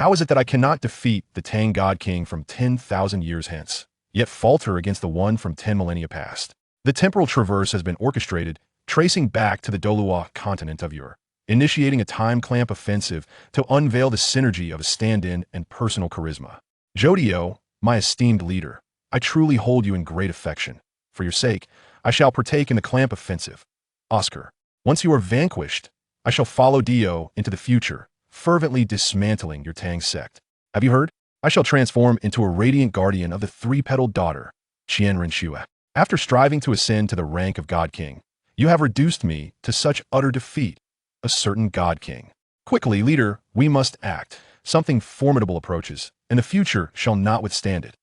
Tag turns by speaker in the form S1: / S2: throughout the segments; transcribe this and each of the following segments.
S1: How is it that I cannot defeat the Tang God King from 10,000 years hence, yet falter against the one from 10 millennia past? The temporal traverse has been orchestrated, tracing back to the Douluo Continent of Ur, initiating a time clamp offensive to unveil the synergy of a stand-in and personal charisma. Jodio, my esteemed leader, I truly hold you in great affection. For your sake, I shall partake in the clamp offensive. Oscar, once you are vanquished, I shall follow Dio into the future, fervently dismantling your Tang Sect. Have you heard? I shall transform into a radiant guardian of the three-petaled daughter, Qian Renxue. After striving to ascend to the rank of God King, you have reduced me to such utter defeat, a certain God King. Quickly, leader, we must act. Something formidable approaches, and the future shall not withstand it.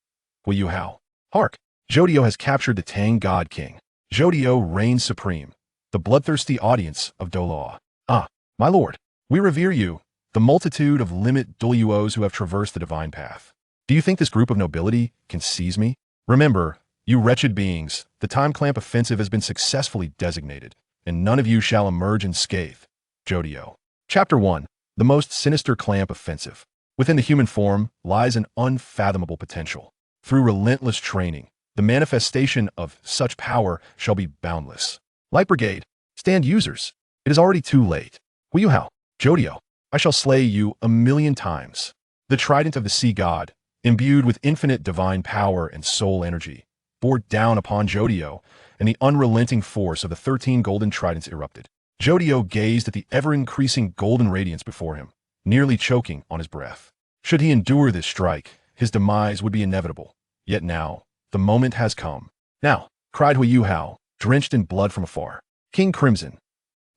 S1: Huo Yuhao. Hark! Jodio has captured the Tang God King. Jodio reigns supreme, the bloodthirsty audience of Douluo. Ah, my lord, we revere you, the multitude of limit Douluos who have traversed the divine path. Do you think this group of nobility can seize me? Remember, you wretched beings, the time clamp offensive has been successfully designated, and none of you shall emerge unscathed. Jodio. Chapter 1. The most sinister clamp offensive. Within the human form lies an unfathomable potential. Through relentless training, the manifestation of such power shall be boundless. Light Brigade, stand users. It is already too late. Huo Yuhao, Jodio, I shall slay you 1,000,000 times. The trident of the sea god, imbued with infinite divine power and soul energy, bore down upon Jodio, and the unrelenting force of the 13 golden tridents erupted. Jodio gazed at the ever-increasing golden radiance before him, nearly choking on his breath. Should he endure this strike, his demise would be inevitable. Yet now, the moment has come. Now, cried Huo Yuhao, drenched in blood from afar. King Crimson.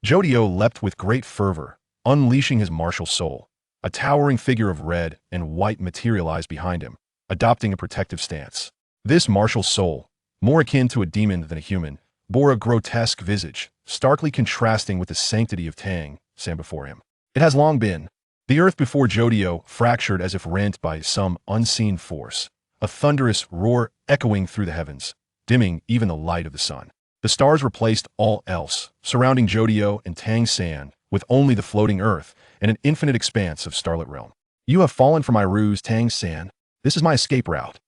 S1: Jodio leapt with great fervor, unleashing his martial soul. A towering figure of red and white materialized behind him, adopting a protective stance. This martial soul, more akin to a demon than a human, bore a grotesque visage, starkly contrasting with the sanctity of Tang Sect before him. It has long been. The earth before Jodio fractured as if rent by some unseen force, a thunderous roar echoing through the heavens, dimming even the light of the sun. The stars replaced all else, surrounding Jodio and Tang Sect, with only the floating earth and an infinite expanse of starlit realm. You have fallen for my ruse, Tang Sect. This is my escape route.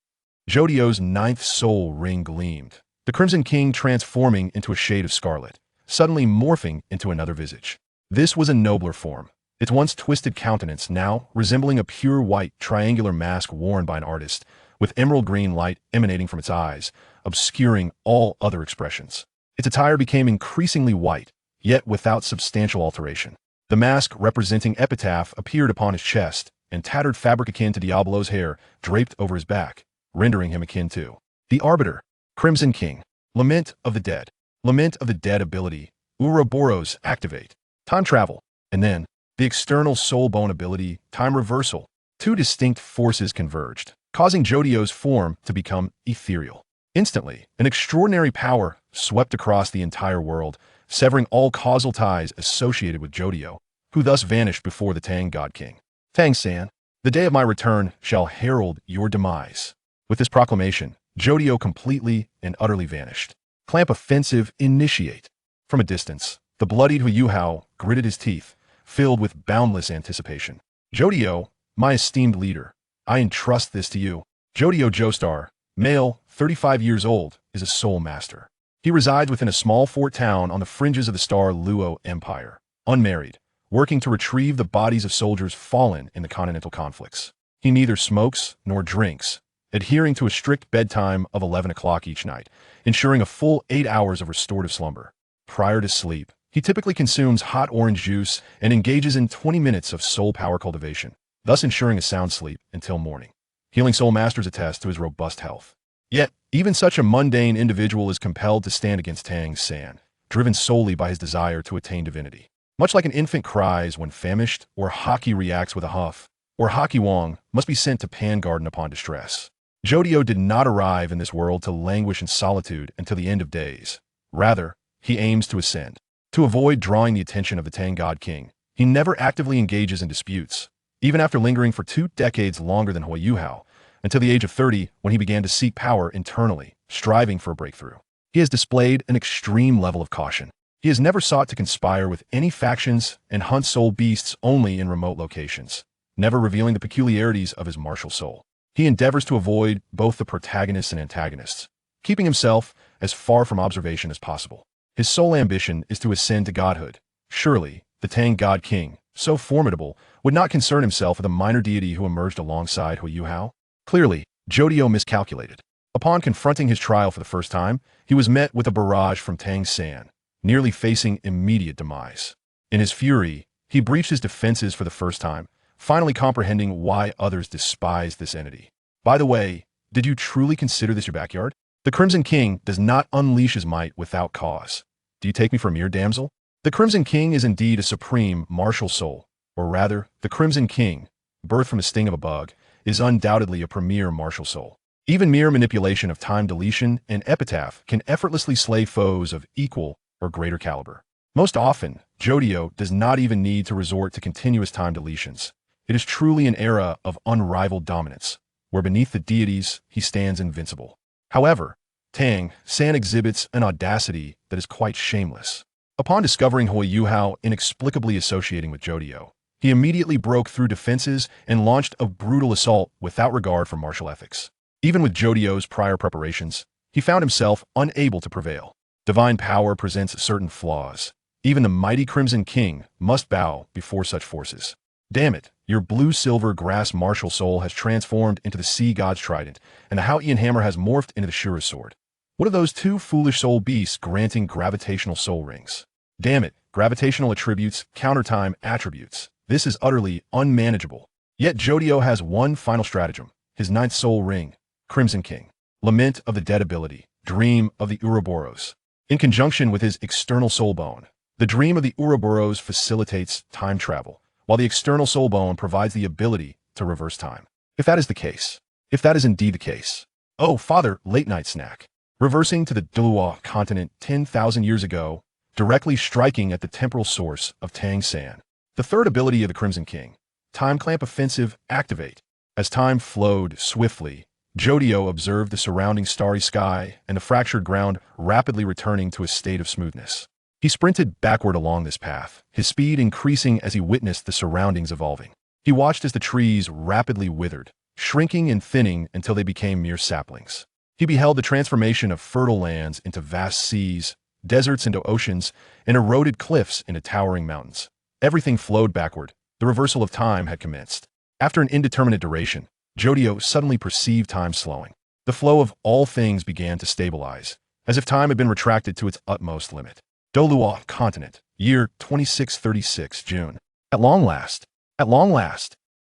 S1: Jodio's ninth soul ring gleamed, the Crimson King transforming into a shade of scarlet, suddenly morphing into another visage. This was a nobler form, its once twisted countenance now resembling a pure white triangular mask worn by an artist, with emerald green light emanating from its eyes, obscuring all other expressions. Its attire became increasingly white, yet without substantial alteration. The mask representing epitaph appeared upon his chest, and tattered fabric akin to Diablo's hair draped over his back, rendering him akin to the Arbiter, Crimson King, Lament of the Dead. Lament of the Dead ability, Ouroboros activate. Time travel, and then, the external soul bone ability, time reversal. Two distinct forces converged, causing Jodio's form to become ethereal. Instantly, an extraordinary power swept across the entire world, severing all causal ties associated with Jodio, who thus vanished before the Tang God King. Tang Sect, the day of my return shall herald your demise. With this proclamation, Jodio completely and utterly vanished. Clamp offensive initiate. From a distance, the bloodied Huo Yuhao gritted his teeth, filled with boundless anticipation. Jodio, my esteemed leader, I entrust this to you. Jodio Joestar, male, 35 years old, is a soul master. He resides within a small fort town on the fringes of the star Luo Empire, unmarried, working to retrieve the bodies of soldiers fallen in the continental conflicts. He neither smokes nor drinks, adhering to a strict bedtime of 11 o'clock each night, ensuring a full 8 hours of restorative slumber. Prior to sleep, he typically consumes hot orange juice and engages in 20 minutes of soul power cultivation, thus ensuring a sound sleep until morning. Healing soul masters attest to his robust health. Yet, even such a mundane individual is compelled to stand against Tang Sect, driven solely by his desire to attain divinity. Much like an infant cries when famished, or Haki reacts with a huff, or Haki Wong must be sent to Pan Garden upon distress. Jodio did not arrive in this world to languish in solitude until the end of days. Rather, he aims to ascend. To avoid drawing the attention of the Tang God King, he never actively engages in disputes, even after lingering for 2 decades longer than Huo Yuhao, until the age of 30 when he began to seek power internally, striving for a breakthrough. He has displayed an extreme level of caution. He has never sought to conspire with any factions and hunt soul beasts only in remote locations. never revealing the peculiarities of his martial soul. He endeavors to avoid both the protagonists and antagonists, keeping himself as far from observation as possible. His sole ambition is to ascend to godhood. Surely, the Tang God King, so formidable, would not concern himself with a minor deity who emerged alongside Huo Yuhao. Clearly, Jodio miscalculated. Upon confronting his trial for the first time, he was met with a barrage from Tang Sect, nearly facing immediate demise. In his fury, he breached his defenses for the first time, finally comprehending why others despised this entity. By the way, did you truly consider this your backyard? The Crimson King does not unleash his might without cause. Do you take me for a mere damsel? The Crimson King is indeed a supreme martial soul, or rather, the Crimson King, birthed from the sting of a bug, is undoubtedly a premier martial soul. Even mere manipulation of time deletion and epitaph can effortlessly slay foes of equal or greater caliber. Most often, Jodio does not even need to resort to continuous time deletions. It is truly an era of unrivaled dominance, where beneath the deities he stands invincible. However, Tang Sect exhibits an audacity that is quite shameless. Upon discovering Huo Yuhao inexplicably associating with Jodio, he immediately broke through defenses and launched a brutal assault without regard for martial ethics. Even with Jodio's prior preparations, he found himself unable to prevail. Divine power presents certain flaws. Even the mighty Crimson King must bow before such forces. Damn it, your blue-silver grass martial soul has transformed into the sea god's trident, and the Haotian hammer has morphed into the Shura's sword. What are those two foolish soul beasts granting gravitational soul rings? Damn it, gravitational attributes, countertime attributes. This is utterly unmanageable. Yet Jodio has one final stratagem, his ninth soul ring, Crimson King. Lament of the Dead ability, Dream of the Ouroboros. In conjunction with his external soul bone, the Dream of the Ouroboros facilitates time travel, while the external soul bone provides the ability to reverse time. If that is indeed the case, oh, father, late-night snack. Reversing to the Douluo Continent 10,000 years ago, directly striking at the temporal source of Tang Sect. The third ability of the Crimson King, Time Clamp Offensive, activate. As time flowed swiftly, Jodio observed the surrounding starry sky and the fractured ground rapidly returning to a state of smoothness. He sprinted backward along this path, his speed increasing as he witnessed the surroundings evolving. He watched as the trees rapidly withered, shrinking and thinning until they became mere saplings. He beheld the transformation of fertile lands into vast seas, deserts into oceans, and eroded cliffs into towering mountains. Everything flowed backward. The reversal of time had commenced. After an indeterminate duration, Jodio suddenly perceived time slowing. The flow of all things began to stabilize, as if time had been retracted to its utmost limit. Douluo Continent, year 2636, June. At long last,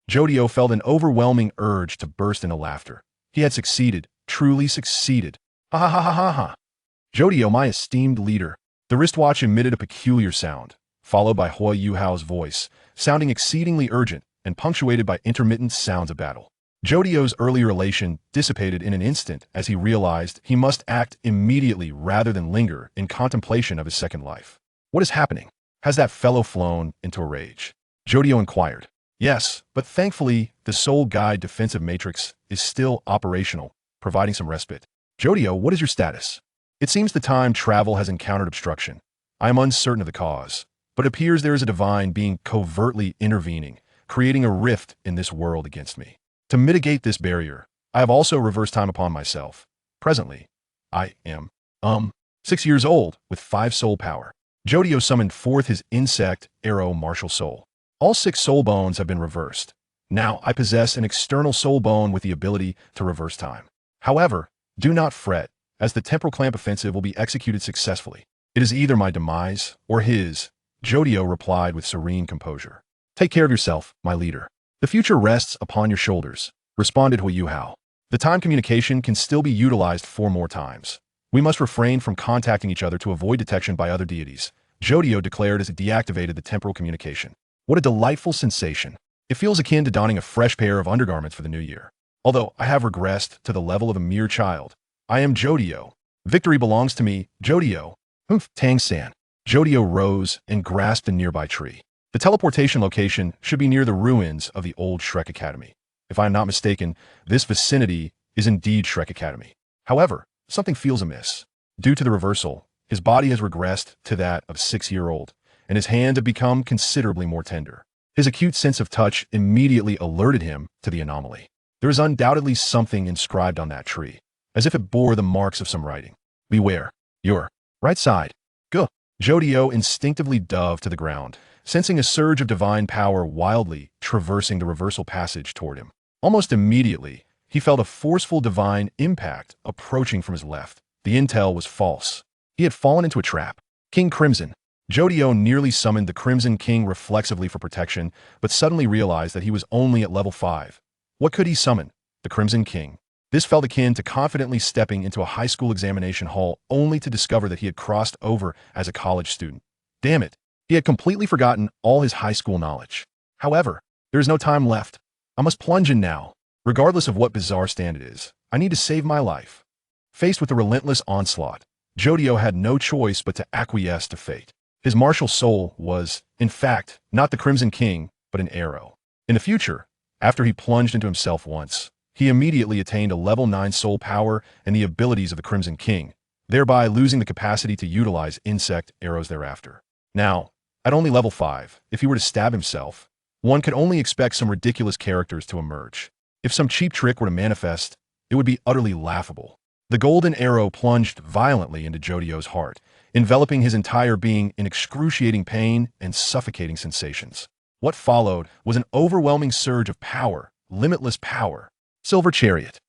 S1: Jodio felt an overwhelming urge to burst into laughter. He had succeeded, truly succeeded. Ha ha ha ha ha ha. Jodio, my esteemed leader. The wristwatch emitted a peculiar sound, followed by Huo Yuhao's voice, sounding exceedingly urgent and punctuated by intermittent sounds of battle. Jodio's earlier elation dissipated in an instant as he realized he must act immediately rather than linger in contemplation of his second life. What is happening? Has that fellow flown into a rage? Jodio inquired. Yes, but thankfully, the Soul Guide defensive matrix is still operational, providing some respite. Jodio, what is your status? It seems the time travel has encountered obstruction. I am uncertain of the cause, but it appears there is a divine being covertly intervening, creating a rift in this world against me. To mitigate this barrier, I have also reversed time upon myself. Presently, I am, 6 years old with 5 soul power. Jodio summoned forth his insect arrow martial soul. All 6 soul bones have been reversed. Now I possess an external soul bone with the ability to reverse time. However, do not fret, as the temporal clamp offensive will be executed successfully. It is either my demise or his, Jodio replied with serene composure. Take care of yourself, my leader. The future rests upon your shoulders, responded Huo Yuhao. The time communication can still be utilized 4 more times. We must refrain from contacting each other to avoid detection by other deities, Jodio declared as it deactivated the temporal communication. What a delightful sensation. It feels akin to donning a fresh pair of undergarments for the new year. Although I have regressed to the level of a mere child, I am Jodio. Victory belongs to me, Jodio. Humph, Tang Sect. Jodio rose and grasped a nearby tree. The teleportation location should be near the ruins of the old Shrek Academy. If I am not mistaken, this vicinity is indeed Shrek Academy. However, something feels amiss. Due to the reversal, his body has regressed to that of a 6-year-old, and his hands have become considerably more tender. His acute sense of touch immediately alerted him to the anomaly. There is undoubtedly something inscribed on that tree, as if it bore the marks of some writing. Beware. Your right side. Go. Jodio instinctively dove to the ground, sensing a surge of divine power wildly traversing the reversal passage toward him. Almost immediately, he felt a forceful divine impact approaching from his left. The intel was false. He had fallen into a trap. King Crimson. Jodio nearly summoned the Crimson King reflexively for protection, but suddenly realized that he was only at level 5. What could he summon? The Crimson King. This felt akin to confidently stepping into a high school examination hall only to discover that he had crossed over as a college student. Damn it. He had completely forgotten all his high school knowledge. However, there is no time left. I must plunge in now. Regardless of what bizarre stand it is, I need to save my life. Faced with the relentless onslaught, Jodio had no choice but to acquiesce to fate. His martial soul was, in fact, not the Crimson King, but an arrow. In the future, after he plunged into himself once, he immediately attained a level 9 soul power and the abilities of the Crimson King, thereby losing the capacity to utilize insect arrows thereafter. Now, at only level 5, if he were to stab himself, one could only expect some ridiculous characters to emerge. If some cheap trick were to manifest, it would be utterly laughable. The golden arrow plunged violently into Jodio's heart, enveloping his entire being in excruciating pain and suffocating sensations. What followed was an overwhelming surge of power, limitless power. Silver Chariot.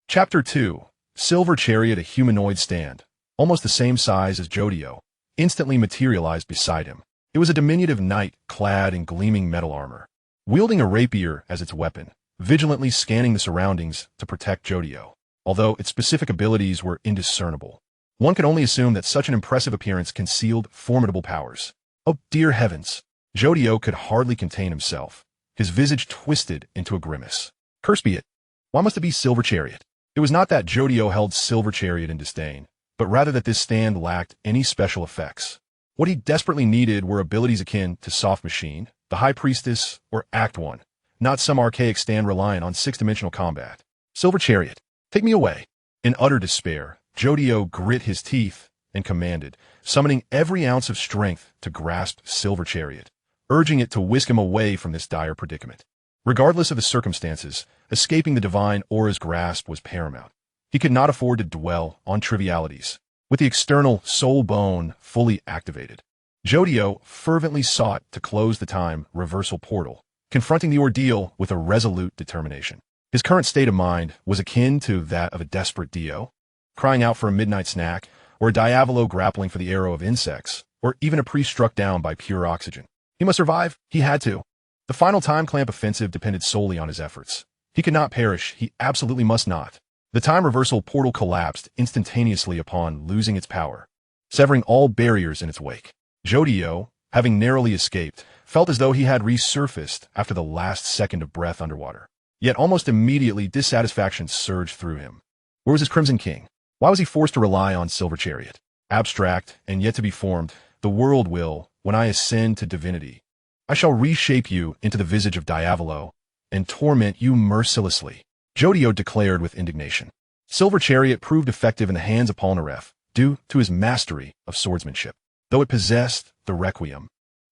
S1: Chapter 2. Silver Chariot, a humanoid stand, almost the same size as Jodio, instantly materialized beside him. It was a diminutive knight clad in gleaming metal armor, wielding a rapier as its weapon, vigilantly scanning the surroundings to protect Jodio. Although its specific abilities were indiscernible, one could only assume that such an impressive appearance concealed formidable powers. Oh dear heavens! Jodio could hardly contain himself. His visage twisted into a grimace. Curse be it! Why must it be Silver Chariot? It was not that Jodio held Silver Chariot in disdain, but rather that this stand lacked any special effects. What he desperately needed were abilities akin to Soft Machine, the High Priestess, or Act 1, not some archaic stand reliant on 6-dimensional combat. Silver Chariot, take me away. In utter despair, Jodio grit his teeth and commanded, summoning every ounce of strength to grasp Silver Chariot, urging it to whisk him away from this dire predicament. Regardless of the circumstances, escaping the divine aura's grasp was paramount. He could not afford to dwell on trivialities. With the external soul bone fully activated, Jodio fervently sought to close the time reversal portal, confronting the ordeal with a resolute determination. His current state of mind was akin to that of a desperate Dio, crying out for a midnight snack, or a Diavolo grappling for the arrow of insects, or even a priest struck down by pure oxygen. He must survive. He had to. The final time clamp offensive depended solely on his efforts. He could not perish. He absolutely must not. The time reversal portal collapsed instantaneously upon losing its power, severing all barriers in its wake. Jodio, having narrowly escaped, felt as though he had resurfaced after the last second of breath underwater. Yet almost immediately dissatisfaction surged through him. Where was his Crimson King? Why was he forced to rely on Silver Chariot? Abstract and yet to be formed, the world will, when I ascend to divinity, I shall reshape you into the visage of Diavolo and torment you mercilessly, Jodio declared with indignation. Silver Chariot proved effective in the hands of Polnareff due to his mastery of swordsmanship, though it possessed the Requiem.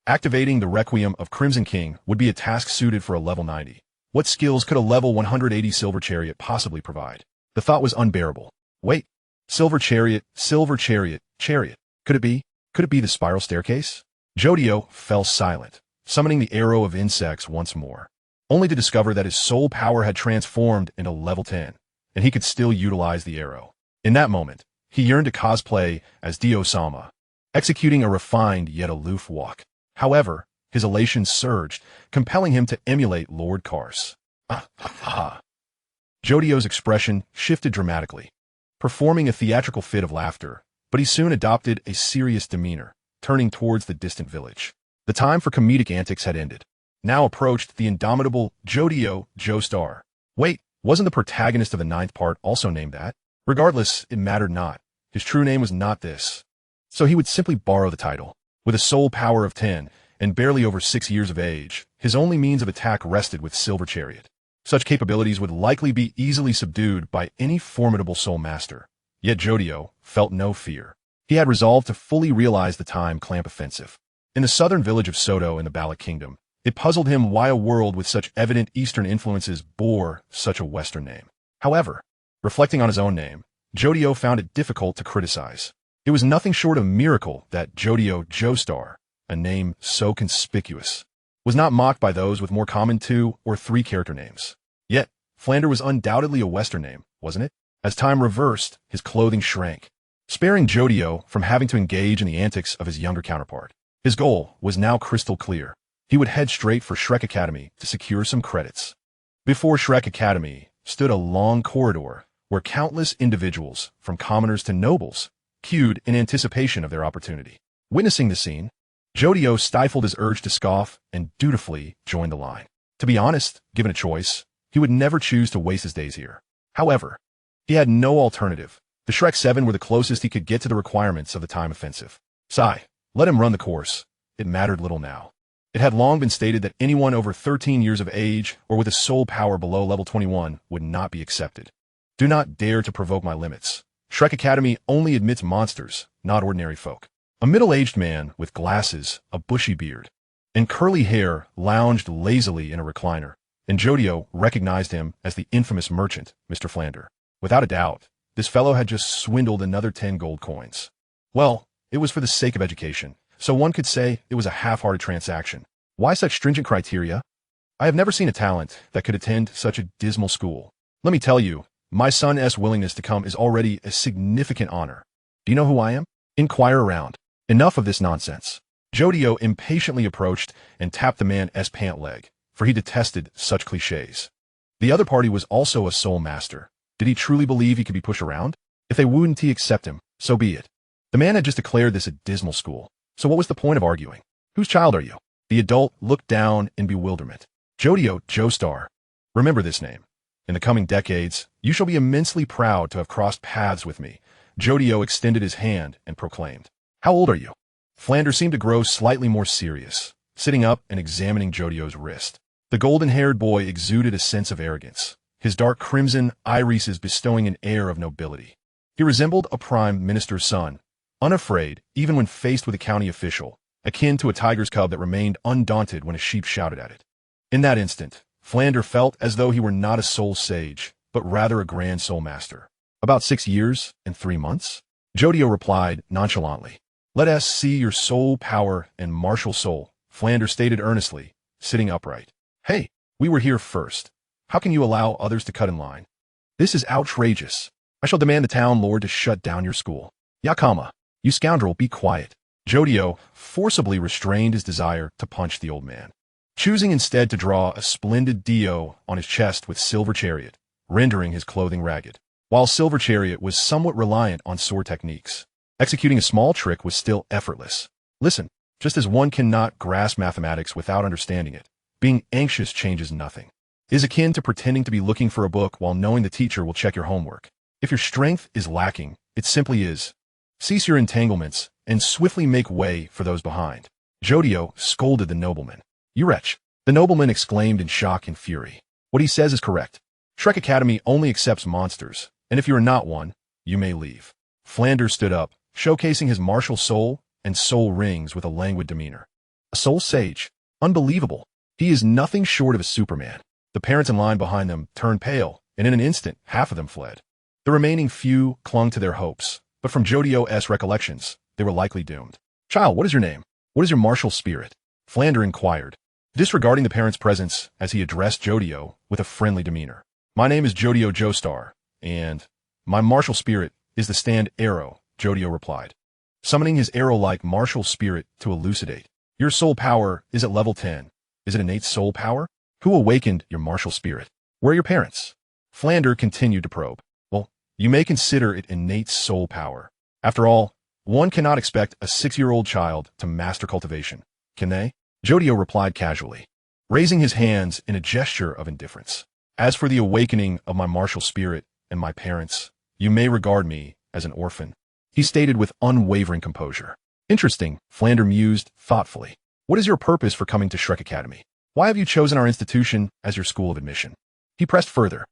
S1: Activating the Requiem of Crimson King would be a task suited for a level 90. What skills could a level 180 Silver Chariot possibly provide? The thought was unbearable. Wait, Silver Chariot, Chariot. Could it be? Could it be the spiral staircase? Jodio fell silent, summoning the arrow of insects once more, only to discover that his soul power had transformed into level 10, and he could still utilize the arrow. In that moment, he yearned to cosplay as Dio-sama, executing a refined yet aloof walk. However, his elation surged, compelling him to emulate Lord Kars. Ahhhh. Jodio's expression shifted dramatically, performing a theatrical fit of laughter, but he soon adopted a serious demeanor, turning towards the distant village. The time for comedic antics had ended. Now approached the indomitable Jodio Joestar. Wait, wasn't the protagonist of the 9th part also named that? Regardless, it mattered not. His true name was not this. So he would simply borrow the title. With a soul power of 10 and barely over 6 years of age, his only means of attack rested with Silver Chariot. Such capabilities would likely be easily subdued by any formidable soul master. Yet Jodio felt no fear. He had resolved to fully realize the time clamp offensive. In the southern village of Soto in the Bala Kingdom, It puzzled him why a world with such evident Eastern influences bore such a Western name. However, reflecting on his own name, Jodio found it difficult to criticize. It was nothing short of a miracle that Jodio Joestar, a name so conspicuous, was not mocked by those with more common 2 or 3 character names. Yet, Flander was undoubtedly a Western name, wasn't it? As time reversed, his clothing shrank, sparing Jodio from having to engage in the antics of his younger counterpart. His goal was now crystal clear. He would head straight for Shrek Academy to secure some credits. Before Shrek Academy stood a long corridor where countless individuals, from commoners to nobles, queued in anticipation of their opportunity. Witnessing the scene, Jodio stifled his urge to scoff and dutifully joined the line. To be honest, given a choice, he would never choose to waste his days here. However, he had no alternative. The Shrek 7 were the closest he could get to the requirements of the time offensive. Sigh, let him run the course. It mattered little now. It had long been stated that anyone over 13 years of age or with a soul power below level 21 would not be accepted. Do not dare to provoke my limits. Shrek Academy only admits monsters, not ordinary folk. A middle-aged man with glasses, a bushy beard, and curly hair lounged lazily in a recliner, and Jodio recognized him as the infamous merchant, Mr. Flander. Without a doubt, this fellow had just swindled another 10 gold coins. Well, it was for the sake of education, so one could say it was a half-hearted transaction. Why such stringent criteria? I have never seen a talent that could attend such a dismal school. Let me tell you, my son's willingness to come is already a significant honor. Do you know who I am? Inquire around. Enough of this nonsense. Jodio impatiently approached and tapped the man's pant leg, for he detested such cliches. The other party was also a soul master. Did he truly believe he could be pushed around? If they wouldn't accept him, so be it. The man had just declared this a dismal school, so what was the point of arguing? Whose child are you? The adult looked down in bewilderment. Jodio Joestar. Remember this name. In the coming decades, you shall be immensely proud to have crossed paths with me. Jodio extended his hand and proclaimed. How old are you? Flander seemed to grow slightly more serious, sitting up and examining Jodio's wrist. The golden-haired boy exuded a sense of arrogance, his dark crimson irises bestowing an air of nobility. He resembled a prime minister's son, unafraid even when faced with a county official, akin to a tiger's cub that remained undaunted when a sheep shouted at it. In that instant, Flander felt as though he were not a soul sage, but rather a grand soul master. About 6 years and 3 months? Jodio replied nonchalantly. Let us see your soul power and martial soul, Flander stated earnestly, sitting upright. Hey, we were here first. How can you allow others to cut in line? This is outrageous. I shall demand the town lord to shut down your school. Yakama, you scoundrel, be quiet. Jodio forcibly restrained his desire to punch the old man, choosing instead to draw a splendid dio on his chest with Silver Chariot, rendering his clothing ragged. While Silver Chariot was somewhat reliant on sword techniques, executing a small trick was still effortless. Listen, just as one cannot grasp mathematics without understanding it, being anxious changes nothing. It is akin to pretending to be looking for a book while knowing the teacher will check your homework. If your strength is lacking, it simply is. Cease your entanglements and swiftly make way for those behind. Jodio scolded the nobleman. You wretch! The nobleman exclaimed in shock and fury. What he says is correct. Shrek Academy only accepts monsters, and if you are not one, you may leave. Flander stood up, showcasing his martial soul and soul rings with a languid demeanor. A soul sage. Unbelievable. He is nothing short of a Superman. The parents in line behind them turned pale, and in an instant, half of them fled. The remaining few clung to their hopes, but from Jodio's recollections, they were likely doomed. Child, what is your name? What is your martial spirit? Flander inquired, disregarding the parents' presence as he addressed Jodio with a friendly demeanor. My name is Jodio Joestar, and my martial spirit is the stand arrow, Jodio replied, summoning his arrow-like martial spirit to elucidate. Your soul power is at level 10. Is it innate soul power? Who awakened your martial spirit? Where are your parents? Flander continued to probe. Well, you may consider it innate soul power. After all, one cannot expect a 6-year-old child to master cultivation, can they? Jodio replied casually, raising his hands in a gesture of indifference. As for the awakening of my martial spirit and my parents, you may regard me as an orphan, he stated with unwavering composure. Interesting, Flander mused thoughtfully. What is your purpose for coming to Shrek Academy? Why have you chosen our institution as your school of admission? He pressed further.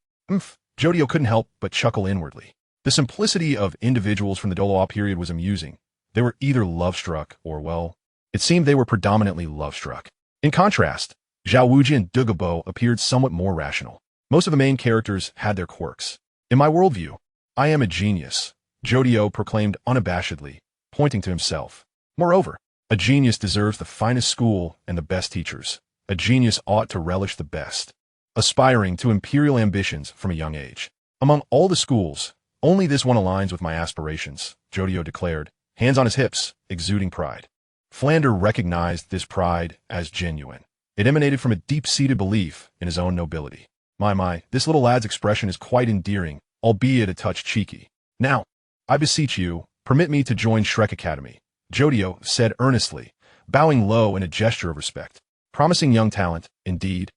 S1: Jodio couldn't help but chuckle inwardly. The simplicity of individuals from the Douluo period was amusing. They were either love-struck or, well, it seemed they were predominantly love-struck. In contrast, Zhao Wuji and Dugabo appeared somewhat more rational. Most of the main characters had their quirks. In my worldview, I am a genius, Jodio proclaimed unabashedly, pointing to himself. Moreover, a genius deserves the finest school and the best teachers. A genius ought to relish the best, aspiring to imperial ambitions from a young age. Among all the schools, only this one aligns with my aspirations, Jodio declared, hands on his hips, exuding pride. Flander recognized this pride as genuine. It emanated from a deep-seated belief in his own nobility. My, this little lad's expression is quite endearing, albeit a touch cheeky. Now, I beseech you, permit me to join Shrek Academy, Jodio said earnestly, bowing low in a gesture of respect. Promising young talent, indeed.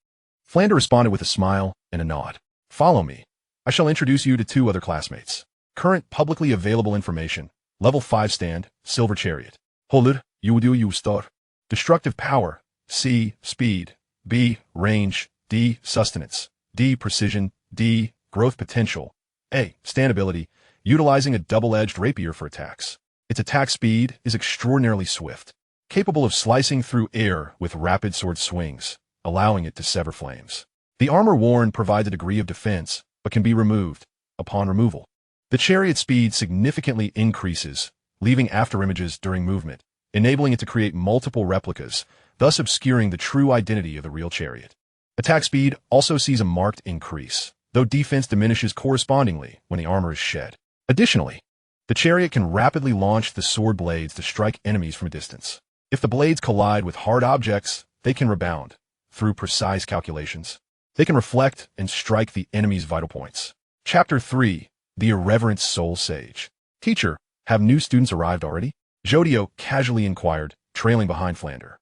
S1: Flander responded with a smile and a nod. Follow me. I shall introduce you to 2 other classmates. Current publicly available information. Level 5 stand, Silver Chariot. Holud, Yudu Star. Destructive power. C. Speed. B. Range. D. Sustenance. D. Precision. D. Growth potential. A. Stand ability. Utilizing a double-edged rapier for attacks. Its attack speed is extraordinarily swift, capable of slicing through air with rapid sword swings, allowing it to sever flames. The armor worn provides a degree of defense, but can be removed upon removal. The chariot speed significantly increases, leaving afterimages during movement, enabling it to create multiple replicas, thus obscuring the true identity of the real chariot. Attack speed also sees a marked increase, though defense diminishes correspondingly when the armor is shed. Additionally, the chariot can rapidly launch the sword blades to strike enemies from a distance. If the blades collide with hard objects, they can rebound. Through precise calculations, they can reflect and strike the enemy's vital points. Chapter 3. The Irreverent Soul Sage. Teacher, have new students arrived already? Jodio casually inquired, trailing behind Flander.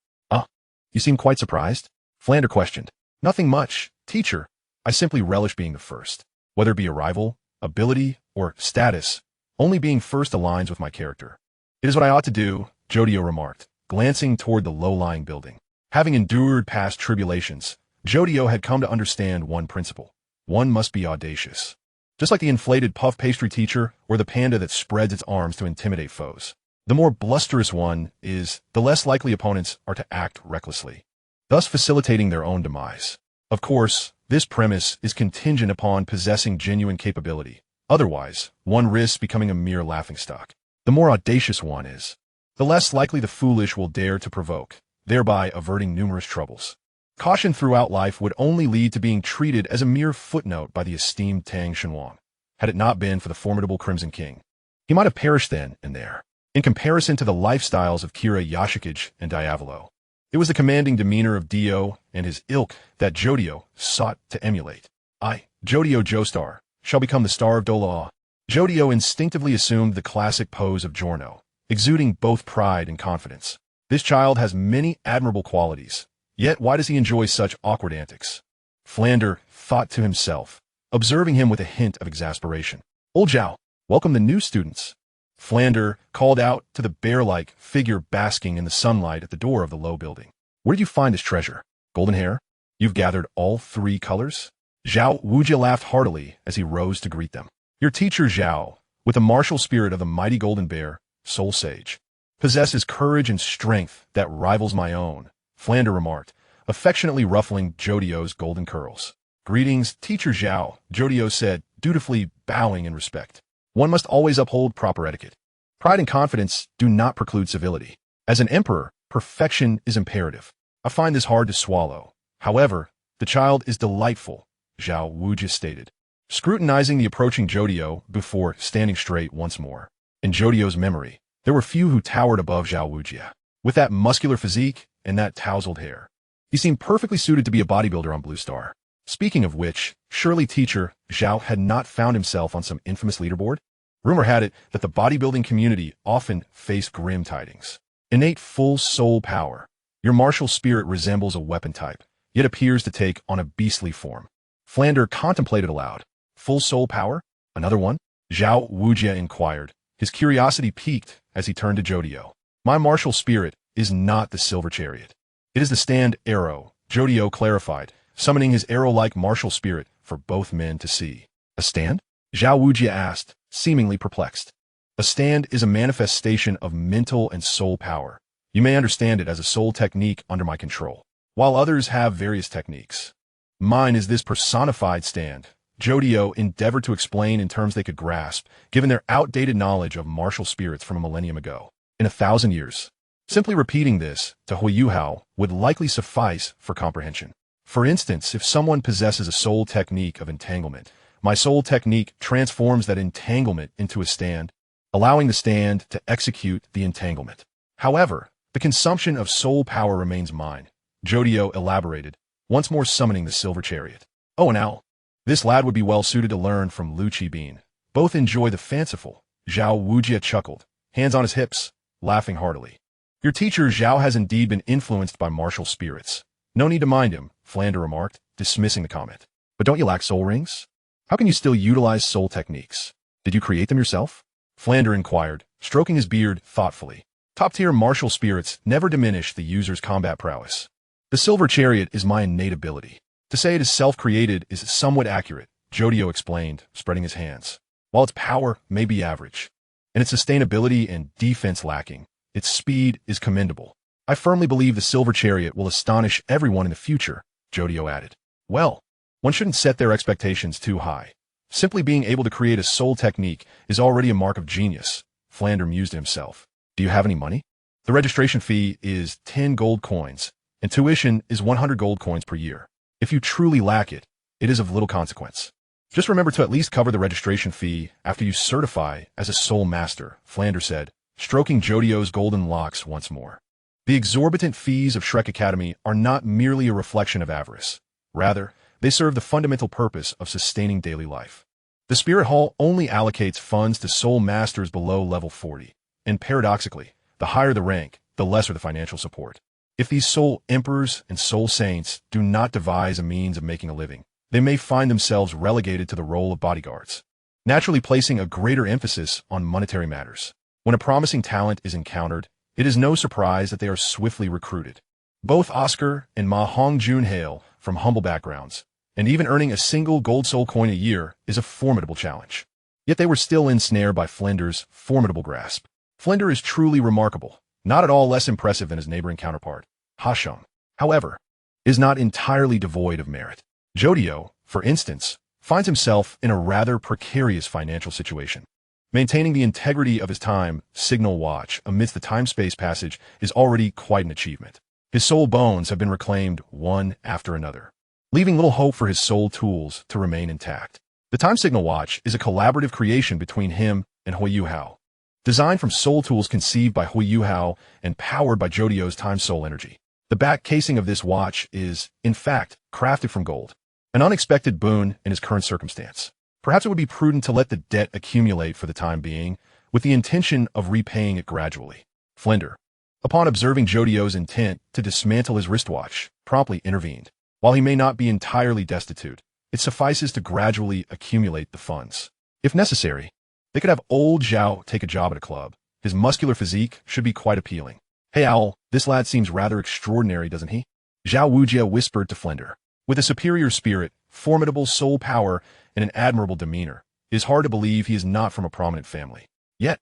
S1: You seem quite surprised? Flander questioned. Nothing much, teacher. I simply relish being the first. Whether it be arrival, ability, or status, only being first aligns with my character. It is what I ought to do, Jodio remarked, glancing toward the low-lying building. Having endured past tribulations, Jodio had come to understand one principle. One must be audacious. Just like the inflated puff pastry teacher or the panda that spreads its arms to intimidate foes. The more blusterous one is, the less likely opponents are to act recklessly, thus facilitating their own demise. Of course, this premise is contingent upon possessing genuine capability. Otherwise, one risks becoming a mere laughingstock. The more audacious one is, the less likely the foolish will dare to provoke, thereby averting numerous troubles. Caution throughout life would only lead to being treated as a mere footnote by the esteemed Tang Shenhuang, had it not been for the formidable Crimson King. He might have perished then and there. In comparison to the lifestyles of Kira Yashikage and Diavolo, it was the commanding demeanor of Dio and his ilk that Jodio sought to emulate. Jodio Joestar, shall become the star of Douluo. Jodio instinctively assumed the classic pose of Giorno, exuding both pride and confidence. This child has many admirable qualities, yet why does he enjoy such awkward antics? Flander thought to himself, observing him with a hint of exasperation. Old Zhao, welcome the new students. Flander called out to the bear-like figure basking in the sunlight at the door of the low building. Where did you find this treasure? Golden hair? You've gathered all 3 colors? Zhao Wuji laughed heartily as he rose to greet them. Your teacher Zhao, with the martial spirit of the mighty golden bear, Soul Sage, possesses courage and strength that rivals my own, Flander remarked, affectionately ruffling Jodio's golden curls. Greetings, teacher Zhao, Jodio said, dutifully bowing in respect. One must always uphold proper etiquette. Pride and confidence do not preclude civility. As an emperor, perfection is imperative. I find this hard to swallow. However, the child is delightful, Zhao Wuji stated, scrutinizing the approaching Jodio before standing straight once more. In Jodio's memory, there were few who towered above Zhao Wuji. With that muscular physique and that tousled hair, he seemed perfectly suited to be a bodybuilder on Blue Star. Speaking of which, surely teacher Zhao had not found himself on some infamous leaderboard? Rumor had it that the bodybuilding community often faced grim tidings. Innate full soul power. Your martial spirit resembles a weapon type, yet appears to take on a beastly form. Flander contemplated aloud. Full soul power? Another one? Zhao Wuji inquired, his curiosity piqued as he turned to Jodio. My martial spirit is not the Silver Chariot. It is the stand arrow, Jodio clarified, summoning his arrow-like martial spirit for both men to see. A stand? Zhao Wuji asked, seemingly perplexed. A stand is a manifestation of mental and soul power. You may understand it as a soul technique under my control. while others have various techniques. Mine is this personified stand. Jodio endeavored to explain in terms they could grasp, given their outdated knowledge of martial spirits from a millennium ago. In 1,000 years. Simply repeating this to Huo Yuhao would likely suffice for comprehension. For instance, if someone possesses a soul technique of entanglement, my soul technique transforms that entanglement into a stand, allowing the stand to execute the entanglement. However, the consumption of soul power remains mine, Jodio elaborated, once more summoning the silver chariot. Oh, and owl. This lad would be well suited to learn from Lu Qibin. Both enjoy the fanciful. Zhao Wujie chuckled, hands on his hips, laughing heartily. Your teacher Zhao has indeed been influenced by martial spirits. No need to mind him, Flander remarked, dismissing the comment. But don't you lack soul rings? How can you still utilize soul techniques? Did you create them yourself? Flander inquired, stroking his beard thoughtfully. Top-tier martial spirits never diminish the user's combat prowess. The silver chariot is my innate ability. To say it is self-created is somewhat accurate, Jodio explained, spreading his hands. While its power may be average, and its sustainability and defense lacking, its speed is commendable. I firmly believe the silver chariot will astonish everyone in the future, Jodio added. Well, one shouldn't set their expectations too high. Simply being able to create a soul technique is already a mark of genius, Flander mused to himself. Do you have any money? The registration fee is 10 gold coins, and tuition is 100 gold coins per year. If you truly lack it, it is of little consequence. Just remember to at least cover the registration fee after you certify as a soul master, Flander said, stroking Jodio's golden locks once more. The exorbitant fees of Shrek Academy are not merely a reflection of avarice. Rather, they serve the fundamental purpose of sustaining daily life. The Spirit Hall only allocates funds to soul masters below level 40, and paradoxically, the higher the rank, the lesser the financial support. If these soul emperors and soul saints do not devise a means of making a living, they may find themselves relegated to the role of bodyguards, naturally placing a greater emphasis on monetary matters. When a promising talent is encountered, it is no surprise that they are swiftly recruited. Both Oscar and Ma Hongjun hail from humble backgrounds, and even earning a single gold soul coin a year is a formidable challenge. Yet they were still ensnared by Flinder's formidable grasp. Flinder is truly remarkable, not at all less impressive than his neighboring counterpart, Hasheng. However, is not entirely devoid of merit. Jodio, for instance, finds himself in a rather precarious financial situation. Maintaining the integrity of his time signal watch amidst the time-space passage is already quite an achievement. His soul bones have been reclaimed one after another, leaving little hope for his soul tools to remain intact. The time signal watch is a collaborative creation between him and Huo Yuhao, designed from soul tools conceived by Huo Yuhao and powered by Jodio's time soul energy. The back casing of this watch is, in fact, crafted from gold, an unexpected boon in his current circumstance. Perhaps it would be prudent to let the debt accumulate for the time being, with the intention of repaying it gradually. Flinder, upon observing Jodio's intent to dismantle his wristwatch, promptly intervened. While he may not be entirely destitute, it suffices to gradually accumulate the funds. If necessary, they could have old Zhao take a job at a club. His muscular physique should be quite appealing. Hey Owl, this lad seems rather extraordinary, doesn't he? Zhao Wujie whispered to Flinder. With a superior spirit, formidable soul power, and an admirable demeanor, it is hard to believe he is not from a prominent family. Yet,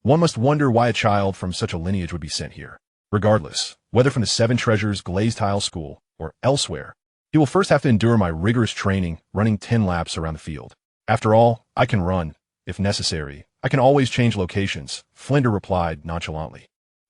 S1: one must wonder why a child from such a lineage would be sent here. Regardless, whether from the Seven Treasures Glazed Tile School or elsewhere, he will first have to endure my rigorous training running 10 laps around the field. After all, I can run. If necessary, I can always change locations, Flinder replied nonchalantly.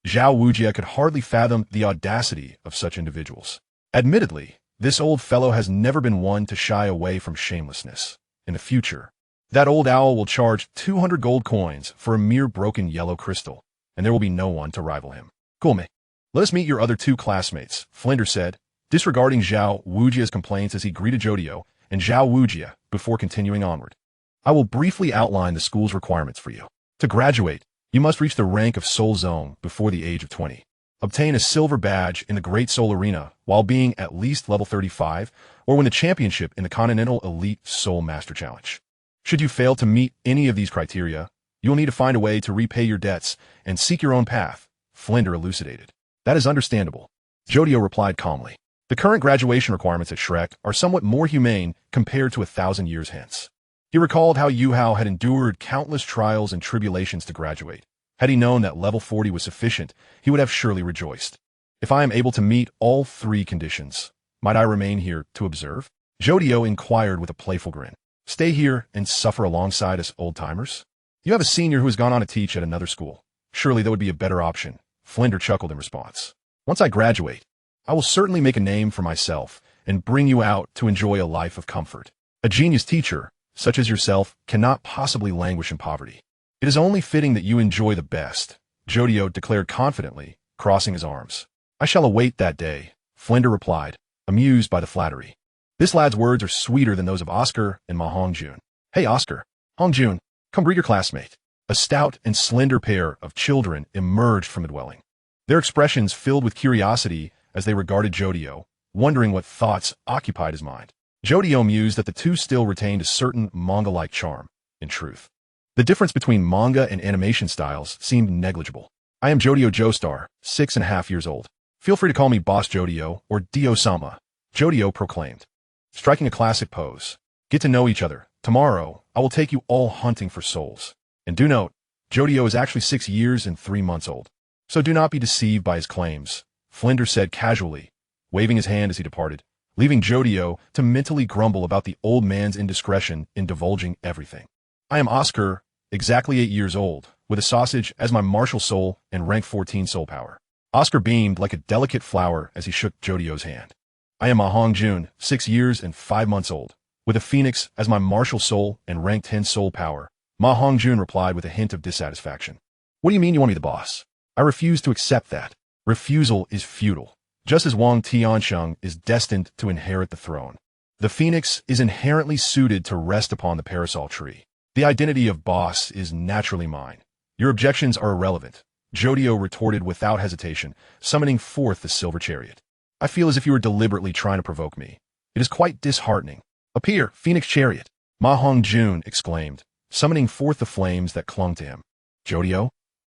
S1: Zhao Wujie could hardly fathom the audacity of such individuals. Admittedly, this old fellow has never been one to shy away from shamelessness. In the future, that old owl will charge 200 gold coins for a mere broken yellow crystal, and there will be no one to rival him. Cool, me. Let us meet your other two classmates, Flinder said, disregarding Zhao Wujie's complaints as he greeted Jodio and Zhao Wujie before continuing onward. I will briefly outline the school's requirements for you. To graduate, you must reach the rank of Soul Zone before the age of 20. Obtain a silver badge in the Great Soul Arena while being at least level 35, or win the championship in the Continental Elite Soul Master Challenge. Should you fail to meet any of these criteria, you will need to find a way to repay your debts and seek your own path, Flinder elucidated. That is understandable, Jodio replied calmly. The current graduation requirements at Shrek are somewhat more humane compared to 1,000 years hence. He recalled how Yuhao had endured countless trials and tribulations to graduate. Had he known that level 40 was sufficient, he would have surely rejoiced. If I am able to meet all three conditions, might I remain here to observe? Jodio inquired with a playful grin. Stay here and suffer alongside us old-timers? You have a senior who has gone on to teach at another school. Surely that would be a better option. Flinder chuckled in response. Once I graduate, I will certainly make a name for myself and bring you out to enjoy a life of comfort. A genius teacher, such as yourself, cannot possibly languish in poverty. It is only fitting that you enjoy the best, Jodio declared confidently, crossing his arms. I shall await that day, Flinder replied, amused by the flattery. This lad's words are sweeter than those of Oscar and Ma Hongjun. Hey Oscar, Hongjun, come greet your classmate. A stout and slender pair of children emerged from the dwelling. Their expressions filled with curiosity as they regarded Jodio, wondering what thoughts occupied his mind. Jodio mused that the two still retained a certain manga-like charm, in truth. The difference between manga and animation styles seemed negligible. I am Jodio Joestar, 6.5 years old. Feel free to call me Boss Jodio or Dio-sama, Jodio proclaimed, striking a classic pose. Get to know each other. Tomorrow, I will take you all hunting for souls. And do note, Jodio is actually 6 years and 3 months old. So do not be deceived by his claims, Flinder said casually, waving his hand as he departed, leaving Jodio to mentally grumble about the old man's indiscretion in divulging everything. I am Oscar, exactly 8 years old, with a sausage as my martial soul and rank 14 soul power. Oscar beamed like a delicate flower as he shook Jodio's hand. I am Ma Hongjun, 6 years and 5 months old, with a phoenix as my martial soul and rank 10 soul power. Ma Hongjun replied with a hint of dissatisfaction. What do you mean you want me the boss? I refuse to accept that. Refusal is futile, just as Wang Tiansheng is destined to inherit the throne. The phoenix is inherently suited to rest upon the parasol tree. The identity of boss is naturally mine. Your objections are irrelevant, Jodio retorted without hesitation, summoning forth the silver chariot. I feel as if you were deliberately trying to provoke me. It is quite disheartening. Appear, Phoenix Chariot, Ma Hongjun exclaimed, summoning forth the flames that clung to him. Jodio?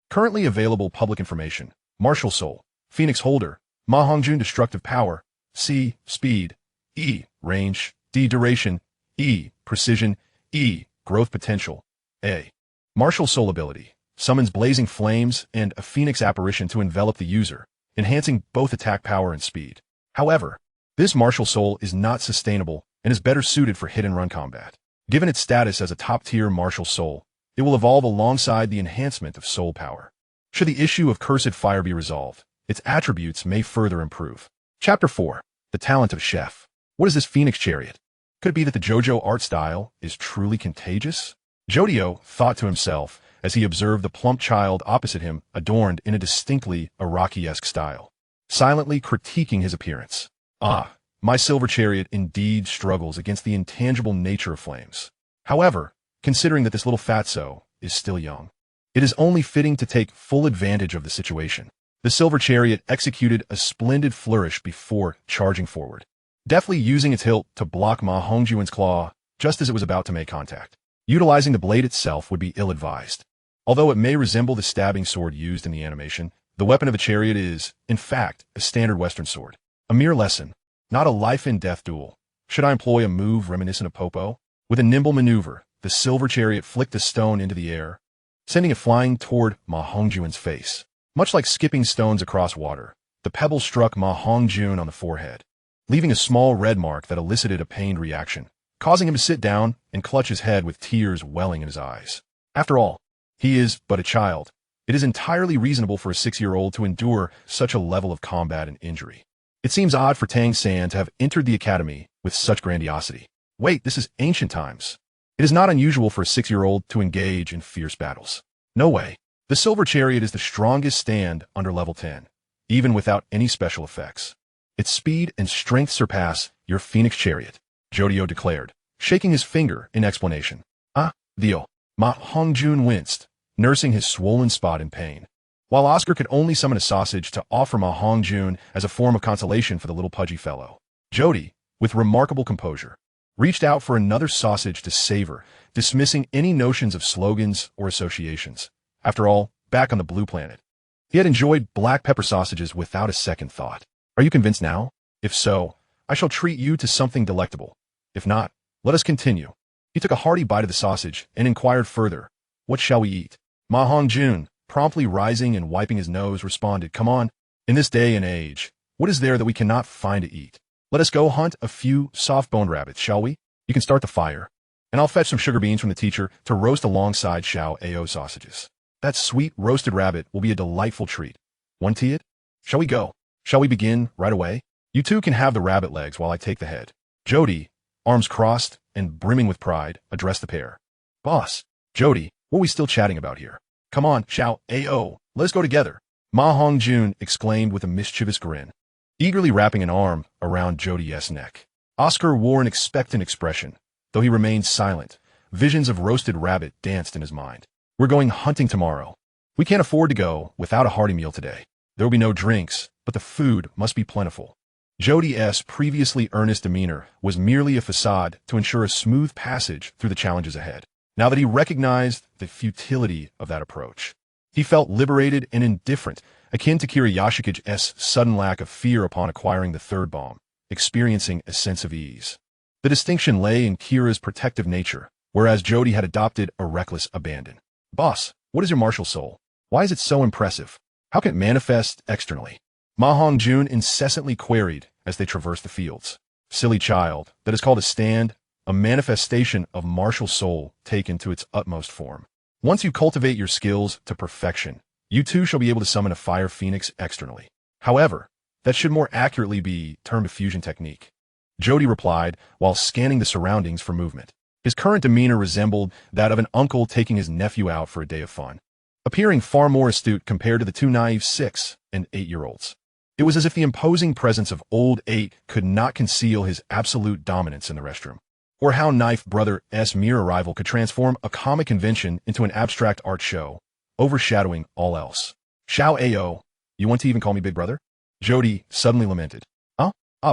S1: Currently available public information. Martial Soul. Phoenix Holder. Ma Hongjun Destructive Power. C. Speed. E. Range. D. Duration. E. Precision. E. Growth Potential. A. Martial Soul Ability. Summons blazing flames and a phoenix apparition to envelop the user, enhancing both attack power and speed. However, this martial soul is not sustainable and is better suited for hit-and-run combat. Given its status as a top-tier martial soul, it will evolve alongside the enhancement of soul power. Should the issue of cursed fire be resolved, its attributes may further improve. Chapter 4. The Talent of Chef. What is this Phoenix Chariot? Could it be that the JoJo art style is truly contagious? Jodio thought to himself as he observed the plump child opposite him adorned in a distinctly Iraqi-esque style, silently critiquing his appearance. Ah, my silver chariot indeed struggles against the intangible nature of flames. However, considering that this little fatso is still young, it is only fitting to take full advantage of the situation. The silver chariot executed a splendid flourish before charging forward, deftly using its hilt to block Ma Hongjun's claw just as it was about to make contact. Utilizing the blade itself would be ill-advised. Although it may resemble the stabbing sword used in the animation, the weapon of a chariot is, in fact, a standard Western sword. A mere lesson, not a life-and-death duel. Should I employ a move reminiscent of Popo? With a nimble maneuver, the silver chariot flicked a stone into the air, sending it flying toward Ma Hongjun's face. Much like skipping stones across water, the pebble struck Ma Hongjun on the forehead, leaving a small red mark that elicited a pained reaction, causing him to sit down and clutch his head with tears welling in his eyes. After all, he is but a child. It is entirely reasonable for a 6-year-old to endure such a level of combat and injury. It seems odd for Tang Sect to have entered the academy with such grandiosity. Wait, this is ancient times. It is not unusual for a 6-year-old to engage in fierce battles. No way. The Silver Chariot is the strongest stand under level 10, even without any special effects. Its speed and strength surpass your Phoenix Chariot, Jodio declared, shaking his finger in explanation. Ah, Dio. Ma Hongjun winced, nursing his swollen spot in pain. While Oscar could only summon a sausage to offer Ma Hongjun as a form of consolation for the little pudgy fellow, Jody, with remarkable composure, reached out for another sausage to savor, dismissing any notions of slogans or associations. After all, back on the blue planet, he had enjoyed black pepper sausages without a second thought. Are you convinced now? If so, I shall treat you to something delectable. If not, let us continue. He took a hearty bite of the sausage and inquired further, what shall we eat? Ma Hongjun, promptly rising and wiping his nose, responded, come on. In this day and age, what is there that we cannot find to eat? Let us go hunt a few soft-boned rabbits, shall we? You can start the fire, and I'll fetch some sugar beans from the teacher to roast alongside Xiao sausages. That sweet roasted rabbit will be a delightful treat. Want it? Shall we go? Shall we begin right away? You two can have the rabbit legs while I take the head. Jody, arms crossed and brimming with pride, addressed the pair. Boss, Jody, what are we still chatting about here? Come on, Xiao, let us go together. Ma Hongjun exclaimed with a mischievous grin, eagerly wrapping an arm around Jody's neck. Oscar wore an expectant expression, though he remained silent. Visions of roasted rabbit danced in his mind. We're going hunting tomorrow. We can't afford to go without a hearty meal today. There will be no drinks, but the food must be plentiful. Jody's previously earnest demeanor was merely a facade to ensure a smooth passage through the challenges ahead. Now that he recognized the futility of that approach, he felt liberated and indifferent, akin to Kira Yashikij's sudden lack of fear upon acquiring the third bomb, experiencing a sense of ease. The distinction lay in Kira's protective nature, whereas Jody had adopted a reckless abandon. Boss, what is your martial soul? Why is it so impressive? How can it manifest externally? Ma Hongjun incessantly queried as they traversed the fields. Silly child, that is called a stand, a manifestation of martial soul taken to its utmost form. Once you cultivate your skills to perfection, you too shall be able to summon a fire phoenix externally. However, that should more accurately be termed a fusion technique. Jody replied while scanning the surroundings for movement. His current demeanor resembled that of an uncle taking his nephew out for a day of fun, appearing far more astute compared to the two naive 6- and 8-year-olds. It was as if the imposing presence of old 8 could not conceal his absolute dominance in the restroom, or how Knife Brother's mere arrival could transform a comic convention into an abstract art show, overshadowing all else. Xiao, you want to even call me Big Brother? Jody suddenly lamented.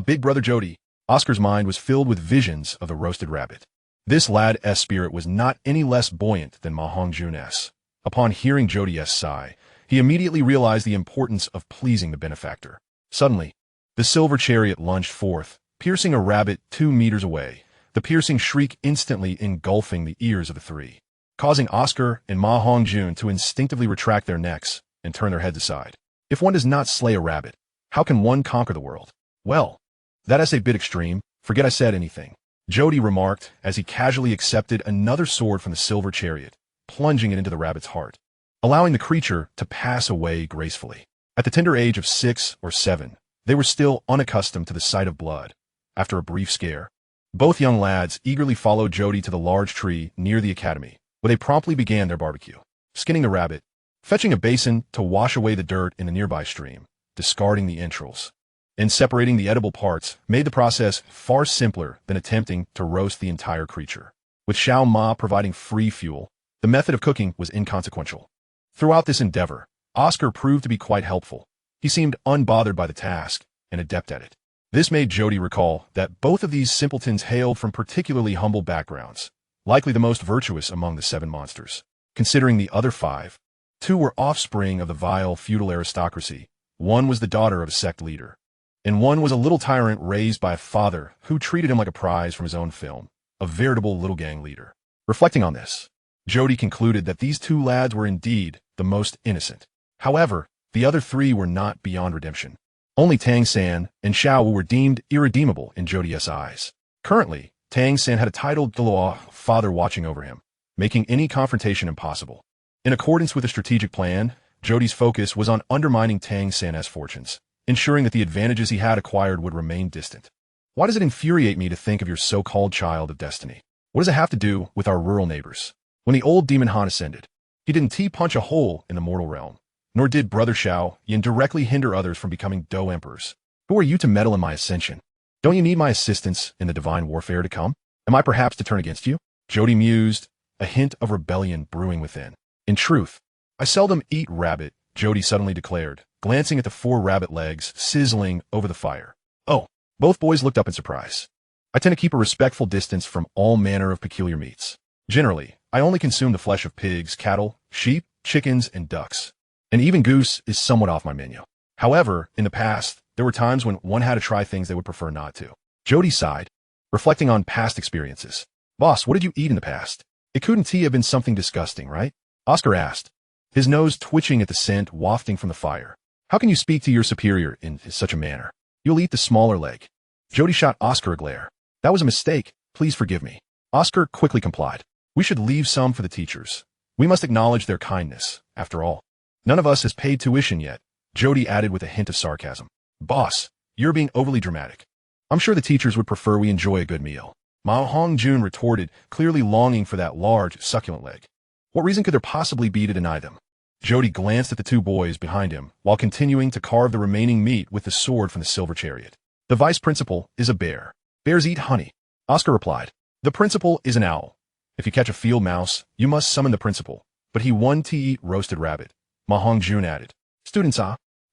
S1: Big Brother Jody. Oscar's mind was filled with visions of the roasted rabbit. This lad's spirit was not any less buoyant than Ma Hongjun's. Upon hearing Jody's sigh, he immediately realized the importance of pleasing the benefactor. Suddenly, the silver chariot lunged forth, piercing a rabbit 2 meters away, the piercing shriek instantly engulfing the ears of the three, causing Oscar and Ma Hongjun to instinctively retract their necks and turn their heads aside. If one does not slay a rabbit, how can one conquer the world? Well, that is a bit extreme. Forget I said anything, Jody remarked as he casually accepted another sword from the silver chariot, plunging it into the rabbit's heart, allowing the creature to pass away gracefully. At the tender age of 6 or 7, they were still unaccustomed to the sight of blood. After a brief scare, both young lads eagerly followed Jody to the large tree near the academy, where they promptly began their barbecue, skinning the rabbit, fetching a basin to wash away the dirt in the nearby stream, discarding the entrails, and separating the edible parts made the process far simpler than attempting to roast the entire creature. With Xiao Ma providing free fuel, the method of cooking was inconsequential. Throughout this endeavor, Oscar proved to be quite helpful. He seemed unbothered by the task and adept at it. This made Jody recall that both of these simpletons hailed from particularly humble backgrounds, likely the most virtuous among the 7 monsters. Considering the other 5, 2 were offspring of the vile feudal aristocracy, 1 was the daughter of a sect leader, and 1 was a little tyrant raised by a father who treated him like a prize from his own film, a veritable little gang leader. Reflecting on this, Jody concluded that these 2 lads were indeed the most innocent. However, the other 3 were not beyond redemption. Only Tang San and Xiao were deemed irredeemable in Jody's eyes. Currently, Tang San had a titled Douluo father watching over him, making any confrontation impossible. In accordance with the strategic plan, Jody's focus was on undermining Tang San's fortunes, ensuring that the advantages he had acquired would remain distant. Why does it infuriate me to think of your so-called child of destiny? What does it have to do with our rural neighbors? When the old demon Han ascended, he didn't T-punch a hole in the mortal realm, nor did Brother Xiao Yin directly hinder others from becoming Dou emperors. Who are you to meddle in my ascension? Don't you need my assistance in the divine warfare to come? Am I perhaps to turn against you? Jody mused, a hint of rebellion brewing within. In truth, I seldom eat rabbit, Jody suddenly declared, glancing at the 4 rabbit legs sizzling over the fire. Oh, both boys looked up in surprise. I tend to keep a respectful distance from all manner of peculiar meats. Generally, I only consume the flesh of pigs, cattle, sheep, chickens, and ducks. And even goose is somewhat off my menu. However, in the past, there were times when one had to try things they would prefer not to. Jody sighed, reflecting on past experiences. Boss, what did you eat in the past? It couldn't have been something disgusting, right? Oscar asked, his nose twitching at the scent wafting from the fire. How can you speak to your superior in such a manner? You'll eat the smaller leg. Jody shot Oscar a glare. That was a mistake. Please forgive me. Oscar quickly complied. We should leave some for the teachers. We must acknowledge their kindness, after all. None of us has paid tuition yet, Jody added with a hint of sarcasm. Boss, you're being overly dramatic. I'm sure the teachers would prefer we enjoy a good meal. Ma Hongjun retorted, clearly longing for that large, succulent leg. What reason could there possibly be to deny them? Jody glanced at the two boys behind him while continuing to carve the remaining meat with the sword from the silver chariot. The vice principal is a bear. Bears eat honey. Oscar replied. The principal is an owl. If you catch a field mouse, you must summon the principal. But he won to eat roasted rabbit. Ma Hongjun added. Students,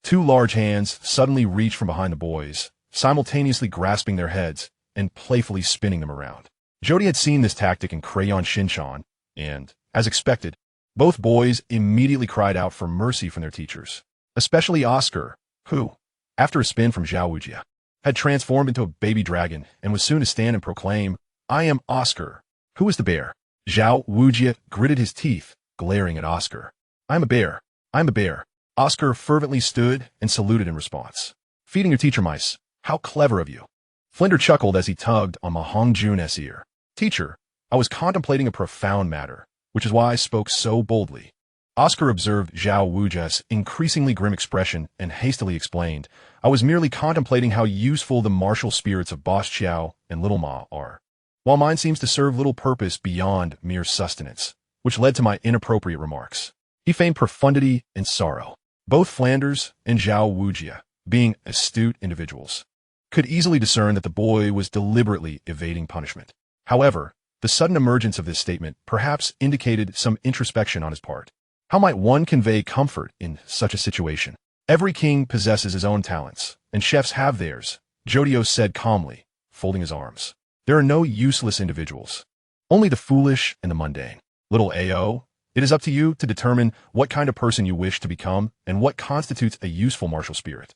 S1: Two large hands suddenly reached from behind the boys, simultaneously grasping their heads and playfully spinning them around. Jody had seen this tactic in Crayon Shinchan, and, as expected, both boys immediately cried out for mercy from their teachers, especially Oscar, who, after a spin from Zhao Wujia, had transformed into a baby dragon and was soon to stand and proclaim, I am Oscar. Who is the bear? Zhao Wujia gritted his teeth, glaring at Oscar. I'm a bear. I'm a bear. Oscar fervently stood and saluted in response. Feeding your teacher mice. How clever of you. Flinder chuckled as he tugged on Ma Hongjun's ear. Teacher, I was contemplating a profound matter, which is why I spoke so boldly. Oscar observed Zhao Wujia's increasingly grim expression and hastily explained, I was merely contemplating how useful the martial spirits of Boss Qiao and Little Ma are, while mine seems to serve little purpose beyond mere sustenance, which led to my inappropriate remarks. He feigned profundity and sorrow. Both Flanders and Zhao Wujia, being astute individuals, could easily discern that the boy was deliberately evading punishment. However, the sudden emergence of this statement perhaps indicated some introspection on his part. How might one convey comfort in such a situation? Every king possesses his own talents, and chefs have theirs, Jodio said calmly, folding his arms. There are no useless individuals. Only the foolish and the mundane. Little A.O., it is up to you to determine what kind of person you wish to become and what constitutes a useful martial spirit.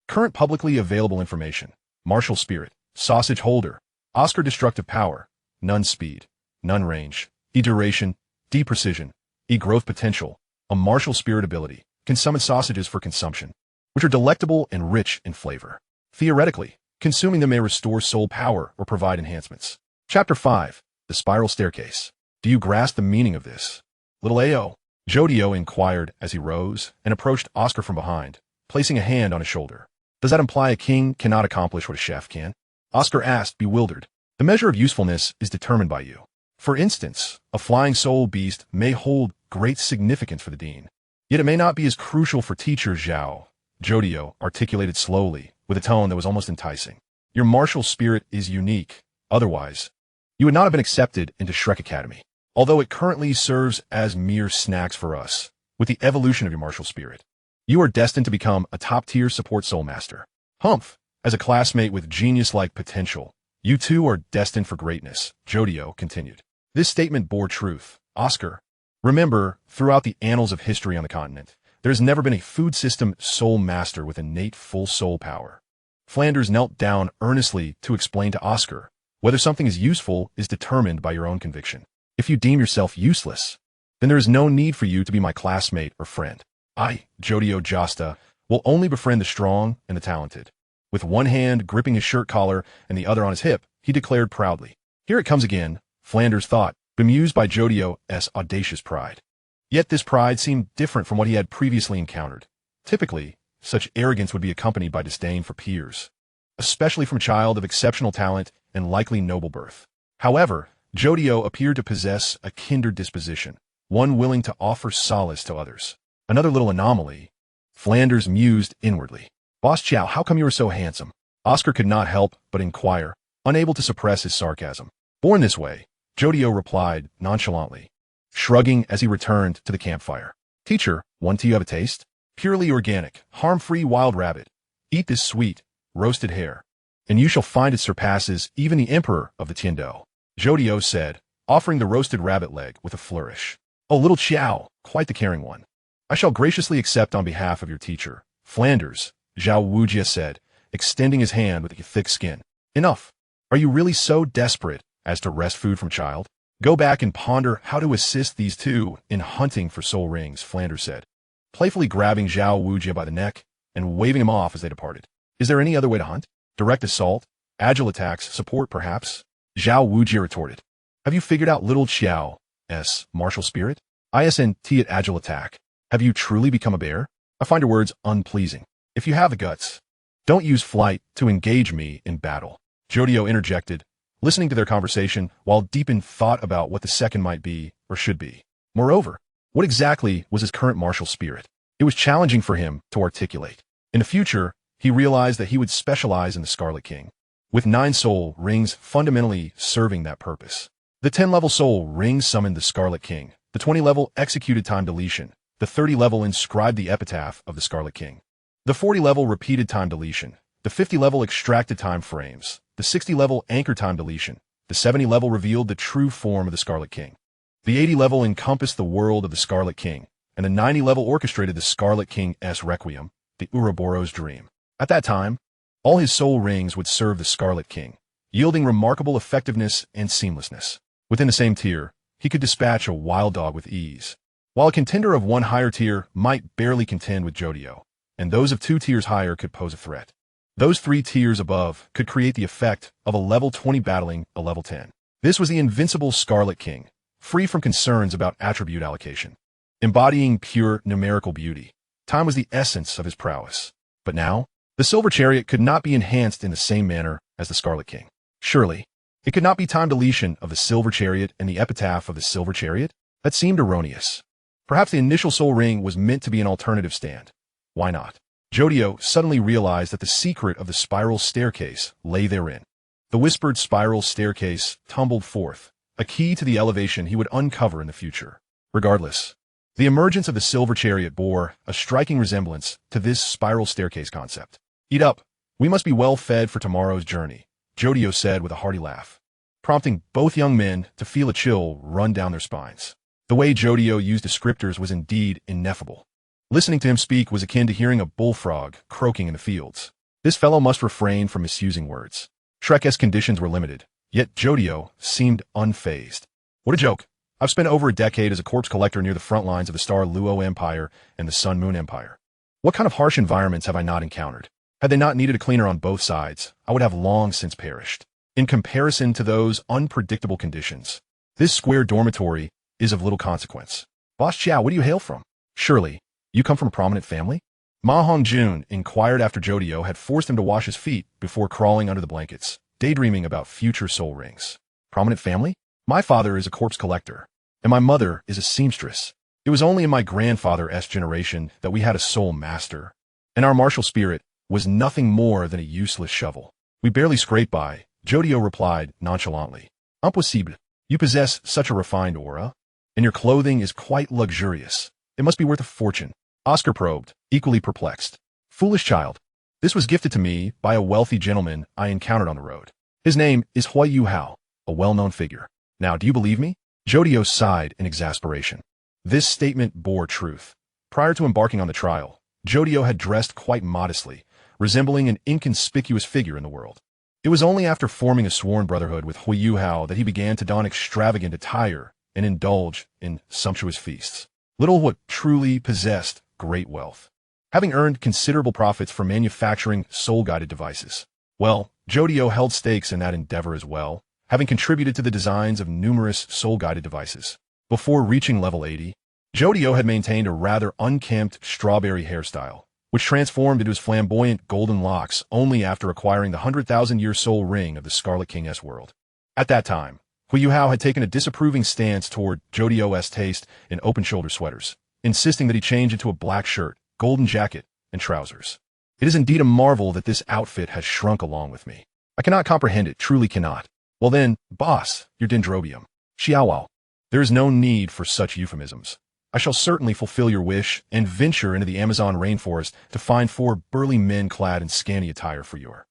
S1: Current publicly available information. Martial spirit. Sausage holder. Oscar destructive power. None speed. None range. E duration. D precision. E growth potential. A martial spirit ability. Can summon sausages for consumption, which are delectable and rich in flavor. Theoretically, consuming them may restore soul power or provide enhancements. Chapter 5. The Spiral Staircase. Do you grasp the meaning of this? Little A.O. Jodio inquired as he rose and approached Oscar from behind, placing a hand on his shoulder. Does that imply a king cannot accomplish what a chef can? Oscar asked, bewildered. The measure of usefulness is determined by you. For instance, a flying soul beast may hold great significance for the dean. Yet it may not be as crucial for teacher Zhao. Jodio articulated slowly, with a tone that was almost enticing. Your martial spirit is unique. Otherwise, you would not have been accepted into Shrek Academy. Although it currently serves as mere snacks for us, with the evolution of your martial spirit, you are destined to become a top-tier support soul master. Humph, as a classmate with genius-like potential, you too are destined for greatness, Jodio continued. This statement bore truth. Oscar, remember, throughout the annals of history on the continent, there has never been a food system soul master with innate full soul power. Flanders knelt down earnestly to explain to Oscar, whether something is useful is determined by your own conviction. If you deem yourself useless, then there is no need for you to be my classmate or friend. I, Jodio Josta, will only befriend the strong and the talented. With one hand gripping his shirt collar and the other on his hip, he declared proudly. Here it comes again, Flanders thought, bemused by Jodio's audacious pride. Yet this pride seemed different from what he had previously encountered. Typically, such arrogance would be accompanied by disdain for peers, especially from a child of exceptional talent and likely noble birth. However, Jodio appeared to possess a kindred disposition, one willing to offer solace to others. Another little anomaly. Flanders mused inwardly. Boss Qiao, how come you are so handsome? Oscar could not help but inquire, unable to suppress his sarcasm. Born this way, Jodio replied nonchalantly, shrugging as he returned to the campfire. Teacher, want you have a taste? Purely organic, harm-free wild rabbit. Eat this sweet, roasted hare, and you shall find it surpasses even the emperor of the Tiando. Jodio said, offering the roasted rabbit leg with a flourish. Oh, little Qiao, quite the caring one. I shall graciously accept on behalf of your teacher. Flanders, Zhao Wujia said, extending his hand with a thick skin. Enough. Are you really so desperate as to wrest food from child? Go back and ponder how to assist these two in hunting for soul rings, Flanders said. Playfully grabbing Zhao Wujia by the neck, and waving him off as they departed. Is there any other way to hunt? Direct assault? Agile attacks? Support, perhaps? Zhao Wujie retorted. Have you figured out little Qiao's martial spirit? ISNT at agile attack. Have you truly become a bear? I find your words unpleasing. If you have the guts, don't use flight to engage me in battle. Jodio interjected, listening to their conversation while deep in thought about what the second might be or should be. Moreover, what exactly was his current martial spirit? It was challenging for him to articulate. In the future, he realized that he would specialize in the Scarlet King, with 9 soul rings fundamentally serving that purpose. The 10-level soul ring summoned the Scarlet King, the 20-level executed time deletion, the 30-level inscribed the epitaph of the Scarlet King, the 40-level repeated time deletion, the 50-level extracted time frames, the 60-level anchor time deletion, the 70-level revealed the true form of the Scarlet King. The 80-level encompassed the world of the Scarlet King, and the 90-level orchestrated the Scarlet King's Requiem, the Ouroboros dream. At that time, all his soul rings would serve the Scarlet King, yielding remarkable effectiveness and seamlessness. Within the same tier, he could dispatch a wild dog with ease, while a contender of one higher tier might barely contend with Jodio, and those of 2 tiers higher could pose a threat. Those 3 tiers above could create the effect of a level 20 battling a level 10. This was the invincible Scarlet King, free from concerns about attribute allocation. Embodying pure numerical beauty, time was the essence of his prowess. But now, the Silver Chariot could not be enhanced in the same manner as the Scarlet King. Surely, it could not be time deletion of the Silver Chariot and the epitaph of the Silver Chariot? That seemed erroneous. Perhaps the initial soul ring was meant to be an alternative stand. Why not? Jodio suddenly realized that the secret of the spiral staircase lay therein. The whispered spiral staircase tumbled forth, a key to the elevation he would uncover in the future. Regardless, the emergence of the Silver Chariot bore a striking resemblance to this spiral staircase concept. Eat up. We must be well fed for tomorrow's journey, Jodio said with a hearty laugh, prompting both young men to feel a chill run down their spines. The way Jodio used descriptors was indeed ineffable. Listening to him speak was akin to hearing a bullfrog croaking in the fields. This fellow must refrain from misusing words. Shrek's conditions were limited, yet Jodio seemed unfazed. What a joke. I've spent over a decade as a corpse collector near the front lines of the Star Luo Empire and the Sun Moon Empire. What kind of harsh environments have I not encountered? Had they not needed a cleaner on both sides, I would have long since perished. In comparison to those unpredictable conditions, this square dormitory is of little consequence. Boss Chow, where do you hail from? Surely, you come from a prominent family? Ma Hongjun inquired after Jodio had forced him to wash his feet before crawling under the blankets, daydreaming about future soul rings. Prominent family? My father is a corpse collector, and my mother is a seamstress. It was only in my grandfather's generation that we had a soul master, and our martial spirit was nothing more than a useless shovel. We barely scraped by, Jodio replied nonchalantly. Impossible. You possess such a refined aura, and your clothing is quite luxurious. It must be worth a fortune. Oscar probed, equally perplexed. Foolish child. This was gifted to me by a wealthy gentleman I encountered on the road. His name is Huo Yuhao, a well-known figure. Now, do you believe me? Jodio sighed in exasperation. This statement bore truth. Prior to embarking on the trial, Jodio had dressed quite modestly, resembling an inconspicuous figure in the world. It was only after forming a sworn brotherhood with Huo Yuhao that he began to don extravagant attire and indulge in sumptuous feasts. Little Huo truly possessed great wealth, having earned considerable profits from manufacturing soul-guided devices. Well, Jodio held stakes in that endeavor as well, having contributed to the designs of numerous soul-guided devices. Before reaching level 80, Jodio had maintained a rather unkempt strawberry hairstyle, which transformed into his flamboyant golden locks only after acquiring the 100,000-year soul ring of the Scarlet King's world. At that time, Huo Yuhao had taken a disapproving stance toward Jodio's taste in open-shoulder sweaters, insisting that he change into a black shirt, golden jacket, and trousers. It is indeed a marvel that this outfit has shrunk along with me. I cannot comprehend it, truly cannot. Well then, boss, your dendrobium. Xiaowao. There is no need for such euphemisms. I shall certainly fulfill your wish and venture into the Amazon rainforest to find 4 burly men clad in scanty attire for your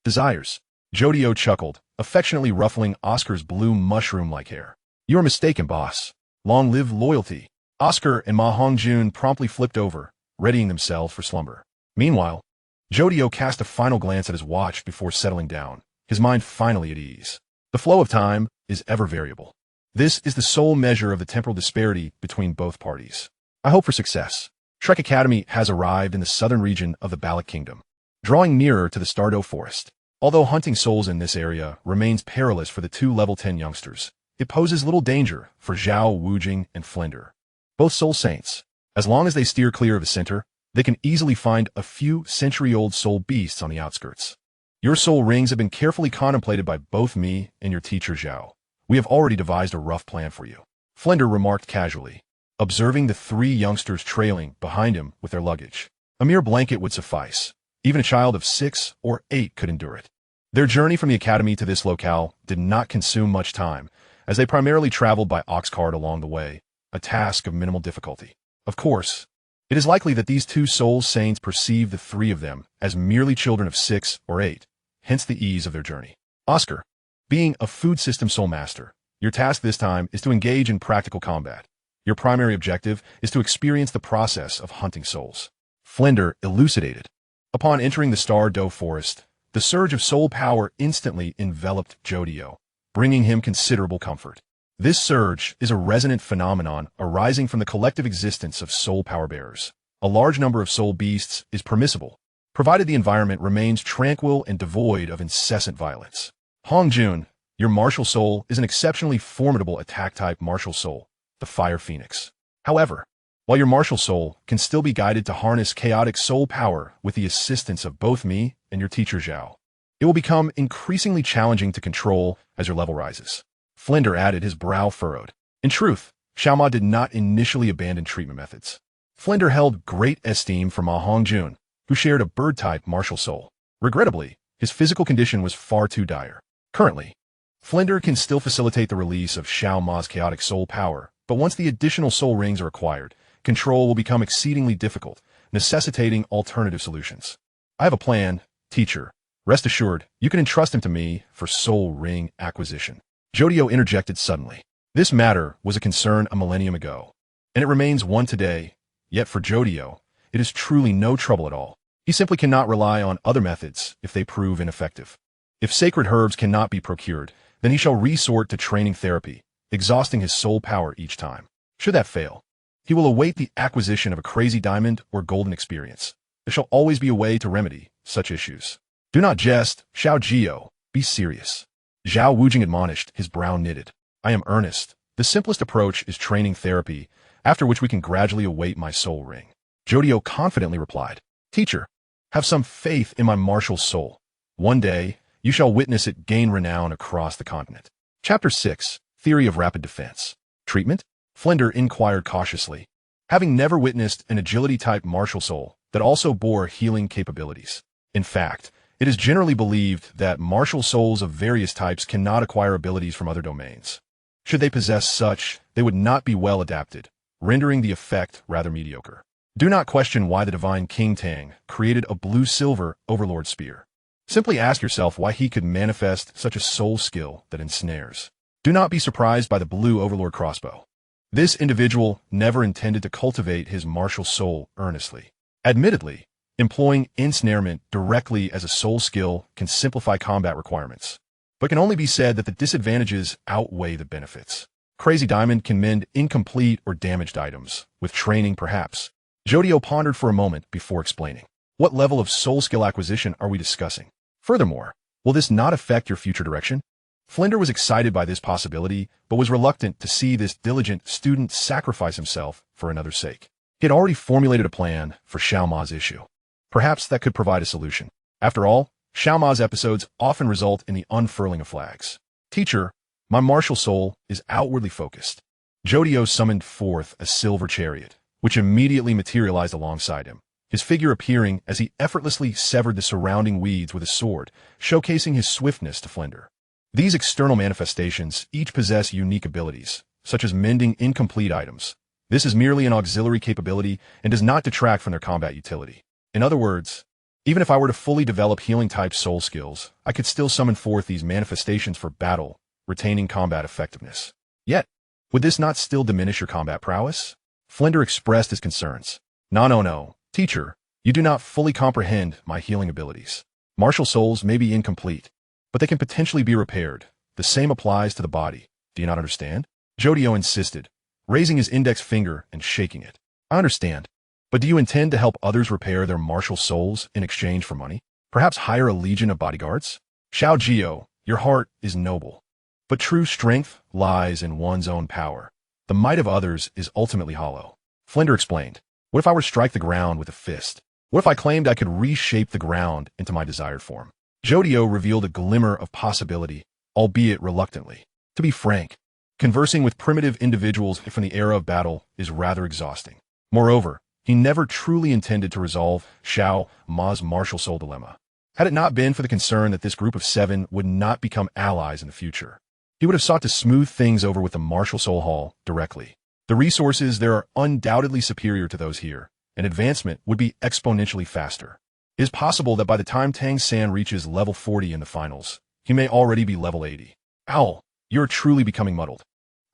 S1: desires. Jodio chuckled, affectionately ruffling Oscar's blue mushroom-like hair. You are mistaken, boss. Long live loyalty. Oscar and Ma Hongjun promptly flipped over, readying themselves for slumber. Meanwhile, Jodio cast a final glance at his watch before settling down, his mind finally at ease. The flow of time is ever variable. This is the sole measure of the temporal disparity between both parties. I hope for success. Trek Academy has arrived in the southern region of the Balak Kingdom, drawing nearer to the Stardow Forest. Although hunting souls in this area remains perilous for the two level 10 youngsters, it poses little danger for Zhao, Wujing, and Flender, both soul saints. As long as they steer clear of the center, they can easily find a few century-old soul beasts on the outskirts. Your soul rings have been carefully contemplated by both me and your teacher Zhao. We have already devised a rough plan for you, Flender remarked casually, observing the three youngsters trailing behind him with their luggage. A mere blanket would suffice. Even a child of 6 or 8 could endure it. Their journey from the academy to this locale did not consume much time, as they primarily traveled by ox cart along the way, a task of minimal difficulty. Of course, it is likely that these two soul saints perceive the three of them as merely children of 6 or 8, hence the ease of their journey. Oscar, being a food system soul master, your task this time is to engage in practical combat. Your primary objective is to experience the process of hunting souls. Flender elucidated. Upon entering the Stardow Forest, the surge of soul power instantly enveloped Jodio, bringing him considerable comfort. This surge is a resonant phenomenon arising from the collective existence of soul power bearers. A large number of soul beasts is permissible, provided the environment remains tranquil and devoid of incessant violence. Hongjun, your martial soul is an exceptionally formidable attack-type martial soul, the Fire Phoenix. However, while your martial soul can still be guided to harness chaotic soul power with the assistance of both me and your teacher Zhao, it will become increasingly challenging to control as your level rises. Flender added, his brow furrowed. In truth, Xiaoma did not initially abandon treatment methods. Flender held great esteem for Ma Hongjun, who shared a bird-type martial soul. Regrettably, his physical condition was far too dire. Currently, Flender can still facilitate the release of Xiaoma's chaotic soul power, but once the additional soul rings are acquired, control will become exceedingly difficult, necessitating alternative solutions. I have a plan, teacher. Rest assured, you can entrust him to me for soul ring acquisition. Jodio interjected suddenly. This matter was a concern a millennium ago, and it remains one today, yet for Jodio, it is truly no trouble at all. He simply cannot rely on other methods if they prove ineffective. If sacred herbs cannot be procured, then he shall resort to training therapy, exhausting his soul power each time. Should that fail, he will await the acquisition of a crazy diamond or golden experience. There shall always be a way to remedy such issues. Do not jest, Xiao Jio, be serious. Zhao Wujing admonished, his brow knitted. I am earnest. The simplest approach is training therapy, after which we can gradually await my soul ring. Jodio confidently replied, Teacher, have some faith in my martial soul. One day, you shall witness it gain renown across the continent. Chapter 6, Theory of Rapid Defense. Treatment? Flender inquired cautiously, having never witnessed an agility-type martial soul that also bore healing capabilities. In fact, it is generally believed that martial souls of various types cannot acquire abilities from other domains. Should they possess such, they would not be well adapted, rendering the effect rather mediocre. Do not question why the divine King Tang created a blue-silver overlord spear. Simply ask yourself why he could manifest such a soul skill that ensnares. Do not be surprised by the blue overlord crossbow. This individual never intended to cultivate his martial soul earnestly. Admittedly, employing ensnarement directly as a soul skill can simplify combat requirements, but can only be said that the disadvantages outweigh the benefits. Crazy Diamond can mend incomplete or damaged items, with training perhaps. Jodio pondered for a moment before explaining. What level of soul skill acquisition are we discussing? Furthermore, will this not affect your future direction? Flender was excited by this possibility, but was reluctant to see this diligent student sacrifice himself for another's sake. He had already formulated a plan for Xiaoma's issue. Perhaps that could provide a solution. After all, Xiaoma's episodes often result in the unfurling of flags. Teacher, my martial soul is outwardly focused. Jodio summoned forth a silver chariot, which immediately materialized alongside him, his figure appearing as he effortlessly severed the surrounding weeds with a sword, showcasing his swiftness to Flender. These external manifestations each possess unique abilities, such as mending incomplete items. This is merely an auxiliary capability and does not detract from their combat utility. In other words, even if I were to fully develop healing-type soul skills, I could still summon forth these manifestations for battle, retaining combat effectiveness. Yet, would this not still diminish your combat prowess? Flender expressed his concerns. No, teacher, you do not fully comprehend my healing abilities. Martial souls may be incomplete, but they can potentially be repaired. The same applies to the body. Do you not understand? Jodio insisted, raising his index finger and shaking it. I understand, But do you intend to help others repair their martial souls in exchange for money? Perhaps hire a legion of bodyguards? Huo Yuhao, your heart is noble. But true strength lies in one's own power. The might of others is ultimately hollow. Flinder explained, what if I were to strike the ground with a fist? What if I claimed I could reshape the ground into my desired form? Jodio revealed a glimmer of possibility, albeit reluctantly. To be frank, conversing with primitive individuals from the era of battle is rather exhausting. Moreover, he never truly intended to resolve Xiao Ma's martial soul dilemma. Had it not been for the concern that this group of 7 would not become allies in the future, he would have sought to smooth things over with the martial soul hall directly. The resources there are undoubtedly superior to those here, and advancement would be exponentially faster. It is possible that by the time Tang San reaches level 40 in the finals, he may already be level 80. Owl, you are truly becoming muddled.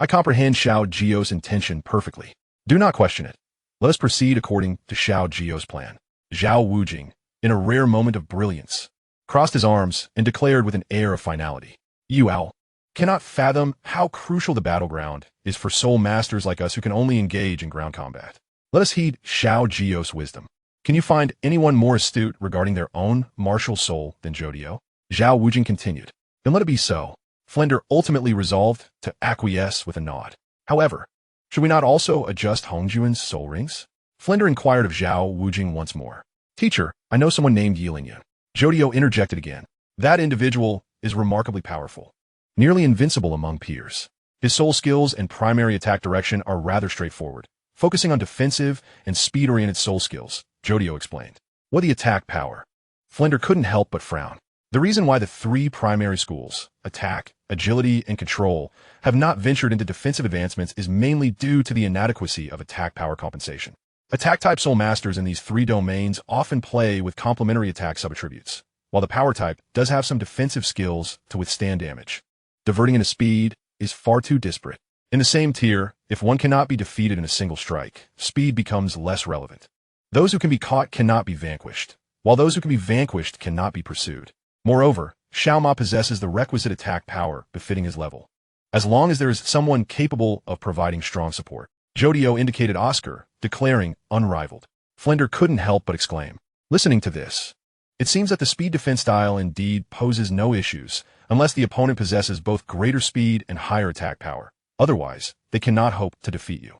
S1: I comprehend Huo Yuhao's intention perfectly. Do not question it. Let us proceed according to Huo Yuhao's plan. Zhao Wujing, in a rare moment of brilliance, crossed his arms and declared with an air of finality, You Owl, cannot fathom how crucial the battleground is for soul masters like us who can only engage in ground combat. Let us heed Huo Yuhao's wisdom. Can you find anyone more astute regarding their own martial soul than Jodio? Zhao Wujing continued. Then let it be so. Flinder ultimately resolved to acquiesce with a nod. However, should we not also adjust Hongjuan's soul rings? Flinder inquired of Zhao Wujing once more. Teacher, I know someone named Yi Lingyun. Jodio interjected again. That individual is remarkably powerful, nearly invincible among peers. His soul skills and primary attack direction are rather straightforward, focusing on defensive and speed-oriented soul skills, Jodio explained. What the attack power? Flinder couldn't help but frown. The reason why the 3 primary schools, attack, agility, and control, have not ventured into defensive advancements is mainly due to the inadequacy of attack power compensation. Attack-type soul masters in these 3 domains often play with complementary attack sub-attributes, while the power type does have some defensive skills to withstand damage. Diverting into speed is far too disparate. In the same tier, if one cannot be defeated in a single strike, speed becomes less relevant. Those who can be caught cannot be vanquished, while those who can be vanquished cannot be pursued. Moreover, Xiao Ma possesses the requisite attack power befitting his level, as long as there is someone capable of providing strong support. Jodio indicated Oscar, declaring unrivaled. Flinder couldn't help but exclaim. Listening to this, it seems that the speed defense style indeed poses no issues unless the opponent possesses both greater speed and higher attack power. Otherwise, they cannot hope to defeat you.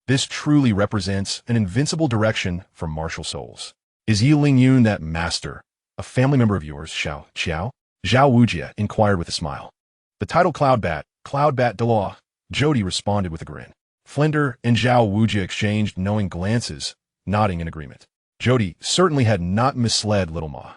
S1: This truly represents an invincible direction for martial souls. Is Yi Lingyun that master, a family member of yours, Xiao? Zhao Wujia inquired with a smile. The title Cloudbat Douluo, Jody responded with a grin. Flinder and Zhao Wujia exchanged knowing glances, nodding in agreement. Jody certainly had not misled Little Ma.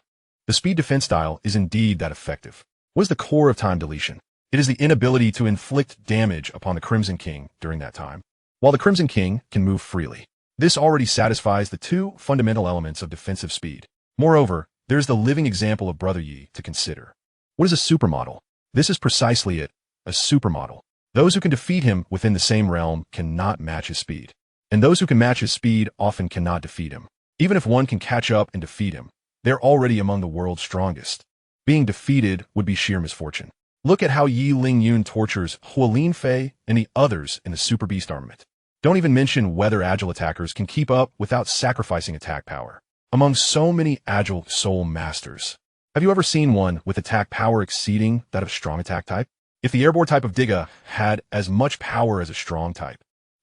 S1: The speed defense style is indeed that effective. What is the core of time deletion? It is the inability to inflict damage upon the Crimson King during that time, while the Crimson King can move freely. This already satisfies the 2 fundamental elements of defensive speed. Moreover, there is the living example of Brother Yi to consider. What is a supermodel? This is precisely it, a supermodel. Those who can defeat him within the same realm cannot match his speed, and those who can match his speed often cannot defeat him. Even if one can catch up and defeat him, they're already among the world's strongest. Being defeated would be sheer misfortune. Look at how Yi Lingyun tortures Huo Linfei and the others in the Super Beast armament. Don't even mention whether agile attackers can keep up without sacrificing attack power. Among so many agile soul masters, have you ever seen one with attack power exceeding that of strong attack type? If the airborne type of Diga had as much power as a strong type,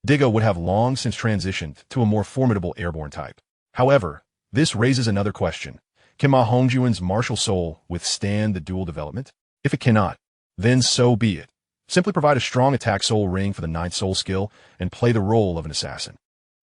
S1: Diga would have long since transitioned to a more formidable airborne type. However, this raises another question. Can Ma Hongjuan's martial soul withstand the duel development? If it cannot, then so be it. Simply provide a strong attack soul ring for the 9th soul skill and play the role of an assassin.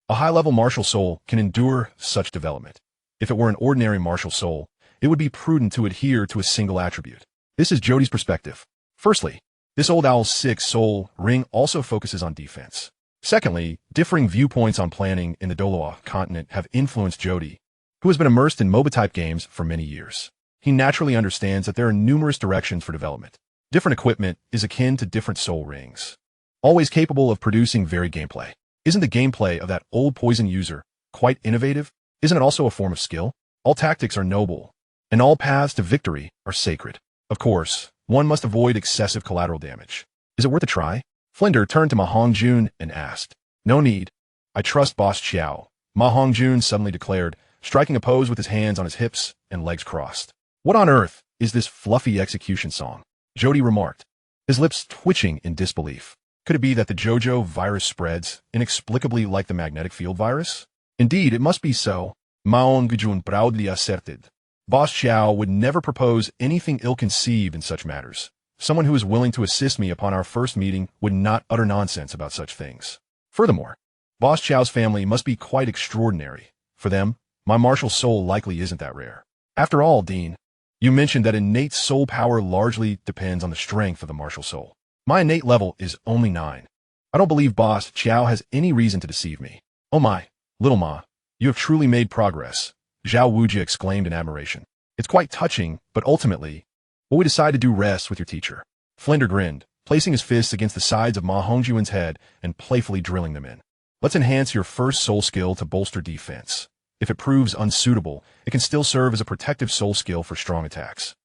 S1: A high-level martial soul can endure such development. If it were an ordinary martial soul, it would be prudent to adhere to a single attribute. This is Jody's perspective. Firstly, this old owl's 6 soul ring also focuses on defense. Secondly, differing viewpoints on planning in the Douluo Continent have influenced Jody, who has been immersed in MOBA-type games for many years. He naturally understands that there are numerous directions for development. Different equipment is akin to different soul rings, always capable of producing varied gameplay. Isn't the gameplay of that old poison user quite innovative? Isn't it also a form of skill? All tactics are noble, and all paths to victory are sacred. Of course, one must avoid excessive collateral damage. Is it worth a try? Flinder turned to Ma Hongjun and asked. No need. I trust Boss Qiao, Ma Hongjun suddenly declared, striking a pose with his hands on his hips and legs crossed. What on earth is this fluffy execution song? Jody remarked, his lips twitching in disbelief. Could it be that the JoJo virus spreads inexplicably like the magnetic field virus? Indeed, it must be so. Ma Hongjun proudly asserted. Boss Xiao would never propose anything ill-conceived in such matters. Someone who is willing to assist me upon our first meeting would not utter nonsense about such things. Furthermore, Boss Xiao's family must be quite extraordinary. For them, my martial soul likely isn't that rare. After all, Dean, you mentioned that innate soul power largely depends on the strength of the martial soul. My innate level is only 9. I don't believe Boss Xiao has any reason to deceive me. Oh my, little Ma, you have truly made progress, Zhao Wujia exclaimed in admiration. It's quite touching, but ultimately, what we decide to do rests with your teacher. Flinder grinned, placing his fists against the sides of Ma Hongjun's head and playfully drilling them in. Let's enhance your first soul skill to bolster defense. If it proves unsuitable, it can still serve as a protective soul skill for strong attacks.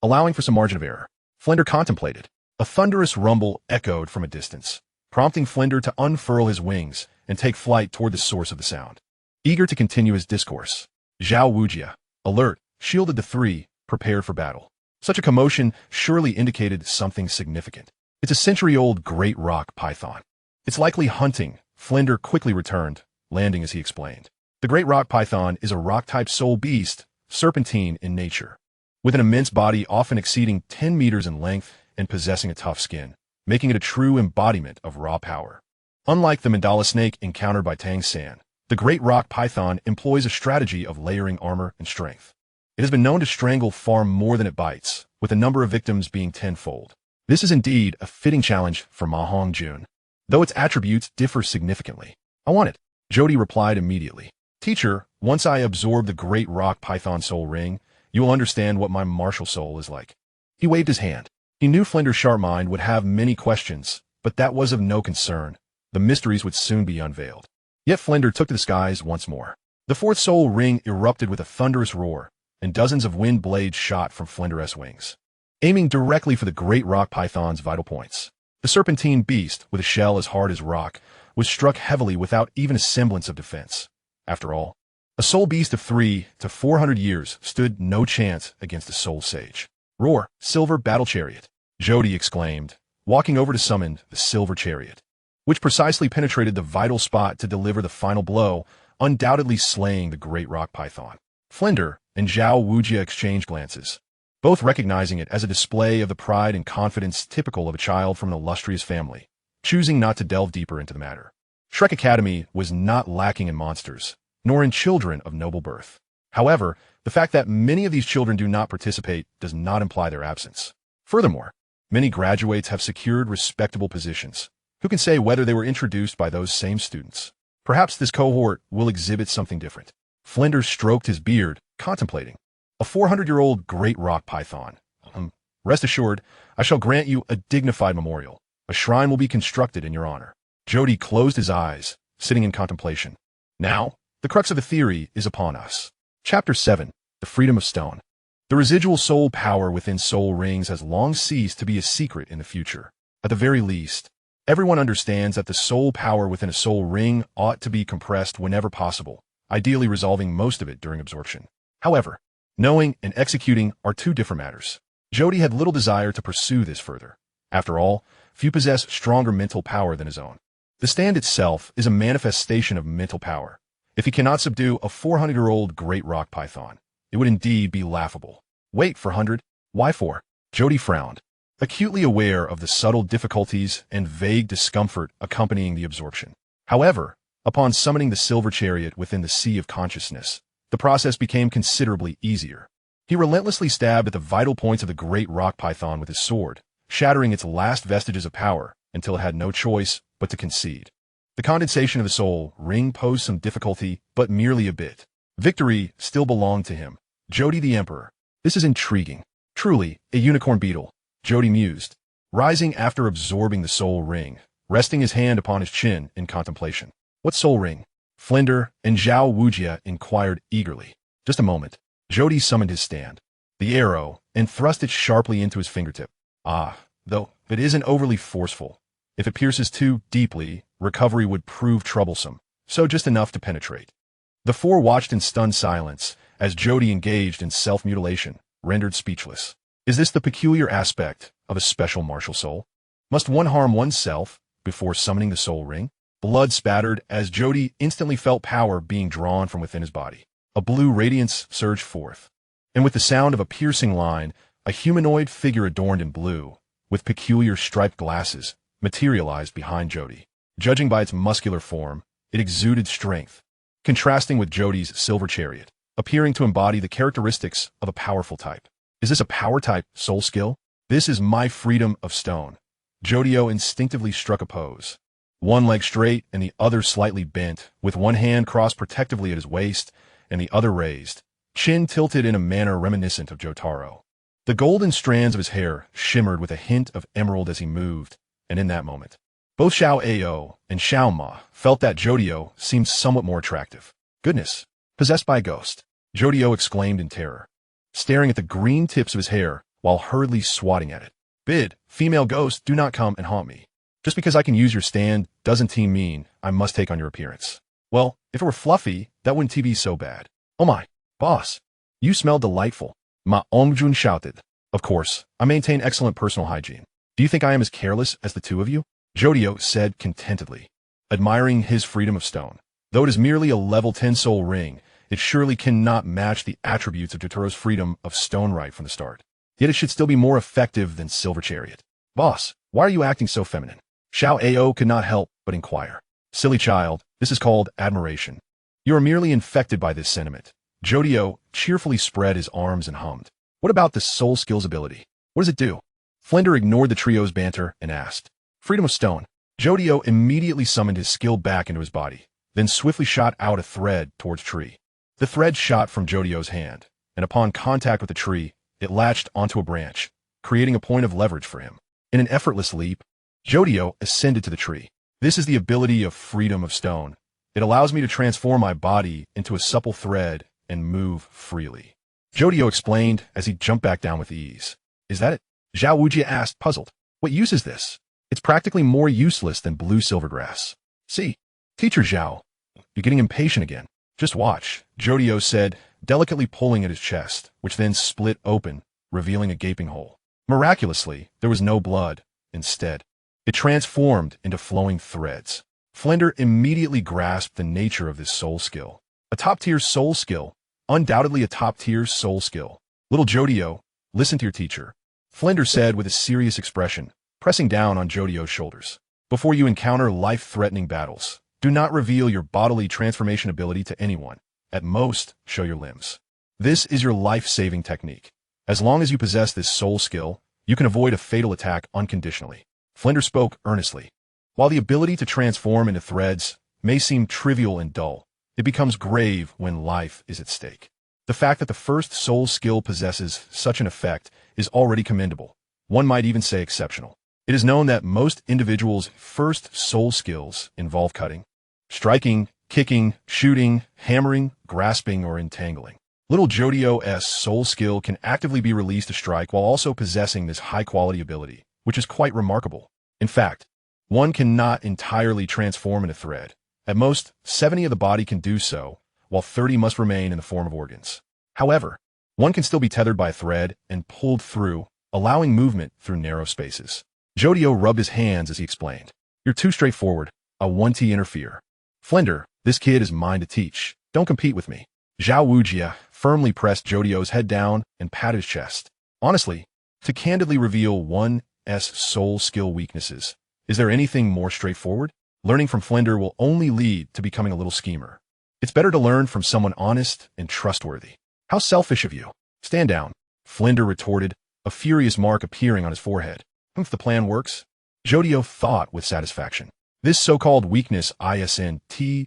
S1: Allowing for some margin of error, Flinder contemplated. A thunderous rumble echoed from a distance, prompting Flinder to unfurl his wings and take flight toward the source of the sound. Eager to continue his discourse, Zhao Wujia, alert, shielded the three, prepared for battle. Such a commotion surely indicated something significant. It's a century-old great rock python. It's likely hunting, Flinder quickly returned, landing as he explained. The great rock python is a rock-type soul beast, serpentine in nature, with an immense body often exceeding 10 meters in length and possessing a tough skin, making it a true embodiment of raw power. Unlike the mandala snake encountered by Tang Sect, the great rock python employs a strategy of layering armor and strength. It has been known to strangle far more than it bites, with the number of victims being tenfold. This is indeed a fitting challenge for Ma Hongjun, though its attributes differ significantly. I want it, Jody replied immediately. Teacher, once I absorb the great rock python soul ring, you will understand what my martial soul is like. He waved his hand. He knew Flinder's sharp mind would have many questions, but that was of no concern. The mysteries would soon be unveiled. Yet Flinder took to the skies once more. The fourth soul ring erupted with a thunderous roar, and dozens of wind blades shot from Flinder's wings, aiming directly for the great rock python's vital points. The serpentine beast, with a shell as hard as rock, was struck heavily without even a semblance of defense. After all, a soul beast of 300 to 400 years stood no chance against a soul sage. Roar, silver battle chariot, Jody exclaimed, walking over to summon the silver chariot, which precisely penetrated the vital spot to deliver the final blow, undoubtedly slaying the great rock python. Flinder and Zhao Wujia exchanged glances, both recognizing it as a display of the pride and confidence typical of a child from an illustrious family, choosing not to delve deeper into the matter. Shrek Academy was not lacking in monsters, nor in children of noble birth. However, the fact that many of these children do not participate does not imply their absence. Furthermore, many graduates have secured respectable positions. Who can say whether they were introduced by those same students? Perhaps this cohort will exhibit something different. Flinder stroked his beard, contemplating. A 400-year-old great rock python. Rest assured, I shall grant you a dignified memorial. A shrine will be constructed in your honor. Jody closed his eyes, sitting in contemplation. Now, the crux of the theory is upon us. Chapter 7. The Freedom of Stone. The residual soul power within soul rings has long ceased to be a secret in the future. At the very least, everyone understands that the soul power within a soul ring ought to be compressed whenever possible, ideally resolving most of it during absorption. However, knowing and executing are two different matters. Jody had little desire to pursue this further. After all, few possess stronger mental power than his own. The stand itself is a manifestation of mental power. If he cannot subdue a 400-year-old great rock python, it would indeed be laughable. Wait, 400? Why 4? Jody frowned, acutely aware of the subtle difficulties and vague discomfort accompanying the absorption. However, upon summoning the silver chariot within the sea of consciousness, the process became considerably easier. He relentlessly stabbed at the vital points of the great rock python with his sword, shattering its last vestiges of power until it had no choice but to concede. The condensation of the soul ring posed some difficulty, but merely a bit. Victory still belonged to him. Jody the Emperor. This is intriguing. Truly, a unicorn beetle, Jody mused, rising after absorbing the soul ring, resting his hand upon his chin in contemplation. What soul ring? Flinder and Zhao Wujia inquired eagerly. Just a moment. Jody summoned his stand, the arrow, and thrust it sharply into his fingertip. Though it isn't overly forceful. If it pierces too deeply, recovery would prove troublesome, so just enough to penetrate. The four watched in stunned silence as Jody engaged in self-mutilation, rendered speechless. Is this the peculiar aspect of a special martial soul? Must one harm oneself before summoning the soul ring? Blood spattered as Jody instantly felt power being drawn from within his body. A blue radiance surged forth, and with the sound of a piercing line, a humanoid figure adorned in blue, with peculiar striped glasses, materialized behind Jody. Judging by its muscular form, it exuded strength, contrasting with Jody's silver chariot, appearing to embody the characteristics of a powerful type. Is this a power-type soul skill? This is my freedom of stone. Jodio instinctively struck a pose. One leg straight and the other slightly bent, with one hand crossed protectively at his waist and the other raised, chin tilted in a manner reminiscent of Jotaro. The golden strands of his hair shimmered with a hint of emerald as he moved, and in that moment, both Xiao Ao and Xiao Ma felt that Jodio seemed somewhat more attractive. Goodness, possessed by a ghost, Jodio exclaimed in terror, staring at the green tips of his hair while hurriedly swatting at it. Bid, female ghost, do not come and haunt me. Just because I can use your stand doesn't mean I must take on your appearance. Well, if it were fluffy, that wouldn't be so bad. Oh my, boss, you smell delightful. Ma Ongjun shouted. Of course, I maintain excellent personal hygiene. Do you think I am as careless as the two of you? Jodio said contentedly, admiring his freedom of stone. Though it is merely a level 10 soul ring, it surely cannot match the attributes of Jotaro's freedom of stone right from the start. Yet it should still be more effective than Silver Chariot. Boss, why are you acting so feminine? Xiao Ao could not help but inquire. Silly child, this is called admiration. You are merely infected by this sentiment. Jodio cheerfully spread his arms and hummed. What about the soul skills ability? What does it do? Flender ignored the trio's banter and asked. Freedom of stone. Jodio immediately summoned his skill back into his body, then swiftly shot out a thread towards tree. The thread shot from Jodio's hand, and upon contact with the tree, it latched onto a branch, creating a point of leverage for him. In an effortless leap, Jodio ascended to the tree. This is the ability of freedom of stone. It allows me to transform my body into a supple thread and move freely. Jodio explained as he jumped back down with ease. Is that it? Zhao Wujia asked, puzzled. What use is this? It's practically more useless than blue silvergrass. See, Teacher Zhao, you're getting impatient again. Just watch, Jodio said, delicately pulling at his chest, which then split open, revealing a gaping hole. Miraculously, there was no blood. Instead, it transformed into flowing threads. Flender immediately grasped the nature of this soul skill. A top-tier soul skill. Undoubtedly a top-tier soul skill. Little Jodio, listen to your teacher, Flender said with a serious expression, pressing down on Jodio's shoulders. Before you encounter life-threatening battles, do not reveal your bodily transformation ability to anyone. At most, show your limbs. This is your life-saving technique. As long as you possess this soul skill, you can avoid a fatal attack unconditionally. Flender spoke earnestly. While the ability to transform into threads may seem trivial and dull, it becomes grave when life is at stake. The fact that the first soul skill possesses such an effect is already commendable. One might even say exceptional. It is known that most individuals' first soul skills involve cutting, striking, kicking, shooting, hammering, grasping, or entangling. Little Jodio's soul skill can actively be released to strike while also possessing this high-quality ability, which is quite remarkable. In fact, one cannot entirely transform into thread. At most, 70 of the body can do so, while 30 must remain in the form of organs. However, one can still be tethered by a thread and pulled through, allowing movement through narrow spaces. Jodio rubbed his hands as he explained. You're too straightforward. I want to interfere. Flender, this kid is mine to teach. Don't compete with me. Zhao Wujia firmly pressed Jodio's head down and patted his chest. Honestly, to candidly reveal one's soul skill weaknesses, is there anything more straightforward? Learning from Flender will only lead to becoming a little schemer. It's better to learn from someone honest and trustworthy. How selfish of you. Stand down, Flender retorted, a furious mark appearing on his forehead. If the plan works, Jodio thought with satisfaction. This so-called weakness isn't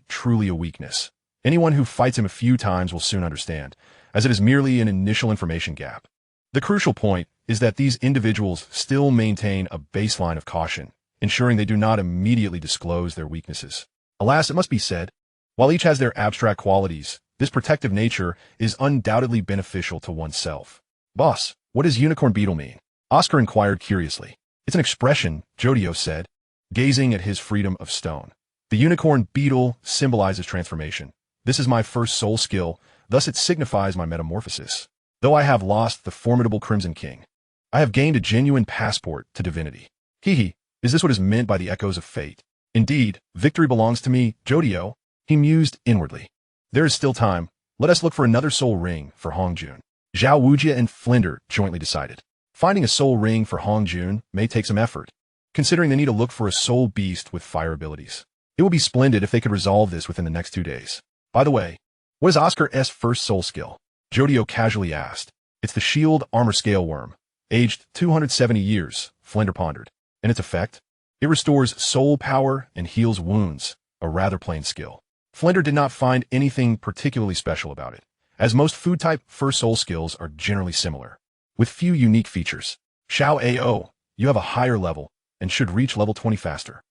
S1: truly a weakness. Anyone who fights him a few times will soon understand, as it is merely an initial information gap. The crucial point is that these individuals still maintain a baseline of caution, ensuring they do not immediately disclose their weaknesses. Alas, it must be said, while each has their abstract qualities, this protective nature is undoubtedly beneficial to oneself. Boss, what does unicorn beetle mean? Oscar inquired curiously. It's an expression, Jodio said, gazing at his freedom of stone. The unicorn beetle symbolizes transformation. This is my first soul skill, thus it signifies my metamorphosis. Though I have lost the formidable Crimson King, I have gained a genuine passport to divinity. Hee, is this what is meant by the echoes of fate? Indeed, victory belongs to me, Jodio, he mused inwardly. There is still time. Let us look for another soul ring for Hongjun. Zhao Wujia and Flinder jointly decided. Finding a soul ring for Hongjun may take some effort, considering they need to look for a soul beast with fire abilities. It would be splendid if they could resolve this within the next 2 days. By the way, what is Oscar's first soul skill? Jodio casually asked. It's the shield armor scale worm. Aged 270 years, Flinder pondered. And its effect? It restores soul power and heals wounds, a rather plain skill. Flinder did not find anything particularly special about it, as most food-type first soul skills are generally similar, with few unique features. Xiao Ao, you have a higher level and should reach level 20 faster.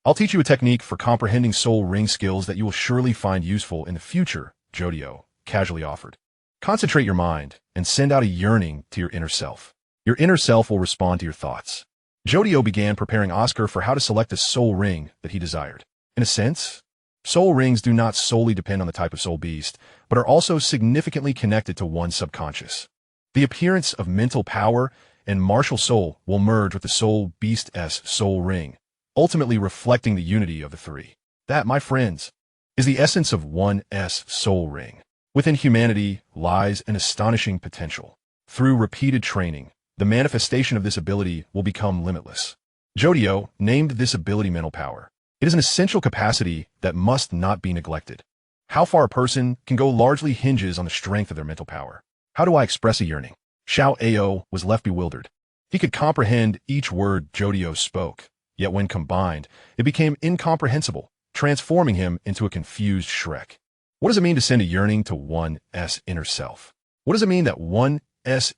S1: I'll teach you a technique for comprehending soul ring skills that you will surely find useful in the future, Jodio casually offered. Concentrate your mind and send out a yearning to your inner self. Your inner self will respond to your thoughts. Jodio began preparing Oscar for how to select a soul ring that he desired. In a sense, soul rings do not solely depend on the type of soul beast, but are also significantly connected to one's subconscious. The appearance of mental power and martial soul will merge with the soul beast's soul ring, ultimately reflecting the unity of the three. That, my friends, is the essence of one's soul ring. Within humanity lies an astonishing potential. Through repeated training, the manifestation of this ability will become limitless. Jodio named this ability mental power. It is an essential capacity that must not be neglected. How far a person can go largely hinges on the strength of their mental power. How do I express a yearning? Xiao Ao was left bewildered. He could comprehend each word Jodio spoke, yet when combined, it became incomprehensible, transforming him into a confused Shrek. What does it mean to send a yearning to one's inner self? What does it mean that one's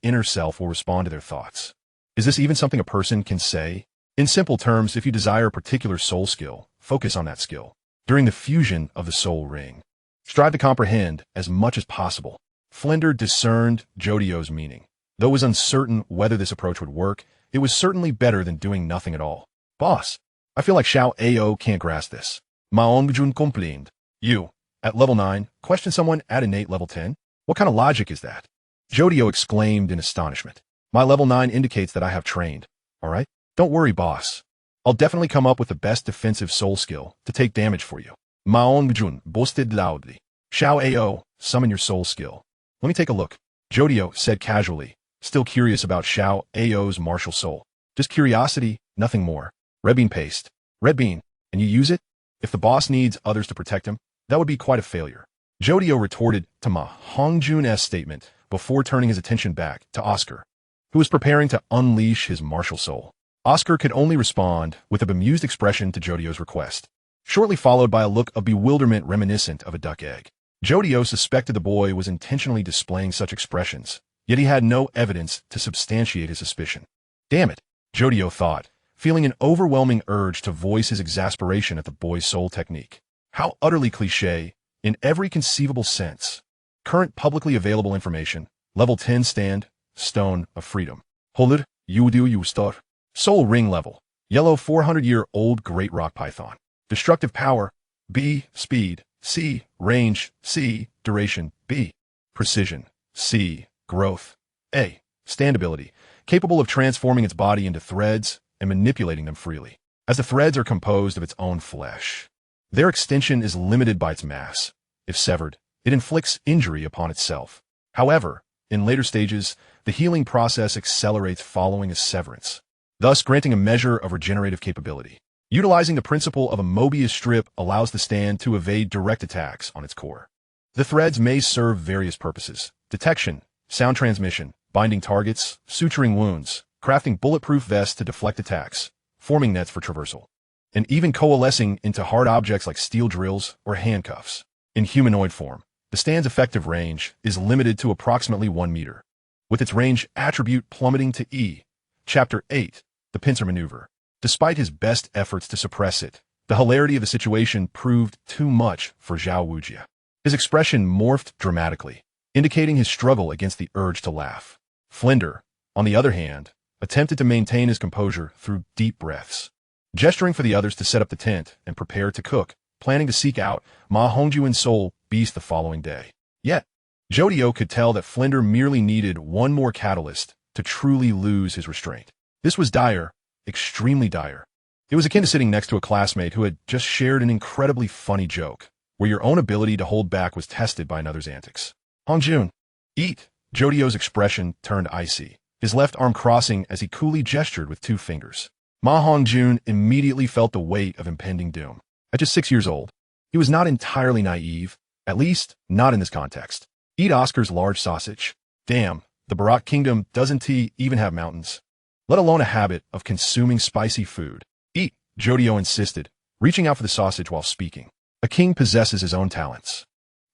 S1: inner self will respond to their thoughts? Is this even something a person can say? In simple terms, if you desire a particular soul skill, focus on that skill. During the fusion of the soul ring, strive to comprehend as much as possible. Flinder discerned Jodio's meaning. Though it was uncertain whether this approach would work, it was certainly better than doing nothing at all. Boss, I feel like Xiao Ao can't grasp this. Maongjun complained. You, at level 9, question someone at innate level 10? What kind of logic is that? Jodio exclaimed in astonishment. My level 9 indicates that I have trained. Alright? Don't worry, boss. I'll definitely come up with the best defensive soul skill to take damage for you. Maongjun boasted loudly. Xiao Ao, summon your soul skill. Let me take a look. Jodio said casually, still curious about Xiao Ao's martial soul. Just curiosity, nothing more. Red bean paste. Red bean. And you use it? If the boss needs others to protect him, that would be quite a failure. Jodio retorted to Ma Hongjun's statement before turning his attention back to Oscar, who was preparing to unleash his martial soul. Oscar could only respond with a bemused expression to Jodio's request, shortly followed by a look of bewilderment reminiscent of a duck egg. Jodio suspected the boy was intentionally displaying such expressions, yet he had no evidence to substantiate his suspicion. Damn it, Jodio thought, feeling an overwhelming urge to voice his exasperation at the boy's soul technique. How utterly cliché, in every conceivable sense. Current publicly available information, level 10 stand, Stone of Freedom. Holid, Yudu Yustar. Soul ring level, yellow 400-year-old great rock python. Destructive power, B. Speed, C. Range, C. Duration, B. Precision, C. Growth, A. Standability, capable of transforming its body into threads and manipulating them freely. As the threads are composed of its own flesh, their extension is limited by its mass. If severed, it inflicts injury upon itself. However, in later stages, the healing process accelerates following a severance, thus granting a measure of regenerative capability. Utilizing the principle of a Mobius strip allows the stand to evade direct attacks on its core. The threads may serve various purposes: detection, sound transmission, binding targets, suturing wounds, crafting bulletproof vests to deflect attacks, forming nets for traversal, and even coalescing into hard objects like steel drills or handcuffs. In humanoid form, the stand's effective range is limited to approximately 1 meter, with its range attribute plummeting to E. Chapter 8, the pincer maneuver. Despite his best efforts to suppress it, the hilarity of the situation proved too much for Zhao Wujia. His expression morphed dramatically, indicating his struggle against the urge to laugh. Flinder, on the other hand, attempted to maintain his composure through deep breaths. Gesturing for the others to set up the tent and prepare to cook, planning to seek out Ma Hongjuan's soul beast the following day. Yet, Jodio could tell that Flinder merely needed one more catalyst to truly lose his restraint. This was dire, extremely dire. It was akin to sitting next to a classmate who had just shared an incredibly funny joke, where your own ability to hold back was tested by another's antics. Hongjun, eat! Jodio's expression turned icy, his left arm crossing as he coolly gestured with 2 fingers. Ma Hongjun immediately felt the weight of impending doom. At just 6 years old, he was not entirely naive, at least not in this context. Eat Oscar's large sausage. Damn, the Barak Kingdom doesn't even have mountains, let alone a habit of consuming spicy food. Eat, Jodio insisted, reaching out for the sausage while speaking. A king possesses his own talents,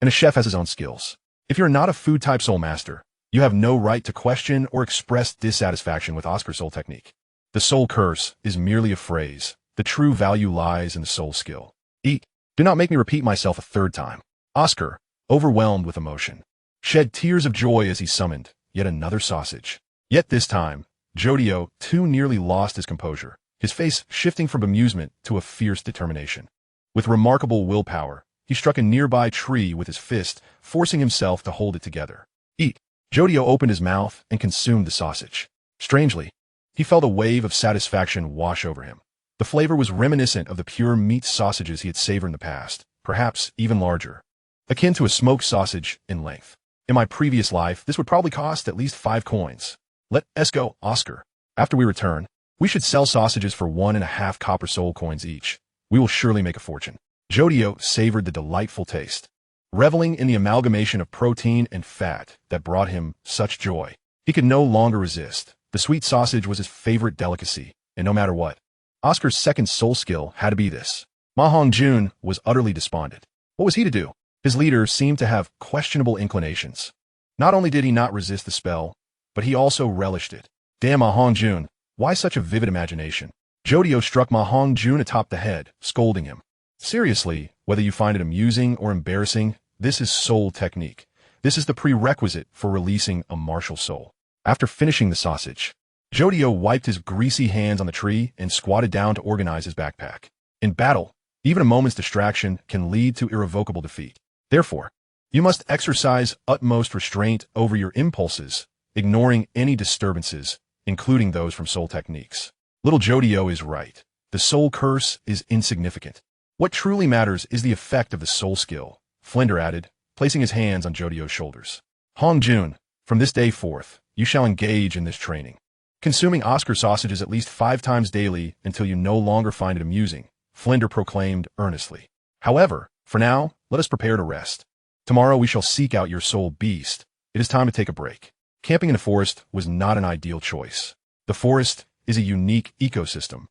S1: and a chef has his own skills. If you're not a food-type soul master, you have no right to question or express dissatisfaction with Oscar's soul technique. The soul curse is merely a phrase. The true value lies in the soul skill. Eat. Do not make me repeat myself a 3rd time. Oscar, overwhelmed with emotion, shed tears of joy as he summoned yet another sausage. Yet this time, Jodio too nearly lost his composure, his face shifting from amusement to a fierce determination. With remarkable willpower, he struck a nearby tree with his fist, forcing himself to hold it together. Eat. Jodio opened his mouth and consumed the sausage. Strangely, he felt a wave of satisfaction wash over him. The flavor was reminiscent of the pure meat sausages he had savored in the past, perhaps even larger, akin to a smoked sausage in length. In my previous life, this would probably cost at least 5 coins. Let us go, Oscar. After we return, we should sell sausages for 1.5 copper soul coins each. We will surely make a fortune. Jodio savored the delightful taste, reveling in the amalgamation of protein and fat that brought him such joy. He could no longer resist. The sweet sausage was his favorite delicacy, and no matter what, Oscar's second soul skill had to be this. Ma Hongjun was utterly despondent. What was he to do? His leader seemed to have questionable inclinations. Not only did he not resist the spell, but he also relished it. Damn Ma Hongjun, why such a vivid imagination? Jodio struck Ma Hongjun atop the head, scolding him. Seriously, whether you find it amusing or embarrassing, this is soul technique. This is the prerequisite for releasing a martial soul. After finishing the sausage, Jodio wiped his greasy hands on the tree and squatted down to organize his backpack. In battle, even a moment's distraction can lead to irrevocable defeat. Therefore, you must exercise utmost restraint over your impulses, ignoring any disturbances, including those from soul techniques. Little Jodio is right. The soul curse is insignificant. What truly matters is the effect of the soul skill, Flinder added, placing his hands on Jodio's shoulders. Hongjun, from this day forth, you shall engage in this training, consuming Oscar sausages at least 5 times daily until you no longer find it amusing, Flinder proclaimed earnestly. However, for now, let us prepare to rest. Tomorrow we shall seek out your soul beast. It is time to take a break. Camping in a forest was not an ideal choice. The forest is a unique ecosystem,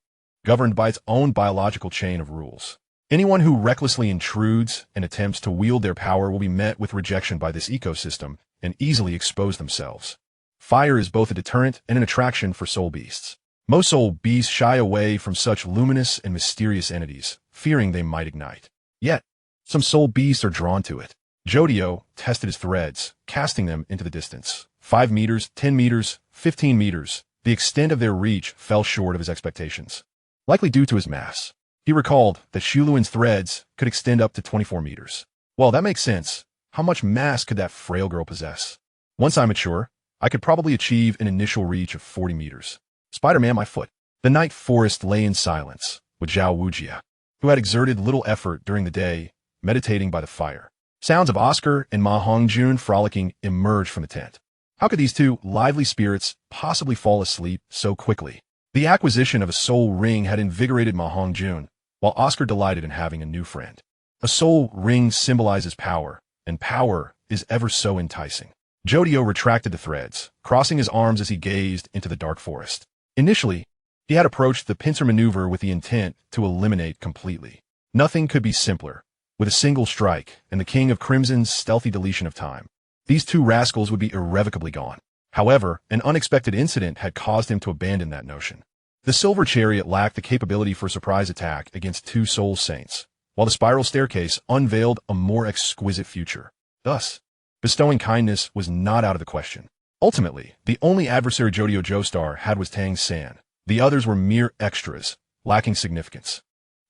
S1: governed by its own biological chain of rules. Anyone who recklessly intrudes and attempts to wield their power will be met with rejection by this ecosystem and easily expose themselves. Fire is both a deterrent and an attraction for soul beasts. Most soul beasts shy away from such luminous and mysterious entities, fearing they might ignite. Yet, some soul beasts are drawn to it. Jodio tested his threads, casting them into the distance. 5 meters, 10 meters, 15 meters. The extent of their reach fell short of his expectations, likely due to his mass. He recalled that Shuluin's threads could extend up to 24 meters. Well, that makes sense. How much mass could that frail girl possess? Once I'm mature, I could probably achieve an initial reach of 40 meters. Spider-Man, my foot. The night forest lay in silence, with Zhao Wujia, who had exerted little effort during the day, meditating by the fire. Sounds of Oscar and Ma Hongjun frolicking emerged from the tent. How could these two lively spirits possibly fall asleep so quickly? The acquisition of a soul ring had invigorated Ma Hongjun, while Oscar delighted in having a new friend. A soul ring symbolizes power, and power is ever so enticing. Jodio retracted the threads, crossing his arms as he gazed into the dark forest. Initially, he had approached the pincer maneuver with the intent to eliminate completely. Nothing could be simpler. With a single strike and the King of Crimson's stealthy deletion of time, these two rascals would be irrevocably gone. However, an unexpected incident had caused him to abandon that notion. The silver chariot lacked the capability for surprise attack against 2 soul saints, while the spiral staircase unveiled a more exquisite future. Thus, bestowing kindness was not out of the question. Ultimately, the only adversary Jodio Joestar had was Tang San. The others were mere extras, lacking significance.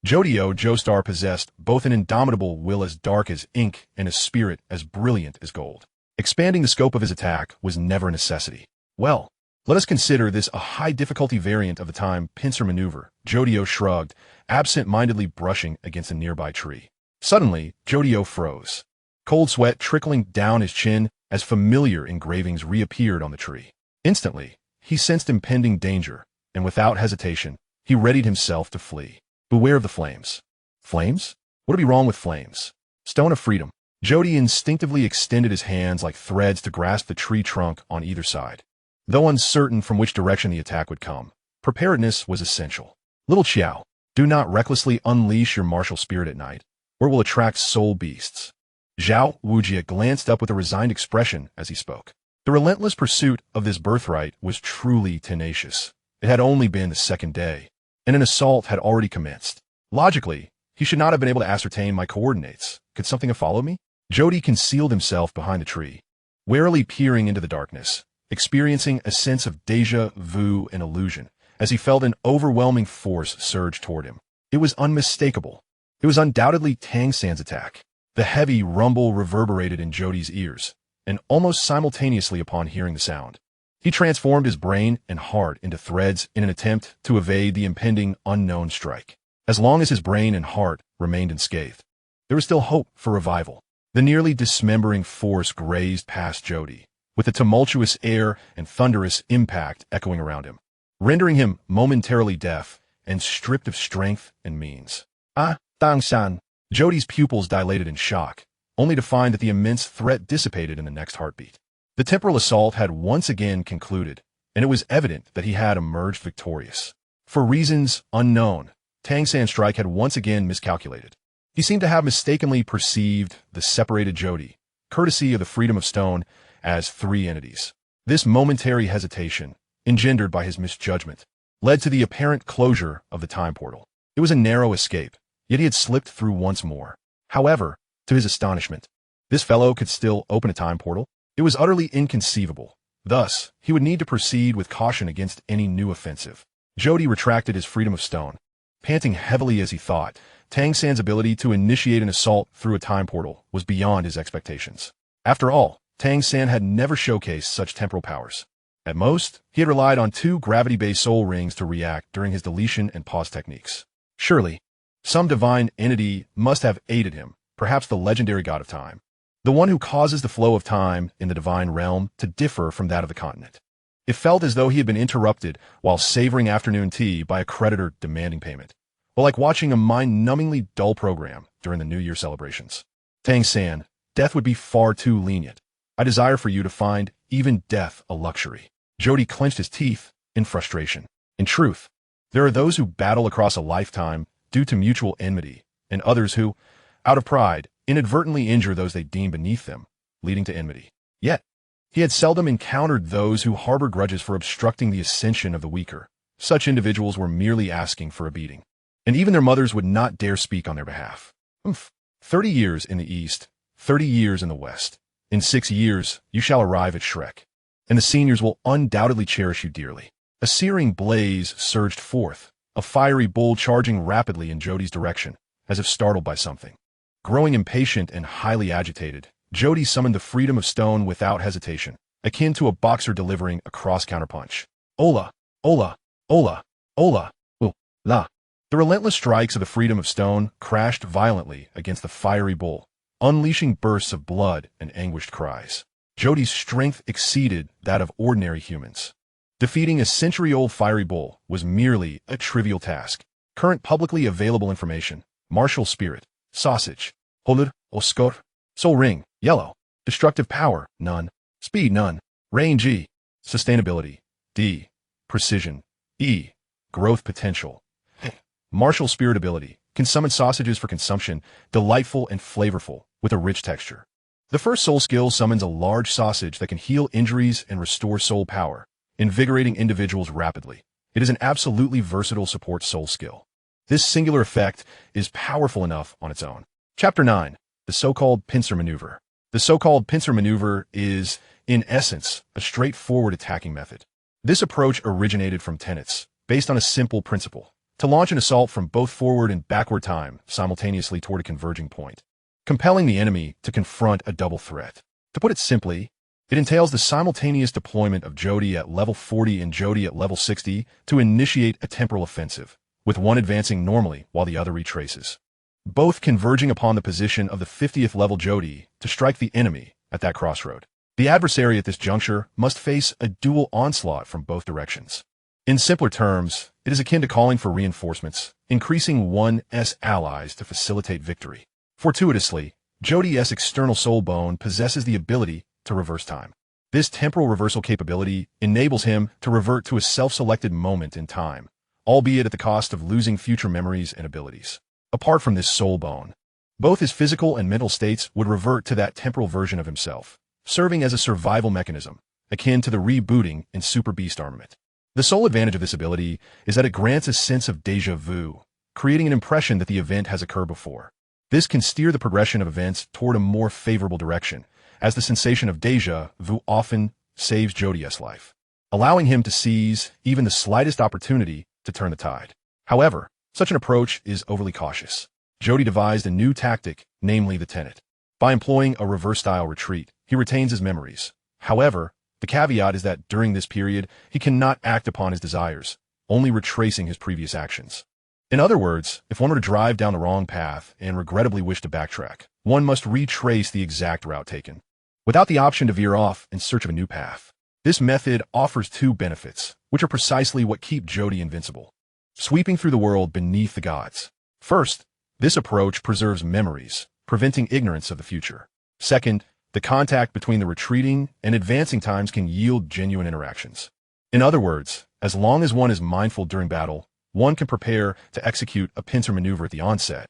S1: Jodio Joestar possessed both an indomitable will as dark as ink and a spirit as brilliant as gold. Expanding the scope of his attack was never a necessity. Well, let us consider this a high-difficulty variant of the time pincer maneuver. Jodio shrugged, absent-mindedly brushing against a nearby tree. Suddenly, Jodio froze. Cold sweat trickling down his chin as familiar engravings reappeared on the tree. Instantly, he sensed impending danger, and without hesitation, he readied himself to flee. Beware of the flames. Flames? What would be wrong with flames? Stone of Freedom. Jody instinctively extended his hands like threads to grasp the tree trunk on either side. Though uncertain from which direction the attack would come, preparedness was essential. Little Qiao, do not recklessly unleash your martial spirit at night, or it will attract soul beasts. Zhao Wujia glanced up with a resigned expression as he spoke. The relentless pursuit of this birthright was truly tenacious. It had only been the second day, and an assault had already commenced. Logically, he should not have been able to ascertain my coordinates. Could something have followed me? Jody concealed himself behind the tree, warily peering into the darkness, experiencing a sense of déjà vu and illusion as he felt an overwhelming force surge toward him. It was unmistakable. It was undoubtedly Tang Sand's attack. The heavy rumble reverberated in Jody's ears, and almost simultaneously upon hearing the sound, he transformed his brain and heart into threads in an attempt to evade the impending unknown strike. As long as his brain and heart remained unscathed, there was still hope for revival. The nearly dismembering force grazed past Jody, with a tumultuous air and thunderous impact echoing around him, rendering him momentarily deaf and stripped of strength and means. Ah, Tang-san. Jody's pupils dilated in shock, only to find that the immense threat dissipated in the next heartbeat. The temporal assault had once again concluded, and it was evident that he had emerged victorious. For reasons unknown, Tang Sand's strike had once again miscalculated. He seemed to have mistakenly perceived the separated Jody, courtesy of the freedom of stone, as three entities. This momentary hesitation, engendered by his misjudgment, led to the apparent closure of the time portal. It was a narrow escape, yet he had slipped through once more. However, to his astonishment, this fellow could still open a time portal. It was utterly inconceivable. Thus, he would need to proceed with caution against any new offensive. Jody retracted his freedom of stone, panting heavily as he thought. Tang Sand's ability to initiate an assault through a time portal was beyond his expectations. After all, Tang Sand had never showcased such temporal powers. At most, he had relied on 2 gravity-based soul rings to react during his deletion and pause techniques. Surely, some divine entity must have aided him, perhaps the legendary god of time, the one who causes the flow of time in the divine realm to differ from that of the continent. It felt as though he had been interrupted while savoring afternoon tea by a creditor demanding payment, or like watching a mind-numbingly dull program during the New Year celebrations. Tang Sand, death would be far too lenient. I desire for you to find even death a luxury. Jody clenched his teeth in frustration. In truth, there are those who battle across a lifetime due to mutual enmity, and others who, out of pride, inadvertently injure those they deem beneath them, leading to enmity. Yet, he had seldom encountered those who harbor grudges for obstructing the ascension of the weaker. Such individuals were merely asking for a beating, and even their mothers would not dare speak on their behalf. 30 years in the east, 30 years in the west. In 6 years, you shall arrive at Shrek, and the seniors will undoubtedly cherish you dearly. A searing blaze surged forth, a fiery bull charging rapidly in Jody's direction, as if startled by something. Growing impatient and highly agitated, Jody summoned the freedom of stone without hesitation, akin to a boxer delivering a cross-counterpunch. Ola, ola, ola, ola, la. The relentless strikes of the freedom of stone crashed violently against the fiery bull, unleashing bursts of blood and anguished cries. Jody's strength exceeded that of ordinary humans. Defeating a century-old fiery bull was merely a trivial task. Current publicly available information: martial spirit, sausage, holur, oskor, soul ring, yellow, destructive power, none, speed, none, range, E, sustainability, D, precision, E, growth potential. Martial spirit ability can summon sausages for consumption, delightful and flavorful, with a rich texture. The first soul skill summons a large sausage that can heal injuries and restore soul power, invigorating individuals rapidly. It is an absolutely versatile support soul skill. This singular effect is powerful enough on its own. Chapter 9. The so-called pincer maneuver. The so-called pincer maneuver is, in essence, a straightforward attacking method. This approach originated from tenets, based on a simple principle. to launch an assault from both forward and backward time simultaneously toward a converging point, compelling the enemy to confront a double threat. To put it simply, it entails the simultaneous deployment of Jodi at level 40 and Jodi at level 60 to initiate a temporal offensive, with one advancing normally while the other retraces, both converging upon the position of the 50th level Jodi to strike the enemy at that crossroad. The adversary at this juncture must face a dual onslaught from both directions. In simpler terms, it is akin to calling for reinforcements, increasing one's allies to facilitate victory. Fortuitously, Jodi's external soul bone possesses the ability to reverse time. This temporal reversal capability enables him to revert to a self-selected moment in time, albeit at the cost of losing future memories and abilities. Apart from this soul bone, both his physical and mental states would revert to that temporal version of himself, serving as a survival mechanism, akin to the rebooting in Super Beast armament. The sole advantage of this ability is that it grants a sense of déjà vu, creating an impression that the event has occurred before. This can steer the progression of events toward a more favorable direction, as the sensation of déjà vu often saves Jodi's life, allowing him to seize even the slightest opportunity to turn the tide. However, such an approach is overly cautious. Jodi devised a new tactic, namely the tenet. By employing a reverse-style retreat, he retains his memories. However, the caveat is that during this period, he cannot act upon his desires, only retracing his previous actions. In other words, if one were to drive down the wrong path and regrettably wish to backtrack, one must retrace the exact route taken, without the option to veer off in search of a new path. This method offers two benefits, which are precisely what keep Jodi invincible. Sweeping through the world beneath the gods. First, this approach preserves memories, preventing ignorance of the future. Second, the contact between the retreating and advancing times can yield genuine interactions. In other words, as long as one is mindful during battle, one can prepare to execute a pincer maneuver at the onset,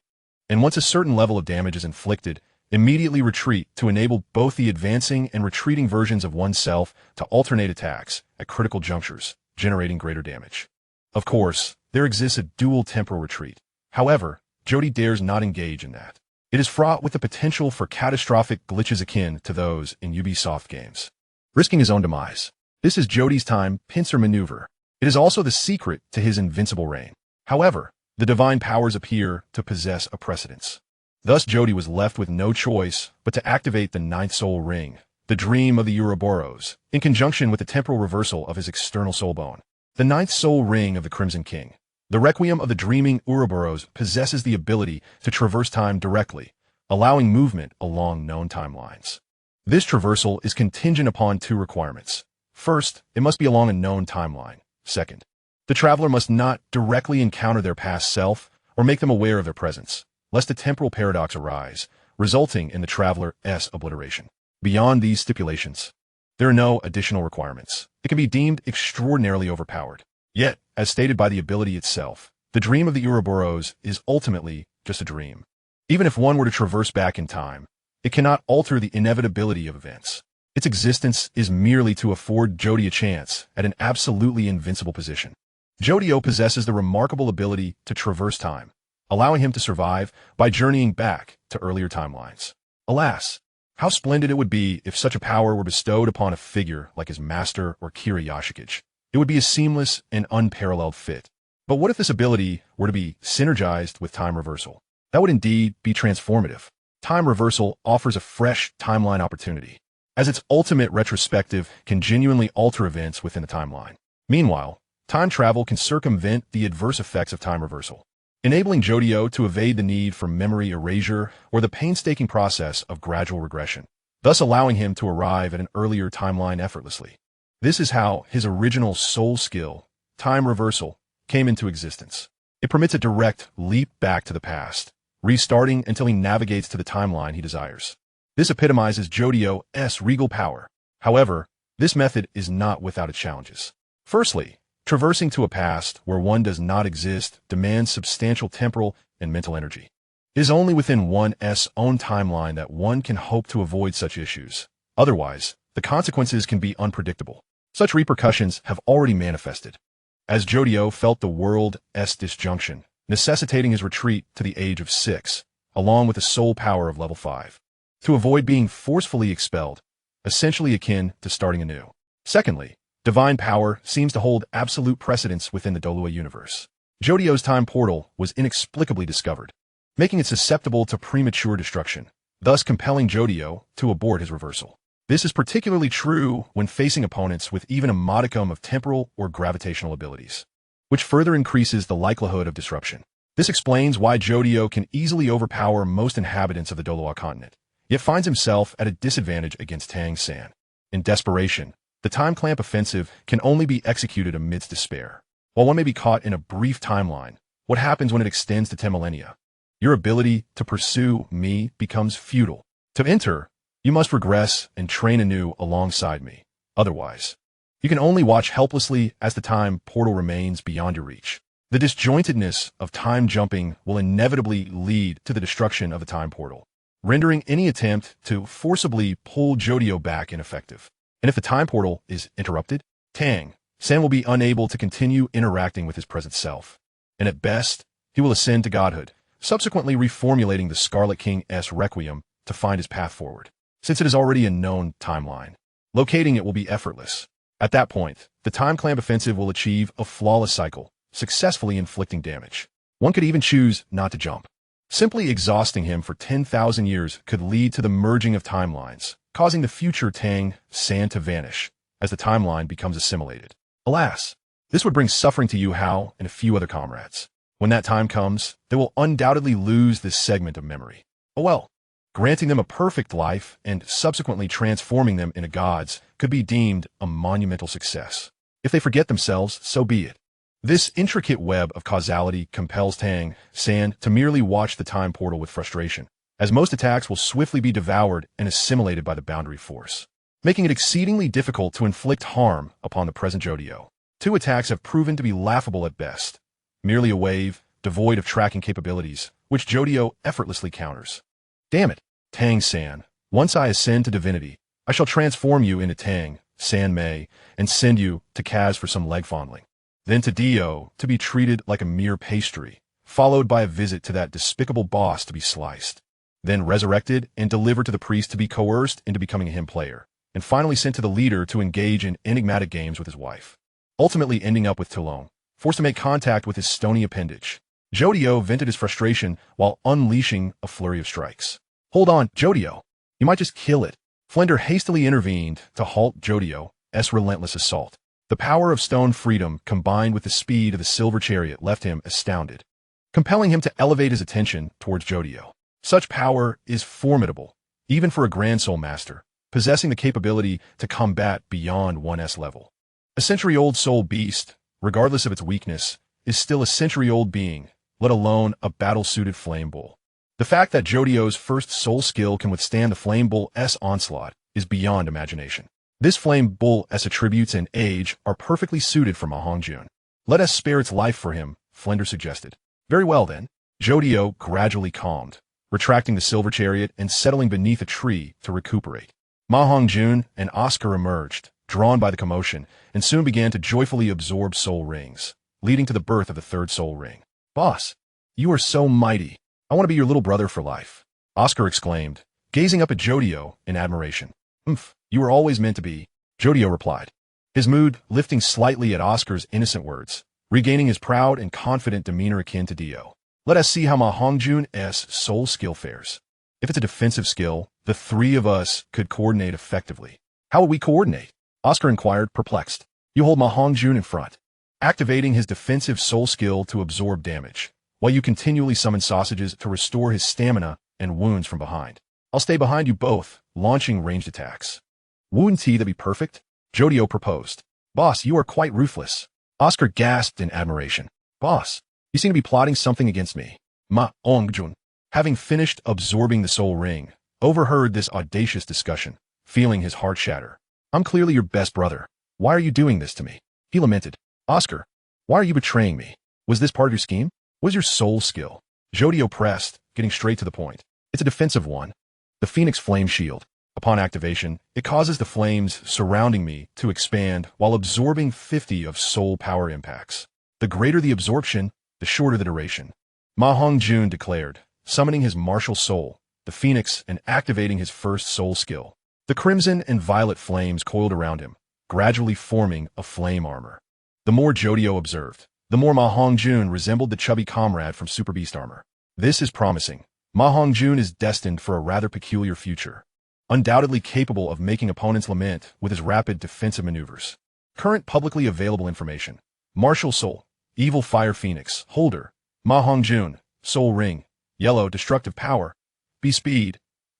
S1: and once a certain level of damage is inflicted, immediately retreat to enable both the advancing and retreating versions of oneself to alternate attacks at critical junctures, generating greater damage. Of course, there exists a dual temporal retreat. However, Jodi dares not engage in that. It is fraught with the potential for catastrophic glitches akin to those in Ubisoft games. Risking his own demise. This is Jodi's time pincer maneuver. It is also the secret to his invincible reign. However, the divine powers appear to possess a precedence. Thus Jodi was left with no choice but to activate the ninth soul ring, the dream of the Ouroboros, in conjunction with the temporal reversal of his external soul bone. The ninth soul ring of the Crimson King. The requiem of the dreaming Ouroboros possesses the ability to traverse time directly, allowing movement along known timelines. This traversal is contingent upon two requirements. First, it must be along a known timeline. Second, the traveler must not directly encounter their past self or make them aware of their presence, lest a temporal paradox arise, resulting in the traveler's obliteration. Beyond these stipulations, there are no additional requirements. It can be deemed extraordinarily overpowered. Yet, as stated by the ability itself, the dream of the Ouroboros is ultimately just a dream. Even if one were to traverse back in time, it cannot alter the inevitability of events. Its existence is merely to afford Jodi a chance at an absolutely invincible position. Jodio possesses the remarkable ability to traverse time, allowing him to survive by journeying back to earlier timelines. Alas, how splendid it would be if such a power were bestowed upon a figure like his master or Kira Yashikage. It would be a seamless and unparalleled fit. But what if this ability were to be synergized with time reversal? That would indeed be transformative. Time reversal offers a fresh timeline opportunity, as its ultimate retrospective can genuinely alter events within the timeline. Meanwhile, time travel can circumvent the adverse effects of time reversal, enabling Jodio to evade the need for memory erasure or the painstaking process of gradual regression, thus allowing him to arrive at an earlier timeline effortlessly. This is how his original soul skill, time reversal, came into existence. It permits a direct leap back to the past, restarting until he navigates to the timeline he desires. This epitomizes Jodio's regal power. However, this method is not without its challenges. Firstly, traversing to a past where one does not exist demands substantial temporal and mental energy. It is only within one's own timeline that one can hope to avoid such issues. Otherwise, the consequences can be unpredictable. Such repercussions have already manifested, as Jodio felt the world's disjunction, necessitating his retreat to the age of 6, along with the soul power of level 5, to avoid being forcefully expelled, essentially akin to starting anew. Secondly, divine power seems to hold absolute precedence within the Douluo universe. Jodio's time portal was inexplicably discovered, making it susceptible to premature destruction, thus compelling Jodio to abort his reversal. This is particularly true when facing opponents with even a modicum of temporal or gravitational abilities, which further increases the likelihood of disruption. This explains why Jodio can easily overpower most inhabitants of the Douluo Continent, yet finds himself at a disadvantage against Tang San. In desperation, the time clamp offensive can only be executed amidst despair. While one may be caught in a brief timeline, what happens when it extends to 10 millennia? Your ability to pursue me becomes futile. To enter, you must regress and train anew alongside me. Otherwise, you can only watch helplessly as the time portal remains beyond your reach. The disjointedness of time jumping will inevitably lead to the destruction of the time portal, rendering any attempt to forcibly pull Jodio back ineffective. And if the time portal is interrupted, Tang San will be unable to continue interacting with his present self. And at best, he will ascend to godhood, subsequently reformulating the Scarlet King's Requiem to find his path forward. Since it is already a known timeline, locating it will be effortless. At that point, the time clamp offensive will achieve a flawless cycle, successfully inflicting damage. One could even choose not to jump. Simply exhausting him for 10,000 years could lead to the merging of timelines, causing the future Tang San to vanish as the timeline becomes assimilated. Alas, this would bring suffering to Yuhao and a few other comrades. When that time comes, they will undoubtedly lose this segment of memory. Oh well, granting them a perfect life and subsequently transforming them into gods could be deemed a monumental success. If they forget themselves, so be it. This intricate web of causality compels Tang San to merely watch the time portal with frustration, as most attacks will swiftly be devoured and assimilated by the boundary force, making it exceedingly difficult to inflict harm upon the present Jodio. Two attacks have proven to be laughable at best, merely a wave, devoid of tracking capabilities, which Jodio effortlessly counters. Damn it, Tang San, once I ascend to divinity, I shall transform you into Tang San Mei and send you to Kaz for some leg fondling. Then to Dio to be treated like a mere pastry, followed by a visit to that despicable boss to be sliced. Then resurrected and delivered to the priest to be coerced into becoming a hymn player, and finally sent to the leader to engage in enigmatic games with his wife. Ultimately ending up with Toulon, forced to make contact with his stony appendage. Jodio vented his frustration while unleashing a flurry of strikes. Hold on, Jodio. You might just kill it. Flender hastily intervened to halt Jodio's relentless assault. The power of stone freedom combined with the speed of the silver chariot left him astounded, compelling him to elevate his attention towards Jodio. Such power is formidable, even for a Grand Soul Master, possessing the capability to combat beyond 1's level. A century-old soul beast, regardless of its weakness, is still a century-old being, let alone a battle-suited flame bull. The fact that Jodio's first soul skill can withstand the flame bull's onslaught is beyond imagination. This flame bull's attributes and age are perfectly suited for Ma Hongjun. Let us spare its life for him, Flender suggested. Very well then. Jodio gradually calmed, retracting the silver chariot and settling beneath a tree to recuperate. Ma Hongjun and Oscar emerged, drawn by the commotion, and soon began to joyfully absorb soul rings, leading to the birth of the third soul ring. Boss, you are so mighty. I want to be your little brother for life, Oscar exclaimed, gazing up at Jodio in admiration. You were always meant to be, Jodio replied, his mood lifting slightly at Oscar's innocent words, regaining his proud and confident demeanor akin to Dio. Let us see how Ma Hongjun's soul skill fares. If it's a defensive skill, the three of us could coordinate effectively. How will we coordinate? Oscar inquired, perplexed. You hold Ma Hongjun in front, activating his defensive soul skill to absorb damage, while you continually summon sausages to restore his stamina and wounds from behind. I'll stay behind you both, launching ranged attacks. Wouldn't that be perfect? Jodio proposed. Boss, you are quite ruthless. Oscar gasped in admiration. Boss, you seem to be plotting something against me. Ma Hongjun, having finished absorbing the soul ring, overheard this audacious discussion, feeling his heart shatter. I'm clearly your best brother. Why are you doing this to me? He lamented. Oscar, why are you betraying me? Was this part of your scheme? What is your soul skill? Jodio pressed, getting straight to the point. It's a defensive one. The Phoenix Flame Shield. Upon activation, it causes the flames surrounding me to expand while absorbing 50 of soul power impacts. The greater the absorption, the shorter the duration. Ma Hongjun declared, summoning his martial soul, the Phoenix, and activating his first soul skill. The crimson and violet flames coiled around him, gradually forming a flame armor. The more Jodio observed, the more Ma Hongjun resembled the chubby comrade from Super Beast armor. This is promising. Ma Hongjun is destined for a rather peculiar future, undoubtedly capable of making opponents lament with his rapid defensive maneuvers. Current publicly available information: Martial Soul, Evil Fire Phoenix, Holder, Ma Hongjun, Soul Ring, Yellow Destructive Power, B Speed,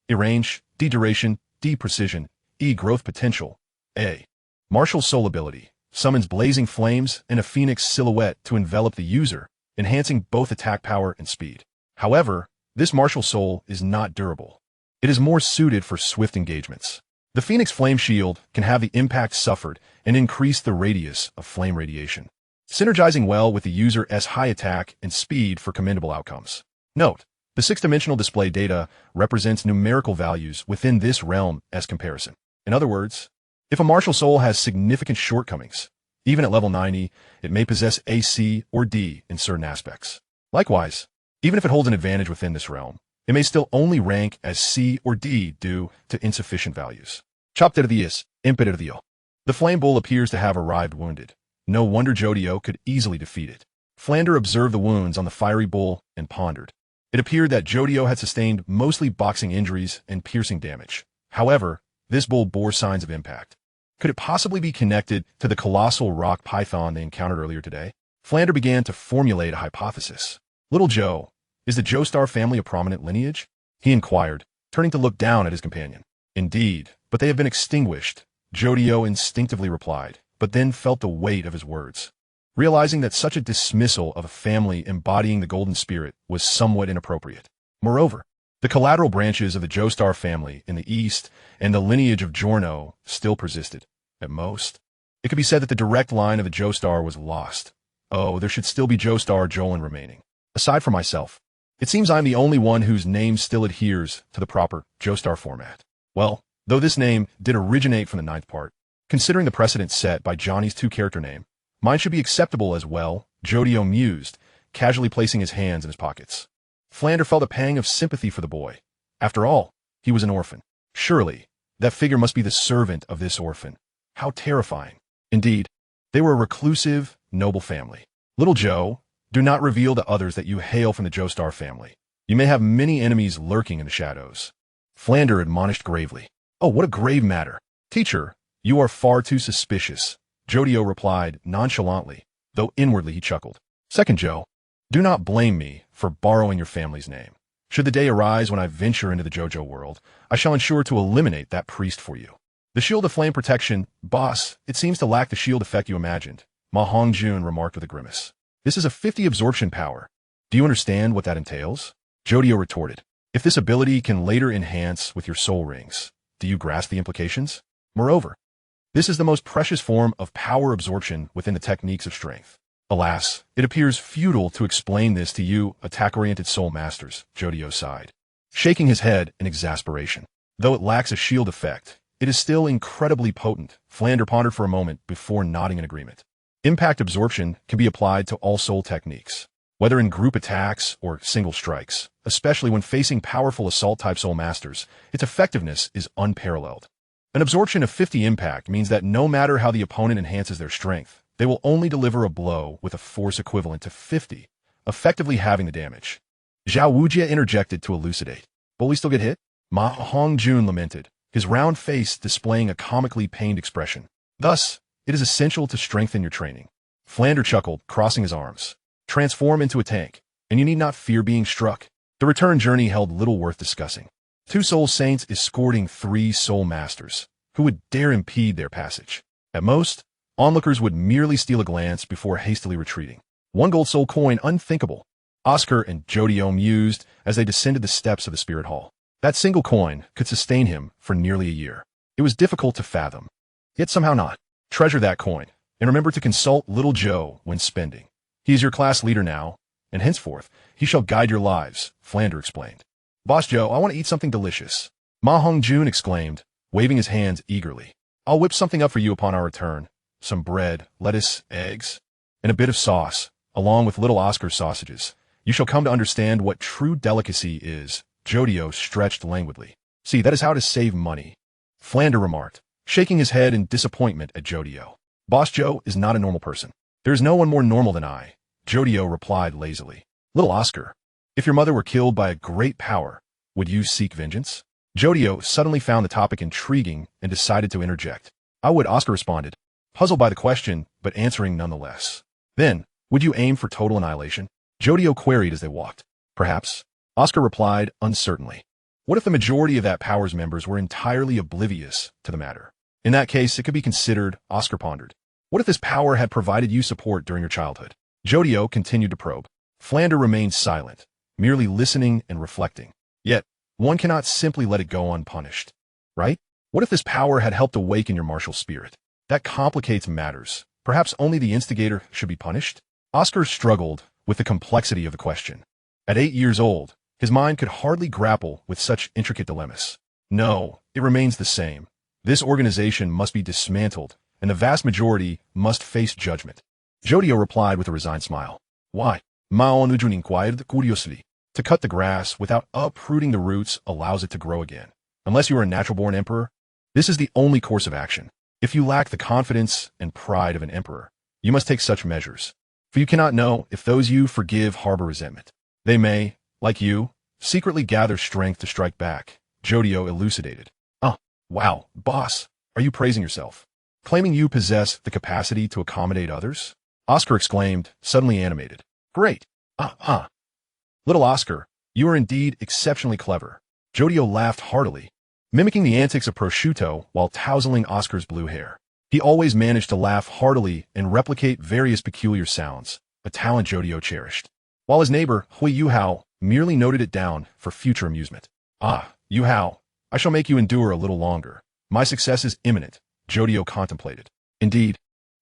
S1: E Range, D Duration, D Precision, E Growth Potential, A. Martial Soul ability summons blazing flames and a phoenix silhouette to envelop the user, enhancing both attack power and speed. However, this martial soul is not durable. It is more suited for swift engagements. The Phoenix Flame Shield can have the impact suffered and increase the radius of flame radiation, synergizing well with the user's high attack and speed for commendable outcomes. Note: the six-dimensional display data represents numerical values within this realm as comparison. In other words, if a martial soul has significant shortcomings, even at level 90, it may possess A, C, or D in certain aspects. Likewise, even if it holds an advantage within this realm, it may still only rank as C or D due to insufficient values. Chop de Dios, Impet de Dio. The Flame Bull appears to have arrived wounded. No wonder Jodio could easily defeat it. Flander observed the wounds on the fiery bull and pondered. It appeared that Jodio had sustained mostly boxing injuries and piercing damage. However, this bull bore signs of impact. Could it possibly be connected to the colossal rock python they encountered earlier today? Flander began to formulate a hypothesis. Little Joe, is the Joestar family a prominent lineage? He inquired, turning to look down at his companion. Indeed, but they have been extinguished, Jodio instinctively replied, but then felt the weight of his words, realizing that such a dismissal of a family embodying the golden spirit was somewhat inappropriate. Moreover, the collateral branches of the Joestar family in the east and the lineage of Giorno still persisted. At most, it could be said that the direct line of the Joestar was lost. Oh, there should still be Joestar Jolan remaining. Aside from myself, it seems I'm the only one whose name still adheres to the proper Joestar format. Well, though this name did originate from the ninth part, considering the precedent set by Johnny's two-character name, mine should be acceptable as well, Jodio mused, casually placing his hands in his pockets. Flander felt a pang of sympathy for the boy. After all, he was an orphan. Surely, that figure must be the servant of this orphan. How terrifying. Indeed, they were a reclusive, noble family. Little Joe, do not reveal to others that you hail from the Joestar family. You may have many enemies lurking in the shadows. Flander admonished gravely. Oh, what a grave matter. Teacher, you are far too suspicious, Jodio replied nonchalantly, though inwardly he chuckled. Second Joe, do not blame me for borrowing your family's name. Should the day arise when I venture into the JoJo world, I shall ensure to eliminate that priest for you. The shield of flame protection, boss, it seems to lack the shield effect you imagined, Ma Hongjun remarked with a grimace. This is a 50 absorption power. Do you understand what that entails? Jodio retorted. If this ability can later enhance with your soul rings, do you grasp the implications? Moreover, this is the most precious form of power absorption within the techniques of strength. Alas, it appears futile to explain this to you attack-oriented soul masters, Jodio sighed, shaking his head in exasperation. Though it lacks a shield effect, it is still incredibly potent. Flander pondered for a moment before nodding in agreement. Impact absorption can be applied to all soul techniques, whether in group attacks or single strikes, especially when facing powerful assault-type soul masters. Its effectiveness is unparalleled. An absorption of 50 impact means that no matter how the opponent enhances their strength, they will only deliver a blow with a force equivalent to 50, effectively halving the damage. Zhao Wujia interjected to elucidate. Will we still get hit? Ma Hongjun lamented, his round face displaying a comically pained expression. Thus, it is essential to strengthen your training. Flander chuckled, crossing his arms. Transform into a tank, and you need not fear being struck. The return journey held little worth discussing. 2 soul saints escorting 3 soul masters, who would dare impede their passage. At most, onlookers would merely steal a glance before hastily retreating. 1 gold soul coin, unthinkable. Oscar and Jodio mused as they descended the steps of the spirit hall. That single coin could sustain him for nearly a year. It was difficult to fathom, yet somehow not. Treasure that coin, and remember to consult Little Joe when spending. He is your class leader now, and henceforth he shall guide your lives, Flander explained. Boss Joe, I want to eat something delicious, Ma Hongjun exclaimed, waving his hands eagerly. I'll whip something up for you upon our return. Some bread, lettuce, eggs, and a bit of sauce, along with little Oscar's sausages. You shall come to understand what true delicacy is. Jodio stretched languidly. See, that is how to save money, Flander remarked, shaking his head in disappointment at Jodio. Boss Joe is not a normal person. There is no one more normal than I, Jodio replied lazily. Little Oscar, if your mother were killed by a great power, would you seek vengeance? Jodio suddenly found the topic intriguing and decided to interject. I would, Oscar responded, puzzled by the question, but answering nonetheless. Then, would you aim for total annihilation? Jodio queried as they walked. Perhaps. Oscar replied uncertainly. What if the majority of that power's members were entirely oblivious to the matter? In that case, it could be considered, Oscar pondered. What if this power had provided you support during your childhood? Jodio continued to probe. Flander remained silent, merely listening and reflecting. Yet, one cannot simply let it go unpunished. Right? What if this power had helped awaken your martial spirit? That complicates matters. Perhaps only the instigator should be punished? Oscar struggled with the complexity of the question. At 8 years old, his mind could hardly grapple with such intricate dilemmas. No, it remains the same. This organization must be dismantled, and the vast majority must face judgment. Jodio replied with a resigned smile. Why? Mao Nujun inquired curiously. To cut the grass without uprooting the roots allows it to grow again. Unless you are a natural-born emperor, this is the only course of action. If you lack the confidence and pride of an emperor, you must take such measures. For you cannot know if those you forgive harbor resentment. They may, like you, secretly gather strength to strike back, Jodio elucidated. Wow, boss, are you praising yourself? Claiming you possess the capacity to accommodate others? Oscar exclaimed, suddenly animated. Great. Little Oscar, you are indeed exceptionally clever. Jodio laughed heartily, mimicking the antics of prosciutto while tousling Oscar's blue hair. He always managed to laugh heartily and replicate various peculiar sounds, a talent Jodio cherished. While his neighbor, Huo Yuhao, merely noted it down for future amusement. Yuhao, I shall make you endure a little longer. My success is imminent, Jodio contemplated. Indeed,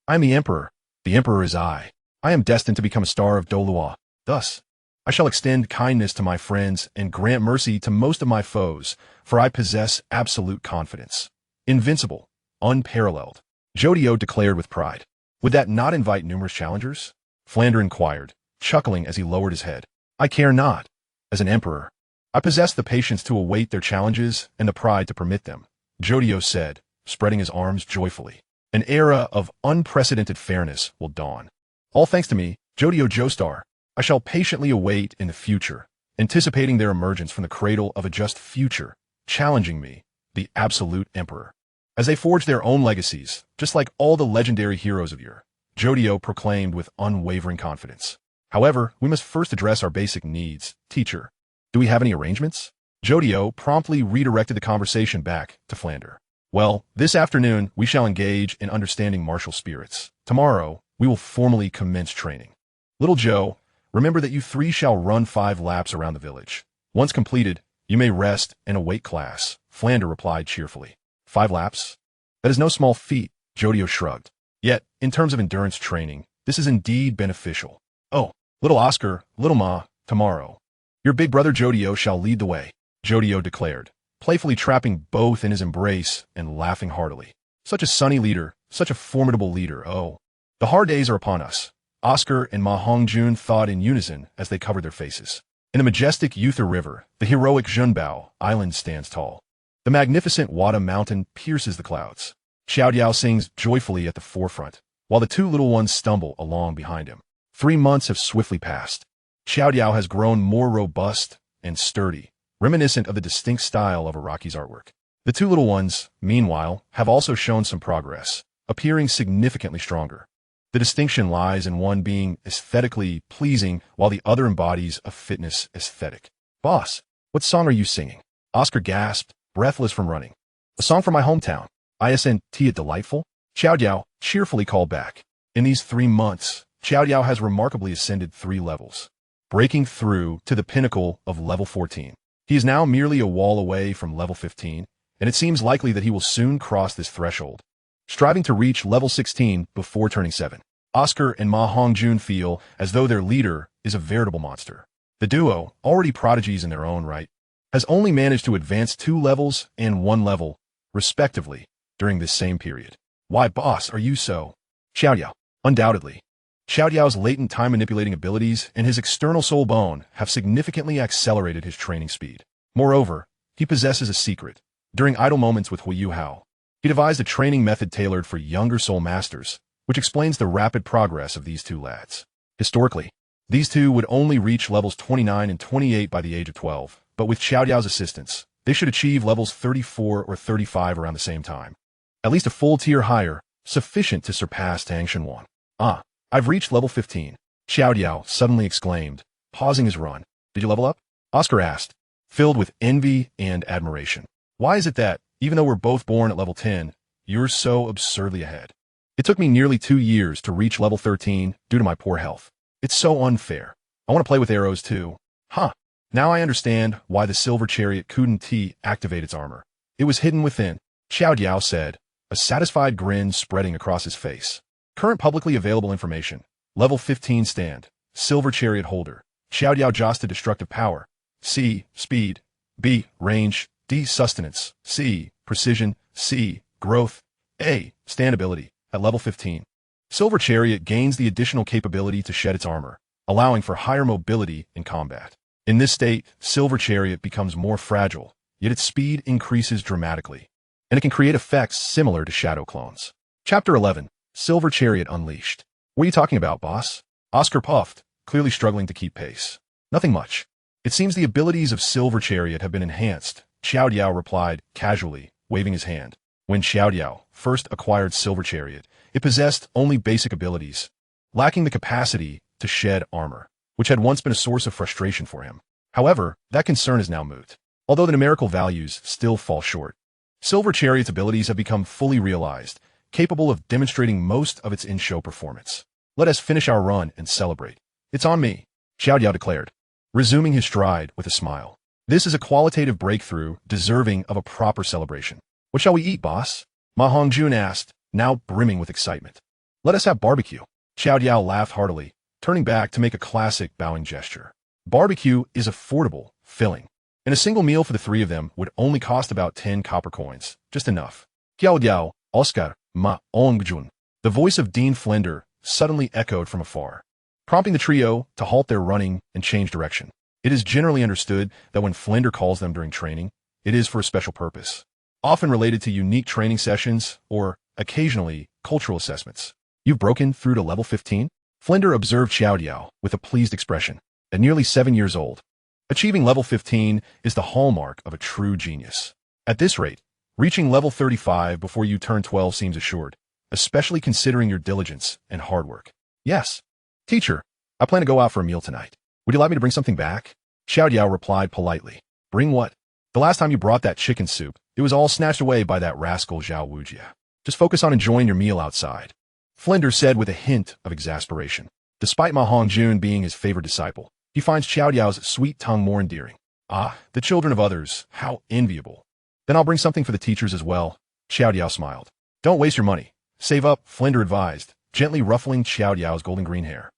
S1: I am the emperor. The emperor is I. I am destined to become a star of Douluo. Thus, I shall extend kindness to my friends and grant mercy to most of my foes, for I possess absolute confidence. Invincible, unparalleled, Jodio declared with pride. Would that not invite numerous challengers? Flander inquired, chuckling as he lowered his head. I care not. As an emperor, I possess the patience to await their challenges and the pride to permit them, Jodio said, spreading his arms joyfully. An era of unprecedented fairness will dawn. All thanks to me, Jodio Joestar, I shall patiently await in the future, anticipating their emergence from the cradle of a just future, challenging me, the absolute emperor. As they forge their own legacies, just like all the legendary heroes of yore, Jodio proclaimed with unwavering confidence. However, we must first address our basic needs. Teacher, do we have any arrangements? Jodio promptly redirected the conversation back to Flander. Well, this afternoon we shall engage in understanding martial spirits. Tomorrow, we will formally commence training. Little Joe, remember that you three shall run 5 laps around the village. Once completed, you may rest and await class, Flander replied cheerfully. 5 laps? That is no small feat, Jodio shrugged. Yet, in terms of endurance training, this is indeed beneficial. Oh, little Oscar, little Ma, tomorrow. Your big brother Jodio shall lead the way, Jodio declared, playfully trapping both in his embrace and laughing heartily. Such a sunny leader, such a formidable leader, oh. The hard days are upon us, Oscar and Ma Hongjun thought in unison as they covered their faces. In the majestic Yuther River, the heroic Zhenbao Island stands tall. The magnificent Wada Mountain pierces the clouds. Xiaodiao sings joyfully at the forefront, while the 2 little ones stumble along behind him. 3 months have swiftly passed. Xiaodiao has grown more robust and sturdy, reminiscent of the distinct style of Araki's artwork. The 2 little ones, meanwhile, have also shown some progress, appearing significantly stronger. The distinction lies in one being aesthetically pleasing while the other embodies a fitness aesthetic. Boss, what song are you singing? Oscar gasped, breathless from running. A song from my hometown. Isn't it delightful? Xiaodiao cheerfully called back. In these 3 months, Xiaodiao has remarkably ascended 3 levels, breaking through to the pinnacle of level 14. He is now merely a wall away from level 15, and it seems likely that he will soon cross this threshold, striving to reach level 16 before turning 7. Oscar and Ma Hongjun feel as though their leader is a veritable monster. The duo, already prodigies in their own right, has only managed to advance 2 levels and 1 level, respectively, during this same period. Why, boss, are you so? Xiaodiao. Undoubtedly. Xiaodiao's latent time-manipulating abilities and his external soul bone have significantly accelerated his training speed. Moreover, he possesses a secret. During idle moments with Huo Yuhao, he devised a training method tailored for younger soul masters, which explains the rapid progress of these 2 lads. Historically, these two would only reach levels 29 and 28 by the age of 12, but with Xiaoyao's assistance, they should achieve levels 34 or 35 around the same time. At least a full tier higher, sufficient to surpass Tang Shenwan. Ah, I've reached level 15. Xiaoyao suddenly exclaimed, pausing his run. Did you level up? Oscar asked, filled with envy and admiration. Why is it that, even though we're both born at level 10, you're so absurdly ahead? It took me nearly 2 years to reach level 13 due to my poor health. It's so unfair. I want to play with arrows too. Huh. Now I understand why the silver chariot couldn't activate its armor. It was hidden within, Xiaoyao said, a satisfied grin spreading across his face. Current publicly available information. Level 15 stand. Silver chariot holder. Xiaoyao Josta destructive power. C. Speed. B. Range. D. Sustenance. C. Precision. C. Growth. A. Stand ability. At level 15. Silver chariot gains the additional capability to shed its armor, allowing for higher mobility in combat. In this state, silver chariot becomes more fragile, yet its speed increases dramatically, and it can create effects similar to shadow clones. Chapter 11. Silver chariot unleashed. What are you talking about, boss? Oscar puffed, clearly struggling to keep pace. Nothing much. It seems the abilities of silver chariot have been enhanced, Xiaoyao replied casually, waving his hand. When Xiaoyao first acquired silver chariot, it possessed only basic abilities, lacking the capacity to shed armor, which had once been a source of frustration for him. However, that concern is now moot, although the numerical values still fall short. Silver chariot's abilities have become fully realized, capable of demonstrating most of its in-show performance. Let us finish our run and celebrate. It's on me, Xiaoyao declared, resuming his stride with a smile. This is a qualitative breakthrough deserving of a proper celebration. What shall we eat, boss? Ma Hongjun asked, now brimming with excitement. Let us have barbecue. Xiaoyao laughed heartily, turning back to make a classic bowing gesture. Barbecue is affordable, filling, and a single meal for the three of them would only cost about 10 copper coins, just enough. Xiaoyao, Oscar, Ma Hongjun. The voice of Dean Flender suddenly echoed from afar, prompting the trio to halt their running and change direction. It is generally understood that when Flender calls them during training, it is for a special purpose, often related to unique training sessions or, occasionally, cultural assessments. You've broken through to level 15? Flender observed Xiaoyao with a pleased expression. At nearly 7 years old, achieving level 15 is the hallmark of a true genius. At this rate, reaching level 35 before you turn 12 seems assured, especially considering your diligence and hard work. Yes. Teacher, I plan to go out for a meal tonight. Would you like me to bring something back? Xiaoyao replied politely. Bring what? The last time you brought that chicken soup, it was all snatched away by that rascal Zhao Wujia. Just focus on enjoying your meal outside. Flender said with a hint of exasperation. Despite Ma Hongjun being his favorite disciple, he finds Xiaoyao's sweet tongue more endearing. Ah, the children of others, how enviable. Then I'll bring something for the teachers as well. Xiaoyao smiled. Don't waste your money. Save up, Flender advised, gently ruffling Xiaoyao's golden green hair.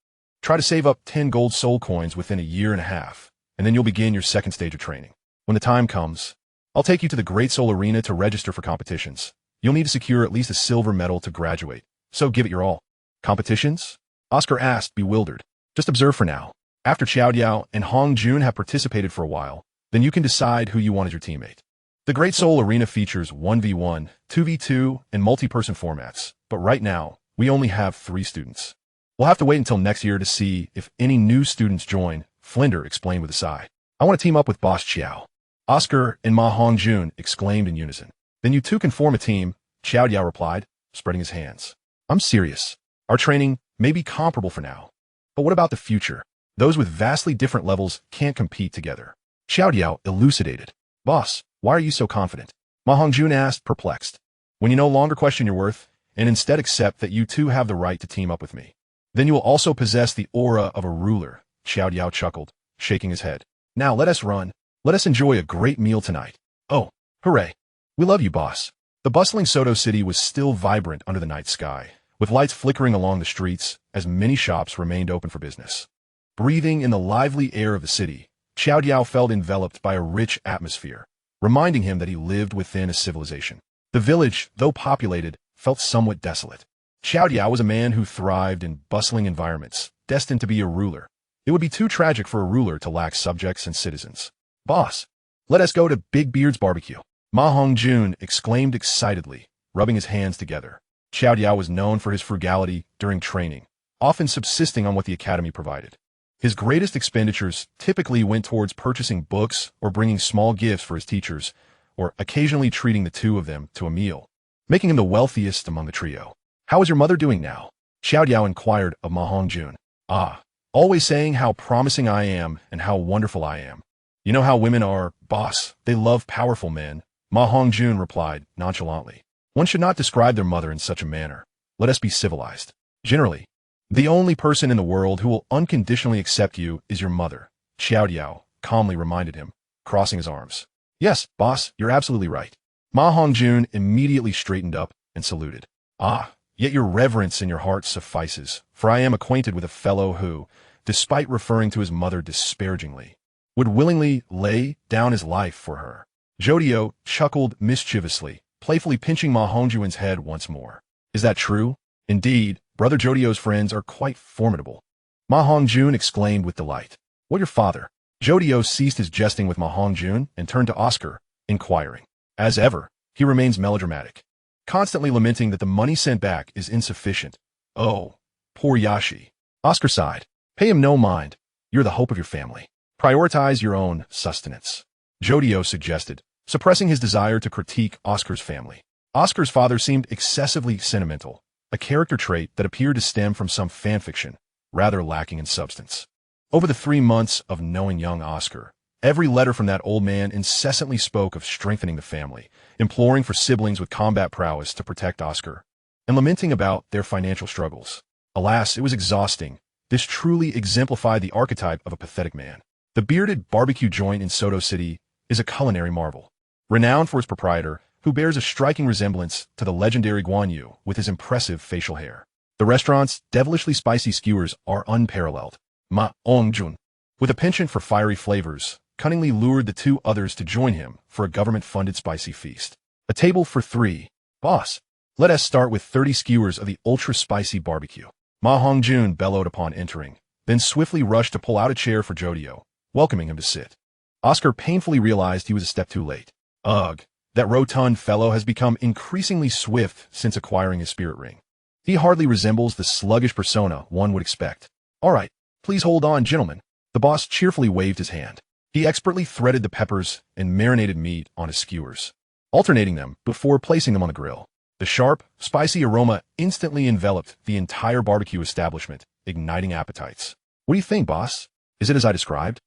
S1: Try to save up 10 gold soul coins within a year and a half, and then you'll begin your second stage of training. When the time comes, I'll take you to the Great Soul Arena to register for competitions. You'll need to secure at least a silver medal to graduate, so give it your all. Competitions? Oscar asked, bewildered. Just observe for now. After Xiaoyao and Hongjun have participated for a while, then you can decide who you want as your teammate. The Great Soul Arena features 1v1, 2v2, and multi-person formats, but right now, we only have 3 students. We'll have to wait until next year to see if any new students join, Flender explained with a sigh. I want to team up with Boss Chiao. Oscar and Ma Hongjun exclaimed in unison. Then you two can form a team, Xiaoyao replied, spreading his hands. I'm serious. Our training may be comparable for now. But what about the future? Those with vastly different levels can't compete together. Xiaoyao elucidated. Boss, why are you so confident? Ma Hongjun asked, perplexed. When you no longer question your worth, and instead accept that you two have the right to team up with me, then you will also possess the aura of a ruler, Xiaoyao chuckled, shaking his head. Now let us run. Let us enjoy a great meal tonight. Oh, hooray. We love you, boss. The bustling Soto city was still vibrant under the night sky, with lights flickering along the streets as many shops remained open for business. Breathing in the lively air of the city, Xiaoyao felt enveloped by a rich atmosphere, reminding him that he lived within a civilization. The village, though populated, felt somewhat desolate. Xiaoyao was a man who thrived in bustling environments, destined to be a ruler. It would be too tragic for a ruler to lack subjects and citizens. Boss, let us go to Big Beard's barbecue. Ma Hongjun exclaimed excitedly, rubbing his hands together. Xiaoyao was known for his frugality during training, often subsisting on what the academy provided. His greatest expenditures typically went towards purchasing books or bringing small gifts for his teachers, or occasionally treating the two of them to a meal, making him the wealthiest among the trio. "How is your mother doing now?" Xiaodiao inquired of Ma Hongjun. "Ah, always saying how promising I am and how wonderful I am. You know how women are, boss. They love powerful men," Ma Hongjun replied nonchalantly. "One should not describe their mother in such a manner. Let us be civilized. Generally, the only person in the world who will unconditionally accept you is your mother," Xiaodiao calmly reminded him, crossing his arms. "Yes, boss, you're absolutely right." Ma Hongjun immediately straightened up and saluted. "Ah, yet your reverence in your heart suffices, for I am acquainted with a fellow who, despite referring to his mother disparagingly, would willingly lay down his life for her." Jodio chuckled mischievously, playfully pinching Ma Hongjun's head once more. "Is that true? Indeed, Brother Jodio's friends are quite formidable," Ma Hongjun exclaimed with delight. "What, your father?" Jodio ceased his jesting with Ma Hongjun and turned to Oscar, inquiring. As ever, he remains melodramatic, constantly lamenting that the money sent back is insufficient. "Oh, poor Yashi." Oscar sighed. "Pay him no mind. You're the hope of your family. Prioritize your own sustenance," Jodio suggested, suppressing his desire to critique Oscar's family. Oscar's father seemed excessively sentimental, a character trait that appeared to stem from some fanfiction, rather lacking in substance. Over the 3 months of knowing young Oscar, every letter from that old man incessantly spoke of strengthening the family, imploring for siblings with combat prowess to protect Oscar, and lamenting about their financial struggles. Alas, it was exhausting. This truly exemplified the archetype of a pathetic man. The bearded barbecue joint in Soto City is a culinary marvel, renowned for its proprietor, who bears a striking resemblance to the legendary Guan Yu with his impressive facial hair. The restaurant's devilishly spicy skewers are unparalleled. Ma Hongjun, with a penchant for fiery flavors, cunningly lured the two others to join him for a government-funded spicy feast. "A table for 3. Boss, let us start with 30 skewers of the ultra-spicy barbecue," Ma Hongjun bellowed upon entering, then swiftly rushed to pull out a chair for Jodio, welcoming him to sit. Oscar painfully realized he was a step too late. Ugh, that rotund fellow has become increasingly swift since acquiring his spirit ring. He hardly resembles the sluggish persona one would expect. "All right, please hold on, gentlemen." The boss cheerfully waved his hand. He expertly threaded the peppers and marinated meat on his skewers, alternating them before placing them on the grill. The sharp, spicy aroma instantly enveloped the entire barbecue establishment, igniting appetites. "What do you think, boss? Is it as I described?"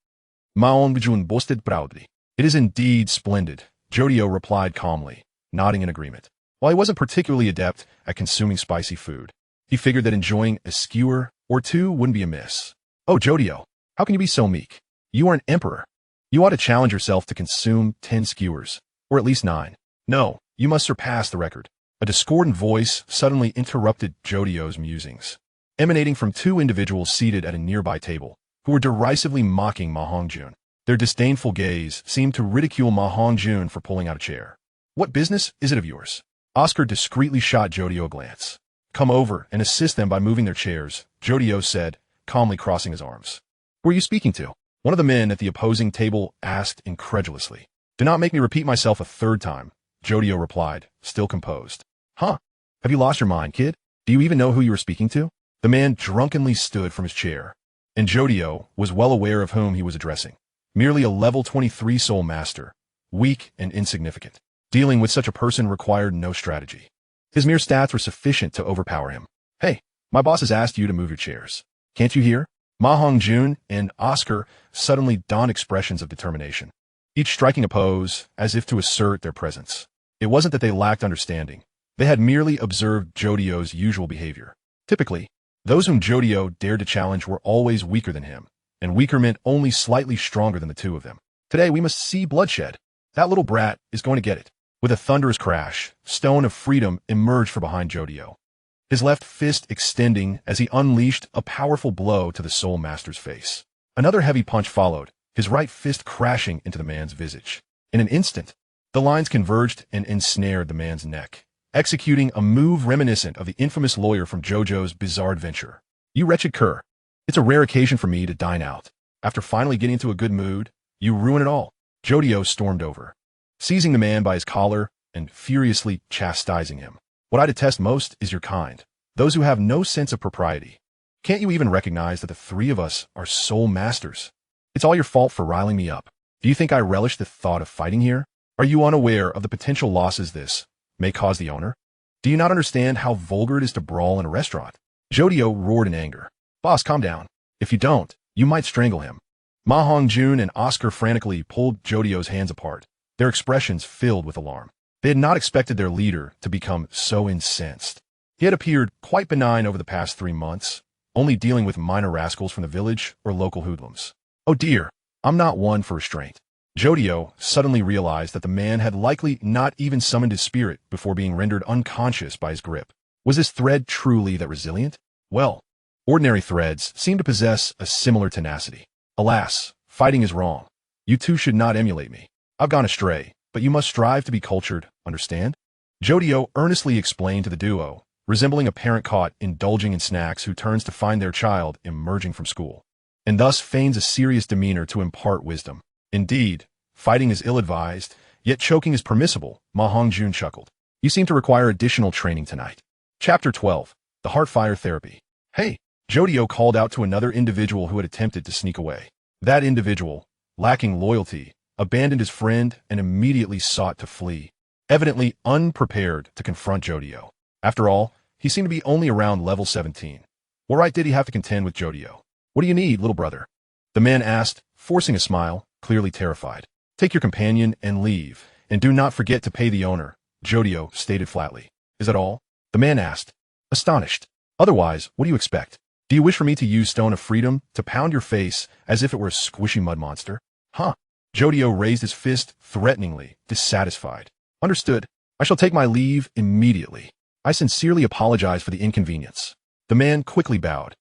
S1: Ma Hongjun boasted proudly. "It is indeed splendid," Jodio replied calmly, nodding in agreement. While he wasn't particularly adept at consuming spicy food, he figured that enjoying a skewer or two wouldn't be amiss. "Oh, Jodio, how can you be so meek? You are an emperor. You ought to challenge yourself to consume 10 skewers, or at least 9. No, you must surpass the record." A discordant voice suddenly interrupted Jodio's musings, emanating from 2 individuals seated at a nearby table, who were derisively mocking Ma Hongjun. Their disdainful gaze seemed to ridicule Ma Hongjun for pulling out a chair. "What business is it of yours?" Oscar discreetly shot Jodio a glance. "Come over and assist them by moving their chairs," Jodio said, calmly crossing his arms. "Who are you speaking to?" one of the men at the opposing table asked incredulously. "Do not make me repeat myself a 3rd time," Jodio replied, still composed. "Huh? Have you lost your mind, kid? Do you even know who you were speaking to?" The man drunkenly stood from his chair, and Jodio was well aware of whom he was addressing. Merely a level 23 soul master, weak and insignificant. Dealing with such a person required no strategy. His mere stats were sufficient to overpower him. "Hey, my boss has asked you to move your chairs. Can't you hear?" Ma Hongjun and Oscar suddenly donned expressions of determination, each striking a pose as if to assert their presence. It wasn't that they lacked understanding. They had merely observed Jodio's usual behavior. Typically, those whom Jodio dared to challenge were always weaker than him, and weaker meant only slightly stronger than the two of them. "Today we must see bloodshed. That little brat is going to get it." With a thunderous crash, Stone of Freedom emerged from behind Jodio, his left fist extending as he unleashed a powerful blow to the Soul Master's face. Another heavy punch followed, his right fist crashing into the man's visage. In an instant, the lines converged and ensnared the man's neck, executing a move reminiscent of the infamous lawyer from JoJo's Bizarre Adventure. "You wretched cur. It's a rare occasion for me to dine out. After finally getting into a good mood, you ruin it all." Jodio stormed over, seizing the man by his collar and furiously chastising him. "What I detest most is your kind, those who have no sense of propriety. Can't you even recognize that the three of us are soul masters? It's all your fault for riling me up. Do you think I relish the thought of fighting here? Are you unaware of the potential losses this may cause the owner? Do you not understand how vulgar it is to brawl in a restaurant? Jodio roared in anger. Boss, calm down. If you don't, you might strangle him. Ma Hongjun and Oscar frantically pulled Jodio's hands apart, their expressions filled with alarm. They had not expected their leader to become so incensed. He had appeared quite benign over the past 3 months, only dealing with minor rascals from the village or local hoodlums. Oh dear, I'm not one for restraint. Jodio suddenly realized that the man had likely not even summoned his spirit before being rendered unconscious by his grip. Was this thread truly that resilient? Well, ordinary threads seem to possess a similar tenacity. Alas, fighting is wrong. You two should not emulate me. I've gone astray, but you must strive to be cultured, understand? Jodio earnestly explained to the duo, resembling a parent caught indulging in snacks who turns to find their child emerging from school, and thus feigns a serious demeanor to impart wisdom. Indeed, fighting is ill-advised, yet choking is permissible, Ma Hongjun chuckled. You seem to require additional training tonight. Chapter 12, The Heartfire Therapy. Hey, Jodio called out to another individual who had attempted to sneak away. That individual, lacking loyalty, abandoned his friend and immediately sought to flee, evidently unprepared to confront Jodio. After all, he seemed to be only around level 17. What right did he have to contend with Jodio? What do you need, little brother? The man asked, forcing a smile, clearly terrified. Take your companion and leave, and do not forget to pay the owner, Jodio stated flatly. Is that all? The man asked, astonished. Otherwise, what do you expect? Do you wish for me to use Stone of Freedom to pound your face as if it were a squishy mud monster? Huh? Jodio raised his fist threateningly, dissatisfied. Understood. I shall take my leave immediately. I sincerely apologize for the inconvenience. The man quickly bowed,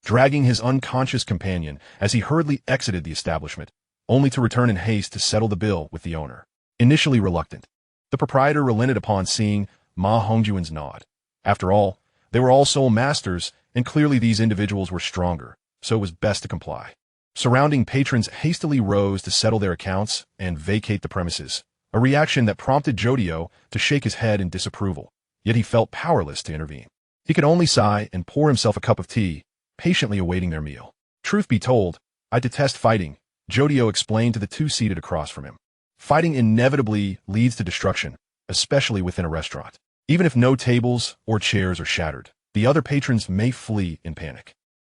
S1: dragging his unconscious companion as he hurriedly exited the establishment, only to return in haste to settle the bill with the owner. Initially reluctant, the proprietor relented upon seeing Ma Hongjun's nod. After all, they were all soul masters, and clearly these individuals were stronger, so it was best to comply. Surrounding patrons hastily rose to settle their accounts and vacate the premises, a reaction that prompted Jodio to shake his head in disapproval, yet he felt powerless to intervene. He could only sigh and pour himself a cup of tea, patiently awaiting their meal. Truth be told, I detest fighting, Jodio explained to the two seated across from him. Fighting inevitably leads to destruction, especially within a restaurant. Even if no tables or chairs are shattered, the other patrons may flee in panic.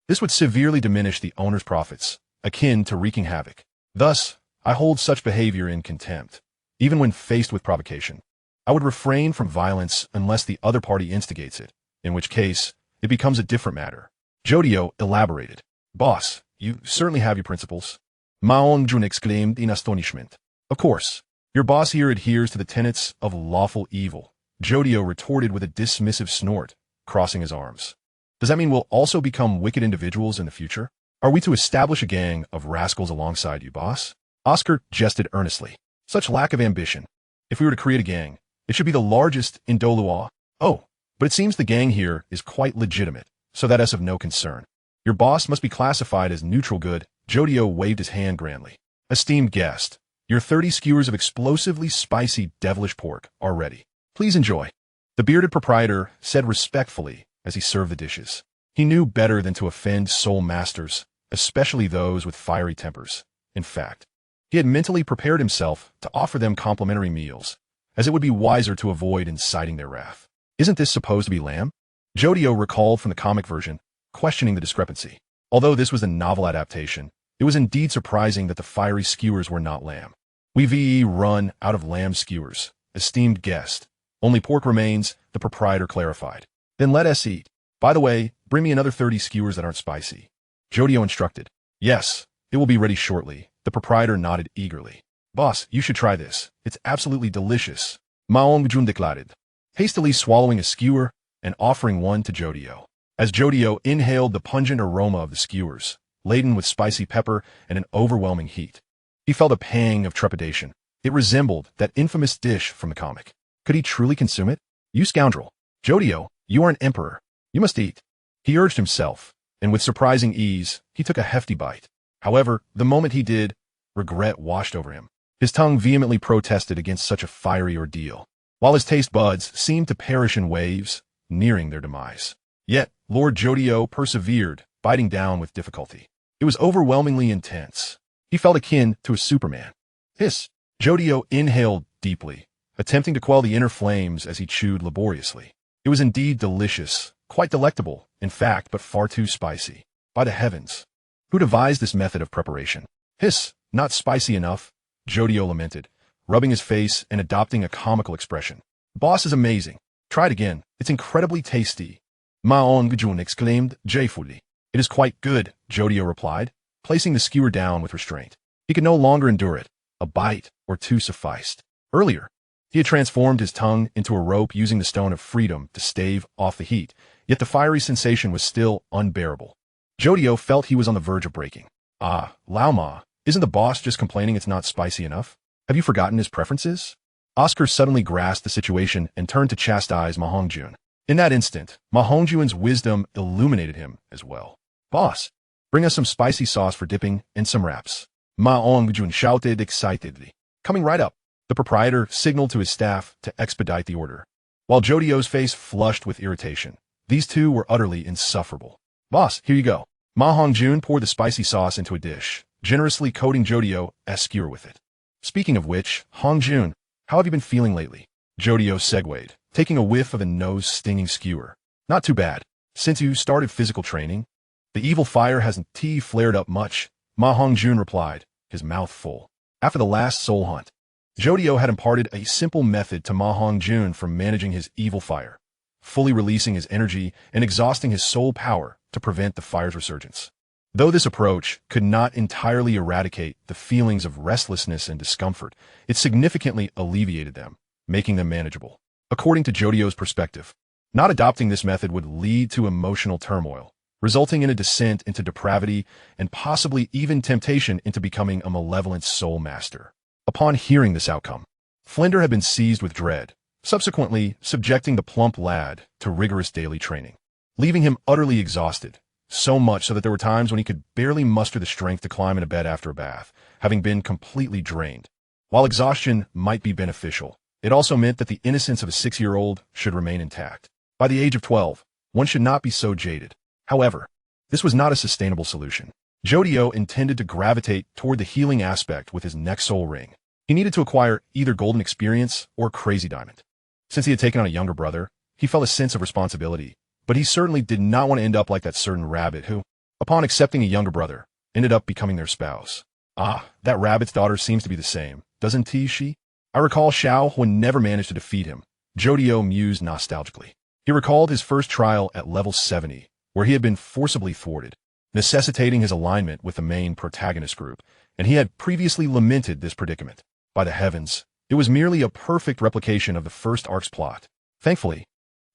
S1: This would severely diminish the owner's profits, akin to wreaking havoc. Thus, I hold such behavior in contempt, even when faced with provocation. I would refrain from violence unless the other party instigates it, in which case, it becomes a different matter. Jodio elaborated. Boss, you certainly have your principles. Ma Hongjun exclaimed in astonishment. Of course, your boss here adheres to the tenets of lawful evil. Jodio retorted with a dismissive snort, crossing his arms. Does that mean we'll also become wicked individuals in the future? Are we to establish a gang of rascals alongside you, boss? Oscar jested earnestly. Such lack of ambition. If we were to create a gang, it should be the largest in Douluo. Oh, but it seems the gang here is quite legitimate, so that is of no concern. Your boss must be classified as neutral good. Jodio waved his hand grandly. Esteemed guest, your 30 skewers of explosively spicy devilish pork are ready. Please enjoy. The bearded proprietor said respectfully as he served the dishes. He knew better than to offend soul masters, especially those with fiery tempers. In fact, he had mentally prepared himself to offer them complimentary meals, as it would be wiser to avoid inciting their wrath. Isn't this supposed to be lamb? Jodio recalled from the comic version, questioning the discrepancy. Although this was a novel adaptation, it was indeed surprising that the fiery skewers were not lamb. We've run out of lamb skewers, esteemed guest. Only pork remains, the proprietor clarified. Then let us eat. By the way, bring me another 30 skewers that aren't spicy. Jodio instructed. Yes, it will be ready shortly. The proprietor nodded eagerly. Boss, you should try this. It's absolutely delicious. Ma Hongjun declared, hastily swallowing a skewer and offering one to Jodio. As Jodio inhaled the pungent aroma of the skewers, laden with spicy pepper and an overwhelming heat, he felt a pang of trepidation. It resembled that infamous dish from the comic. Could he truly consume it? You scoundrel. Jodio, you are an emperor. You must eat. He urged himself, and with surprising ease, he took a hefty bite. However, the moment he did, regret washed over him. His tongue vehemently protested against such a fiery ordeal, while his taste buds seemed to perish in waves, nearing their demise. Yet, Lord Jodio persevered, biting down with difficulty. It was overwhelmingly intense. He felt akin to a Superman. Hiss! Jodio inhaled deeply, attempting to quell the inner flames as he chewed laboriously. It was indeed delicious, quite delectable, in fact, but far too spicy. By the heavens! Who devised this method of preparation? Hiss! Not spicy enough, Jodio lamented, rubbing his face and adopting a comical expression. Boss is amazing. Try it again. It's incredibly tasty. Mahong exclaimed joyfully. It is quite good, Jodio replied, placing the skewer down with restraint. He could no longer endure it. A bite or two sufficed. Earlier, he had transformed his tongue into a rope using the stone of freedom to stave off the heat, yet the fiery sensation was still unbearable. Jodio felt he was on the verge of breaking. Ah, Lao Ma, isn't the boss just complaining it's not spicy enough? Have you forgotten his preferences? Oscar suddenly grasped the situation and turned to chastise Ma Hongjun. In that instant, Ma Hongjun's wisdom illuminated him as well. Boss, bring us some spicy sauce for dipping and some wraps. Ma Hongjun shouted excitedly. Coming right up. The proprietor signaled to his staff to expedite the order. While Jodio's face flushed with irritation, these two were utterly insufferable. Boss, here you go. Ma Hongjun poured the spicy sauce into a dish, generously coating Jodio skewer with it. Speaking of which, Hongjun, how have you been feeling lately? Jodio segued, taking a whiff of the nose-stinging skewer. Not too bad. Since you started physical training, the evil fire hasn't flared up much, Ma Hongjun replied, his mouth full. After the last soul hunt, Jodio had imparted a simple method to Ma Hongjun for managing his evil fire, fully releasing his energy and exhausting his soul power to prevent the fire's resurgence. Though this approach could not entirely eradicate the feelings of restlessness and discomfort, it significantly alleviated them, making them manageable. According to Jodio's perspective, not adopting this method would lead to emotional turmoil, resulting in a descent into depravity and possibly even temptation into becoming a malevolent soul master. Upon hearing this outcome, Flinder had been seized with dread, subsequently subjecting the plump lad to rigorous daily training, leaving him utterly exhausted, so much so that there were times when he could barely muster the strength to climb in a bed after a bath, having been completely drained. While exhaustion might be beneficial, it also meant that the innocence of a 6-year-old should remain intact. By the age of 12, one should not be so jaded. However, this was not a sustainable solution. Jodio intended to gravitate toward the healing aspect with his next soul ring. He needed to acquire either golden experience or crazy diamond. Since he had taken on a younger brother, he felt a sense of responsibility, but he certainly did not want to end up like that certain rabbit who, upon accepting a younger brother, ended up becoming their spouse. Ah, that rabbit's daughter seems to be the same, doesn't she? I recall Xiao Huan never managed to defeat him. Jodio mused nostalgically. He recalled his first trial at level 70, where he had been forcibly thwarted, necessitating his alignment with the main protagonist group, and he had previously lamented this predicament. By the heavens, it was merely a perfect replication of the first arc's plot. Thankfully,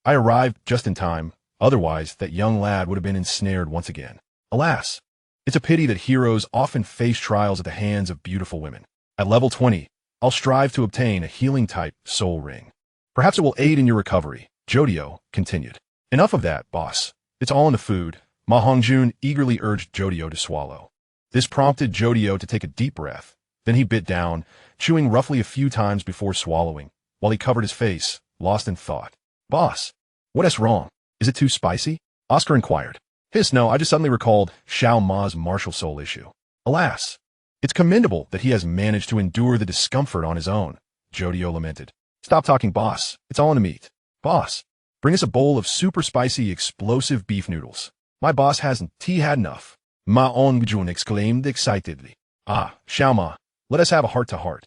S1: I arrived just in time, otherwise that young lad would have been ensnared once again. Alas, it's a pity that heroes often face trials at the hands of beautiful women. At level 20, I'll strive to obtain a healing-type soul ring. Perhaps it will aid in your recovery, Jodio continued. Enough of that, boss. It's all in the food. Ma Hongjun eagerly urged Jodio to swallow. This prompted Jodio to take a deep breath. Then he bit down, chewing roughly a few times before swallowing, while he covered his face, lost in thought. Boss, what is wrong? Is it too spicy? Oscar inquired. Hiss, no, I just suddenly recalled Xiao Ma's martial soul issue. Alas, it's commendable that he has managed to endure the discomfort on his own, Jodio lamented. Stop talking, boss. It's all in the meat. Boss, bring us a bowl of super spicy explosive beef noodles. My boss hasn't had enough. Ma Hongjun exclaimed excitedly. Ah, Xiao Ma, let us have a heart-to-heart.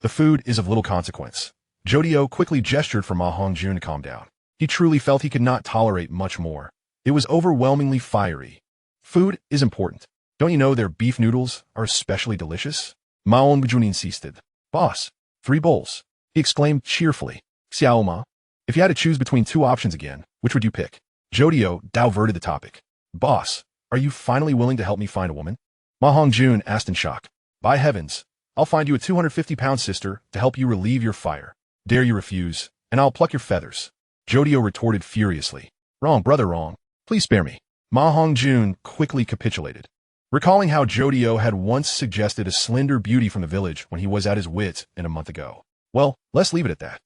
S1: The food is of little consequence. Jodio quickly gestured for Ma Hongjun to calm down. He truly felt he could not tolerate much more. It was overwhelmingly fiery. Food is important. Don't you know their beef noodles are especially delicious? Ma Hongjun insisted. Boss, 3 bowls. He exclaimed cheerfully. Xiao Ma, if you had to choose between 2 options again, which would you pick? Jodio diverted the topic. Boss, are you finally willing to help me find a woman? Ma Hongjun asked in shock. By heavens, I'll find you a 250-pound sister to help you relieve your fire. Dare you refuse, and I'll pluck your feathers. Jodio retorted furiously. Wrong, brother, wrong. Please spare me. Ma Hongjun quickly capitulated. Recalling how Jodio had once suggested a slender beauty from the village when he was at his wits a month ago. Well, let's leave it at that.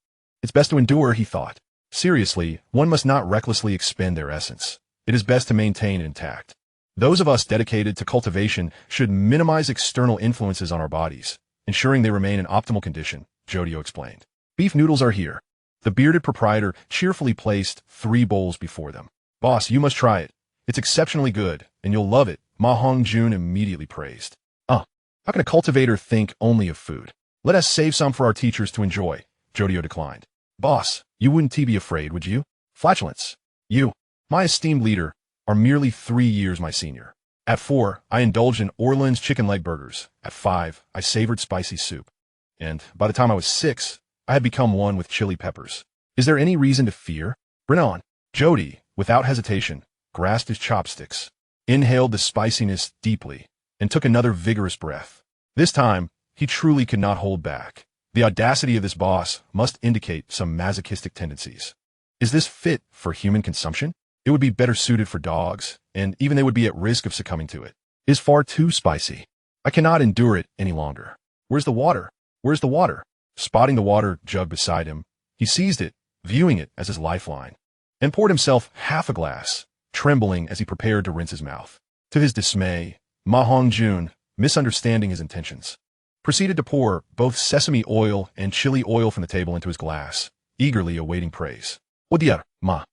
S1: It's best to endure, he thought. Seriously, one must not recklessly expend their essence. It is best to maintain it intact. Those of us dedicated to cultivation should minimize external influences on our bodies, ensuring they remain in optimal condition, Jodio explained. Beef noodles are here. The bearded proprietor cheerfully placed 3 bowls before them. Boss, you must try it. It's exceptionally good, and you'll love it, Ma Hongjun immediately praised. How can a cultivator think only of food? Let us save some for our teachers to enjoy, Jodio declined. Boss, you wouldn't be afraid, would you? Flatulence. You, my esteemed leader, are merely 3 years my senior. At 4, I indulged in Orland's chicken leg burgers. At 5, I savored spicy soup. And by the time I was 6, I had become one with chili peppers. Is there any reason to fear? Bring on. Jody, without hesitation, grasped his chopsticks, inhaled the spiciness deeply, and took another vigorous breath. This time, he truly could not hold back. The audacity of this boss must indicate some masochistic tendencies. Is this fit for human consumption? It would be better suited for dogs, and even they would be at risk of succumbing to it. It is far too spicy. I cannot endure it any longer. Where's the water? Where's the water? Spotting the water jug beside him, he seized it, viewing it as his lifeline, and poured himself half a glass, trembling as he prepared to rinse his mouth. To his dismay, Ma Hongjun, misunderstanding his intentions, proceeded to pour both sesame oil and chili oil from the table into his glass, eagerly awaiting praise. "Oh dear, Ma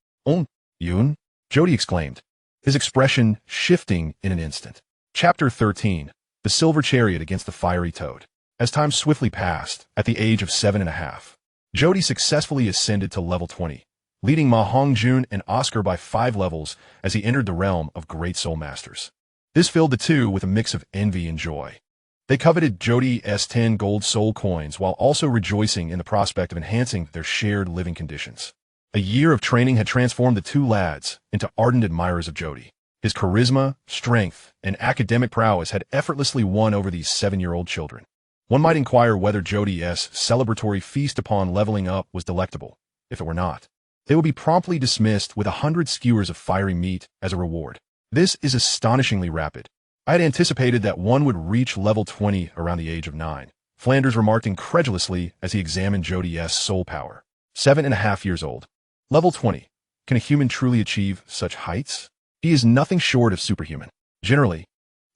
S1: Yun," Jody exclaimed, his expression shifting in an instant. Chapter 13. The Silver Chariot Against the Fiery Toad. As time swiftly passed, at the age of 7.5, Jody successfully ascended to level 20, leading Ma Hongjun and Oscar by 5 levels as he entered the realm of great soul masters. This filled the two with a mix of envy and joy. They coveted Jody's 10 gold soul coins while also rejoicing in the prospect of enhancing their shared living conditions. A year of training had transformed the two lads into ardent admirers of Jody. His charisma, strength, and academic prowess had effortlessly won over these 7-year-old children. One might inquire whether Jody's celebratory feast upon leveling up was delectable. If it were not, they would be promptly dismissed with 100 skewers of fiery meat as a reward. This is astonishingly rapid. I had anticipated that one would reach level 20 around the age of 9. Flanders remarked incredulously as he examined Jody's soul power. 7.5 years old. Level 20. Can a human truly achieve such heights? He is nothing short of superhuman. Generally,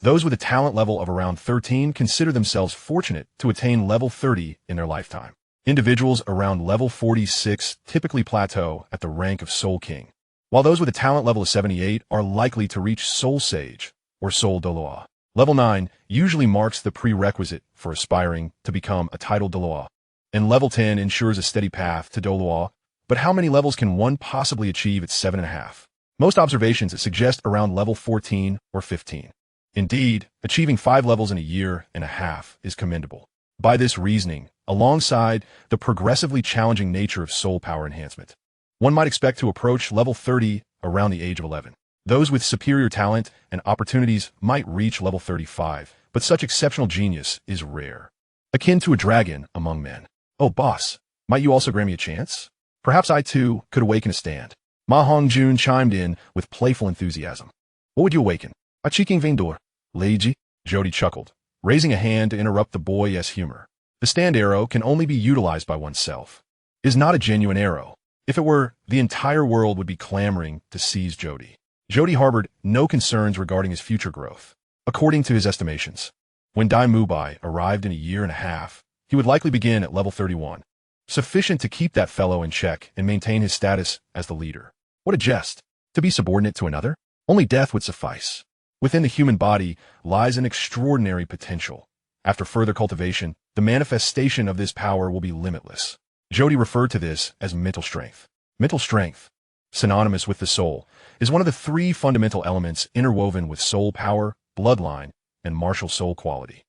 S1: those with a talent level of around 13 consider themselves fortunate to attain level 30 in their lifetime. Individuals around level 46 typically plateau at the rank of Soul King, while those with a talent level of 78 are likely to reach Soul Sage or Soul Douluo. Level 9 usually marks the prerequisite for aspiring to become a titled Douluo, and level 10 ensures a steady path to Douluo. But how many levels can one possibly achieve at 7.5? Most observations suggest around level 14 or 15. Indeed, achieving 5 levels in a year and a half is commendable. By this reasoning, alongside the progressively challenging nature of soul power enhancement, one might expect to approach level 30 around the age of 11. Those with superior talent and opportunities might reach level 35, but such exceptional genius is rare. Akin to a dragon among men. Oh, boss, might you also grant me a chance? Perhaps I, too, could awaken a stand. Ma Hongjun chimed in with playful enthusiasm. What would you awaken? A chiking vendor. Leiji? Jody chuckled, raising a hand to interrupt the boy's humor. The stand arrow can only be utilized by oneself. It is not a genuine arrow. If it were, the entire world would be clamoring to seize Jody. Jody harbored no concerns regarding his future growth. According to his estimations, when Dai Mubai arrived in a year and a half, he would likely begin at level 31. Sufficient to keep that fellow in check and maintain his status as the leader. What a jest! To be subordinate to another? Only death would suffice. Within the human body lies an extraordinary potential. After further cultivation, the manifestation of this power will be limitless. Jody referred to this as mental strength. Mental strength, synonymous with the soul, is one of the 3 fundamental elements interwoven with soul power, bloodline, and martial soul quality.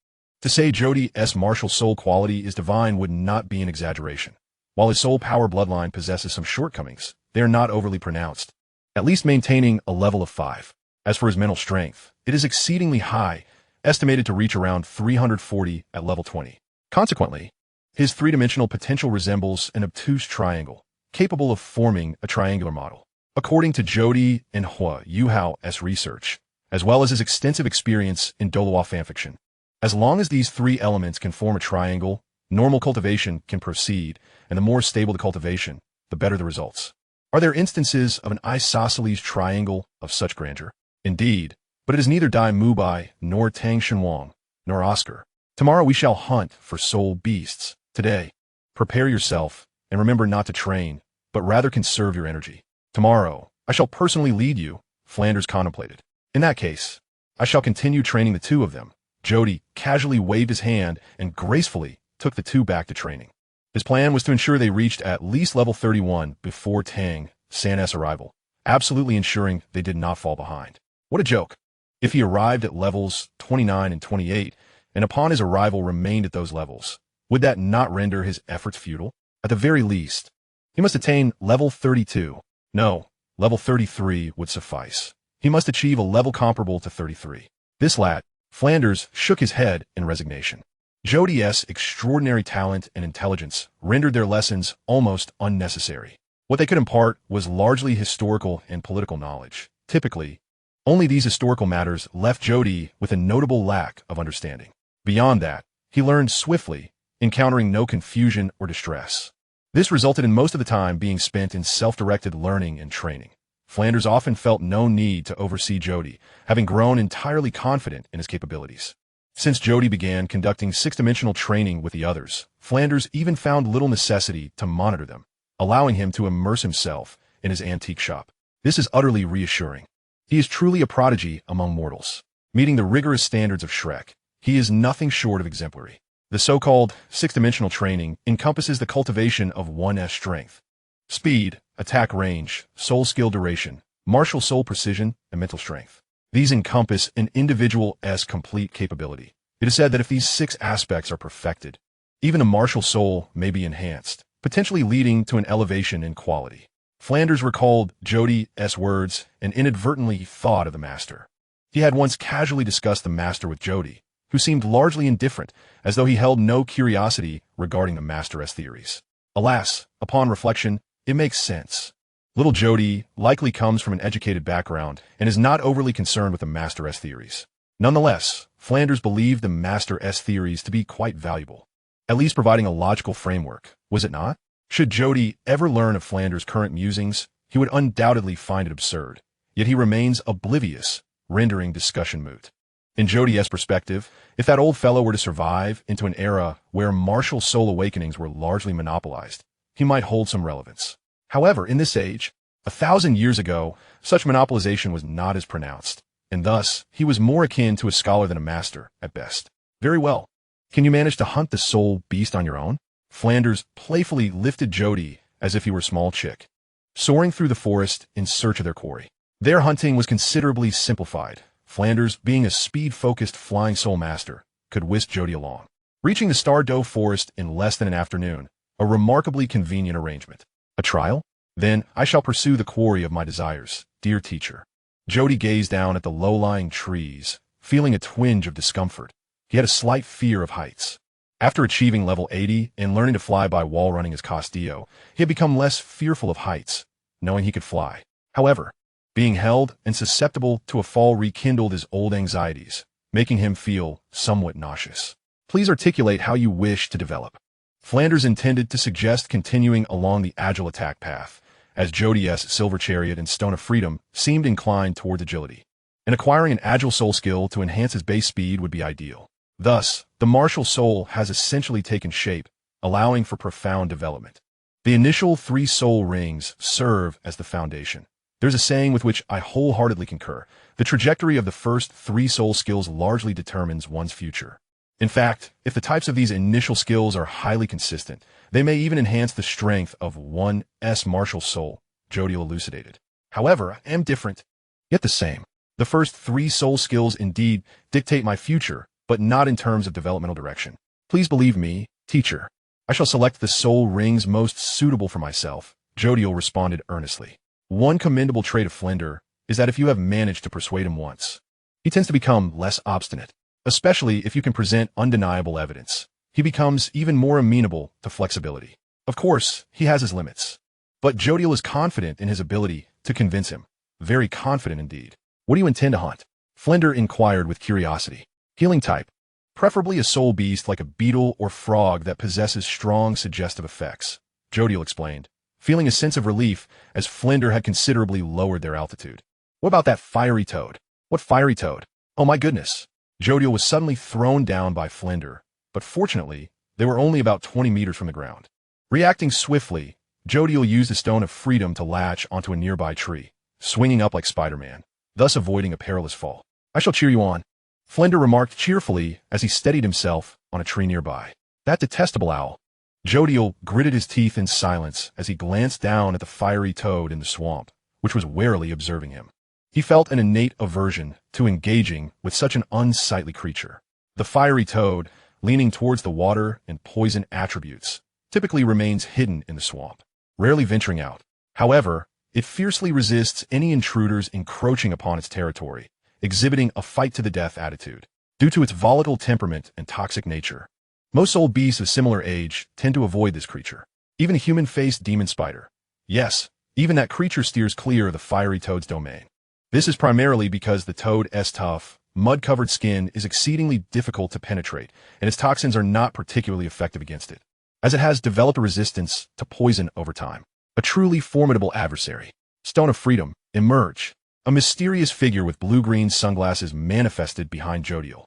S1: To say Jody's martial soul quality is divine would not be an exaggeration. While his soul power bloodline possesses some shortcomings, they are not overly pronounced, at least maintaining a level of 5. As for his mental strength, it is exceedingly high, estimated to reach around 340 at level 20. Consequently, his 3-dimensional potential resembles an obtuse triangle, capable of forming a triangular model. According to Jody and Huo Yuhao's research, as well as his extensive experience in Douluo fanfiction, as long as these 3 elements can form a triangle, normal cultivation can proceed, and the more stable the cultivation, the better the results. Are there instances of an isosceles triangle of such grandeur? Indeed, But it is neither Dai Mubai, nor Tang Shenwang, nor Oscar. Tomorrow we shall hunt for soul beasts. Today, prepare yourself, and remember not to train, but rather conserve your energy. Tomorrow, I shall personally lead you, Flanders contemplated. In that case, I shall continue training the two of them. Jody casually waved his hand and gracefully took the two back to training. His plan was to ensure they reached at least level 31 before Tang Sect's arrival, absolutely ensuring they did not fall behind. What a joke. If he arrived at levels 29 and 28, and upon his arrival remained at those levels, would that not render his efforts futile? At the very least, he must attain level 32. No, level 33 would suffice. He must achieve a level comparable to 33. This lad, Flanders, shook his head in resignation. Jody's extraordinary talent and intelligence rendered their lessons almost unnecessary. What they could impart was largely historical and political knowledge. Typically, only these historical matters left Jody with a notable lack of understanding. Beyond that, he learned swiftly, encountering no confusion or distress. This resulted in most of the time being spent in self-directed learning and training. Flanders often felt no need to oversee Jody, having grown entirely confident in his capabilities. Since Jody began conducting six-dimensional training with the others, Flanders even found little necessity to monitor them, allowing him to immerse himself in his antique shop. This is utterly reassuring. He is truly a prodigy among mortals. Meeting the rigorous standards of Shrek, he is nothing short of exemplary. The so-called six-dimensional training encompasses the cultivation of one's strength, speed, attack range, soul skill duration, martial soul precision, and mental strength. These encompass an individual's complete capability. It is said that if these 6 aspects are perfected, even a martial soul may be enhanced, potentially leading to an elevation in quality. Flanders recalled Jody's words and inadvertently thought of the master. He had once casually discussed the master with Jody, who seemed largely indifferent, as though he held no curiosity regarding the master's theories. Alas, upon reflection, it makes sense. Little Jody likely comes from an educated background and is not overly concerned with the master's theories. Nonetheless, Flanders believed the master's theories to be quite valuable, at least providing a logical framework, was it not? Should Jody ever learn of Flanders' current musings, he would undoubtedly find it absurd, yet he remains oblivious, rendering discussion moot. In Jody's perspective, if that old fellow were to survive into an era where martial soul awakenings were largely monopolized, he might hold some relevance. However, in this age, 1,000 years ago, such monopolization was not as pronounced, and thus he was more akin to a scholar than a master, at best. Very well. Can you manage to hunt the soul beast on your own? Flanders playfully lifted Jody as if he were a small chick, soaring through the forest in search of their quarry. Their hunting was considerably simplified. Flanders, being a speed-focused flying soul master, could whisk Jody along, reaching the Star Doe forest in less than an afternoon, a remarkably convenient arrangement. A trial? Then I shall pursue the quarry of my desires, dear teacher. Jody gazed down at the low-lying trees, feeling a twinge of discomfort. He had a slight fear of heights. After achieving level 80 and learning to fly by wall running as Castillo, he had become less fearful of heights, knowing he could fly. However, being held and susceptible to a fall rekindled his old anxieties, making him feel somewhat nauseous. Please articulate how you wish to develop. Flanders intended to suggest continuing along the agile attack path, as Jody's Silver Chariot and Stone of Freedom seemed inclined toward agility, and acquiring an agile soul skill to enhance his base speed would be ideal. Thus, the martial soul has essentially taken shape, allowing for profound development. The initial 3 soul rings serve as the foundation. There's a saying with which I wholeheartedly concur. The trajectory of the first 3 soul skills largely determines one's future. In fact, if the types of these initial skills are highly consistent, they may even enhance the strength of one's martial soul, Jodio elucidated. However, I am different, yet the same. The first 3 soul skills indeed dictate my future, but not in terms of developmental direction. Please believe me, teacher. I shall select the soul rings most suitable for myself, Jodio responded earnestly. One commendable trait of Flinder is that if you have managed to persuade him once, he tends to become less obstinate. Especially if you can present undeniable evidence. He becomes even more amenable to flexibility. Of course, he has his limits. But Jodio is confident in his ability to convince him. Very confident indeed. What do you intend to hunt? Flinder inquired with curiosity. Healing type. Preferably a soul beast like a beetle or frog that possesses strong suggestive effects, Jodio explained, feeling a sense of relief as Flinder had considerably lowered their altitude. What about that fiery toad? What fiery toad? Oh my goodness. Jodio was suddenly thrown down by Flender, but fortunately, they were only about 20 meters from the ground. Reacting swiftly, Jodio used a stone of freedom to latch onto a nearby tree, swinging up like Spider-Man, thus avoiding a perilous fall. I shall cheer you on, Flender remarked cheerfully as he steadied himself on a tree nearby. That detestable owl. Jodio gritted his teeth in silence as he glanced down at the fiery toad in the swamp, which was warily observing him. He felt an innate aversion to engaging with such an unsightly creature. The fiery toad, leaning towards the water and poison attributes, typically remains hidden in the swamp, rarely venturing out. However, it fiercely resists any intruders encroaching upon its territory, exhibiting a fight-to-the-death attitude. Due to its volatile temperament and toxic nature, most soul beasts of similar age tend to avoid this creature. Even a human-faced demon spider. Yes, even that creature steers clear of the fiery toad's domain. This is primarily because the toad's tough, mud-covered skin is exceedingly difficult to penetrate, and its toxins are not particularly effective against it, as it has developed a resistance to poison over time. A truly formidable adversary. Stone of Freedom, emerge. A mysterious figure with blue-green sunglasses manifested behind Jodio.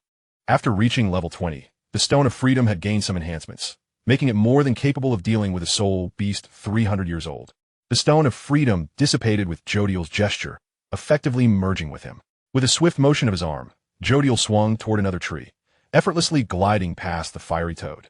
S1: After reaching level 20, the Stone of Freedom had gained some enhancements, making it more than capable of dealing with a soul beast 300 years old. The Stone of Freedom dissipated with Jodio's gesture, effectively merging with him. With a swift motion of his arm, Jodio swung toward another tree, effortlessly gliding past the fiery toad.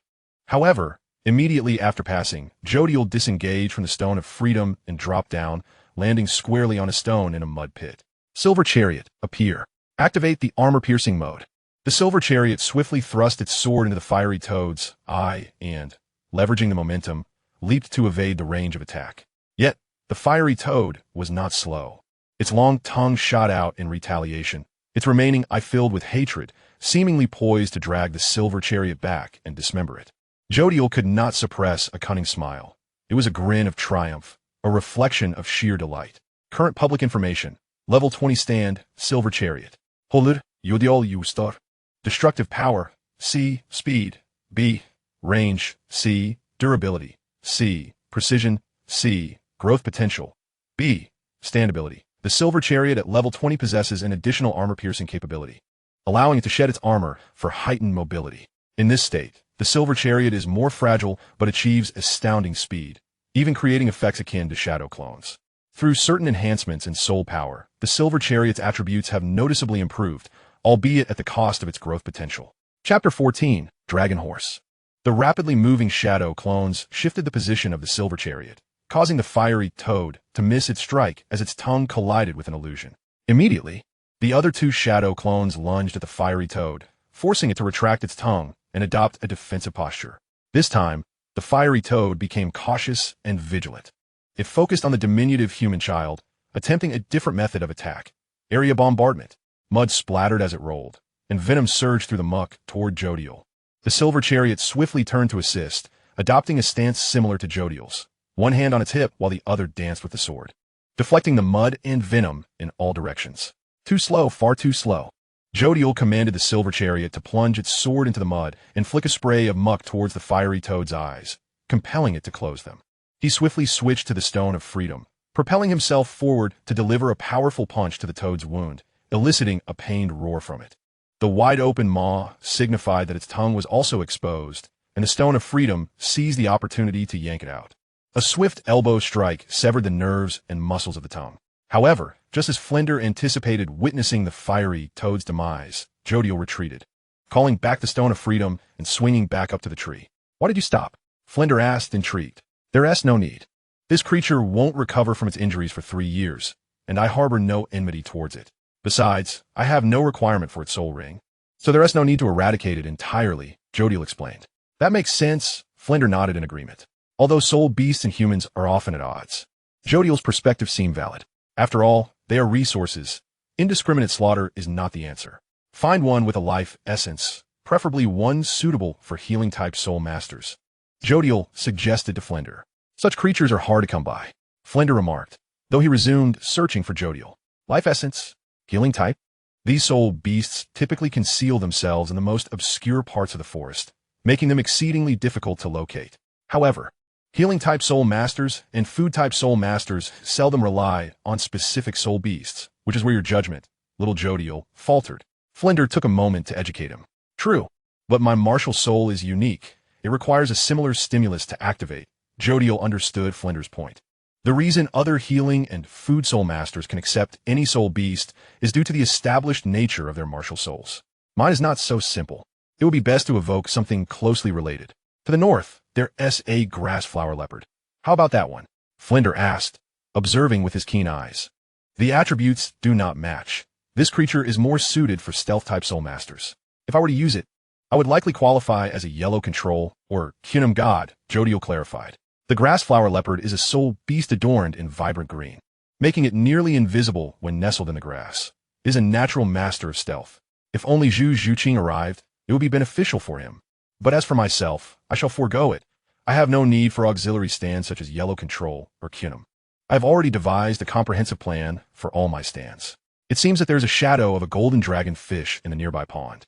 S1: However, immediately after passing, Jodio disengaged from the Stone of Freedom and dropped down, landing squarely on a stone in a mud pit. Silver Chariot, appear. Activate the armor-piercing mode. The Silver Chariot swiftly thrust its sword into the fiery toad's eye and, leveraging the momentum, leaped to evade the range of attack. Yet, the fiery toad was not slow. Its long tongue shot out in retaliation, its remaining eye filled with hatred, seemingly poised to drag the Silver Chariot back and dismember it. Jodio could not suppress a cunning smile. It was a grin of triumph, a reflection of sheer delight. Current public information. Level 20 stand, Silver Chariot. Huo Yuhao. Destructive power, C. Speed, B. Range, C. Durability, C. Precision, C. Growth potential, B. Standability. The Silver Chariot at level 20 possesses an additional armor-piercing capability, allowing it to shed its armor for heightened mobility. In this state, the Silver Chariot is more fragile but achieves astounding speed, even creating effects akin to shadow clones. Through certain enhancements in soul power, the Silver Chariot's attributes have noticeably improved, albeit at the cost of its growth potential. Chapter 14, Dragon Horse. The rapidly moving shadow clones shifted the position of the Silver Chariot, causing the fiery toad to miss its strike as its tongue collided with an illusion. Immediately, the other two shadow clones lunged at the fiery toad, forcing it to retract its tongue and adopt a defensive posture. This time, the fiery toad became cautious and vigilant. It focused on the diminutive human child, attempting a different method of attack. Area bombardment. Mud splattered as it rolled, and venom surged through the muck toward Jodio. The Silver Chariot swiftly turned to assist, adopting a stance similar to Jodio's, one hand on its hip while the other danced with the sword, deflecting the mud and venom in all directions. Too slow, far too slow. Jodio commanded the Silver Chariot to plunge its sword into the mud and flick a spray of muck towards the fiery toad's eyes, compelling it to close them. He swiftly switched to the Stone of Freedom, propelling himself forward to deliver a powerful punch to the toad's wound, eliciting a pained roar from it. The wide-open maw signified that its tongue was also exposed, and the Stone of Freedom seized the opportunity to yank it out. A swift elbow strike severed the nerves and muscles of the tongue. However, just as Flender anticipated witnessing the fiery toad's demise, Jodio retreated, calling back the Stone of Freedom and swinging back up to the tree. Why did you stop? Flender asked, intrigued. There's no need. This creature won't recover from its injuries for 3 years, and I harbor no enmity towards it. Besides, I have no requirement for its soul ring, so there is no need to eradicate it entirely, Jodio explained. That makes sense, Flender nodded in agreement. Although soul beasts and humans are often at odds, Jodio's perspective seemed valid. After all, they are resources. Indiscriminate slaughter is not the answer. Find one with a life essence, preferably one suitable for healing-type soul masters, Jodio suggested to Flender. Such creatures are hard to come by, Flender remarked, though he resumed searching for Jodio. Life essence? Healing type? These soul beasts typically conceal themselves in the most obscure parts of the forest, making them exceedingly difficult to locate. However, healing-type soul masters and food-type soul masters seldom rely on specific soul beasts, which is where your judgment, little Jodio faltered. Flinder took a moment to educate him. True, but my martial soul is unique. It requires a similar stimulus to activate. Jodio understood Flinder's point. The reason other healing and food soul masters can accept any soul beast is due to the established nature of their martial souls. Mine is not so simple. It would be best to evoke something closely related. To the north, there's a grass flower leopard. How about that one? Flinder asked, observing with his keen eyes. The attributes do not match. This creature is more suited for stealth-type soul masters. If I were to use it, I would likely qualify as a yellow control or Qian God, Jodio clarified. The grass flower leopard is a soul beast adorned in vibrant green, making it nearly invisible when nestled in the grass. It is a natural master of stealth. If only Zhu Zhuqing arrived, it would be beneficial for him. But as for myself, I shall forego it. I have no need for auxiliary stands such as yellow control or Qian. I have already devised a comprehensive plan for all my stands. It seems that there is a shadow of a golden dragon fish in the nearby pond.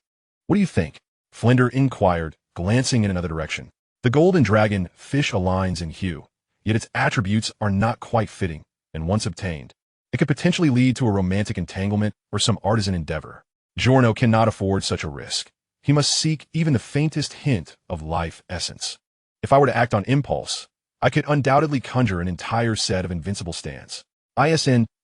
S1: What do you think? Flinder inquired, glancing in another direction. The golden dragon fish aligns in hue, yet its attributes are not quite fitting, and once obtained, it could potentially lead to a romantic entanglement or some artisan endeavor. Giorno cannot afford such a risk. He must seek even the faintest hint of life essence. If I were to act on impulse, I could undoubtedly conjure an entire set of invincible stands.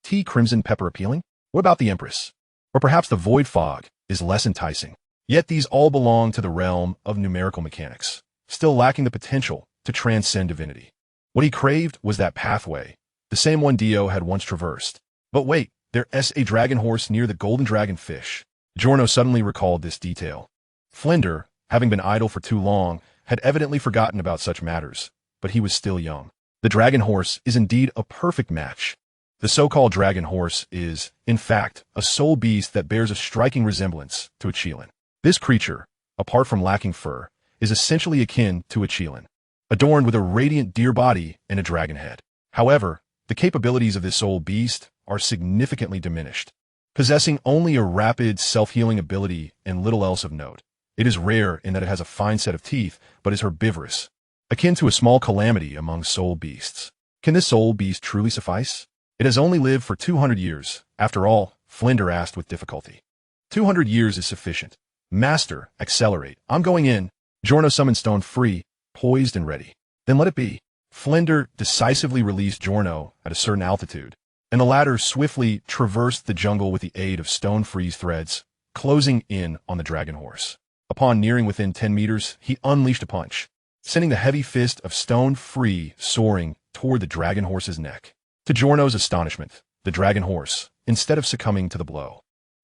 S1: T Crimson Pepper appealing? What about the Empress? Or perhaps the Void Fog is less enticing. Yet these all belong to the realm of numerical mechanics, still lacking the potential to transcend divinity. What he craved was that pathway, the same one Dio had once traversed. But wait, there's a dragon horse near the golden dragon fish. Giorno suddenly recalled this detail. Flinder, having been idle for too long, had evidently forgotten about such matters, but he was still young. The dragon horse is indeed a perfect match. The so-called dragon horse is, in fact, a soul beast that bears a striking resemblance to a Qian. This creature, apart from lacking fur, is essentially akin to a Qian, adorned with a radiant deer body and a dragon head. However, the capabilities of this soul beast are significantly diminished, possessing only a rapid self-healing ability and little else of note. It is rare in that it has a fine set of teeth, but is herbivorous, akin to a small calamity among soul beasts. Can this soul beast truly suffice? It has only lived for 200 years. After all, Flinder asked with difficulty. 200 years is sufficient. Master, accelerate. I'm going in. Giorno summoned Stone free, poised and ready. Then let it be. Flinder decisively released Giorno at a certain altitude, and the latter swiftly traversed the jungle with the aid of Stone free's threads, closing in on the dragon horse. Upon nearing within 10 meters, he unleashed a punch, sending the heavy fist of Stone free soaring toward the dragon horse's neck. To Giorno's astonishment, the dragon horse, instead of succumbing to the blow,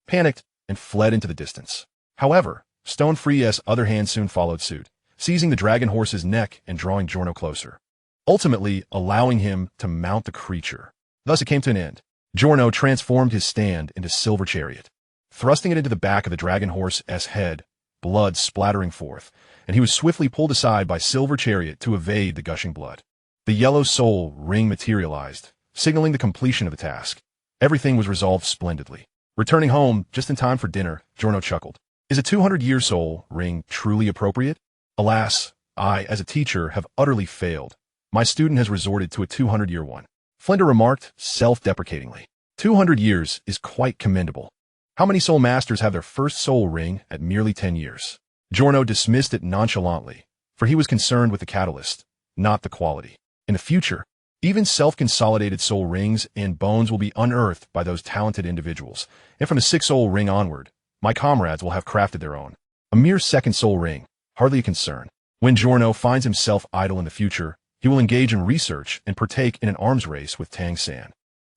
S1: panicked and fled into the distance. However, Stone free's other hand soon followed suit, seizing the dragon horse's neck and drawing Giorno closer, ultimately allowing him to mount the creature. Thus it came to an end. Giorno transformed his stand into Silver Chariot, thrusting it into the back of the dragon horse's head, blood splattering forth, and he was swiftly pulled aside by Silver Chariot to evade the gushing blood. The yellow soul ring materialized, signaling the completion of the task. Everything was resolved splendidly. Returning home just in time for dinner, Giorno chuckled. Is a 200-year soul ring truly appropriate? Alas, I, as a teacher, have utterly failed. My student has resorted to a 200-year one. Flinder remarked self-deprecatingly. 200 years is quite commendable. How many soul masters have their first soul ring at merely 10 years? Giorno dismissed it nonchalantly, for he was concerned with the catalyst, not the quality. In the future, even self-consolidated soul rings and bones will be unearthed by those talented individuals, and from the 6th soul ring onward, my comrades will have crafted their own. A mere 2nd soul ring, hardly a concern. When Giorno finds himself idle in the future, he will engage in research and partake in an arms race with Tang San,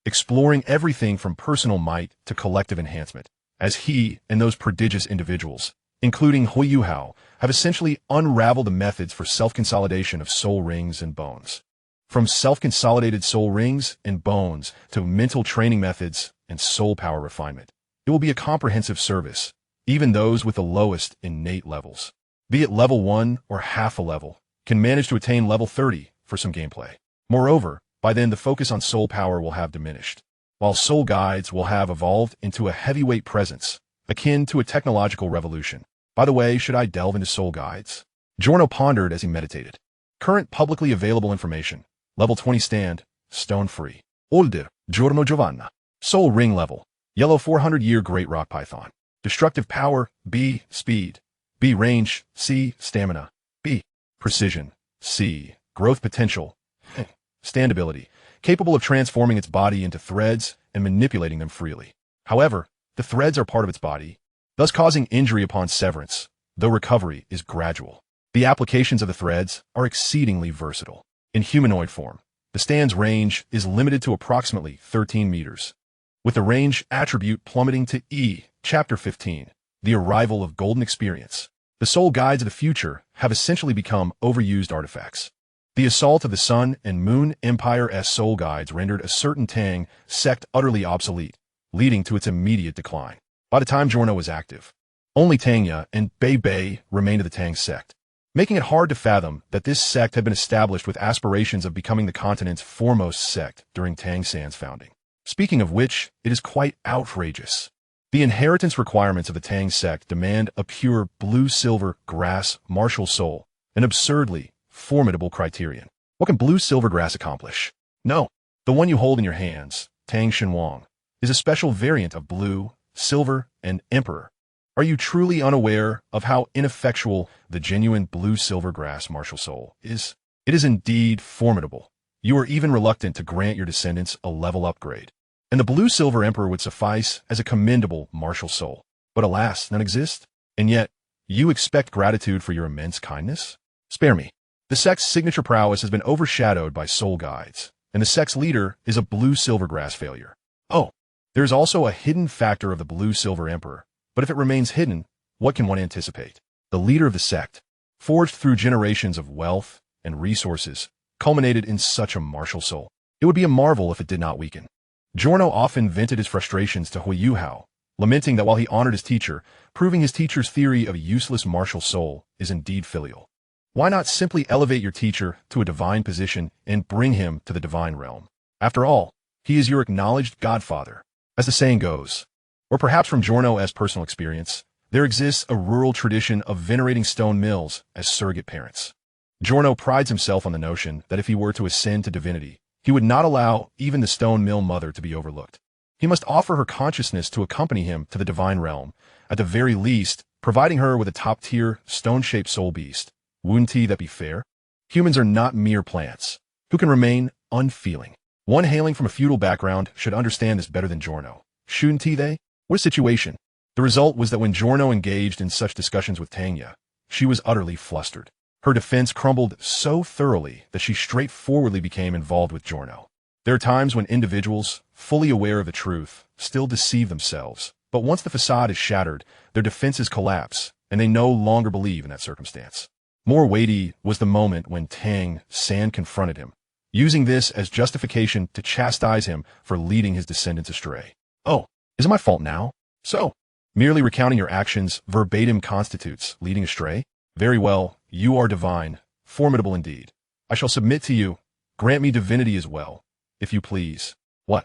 S1: exploring everything from personal might to collective enhancement, as he and those prodigious individuals, including Huo Yuhao, have essentially unraveled the methods for self-consolidation of soul rings and bones. From self-consolidated soul rings and bones to mental training methods and soul power refinement, it will be a comprehensive service, even those with the lowest innate levels, be it level 1 or half a level, can manage to attain level 30 for some gameplay. Moreover, by then the focus on soul power will have diminished, while soul guides will have evolved into a heavyweight presence, akin to a technological revolution. By the way, should I delve into soul guides? Giorno pondered as he meditated. Current publicly available information. Level 20 stand, Stone free. Older, Giorno Giovanna. Soul ring level. Yellow 400-year great rock python. Destructive power, B. Speed. B. Range, C. Stamina. B. Precision, C. Growth potential, standability. Capable of transforming its body into threads and manipulating them freely. However, the threads are part of its body, thus causing injury upon severance, though recovery is gradual. The applications of the threads are exceedingly versatile. In humanoid form, the stand's range is limited to approximately 13 meters, with the range attribute plummeting to E. Chapter 15, The Arrival of Golden Experience. The soul guides of the future have essentially become overused artifacts. The assault of the Sun and Moon Empire's soul guides rendered a certain Tang Sect utterly obsolete, leading to its immediate decline. By the time Giorno was active, only Tangya and Bei Bei remained of the Tang Sect, making it hard to fathom that this sect had been established with aspirations of becoming the continent's foremost sect during Tang San's founding. Speaking of which, it is quite outrageous. The inheritance requirements of the Tang Sect demand a pure blue-silver grass martial soul, an absurdly formidable criterion. What can blue-silver grass accomplish? No, the one you hold in your hands, Tang Shenwang, is a special variant of blue, silver, and emperor. Are you truly unaware of how ineffectual the genuine blue-silver grass martial soul is? It is indeed formidable. You are even reluctant to grant your descendants a level upgrade. And the blue-silver emperor would suffice as a commendable martial soul. But alas, none exist. And yet, you expect gratitude for your immense kindness? Spare me. The sect's signature prowess has been overshadowed by soul guides, and the sect's leader is a blue-silver grass failure. Oh, there is also a hidden factor of the blue-silver emperor, but if it remains hidden, what can one anticipate? The leader of the sect, forged through generations of wealth and resources, culminated in such a martial soul. It would be a marvel if it did not weaken. Giorno often vented his frustrations to Huo Yuhao, lamenting that while he honored his teacher, proving his teacher's theory of a useless martial soul is indeed filial. Why not simply elevate your teacher to a divine position and bring him to the divine realm? After all, he is your acknowledged godfather, as the saying goes. Or perhaps from Giorno's personal experience, there exists a rural tradition of venerating stone mills as surrogate parents. Giorno prides himself on the notion that if he were to ascend to divinity, he would not allow even the stone mill mother to be overlooked. He must offer her consciousness to accompany him to the divine realm, at the very least, providing her with a top-tier, stone-shaped soul beast. Wouldn't that be fair? Humans are not mere plants, who can remain unfeeling. One hailing from a feudal background should understand this better than Giorno. Shouldn't they? What a situation. The result was that when Giorno engaged in such discussions with Tangya, she was utterly flustered. Her defense crumbled so thoroughly that she straightforwardly became involved with Giorno. There are times when individuals, fully aware of the truth, still deceive themselves, but once the facade is shattered, their defenses collapse, and they no longer believe in that circumstance. More weighty was the moment when Tang San confronted him, using this as justification to chastise him for leading his descendants astray. Oh, is it my fault now? So, merely recounting your actions verbatim constitutes leading astray? Very well, you are divine, formidable indeed. I shall submit to you. Grant me divinity as well, if you please. What?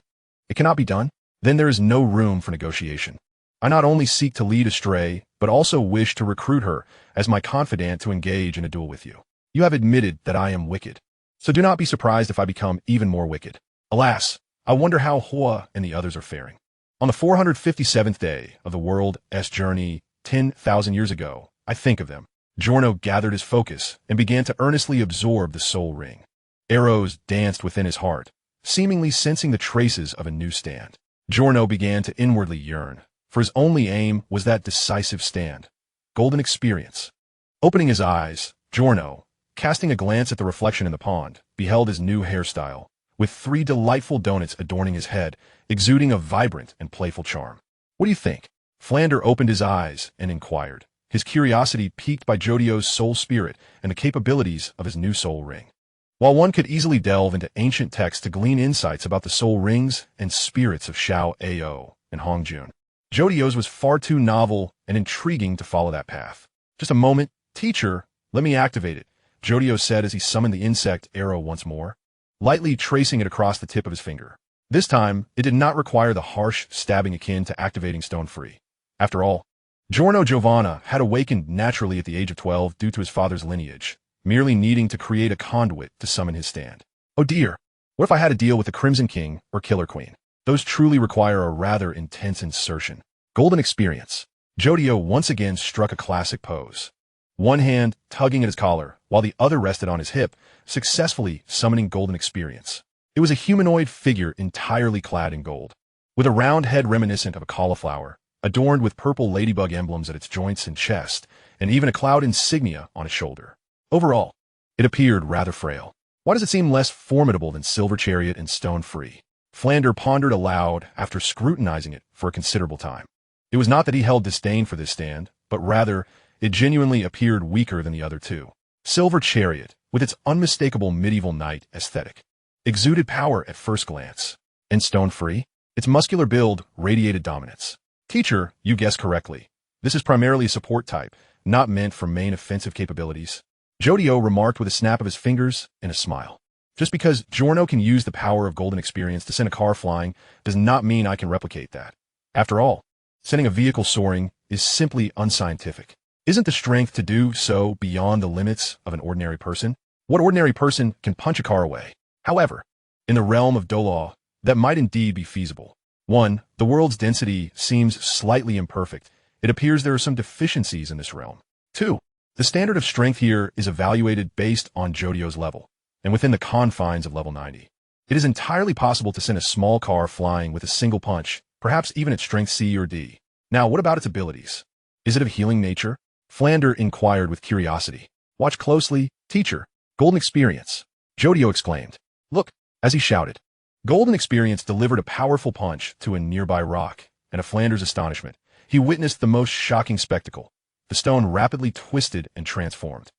S1: It cannot be done? Then there is no room for negotiation. I not only seek to lead astray, but also wish to recruit her as my confidant to engage in a duel with you. You have admitted that I am wicked, so do not be surprised if I become even more wicked. Alas, I wonder how Huo and the others are faring. On the 457th day of the world's journey 10,000 years ago, I think of them. Giorno gathered his focus and began to earnestly absorb the soul ring. Arrows danced within his heart, seemingly sensing the traces of a new stand. Giorno began to inwardly yearn, for his only aim was that decisive stand. Golden experience. Opening his eyes, Giorno, casting a glance at the reflection in the pond, beheld his new hairstyle, with 3 delightful donuts adorning his head, exuding a vibrant and playful charm. What do you think? Flander opened his eyes and inquired, his curiosity piqued by Jodio's soul spirit and the capabilities of his new soul ring. While one could easily delve into ancient texts to glean insights about the soul rings and spirits of Xiao Ao and Hongjun, Jodio's was far too novel and intriguing to follow that path. Just a moment, teacher, let me activate it, Jodio said as he summoned the insect arrow once more, lightly tracing it across the tip of his finger. This time, it did not require the harsh stabbing akin to activating Stone Free. After all, Giorno Giovanna had awakened naturally at the age of 12 due to his father's lineage, merely needing to create a conduit to summon his stand. Oh dear, what if I had to deal with the Crimson King or Killer Queen? Those truly require a rather intense insertion. Golden experience. Jodio once again struck a classic pose. One hand tugging at his collar, while the other rested on his hip, successfully summoning golden experience. It was a humanoid figure entirely clad in gold, with a round head reminiscent of a cauliflower, adorned with purple ladybug emblems at its joints and chest, and even a cloud insignia on his shoulder. Overall, it appeared rather frail. Why does it seem less formidable than Silver Chariot and Stone Free? Flander pondered aloud after scrutinizing it for a considerable time. It was not that he held disdain for this stand, but rather, it genuinely appeared weaker than the other two. Silver Chariot, with its unmistakable medieval knight aesthetic, exuded power at first glance. And Stone Free? Its muscular build radiated dominance. Teacher, you guessed correctly. This is primarily a support type, not meant for main offensive capabilities. Jodio remarked with a snap of his fingers and a smile. Just because Giorno can use the power of golden experience to send a car flying does not mean I can replicate that. After all, sending a vehicle soaring is simply unscientific. Isn't the strength to do so beyond the limits of an ordinary person? What ordinary person can punch a car away? However, in the realm of Douluo, that might indeed be feasible. 1. The world's density seems slightly imperfect. It appears there are some deficiencies in this realm. 2. The standard of strength here is evaluated based on Jodio's level, and within the confines of level 90. It is entirely possible to send a small car flying with a single punch, perhaps even at strength C or D. Now, what about its abilities? Is it of healing nature? Flander inquired with curiosity. Watch closely, teacher. Golden experience. Jodio exclaimed. Look, as he shouted. Golden experience delivered a powerful punch to a nearby rock, and to Flander's astonishment, he witnessed the most shocking spectacle. The stone rapidly twisted and transformed,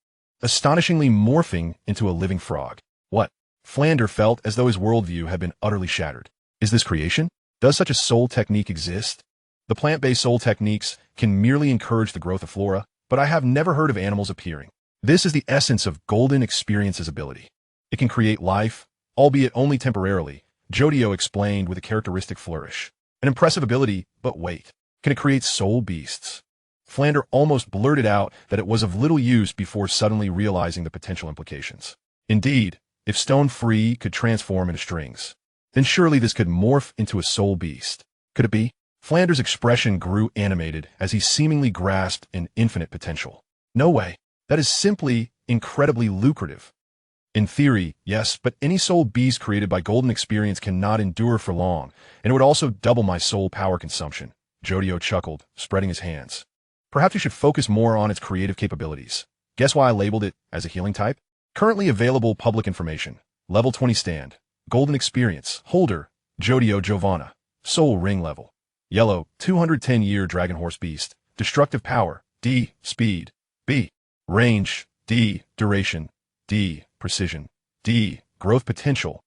S1: astonishingly morphing into a living frog. What? Flander felt as though his worldview had been utterly shattered. Is this creation? Does such a soul technique exist? The plant-based soul techniques can merely encourage the growth of flora, but I have never heard of animals appearing. This is the essence of golden experience's ability. It can create life, albeit only temporarily, Jodio explained with a characteristic flourish. An impressive ability, but wait. Can it create soul beasts? Flander almost blurted out that it was of little use before suddenly realizing the potential implications. Indeed, if Stone Free could transform into strings, then surely this could morph into a soul beast. Could it be? Flander's expression grew animated as he seemingly grasped an infinite potential. No way. That is simply incredibly lucrative. In theory, yes, but any soul beast created by golden experience cannot endure for long, and it would also double my soul power consumption. Jodio chuckled, spreading his hands. Perhaps you should focus more on its creative capabilities. Guess why I labeled it as a healing type? Currently available public information. Level 20 stand. Golden experience. Holder. Jodio Giovanna. Soul ring level. Yellow. 210-year dragon horse beast. Destructive power. D. Speed. B. Range. D. Duration. D. Precision. D. Growth potential.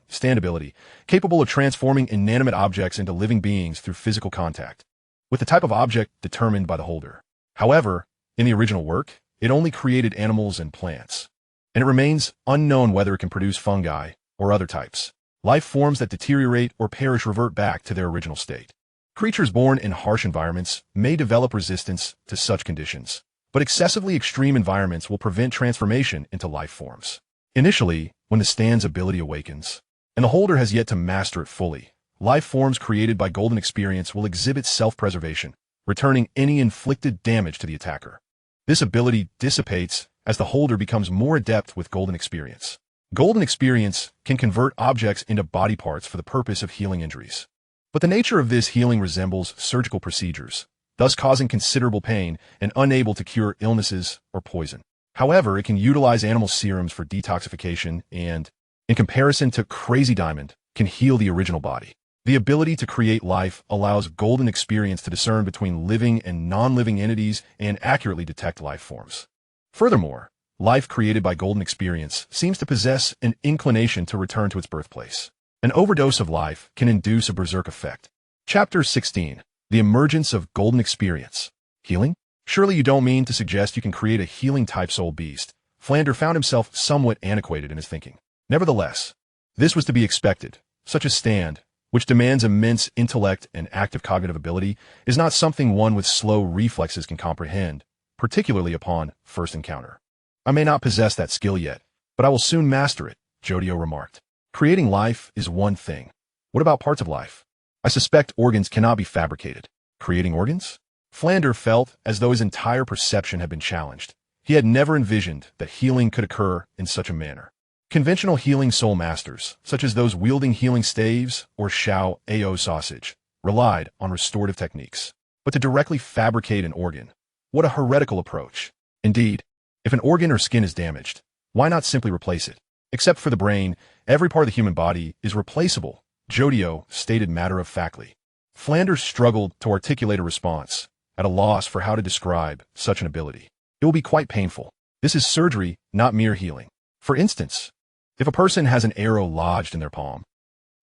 S1: Stand ability. Capable of transforming inanimate objects into living beings through physical contact, with the type of object determined by the holder. However, in the original work, it only created animals and plants, and it remains unknown whether it can produce fungi or other types. Life forms that deteriorate or perish revert back to their original state. Creatures born in harsh environments may develop resistance to such conditions, but excessively extreme environments will prevent transformation into life forms. Initially, when the stand's ability awakens, and the holder has yet to master it fully, life forms created by golden experience will exhibit self-preservation, returning any inflicted damage to the attacker. This ability dissipates as the holder becomes more adept with golden experience. Golden experience can convert objects into body parts for the purpose of healing injuries. But the nature of this healing resembles surgical procedures, thus causing considerable pain and unable to cure illnesses or poison. However, it can utilize animal serums for detoxification and, in comparison to Crazy Diamond, can heal the original body. The ability to create life allows golden experience to discern between living and non-living entities and accurately detect life forms. Furthermore, life created by golden experience seems to possess an inclination to return to its birthplace. An overdose of life can induce a berserk effect. Chapter 16. The emergence of golden experience. Healing? Surely you don't mean to suggest you can create a healing-type soul beast. Flander found himself somewhat antiquated in his thinking. Nevertheless, this was to be expected. Such a stand, which demands immense intellect and active cognitive ability, is not something one with slow reflexes can comprehend, particularly upon first encounter. I may not possess that skill yet, but I will soon master it, Jodio remarked. Creating life is one thing, What about parts of life? I suspect organs cannot be fabricated. Creating organs? Flander felt as though his entire perception had been challenged. He had never envisioned that healing could occur in such a manner. Conventional healing soul masters, such as those wielding healing staves or ahhhh sausage, relied on restorative techniques. But to directly fabricate an organ, what a heretical approach. Indeed, if an organ or skin is damaged, why not simply replace it? Except for the brain, every part of the human body is replaceable, Jodio stated matter-of-factly. Flanders struggled to articulate a response, at a loss for how to describe such an ability. It will be quite painful. This is surgery, not mere healing. For instance, if a person has an arrow lodged in their palm,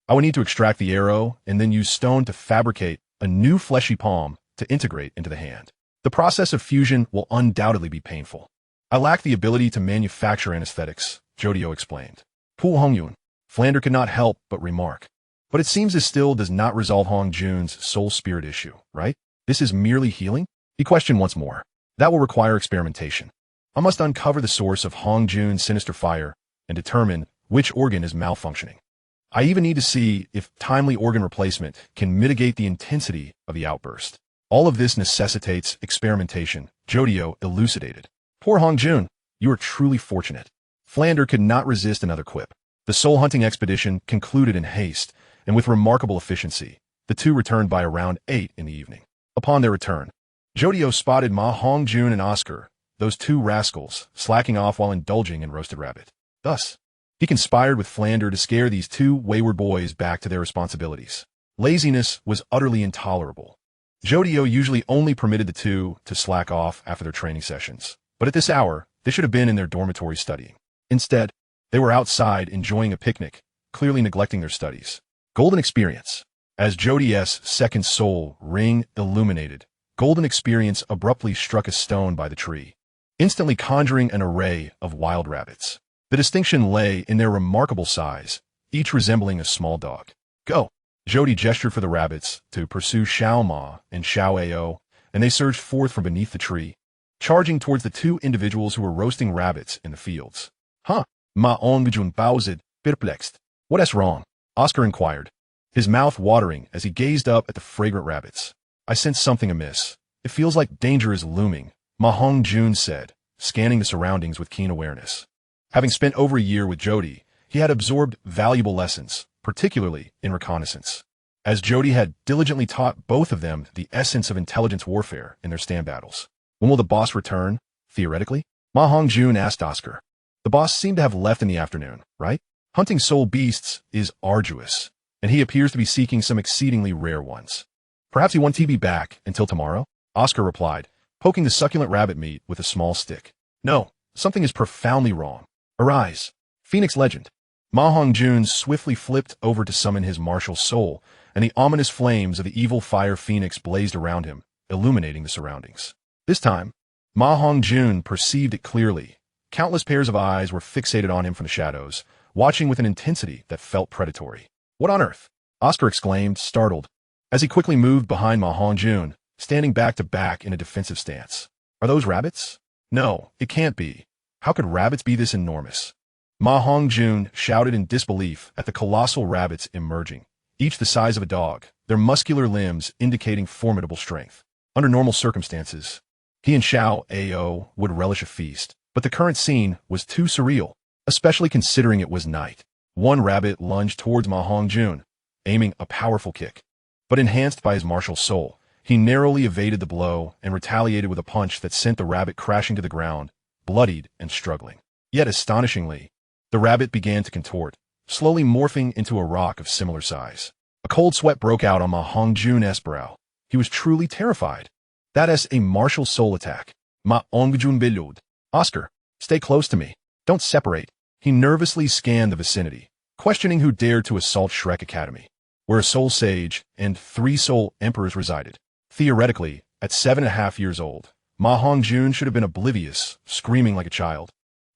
S1: I would need to extract the arrow and then use stone to fabricate a new fleshy palm to integrate into the hand. The process of fusion will undoubtedly be painful. I lack the ability to manufacture anesthetics, Jodio explained. Pu Hongyun, Flander could not help but remark. But it seems this still does not resolve Hong Jun's soul spirit issue, right? This is merely healing? He questioned once more. That will require experimentation. I must uncover the source of Hong Jun's sinister fire and determine which organ is malfunctioning. I even need to see if timely organ replacement can mitigate the intensity of the outburst. All of this necessitates experimentation, Jodio elucidated. Poor Hong Jun, you are truly fortunate. Flander could not resist another quip. The soul hunting expedition concluded in haste, and with remarkable efficiency. The two returned by around 8 in the evening. Upon their return, Jodio spotted Ma Hongjun and Oscar, those two rascals, slacking off while indulging in roasted rabbit. Thus, he conspired with Flander to scare these two wayward boys back to their responsibilities. Laziness was utterly intolerable. Jodio usually only permitted the two to slack off after their training sessions, but at this hour, they should have been in their dormitory studying. Instead, they were outside enjoying a picnic, clearly neglecting their studies. Golden Experience. As Jodie's second soul ring illuminated, Golden Experience abruptly struck a stone by the tree, instantly conjuring an array of wild rabbits. The distinction lay in their remarkable size, each resembling a small dog. Go! Jodie gestured for the rabbits to pursue Xiao Ma and Xiao Ao, and they surged forth from beneath the tree, charging towards the two individuals who were roasting rabbits in the fields. Huh? Ma Ongjun bowsed, perplexed. What is wrong? Oscar inquired, his mouth watering as he gazed up at the fragrant rabbits. I sense something amiss. It feels like danger is looming, Ma Hongjun said, scanning the surroundings with keen awareness. Having spent over a year with Jodie, he had absorbed valuable lessons, particularly in reconnaissance. As Jodie had diligently taught both of them the essence of intelligence warfare in their stand battles. When will the boss return, theoretically? Ma Hongjun asked Oscar. The boss seemed to have left in the afternoon, right? Hunting soul beasts is arduous, and he appears to be seeking some exceedingly rare ones. Perhaps he won't be back until tomorrow? Oscar replied, poking the succulent rabbit meat with a small stick. No, something is profoundly wrong. Arise. Phoenix Legend. Ma Hongjun swiftly flipped over to summon his martial soul, and the ominous flames of the evil fire phoenix blazed around him, illuminating the surroundings. This time, Ma Hongjun perceived it clearly. Countless pairs of eyes were fixated on him from the shadows, watching with an intensity that felt predatory. What on earth? Oscar exclaimed, startled, as he quickly moved behind Ma Hongjun, standing back to back in a defensive stance. Are those rabbits? No, it can't be. How could rabbits be this enormous? Ma Hongjun shouted in disbelief at the colossal rabbits emerging, each the size of a dog, their muscular limbs indicating formidable strength. Under normal circumstances, he and Xiao Ao would relish a feast, but the current scene was too surreal, especially considering it was night. One rabbit lunged towards Ma Hongjun, aiming a powerful kick. But enhanced by his martial soul, he narrowly evaded the blow and retaliated with a punch that sent the rabbit crashing to the ground, bloodied and struggling. Yet astonishingly, the rabbit began to contort, slowly morphing into a rock of similar size. A cold sweat broke out on Ma Hongjun's brow. He was truly terrified. That is a martial soul attack. Ma Hongjun bellowed. Oscar, stay close to me. Don't separate. He nervously scanned the vicinity, questioning who dared to assault Shrek Academy, where a soul sage and 3 soul emperors resided. Theoretically, at 7.5 years old, Ma Hongjun should have been oblivious, screaming like a child.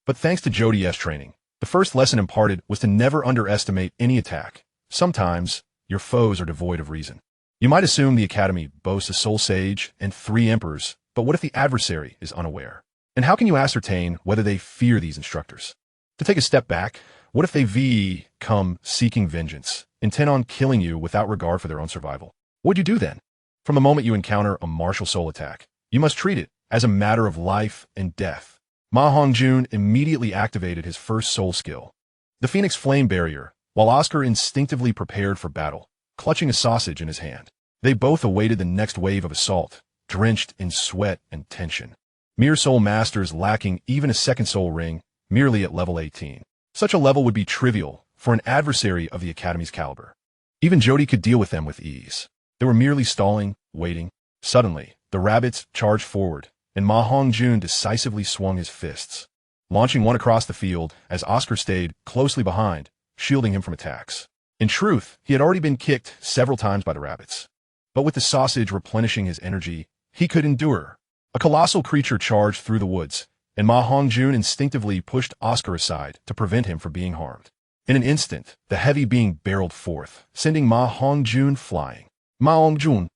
S1: But thanks to Jodie's training, the first lesson imparted was to never underestimate any attack. Sometimes, your foes are devoid of reason. You might assume the academy boasts a soul sage and 3 emperors, but what if the adversary is unaware? And how can you ascertain whether they fear these instructors? To take a step back, What if they come seeking vengeance, intent on killing you without regard for their own survival? What'd you do then? From the moment you encounter a martial soul attack, you must treat it as a matter of life and death. Ma Hongjun immediately activated his first soul skill, the Phoenix Flame Barrier, while Oscar instinctively prepared for battle, clutching a sausage in his hand. They both awaited the next wave of assault, drenched in sweat and tension. Mere soul masters lacking even a second soul ring, merely at level 18. Such a level would be trivial for an adversary of the Academy's caliber. Even Jody could deal with them with ease. They were merely stalling, waiting. Suddenly, the rabbits charged forward, and Ma Hongjun decisively swung his fists, launching one across the field as Oscar stayed closely behind, shielding him from attacks. In truth, he had already been kicked several times by the rabbits. But with the sausage replenishing his energy, he could endure. A colossal creature charged through the woods, and Ma Hongjun instinctively pushed Oscar aside to prevent him from being harmed. In an instant, the heavy being barreled forth, sending Ma Hongjun flying. Ma Hongjun!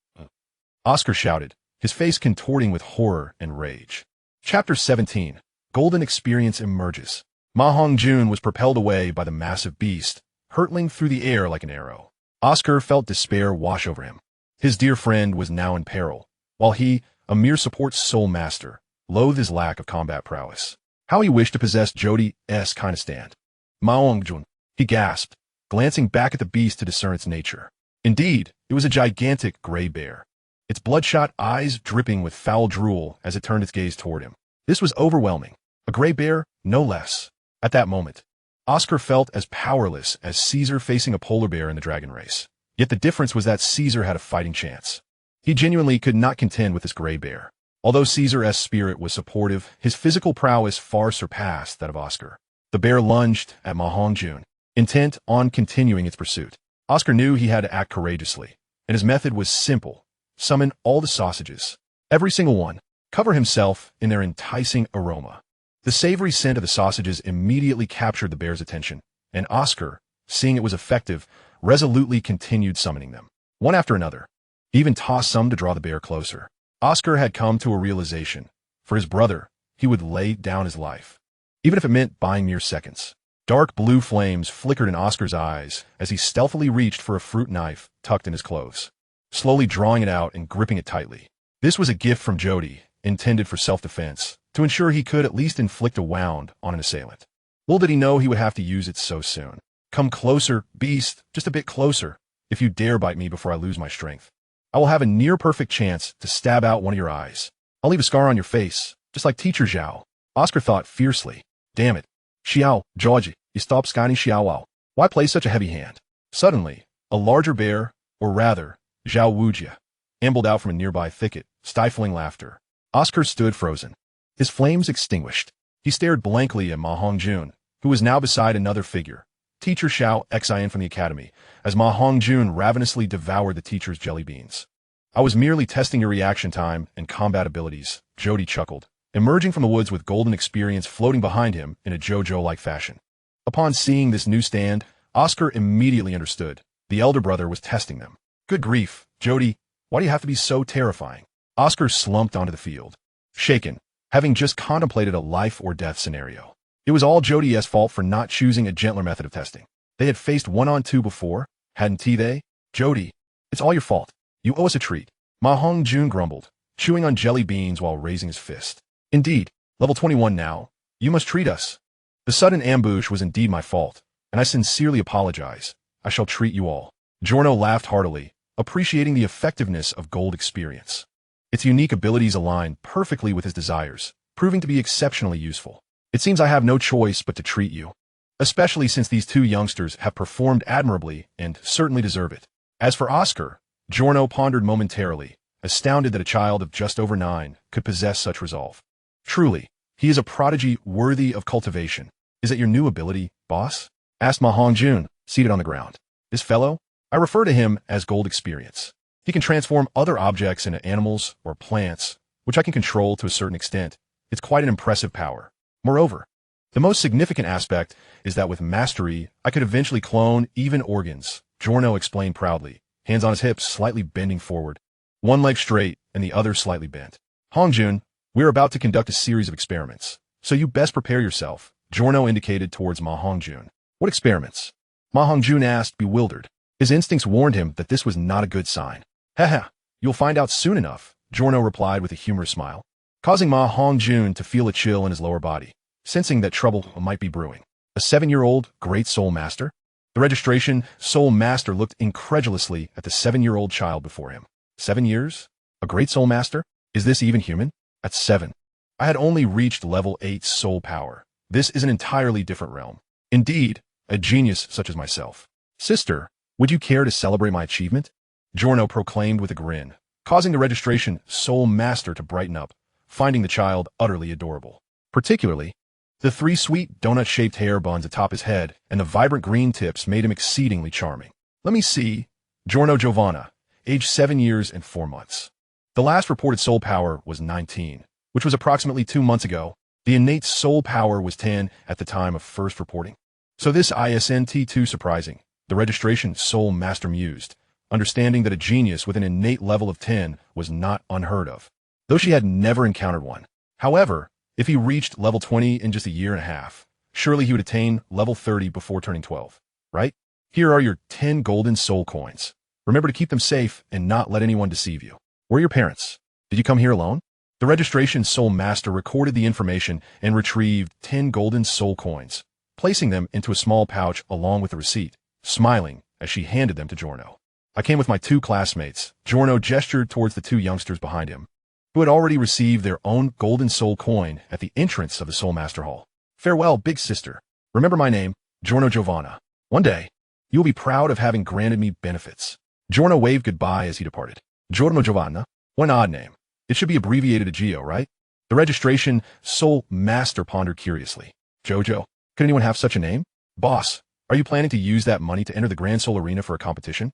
S1: Oscar shouted, his face contorting with horror and rage. Chapter 17. Golden Experience emerges. Ma Hongjun was propelled away by the massive beast, hurtling through the air like an arrow. Oscar felt despair wash over him. His dear friend was now in peril, while he, a mere support soul master, loathed his lack of combat prowess. How he wished to possess Jody's kind of stand. Ma Hongjun, he gasped, glancing back at the beast to discern its nature. Indeed, it was a gigantic gray bear, its bloodshot eyes dripping with foul drool as it turned its gaze toward him. This was overwhelming. A gray bear, no less. At that moment, Oscar felt as powerless as Caesar facing a polar bear in the dragon race. Yet the difference was that Caesar had a fighting chance. He genuinely could not contend with this gray bear. Although Caesar's spirit was supportive, his physical prowess far surpassed that of Oscar. The bear lunged at Ma Hongjun, intent on continuing its pursuit. Oscar knew he had to act courageously, and his method was simple. Summon all the sausages. Every single one. Cover himself in their enticing aroma. The savory scent of the sausages immediately captured the bear's attention, and Oscar, seeing it was effective, resolutely continued summoning them, one after another. He even tossed some to draw the bear closer. Oscar had come to a realization. For his brother, he would lay down his life, even if it meant buying mere seconds. Dark blue flames flickered in Oscar's eyes as he stealthily reached for a fruit knife tucked in his clothes, slowly drawing it out and gripping it tightly. This was a gift from Jody, intended for self-defense, to ensure he could at least inflict a wound on an assailant. Little did he know he would have to use it so soon. Come closer, beast, just a bit closer. If you dare bite me before I lose my strength, I will have a near-perfect chance to stab out one of your eyes. I'll leave a scar on your face, just like Teacher Zhao. Oscar thought fiercely. Damn it. Xiao, Georgie, you stop scanning Xiao. Why play such a heavy hand? Suddenly, a larger bear, or rather, Zhao Wujia, ambled out from a nearby thicket, stifling laughter. Oscar stood frozen, his flames extinguished. He stared blankly at Ma Hongjun, who was now beside another figure, Teacher Xiao Xian from the academy, as Ma Hongjun ravenously devoured the teacher's jelly beans. I was merely testing your reaction time and combat abilities, Jody chuckled, emerging from the woods with golden experience floating behind him in a JoJo-like fashion. Upon seeing this new stand, Oscar immediately understood. The elder brother was testing them. Good grief, Jody, why do you have to be so terrifying? Oscar slumped onto the field, shaken, having just contemplated a life-or-death scenario. It was all Jody's fault for not choosing a gentler method of testing. They had faced 1-on-2 before, hadn't they? Jody, it's all your fault. You owe us a treat. Ma Hongjun grumbled, chewing on jelly beans while raising his fist. Indeed, level 21 now. You must treat us. The sudden ambush was indeed my fault, and I sincerely apologize. I shall treat you all. Giorno laughed heartily, appreciating the effectiveness of gold experience. Its unique abilities aligned perfectly with his desires, proving to be exceptionally useful. It seems I have no choice but to treat you, especially since these two youngsters have performed admirably and certainly deserve it. As for Oscar, Giorno pondered momentarily, astounded that a child of just over 9 could possess such resolve. Truly, he is a prodigy worthy of cultivation. Is it your new ability, boss? Asked Ma Hongjun, seated on the ground. This fellow? I refer to him as gold experience. He can transform other objects into animals or plants, which I can control to a certain extent. It's quite an impressive power. Moreover, the most significant aspect is that with mastery, I could eventually clone even organs, Giorno explained proudly, hands on his hips slightly bending forward, one leg straight and the other slightly bent. Hongjun, we're about to conduct a series of experiments, so you best prepare yourself, Giorno indicated towards Ma Hongjun. What experiments? Ma Hongjun asked, bewildered. His instincts warned him that this was not a good sign. Haha, you'll find out soon enough, Giorno replied with a humorous smile, causing Ma Hongjun to feel a chill in his lower body, sensing that trouble might be brewing. A 7-year-old great soul master? The registration soul master looked incredulously at the 7-year-old child before him. 7 years? A great soul master? Is this even human? At 7. I had only reached level 8 soul power. This is an entirely different realm. Indeed, a genius such as myself. Sister, would you care to celebrate my achievement? Giorno proclaimed with a grin, causing the registration soul master to brighten up, finding the child utterly adorable. Particularly, the 3 sweet donut-shaped hair buns atop his head and the vibrant green tips made him exceedingly charming. Let me see. Giorno Giovanna, age 7 years and 4 months. The last reported soul power was 19, which was approximately 2 months ago. The innate soul power was 10 at the time of first reporting. So this isn't too surprising, the registration soul master mused, understanding that a genius with an innate level of 10 was not unheard of, though she had never encountered one. However, if he reached level 20 in just a year and a half, surely he would attain level 30 before turning 12, right? Here are your 10 golden soul coins. Remember to keep them safe and not let anyone deceive you. Where are your parents? Did you come here alone? The registration soul master recorded the information and retrieved 10 golden soul coins, placing them into a small pouch along with the receipt, smiling as she handed them to Giorno. I came with my 2 classmates. Giorno gestured towards the 2 youngsters behind him, who had already received their own golden soul coin at the entrance of the Soul Master Hall. Farewell, big sister. Remember my name, Giorno Giovanna. One day, you will be proud of having granted me benefits. Giorno waved goodbye as he departed. Giorno Giovanna? What an odd name. It should be abbreviated to Gio, right? The registration soul master pondered curiously. Jojo, could anyone have such a name? Boss, are you planning to use that money to enter the Grand Soul Arena for a competition?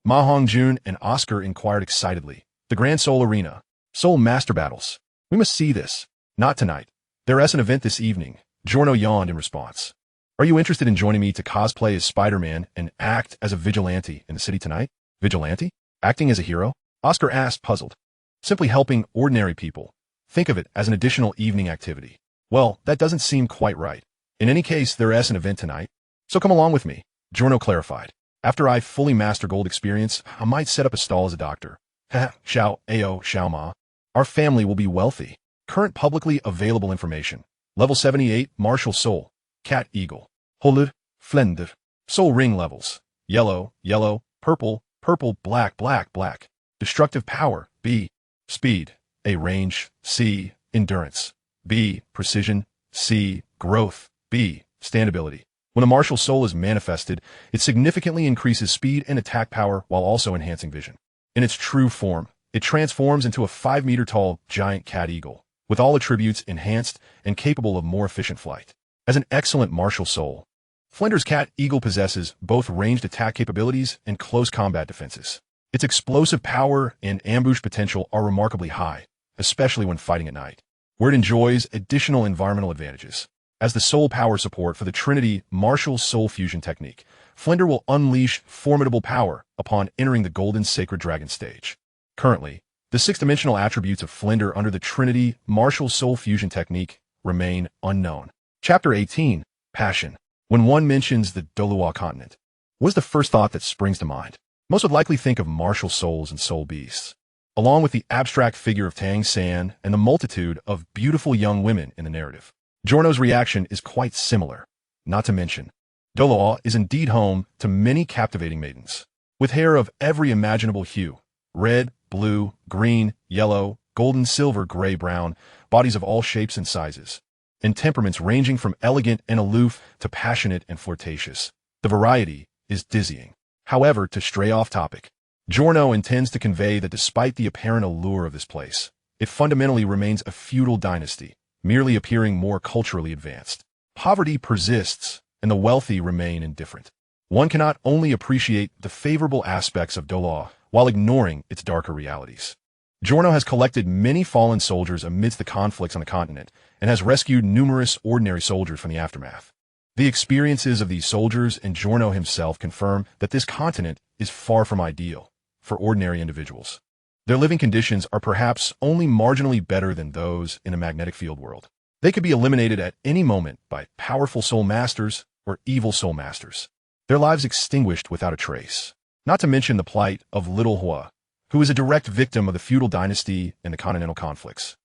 S1: Ma Hongjun and Oscar inquired excitedly. The Grand Soul Arena. Soul Master Battles. We must see this. Not tonight. There is an event this evening. Giorno yawned in response. Are you interested in joining me to cosplay as Spider-Man and act as a vigilante in the city tonight? Vigilante? Acting as a hero? Oscar asked, puzzled. Simply helping ordinary people. Think of it as an additional evening activity. Well, that doesn't seem quite right. In any case, there is an event tonight. So come along with me, Giorno clarified. After I fully master gold experience, I might set up a stall as a doctor. Ha, Xiao, Ao, Xiao Ma. Our family will be wealthy. Current publicly available information. Level 78, Martial Soul. Cat Eagle. Holud, Flender. Soul Ring levels. Yellow, yellow, purple, purple, black, black, black. Destructive power, B. Speed, A. Range, C. Endurance, B. Precision, C. Growth, B. Standability. When a martial soul is manifested, it significantly increases speed and attack power while also enhancing vision. In its true form, it transforms into a 5-meter-tall giant cat eagle, with all attributes enhanced and capable of more efficient flight. As an excellent martial soul, Flender's cat eagle possesses both ranged attack capabilities and close combat defenses. Its explosive power and ambush potential are remarkably high, especially when fighting at night, where it enjoys additional environmental advantages. As the soul power support for the Trinity Martial Soul Fusion technique, Flender will unleash formidable power upon entering the Golden Sacred Dragon stage. Currently, the 6-dimensional attributes of Flender under the Trinity Martial Soul Fusion technique remain unknown. Chapter 18, Passion. When one mentions the Douluo Continent, what is the first thought that springs to mind? Most would likely think of martial souls and soul beasts, along with the abstract figure of Tang San and the multitude of beautiful young women in the narrative. Giorno's reaction is quite similar. Not to mention, Douluo is indeed home to many captivating maidens, with hair of every imaginable hue, red, blue, green, yellow, golden, silver, gray, brown, bodies of all shapes and sizes, and temperaments ranging from elegant and aloof to passionate and flirtatious. The variety is dizzying. However, to stray off topic, Giorno intends to convey that despite the apparent allure of this place, it fundamentally remains a feudal dynasty, merely appearing more culturally advanced. Poverty persists, and the wealthy remain indifferent. One cannot only appreciate the favorable aspects of Douluo while ignoring its darker realities. Giorno has collected many fallen soldiers amidst the conflicts on the continent and has rescued numerous ordinary soldiers from the aftermath. The experiences of these soldiers and Giorno himself confirm that this continent is far from ideal for ordinary individuals. Their living conditions are perhaps only marginally better than those in a magnetic field world. They could be eliminated at any moment by powerful soul masters or evil soul masters. Their lives extinguished without a trace. Not to mention the plight of little Huo, who is a direct victim of the feudal dynasty and the continental conflicts.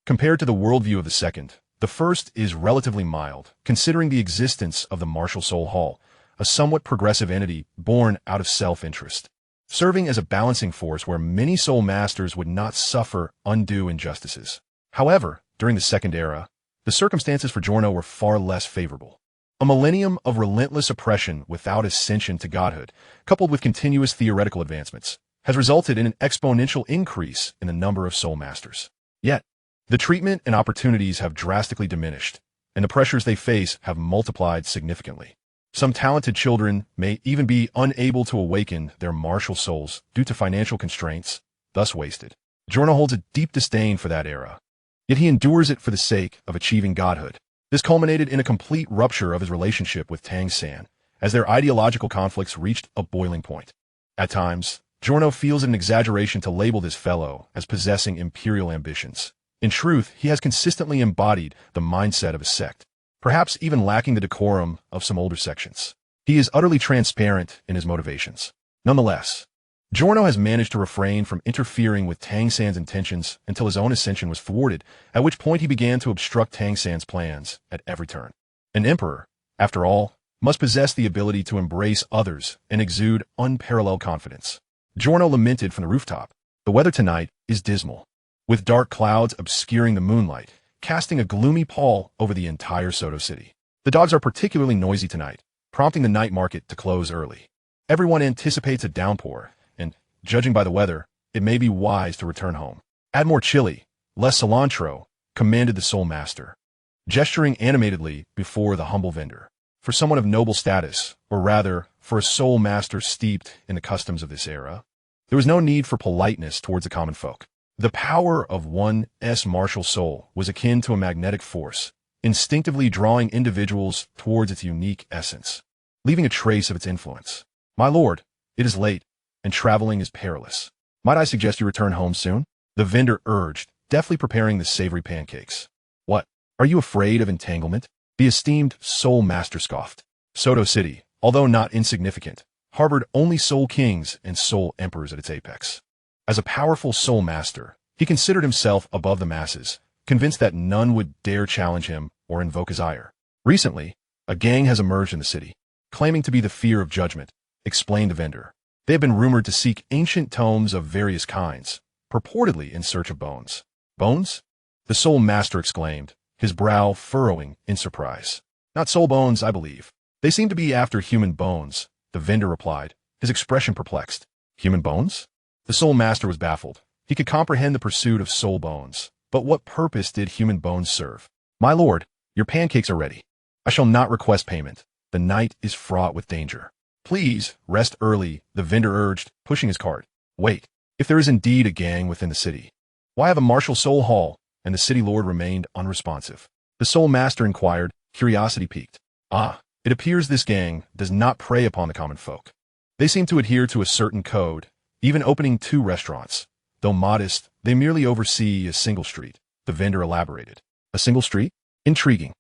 S1: Compared to the worldview of the second, the first is relatively mild, considering the existence of the martial soul hall, a somewhat progressive entity born out of self-interest, serving as a balancing force where many soul masters would not suffer undue injustices. However, during the second era, the circumstances for Giorno were far less favorable. A millennium of relentless oppression without ascension to godhood, coupled with continuous theoretical advancements, has resulted in an exponential increase in the number of soul masters. Yet, the treatment and opportunities have drastically diminished, and the pressures they face have multiplied significantly. Some talented children may even be unable to awaken their martial souls due to financial constraints, thus wasted. Giorno holds a deep disdain for that era, yet he endures it for the sake of achieving godhood. This culminated in a complete rupture of his relationship with Tang San, as their ideological conflicts reached a boiling point. At times, Giorno feels it an exaggeration to label this fellow as possessing imperial ambitions. In truth, he has consistently embodied the mindset of a sect, perhaps even lacking the decorum of some older sections. He is utterly transparent in his motivations. Nonetheless, Giorno has managed to refrain from interfering with Tang San's intentions until his own ascension was thwarted, at which point he began to obstruct Tang San's plans at every turn. An emperor, after all, must possess the ability to embrace others and exude unparalleled confidence. Giorno lamented from the rooftop, "The weather tonight is dismal, with dark clouds obscuring the moonlight, casting a gloomy pall over the entire Soto city. The dogs are particularly noisy tonight, prompting the night market to close early. Everyone anticipates a downpour, and, judging by the weather, it may be wise to return home. Add more chili, less cilantro," commanded the soul master, gesturing animatedly before the humble vendor. For someone of noble status, or rather, for a soul master steeped in the customs of this era, there was no need for politeness towards the common folk. The power of one's martial soul was akin to a magnetic force, instinctively drawing individuals towards its unique essence, leaving a trace of its influence. "My lord, it is late, and traveling is perilous. Might I suggest you return home soon?" the vendor urged, deftly preparing the savory pancakes. "What? Are you afraid of entanglement?" the esteemed soul master scoffed. Soto City, although not insignificant, harbored only soul kings and soul emperors at its apex. As a powerful soul master, he considered himself above the masses, convinced that none would dare challenge him or invoke his ire. "Recently, a gang has emerged in the city, claiming to be the fear of judgment," explained the vendor. "They have been rumored to seek ancient tomes of various kinds, purportedly in search of bones." "Bones?" the soul master exclaimed, his brow furrowing in surprise. "Not soul bones, I believe. They seem to be after human bones," the vendor replied, his expression perplexed. "Human bones?" The soul master was baffled. He could comprehend the pursuit of soul bones, but what purpose did human bones serve? "My lord, your pancakes are ready. I shall not request payment. The night is fraught with danger." "Please, rest early," the vendor urged, pushing his cart. "Wait, if there is indeed a gang within the city, why have a martial soul hall?" And the city lord remained unresponsive. The soul master inquired, curiosity piqued. "Ah, it appears this gang does not prey upon the common folk. They seem to adhere to a certain code, even opening 2 restaurants. Though modest, they merely oversee a single street," the vendor elaborated. "A single street? Intriguing.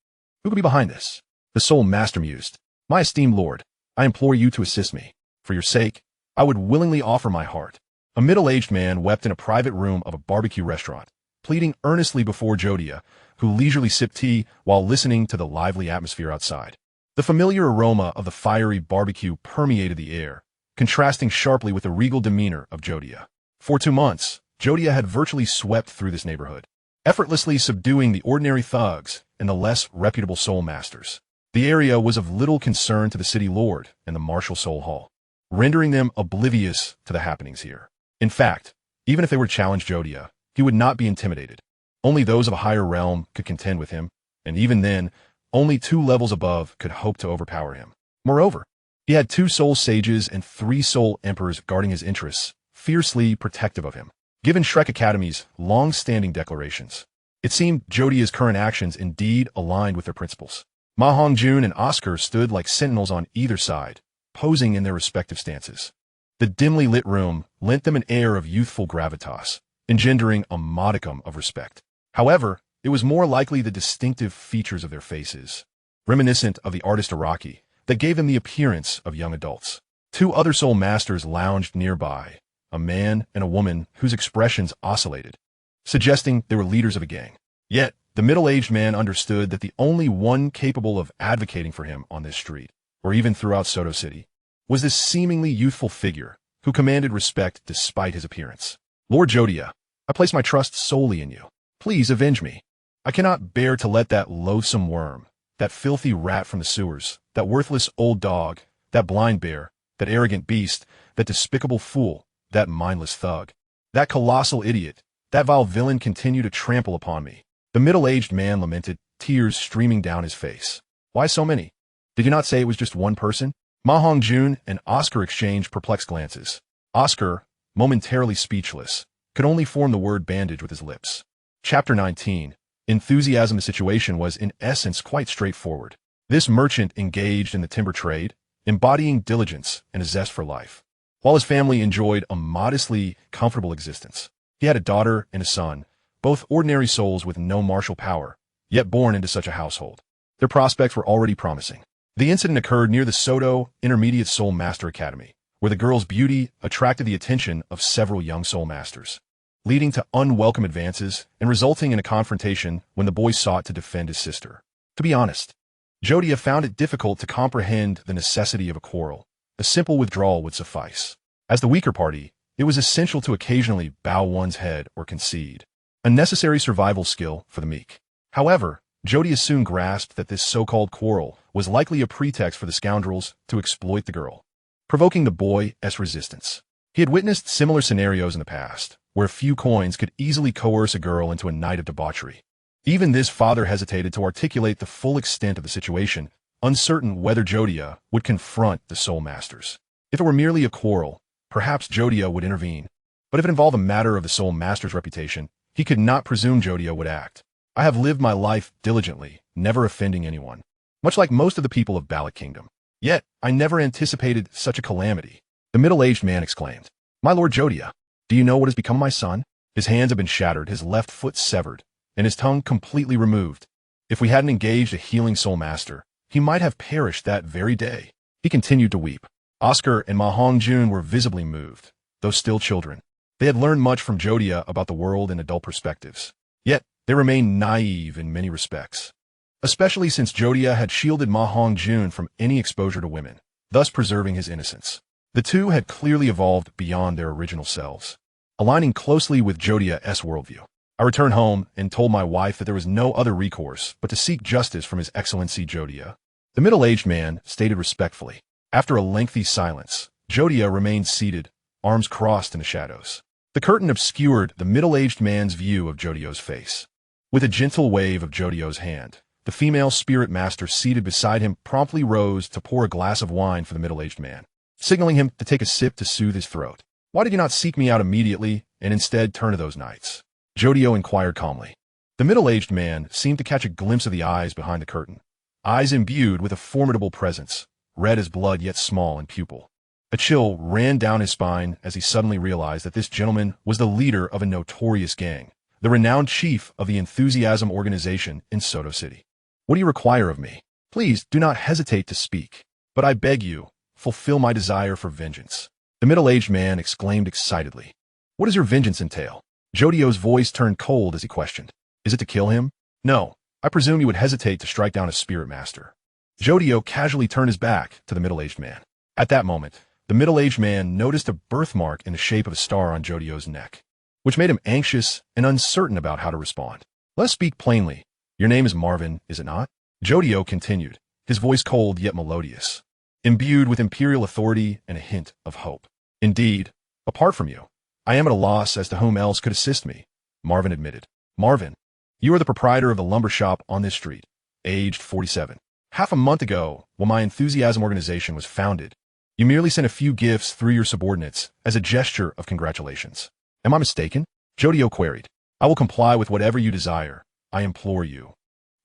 S1: Who could be behind this?" The soul master mused. "My esteemed lord, I implore you to assist me. For your sake, I would willingly offer my heart." A middle-aged man wept in a private room of a barbecue restaurant, pleading earnestly before Jodio, who leisurely sipped tea while listening to the lively atmosphere outside. The familiar aroma of the fiery barbecue permeated the air, contrasting sharply with the regal demeanor of Jodio. For 2 months, Jodio had virtually swept through this neighborhood, effortlessly subduing the ordinary thugs and the less reputable soul masters. The area was of little concern to the city lord and the martial soul hall, rendering them oblivious to the happenings here. In fact, even if they were to challenge Jodio, he would not be intimidated. Only those of a higher realm could contend with him, and even then, only 2 levels above could hope to overpower him. Moreover, he had 2 soul sages and 3 soul emperors guarding his interests, fiercely protective of him. Given Shrek Academy's long-standing declarations, it seemed Jodio's current actions indeed aligned with their principles. Ma Hongjun and Oscar stood like sentinels on either side, posing in their respective stances. The dimly lit room lent them an air of youthful gravitas, engendering a modicum of respect. However, it was more likely the distinctive features of their faces, reminiscent of the artist Araki, that gave them the appearance of young adults. Two other soul masters lounged nearby, a man and a woman whose expressions oscillated, suggesting they were leaders of a gang. Yet, the middle-aged man understood that the only one capable of advocating for him on this street, or even throughout Soto City, was this seemingly youthful figure who commanded respect despite his appearance. Lord Jodio, I place my trust solely in you. Please avenge me. I cannot bear to let that loathsome worm, that filthy rat from the sewers, that worthless old dog, that blind bear, that arrogant beast, that despicable fool, that mindless thug, that colossal idiot, that vile villain continue to trample upon me. The middle-aged man lamented, tears streaming down his face. Why so many? Did you not say it was just one person? Ma Hongjun and Oscar exchanged perplexed glances. Oscar, momentarily speechless, could only form the word bandage with his lips. Chapter 19. Enthusiasm. The situation was in essence quite straightforward. This merchant engaged in the timber trade, embodying diligence and a zest for life, while his family enjoyed a modestly comfortable existence. He had a daughter and a son, both ordinary souls with no martial power, yet born into such a household. Their prospects were already promising. The incident occurred near the Soto Intermediate Soul Master Academy, where the girl's beauty attracted the attention of several young soul masters, leading to unwelcome advances and resulting in a confrontation when the boy sought to defend his sister. To be honest, Jodio found it difficult to comprehend the necessity of a quarrel. A simple withdrawal would suffice. As the weaker party, it was essential to occasionally bow one's head or concede, a necessary survival skill for the meek. However, Jodio soon grasped that this so-called quarrel was likely a pretext for the scoundrels to exploit the girl, provoking the boy's resistance. He had witnessed similar scenarios in the past, where a few coins could easily coerce a girl into a night of debauchery. Even this father hesitated to articulate the full extent of the situation, uncertain whether Jodio would confront the soul masters. If it were merely a quarrel, perhaps Jodio would intervene. But if it involved a matter of the soul master's reputation, he could not presume Jodio would act. I have lived my life diligently, never offending anyone, much like most of the people of Ballot Kingdom. Yet, I never anticipated such a calamity. The middle-aged man exclaimed, My Lord Jodio, do you know what has become of my son? His hands have been shattered, his left foot severed, and his tongue completely removed. If we hadn't engaged a healing soul master, he might have perished that very day. He continued to weep. Oscar and Ma Hongjun were visibly moved, though still children. They had learned much from Jodio about the world and adult perspectives. Yet, they remained naive in many respects, especially since Jodio had shielded Ma Hongjun from any exposure to women, thus preserving his innocence. The two had clearly evolved beyond their original selves, aligning closely with Jodio's worldview. I returned home and told my wife that there was no other recourse but to seek justice from His Excellency Jodio. The middle-aged man stated respectfully. After a lengthy silence, Jodio remained seated, arms crossed in the shadows. The curtain obscured the middle-aged man's view of Jodio's face. With a gentle wave of Jodio's hand, the female spirit master seated beside him promptly rose to pour a glass of wine for the middle-aged man, signaling him to take a sip to soothe his throat. Why did you not seek me out immediately and instead turn to those nights? Jodio inquired calmly. The middle-aged man seemed to catch a glimpse of the eyes behind the curtain, eyes imbued with a formidable presence, red as blood yet small in pupil. A chill ran down his spine as he suddenly realized that this gentleman was the leader of a notorious gang, the renowned chief of the Enthusiasm organization in Soto City. What do you require of me? Please do not hesitate to speak, but I beg you, fulfill my desire for vengeance. The middle-aged man exclaimed excitedly. What does your vengeance entail? Jodio's voice turned cold as he questioned. Is it to kill him? No, I presume you would hesitate to strike down a spirit master. Jodio casually turned his back to the middle-aged man. At that moment, the middle-aged man noticed a birthmark in the shape of a star on Jodio's neck, which made him anxious and uncertain about how to respond. Let's speak plainly. Your name is Marvin, is it not? Jodio continued, his voice cold yet melodious, imbued with imperial authority and a hint of hope. Indeed, apart from you, I am at a loss as to whom else could assist me, Marvin admitted. Marvin, you are the proprietor of the lumber shop on this street, aged 47. Half a month ago, when my Enthusiasm organization was founded, you merely sent a few gifts through your subordinates as a gesture of congratulations. Am I mistaken? Jodio queried. I will comply with whatever you desire, I implore you.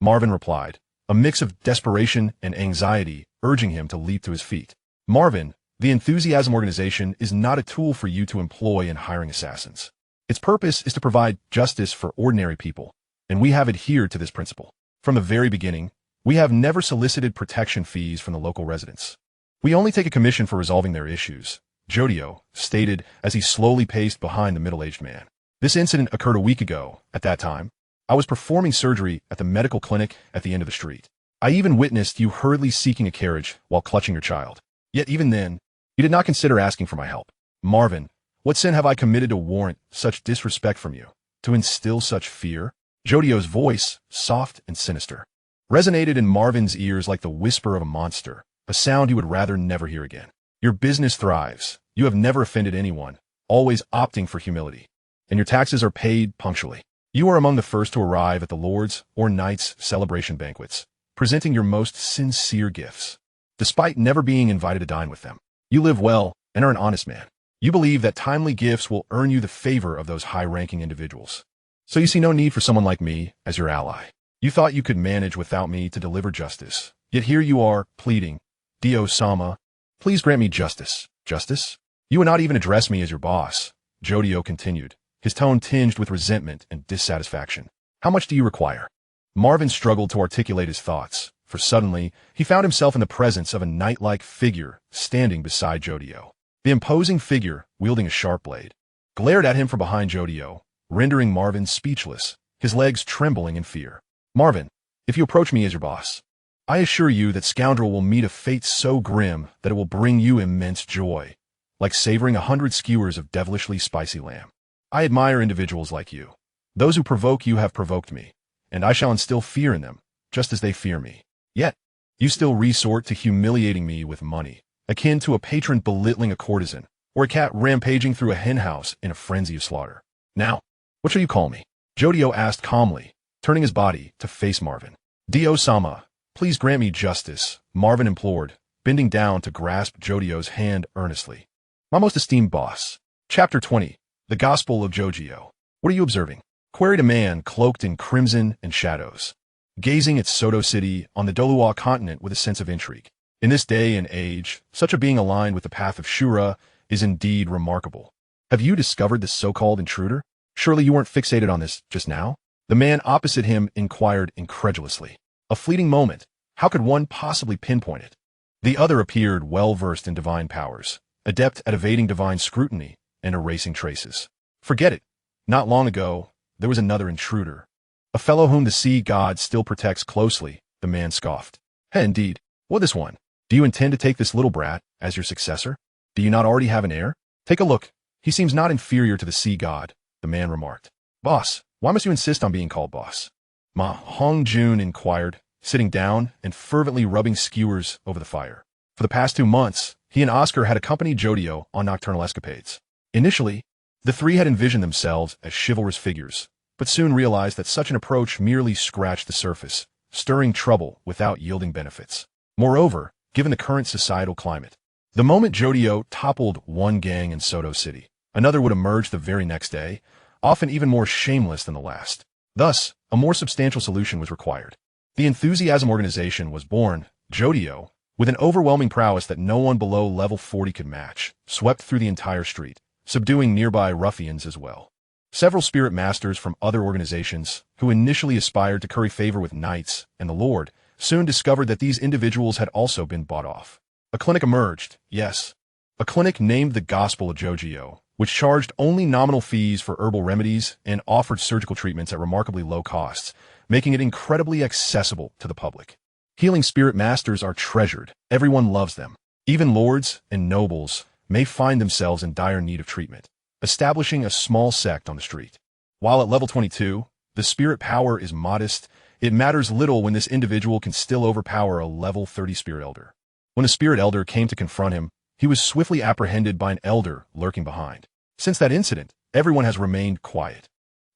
S1: Marvin replied, a mix of desperation and anxiety urging him to leap to his feet. Marvin, the Enthusiasm organization is not a tool for you to employ in hiring assassins. Its purpose is to provide justice for ordinary people, and we have adhered to this principle. From the very beginning, We have never solicited protection fees from the local residents. We only take a commission for resolving their issues, Jodio stated as he slowly paced behind the middle-aged man. This incident occurred a week ago. At that time, I was performing surgery at the medical clinic at the end of the street. I even witnessed you hurriedly seeking a carriage while clutching your child. Yet even then, you did not consider asking for my help. Marvin, what sin have I committed to warrant such disrespect from you? To instill such fear? Jodio's voice, soft and sinister, resonated in Marvin's ears like the whisper of a monster, a sound he would rather never hear again. Your business thrives. You have never offended anyone, always opting for humility. And your taxes are paid punctually. You are among the first to arrive at the Lord's or Knight's celebration banquets, presenting your most sincere gifts. Despite never being invited to dine with them, you live well and are an honest man. You believe that timely gifts will earn you the favor of those high-ranking individuals. So you see no need for someone like me as your ally. You thought you could manage without me to deliver justice. Yet here you are, pleading, Dio-sama, please grant me justice. Justice? You would not even address me as your boss, Jodio continued, his tone tinged with resentment and dissatisfaction. How much do you require? Marvin struggled to articulate his thoughts, for suddenly he found himself in the presence of a knight-like figure standing beside Jodio. The imposing figure, wielding a sharp blade, glared at him from behind Jodio, rendering Marvin speechless, his legs trembling in fear. Marvin, if you approach me as your boss, I assure you that scoundrel will meet a fate so grim that it will bring you immense joy, like savoring 100 skewers of devilishly spicy lamb. I admire individuals like you. Those who provoke you have provoked me, and I shall instill fear in them, just as they fear me. Yet, you still resort to humiliating me with money, akin to a patron belittling a courtesan, or a cat rampaging through a henhouse in a frenzy of slaughter. Now, what shall you call me? Jodio asked calmly, turning his body to face Marvin. Dio-sama, please grant me justice, Marvin implored, bending down to grasp Jodio's hand earnestly. My most esteemed boss. Chapter 20. The Gospel of Jodio. What are you observing? Queried a man cloaked in crimson and shadows, gazing at Soto City on the Douluo Continent with a sense of intrigue. In this day and age, such a being aligned with the path of Shura is indeed remarkable. Have you discovered this so-called intruder? Surely you weren't fixated on this just now? The man opposite him inquired incredulously. A fleeting moment. How could one possibly pinpoint it? The other appeared well-versed in divine powers, adept at evading divine scrutiny and erasing traces. Forget it. Not long ago, there was another intruder. A fellow whom the sea god still protects closely, the man scoffed. Hey, indeed. Well, this one. Do you intend to take this little brat as your successor? Do you not already have an heir? Take a look. He seems not inferior to the sea god, the man remarked. Boss, why must you insist on being called boss? Ma Hongjun inquired, sitting down and fervently rubbing skewers over the fire. For the past 2 months, he and Oscar had accompanied Jodio on nocturnal escapades. Initially, the three had envisioned themselves as chivalrous figures, but soon realized that such an approach merely scratched the surface, stirring trouble without yielding benefits. Moreover, given the current societal climate, the moment Jodio toppled one gang in Soto City, another would emerge the very next day, often even more shameless than the last. Thus, a more substantial solution was required. The Enthusiasm organization was born. Jodio, with an overwhelming prowess that no one below level 40 could match, swept through the entire street, subduing nearby ruffians as well. Several spirit masters from other organizations, who initially aspired to curry favor with knights and the Lord, soon discovered that these individuals had also been bought off. A clinic emerged, yes. A clinic named the Gospel of Jodio, which charged only nominal fees for herbal remedies and offered surgical treatments at remarkably low costs, making it incredibly accessible to the public. Healing spirit masters are treasured. Everyone loves them. Even lords and nobles may find themselves in dire need of treatment, establishing a small sect on the street. While at level 22, the spirit power is modest, it matters little when this individual can still overpower a level 30 spirit elder. When a spirit elder came to confront him, he was swiftly apprehended by an elder lurking behind. Since that incident, everyone has remained quiet,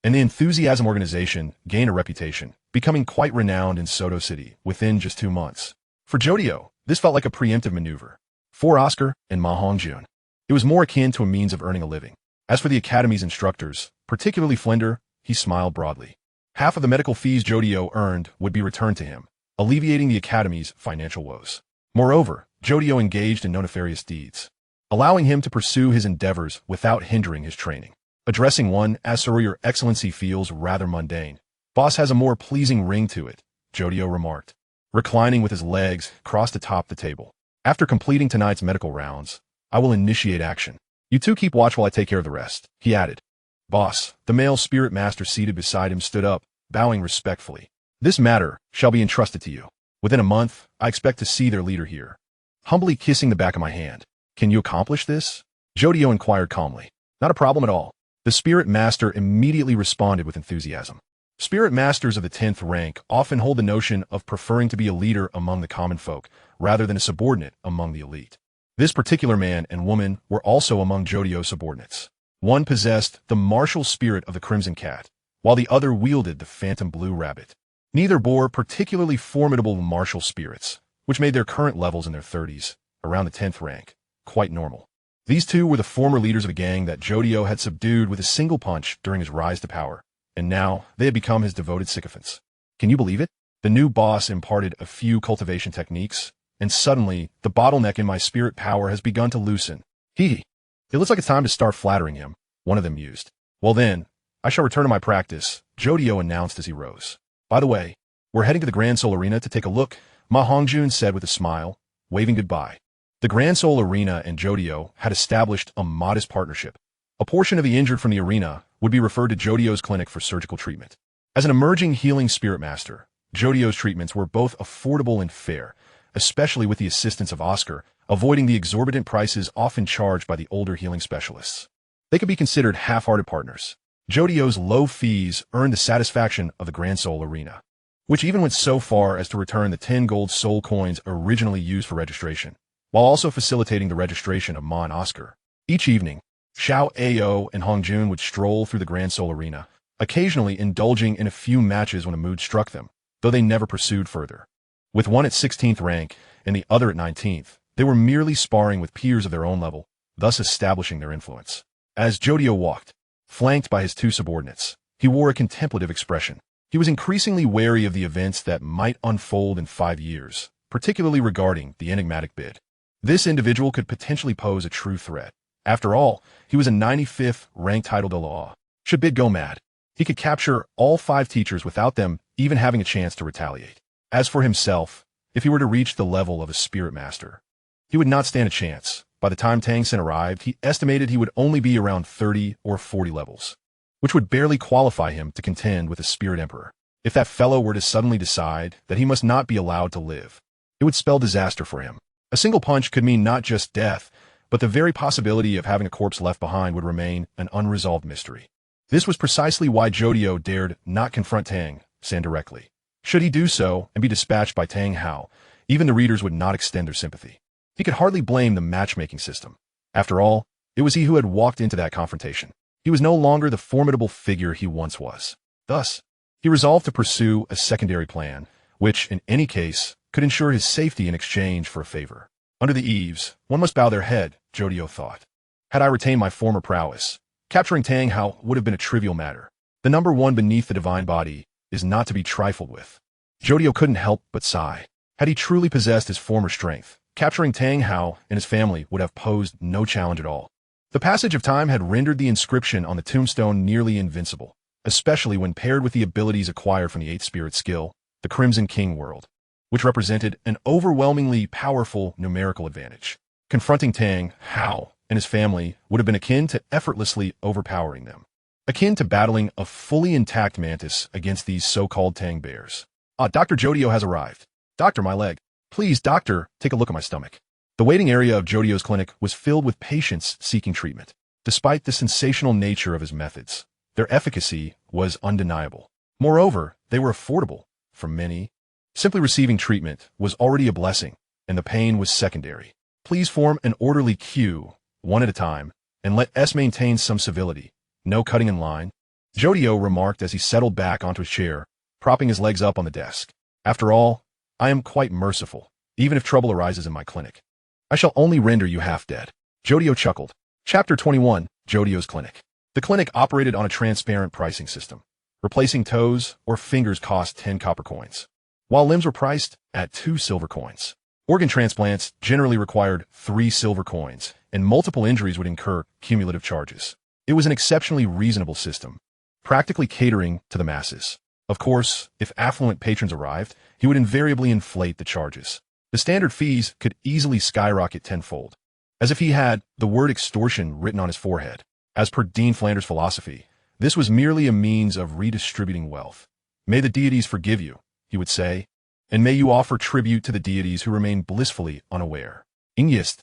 S1: and the Enthusiasm organization gained a reputation, becoming quite renowned in Soto City within just 2 months. For Jodio, this felt like a preemptive maneuver. For Oscar and Ma Hongjun, it was more akin to a means of earning a living. As for the Academy's instructors, particularly Flender, he smiled broadly. Half of the medical fees Jodio earned would be returned to him, alleviating the Academy's financial woes. Moreover, Jodio engaged in no nefarious deeds, allowing him to pursue his endeavors without hindering his training. Addressing one as Sir Your Excellency feels rather mundane. Boss has a more pleasing ring to it, Jodio remarked. reclining with his legs crossed atop the table. After completing tonight's medical rounds, I will initiate action. You two keep watch while I take care of the rest, he added. Boss, the male spirit master seated beside him stood up, bowing respectfully. This matter shall be entrusted to you. Within a month, I expect to see their leader here. Humbly kissing the back of my hand. Can you accomplish this? Jodio inquired calmly. Not a problem at all. The spirit master immediately responded with enthusiasm. Spirit masters of the 10th rank often hold the notion of preferring to be a leader among the common folk, rather than a subordinate among the elite. This particular man and woman were also among Jodio's subordinates. One possessed the martial spirit of the Crimson Cat, while the other wielded the Phantom Blue Rabbit. Neither bore particularly formidable martial spirits, which made their current levels in their 30s, around the 10th rank, quite normal. These two were the former leaders of a gang that Jodio had subdued with a single punch during his rise to power, and now they had become his devoted sycophants. Can you believe it? The new boss imparted a few cultivation techniques, and suddenly the bottleneck in my spirit power has begun to loosen. Hee. It looks like it's time to start flattering him, one of them mused. Well then, I shall return to my practice, Jodio announced as he rose. By the way, we're heading to the Grand Soul Arena to take a look, Ma Hongjun said with a smile, waving goodbye. The Grand Soul Arena and Jodio had established a modest partnership. A portion of the injured from the arena would be referred to Jodio's clinic for surgical treatment. As an emerging healing spirit master, Jodio's treatments were both affordable and fair, especially with the assistance of Oscar, avoiding the exorbitant prices often charged by the older healing specialists. They could be considered half-hearted partners. Jodio's low fees earned the satisfaction of the Grand Soul Arena, which even went so far as to return the 10 gold soul coins originally used for registration, while also facilitating the registration of Ma and Oscar. Each evening, Xiao Ao and Hongjun would stroll through the Grand Soul Arena, occasionally indulging in a few matches when a mood struck them, though they never pursued further. With one at 16th rank and the other at 19th, they were merely sparring with peers of their own level, thus establishing their influence. As Jodio walked, flanked by his two subordinates, he wore a contemplative expression. He was increasingly wary of the events that might unfold in 5 years, particularly regarding the enigmatic bid. This individual could potentially pose a true threat. After all, he was a 95th ranked title de law. Should bid go mad, he could capture all 5 teachers without them even having a chance to retaliate. As for himself, if he were to reach the level of a spirit master, he would not stand a chance. By the time Tang Sect arrived, he estimated he would only be around 30 or 40 levels, which would barely qualify him to contend with a spirit emperor. If that fellow were to suddenly decide that he must not be allowed to live, it would spell disaster for him. A single punch could mean not just death, but the very possibility of having a corpse left behind would remain an unresolved mystery. This was precisely why Jodio dared not confront Tang Sect directly. Should he do so and be dispatched by Tang Hao, even the readers would not extend their sympathy. He could hardly blame the matchmaking system. After all, it was he who had walked into that confrontation. He was no longer the formidable figure he once was. Thus, he resolved to pursue a secondary plan, which, in any case, could ensure his safety in exchange for a favor. Under the eaves, one must bow their head, Jodio thought. Had I retained my former prowess, capturing Tang Hao would have been a trivial matter. The number one beneath the divine body is not to be trifled with. Jodio couldn't help but sigh. Had he truly possessed his former strength, capturing Tang Hao and his family would have posed no challenge at all. The passage of time had rendered the inscription on the tombstone nearly invincible, especially when paired with the abilities acquired from the 8th spirit skill, the Crimson King world, which represented an overwhelmingly powerful numerical advantage. Confronting Tang Hao and his family would have been akin to effortlessly overpowering them, akin to battling a fully intact mantis against these so-called Tang bears. Dr. Jodio has arrived. Doctor, my leg. Please, doctor, take a look at my stomach. The waiting area of Jodio's clinic was filled with patients seeking treatment. Despite the sensational nature of his methods, their efficacy was undeniable. Moreover, they were affordable. For many, simply receiving treatment was already a blessing, and the pain was secondary. Please form an orderly queue, one at a time, and let us maintain some civility. No cutting in line, Jodio remarked as he settled back onto his chair, propping his legs up on the desk. After all, I am quite merciful, even if trouble arises in my clinic. I shall only render you half dead. Jodio chuckled. Chapter 21, Jodio's Clinic. The clinic operated on a transparent pricing system. Replacing toes or fingers cost 10 copper coins, while limbs were priced at 2 silver coins. Organ transplants generally required 3 silver coins, and multiple injuries would incur cumulative charges. It was an exceptionally reasonable system, practically catering to the masses. Of course, if affluent patrons arrived, he would invariably inflate the charges. The standard fees could easily skyrocket tenfold, as if he had the word extortion written on his forehead. As per Dean Flanders' philosophy, this was merely a means of redistributing wealth. May the deities forgive you, he would say, and may you offer tribute to the deities who remain blissfully unaware. Ingyist,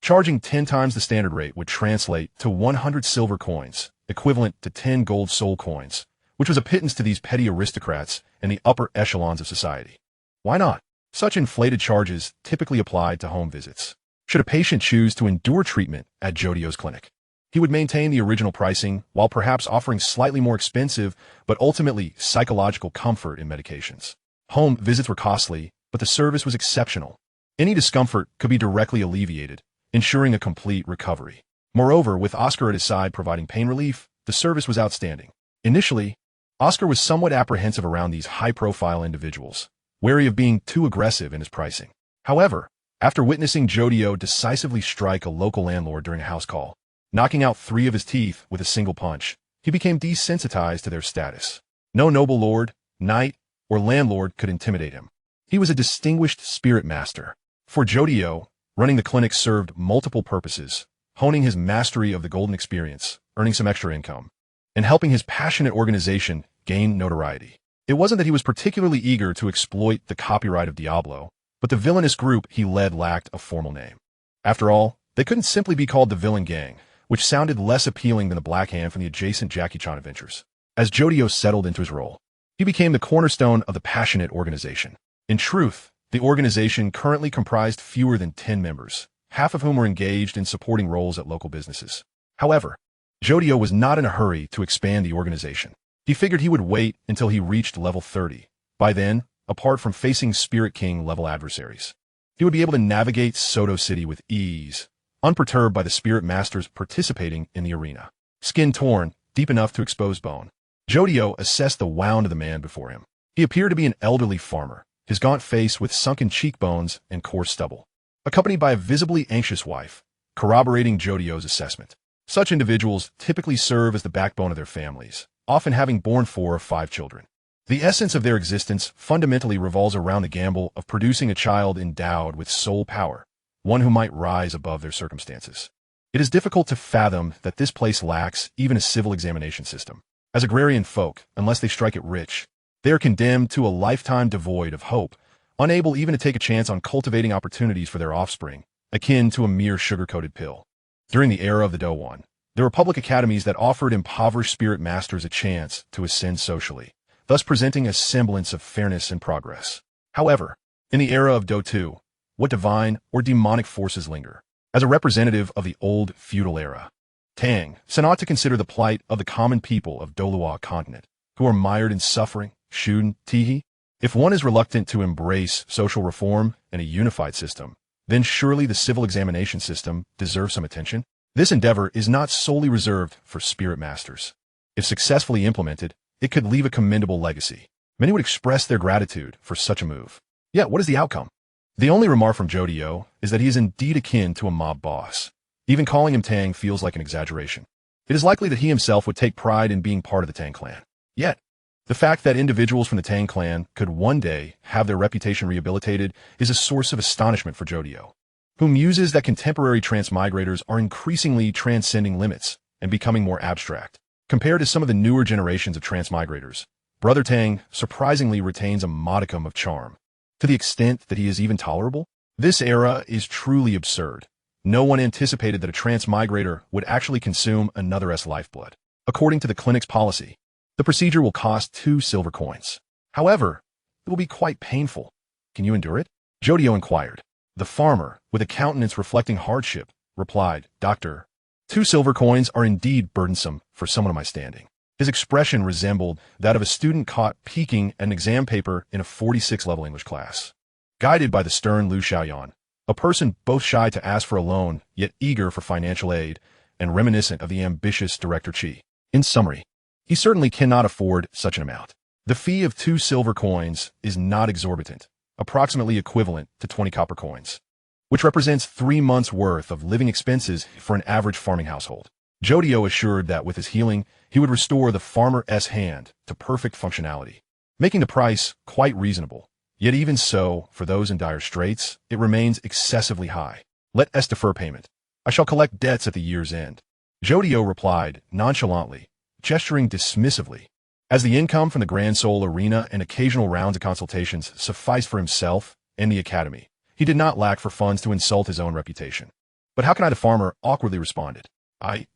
S1: charging 10 times the standard rate would translate to 100 silver coins, equivalent to 10 gold soul coins, which was a pittance to these petty aristocrats and the upper echelons of society. Why not? Such inflated charges typically applied to home visits. Should a patient choose to endure treatment at Jodio's clinic, he would maintain the original pricing while perhaps offering slightly more expensive but ultimately psychological comfort in medications. Home visits were costly, but the service was exceptional. Any discomfort could be directly alleviated, ensuring a complete recovery. Moreover, with Oscar at his side providing pain relief, the service was outstanding. Initially, Oscar was somewhat apprehensive around these high-profile individuals, wary of being too aggressive in his pricing. However, after witnessing Jodio decisively strike a local landlord during a house call, knocking out 3 of his teeth with a single punch, he became desensitized to their status. No noble lord, knight, or landlord could intimidate him. He was a distinguished spirit master. For Jodio, running the clinic served multiple purposes, honing his mastery of the golden experience, earning some extra income, and helping his passionate organization gain notoriety. It wasn't that he was particularly eager to exploit the copyright of Diablo, but the villainous group he led lacked a formal name. After all, they couldn't simply be called the Villain Gang, which sounded less appealing than the Black Hand from the adjacent Jackie Chan adventures. As Jodio settled into his role, he became the cornerstone of the passionate organization. In truth, the organization currently comprised fewer than 10 members, half of whom were engaged in supporting roles at local businesses. However, Jodio was not in a hurry to expand the organization. He figured he would wait until he reached level 30. By then, apart from facing Spirit King-level adversaries, he would be able to navigate Soto City with ease, unperturbed by the Spirit Masters participating in the arena. Skin torn, deep enough to expose bone, Jodio assessed the wound of the man before him. He appeared to be an elderly farmer, his gaunt face with sunken cheekbones and coarse stubble, accompanied by a visibly anxious wife, corroborating Jodio's assessment. Such individuals typically serve as the backbone of their families, often having borne 4 or 5 children. The essence of their existence fundamentally revolves around the gamble of producing a child endowed with soul power, one who might rise above their circumstances. It is difficult to fathom that this place lacks even a civil examination system. As agrarian folk, unless they strike it rich, they are condemned to a lifetime devoid of hope, unable even to take a chance on cultivating opportunities for their offspring, akin to a mere sugar-coated pill. During the era of the Douwan, there were public academies that offered impoverished spirit masters a chance to ascend socially, thus presenting a semblance of fairness and progress. However, in the era of Do, what divine or demonic forces linger? As a representative of the old feudal era, Tang sought to consider the plight of the common people of Douluo Continent, who are mired in suffering, shun, tihi. If one is reluctant to embrace social reform and a unified system, then surely the civil examination system deserves some attention. This endeavor is not solely reserved for spirit masters. If successfully implemented, it could leave a commendable legacy. Many would express their gratitude for such a move. Yet, what is the outcome? The only remark from Jodio is that he is indeed akin to a mob boss. Even calling him Tang feels like an exaggeration. It is likely that he himself would take pride in being part of the Tang clan. Yet, the fact that individuals from the Tang clan could one day have their reputation rehabilitated is a source of astonishment for Jodio, who muses that contemporary transmigrators are increasingly transcending limits and becoming more abstract. Compared to some of the newer generations of transmigrators, Brother Tang surprisingly retains a modicum of charm. To the extent that he is even tolerable, this era is truly absurd. No one anticipated that a transmigrator would actually consume another's lifeblood. According to the clinic's policy, the procedure will cost 2 silver coins. However, it will be quite painful. Can you endure it? Jodio inquired. The farmer, with a countenance reflecting hardship, replied, Doctor, 2 silver coins are indeed burdensome for someone of my standing. His expression resembled that of a student caught peeking at an exam paper in a 46-level English class. Guided by the stern Lu Xiaoyan, a person both shy to ask for a loan, yet eager for financial aid, and reminiscent of the ambitious Director Qi. In summary, he certainly cannot afford such an amount. The fee of 2 silver coins is not exorbitant, approximately equivalent to 20 copper coins, which represents 3 months' worth of living expenses for an average farming household. Jodio assured that with his healing, he would restore the farmer's hand to perfect functionality. making the price quite reasonable. Yet even so, for those in dire straits, it remains excessively high. Let us defer payment. I shall collect debts at the year's end. Jodio replied nonchalantly, gesturing dismissively. As the income from the Grand Soul Arena and occasional rounds of consultations sufficed for himself and the academy, he did not lack for funds to insult his own reputation. But how can I? The farmer awkwardly responded.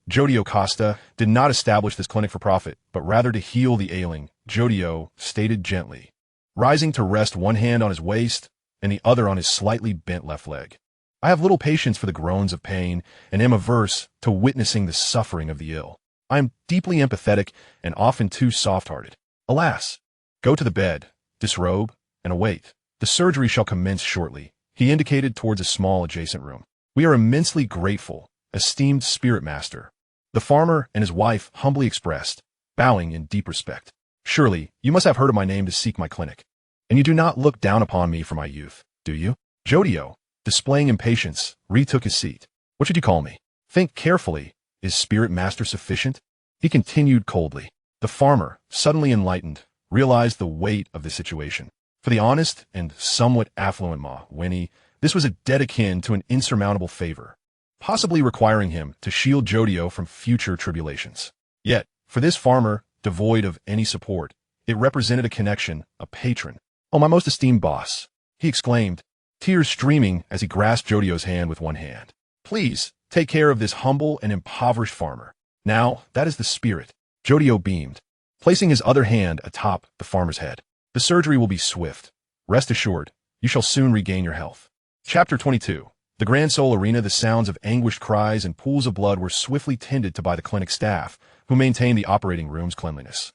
S1: Jodio Costa did not establish this clinic for profit, but rather to heal the ailing, Jodio stated gently, rising to rest one hand on his waist and the other on his slightly bent left leg. I have little patience for the groans of pain and am averse to witnessing the suffering of the ill. I am deeply empathetic and often too soft-hearted. Alas! Go to the bed, disrobe, and await. The surgery shall commence shortly. He indicated towards a small adjacent room. We are immensely grateful, esteemed spirit master. The farmer and his wife humbly expressed, bowing in deep respect. Surely, you must have heard of my name to seek my clinic. And you do not look down upon me for my youth, do you? Jodio, displaying impatience, retook his seat. What should you call me? Think carefully. Is spirit master sufficient? He continued coldly. The farmer, suddenly enlightened, realized the weight of the situation. For the honest and somewhat affluent Ma Winnie, this was a debt akin to an insurmountable favor, possibly requiring him to shield Jodio from future tribulations. Yet, for this farmer, devoid of any support, it represented a connection, a patron. Oh, my most esteemed boss, he exclaimed, tears streaming as he grasped Jodio's hand with one hand. Please, take care of this humble and impoverished farmer. Now, that is the spirit. Jodio beamed, placing his other hand atop the farmer's head. The surgery will be swift. Rest assured, you shall soon regain your health. Chapter 22. The Grand Soul Arena. The sounds of anguished cries and pools of blood were swiftly tended to by the clinic staff, who maintained the operating room's cleanliness.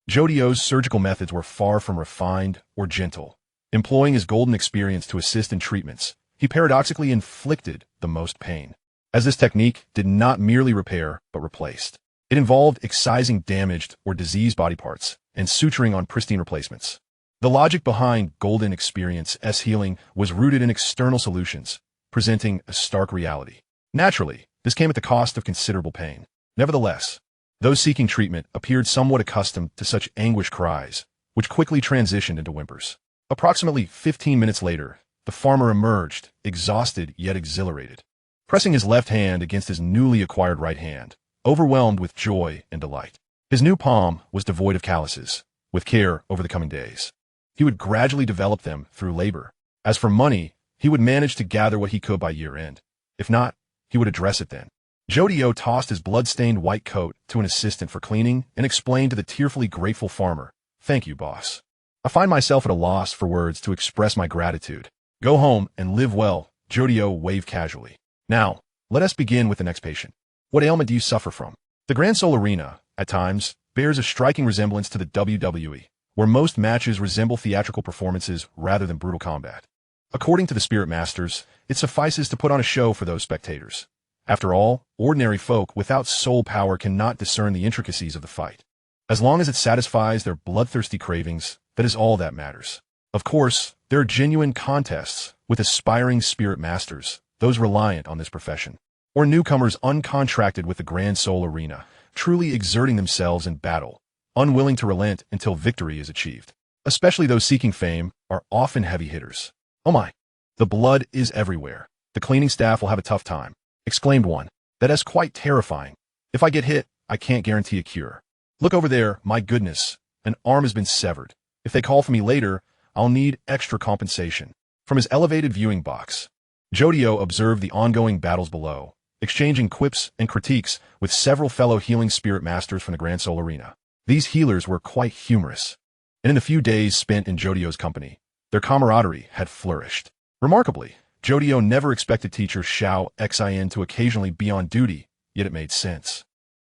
S1: Jodio's surgical methods were far from refined or gentle. Employing his golden experience to assist in treatments, he paradoxically inflicted the most pain, as this technique did not merely repair but replaced. It involved excising damaged or diseased body parts and suturing on pristine replacements. The logic behind golden experience healing was rooted in external solutions, presenting a stark reality. Naturally, this came at the cost of considerable pain. Nevertheless, those seeking treatment appeared somewhat accustomed to such anguished cries, which quickly transitioned into whimpers. Approximately 15 minutes later, the farmer emerged, exhausted yet exhilarated, pressing his left hand against his newly acquired right hand, overwhelmed with joy and delight. His new palm was devoid of calluses. With care over the coming days, he would gradually develop them through labor. As for money, he would manage to gather what he could by year-end. If not, he would address it then. Jodio tossed his blood-stained white coat to an assistant for cleaning and explained to the tearfully grateful farmer, "Thank you, boss. I find myself at a loss for words to express my gratitude. Go home and live well." Jodio waved casually. "Now, let us begin with the next patient. What ailment do you suffer from?" The Grand Soul Arena, at times, bears a striking resemblance to the WWE, where most matches resemble theatrical performances rather than brutal combat. According to the Spirit Masters, it suffices to put on a show for those spectators. After all, ordinary folk without soul power cannot discern the intricacies of the fight. As long as it satisfies their bloodthirsty cravings, that is all that matters. Of course, there are genuine contests with aspiring Spirit Masters, those reliant on this profession, or newcomers uncontracted with the Grand Soul Arena, truly exerting themselves in battle, unwilling to relent until victory is achieved. Especially those seeking fame are often heavy hitters. "Oh my, the blood is everywhere. The cleaning staff will have a tough time," exclaimed one. "That is quite terrifying. If I get hit, I can't guarantee a cure. Look over there, my goodness, an arm has been severed. If they call for me later, I'll need extra compensation." From his elevated viewing box, Jodio observed the ongoing battles below, exchanging quips and critiques with several fellow healing spirit masters from the Grand Soul Arena. These healers were quite humorous, and in the few days spent in Jodio's company, their camaraderie had flourished. Remarkably, Jodio never expected teacher Xiao Xin to occasionally be on duty, yet it made sense.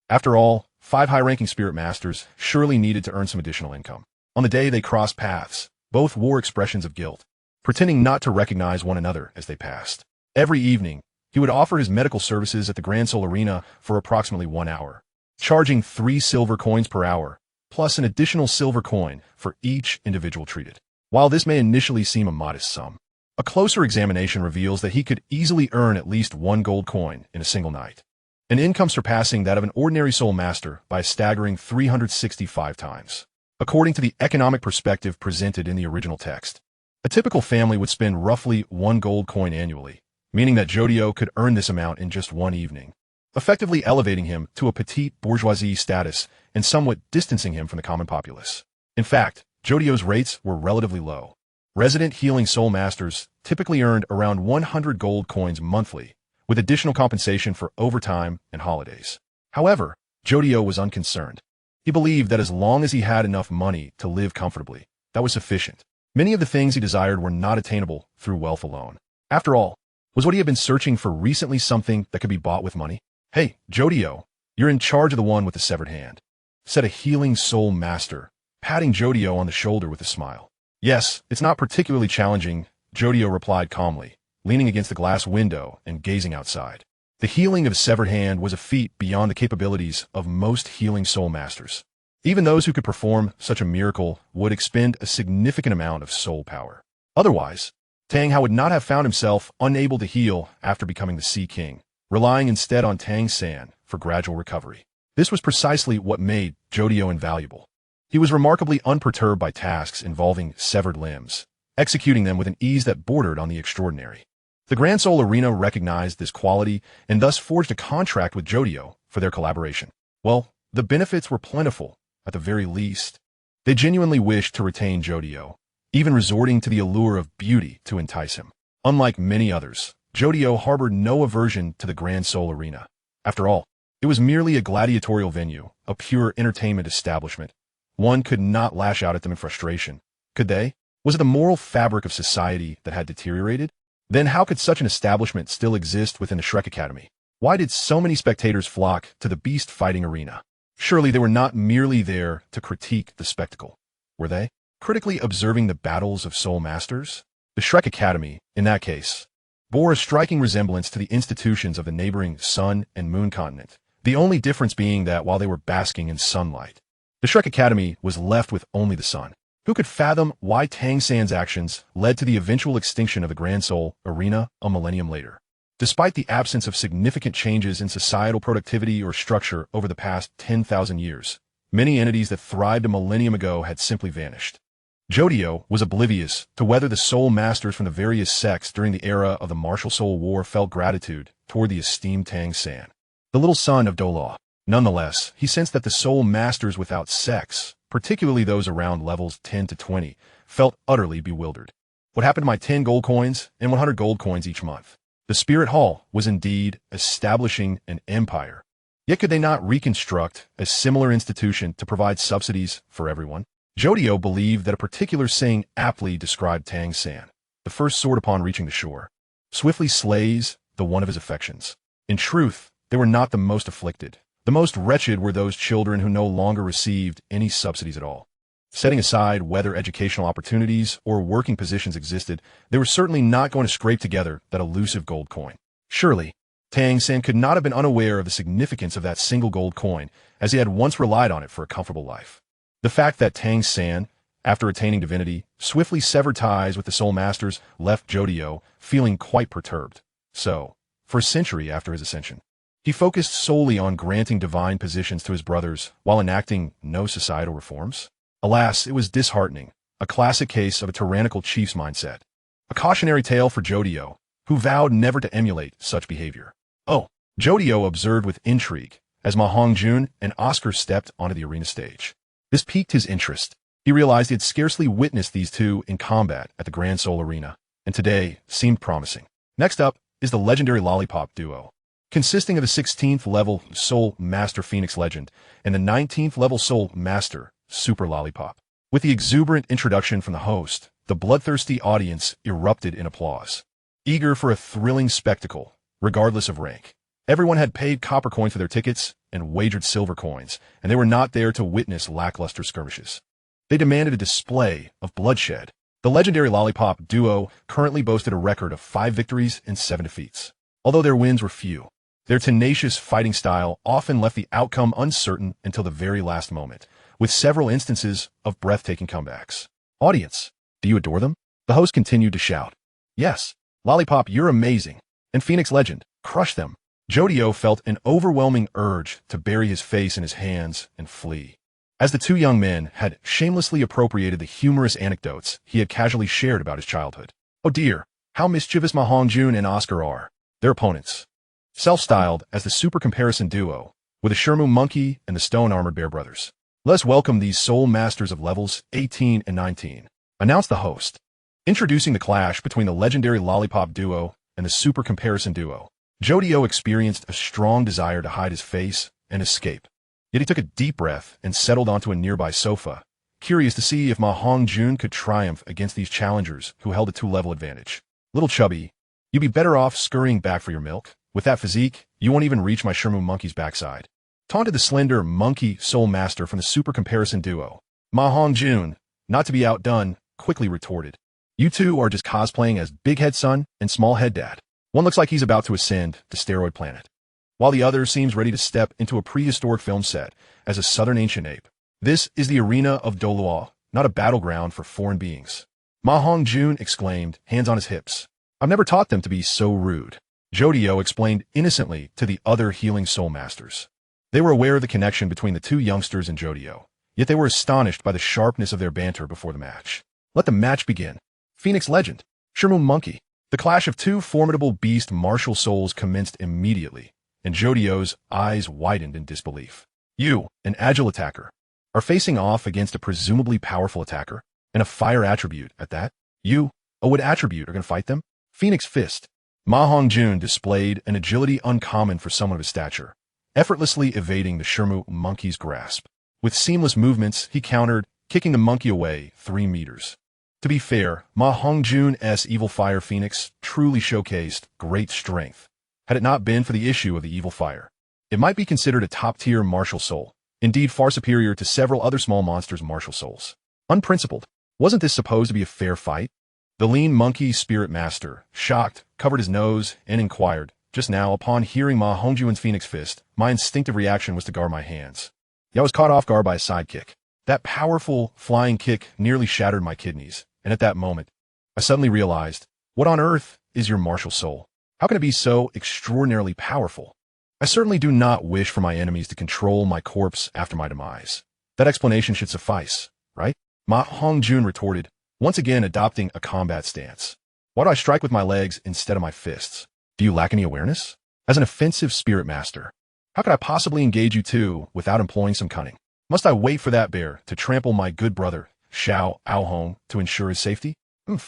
S1: After all, 5 high-ranking spirit masters surely needed to earn some additional income. On the day they crossed paths, both wore expressions of guilt, pretending not to recognize one another as they passed. Every evening, he would offer his medical services at the Grand Soul Arena for approximately 1 hour, charging 3 silver coins per hour, plus an additional silver coin for each individual treated. While this may initially seem a modest sum, a closer examination reveals that he could easily earn at least 1 gold coin in a single night, an income surpassing that of an ordinary soul master by a staggering 365 times. according to the economic perspective presented in the original text. A typical family would spend roughly 1 gold coin annually, meaning that Jodio could earn this amount in just one evening, effectively elevating him to a petite bourgeoisie status and somewhat distancing him from the common populace. In fact, Jodio's rates were relatively low. Resident healing soul masters typically earned around 100 gold coins monthly, with additional compensation for overtime and holidays. However, Jodio was unconcerned. He believed that as long as he had enough money to live comfortably, that was sufficient. Many of the things he desired were not attainable through wealth alone. After all, was what he had been searching for recently something that could be bought with money? "Hey, Jodio, you're in charge of the one with the severed hand," said a healing soul master, patting Jodio on the shoulder with a smile. "Yes, it's not particularly challenging," Jodio replied calmly, leaning against the glass window and gazing outside. The healing of a severed hand was a feat beyond the capabilities of most healing soul masters. Even those who could perform such a miracle would expend a significant amount of soul power. Otherwise, Tang would not have found himself unable to heal after becoming the Sea King, relying instead on Tang San for gradual recovery. This was precisely what made Jodio invaluable. He was remarkably unperturbed by tasks involving severed limbs, executing them with an ease that bordered on the extraordinary. The Grand Soul Arena recognized this quality and thus forged a contract with Jodio for their collaboration. Well, the benefits were plentiful, at the very least. They genuinely wished to retain Jodio, even resorting to the allure of beauty to entice him. Unlike many others, Jodio harbored no aversion to the Grand Soul Arena. After all, it was merely a gladiatorial venue, a pure entertainment establishment. One could not lash out at them in frustration, could they? Was it the moral fabric of society that had deteriorated? Then how could such an establishment still exist within the Shrek Academy? Why did so many spectators flock to the beast fighting arena? Surely they were not merely there to critique the spectacle, were they? Critically observing the battles of soul masters? The Shrek Academy, in that case, bore a striking resemblance to the institutions of the neighboring Sun and Moon continent, the only difference being that while they were basking in sunlight, the Shrek Academy was left with only the sun. Who could fathom why Tang San's actions led to the eventual extinction of the Grand Soul Arena a millennium later? Despite the absence of significant changes in societal productivity or structure over the past 10,000 years, many entities that thrived a millennium ago had simply vanished. Jodio was oblivious to whether the soul masters from the various sects during the era of the Martial Soul War felt gratitude toward the esteemed Tang San, the little son of Douluo. Nonetheless, he sensed that the soul masters without sects, particularly those around levels 10 to 20, felt utterly bewildered. What happened to my 10 gold coins and 100 gold coins each month? The Spirit Hall was indeed establishing an empire. Yet could they not reconstruct a similar institution to provide subsidies for everyone? Jodio believed that a particular saying aptly described Tang San, the first sword upon reaching the shore, swiftly slays the one of his affections. In truth, they were not the most afflicted. The most wretched were those children who no longer received any subsidies at all. Setting aside whether educational opportunities or working positions existed, they were certainly not going to scrape together that elusive gold coin. Surely, Tang San could not have been unaware of the significance of that single gold coin, as he had once relied on it for a comfortable life. The fact that Tang San, after attaining divinity, swiftly severed ties with the Soul Masters left Jodio feeling quite perturbed. So, for a century after his ascension, he focused solely on granting divine positions to his brothers while enacting no societal reforms. Alas, it was disheartening, a classic case of a tyrannical chief's mindset. A cautionary tale for Jodio, who vowed never to emulate such behavior. Oh, Jodio observed with intrigue as Ma Hongjun and Oscar stepped onto the arena stage. This piqued his interest. He realized he had scarcely witnessed these two in combat at the Grand Soul Arena, and today seemed promising. Next up is the legendary Lollipop duo, consisting of the 16th level Soul Master Phoenix Legend and the 19th level Soul Master Super Lollipop. With the exuberant introduction from the host, the bloodthirsty audience erupted in applause. Eager for a thrilling spectacle, regardless of rank. Everyone had paid copper coins for their tickets and wagered silver coins, and they were not there to witness lackluster skirmishes. They demanded a display of bloodshed. The legendary Lollipop duo currently boasted a record of 5 victories and 7 defeats. Although their wins were few, their tenacious fighting style often left the outcome uncertain until the very last moment, with several instances of breathtaking comebacks. Audience, do you adore them? The host continued to shout. Yes, Lollipop, you're amazing. And Phoenix Legend, crush them. Jodio felt an overwhelming urge to bury his face in his hands and flee. as the two young men had shamelessly appropriated the humorous anecdotes he had casually shared about his childhood. Oh dear, how mischievous Ma Hongjun and Oscar are, their opponents. Self-styled as the super comparison duo, with the Shermu Monkey and the Stone-Armored Bear brothers. Let's welcome these soul masters of levels 18 and 19, announced the host, introducing the clash between the legendary Lollipop duo and the super comparison duo. Jodio experienced a strong desire to hide his face and escape. Yet he took a deep breath and settled onto a nearby sofa, curious to see if Ma Hongjun could triumph against these challengers who held a two-level advantage. Little chubby, you'd be better off scurrying back for your milk. With that physique, you won't even reach my Shermu Monkey's backside. Taunted the slender monkey soul master from the super comparison duo. Ma Hongjun, not to be outdone, quickly retorted. You two are just cosplaying as Big Head Son and Small Head Dad. One looks like he's about to ascend to Steroid Planet, while the other seems ready to step into a prehistoric film set as a southern ancient ape. This is the arena of Douluo, not a battleground for foreign beings. Ma Hongjun exclaimed, hands on his hips. I've never taught them to be so rude. Jodio explained innocently to the other healing soul masters. They were aware of the connection between the two youngsters and Jodio, yet they were astonished by the sharpness of their banter before the match. Let the match begin. Phoenix Legend, Shermu Monkey. The clash of two formidable beast martial souls commenced immediately, and Jodio's eyes widened in disbelief. You, an agile attacker, are facing off against a presumably powerful attacker, and a fire attribute at that. You, a wood attribute, are going to fight them? Phoenix Fist. Ma Hongjun displayed an agility uncommon for someone of his stature, effortlessly evading the Shermu Monkey's grasp. With seamless movements, he countered, kicking the monkey away 3 meters. To be fair, Ma Hongjun's Evil Fire Phoenix truly showcased great strength. Had it not been for the issue of the Evil Fire, it might be considered a top-tier martial soul, indeed far superior to several other small monsters' martial souls. Unprincipled. Wasn't this supposed to be a fair fight? The lean monkey spirit master, shocked, covered his nose and inquired, just now upon hearing Ma Hongjun's Phoenix Fist, my instinctive reaction was to guard my hands. I was caught off guard by a side kick. That powerful, flying kick nearly shattered my kidneys. And at that moment, I suddenly realized, what on earth is your martial soul? How can it be so extraordinarily powerful? I certainly do not wish for my enemies to control my corpse after my demise. That explanation should suffice, right? Ma Hongjun retorted, once again adopting a combat stance. Why do I strike with my legs instead of my fists? Do you lack any awareness? As an offensive spirit master, how could I possibly engage you two without employing some cunning? Must I wait for that bear to trample my good brother, Xiao Aohong, to ensure his safety? Let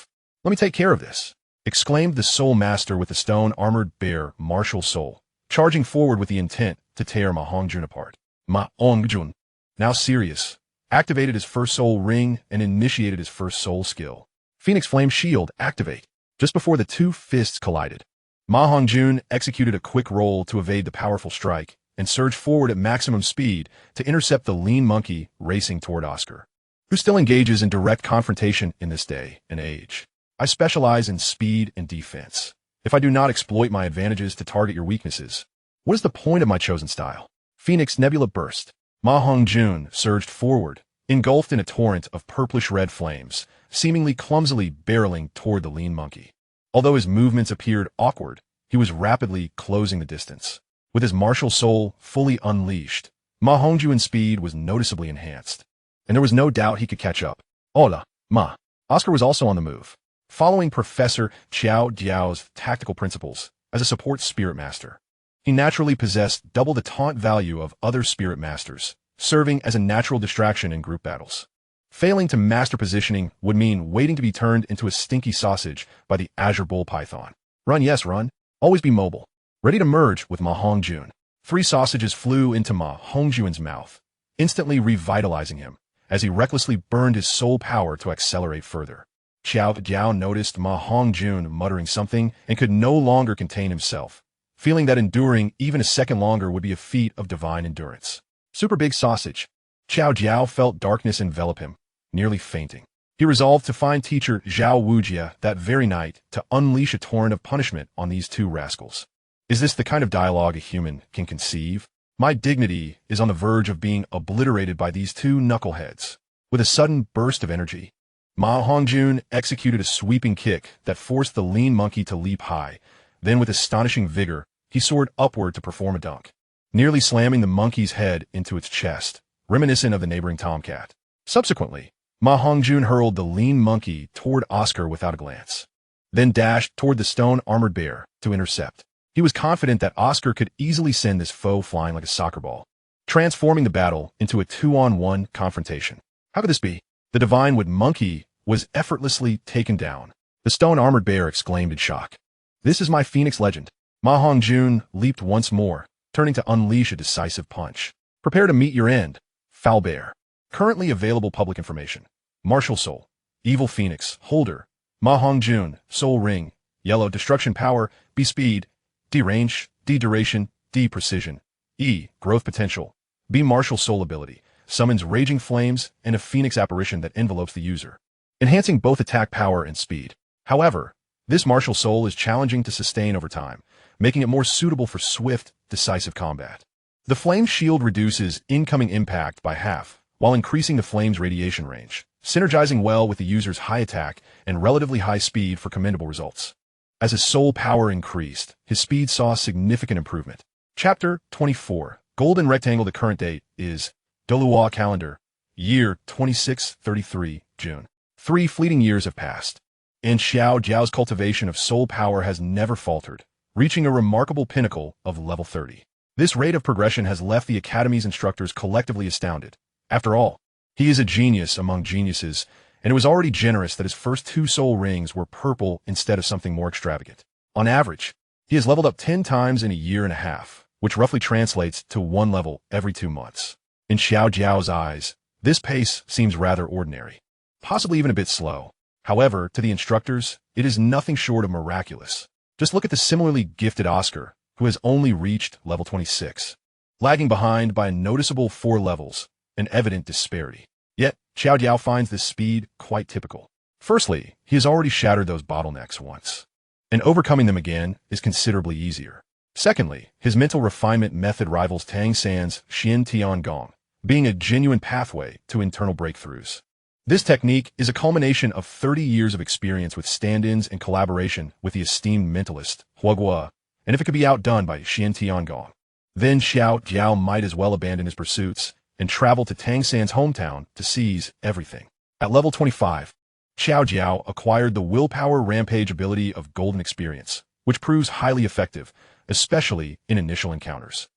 S1: me take care of this, exclaimed the soul master with the stone-armored bear martial soul, charging forward with the intent to tear Ma Hongjun apart. Ma Hongjun, now serious, activated his first soul ring and initiated his first soul skill. Phoenix Flame Shield activate. Just before the two fists collided, Ma Hongjun executed a quick roll to evade the powerful strike and surged forward at maximum speed to intercept the lean monkey racing toward Oscar, who still engages in direct confrontation in this day and age. I specialize in speed and defense. If I do not exploit my advantages to target your weaknesses, what is the point of my chosen style? Phoenix Nebula Burst. Ma Hongjun surged forward, engulfed in a torrent of purplish-red flames, seemingly clumsily barreling toward the lean monkey. Although his movements appeared awkward, he was rapidly closing the distance. With his martial soul fully unleashed, Ma Hongjun's speed was noticeably enhanced, and there was no doubt he could catch up. Hola, Ma. Oscar was also on the move, following Professor Qiao Diao's tactical principles as a support spirit master. He naturally possessed double the taunt value of other spirit masters, serving as a natural distraction in group battles. Failing to master positioning would mean waiting to be turned into a stinky sausage by the Azure Bull Python. Run, yes, run. Always be mobile. Ready to merge with Ma Hongjun. 3 sausages flew into Ma Hongjun's mouth, instantly revitalizing him, as he recklessly burned his soul power to accelerate further. Qiao Diao noticed Ma Hongjun muttering something and could no longer contain himself, feeling that enduring even a second longer would be a feat of divine endurance. Super big sausage. Qiao Jiao felt darkness envelop him, nearly fainting. He resolved to find teacher Zhao Wujia that very night to unleash a torrent of punishment on these two rascals. Is this the kind of dialogue a human can conceive? My dignity is on the verge of being obliterated by these two knuckleheads. With a sudden burst of energy, Ma Hongjun executed a sweeping kick that forced the lean monkey to leap high. Then with astonishing vigor, he soared upward to perform a dunk, nearly slamming the monkey's head into its chest. reminiscent of the neighboring tomcat. Subsequently, Ma Hongjun hurled the lean monkey toward Oscar without a glance, then dashed toward the stone-armored bear to intercept. He was confident that Oscar could easily send this foe flying like a soccer ball, transforming the battle into a 2-on-1 confrontation. How could this be? The divine wood monkey was effortlessly taken down. The stone-armored bear exclaimed in shock. This is my phoenix legend. Ma Hongjun leaped once more, turning to unleash a decisive punch. Prepare to meet your end, foul bear. Currently available public information. Martial Soul, Evil Phoenix, Holder, Ma Hongjun, Soul Ring, Yellow, Destruction Power, B Speed, D Range, D Duration, D Precision, E Growth Potential, B Martial Soul Ability, summons Raging Flames and a Phoenix apparition that envelopes the user, enhancing both attack power and speed. However, this Martial Soul is challenging to sustain over time, making it more suitable for swift, decisive combat. The Flame Shield reduces incoming impact by half, while increasing the flame's radiation range, synergizing well with the user's high attack and relatively high speed for commendable results. As his soul power increased, his speed saw significant improvement. Chapter 24. Golden Rectangle. The current date is Douluo Calendar, year 2633, June. 3 fleeting years have passed, and Xiao Jiao's cultivation of soul power has never faltered, reaching a remarkable pinnacle of level 30. This rate of progression has left the Academy's instructors collectively astounded. After all, he is a genius among geniuses, and it was already generous that his first 2 soul rings were purple instead of something more extravagant. On average, he has leveled up 10 times in a year and a half, which roughly translates to 1 level every 2 months. In Xiao Jiao's eyes, this pace seems rather ordinary, possibly even a bit slow. However, to the instructors, it is nothing short of miraculous. Just look at the similarly gifted Oscar, who has only reached level 26, lagging behind by a noticeable 4 levels, an evident disparity. Yet, Xiao Jiao finds this speed quite typical. Firstly, he has already shattered those bottlenecks once, and overcoming them again is considerably easier. Secondly, his mental refinement method rivals Tang San's Xian Tiangong, being a genuine pathway to internal breakthroughs. This technique is a culmination of 30 years of experience with stand-ins and collaboration with the esteemed mentalist, Huo Yuhao, and if it could be outdone by Xian Tiangong, then Xiao Jiao might as well abandon his pursuits and travel to Tang San's hometown to seize everything. At level 25, Xiao Jiao acquired the willpower rampage ability of Golden Experience, which proves highly effective, especially in initial encounters.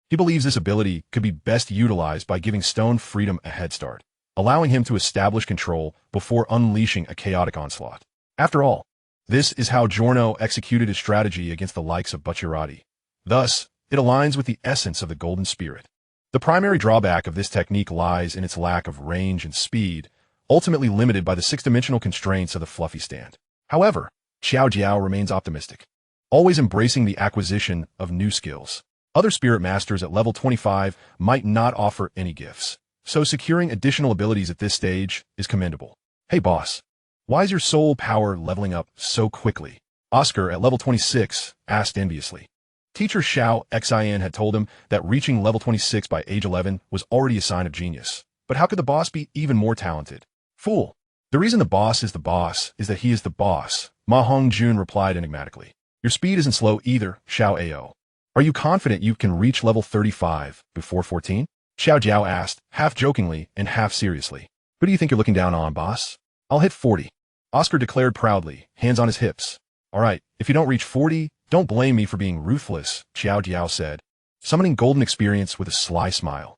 S1: He believes this ability could be best utilized by giving Stone Freedom a head start, allowing him to establish control before unleashing a chaotic onslaught. After all, this is how Giorno executed his strategy against the likes of Bucciarati. Thus, it aligns with the essence of the Golden Spirit. The primary drawback of this technique lies in its lack of range and speed, ultimately limited by the 6-dimensional constraints of the fluffy stand. However, Xiao Jiao remains optimistic, always embracing the acquisition of new skills. Other spirit masters at level 25 might not offer any gifts, so securing additional abilities at this stage is commendable. Hey boss, why is your soul power leveling up so quickly? Oscar at level 26 asked enviously. Teacher Xiao Xin had told him that reaching level 26 by age 11 was already a sign of genius. But how could the boss be even more talented? Fool. The reason the boss is that he is the boss, Ma Hongjun replied enigmatically. Your speed isn't slow either, Xiao Ao. Are you confident you can reach level 35 before 14? Xiao Jiao asked, half jokingly and half seriously. Who do you think you're looking down on, boss? I'll hit 40. Oscar declared proudly, hands on his hips. All right, if you don't reach 40, don't blame me for being ruthless, Xiao Jiao said, summoning Golden Experience with a sly smile.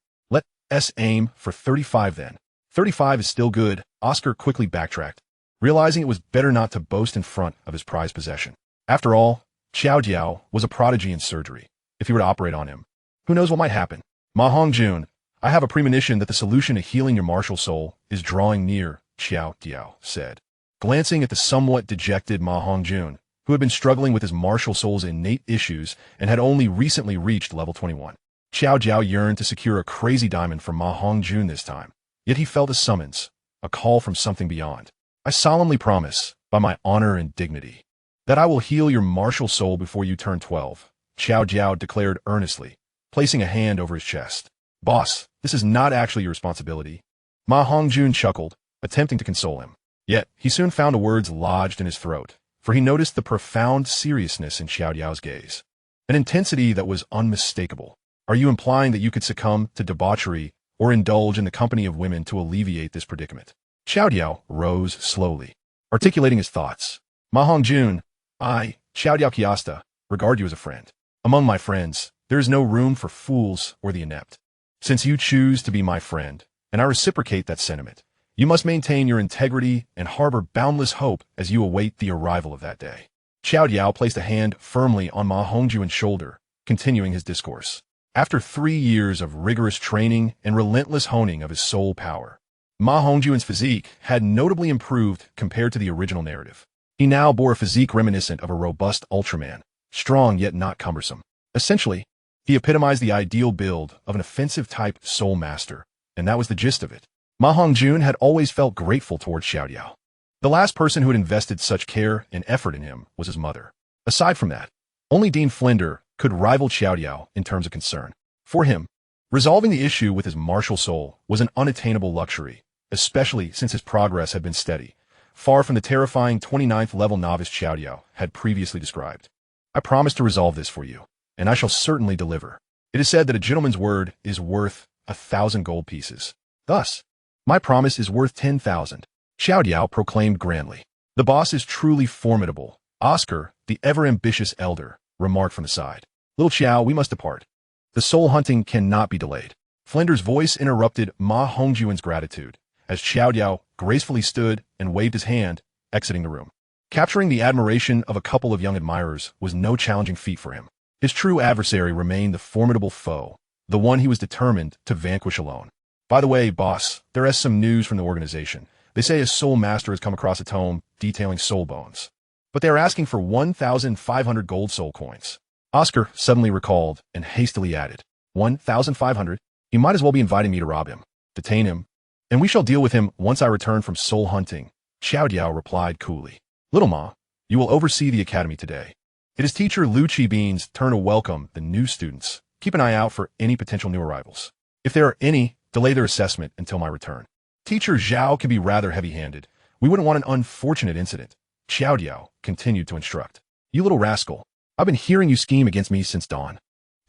S1: Let's aim for 35 then. 35 is still good, Oscar quickly backtracked, realizing it was better not to boast in front of his prized possession. After all, Xiao Jiao was a prodigy in surgery. If he were to operate on him, who knows what might happen? Ma Hongjun, I have a premonition that the solution to healing your martial soul is drawing near, Xiao Jiao said, glancing at the somewhat dejected Ma Hongjun, who had been struggling with his martial soul's innate issues and had only recently reached level 21. Xiao Jiao yearned to secure a crazy diamond from Ma Hongjun this time, yet he felt a summons, a call from something beyond. I solemnly promise, by my honor and dignity, that I will heal your martial soul before you turn 12, Xiao Jiao declared earnestly, placing a hand over his chest. Boss, this is not actually your responsibility. Ma Hongjun chuckled, attempting to console him. Yet, he soon found the words lodged in his throat, for he noticed the profound seriousness in Xiao Jiao's gaze, an intensity that was unmistakable. Are you implying that you could succumb to debauchery or indulge in the company of women to alleviate this predicament. Xiaodiao rose slowly, articulating his thoughts. Ma Hongjun, I, Xiaodiao Qiasta, regard you as a friend. Among my friends, there is no room for fools or the inept. Since you choose to be my friend, and I reciprocate that sentiment, you must maintain your integrity and harbor boundless hope as you await the arrival of that day. Xiaodiao placed a hand firmly on Ma Hongjuan's shoulder, continuing his discourse. After 3 years of rigorous training and relentless honing of his soul power, Ma Hongjuan's physique had notably improved compared to the original narrative. He now bore a physique reminiscent of a robust Ultraman, strong yet not cumbersome. Essentially, he epitomized the ideal build of an offensive-type soul master, and that was the gist of it. Ma Hongjun had always felt grateful towards Xiaodiao. The last person who had invested such care and effort in him was his mother. Aside from that, only Dean Flinder could rival Xiaodiao in terms of concern. For him, resolving the issue with his martial soul was an unattainable luxury, especially since his progress had been steady, far from the terrifying 29th level novice Xiaodiao had previously described. I promise to resolve this for you, and I shall certainly deliver. It is said that a gentleman's word is worth 1,000 gold pieces. Thus, my promise is worth 10,000. Xiaodiao proclaimed grandly. The boss is truly formidable. Oscar, the ever-ambitious elder, remarked from the side. Little Xiao, we must depart. The soul hunting cannot be delayed. Flinder's voice interrupted Ma Hongjuan's gratitude, as Xiaodiao gracefully stood and waved his hand, exiting the room. Capturing the admiration of a couple of young admirers was no challenging feat for him. His true adversary remained the formidable foe, the one he was determined to vanquish alone. By the way, boss, there is some news from the organization. They say a soul master has come across a tome detailing soul bones, but they are asking for 1,500 gold soul coins. Oscar suddenly recalled and hastily added, 1,500? He might as well be inviting me to rob him. Detain him, and we shall deal with him once I return from soul hunting. Xiaodiao replied coolly. Little Ma, you will oversee the academy today. It is teacher Lu Qibin's turn to welcome the new students. Keep an eye out for any potential new arrivals. If there are any, delay their assessment until my return. Teacher Zhao can be rather heavy-handed. We wouldn't want an unfortunate incident. Xiaodiao continued to instruct. You little rascal, I've been hearing you scheme against me since dawn.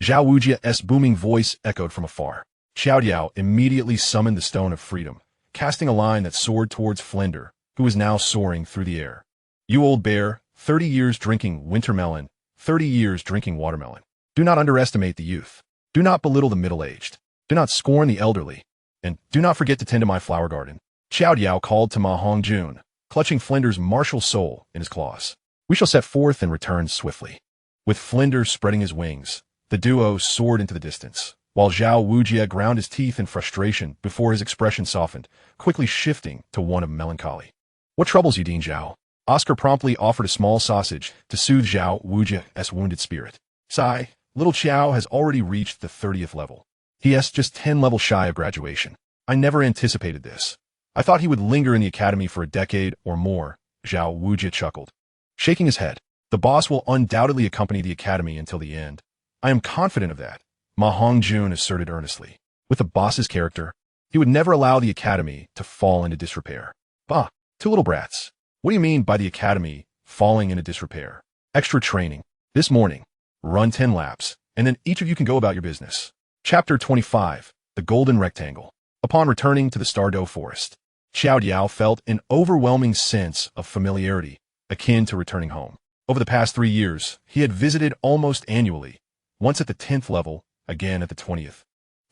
S1: Zhao Wujia's booming voice echoed from afar. Xiaodiao immediately summoned the Stone of Freedom, casting a line that soared towards Flinder, who was now soaring through the air. You old bear, 30 years drinking winter melon, 30 years drinking watermelon. Do not underestimate the youth. Do not belittle the middle-aged. Do not scorn the elderly. And do not forget to tend to my flower garden. Xiaodiao called to Ma Hongjun, clutching Flinder's martial soul in his claws. We shall set forth and return swiftly. With Flinder spreading his wings, the duo soared into the distance, while Zhao Wujia ground his teeth in frustration before his expression softened, quickly shifting to one of melancholy. What troubles you, Dean Zhao? Oscar promptly offered a small sausage to soothe Zhao Wujia's wounded spirit. Sigh, little Xiao has already reached the 30th level. He is just 10 levels shy of graduation. I never anticipated this. I thought he would linger in the academy for a decade or more, Zhao Wujia chuckled. Shaking his head, the boss will undoubtedly accompany the academy until the end. I am confident of that, Ma Hongjun asserted earnestly. With the boss's character, he would never allow the academy to fall into disrepair. Bah, two little brats. What do you mean by the academy falling into disrepair? Extra training. This morning, run 10 laps, and then each of you can go about your business. Chapter 25, The Golden Rectangle. Upon returning to the Stardow Forest, Xiaodiao felt an overwhelming sense of familiarity, akin to returning home. Over the past 3 years, he had visited almost annually, once at the 10th level, again at the 20th,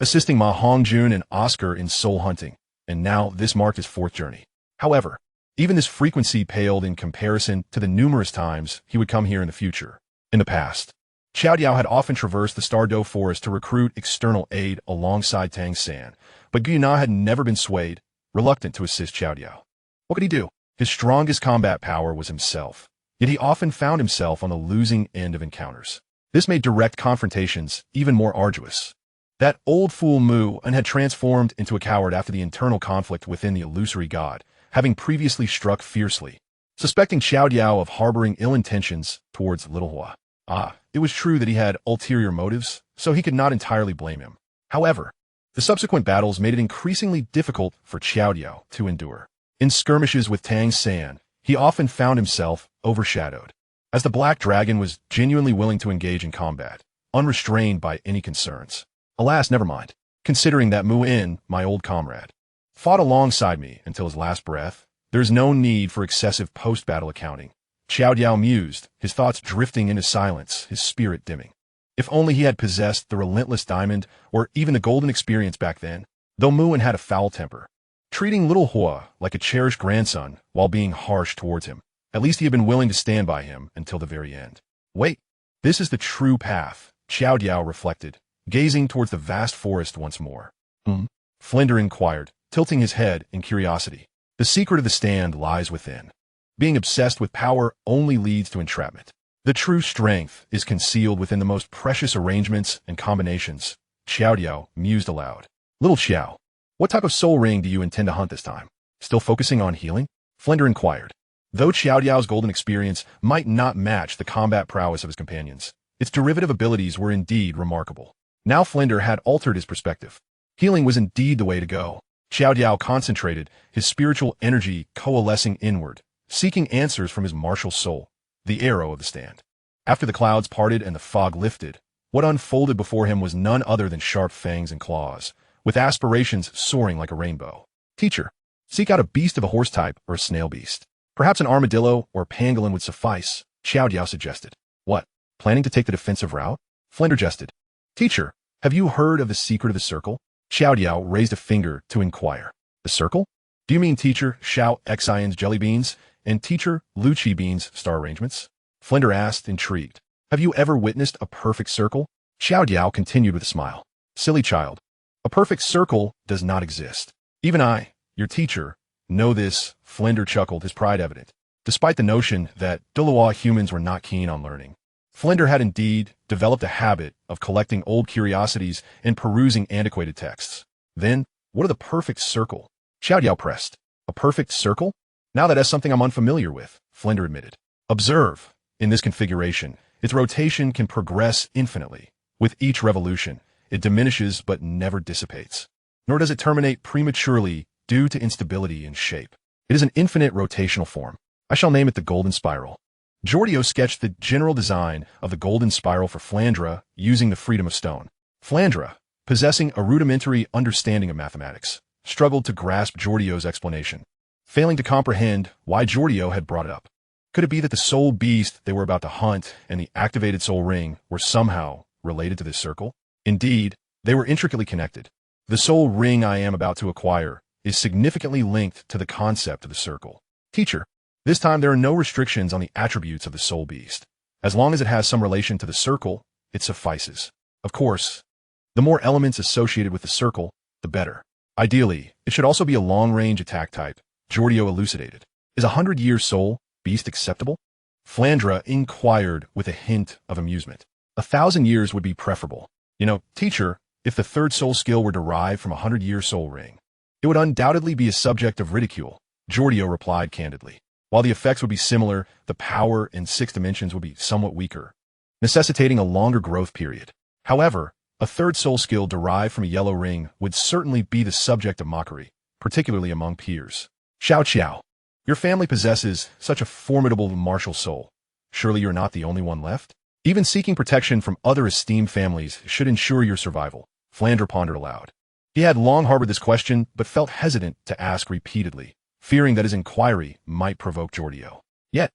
S1: assisting Ma Hongjun and Oscar in soul hunting, and now this marked his 4th journey. However, even this frequency paled in comparison to the numerous times he would come here in the future. In the past, Xiaodiao had often traversed the Stardow Forest to recruit external aid alongside Tang San, but Guyana had never been swayed, reluctant to assist Xiaodiao. What could he do? His strongest combat power was himself, yet he often found himself on the losing end of encounters. This made direct confrontations even more arduous. That old fool Mu had transformed into a coward after the internal conflict within the illusory god, having previously struck fiercely, suspecting Xiaodiao of harboring ill intentions towards Little Hua. It was true that he had ulterior motives, so he could not entirely blame him. However, the subsequent battles made it increasingly difficult for Xiaodiao to endure. In skirmishes with Tang San, he often found himself overshadowed, as the Black Dragon was genuinely willing to engage in combat, unrestrained by any concerns. Alas, never mind. considering that Mu-In, my old comrade, fought alongside me until his last breath. There's no need for excessive post-battle accounting. Qiao mused, his thoughts drifting into silence, his spirit dimming. If only he had possessed the relentless diamond or even the golden experience back then, though Mu-In had a foul temper, treating little Huo like a cherished grandson while being harsh towards him. At least he had been willing to stand by him until the very end. Wait, this is the true path, Qiao reflected, gazing towards the vast forest once more. Flinder inquired, tilting his head in curiosity. The secret of the stand lies within. Being obsessed with power only leads to entrapment. The true strength is concealed within the most precious arrangements and combinations, Qiao mused aloud. Little Qiao, what type of soul ring do you intend to hunt this time? Still focusing on healing? Flinder inquired. Though Qiao's golden experience might not match the combat prowess of his companions, its derivative abilities were indeed remarkable. Now Flinder had altered his perspective. Healing was indeed the way to go. Qiao concentrated, his spiritual energy coalescing inward, seeking answers from his martial soul, the arrow of the stand. After the clouds parted and the fog lifted, what unfolded before him was none other than sharp fangs and claws, with aspirations soaring like a rainbow. Teacher, seek out a beast of a horse type or a snail beast. Perhaps an armadillo or pangolin would suffice, Qiao suggested. What, planning to take the defensive route? Flinder jested. Teacher, have you heard of the secret of the circle? Qiao raised a finger to inquire. The circle? Do you mean teacher Xiao Xion's jelly beans and teacher Lu Qi Bean's star arrangements? Flinder asked, intrigued. Have you ever witnessed a perfect circle? Qiao continued with a smile. Silly child. A perfect circle does not exist. Even I, your teacher, know this, Flinder chuckled, his pride evident. Despite the notion that Douluo humans were not keen on learning, Flinder had indeed developed a habit of collecting old curiosities and perusing antiquated texts. Then, what are the perfect circle? Qiao pressed. A perfect circle? Now that is something I'm unfamiliar with, Flinder admitted. Observe. In this configuration, its rotation can progress infinitely. With each revolution, it diminishes but never dissipates. Nor does it terminate prematurely due to instability in shape. It is an infinite rotational form. I shall name it the Golden Spiral. Jodio sketched the general design of the Golden Spiral for Flandre using the freedom of stone. Flandre, possessing a rudimentary understanding of mathematics, struggled to grasp Jordio's explanation, failing to comprehend why Jodio had brought it up. Could it be that the soul beast they were about to hunt and the activated soul ring were somehow related to this circle? Indeed, they were intricately connected. The soul ring I am about to acquire is significantly linked to the concept of the circle. Teacher, this time there are no restrictions on the attributes of the soul beast. As long as it has some relation to the circle, it suffices. Of course, the more elements associated with the circle, the better. Ideally, it should also be a long-range attack type, Jodio elucidated. Is a 100-year soul beast acceptable? Flandre inquired with a hint of amusement. 1,000 years would be preferable. You know, teacher, if the third soul skill were derived from a 100-year soul ring, it would undoubtedly be a subject of ridicule, Jodio replied candidly. While the effects would be similar, the power in 6 dimensions would be somewhat weaker, necessitating a longer growth period. However, a third soul skill derived from a yellow ring would certainly be the subject of mockery, particularly among peers. Qiao, your family possesses such a formidable martial soul. Surely you're not the only one left? Even seeking protection from other esteemed families should ensure your survival, Flandre pondered aloud. He had long harbored this question, but felt hesitant to ask repeatedly, fearing that his inquiry might provoke Jodio. Yet,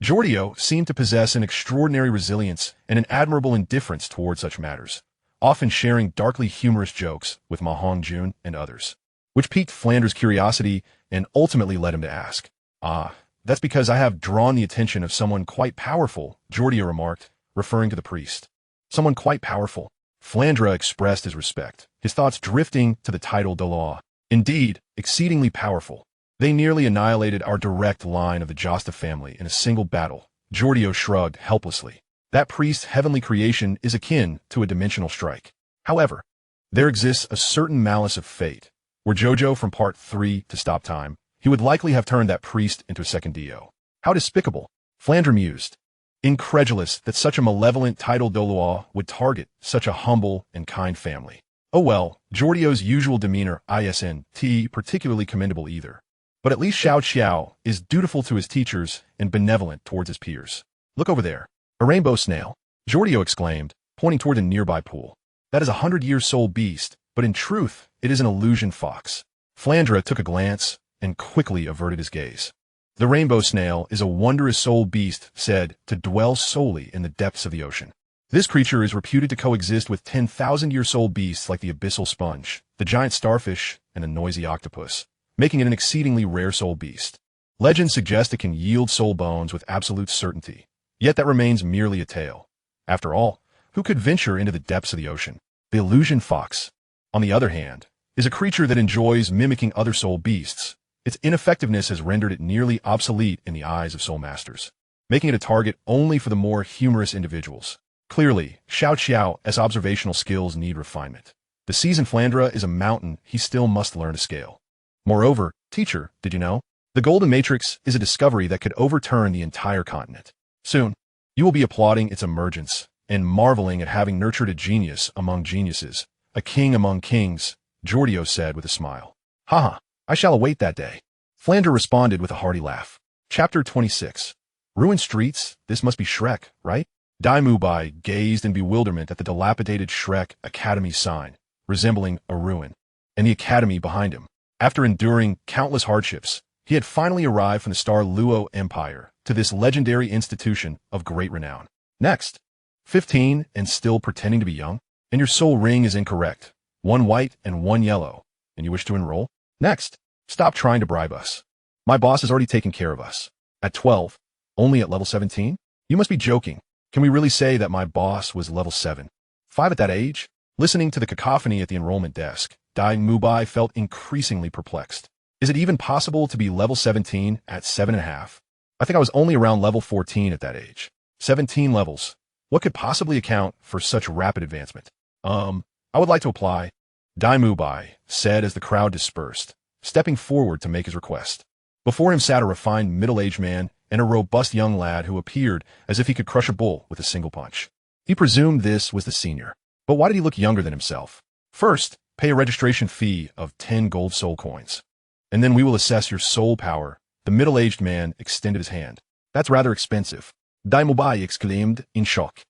S1: Jodio seemed to possess an extraordinary resilience and an admirable indifference toward such matters, often sharing darkly humorous jokes with Ma Hongjun and others, which piqued Flandre's curiosity and ultimately led him to ask. Ah, that's because I have drawn the attention of someone quite powerful, Jodio remarked, referring to the priest. Someone quite powerful. Flandre expressed his respect, his thoughts drifting to the title Douluo. Indeed, exceedingly powerful. They nearly annihilated our direct line of the Josta family in a single battle. Jodio shrugged helplessly. That priest's heavenly creation is akin to a dimensional strike. However, there exists a certain malice of fate. Were Jojo from Part 3 to stop time, he would likely have turned that priest into a second Dio. How despicable, Flandre mused. Incredulous that such a malevolent title Douluo would target such a humble and kind family. Oh well, Jordio's usual demeanor isn't particularly commendable either. But at least Qiao is dutiful to his teachers and benevolent towards his peers. Look over there. A rainbow snail, Jodio exclaimed, pointing toward a nearby pool. That is a 100-year soul beast, but in truth, it is an illusion fox. Flandre took a glance and quickly averted his gaze. The rainbow snail is a wondrous soul beast said to dwell solely in the depths of the ocean. This creature is reputed to coexist with 10,000-year soul beasts like the abyssal sponge, the giant starfish, and the noisy octopus, making it an exceedingly rare soul beast. Legends suggest it can yield soul bones with absolute certainty, yet that remains merely a tale. After all, who could venture into the depths of the ocean? The illusion fox, on the other hand, is a creature that enjoys mimicking other soul beasts. Its ineffectiveness has rendered it nearly obsolete in the eyes of soul masters, making it a target only for the more humorous individuals. Clearly, Xiao Qiao's observational skills need refinement. The seasoned Flandre is a mountain he still must learn to scale. Moreover, teacher, did you know? The Golden Matrix is a discovery that could overturn the entire continent. Soon, you will be applauding its emergence and marveling at having nurtured a genius among geniuses, a king among kings, Jodio said with a smile. Haha, I shall await that day. Flandre responded with a hearty laugh. Chapter 26. Ruined streets, this must be Shrek, right? Dai Mubai gazed in bewilderment at the dilapidated Shrek Academy sign, resembling a ruin, and the academy behind him. After enduring countless hardships, he had finally arrived from the Star Luo Empire to this legendary institution of great renown. Next, 15 and still pretending to be young, and your soul ring is incorrect. 1 white and 1 yellow, and you wish to enroll? Next, stop trying to bribe us. My boss has already taken care of us. At 12, only at level 17? You must be joking. Can we really say that my boss was level 7? 5 at that age? Listening to the cacophony at the enrollment desk, Dai Mubai felt increasingly perplexed. Is it even possible to be level 17 at 7.5? I think I was only around level 14 at that age. 17 levels. What could possibly account for such rapid advancement? I would like to apply, Dai Mubai said as the crowd dispersed, stepping forward to make his request. Before him sat a refined middle-aged man and a robust young lad who appeared as if he could crush a bull with a single punch. He presumed this was the senior. But why did he look younger than himself? First, pay a registration fee of 10 gold soul coins. And then we will assess your soul power. The middle-aged man extended his hand. That's rather expensive. Dai Mubai exclaimed in shock.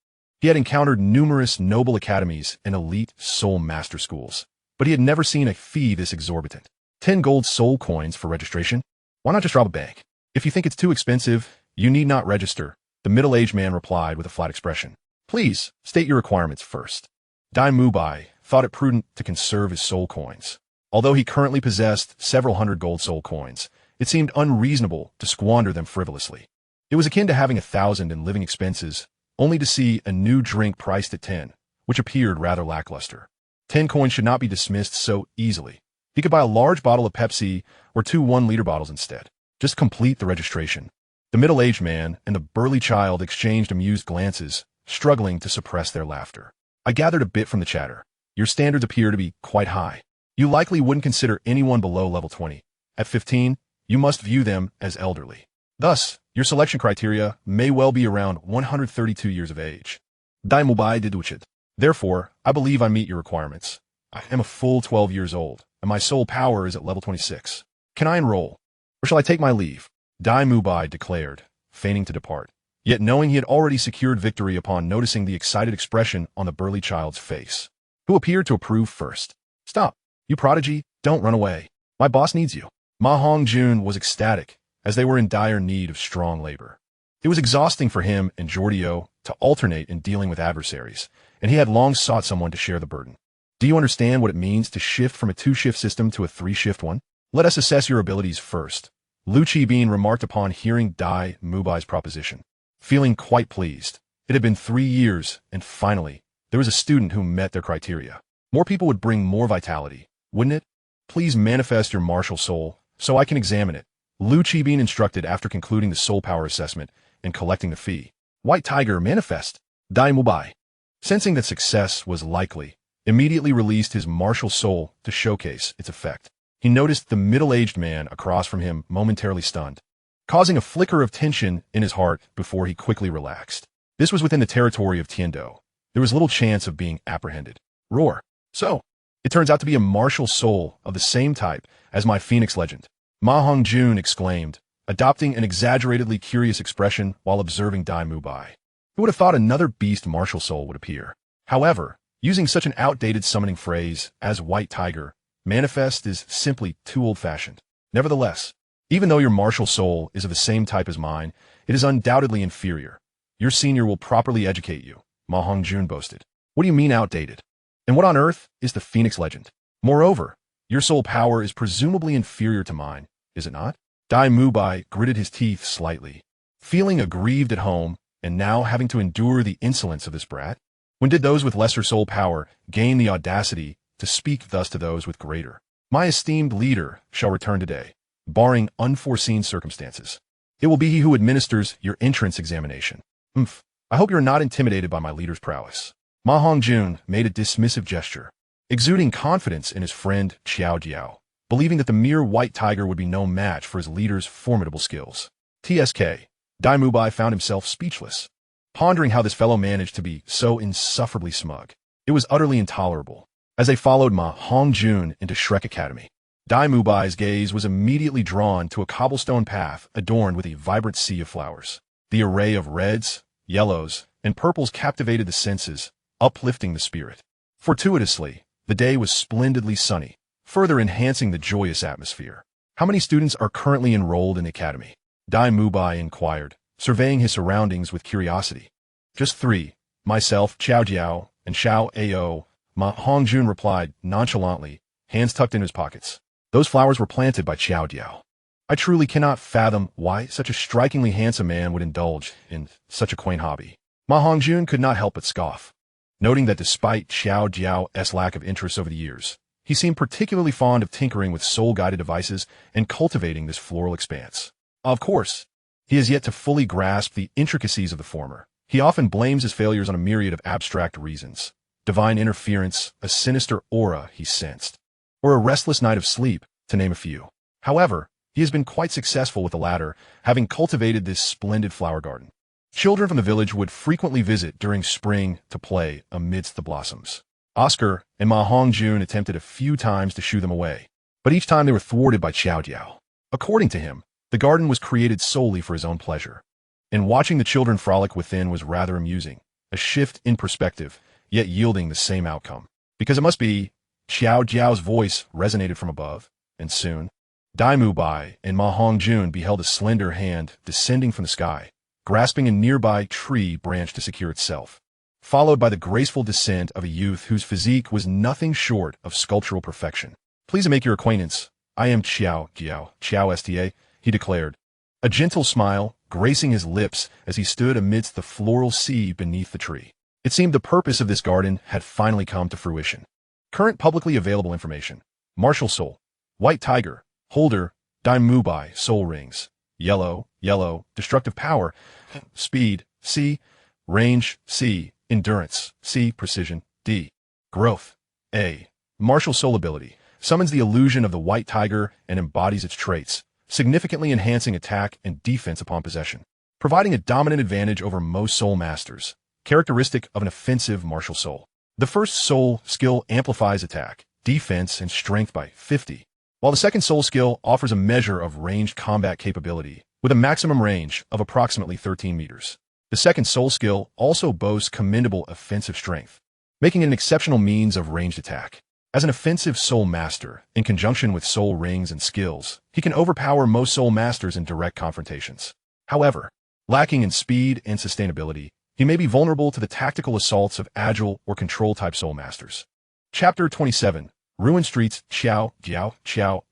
S1: He had encountered numerous noble academies and elite soul master schools, but he had never seen a fee this exorbitant. 10 gold soul coins for registration? Why not just rob a bank? If you think it's too expensive, you need not register, the middle-aged man replied with a flat expression. Please, state your requirements first. Dai Mubai thought it prudent to conserve his soul coins. Although he currently possessed several hundred gold soul coins, it seemed unreasonable to squander them frivolously. It was akin to having 1,000 in living expenses, only to see a new drink priced at 10, which appeared rather lackluster. 10 coins should not be dismissed so easily. He could buy a large bottle of Pepsi or 2 1-liter bottles instead. Just complete the registration. The middle-aged man and the burly child exchanged amused glances, struggling to suppress their laughter. I gathered a bit from the chatter. Your standards appear to be quite high. You likely wouldn't consider anyone below level 20. At 15, you must view them as elderly. Thus, your selection criteria may well be around 132 years of age. Dai Mubai deduced. Therefore, I believe I meet your requirements. I am a full 12 years old, and my soul power is at level 26. Can I enroll? Or shall I take my leave? Dai Mubai declared, feigning to depart, yet knowing he had already secured victory upon noticing the excited expression on the burly child's face, who appeared to approve first. Stop, you prodigy, don't run away. My boss needs you. Ma Hongjun was ecstatic, as they were in dire need of strong labor. It was exhausting for him and Jodio to alternate in dealing with adversaries, and he had long sought someone to share the burden. Do you understand what it means to shift from a 2-shift system to a 3-shift one? Let us assess your abilities first. Lu Qibin remarked upon hearing Dai Mubai's proposition. Feeling quite pleased. It had been 3 years, and finally, there was a student who met their criteria. More people would bring more vitality, wouldn't it? Please manifest your martial soul, so I can examine it. Lu Qibin instructed after concluding the soul power assessment and collecting the fee. White Tiger manifest. Dai Mubai, sensing that success was likely, immediately released his martial soul to showcase its effect. He noticed the middle-aged man across from him momentarily stunned, causing a flicker of tension in his heart before he quickly relaxed. This was within the territory of Tiando. There was little chance of being apprehended. Roar. So, it turns out to be a martial soul of the same type as my Phoenix legend. Ma Hongjun exclaimed, adopting an exaggeratedly curious expression while observing Dai Mubai. Who would have thought another beast martial soul would appear? However, Using such an outdated summoning phrase as White Tiger, manifest is simply too old-fashioned. Nevertheless, even though your martial soul is of the same type as mine, it is undoubtedly inferior. Your senior will properly educate you, Ma Hongjun boasted. What do you mean outdated? And what on earth is the Phoenix legend? Moreover, your soul power is presumably inferior to mine, is it not? Dai Mubai gritted his teeth slightly, feeling aggrieved at home and now having to endure the insolence of this brat. When did those with lesser soul power gain the audacity to speak thus to those with greater? My esteemed leader shall return today, barring unforeseen circumstances. It will be he who administers your entrance examination. I hope you're not intimidated by my leader's prowess. Ma Hongjun made a dismissive gesture, exuding confidence in his friend Xiao Jiao, believing that the mere White Tiger would be no match for his leader's formidable skills. TSK, Dai Mubai found himself speechless, pondering how this fellow managed to be so insufferably smug. It was utterly intolerable. As they followed Ma Hongjun into Shrek Academy, Dai Mubai's gaze was immediately drawn to a cobblestone path adorned with a vibrant sea of flowers. The array of reds, yellows, and purples captivated the senses, uplifting the spirit. Fortuitously, the day was splendidly sunny, further enhancing the joyous atmosphere. How many students are currently enrolled in the academy? Dai Mubai inquired, surveying his surroundings with curiosity. Just 3, myself, Qiao Jiao, and Xiao Ao, Ma Hongjun replied nonchalantly, hands tucked in his pockets. Those flowers were planted by Qiao Jiao. I truly cannot fathom why such a strikingly handsome man would indulge in such a quaint hobby. Ma Hongjun could not help but scoff, noting that despite Xiao Jiao's lack of interest over the years, he seemed particularly fond of tinkering with soul-guided devices and cultivating this floral expanse. Of course, he has yet to fully grasp the intricacies of the former. He often blames his failures on a myriad of abstract reasons. Divine interference, a sinister aura he sensed, or a restless night of sleep, to name a few. However, he has been quite successful with the latter, having cultivated this splendid flower garden. Children from the village would frequently visit during spring to play amidst the blossoms. Oscar and Ma Hongjun attempted a few times to shoo them away, but each time they were thwarted by Qiao Jiao. According to him, the garden was created solely for his own pleasure, and watching the children frolic within was rather amusing, a shift in perspective, yet yielding the same outcome. Because it must be, Qiao Jiao's voice resonated from above, and soon, Dai Mubai and Ma Hongjun beheld a slender hand descending from the sky, grasping a nearby tree branch to secure itself, followed by the graceful descent of a youth whose physique was nothing short of sculptural perfection. Pleased to make your acquaintance. I am Qiao Jiao, Qiao Sta, he declared, a gentle smile gracing his lips as he stood amidst the floral sea beneath the tree. It seemed the purpose of this garden had finally come to fruition. Current publicly available information: Martial Soul, White Tiger, Holder, Dai Mubai, Soul Rings, Yellow, Destructive Power, Speed, C, Range, C, Endurance, C, Precision, D, Growth, A. Martial Soul ability summons the illusion of the White Tiger and embodies its traits, significantly enhancing attack and defense upon possession, providing a dominant advantage over most soul masters, characteristic of an offensive martial soul. The first soul skill amplifies attack, defense, and strength by 50, while the second soul skill offers a measure of ranged combat capability, with a maximum range of approximately 13 meters. The second soul skill also boasts commendable offensive strength, making it an exceptional means of ranged attack. As an offensive soul master, in conjunction with soul rings and skills, he can overpower most soul masters in direct confrontations. However, lacking in speed and sustainability, he may be vulnerable to the tactical assaults of agile or control-type soul masters. Chapter 27, Ruin Streets, Qiao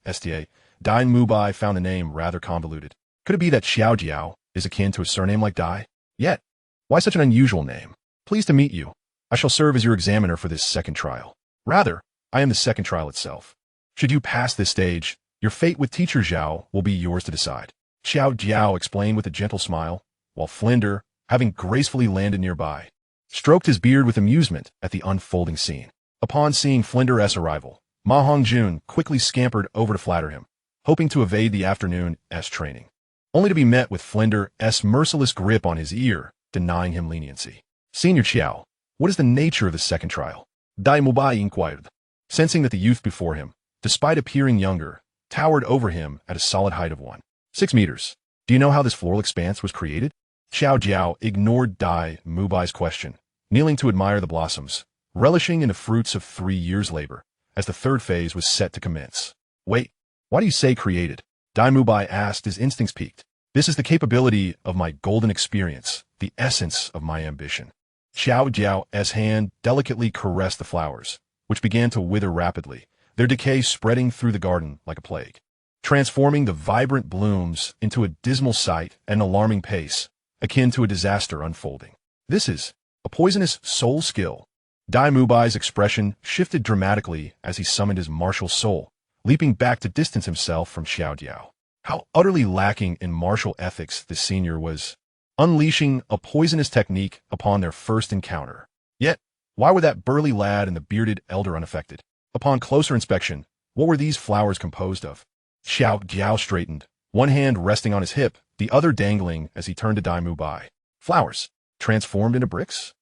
S1: Sta. Dai Mubai found the name rather convoluted. Could it be that Xiao Jiao is akin to a surname like Dai? Yet, why such an unusual name? Pleased to meet you. I shall serve as your examiner for this second trial. Rather, I am the second trial itself. Should you pass this stage, your fate with Teacher Zhao will be yours to decide. Xiao Jiao explained with a gentle smile, while Flinder, having gracefully landed nearby, stroked his beard with amusement at the unfolding scene. Upon seeing Flinder's arrival, Ma Hongjun quickly scampered over to flatter him, hoping to evade the afternoon's training, only to be met with Flinder's merciless grip on his ear, denying him leniency. Senior Qiao, what is the nature of the second trial? Dai Mubai inquired, sensing that the youth before him, despite appearing younger, towered over him at a solid height of 1.6 meters. Do you know how this floral expanse was created? Xiao Jiao ignored Dai Mubai's question, kneeling to admire the blossoms, relishing in the fruits of 3 years' labor, as the third phase was set to commence. Wait, why do you say created? Dai Mubai asked, his instincts peaked. This is the capability of my golden experience, the essence of my ambition. Xiao Jiao's hand delicately caressed the flowers, which began to wither rapidly, their decay spreading through the garden like a plague, transforming the vibrant blooms into a dismal sight at an alarming pace, akin to a disaster unfolding. This is a poisonous soul skill. Dai Mubai's expression shifted dramatically as he summoned his martial soul, leaping back to distance himself from Xiao Jiao. How utterly lacking in martial ethics this senior was, unleashing a poisonous technique upon their first encounter. Yet, why were that burly lad and the bearded elder unaffected? Upon closer inspection, what were these flowers composed of? Xiao Jiao straightened, one hand resting on his hip, the other dangling as he turned to Dai Mubai. Flowers, transformed into bricks?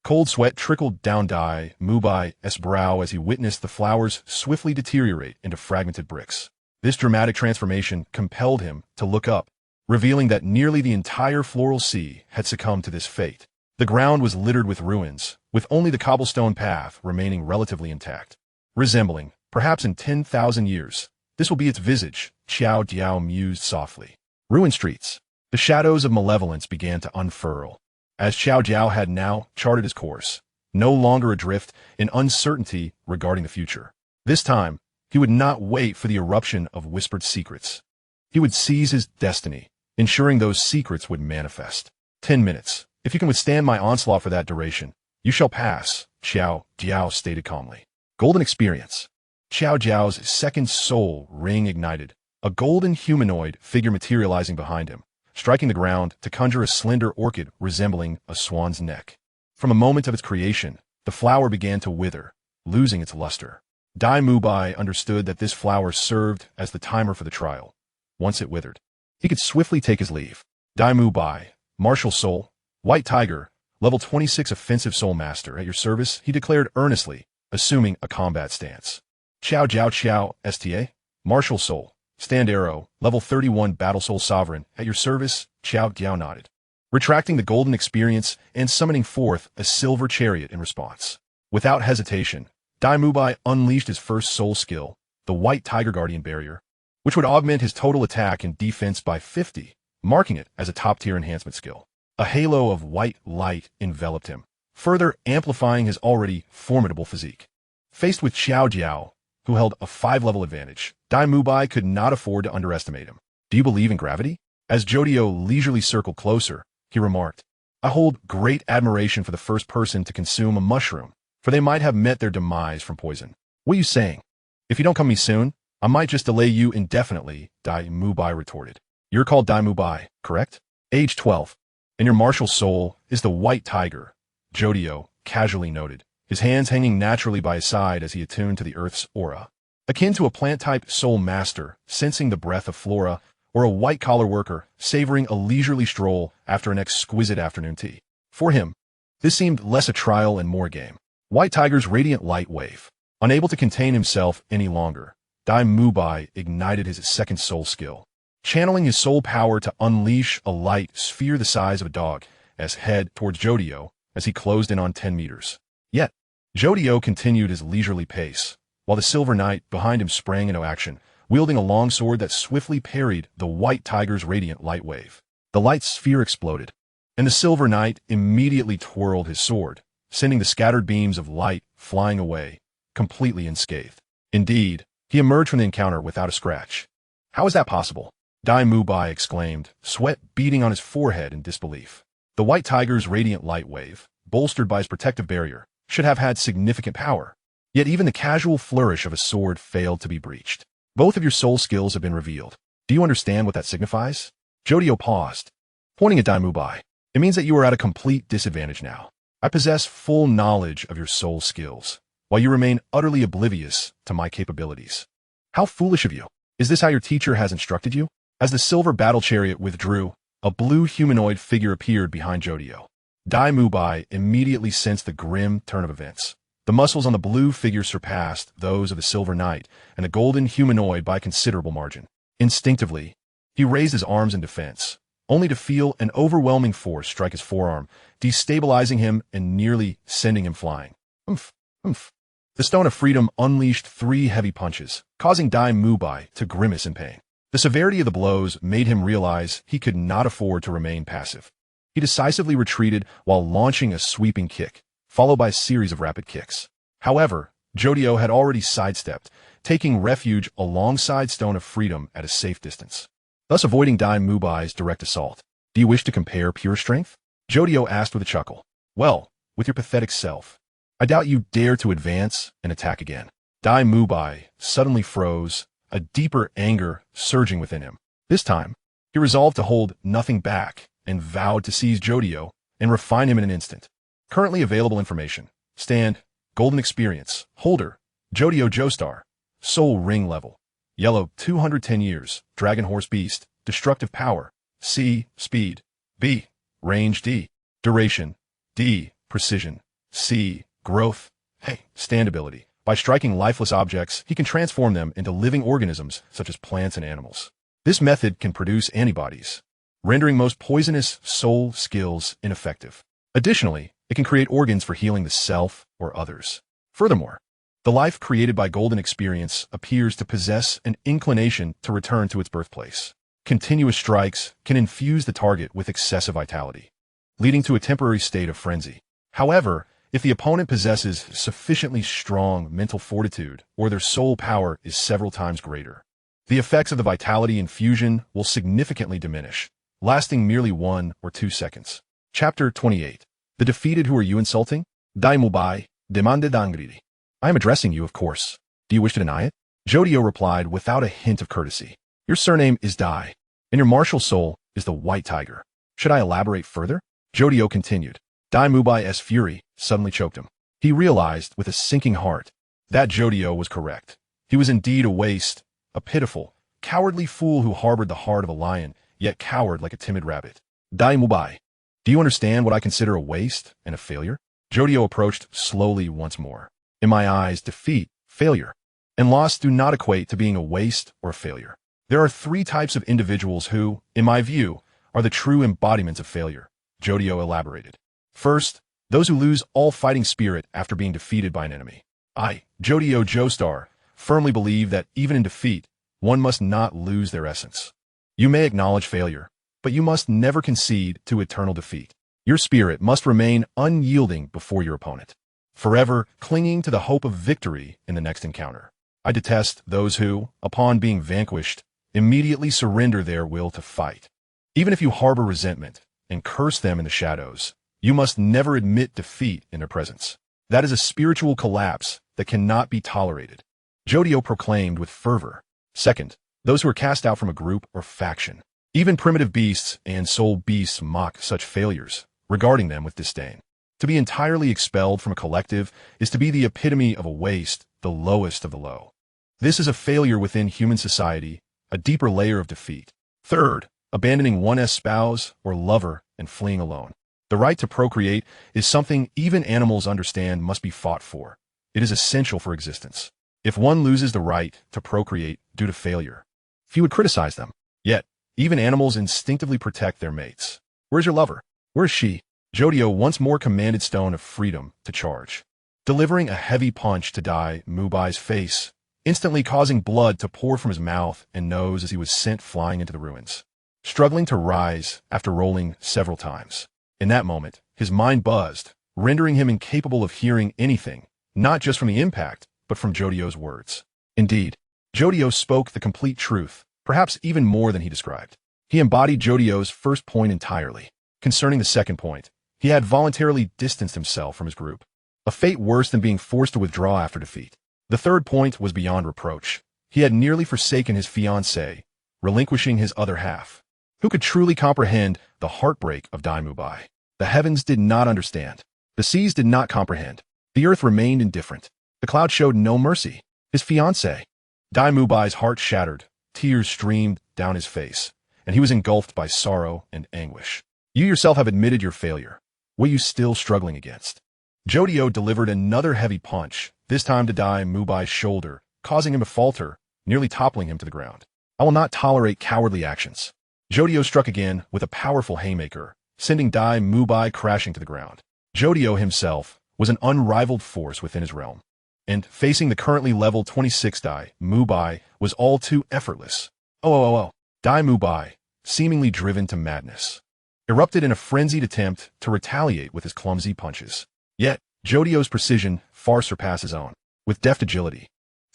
S1: Cold sweat trickled down Dai Mubai's brow as he witnessed the flowers swiftly deteriorate into fragmented bricks. This dramatic transformation compelled him to look up, revealing that nearly the entire floral sea had succumbed to this fate. The ground was littered with ruins, with only the cobblestone path remaining relatively intact. Resembling, perhaps in 10,000 years, this will be its visage, Xiao Jiao mused softly. Ruined streets. The shadows of malevolence began to unfurl, as Xiao Jiao had now charted his course, no longer adrift in uncertainty regarding the future. This time, he would not wait for the eruption of whispered secrets. He would seize his destiny, ensuring those secrets would manifest. 10 minutes. If you can withstand my onslaught for that duration, you shall pass, Xiao Jiao stated calmly. Golden experience. Xiao Jiao's second soul ring ignited, a golden humanoid figure materializing behind him, striking the ground to conjure a slender orchid resembling a swan's neck. From a moment of its creation, the flower began to wither, losing its luster. Dai Mubai understood that this flower served as the timer for the trial. Once it withered, he could swiftly take his leave. Dai Mubai, martial soul, white tiger, level 26 offensive soul master, at your service, he declared earnestly, assuming a combat stance. Xiao Jiao Xiao STA, martial soul, stand arrow, level 31 battle soul sovereign, at your service, Xiao Jiao nodded, retracting the golden experience and summoning forth a silver chariot in response. Without hesitation, Dai Mubai unleashed his first soul skill, the White Tiger Guardian Barrier, which would augment his total attack and defense by 50, marking it as a top-tier enhancement skill. A halo of white light enveloped him, further amplifying his already formidable physique. Faced with Xiao Jiao, who held a 5-level advantage, Dai Mubai could not afford to underestimate him. Do you believe in gravity? As Jodio leisurely circled closer, he remarked, I hold great admiration for the first person to consume a mushroom, for they might have met their demise from poison. What are you saying? If you don't come me soon, I might just delay you indefinitely, Dai Mubai retorted. You're called Dai Mubai, correct? Age 12. And your martial soul is the white tiger, Jodio casually noted, his hands hanging naturally by his side as he attuned to the earth's aura. Akin to a plant-type soul master, sensing the breath of flora, or a white-collar worker, savoring a leisurely stroll after an exquisite afternoon tea. For him, this seemed less a trial and more game. White Tiger's radiant light wave. Unable to contain himself any longer, Dai Mubai ignited his second soul skill, channeling his soul power to unleash a light sphere the size of a dog as head towards Jodio as he closed in on 10 meters. Yet, Jodio continued his leisurely pace, while the Silver Knight behind him sprang into action, wielding a long sword that swiftly parried the White Tiger's radiant light wave. The light sphere exploded, and the Silver Knight immediately twirled his sword, sending the scattered beams of light flying away, completely unscathed. Indeed, he emerged from the encounter without a scratch. How is that possible? Dai Mubai exclaimed, sweat beading on his forehead in disbelief. The White Tiger's radiant light wave, bolstered by his protective barrier, should have had significant power. Yet even the casual flourish of a sword failed to be breached. Both of your soul skills have been revealed. Do you understand what that signifies? Jodio paused, pointing at Dai Mubai. It means that you are at a complete disadvantage now. I possess full knowledge of your soul skills, while you remain utterly oblivious to my capabilities. How foolish of you. Is this how your teacher has instructed you? As the silver battle chariot withdrew, a blue humanoid figure appeared behind Jodio. Dai Mubai immediately sensed the grim turn of events. The muscles on the blue figure surpassed those of the Silver Knight and the golden humanoid by a considerable margin. Instinctively, he raised his arms in defense, only to feel an overwhelming force strike his forearm, destabilizing him and nearly sending him flying. Oomph! Oomph. The Stone of Freedom unleashed 3 heavy punches, causing Dai Mubai to grimace in pain. The severity of the blows made him realize he could not afford to remain passive. He decisively retreated while launching a sweeping kick, followed by a series of rapid kicks. However, Jodio had already sidestepped, taking refuge alongside Stone of Freedom at a safe distance, thus avoiding Dai Mubai's direct assault. Do you wish to compare pure strength? Jodio asked with a chuckle. Well, with your pathetic self. I doubt you dare to advance and attack again. Dai Mubai suddenly froze, a deeper anger surging within him. This time, he resolved to hold nothing back and vowed to seize Jodio and refine him in an instant. Currently available information. Stand, Golden Experience, Holder, Jodio Joestar, Soul Ring Level. Yellow, 210 years, Dragon Horse Beast, Destructive Power, C, Speed, B, Range D, Duration, D, Precision, C, Growth, A, Standability. By striking lifeless objects, he can transform them into living organisms such as plants and animals. This method can produce antibodies, rendering most poisonous soul skills ineffective. Additionally, it can create organs for healing the self or others. Furthermore, the life created by Golden Experience appears to possess an inclination to return to its birthplace. Continuous strikes can infuse the target with excessive vitality, leading to a temporary state of frenzy. However, if the opponent possesses sufficiently strong mental fortitude or their soul power is several times greater, the effects of the vitality infusion will significantly diminish, lasting merely 1 or 2 seconds. Chapter 28. The defeated. Who are you insulting? Dai Mubai, demanded angrily. I am addressing you, of course. Do you wish to deny it? Jodio replied without a hint of courtesy. Your surname is Dai, and your martial soul is the White Tiger. Should I elaborate further? Jodio continued. Dai Mubai's fury suddenly choked him. He realized with a sinking heart that Jodio was correct. He was indeed a waste, a pitiful, cowardly fool who harbored the heart of a lion, yet cowered like a timid rabbit. Dai Mubai, do you understand what I consider a waste and a failure? Jodio approached slowly once more. In my eyes, defeat, failure, and loss do not equate to being a waste or a failure. There are 3 types of individuals who, in my view, are the true embodiments of failure, Jodio elaborated. First, those who lose all fighting spirit after being defeated by an enemy. I, Jodio Joestar, firmly believe that even in defeat, one must not lose their essence. You may acknowledge failure, but you must never concede to eternal defeat. Your spirit must remain unyielding before your opponent, forever clinging to the hope of victory in the next encounter. I detest those who, upon being vanquished, immediately surrender their will to fight. Even if you harbor resentment and curse them in the shadows, you must never admit defeat in their presence. That is a spiritual collapse that cannot be tolerated, Jodio proclaimed with fervor. Second, those who are cast out from a group or faction. Even primitive beasts and soul beasts mock such failures, regarding them with disdain. To be entirely expelled from a collective is to be the epitome of a waste, the lowest of the low. This is a failure within human society, a deeper layer of defeat. Third, abandoning one's spouse or lover and fleeing alone. The right to procreate is something even animals understand must be fought for. It is essential for existence. If one loses the right to procreate due to failure, few would criticize them. Yet, even animals instinctively protect their mates. Where's your lover? Where is she? Jodio once more commanded Stone of Freedom to charge, delivering a heavy punch to Dai Mubai's face, instantly causing blood to pour from his mouth and nose as he was sent flying into the ruins, struggling to rise after rolling several times. In that moment, his mind buzzed, rendering him incapable of hearing anything, not just from the impact, but from Jodio's words. Indeed, Jodio spoke the complete truth, perhaps even more than he described. He embodied Jodio's first point entirely. Concerning the second point, he had voluntarily distanced himself from his group, a fate worse than being forced to withdraw after defeat. The third point was beyond reproach. He had nearly forsaken his fiancée, relinquishing his other half. Who could truly comprehend the heartbreak of Dai Mubai? The heavens did not understand. The seas did not comprehend. The earth remained indifferent. The cloud showed no mercy. His fiancée. Dai Mubai's heart shattered. Tears streamed down his face, and he was engulfed by sorrow and anguish. You yourself have admitted your failure. What are you still struggling against? Jodio delivered another heavy punch, this time to Dai Mubai's shoulder, causing him to falter, nearly toppling him to the ground. I will not tolerate cowardly actions. Jodio struck again with a powerful haymaker, sending Dai Mubai crashing to the ground. Jodio himself, was an unrivaled force within his realm. And facing the currently level 26 Dai Mubai was all too effortless. Oh. Dai Mubai, seemingly driven to madness, erupted in a frenzied attempt to retaliate with his clumsy punches. Yet, Jodio's precision far surpassed his own. With deft agility,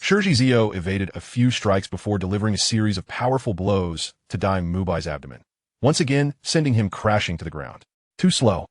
S1: Zio evaded a few strikes before delivering a series of powerful blows to Dai Mubai's abdomen, once again sending him crashing to the ground. Too slow.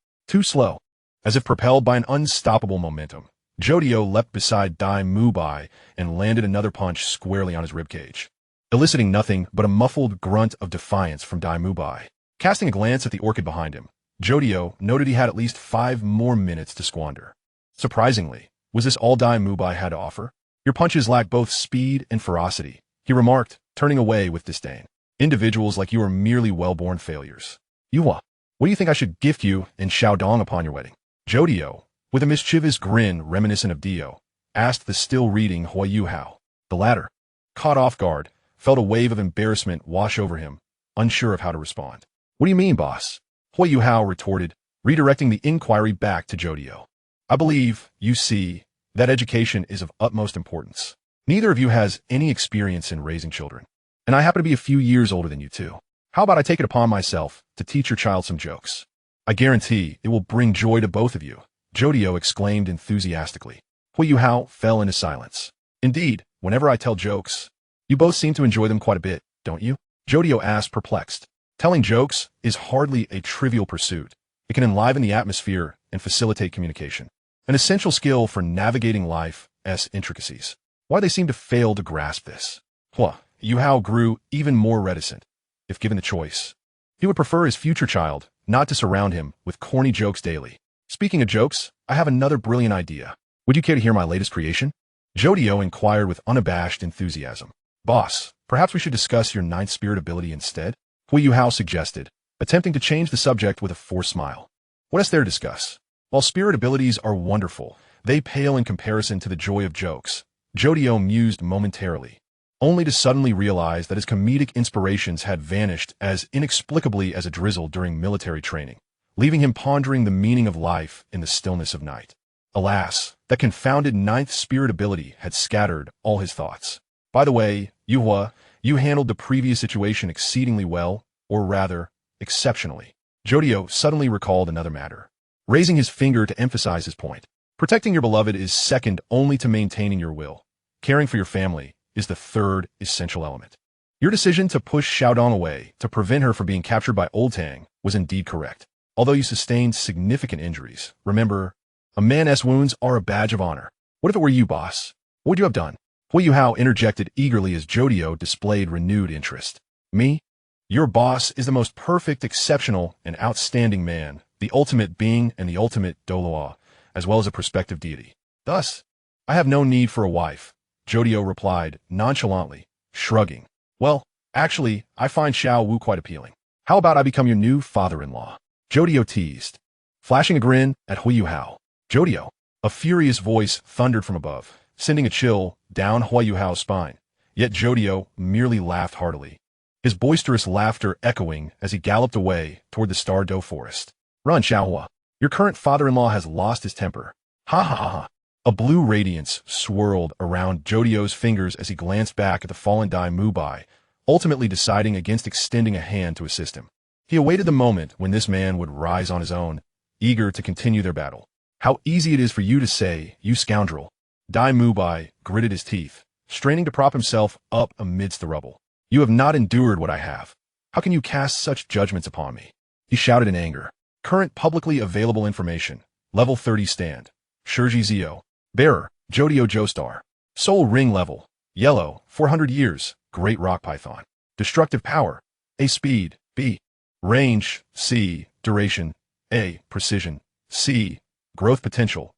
S1: As if propelled by an unstoppable momentum, Jodio leapt beside Dai Mubai and landed another punch squarely on his ribcage, eliciting nothing but a muffled grunt of defiance from Dai Mubai. Casting a glance at the orchid behind him, Jodio noted he had at least 5 more minutes to squander. Surprisingly, was this all Dai Mubai had to offer? Your punches lack both speed and ferocity, he remarked, turning away with disdain. Individuals like you are merely well-born failures. What do you think I should gift you in Shaodong upon your wedding? Jodio, with a mischievous grin reminiscent of Dio, asked the still-reading Huo Yuhao. The latter, caught off guard, felt a wave of embarrassment wash over him, unsure of how to respond. What do you mean, boss? Huo Yuhao retorted, redirecting the inquiry back to Jodio. I believe, you see, that education is of utmost importance. Neither of you has any experience in raising children, and I happen to be a few years older than you too. How about I take it upon myself to teach your child some jokes? I guarantee it will bring joy to both of you, Jodio exclaimed enthusiastically. Huo Yuhao fell into silence. Indeed, whenever I tell jokes, you both seem to enjoy them quite a bit, don't you? Jodio asked, perplexed. Telling jokes is hardly a trivial pursuit. It can enliven the atmosphere and facilitate communication, an essential skill for navigating life's intricacies. Why they seem to fail to grasp this? Huo Yuhao grew even more reticent. If given the choice, he would prefer his future child not to surround him with corny jokes daily. Speaking of jokes, I have another brilliant idea. Would you care to hear my latest creation? Jodio inquired with unabashed enthusiasm. Boss, perhaps we should discuss your ninth spirit ability instead? Huo Yuhao suggested, attempting to change the subject with a forced smile. What is there to discuss? While spirit abilities are wonderful, they pale in comparison to the joy of jokes. Jodio mused momentarily, only to suddenly realize that his comedic inspirations had vanished as inexplicably as a drizzle during military training, leaving him pondering the meaning of life in the stillness of night. Alas, that confounded ninth spirit ability had scattered all his thoughts. By the way, Yuhua, you handled the previous situation exceedingly well, or rather, exceptionally. Jodio suddenly recalled another matter, raising his finger to emphasize his point. Protecting your beloved is second only to maintaining your will. Caring for your family is the third essential element. Your decision to push Shaodong away to prevent her from being captured by Old Tang was indeed correct. Although you sustained significant injuries, remember, a man's wounds are a badge of honor. What if it were you, boss? What would you have done? Huo Yuhao interjected eagerly as Jodio displayed renewed interest. Me? Your boss is the most perfect, exceptional, and outstanding man, the ultimate being and the ultimate Douluo, as well as a prospective deity. Thus, I have no need for a wife, Jodio replied nonchalantly, shrugging. Well, actually, I find Xiao Wu quite appealing. How about I become your new father-in-law? Jodio teased, flashing a grin at Huo Yuhao. Jodio, a furious voice thundered from above, sending a chill down Huo Yuhao's spine. Yet Jodio merely laughed heartily, his boisterous laughter echoing as he galloped away toward the Star Doe forest. Run, Xiaohua. Your current father-in-law has lost his temper. Ha ha ha. A blue radiance swirled around Jodio's fingers as he glanced back at the fallen Dai Mubai, ultimately deciding against extending a hand to assist him. He awaited the moment when this man would rise on his own, eager to continue their battle. How easy it is for you to say, you scoundrel. Dai Mubai gritted his teeth, straining to prop himself up amidst the rubble. You have not endured what I have. How can you cast such judgments upon me? He shouted in anger. Current publicly available information. Level 30 stand. Zio. Bearer, Jodio Joestar. Soul ring level. Yellow, 400 years. Great rock python. Destructive power. A speed. B. Range. C. Duration. A. Precision. C. Growth potential.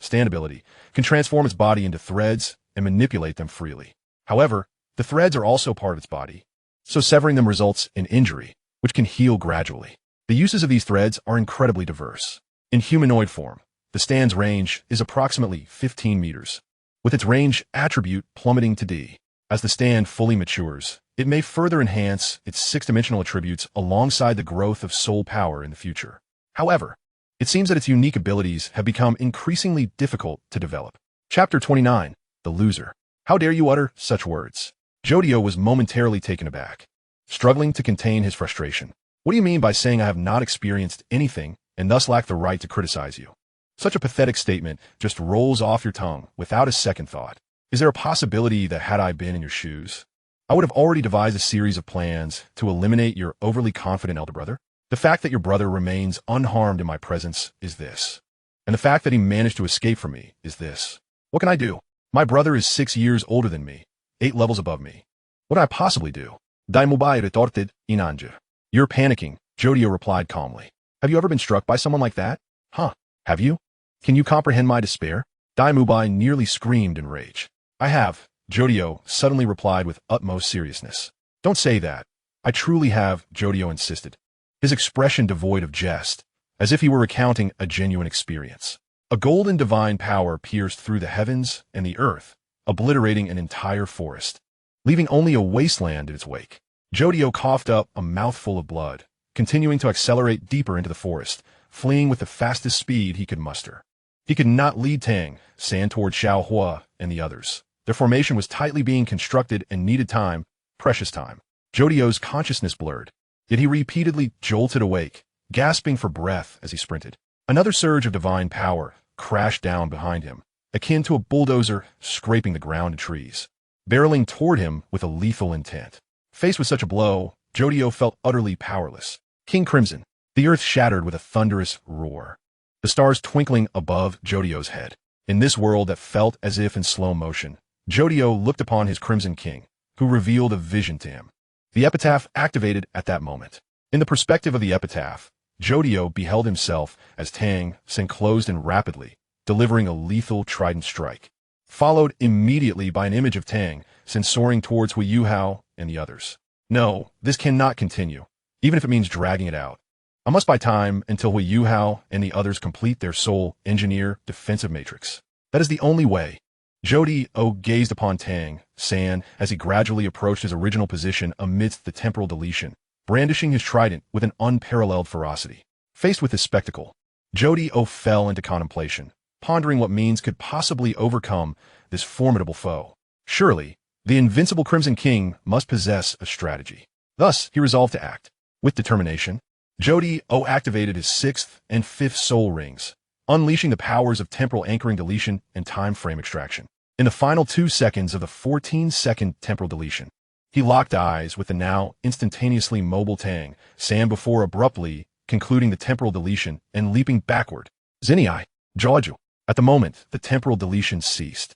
S1: Stand ability. Can transform its body into threads and manipulate them freely. However, the threads are also part of its body, so severing them results in injury, which can heal gradually. The uses of these threads are incredibly diverse. In humanoid form, the stand's range is approximately 15 meters, with its range attribute plummeting to D. As the stand fully matures, it may further enhance its six-dimensional attributes alongside the growth of soul power in the future. However, It seems that its unique abilities have become increasingly difficult to develop. Chapter 29. The Loser. How dare you utter such words? Jodio was momentarily taken aback, struggling to contain his frustration. What do you mean by saying I have not experienced anything and thus lack the right to criticize you? Such a pathetic statement just rolls off your tongue without a second thought. Is there a possibility that had I been in your shoes, I would have already devised a series of plans to eliminate your overly confident elder brother? The fact that your brother remains unharmed in my presence is this. And the fact that he managed to escape from me is this. What can I do? My brother is 6 years older than me, 8 levels above me. What can I possibly do? Daimubai retorted, Inanja. You're panicking, Jodio replied calmly. Have you ever been struck by someone like that? Huh, have you? Can you comprehend my despair? Daimubai nearly screamed in rage. I have, Jodio suddenly replied with utmost seriousness. Don't say that. I truly have, Jodio insisted, his expression devoid of jest, as if he were recounting a genuine experience. A golden divine power pierced through the heavens and the earth, obliterating an entire forest, leaving only a wasteland in its wake. Jodio coughed up a mouthful of blood, continuing to accelerate deeper into the forest, fleeing with the fastest speed he could muster. He could not lead Tang Sect toward Xiao Hua and the others. Their formation was tightly being constructed and needed time, precious time. Jodio's consciousness blurred, yet he repeatedly jolted awake, gasping for breath as he sprinted. Another surge of divine power crashed down behind him, akin to a bulldozer scraping the ground and trees, barreling toward him with a lethal intent. Faced with such a blow, Jodio felt utterly powerless. King Crimson. The earth shattered with a thunderous roar, the stars twinkling above Jodio's head. In this world that felt as if in slow motion, Jodio looked upon his Crimson King, who revealed a vision to him. The epitaph activated at that moment. In the perspective of the epitaph, Jodio beheld himself as Tang Sect closed in rapidly, delivering a lethal trident strike, followed immediately by an image of Tang Sect soaring towards Huo Yuhao and the others. No, this cannot continue, even if it means dragging it out. I must buy time until Huo Yuhao and the others complete their soul engineer defensive matrix. That is the only way. Jodio gazed upon Tang Sect as he gradually approached his original position amidst the temporal deletion, brandishing his trident with an unparalleled ferocity. Faced with this spectacle, Jodio fell into contemplation, pondering what means could possibly overcome this formidable foe. Surely, the invincible Crimson King must possess a strategy. Thus, he resolved to act. With determination, Jodio activated his 6th and 5th soul rings, unleashing the powers of temporal anchoring deletion and time frame extraction. In the final 2 seconds of the 14-second temporal deletion, he locked eyes with the now instantaneously mobile Tang Sect before abruptly concluding the temporal deletion and leaping backward. Zinai, Joju. At the moment, the temporal deletion ceased.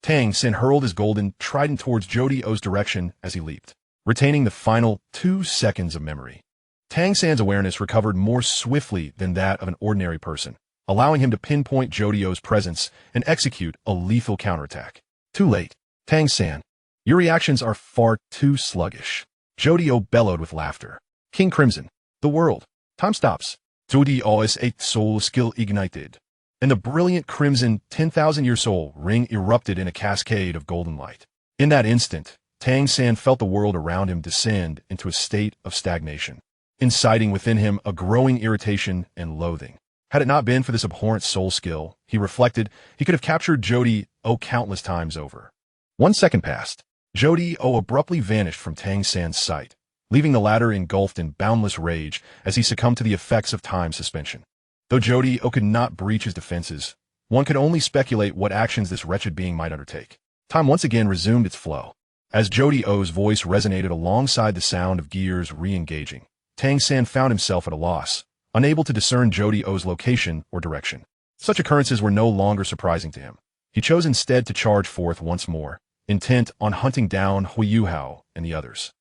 S1: Tang Sect hurled his golden trident towards Jodio's direction as he leaped, retaining the final 2 seconds of memory. Tang Sect's awareness recovered more swiftly than that of an ordinary person, allowing him to pinpoint Jodio's presence and execute a lethal counterattack. Too late. Tang Sect, your reactions are far too sluggish. Jodio bellowed with laughter. King Crimson, the world. Time stops. Jodio's 8th soul skill ignited, and the brilliant crimson 10,000-year soul ring erupted in a cascade of golden light. In that instant, Tang Sect felt the world around him descend into a state of stagnation, inciting within him a growing irritation and loathing. Had it not been for this abhorrent soul skill, he reflected, he could have captured Jodio countless times over. 1 second passed. Jodio abruptly vanished from Tang Sect's sight, leaving the latter engulfed in boundless rage as he succumbed to the effects of time suspension. Though Jodio could not breach his defenses, one could only speculate what actions this wretched being might undertake. Time once again resumed its flow. As Jodio's voice resonated alongside the sound of gears re-engaging, Tang Sect found himself at a loss, unable to discern Jodio's location or direction. Such occurrences were no longer surprising to him. He chose instead to charge forth once more, intent on hunting down Huo Yuhao and the others.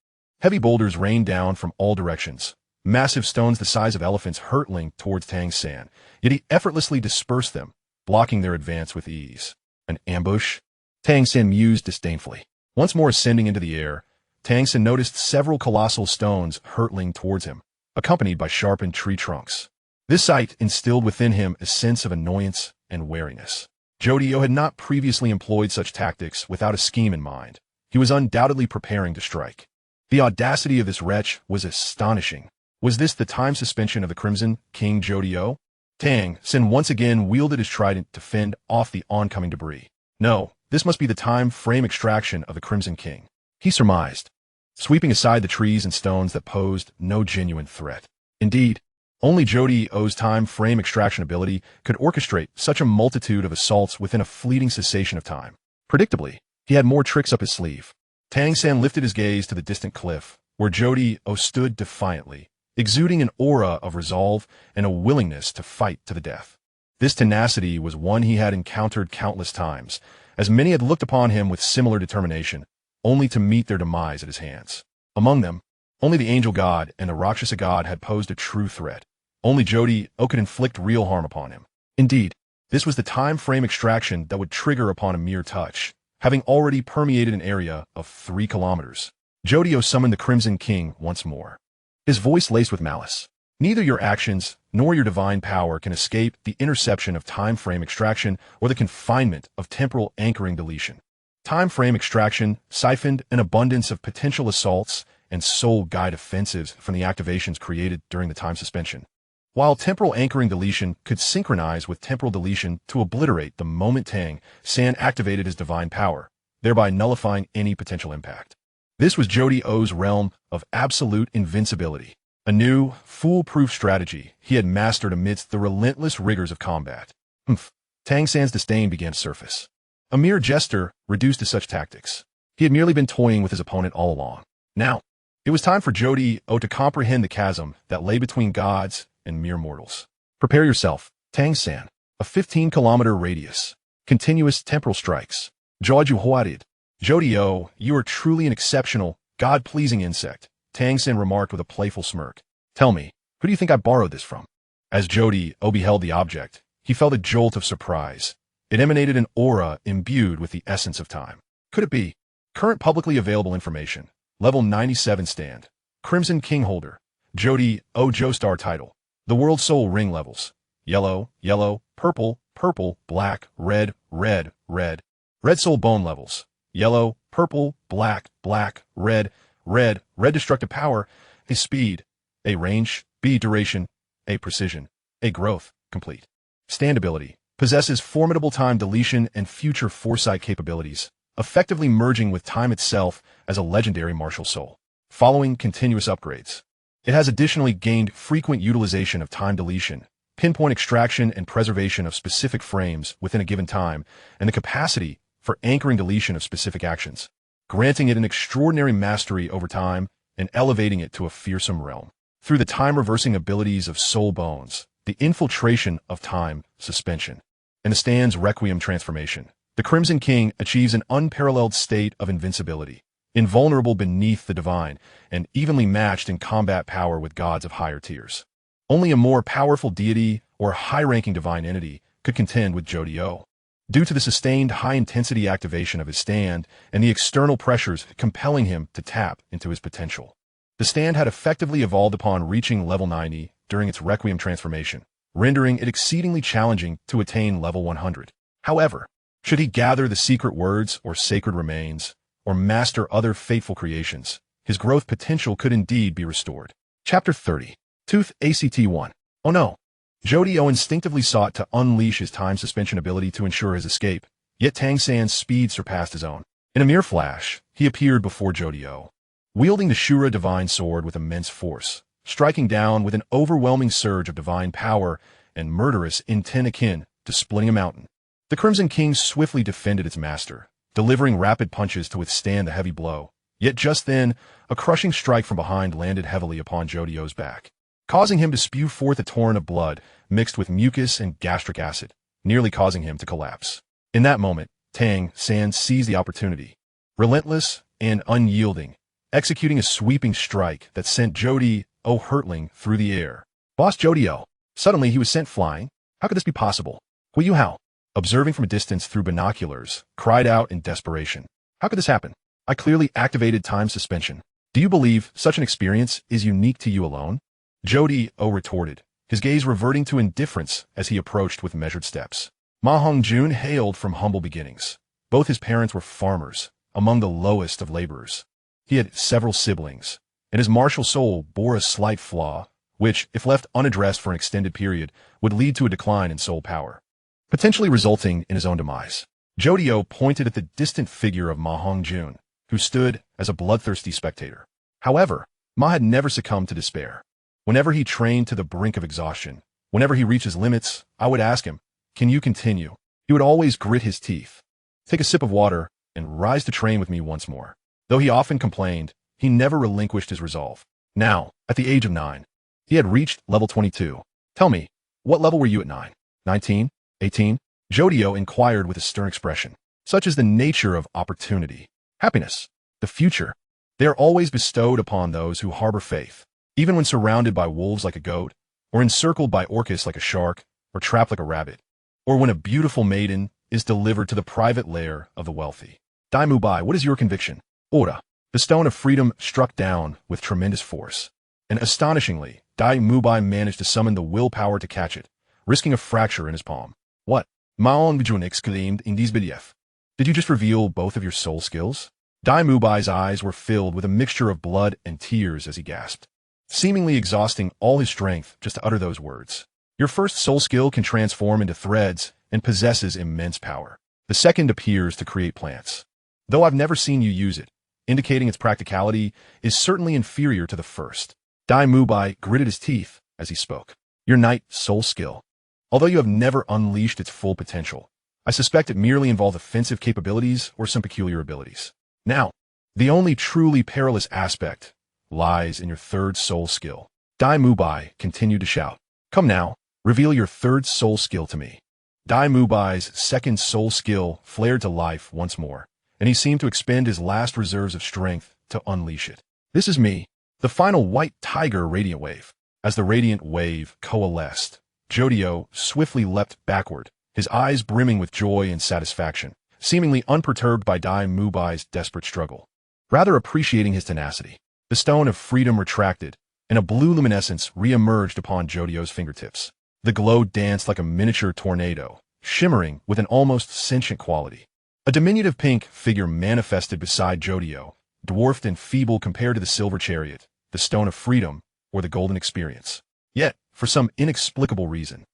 S1: Heavy boulders rained down from all directions, massive stones the size of elephants hurtling towards Tang Sect, yet he effortlessly dispersed them, blocking their advance with ease. An ambush? Tang Sect mused disdainfully. Once more ascending into the air, Tang Sect noticed several colossal stones hurtling towards him, accompanied by sharpened tree trunks. This sight instilled within him a sense of annoyance and wariness. Jodio had not previously employed such tactics without a scheme in mind. He was undoubtedly preparing to strike. The audacity of this wretch was astonishing. Was this the time suspension of the Crimson King Jodio? Tang Sect once again wielded his trident to fend off the oncoming debris. No, this must be the time frame extraction of the Crimson King, he surmised, sweeping aside the trees and stones that posed no genuine threat. Indeed, only Jodio's time frame extraction ability could orchestrate such a multitude of assaults within a fleeting cessation of time. Predictably, he had more tricks up his sleeve. Tang Sect lifted his gaze to the distant cliff, where Jodio stood defiantly, exuding an aura of resolve and a willingness to fight to the death. This tenacity was one he had encountered countless times, as many had looked upon him with similar determination, only to meet their demise at his hands. Among them, only the angel god and the Rakshasa god had posed a true threat. Only Jodio could inflict real harm upon him. Indeed, this was the time frame extraction that would trigger upon a mere touch, having already permeated an area of 3 kilometers. Jodio summoned the Crimson King once more, his voice laced with malice. Neither your actions nor your divine power can escape the interception of time frame extraction or the confinement of temporal anchoring deletion. Time frame extraction siphoned an abundance of potential assaults and soul guide offensives from the activations created during the time suspension, while temporal anchoring deletion could synchronize with temporal deletion to obliterate the moment Tang Sect activated his divine power, thereby nullifying any potential impact. This was Jodio's realm of absolute invincibility, a new, foolproof strategy he had mastered amidst the relentless rigors of combat. Tang Sect's disdain began to surface. A mere jester reduced to such tactics. He had merely been toying with his opponent all along. Now, it was time for Jodio to comprehend the chasm that lay between gods and mere mortals. Prepare yourself, Tang Sect. A 15-kilometer radius. Continuous temporal strikes. Jodio, you are truly an exceptional, God-pleasing insect, Tang Sect remarked with a playful smirk. Tell me, who do you think I borrowed this from? As Jodio beheld the object, he felt a jolt of surprise. It emanated an aura imbued with the essence of time. Could it be? Current publicly available information. Level 97 stand. Crimson King holder. Jodio Joestar title. The World Soul Ring levels. Yellow, yellow, purple, purple, black, red, red, red. Red Soul Bone levels. Yellow, purple, black, black, red, red, red destructive power. A speed. A range. B duration. A precision. A growth. Complete. Stand ability. Possesses formidable time deletion and future foresight capabilities, effectively merging with time itself as a legendary martial soul. Following continuous upgrades. It has additionally gained frequent utilization of time deletion, pinpoint extraction and preservation of specific frames within a given time, and the capacity for anchoring deletion of specific actions, granting it an extraordinary mastery over time and elevating it to a fearsome realm. Through the time-reversing abilities of Soul Bones, the infiltration of time suspension, and the stand's Requiem transformation, the Crimson King achieves an unparalleled state of invincibility, invulnerable beneath the divine, and evenly matched in combat power with gods of higher tiers. Only a more powerful deity or high-ranking divine entity could contend with Jodio, due to the sustained high-intensity activation of his stand and the external pressures compelling him to tap into his potential. The stand had effectively evolved upon reaching level 90 during its Requiem transformation, rendering it exceedingly challenging to attain level 100. However, should he gather the secret words or sacred remains, or master other fateful creations, his growth potential could indeed be restored. Chapter 30. Tooth ACT-1. Oh no. Jodio instinctively sought to unleash his time suspension ability to ensure his escape, yet Tang Sect's speed surpassed his own. In a mere flash, he appeared before Jodio, wielding the Shura divine sword with immense force, striking down with an overwhelming surge of divine power and murderous intent akin to splitting a mountain. The Crimson King swiftly defended its master, delivering rapid punches to withstand the heavy blow. Yet just then, a crushing strike from behind landed heavily upon Jodio's back, causing him to spew forth a torrent of blood mixed with mucus and gastric acid, nearly causing him to collapse. In that moment, Tang Sect seized the opportunity, relentless and unyielding, executing a sweeping strike that sent Jodio hurtling through the air. Boss Jodio. Suddenly he was sent flying. How could this be possible? Huo Yuhao, observing from a distance through binoculars, cried out in desperation. How could this happen? I clearly activated time suspension. Do you believe such an experience is unique to you alone? Jodio retorted, his gaze reverting to indifference as he approached with measured steps. Ma Hongjun hailed from humble beginnings. Both his parents were farmers, among the lowest of laborers. He had several siblings, and his martial soul bore a slight flaw, which, if left unaddressed for an extended period, would lead to a decline in soul power, potentially resulting in his own demise. Jodio pointed at the distant figure of Ma Hongjun, who stood as a bloodthirsty spectator. However, Ma had never succumbed to despair. Whenever he trained to the brink of exhaustion, whenever he reached his limits, I would ask him, "Can you continue?" He would always grit his teeth, take a sip of water, and rise to train with me once more. Though he often complained, he never relinquished his resolve. Now, at the age of 9, he had reached level 22. "Tell me, what level were you at 9? 19? 18? Jodio inquired with a stern expression. Such is the nature of opportunity. Happiness, the future. They are always bestowed upon those who harbor faith, even when surrounded by wolves like a goat, or encircled by orcus like a shark, or trapped like a rabbit, or when a beautiful maiden is delivered to the private lair of the wealthy. Dai Mubai, what is your conviction?" Ora. The stone of freedom struck down with tremendous force, and astonishingly, Dai Mubai managed to summon the willpower to catch it, risking a fracture in his palm. "What?" Maon Vijun exclaimed in disbelief. "Did you just reveal both of your soul skills?" Dai Mubai's eyes were filled with a mixture of blood and tears as he gasped, seemingly exhausting all his strength just to utter those words. "Your first soul skill can transform into threads and possesses immense power. The second appears to create plants. Though I've never seen you use it, indicating its practicality is certainly inferior to the first." Dai Mubai gritted his teeth as he spoke. "Your night soul skill. Although you have never unleashed its full potential, I suspect it merely involved offensive capabilities or some peculiar abilities. Now, the only truly perilous aspect lies in your third soul skill." Dai Mubai continued to shout. "Come now, reveal your third soul skill to me." Dai Mubai's second soul skill flared to life once more, and he seemed to expend his last reserves of strength to unleash it. "This is me, the final white tiger radiant wave." As the radiant wave coalesced, Jodio swiftly leapt backward, his eyes brimming with joy and satisfaction, seemingly unperturbed by Dai Mubai's desperate struggle. Rather appreciating his tenacity, the stone of freedom retracted, and a blue luminescence re-emerged upon Jodio's fingertips. The glow danced like a miniature tornado, shimmering with an almost sentient quality. A diminutive pink figure manifested beside Jodio, dwarfed and feeble compared to the silver chariot, the stone of freedom, or the golden experience. Yet, for some inexplicable reason,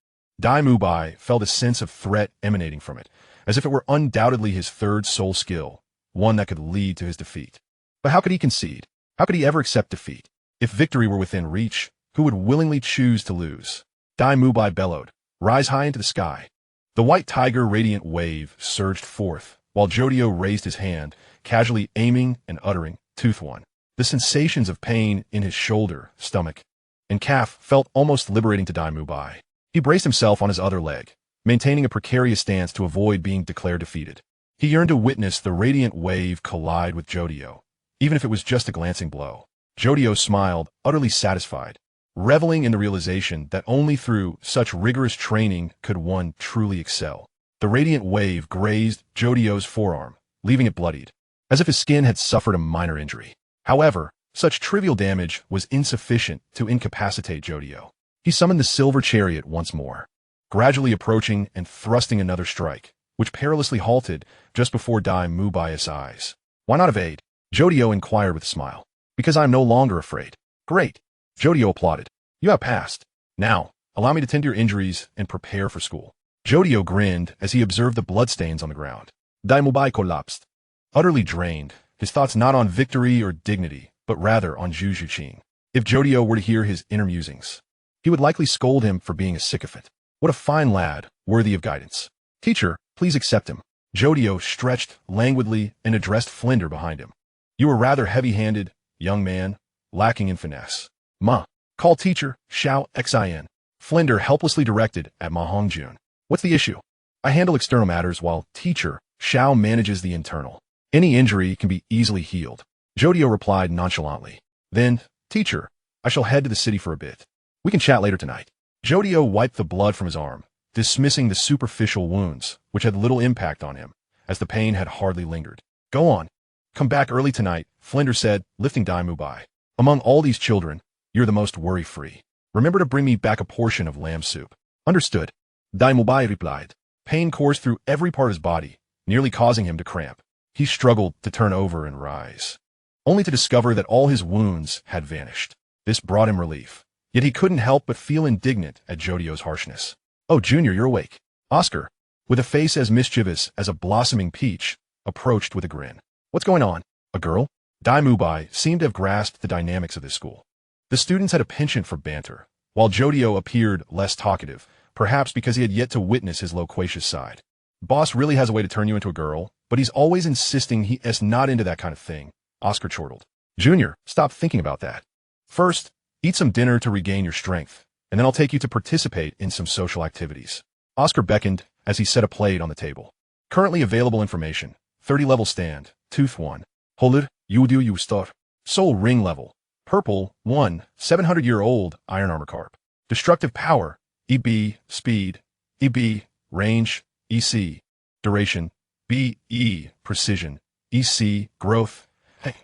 S1: Dai Mubai felt a sense of threat emanating from it, as if it were undoubtedly his third soul skill, one that could lead to his defeat. But how could he concede? How could he ever accept defeat? If victory were within reach, who would willingly choose to lose? Dai Mubai bellowed, "Rise high into the sky." The white tiger radiant wave surged forth, while Jodio raised his hand, casually aiming and uttering, "Tooth one." The sensations of pain in his shoulder, stomach, and calf felt almost liberating to Dai Mubai. He braced himself on his other leg, maintaining a precarious stance to avoid being declared defeated. He yearned to witness the radiant wave collide with Jodio, even if it was just a glancing blow. Jodio smiled, utterly satisfied, reveling in the realization that only through such rigorous training could one truly excel. The radiant wave grazed Jodio's forearm, leaving it bloodied, as if his skin had suffered a minor injury. However, such trivial damage was insufficient to incapacitate Jodio. He summoned the silver chariot once more, gradually approaching and thrusting another strike, which perilously halted just before Dai Mubai's eyes. "Why not evade?" Jodio inquired with a smile. "Because I am no longer afraid." "Great." Jodio applauded. "You have passed. Now, allow me to tend to your injuries and prepare for school." Jodio grinned as he observed the bloodstains on the ground. Dai Mubai collapsed, utterly drained, his thoughts not on victory or dignity, but rather on Zhu Zhuqing. If Jodio were to hear his inner musings, he would likely scold him for being a sycophant. What a fine lad, worthy of guidance. "Teacher, please accept him." Jodio stretched languidly and addressed Flinder behind him. "You are rather heavy-handed, young man, lacking in finesse." "Ma, call teacher, Xiao Xin." Flinder helplessly directed at Ma Hongjun. "What's the issue?" "I handle external matters while teacher, Xiao manages the internal. Any injury can be easily healed." Jodio replied nonchalantly. "Then, teacher, I shall head to the city for a bit. We can chat later tonight." Jodio wiped the blood from his arm, dismissing the superficial wounds, which had little impact on him, as the pain had hardly lingered. "Go on. Come back early tonight," Flinder said, lifting Dai Mubai. "Among all these children, you're the most worry-free. Remember to bring me back a portion of lamb soup." "Understood," Dai Mubai replied. Pain coursed through every part of his body, nearly causing him to cramp. He struggled to turn over and rise, only to discover that all his wounds had vanished. This brought him relief. Yet he couldn't help but feel indignant at Jodio's harshness. "Oh, Junior, you're awake." Oscar, with a face as mischievous as a blossoming peach, approached with a grin. "What's going on? A girl?" Dai Mubai seemed to have grasped the dynamics of this school. The students had a penchant for banter, while Jodio appeared less talkative, perhaps because he had yet to witness his loquacious side. "Boss really has a way to turn you into a girl, but he's always insisting he is not into that kind of thing," Oscar chortled. "Junior, stop thinking about that. First, eat some dinner to regain your strength, and then I'll take you to participate in some social activities." Oscar beckoned as he set a plate on the table. Currently available information: 30 level stand, Tooth 1. Huo Yuhao, Soul Ring level. Purple 1, 700-year-old Iron Armor Carp. Destructive power, EB, speed, EB, range, EC, duration, BE, precision, EC, growth,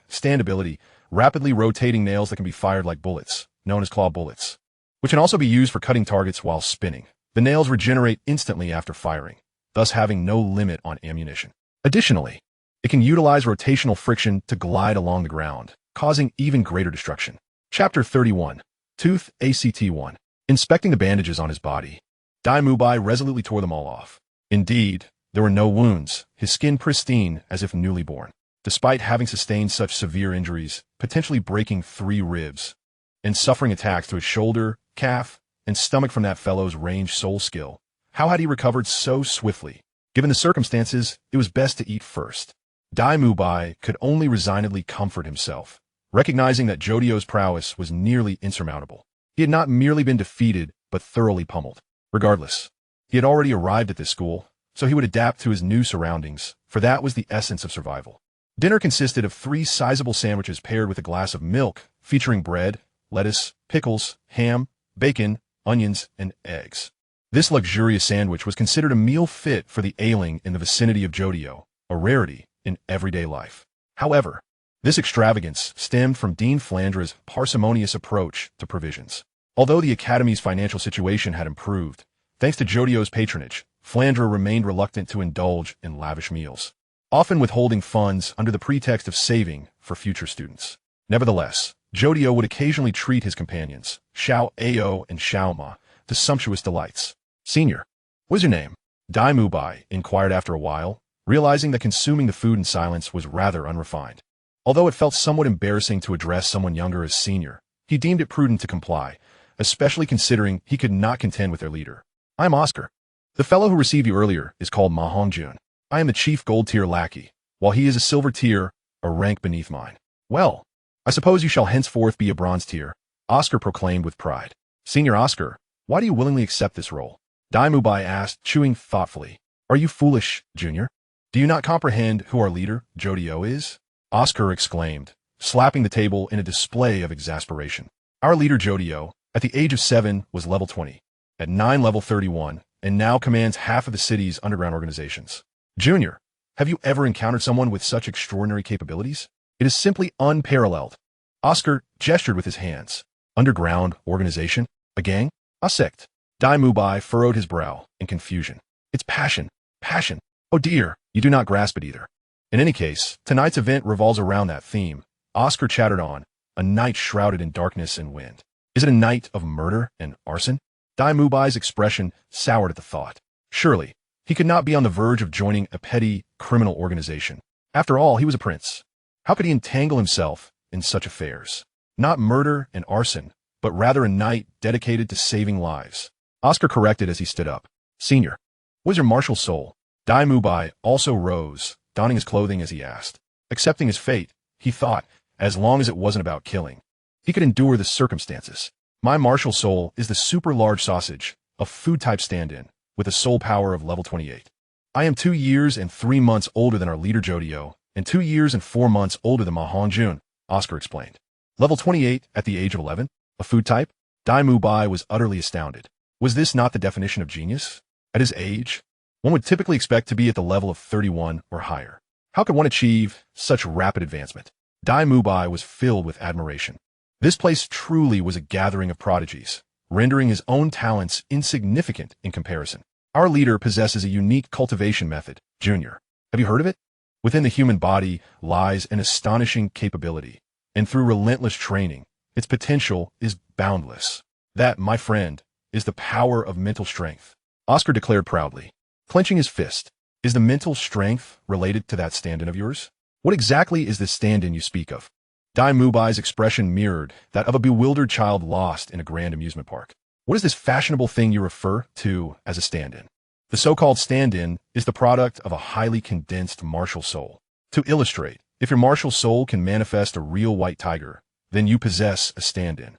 S1: standability, rapidly rotating nails that can be fired like bullets, known as claw bullets, which can also be used for cutting targets while spinning. The nails regenerate instantly after firing, thus having no limit on ammunition. Additionally, it can utilize rotational friction to glide along the ground, causing even greater destruction. Chapter 31. Tooth ACT-1. Inspecting the bandages on his body, Dai Mubai resolutely tore them all off. Indeed, there were no wounds, his skin pristine as if newly born. Despite having sustained such severe injuries, potentially breaking 3 ribs, and suffering attacks to his shoulder, calf, and stomach from that fellow's ranged soul skill, how had he recovered so swiftly? Given the circumstances, it was best to eat first. Dai Mubai could only resignedly comfort himself, recognizing that Jodio's prowess was nearly insurmountable. He had not merely been defeated, but thoroughly pummeled. Regardless, he had already arrived at this school, so he would adapt to his new surroundings, for that was the essence of survival. Dinner consisted of 3 sizable sandwiches paired with a glass of milk, featuring bread, lettuce, pickles, ham, bacon, onions, and eggs. This luxurious sandwich was considered a meal fit for the ailing in the vicinity of Jodio, a rarity in everyday life. However, this extravagance stemmed from Dean Flandra's parsimonious approach to provisions. Although the Academy's financial situation had improved, thanks to Jodio's patronage, Flandra remained reluctant to indulge in lavish meals, often withholding funds under the pretext of saving for future students. Nevertheless, Jodio would occasionally treat his companions, Xiao Ao and Xiao Ma, to sumptuous delights. "Senior, what's your name?" Dai Mubai inquired after a while, realizing that consuming the food in silence was rather unrefined. Although it felt somewhat embarrassing to address someone younger as senior, he deemed it prudent to comply, especially considering he could not contend with their leader. "I'm Oscar. The fellow who received you earlier is called Ma Hongjun. I am the chief gold-tier lackey, while he is a silver tier, a rank beneath mine." "Well, I suppose you shall henceforth be a bronze tier," Oscar proclaimed with pride. "Senior Oscar, why do you willingly accept this role?" Dai Mubai asked, chewing thoughtfully. "Are you foolish, Junior? Do you not comprehend who our leader, Jodio, is?" Oscar exclaimed, slapping the table in a display of exasperation. "Our leader Jodio, at the age of 7, was level 20, at 9 level 31, and now commands half of the city's underground organizations. Junior, have you ever encountered someone with such extraordinary capabilities? It is simply unparalleled." Oscar gestured with his hands. "Underground organization? A gang? A sect?" Dai Mubai furrowed his brow in confusion. "It's passion. Passion. Oh dear, you do not grasp it either." In any case, tonight's event revolves around that theme. Oscar chattered on, a night shrouded in darkness and wind. "Is it a night of murder and arson?" Dai Mubai's expression soured at the thought. Surely, he could not be on the verge of joining a petty criminal organization. After all, he was a prince. How could he entangle himself in such affairs? Not murder and arson, but rather a night dedicated to saving lives. Oscar corrected as he stood up. "Senior, what is your martial soul?" Dai Mubai also rose, donning his clothing as he asked. Accepting his fate, he thought, as long as it wasn't about killing, he could endure the circumstances. "My martial soul is the super large sausage, a food type stand-in, with a soul power of level 28. I am 2 years and 3 months older than our leader Jodio, and 2 years and 4 months older than Ma Hongjun," Oscar explained. "Level 28 at the age of 11? A food type?" Dai Mubai was utterly astounded. Was this not the definition of genius? At his age, one would typically expect to be at the level of 31 or higher. How could one achieve such rapid advancement? Dai Mubai was filled with admiration. This place truly was a gathering of prodigies, rendering his own talents insignificant in comparison. "Our leader possesses a unique cultivation method, Junior. Have you heard of it? Within the human body lies an astonishing capability, and through relentless training, its potential is boundless. That, my friend, is the power of mental strength, Oscar declared proudly, clenching his fist. Is the mental strength related to that stand-in of yours? What exactly is this stand-in you speak of? Dai Mubai's expression mirrored that of a bewildered child lost in a grand amusement park. What is this fashionable thing you refer to as a stand-in? The so-called stand-in is the product of a highly condensed martial soul. To illustrate, if your martial soul can manifest a real white tiger, then you possess a stand-in.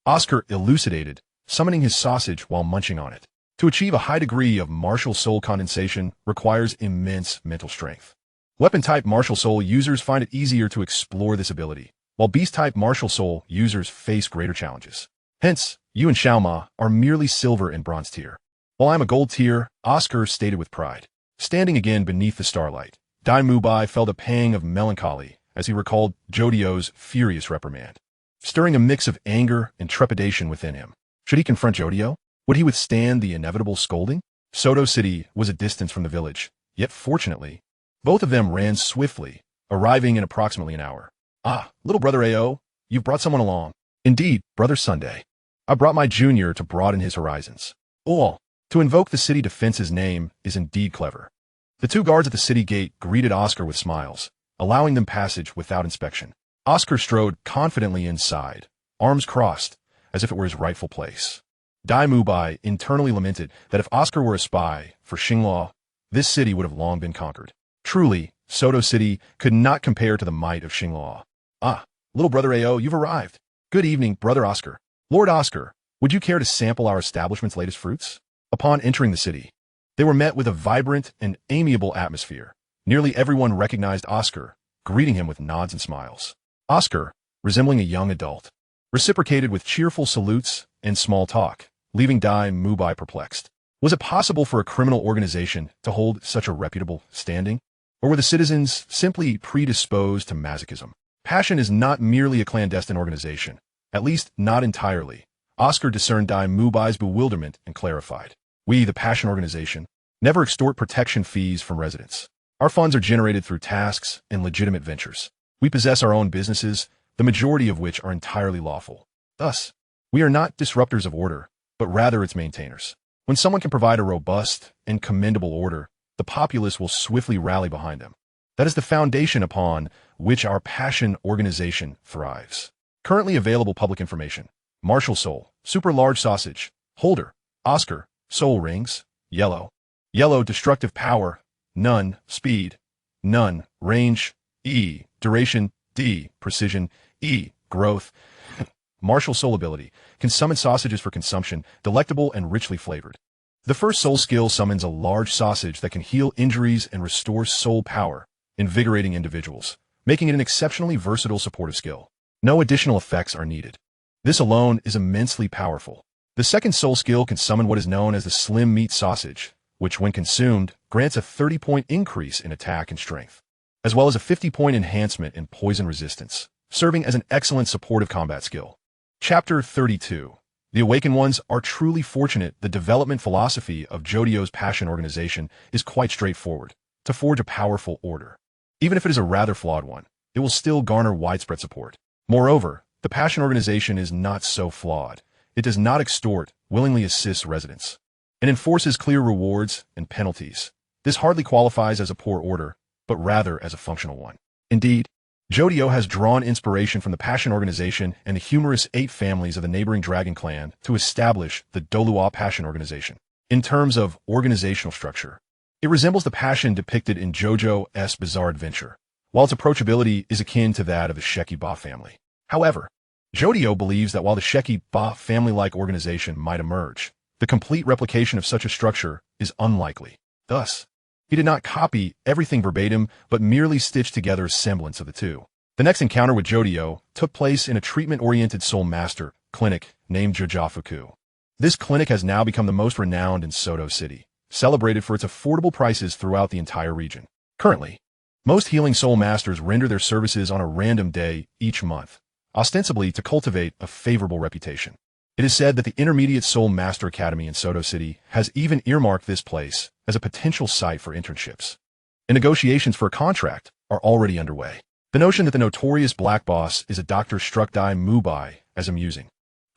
S1: Oscar elucidated, summoning his sausage while munching on it. To achieve a high degree of martial soul condensation requires immense mental strength. Weapon-type martial soul users find it easier to explore this ability, while beast-type martial soul users face greater challenges. Hence, you and Xiaoma are merely silver and bronze tier, while I'm a gold tier, Oscar stated with pride. Standing again beneath the starlight, Dai Mubai felt a pang of melancholy as he recalled Jodio's furious reprimand, stirring a mix of anger and trepidation within him. Should he confront Jodio? Would he withstand the inevitable scolding? Soto City was a distance from the village, yet fortunately, both of them ran swiftly, arriving in approximately an hour. Ah, little brother Ao, you've brought someone along. Indeed, brother Sunday. I brought my junior to broaden his horizons. Oh, to invoke the city defense's name is indeed clever. The two guards at the city gate greeted Oscar with smiles, allowing them passage without inspection. Oscar strode confidently inside, arms crossed, as if it were his rightful place. Dai Mubai internally lamented that if Oscar were a spy for Xinghua, this city would have long been conquered. Truly, Soto City could not compare to the might of Xinghua. Ah, little brother Ao, you've arrived. Good evening, brother Oscar. Lord Oscar, would you care to sample our establishment's latest fruits? Upon entering the city, they were met with a vibrant and amiable atmosphere. Nearly everyone recognized Oscar, greeting him with nods and smiles. Oscar, resembling a young adult, reciprocated with cheerful salutes and small talk, leaving Dai Mubai perplexed. Was it possible for a criminal organization to hold such a reputable standing? Or were the citizens simply predisposed to masochism? Passion is not merely a clandestine organization, at least not entirely. Oscar discerned Dai Mubai's bewilderment and clarified. We, the Passion Organization, never extort protection fees from residents. Our funds are generated through tasks and legitimate ventures. We possess our own businesses, the majority of which are entirely lawful. Thus, we are not disruptors of order, but rather its maintainers. When someone can provide a robust and commendable order, the populace will swiftly rally behind them. That is the foundation upon which our Passion Organization thrives. Currently available public information. Martial Soul, Super Large Sausage, Holder, Oscar, Soul Rings, Yellow. Yellow, Destructive Power, None, Speed, None, Range, E, Duration, D, Precision, E, Growth. Martial Soul Ability, can summon sausages for consumption, delectable and richly flavored. The first soul skill summons a large sausage that can heal injuries and restore soul power, invigorating individuals, making it an exceptionally versatile supportive skill. No additional effects are needed. This alone is immensely powerful. The second soul skill can summon what is known as the Slim Meat Sausage, which when consumed, grants a 30-point increase in attack and strength, as well as a 50-point enhancement in poison resistance, serving as an excellent supportive combat skill. Chapter 32. The Awakened Ones are truly fortunate. The development philosophy of Jodio's Passion Organization is quite straightforward, to forge a powerful order. Even if it is a rather flawed one, it will still garner widespread support. Moreover, the Passion Organization is not so flawed. It does not extort, willingly assists residents, and enforces clear rewards and penalties. This hardly qualifies as a poor order, but rather as a functional one. Indeed, Jodio has drawn inspiration from the Passion Organization and the humorous 8 families of the neighboring Dragon Clan to establish the Douluo Passion Organization. In terms of organizational structure, it resembles the passion depicted in JoJo's Bizarre Adventure, while its approachability is akin to that of the Sheki Ba family. However, Jodio believes that while the Sheki Ba family-like organization might emerge, the complete replication of such a structure is unlikely. Thus, he did not copy everything verbatim, but merely stitched together a semblance of the two. The next encounter with Jodio took place in a treatment-oriented soul master clinic named Jojafuku. This clinic has now become the most renowned in Soto City, celebrated for its affordable prices throughout the entire region. Currently, most healing soul masters render their services on a random day each month, ostensibly to cultivate a favorable reputation. It is said that the Intermediate Soul Master Academy in Soto City has even earmarked this place as a potential site for internships, and negotiations for a contract are already underway. The notion that the notorious Black Boss is a doctor struck Dai Mubai as amusing.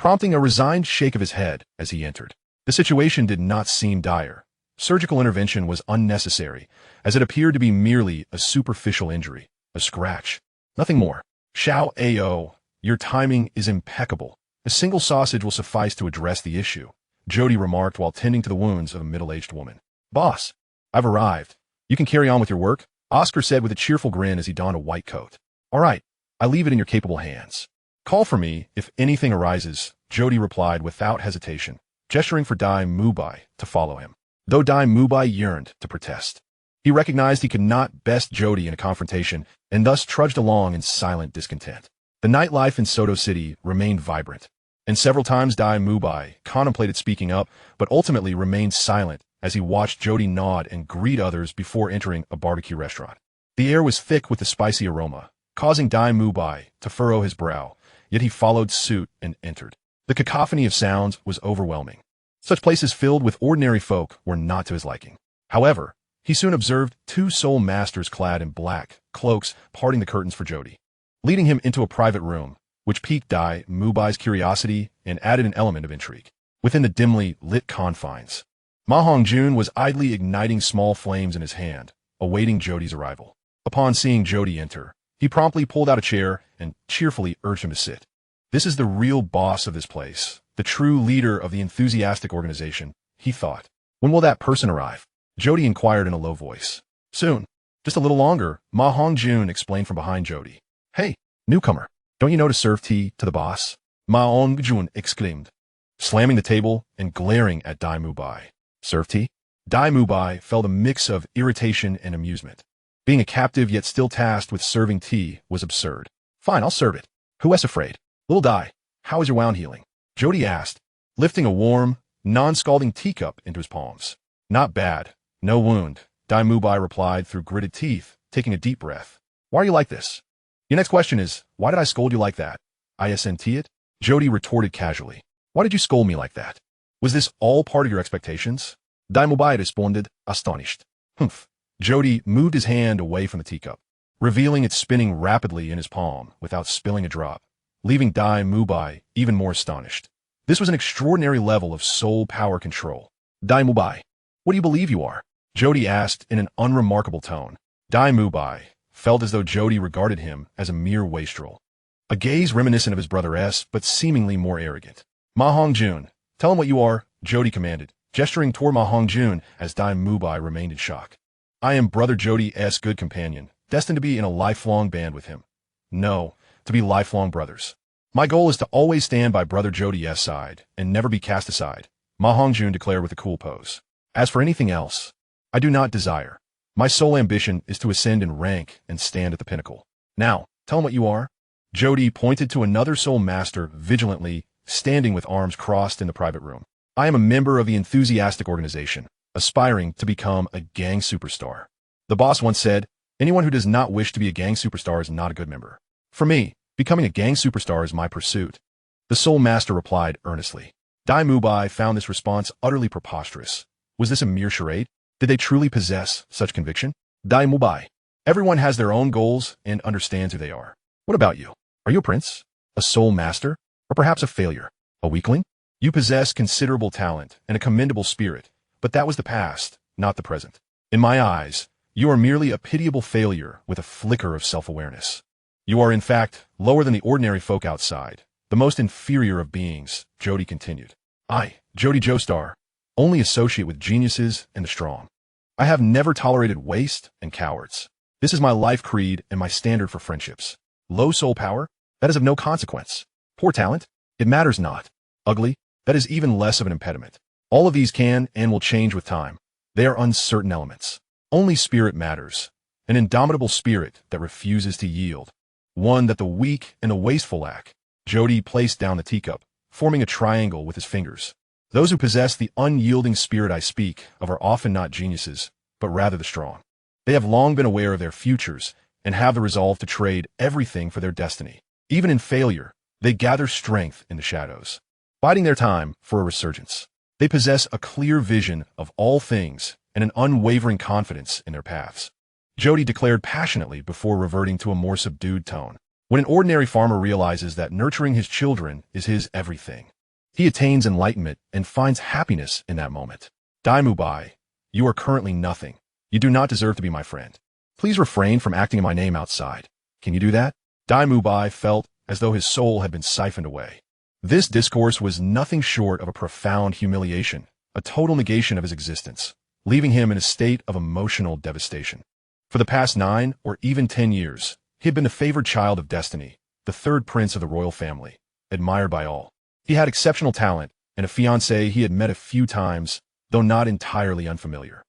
S1: prompting a resigned shake of his head as he entered. The situation did not seem dire. Surgical intervention was unnecessary, as it appeared to be merely a superficial injury, a scratch. Nothing more. Xiao Ao, your timing is impeccable. A single sausage will suffice to address the issue, Jody remarked while tending to the wounds of a middle-aged woman. Boss, I've arrived. You can carry on with your work, Oscar said with a cheerful grin as he donned a white coat. All right, I leave it in your capable hands. Call for me if anything arises, Jody replied without hesitation, gesturing for Dai Mubai to follow him. Though Dai Mubai yearned to protest, he recognized he could not best Jody in a confrontation and thus trudged along in silent discontent. The nightlife in Soto City remained vibrant, and several times Dai Mubai contemplated speaking up but ultimately remained silent as he watched Jody nod and greet others before entering a barbecue restaurant. The air was thick with the spicy aroma, causing Dai Mubai to furrow his brow, yet he followed suit and entered. The cacophony of sounds was overwhelming. Such places filled with ordinary folk were not to his liking. However, he soon observed two soul masters clad in black cloaks parting the curtains for Jody, leading him into a private room, which piqued Dai Mubai's curiosity and added an element of intrigue. Within the dimly lit confines, Ma Hongjun was idly igniting small flames in his hand, awaiting Jody's arrival. Upon seeing Jody enter, he promptly pulled out a chair and cheerfully urged him to sit. This is the real boss of this place, the true leader of the enthusiastic organization, he thought. When will that person arrive? Jody inquired in a low voice. Soon. Just a little longer, Ma Hongjun explained from behind Jody. Hey, newcomer, don't you know to serve tea to the boss? Ma Hongjun exclaimed, slamming the table and glaring at Dai Mubai. Serve tea? Dai Mubai felt a mix of irritation and amusement. Being a captive yet still tasked with serving tea was absurd. Fine, I'll serve it. Who is afraid? Little Dai, how is your wound healing? Jody asked, lifting a warm, non-scalding teacup into his palms. Not bad. No wound, Dai Mubai replied through gritted teeth, taking a deep breath. Why are you like this? Your next question is, why did I scold you like that? Isn't it? Jody retorted casually. Why did you scold me like that? Was this all part of your expectations? Dai Mubai responded, astonished. Humph. Jody moved his hand away from the teacup, revealing it spinning rapidly in his palm without spilling a drop, leaving Dai Mubai even more astonished. This was an extraordinary level of soul power control. Dai Mubai, what do you believe you are? Jody asked in an unremarkable tone. Dai Mubai felt as though Jody regarded him as a mere wastrel, a gaze reminiscent of his brother S, but seemingly more arrogant. Ma Hongjun, tell him what you are, Jody commanded, gesturing toward Ma Hongjun as Dai Mubai remained in shock. I am brother Jody's good companion, destined to be in a lifelong band with him. No, to be lifelong brothers. My goal is to always stand by brother Jody's side and never be cast aside, Ma Hongjun declared with a cool pose. As for anything else, I do not desire. My sole ambition is to ascend in rank and stand at the pinnacle. Now, tell him what you are. Jody pointed to another soul master vigilantly, standing with arms crossed in the private room. I am a member of the enthusiastic organization, aspiring to become a gang superstar. The boss once said, anyone who does not wish to be a gang superstar is not a good member. For me, becoming a gang superstar is my pursuit. The soul master replied earnestly. Dai Mubai found this response utterly preposterous. Was this a mere charade? Did they truly possess such conviction? Dai Mubai. Everyone has their own goals and understands who they are. What about you? Are you a prince? A soul master? Or perhaps a failure? A weakling? You possess considerable talent and a commendable spirit, but that was the past, not the present. In my eyes, you are merely a pitiable failure with a flicker of self-awareness. You are, in fact, lower than the ordinary folk outside, the most inferior of beings, Jody continued. I, Jody Joestar, only associate with geniuses and the strong. I have never tolerated waste and cowards. This is my life creed and my standard for friendships. Low soul power? That is of no consequence. Poor talent? It matters not. Ugly? That is even less of an impediment. All of these can and will change with time. They are uncertain elements. Only spirit matters. An indomitable spirit that refuses to yield. One that the weak and the wasteful lack. Jody placed down the teacup, forming a triangle with his fingers. Those who possess the unyielding spirit I speak of are often not geniuses, but rather the strong. They have long been aware of their futures and have the resolve to trade everything for their destiny. Even in failure, they gather strength in the shadows, biding their time for a resurgence. They possess a clear vision of all things and an unwavering confidence in their paths. Jody declared passionately before reverting to a more subdued tone. When an ordinary farmer realizes that nurturing his children is his everything, he attains enlightenment and finds happiness in that moment. Dai Mubai, you are currently nothing. You do not deserve to be my friend. Please refrain from acting in my name outside. Can you do that? Dai Mubai felt as though his soul had been siphoned away. This discourse was nothing short of a profound humiliation, a total negation of his existence, leaving him in a state of emotional devastation. For the past 9 or even 10 years, he had been the favored child of destiny, the third prince of the royal family, admired by all. He had exceptional talent and a fiancée he had met a few times, though not entirely unfamiliar.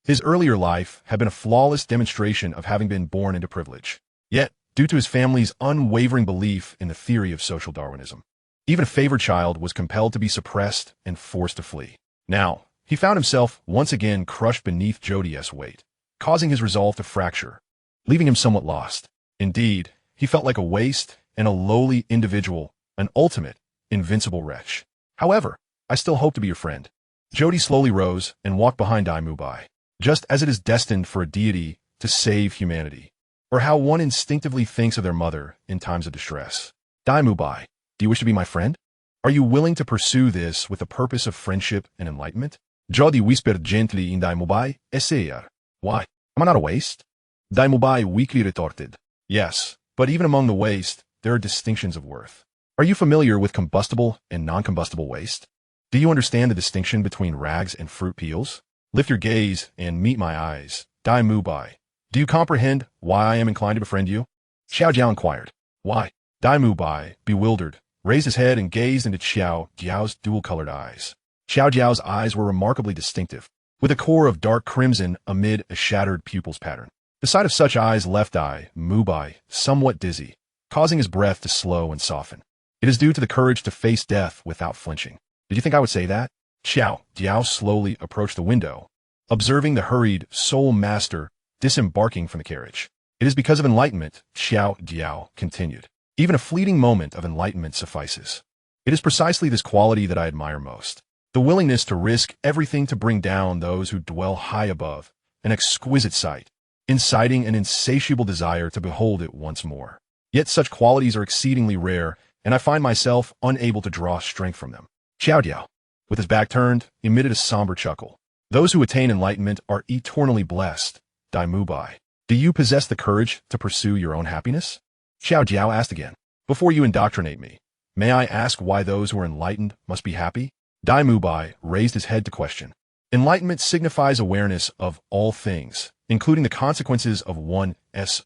S1: His earlier life had been a flawless demonstration of having been born into privilege. Yet, due to his family's unwavering belief in the theory of social Darwinism, even a favored child was compelled to be suppressed and forced to flee. Now, he found himself once again crushed beneath Jodio's weight, causing his resolve to fracture, leaving him somewhat lost. Indeed, he felt like a waste and a lowly individual, an ultimate, invincible wretch. However, I still hope to be your friend. Jodi slowly rose and walked behind Dai Mubai, just as it is destined for a deity to save humanity, or how one instinctively thinks of their mother in times of distress. Dai Mubai, do you wish to be my friend? Are you willing to pursue this with the purpose of friendship and enlightenment? Jodi whispered gently in Dai Mubai, essayer. Why? Am I not a waste? Dai Mubai weakly retorted. Yes, but even among the waste, there are distinctions of worth. Are you familiar with combustible and non-combustible waste? Do you understand the distinction between rags and fruit peels? Lift your gaze and meet my eyes. Dai Mubai, do you comprehend why I am inclined to befriend you? Xiao Jiao inquired. Why? Dai Mubai, bewildered, raised his head and gazed into Xiao Jiao's dual-colored eyes. Xiao Jiao's eyes were remarkably distinctive, with a core of dark crimson amid a shattered pupils pattern. The sight of such eyes left Dai Mubai somewhat dizzy, causing his breath to slow and soften. It is due to the courage to face death without flinching. Did you think I would say that? Xiao Jiao slowly approached the window, observing the hurried soul master disembarking from the carriage. It is because of enlightenment, Xiao Jiao continued. Even a fleeting moment of enlightenment suffices. It is precisely this quality that I admire most. The willingness to risk everything to bring down those who dwell high above, an exquisite sight, inciting an insatiable desire to behold it once more. Yet such qualities are exceedingly rare, and I find myself unable to draw strength from them. Xiao Jiao, with his back turned, emitted a somber chuckle. Those who attain enlightenment are eternally blessed. Dai Mubai, do you possess the courage to pursue your own happiness? Xiao Jiao asked again. Before you indoctrinate me, may I ask why those who are enlightened must be happy? Dai Mubai raised his head to question. Enlightenment signifies awareness of all things, including the consequences of one's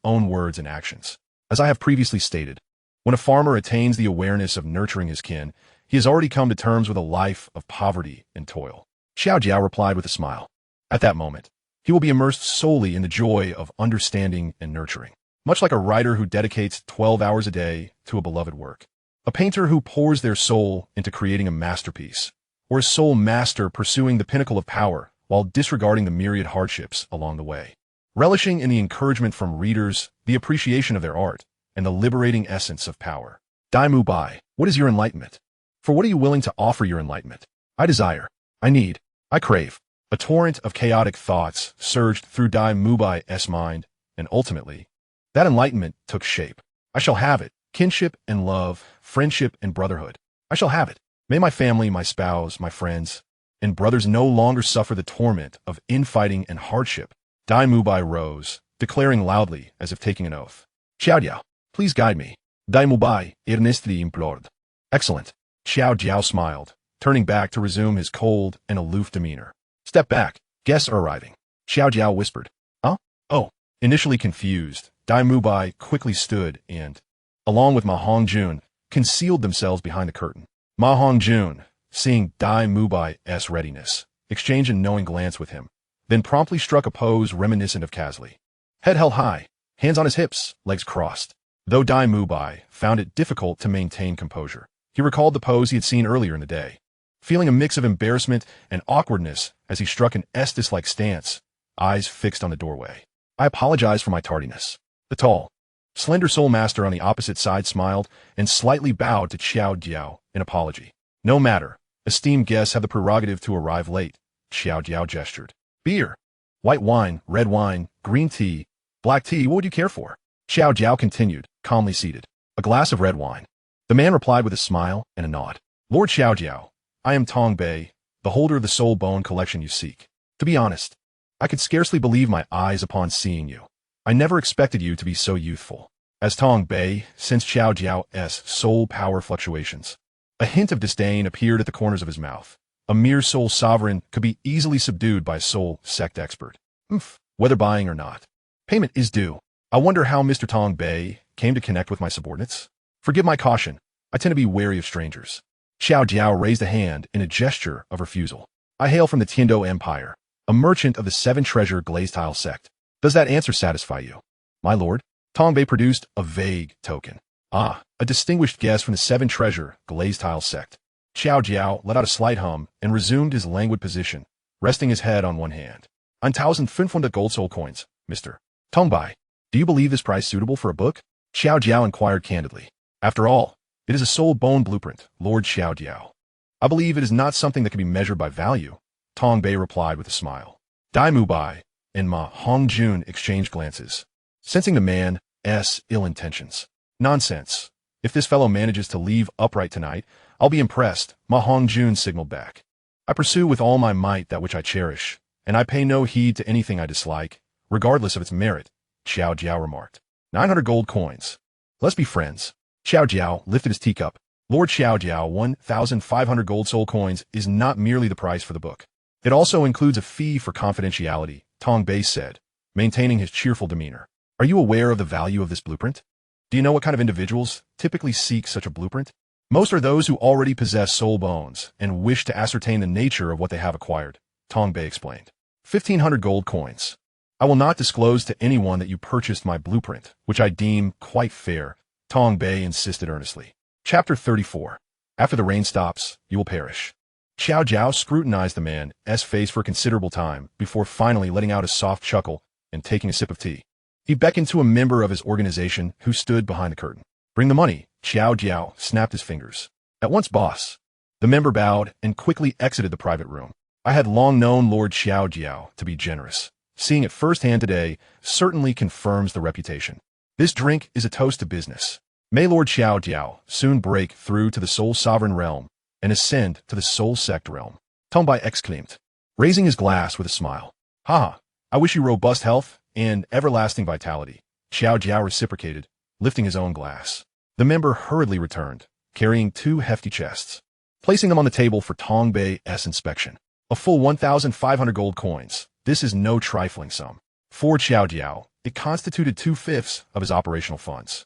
S1: own words and actions. As I have previously stated, when a farmer attains the awareness of nurturing his kin, he has already come to terms with a life of poverty and toil. Xiao Jiao replied with a smile. At that moment, he will be immersed solely in the joy of understanding and nurturing, much like a writer who dedicates 12 hours a day to a beloved work, a painter who pours their soul into creating a masterpiece, or a soul master pursuing the pinnacle of power while disregarding the myriad hardships along the way, relishing in the encouragement from readers, the appreciation of their art, and the liberating essence of power. Dai Mubai, what is your enlightenment? For what are you willing to offer your enlightenment? I desire, I need, I crave. A torrent of chaotic thoughts surged through Dai Mubai's mind, and ultimately, that enlightenment took shape. I shall have it. Kinship and love, friendship and brotherhood. I shall have it. May my family, my spouse, my friends, and brothers no longer suffer the torment of infighting and hardship. Dai Mubai rose, declaring loudly as if taking an oath. Xiao Jiao, please guide me. Dai Mubai earnestly implored. Excellent. Xiao Jiao smiled, turning back to resume his cold and aloof demeanor. Step back. Guests are arriving. Xiao Jiao whispered. Huh? Oh. Initially confused, Dai Mubai quickly stood and, along with Ma Hongjun, concealed themselves behind the curtain. Ma Hongjun, seeing Dai Mubai's readiness, exchanged a knowing glance with him, then promptly struck a pose reminiscent of Casli. Head held high, hands on his hips, legs crossed. Though Dai Mubai found it difficult to maintain composure, he recalled the pose he had seen earlier in the day, feeling a mix of embarrassment and awkwardness as he struck an Estes-like stance, eyes fixed on the doorway. I apologize for my tardiness. The tall, slender soul master on the opposite side smiled and slightly bowed to Xiao Jiao in apology. No matter, esteemed guests have the prerogative to arrive late, Xiao Jiao gestured. Beer, white wine, red wine, green tea, black tea, what would you care for? Xiao Jiao continued, calmly seated. A glass of red wine. The man replied with a smile and a nod. Lord Xiaojiao, I am Tong Bei, the holder of the soul bone collection you seek. To be honest, I could scarcely believe my eyes upon seeing you. I never expected you to be so youthful. As Tong Bei sensed Xiaojiao's soul power fluctuations, a hint of disdain appeared at the corners of his mouth. A mere soul sovereign could be easily subdued by a soul sect expert. Whether buying or not. Payment is due. I wonder how Mr. Tong Bei came to connect with my subordinates. Forgive my caution. I tend to be wary of strangers. Xiaojiao raised a hand in a gesture of refusal. I hail from the Tiando Empire, a merchant of the seven-treasure glazed tile sect. Does that answer satisfy you? My lord? Tong Bei produced a vague token. A distinguished guest from the seven-treasure glazed tile sect. Xiaojiao let out a slight hum and resumed his languid position, resting his head on one hand. 1,500 gold soul coins, Mr. Tong Bei. Do you believe this price suitable for a book? Xiaojiao inquired candidly. After all, it is a soul bone blueprint, Lord Xiaojiao. I believe it is not something that can be measured by value, Tong Bei replied with a smile. Dai Mubai and Ma Hongjun exchanged glances, sensing the man's ill intentions. Nonsense. If this fellow manages to leave upright tonight, I'll be impressed, Ma Hongjun signaled back. I pursue with all my might that which I cherish, and I pay no heed to anything I dislike, regardless of its merit, Xiaojiao remarked. 900 gold coins. Let's be friends. Xiaojiao lifted his teacup. Lord Xiaojiao, 1,500 gold soul coins is not merely the price for the book. It also includes a fee for confidentiality, Tong Bei said, maintaining his cheerful demeanor. Are you aware of the value of this blueprint? Do you know what kind of individuals typically seek such a blueprint? Most are those who already possess soul bones and wish to ascertain the nature of what they have acquired, Tong Bei explained. 1,500 gold coins. I will not disclose to anyone that you purchased my blueprint, which I deem quite fair, Tong Bei insisted earnestly. Chapter 34. After the rain stops, you will perish. Xiaojiao scrutinized the man's face for a considerable time before finally letting out a soft chuckle and taking a sip of tea. He beckoned to a member of his organization who stood behind the curtain. Bring the money, Xiaojiao snapped his fingers. At once, boss. The member bowed and quickly exited the private room. I had long known Lord Xiaojiao to be generous. Seeing it firsthand today certainly confirms the reputation. This drink is a toast to business. May Lord Xiaojiao soon break through to the Soul Sovereign realm and ascend to the Soul Sect realm. Tong Bei exclaimed, raising his glass with a smile. Ha! I wish you robust health and everlasting vitality. Xiaojiao reciprocated, lifting his own glass. The member hurriedly returned, carrying 2 hefty chests, placing them on the table for Tong Bei's inspection. A full 1,500 gold coins. This is no trifling sum. For Xiaojiao, it constituted 2/5 of his operational funds.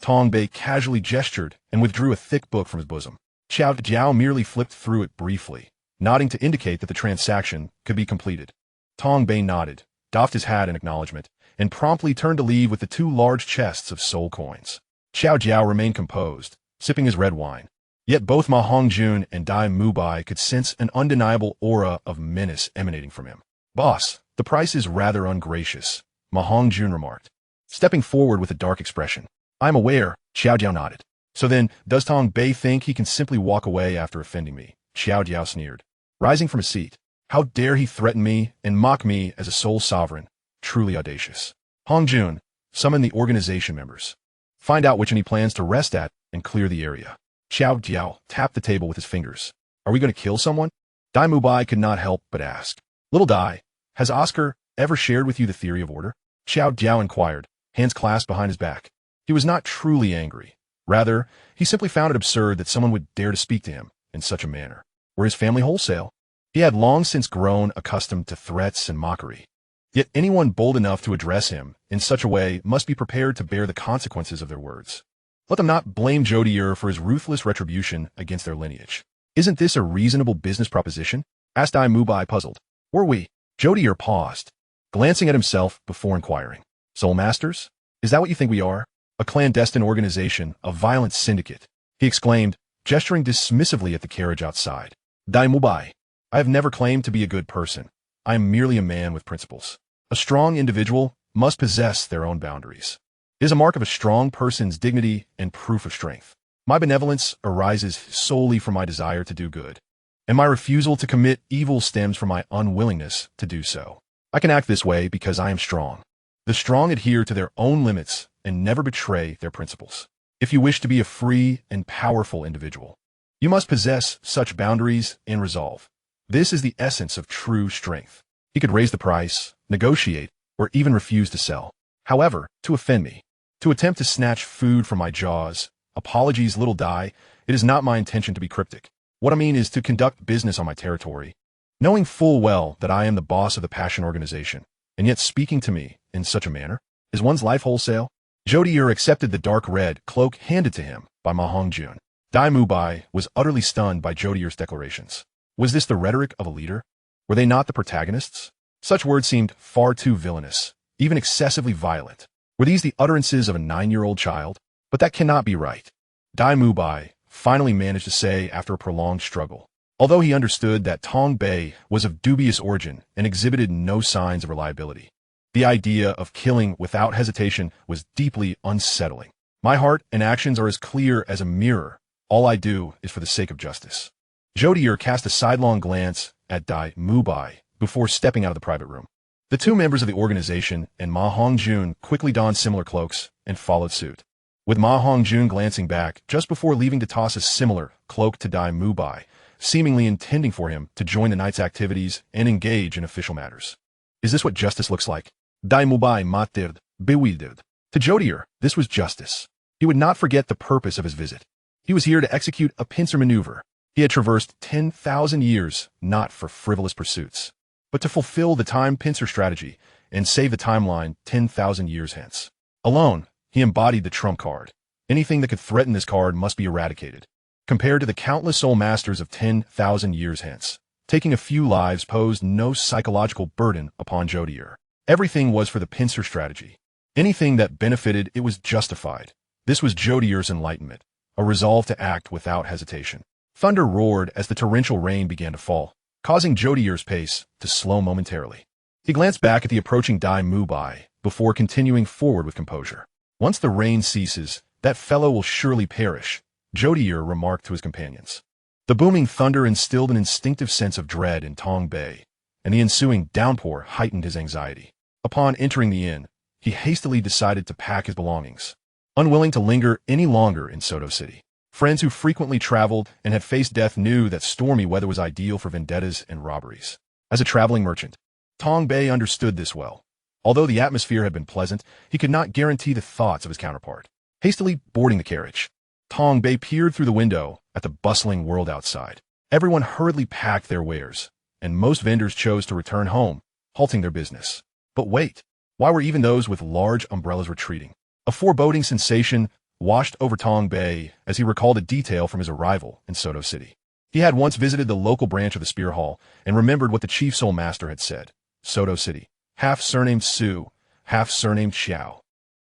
S1: Tong Bei casually gestured and withdrew a thick book from his bosom. Xiaojiao merely flipped through it briefly, nodding to indicate that the transaction could be completed. Tong Bei nodded, doffed his hat in acknowledgement, and promptly turned to leave with the 2 large chests of soul coins. Xiaojiao remained composed, sipping his red wine. Yet both Ma Hongjun and Dai Mubai could sense an undeniable aura of menace emanating from him. Boss, the price is rather ungracious, Ma Hongjun remarked, stepping forward with a dark expression. I'm aware, Xiaojiao nodded. So then, does Tong Bei think he can simply walk away after offending me? Xiaojiao sneered, rising from his seat. How dare he threaten me and mock me as a soul sovereign? Truly audacious. Hongjun, summon the organization members. Find out which one he plans to rest at and clear the area. Xiaojiao tapped the table with his fingers. Are we going to kill someone? Dai Mubai could not help but ask. Little Dai, has Oscar ever shared with you the theory of order? Xiaojiao inquired, hands clasped behind his back. He was not truly angry. Rather, he simply found it absurd that someone would dare to speak to him in such a manner. Were his family wholesale? He had long since grown accustomed to threats and mockery. Yet anyone bold enough to address him in such a way must be prepared to bear the consequences of their words. Let them not blame Jodio for his ruthless retribution against their lineage. Isn't this a reasonable business proposition? Asked Dai Mubai, puzzled. Were we? Jodio paused, glancing at himself before inquiring. Soul Masters? Is that what you think we are? A clandestine organization, a violent syndicate, he exclaimed, gesturing dismissively at the carriage outside. Dai Mubai, I have never claimed to be a good person. I am merely a man with principles. A strong individual must possess their own boundaries. It is a mark of a strong person's dignity and proof of strength. My benevolence arises solely from my desire to do good, and my refusal to commit evil stems from my unwillingness to do so. I can act this way because I am strong. The strong adhere to their own limits and never betray their principles. If you wish to be a free and powerful individual, you must possess such boundaries and resolve. This is the essence of true strength. He could raise the price, negotiate, or even refuse to sell. However, to offend me, to attempt to snatch food from my jaws, apologies little die, it is not my intention to be cryptic. What I mean is to conduct business on my territory, knowing full well that I am the boss of the passion organization, and yet speaking to me in such a manner. Is one's life wholesale? Jodio accepted the dark red cloak handed to him by Ma Hongjun. Dai Mubai was utterly stunned by Jodio's declarations. Was this the rhetoric of a leader? Were they not the protagonists? Such words seemed far too villainous, even excessively violent. Were these the utterances of a 9-year-old child? But that cannot be right. Dai Mubai finally managed to say after a prolonged struggle, although he understood that Tong Bei was of dubious origin and exhibited no signs of reliability. The idea of killing without hesitation was deeply unsettling. My heart and actions are as clear as a mirror. All I do is for the sake of justice. Jodio cast a sidelong glance at Dai Mubai before stepping out of the private room. The two members of the organization and Ma Hongjun quickly donned similar cloaks and followed suit, with Ma Hongjun glancing back just before leaving to toss a similar cloak to Dai Mubai, seemingly intending for him to join the night's activities and engage in official matters. Is this what justice looks like? Dai Mubai mattered, bewildered. To Jodio, this was justice. He would not forget the purpose of his visit. He was here to execute a pincer maneuver. He had traversed 10,000 years, not for frivolous pursuits, but to fulfill the time pincer strategy and save the timeline 10,000 years hence. Alone, he embodied the trump card. Anything that could threaten this card must be eradicated. Compared to the countless soul masters of 10,000 years hence, taking a few lives posed no psychological burden upon Jodio. Everything was for the pincer strategy. Anything that benefited it was justified. This was Jodio's enlightenment, a resolve to act without hesitation. Thunder roared as the torrential rain began to fall, causing Jodio's pace to slow momentarily. He glanced back at the approaching Dai Mubai before continuing forward with composure. Once the rain ceases, that fellow will surely perish, Jodio remarked to his companions. The booming thunder instilled an instinctive sense of dread in Tong Bei, and the ensuing downpour heightened his anxiety. Upon entering the inn, he hastily decided to pack his belongings, unwilling to linger any longer in Soto City. Friends who frequently traveled and had faced death knew that stormy weather was ideal for vendettas and robberies. As a traveling merchant, Tong Bei understood this well. Although the atmosphere had been pleasant, he could not guarantee the thoughts of his counterpart. Hastily boarding the carriage, Tong Bei peered through the window at the bustling world outside. Everyone hurriedly packed their wares, and most vendors chose to return home, halting their business. But wait, why were even those with large umbrellas retreating? A foreboding sensation washed over Tong Bei as he recalled a detail from his arrival in Soto City. He had once visited the local branch of the Spear Hall and remembered what the chief soul master had said. Soto City, half surnamed Su, half surnamed Xiao.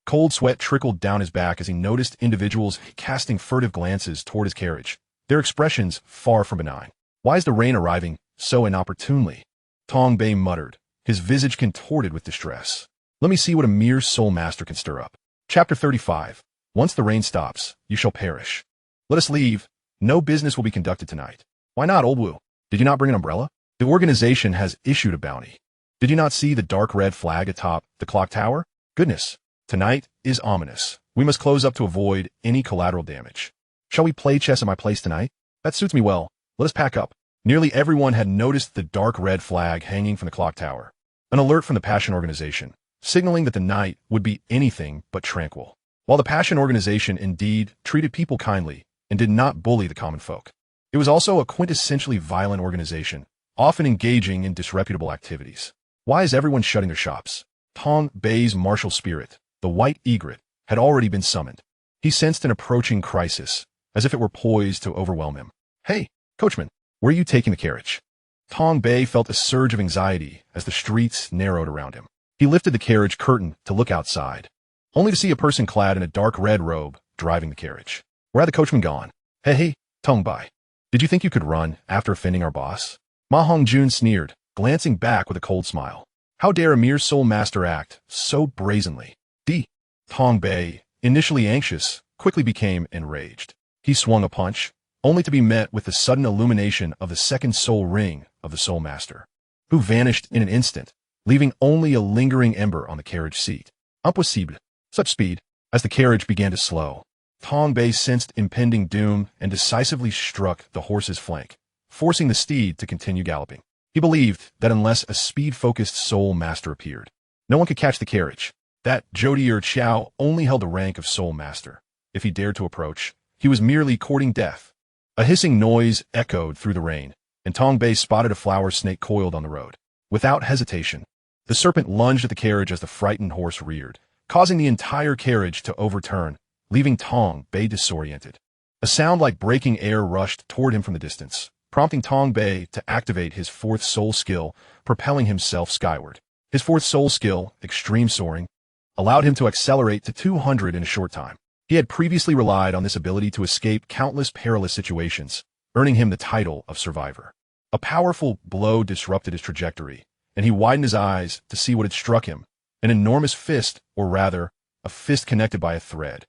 S1: Cold sweat trickled down his back as he noticed individuals casting furtive glances toward his carriage, their expressions far from benign. Why is the rain arriving so inopportunely? Tong Bei muttered, his visage contorted with distress. Let me see what a mere soul master can stir up. Chapter 35. Once the rain stops, you shall perish. Let us leave. No business will be conducted tonight. Why not, old Wu? Did you not bring an umbrella? The organization has issued a bounty. Did you not see the dark red flag atop the clock tower? Goodness, tonight is ominous. We must close up to avoid any collateral damage. Shall we play chess at my place tonight? That suits me well. Let us pack up. Nearly everyone had noticed the dark red flag hanging from the clock tower. An alert from the Passion Organization, signaling that the night would be anything but tranquil. While the Passion Organization indeed treated people kindly and did not bully the common folk, it was also a quintessentially violent organization, often engaging in disreputable activities. Why is everyone shutting their shops? Tong Bei's martial spirit, the white egret, had already been summoned. He sensed an approaching crisis, as if it were poised to overwhelm him. Hey, coachman, where are you taking the carriage? Tong Bei felt a surge of anxiety as the streets narrowed around him. He lifted the carriage curtain to look outside, only to see a person clad in a dark red robe driving the carriage. Where had the coachman gone? Hey, Tong Bei, did you think you could run after offending our boss? Ma Hongjun sneered, glancing back with a cold smile. How dare a mere soul master act so brazenly? Tong Bei, initially anxious, quickly became enraged. He swung a punch, only to be met with the sudden illumination of the second soul ring of the soul master, who vanished in an instant, leaving only a lingering ember on the carriage seat. Impossible. Such speed, as the carriage began to slow. Tang Bei sensed impending doom and decisively struck the horse's flank, forcing the steed to continue galloping. He believed that unless a speed-focused soul master appeared, no one could catch the carriage. That Jodio Qiao only held the rank of soul master. If he dared to approach, he was merely courting death. A hissing noise echoed through the rain, and Tang Bei spotted a flower snake coiled on the road. Without hesitation, the serpent lunged at the carriage as the frightened horse reared, causing the entire carriage to overturn, leaving Tang Bei disoriented. A sound like breaking air rushed toward him from the distance, prompting Tang Bei to activate his fourth soul skill, propelling himself skyward. His fourth soul skill, extreme soaring, allowed him to accelerate to 200 in a short time. He had previously relied on this ability to escape countless perilous situations, earning him the title of survivor. A powerful blow disrupted his trajectory, and he widened his eyes to see what had struck him, an enormous fist, or rather, a fist connected by a thread.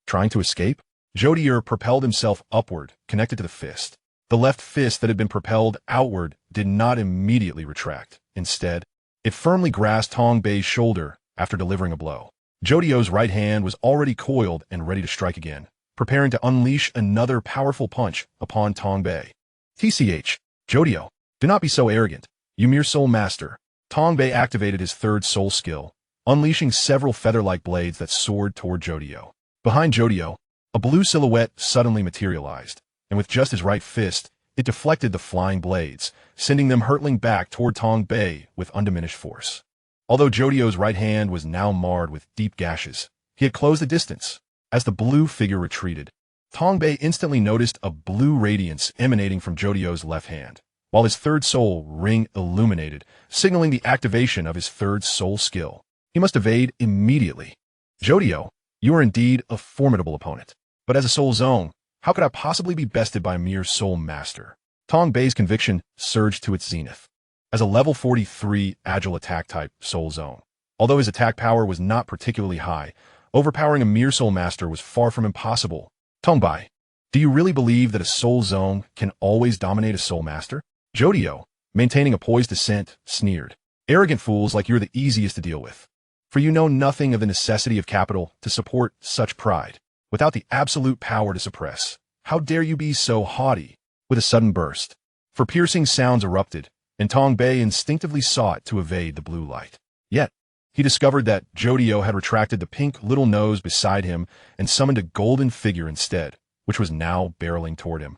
S1: Trying to escape? Jodio propelled himself upward, connected to the fist. The left fist that had been propelled outward did not immediately retract. Instead, it firmly grasped Tang Bei's shoulder after delivering a blow. Jodio's right hand was already coiled and ready to strike again, preparing to unleash another powerful punch upon Tang Bei. TCH, Jodio, do not be so arrogant, you mere soul master. Tang Bei activated his third soul skill, unleashing several feather-like blades that soared toward Jodio. Behind Jodio, a blue silhouette suddenly materialized, and with just his right fist, it deflected the flying blades, sending them hurtling back toward Tang Bei with undiminished force. Although Jodio's right hand was now marred with deep gashes, he had closed the distance. As the blue figure retreated, Tang Bei instantly noticed a blue radiance emanating from Jodio's left hand, while his third soul ring illuminated, signaling the activation of his third soul skill. He must evade immediately. Jodio, you are indeed a formidable opponent. But as a soul zone, how could I possibly be bested by a mere soul master? Tang Bei's conviction surged to its zenith. As a level 43 agile attack type soul zone, although his attack power was not particularly high, overpowering a mere soul master was far from impossible. Tang Bei, do you really believe that a soul zone can always dominate a soul master? Jodio, maintaining a poised descent, sneered. Arrogant fools like you're the easiest to deal with. For you know nothing of the necessity of capital to support such pride, without the absolute power to suppress. How dare you be so haughty? With a sudden burst, for piercing sounds erupted, and Tang Bei instinctively sought to evade the blue light. Yet, he discovered that Jodio had retracted the pink little nose beside him and summoned a golden figure instead, which was now barreling toward him.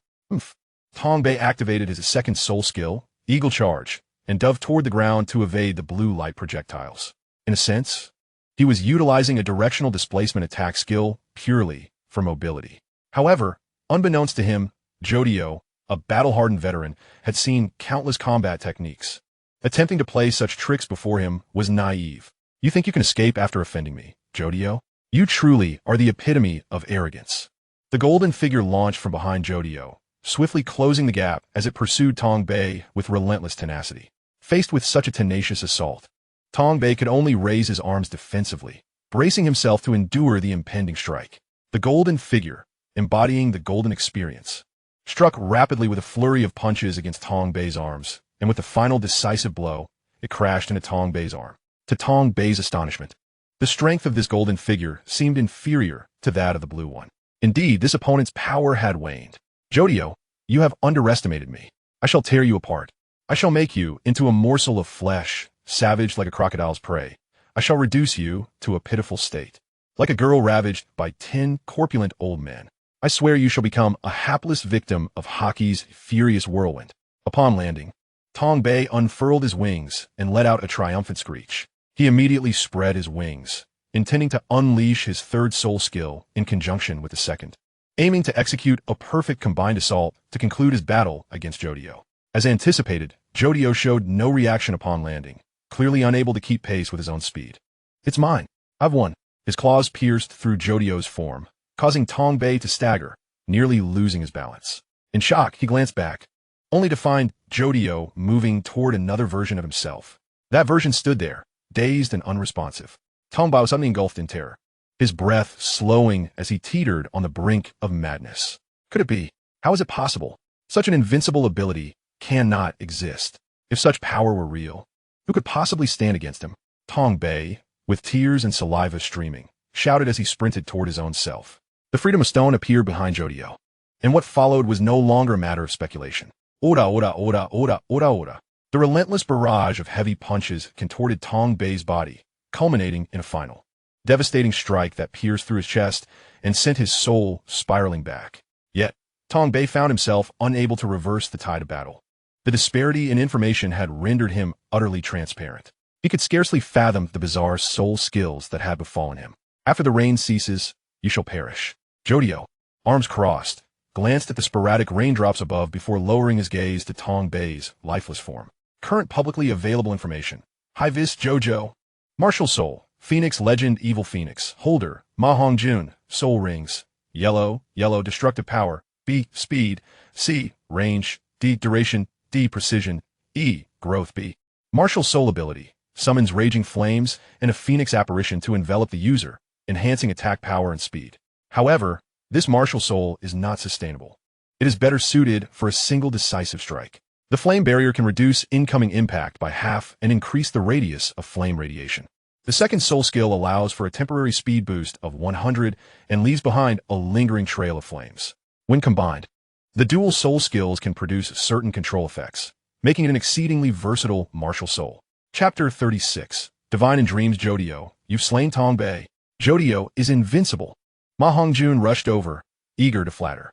S1: Tang Bei activated his second soul skill, Eagle Charge, and dove toward the ground to evade the blue light projectiles. In a sense, he was utilizing a directional displacement attack skill purely for mobility. However, unbeknownst to him, Jodio, a battle-hardened veteran, had seen countless combat techniques. Attempting to play such tricks before him was naive. You think you can escape after offending me, Jodio? You truly are the epitome of arrogance. The golden figure launched from behind Jodio, swiftly closing the gap as it pursued Tang Bei with relentless tenacity. Faced with such a tenacious assault, Tang Bei could only raise his arms defensively, bracing himself to endure the impending strike. The golden figure, embodying the golden experience, struck rapidly with a flurry of punches against Tang Bei's arms, and with the final decisive blow, it crashed into Tang Bei's arm. To Tang Bei's astonishment, the strength of this golden figure seemed inferior to that of the blue one. Indeed, this opponent's power had waned. Jodio, you have underestimated me. I shall tear you apart. I shall make you into a morsel of flesh, savage like a crocodile's prey. I shall reduce you to a pitiful state, like a girl ravaged by 10 corpulent old men. I swear you shall become a hapless victim of hockey's furious whirlwind. Upon landing, Tang Bei unfurled his wings and let out a triumphant screech. He immediately spread his wings, intending to unleash his third soul skill in conjunction with the second, aiming to execute a perfect combined assault to conclude his battle against Jodio. As anticipated, Jodio showed no reaction upon landing, clearly unable to keep pace with his own speed. It's mine. I've won. His claws pierced through Jodio's form, causing Tang Bei to stagger, nearly losing his balance. In shock, he glanced back, only to find Jodio moving toward another version of himself. That version stood there, dazed and unresponsive. Tang Bei was suddenly engulfed in terror, his breath slowing as he teetered on the brink of madness. Could it be? How is it possible? Such an invincible ability cannot exist. If such power were real, who could possibly stand against him? Tang Bei, with tears and saliva streaming, shouted as he sprinted toward his own self. The Freedom Stone appeared behind Jodio, and what followed was no longer a matter of speculation. Ora, ora, ora, ora, ora, ora. The relentless barrage of heavy punches contorted Tang Bei's body, culminating in a final, devastating strike that pierced through his chest and sent his soul spiraling back. Yet, Tang Bei found himself unable to reverse the tide of battle. The disparity in information had rendered him utterly transparent. He could scarcely fathom the bizarre soul skills that had befallen him. After the rain ceases, you shall perish. Jodio, arms crossed, glanced at the sporadic raindrops above before lowering his gaze to Tang Bei's lifeless form. Current publicly available information. High-Vis Jojo. Martial Soul. Phoenix Legend Evil Phoenix. Holder. Ma Hongjun. Soul Rings. Yellow. Yellow. Destructive Power. B. Speed. C. Range. D. Duration. D. Precision. E. Growth. B. Martial Soul Ability. Summons raging flames and a phoenix apparition to envelop the user, enhancing attack power and speed. However, this martial soul is not sustainable. It is better suited for a single decisive strike. The flame barrier can reduce incoming impact by half and increase the radius of flame radiation. The second soul skill allows for a temporary speed boost of 100 and leaves behind a lingering trail of flames. When combined, the dual soul skills can produce certain control effects, making it an exceedingly versatile martial soul. Chapter 36. Divine in Dreams. Jodio, you've slain Tang Bei. Jodio is invincible. Ma Hongjun rushed over, eager to flatter.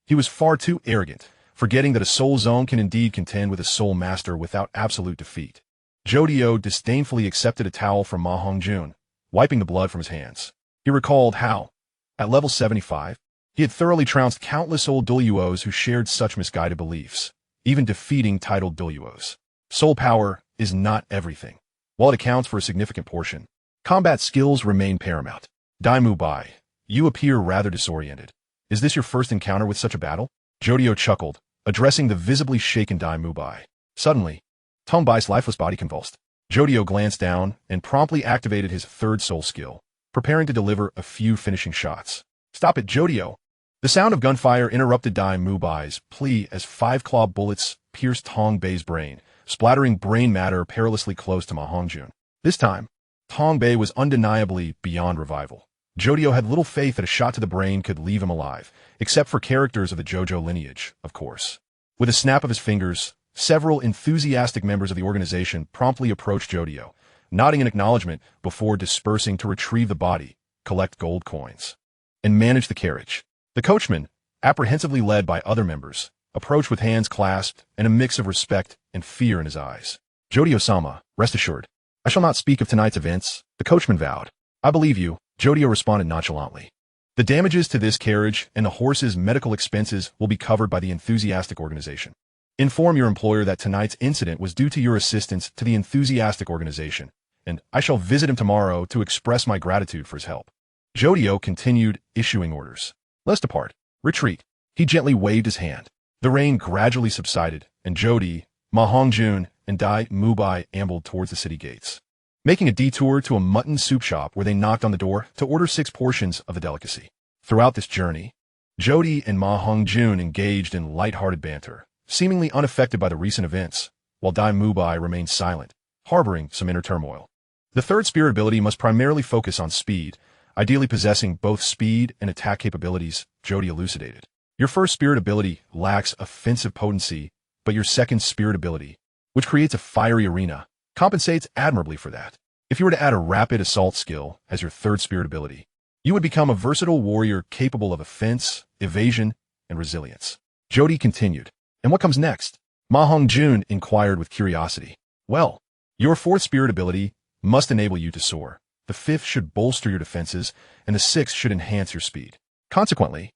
S1: He was far too arrogant, forgetting that a soul zone can indeed contend with a soul master without absolute defeat. Jodio disdainfully accepted a towel from Ma Hongjun, wiping the blood from his hands. He recalled how, at level 75, he had thoroughly trounced countless old Douluos who shared such misguided beliefs, even defeating titled Douluos. Soul power is not everything. While it accounts for a significant portion, combat skills remain paramount. Dai Mu Bai, you appear rather disoriented. Is this your first encounter with such a battle? Jodio chuckled, addressing the visibly shaken Dai Mu Bai. Suddenly, Tang Bai's lifeless body convulsed. Jodio glanced down and promptly activated his third soul skill, preparing to deliver a few finishing shots. Stop it, Jodio! The sound of gunfire interrupted Dai Mu Bai's plea as 5-claw bullets pierced Tang Bei's brain, splattering brain matter perilously close to Ma Hongjun. This time, Tang Bei was undeniably beyond revival. Jodio had little faith that a shot to the brain could leave him alive, except for characters of the JoJo lineage, of course. With a snap of his fingers, several enthusiastic members of the organization promptly approached Jodio, nodding in acknowledgement before dispersing to retrieve the body, collect gold coins, and manage the carriage. The coachman, apprehensively led by other members, approached with hands clasped and a mix of respect and fear in his eyes. Jodio-sama, rest assured, I shall not speak of tonight's events, the coachman vowed. I believe you, Jodio responded nonchalantly. The damages to this carriage and the horse's medical expenses will be covered by the enthusiastic organization. Inform your employer that tonight's incident was due to your assistance to the enthusiastic organization, and I shall visit him tomorrow to express my gratitude for his help. Jodio continued issuing orders. Let's depart. Retreat. He gently waved his hand. The rain gradually subsided, and Jody, Ma Hongjun, and Dai Mu Bai ambled towards the city gates, making a detour to a mutton soup shop where they knocked on the door to order 6 portions of the delicacy. Throughout this journey, Jody and Ma Hongjun engaged in light-hearted banter, seemingly unaffected by the recent events, while Dai Mu Bai remained silent, harboring some inner turmoil. The third spirit ability must primarily focus on speed, ideally possessing both speed and attack capabilities, Jody elucidated. Your first spirit ability lacks offensive potency, but your second spirit ability, which creates a fiery arena, compensates admirably for that. If you were to add a rapid assault skill as your third spirit ability, you would become a versatile warrior capable of offense, evasion, and resilience. Jody continued. And what comes next? Ma Hongjun inquired with curiosity. Well, your fourth spirit ability must enable you to soar. The fifth should bolster your defenses, and the sixth should enhance your speed. Consequently,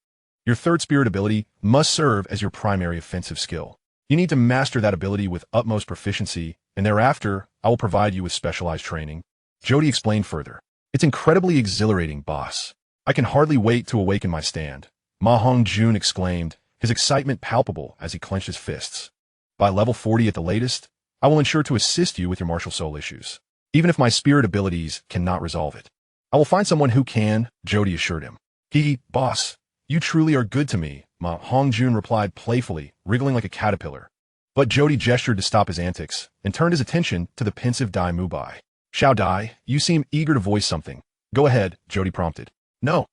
S1: your third spirit ability must serve as your primary offensive skill. You need to master that ability with utmost proficiency, and thereafter, I will provide you with specialized training. Jody explained further. It's incredibly exhilarating, boss. I can hardly wait to awaken my stand. Ma Hongjun exclaimed, his excitement palpable as he clenched his fists. By level 40 at the latest, I will ensure to assist you with your martial soul issues. Even if my spirit abilities cannot resolve it, I will find someone who can, Jody assured him. Boss, you truly are good to me, Ma Hongjun replied playfully, wriggling like a caterpillar. But Jody gestured to stop his antics and turned his attention to the pensive Dai Mu Bai. Xiao Dai, you seem eager to voice something. Go ahead, Jody prompted. No,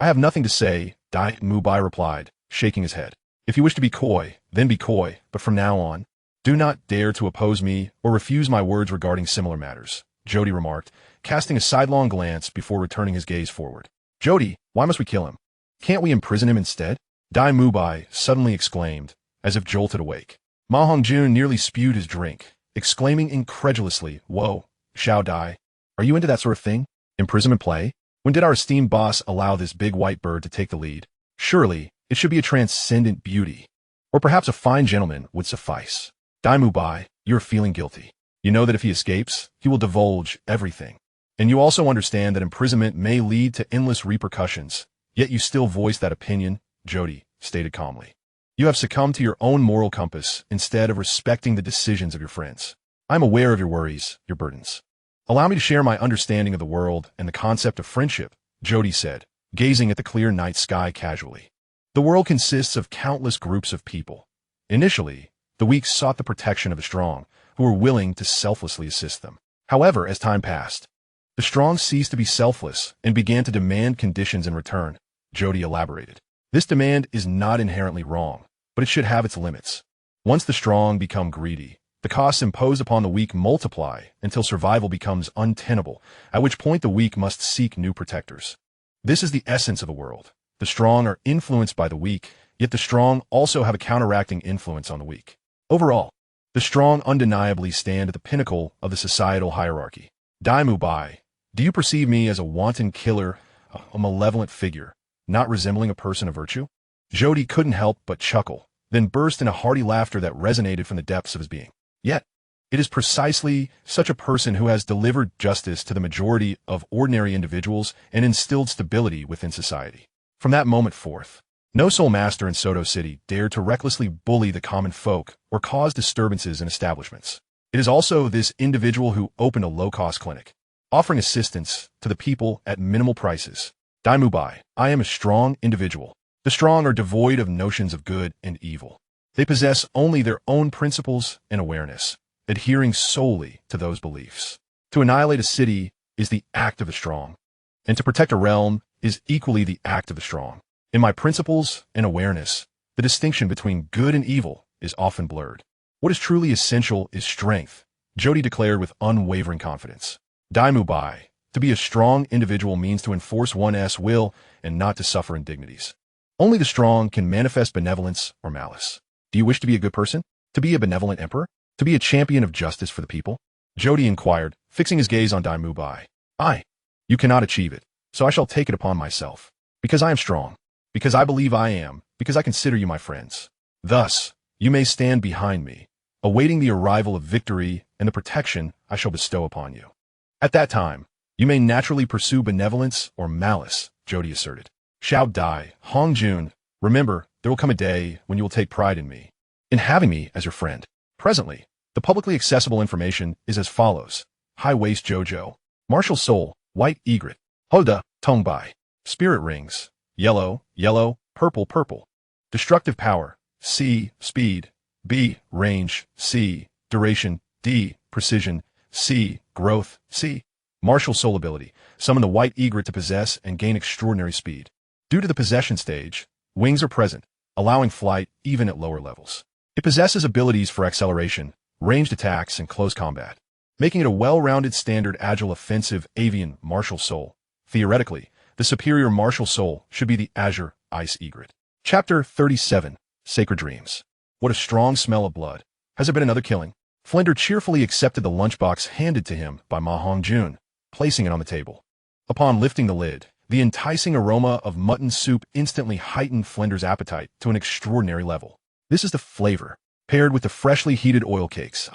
S1: I have nothing to say, Dai Mubai replied, shaking his head. If you wish to be coy, then be coy, but from now on, do not dare to oppose me or refuse my words regarding similar matters, Jody remarked, casting a sidelong glance before returning his gaze forward. Jody, why must we kill him? Can't we imprison him instead? Dai Mubai suddenly exclaimed, as if jolted awake. Ma Hongjun nearly spewed his drink, exclaiming incredulously, Whoa, Xiao Dai, are you into that sort of thing? Imprisonment play? When did our esteemed boss allow this big white bird to take the lead? Surely, it should be a transcendent beauty. Or perhaps a fine gentleman would suffice. Dai Mubai, you're feeling guilty. You know that if he escapes, he will divulge everything. And you also understand that imprisonment may lead to endless repercussions, yet you still voice that opinion, Jody stated calmly. You have succumbed to your own moral compass instead of respecting the decisions of your friends. I'm aware of your worries, your burdens. Allow me to share my understanding of the world and the concept of friendship, Jody said, gazing at the clear night sky casually. The world consists of countless groups of people. Initially, the weak sought the protection of the strong, who were willing to selflessly assist them. However, as time passed, the strong ceased to be selfless and began to demand conditions in return, Jody elaborated. This demand is not inherently wrong, but it should have its limits. Once the strong become greedy, the costs imposed upon the weak multiply until survival becomes untenable, at which point the weak must seek new protectors. This is the essence of the world. The strong are influenced by the weak, yet the strong also have a counteracting influence on the weak. Overall, the strong undeniably stand at the pinnacle of the societal hierarchy. Dai Mubai, do you perceive me as a wanton killer, a malevolent figure, not resembling a person of virtue? Jody couldn't help but chuckle, then burst in a hearty laughter that resonated from the depths of his being. Yet, it is precisely such a person who has delivered justice to the majority of ordinary individuals and instilled stability within society. From that moment forth, no soul master in Soto City dared to recklessly bully the common folk or cause disturbances in establishments. It is also this individual who opened a low-cost clinic, offering assistance to the people at minimal prices. Dai Mubai, I am a strong individual. The strong are devoid of notions of good and evil. They possess only their own principles and awareness, adhering solely to those beliefs. To annihilate a city is the act of the strong, and to protect a realm is equally the act of the strong. In my principles and awareness, the distinction between good and evil is often blurred. What is truly essential is strength, Jody declared with unwavering confidence. Dai Mubai, to be a strong individual means to enforce one's will and not to suffer indignities. Only the strong can manifest benevolence or malice. Do you wish to be a good person? To be a benevolent emperor? To be a champion of justice for the people? Jody inquired, fixing his gaze on Dai Mubai. You cannot achieve it, so I shall take it upon myself. Because I am strong. Because I believe I am. Because I consider you my friends. Thus, you may stand behind me, awaiting the arrival of victory and the protection I shall bestow upon you. At that time, you may naturally pursue benevolence or malice, Jody asserted. Xiao Dai, Hongjun, remember, there will come a day when you will take pride in me, in having me as your friend. Presently, the publicly accessible information is as follows. High Waist Jojo, Martial Soul, White Egret, Hoda, Tongue Bai, Spirit Rings, Yellow, Yellow, Purple, Purple. Destructive Power, C, Speed, B, Range, C, Duration, D, Precision, C, Growth, C. Martial Soul Ability, summon the White Egret to possess and gain extraordinary speed. Due to the possession stage, wings are present, allowing flight even at lower levels. It possesses abilities for acceleration, ranged attacks, and close combat, making it a well-rounded standard agile offensive avian martial soul. Theoretically, the superior martial soul should be the Azure Ice Egret. Chapter 37, Sacred Dreams. What a strong smell of blood. Has there been another killing? Flender cheerfully accepted the lunchbox handed to him by Ma Hongjun, placing it on the table. Upon lifting the lid, the enticing aroma of mutton soup instantly heightened Flender's appetite to an extraordinary level. This is the flavor, paired with the freshly heated oil cakes.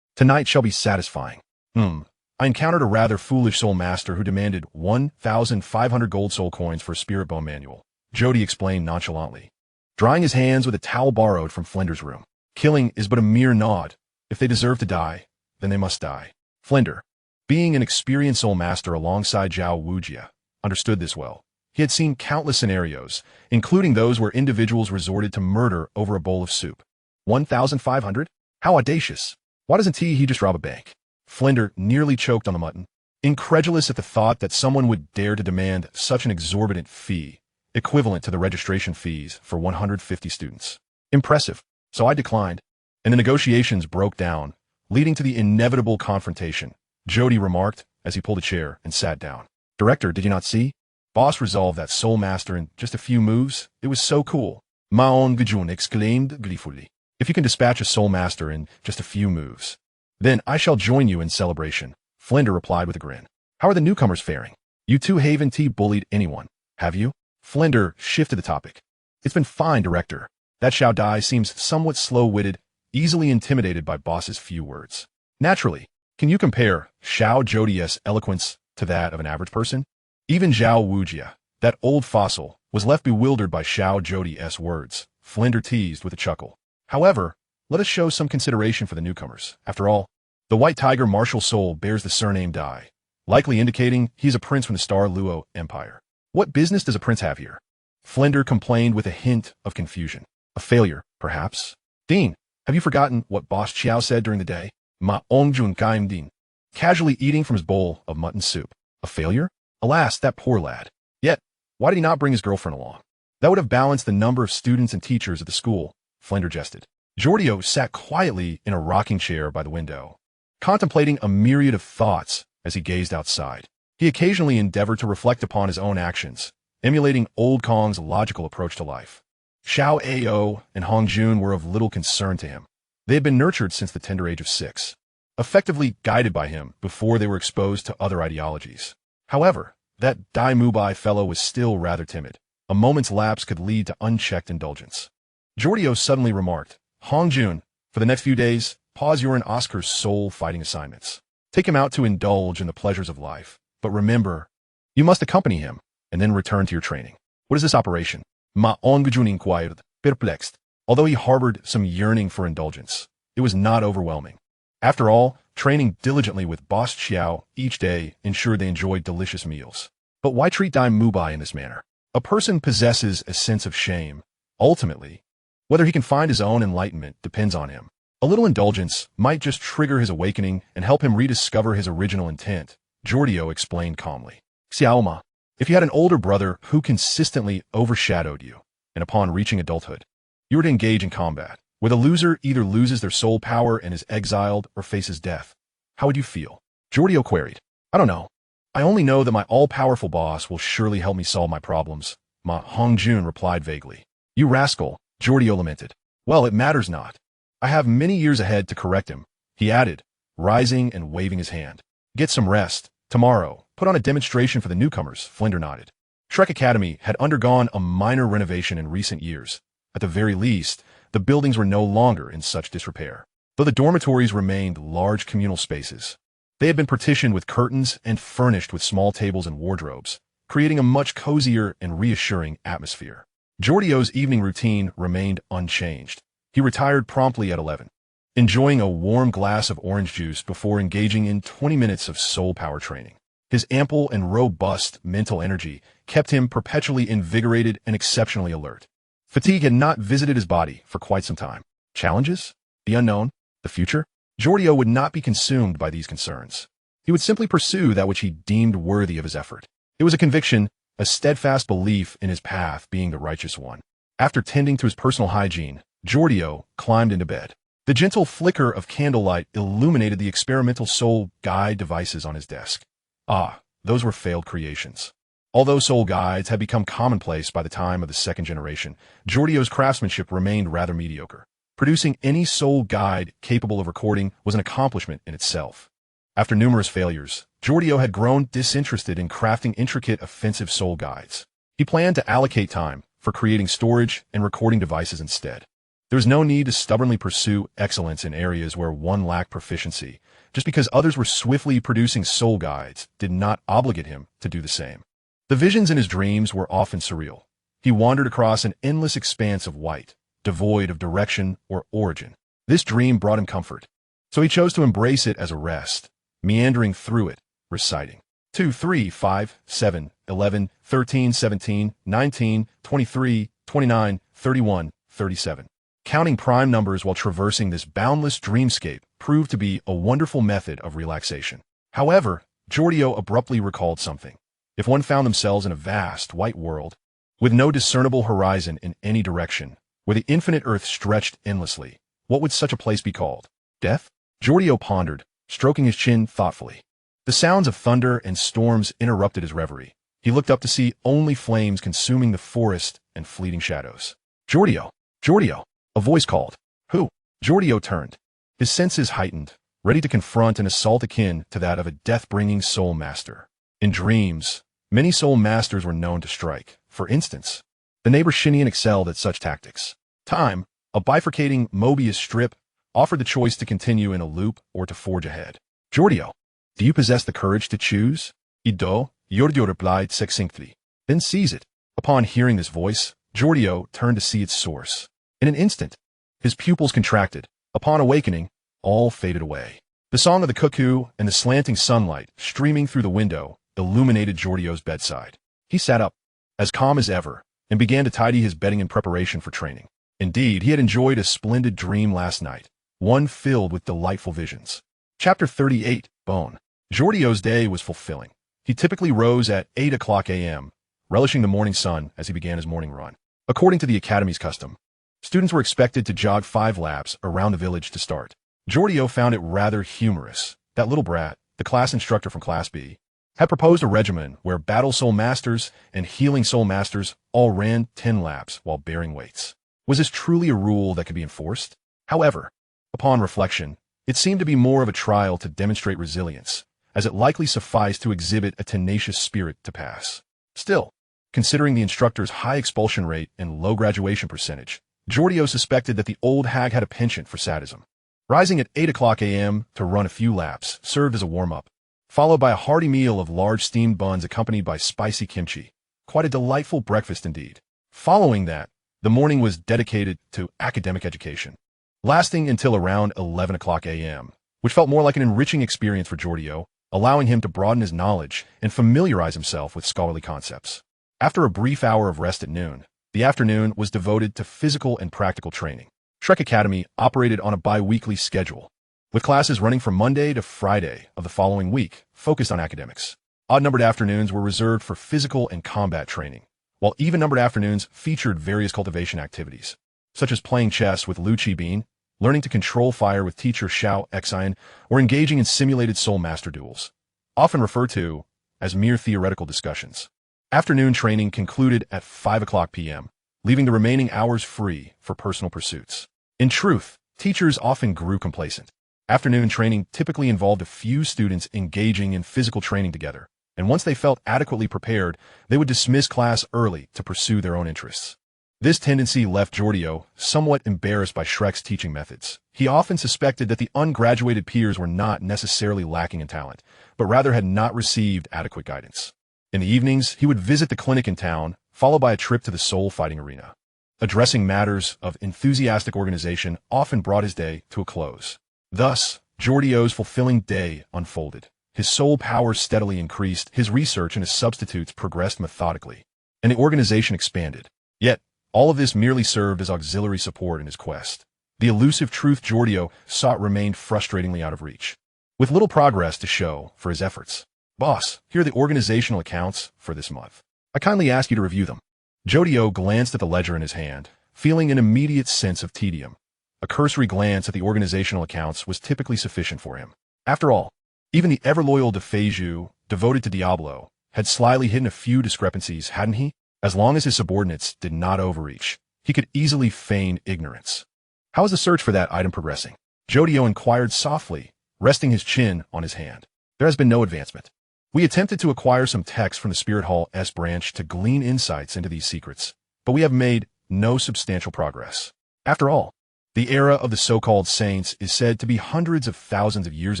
S1: Tonight shall be satisfying. I encountered a rather foolish soul master who demanded 1,500 gold soul coins for a spirit bone manual, Jody explained nonchalantly, drying his hands with a towel borrowed from Flender's room. Killing is but a mere nod. If they deserve to die, then they must die. Flender, being an experienced soul master alongside Zhao Wujia, understood this well. He had seen countless scenarios, including those where individuals resorted to murder over a bowl of soup. 1,500? How audacious! Why doesn't he just rob a bank? Flender nearly choked on the mutton. Incredulous at the thought that someone would dare to demand such an exorbitant fee, equivalent to the registration fees for 150 students. Impressive. So I declined, and the negotiations broke down, leading to the inevitable confrontation. Jody remarked as he pulled a chair and sat down. Director, did you not see? Boss resolved that Soul Master in just a few moves. It was so cool. Maon Gijun exclaimed gleefully. If you can dispatch a Soul Master in just a few moves, then I shall join you in celebration, Flender replied with a grin. How are the newcomers faring? You two haven't bullied anyone, have you? Flender shifted the topic. It's been fine, Director. That Xiao Dai seems somewhat slow-witted, easily intimidated by Boss's few words. Naturally, can you compare Xiao Jodio's eloquence to that of an average person? Even Zhao Wujia, that old fossil, was left bewildered by Xiao Jodio's words, Flender teased with a chuckle. However, let us show some consideration for the newcomers. After all, the White Tiger martial soul bears the surname Dai, likely indicating he's a prince from the Star Luo Empire. What business does a prince have here? Flender complained with a hint of confusion. A failure, perhaps? Dean, have you forgotten what Boss Chiao said during the day? Ma Ongjun Gaim Din. Casually eating from his bowl of mutton soup. A failure? Alas, that poor lad. Yet, why did he not bring his girlfriend along? That would have balanced the number of students and teachers at the school, Flender jested. Jodio sat quietly in a rocking chair by the window, contemplating a myriad of thoughts as he gazed outside. He occasionally endeavored to reflect upon his own actions, emulating Old Kong's logical approach to life. Xiao Ao and Hong Jun were of little concern to him. They had been nurtured since the tender age of 6, effectively guided by him before they were exposed to other ideologies. However, that Dai Mubai fellow was still rather timid. A moment's lapse could lead to unchecked indulgence. Jodio suddenly remarked, Hong Jun, for the next few days, pause your and Oscar's soul-fighting assignments. Take him out to indulge in the pleasures of life. But remember, you must accompany him, and then return to your training. What is this operation? Ma Ongujun inquired, perplexed. Although he harbored some yearning for indulgence, it was not overwhelming. After all, training diligently with Boss Chiao each day ensured they enjoyed delicious meals. But why treat Dai Mubai in this manner? A person possesses a sense of shame. Ultimately, whether he can find his own enlightenment depends on him. A little indulgence might just trigger his awakening and help him rediscover his original intent, Jodio explained calmly. Xiaoma, if you had an older brother who consistently overshadowed you, and upon reaching adulthood, you were to engage in combat, where the loser either loses their soul power and is exiled or faces death, how would you feel? Jodio queried. I don't know. I only know that my all-powerful boss will surely help me solve my problems, Ma Hongjun replied vaguely. You rascal, Jodio lamented. Well, it matters not. I have many years ahead to correct him, he added, rising and waving his hand. Get some rest. Tomorrow, put on a demonstration for the newcomers, Flender nodded. Shrek Academy had undergone a minor renovation in recent years. At the very least, the buildings were no longer in such disrepair. Though the dormitories remained large communal spaces, they had been partitioned with curtains and furnished with small tables and wardrobes, creating a much cozier and reassuring atmosphere. Jordio's evening routine remained unchanged. He retired promptly at 11, enjoying a warm glass of orange juice before engaging in 20 minutes of soul power training. His ample and robust mental energy kept him perpetually invigorated and exceptionally alert. Fatigue had not visited his body for quite some time. Challenges? The unknown? The future? Jodio would not be consumed by these concerns. He would simply pursue that which he deemed worthy of his effort. It was a conviction, a steadfast belief in his path being the righteous one. After tending to his personal hygiene, Jodio climbed into bed. The gentle flicker of candlelight illuminated the experimental soul guide devices on his desk. Ah, those were failed creations. Although soul guides had become commonplace by the time of the second generation, Jordio's craftsmanship remained rather mediocre. Producing any soul guide capable of recording was an accomplishment in itself. After numerous failures, Jordio had grown disinterested in crafting intricate offensive soul guides. He planned to allocate time for creating storage and recording devices instead. There was no need to stubbornly pursue excellence in areas where one lacked proficiency. Just because others were swiftly producing soul guides did not obligate him to do the same. The visions in his dreams were often surreal. He wandered across an endless expanse of white, devoid of direction or origin. This dream brought him comfort, so he chose to embrace it as a rest, meandering through it, reciting 2, 3, 5, 7, 11, 13, 17, 19, 23, 29, 31, 37. Counting prime numbers while traversing this boundless dreamscape proved to be a wonderful method of relaxation. However, Jordio abruptly recalled something. If one found themselves in a vast, white world, With no discernible horizon in any direction, where the infinite earth stretched endlessly, what would such a place be called? Death? Jodio pondered, stroking his chin thoughtfully. The sounds of thunder and storms interrupted his reverie. He looked up to see only flames consuming the forest and fleeting shadows. Jodio! Jodio! A voice called. Who? Jodio turned. His senses heightened, ready to confront an assault akin to that of a death-bringing soul master. In dreams, many soul masters were known to strike. For instance, the neighbor Xinian excelled at such tactics. Time, a bifurcating Mobius strip, offered the choice to continue in a loop or to forge ahead. Jodio, do you possess the courage to choose? Jodio replied succinctly. Then seize it. Upon hearing this voice, Jodio turned to see its source. In an instant, his pupils contracted. Upon awakening, all faded away. The song of the cuckoo and the slanting sunlight streaming through the window illuminated Jordio's bedside. He sat up, as calm as ever, and began to tidy his bedding in preparation for training. Indeed, he had enjoyed a splendid dream last night, one filled with delightful visions. Chapter 38, Bone. Jordio's day was fulfilling. He typically rose at 8 o'clock a.m., relishing the morning sun as he began his morning run. According to the academy's custom, students were expected to jog 5 laps around the village to start. Jodio found it rather humorous that little brat, the class instructor from Class B, had proposed a regimen where battle soul masters and healing soul masters all ran 10 laps while bearing weights. Was this truly a rule that could be enforced? However, upon reflection, it seemed to be more of a trial to demonstrate resilience, as it likely sufficed to exhibit a tenacious spirit to pass. Still, considering the instructor's high expulsion rate and low graduation percentage, Jodio suspected that the old hag had a penchant for sadism. Rising at 8 o'clock a.m. to run a few laps served as a warm-up, followed by a hearty meal of large steamed buns accompanied by spicy kimchi. Quite a delightful breakfast indeed. Following that, the morning was dedicated to academic education, lasting until around 11 o'clock a.m., which felt more like an enriching experience for Jodio, allowing him to broaden his knowledge and familiarize himself with scholarly concepts. After a brief hour of rest at noon, the afternoon was devoted to physical and practical training. Trek Academy operated on a bi-weekly schedule, with classes running from Monday to Friday of the following week, focused on academics. Odd-numbered afternoons were reserved for physical and combat training, while even-numbered afternoons featured various cultivation activities, such as playing chess with Lu Qibin, learning to control fire with teacher Xiao Xian, or engaging in simulated soul master duels, often referred to as mere theoretical discussions. Afternoon training concluded at 5 o'clock p.m., leaving the remaining hours free for personal pursuits. In truth, teachers often grew complacent. Afternoon training typically involved a few students engaging in physical training together, and once they felt adequately prepared, they would dismiss class early to pursue their own interests. This tendency left Jodio somewhat embarrassed by Shrek's teaching methods. He often suspected that the ungraduated peers were not necessarily lacking in talent, but rather had not received adequate guidance. In the evenings, he would visit the clinic in town, followed by a trip to the soul fighting arena. Addressing matters of enthusiastic organization often brought his day to a close. Thus, Jordio's fulfilling day unfolded. His soul power steadily increased, his research and his substitutes progressed methodically, and the organization expanded. Yet, all of this merely served as auxiliary support in his quest. The elusive truth Jodio sought remained frustratingly out of reach, with little progress to show for his efforts. Boss, here are the organizational accounts for this month. I kindly ask you to review them. Jodio glanced at the ledger in his hand, feeling an immediate sense of tedium. A cursory glance at the organizational accounts was typically sufficient for him. After all, even the ever-loyal Defeju, devoted to Diablo, had slyly hidden a few discrepancies, hadn't he? As long as his subordinates did not overreach, he could easily feign ignorance. How is the search for that item progressing? Jodio inquired softly, resting his chin on his hand. There has been no advancement. We attempted to acquire some text from the Spirit Hall S branch to glean insights into these secrets, but we have made no substantial progress. After all, the era of the so-called saints is said to be hundreds of thousands of years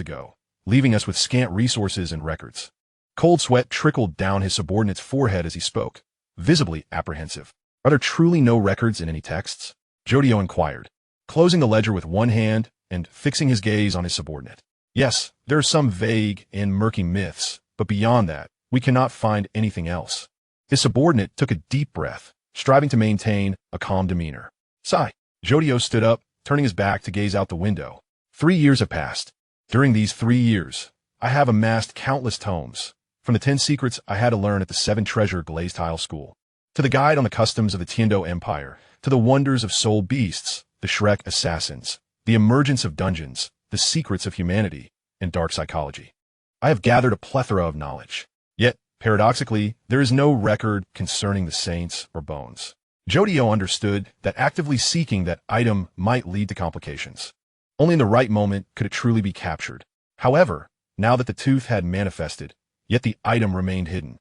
S1: ago, leaving us with scant resources and records. Cold sweat trickled down his subordinate's forehead as he spoke, visibly apprehensive. Are there truly no records in any texts? Jodio inquired, closing the ledger with one hand and fixing his gaze on his subordinate. Yes, there are some vague and murky myths, but beyond that, we cannot find anything else. His subordinate took a deep breath, striving to maintain a calm demeanor. Sigh. Jodio stood up, turning his back to gaze out the window. 3 years have passed. During these 3 years, I have amassed countless tomes, from the 10 secrets I had to learn at the 7 treasure glazed tile school, To the guide on the customs of the Tiando Empire, to the wonders of soul beasts, the Shrek assassins, the emergence of dungeons, the secrets of humanity, and dark psychology. I have gathered a plethora of knowledge. Yet, paradoxically, there is no record concerning the saints or bones. Jodio understood that actively seeking that item might lead to complications. Only in the right moment could it truly be captured. However, now that the tooth had manifested, yet the item remained hidden.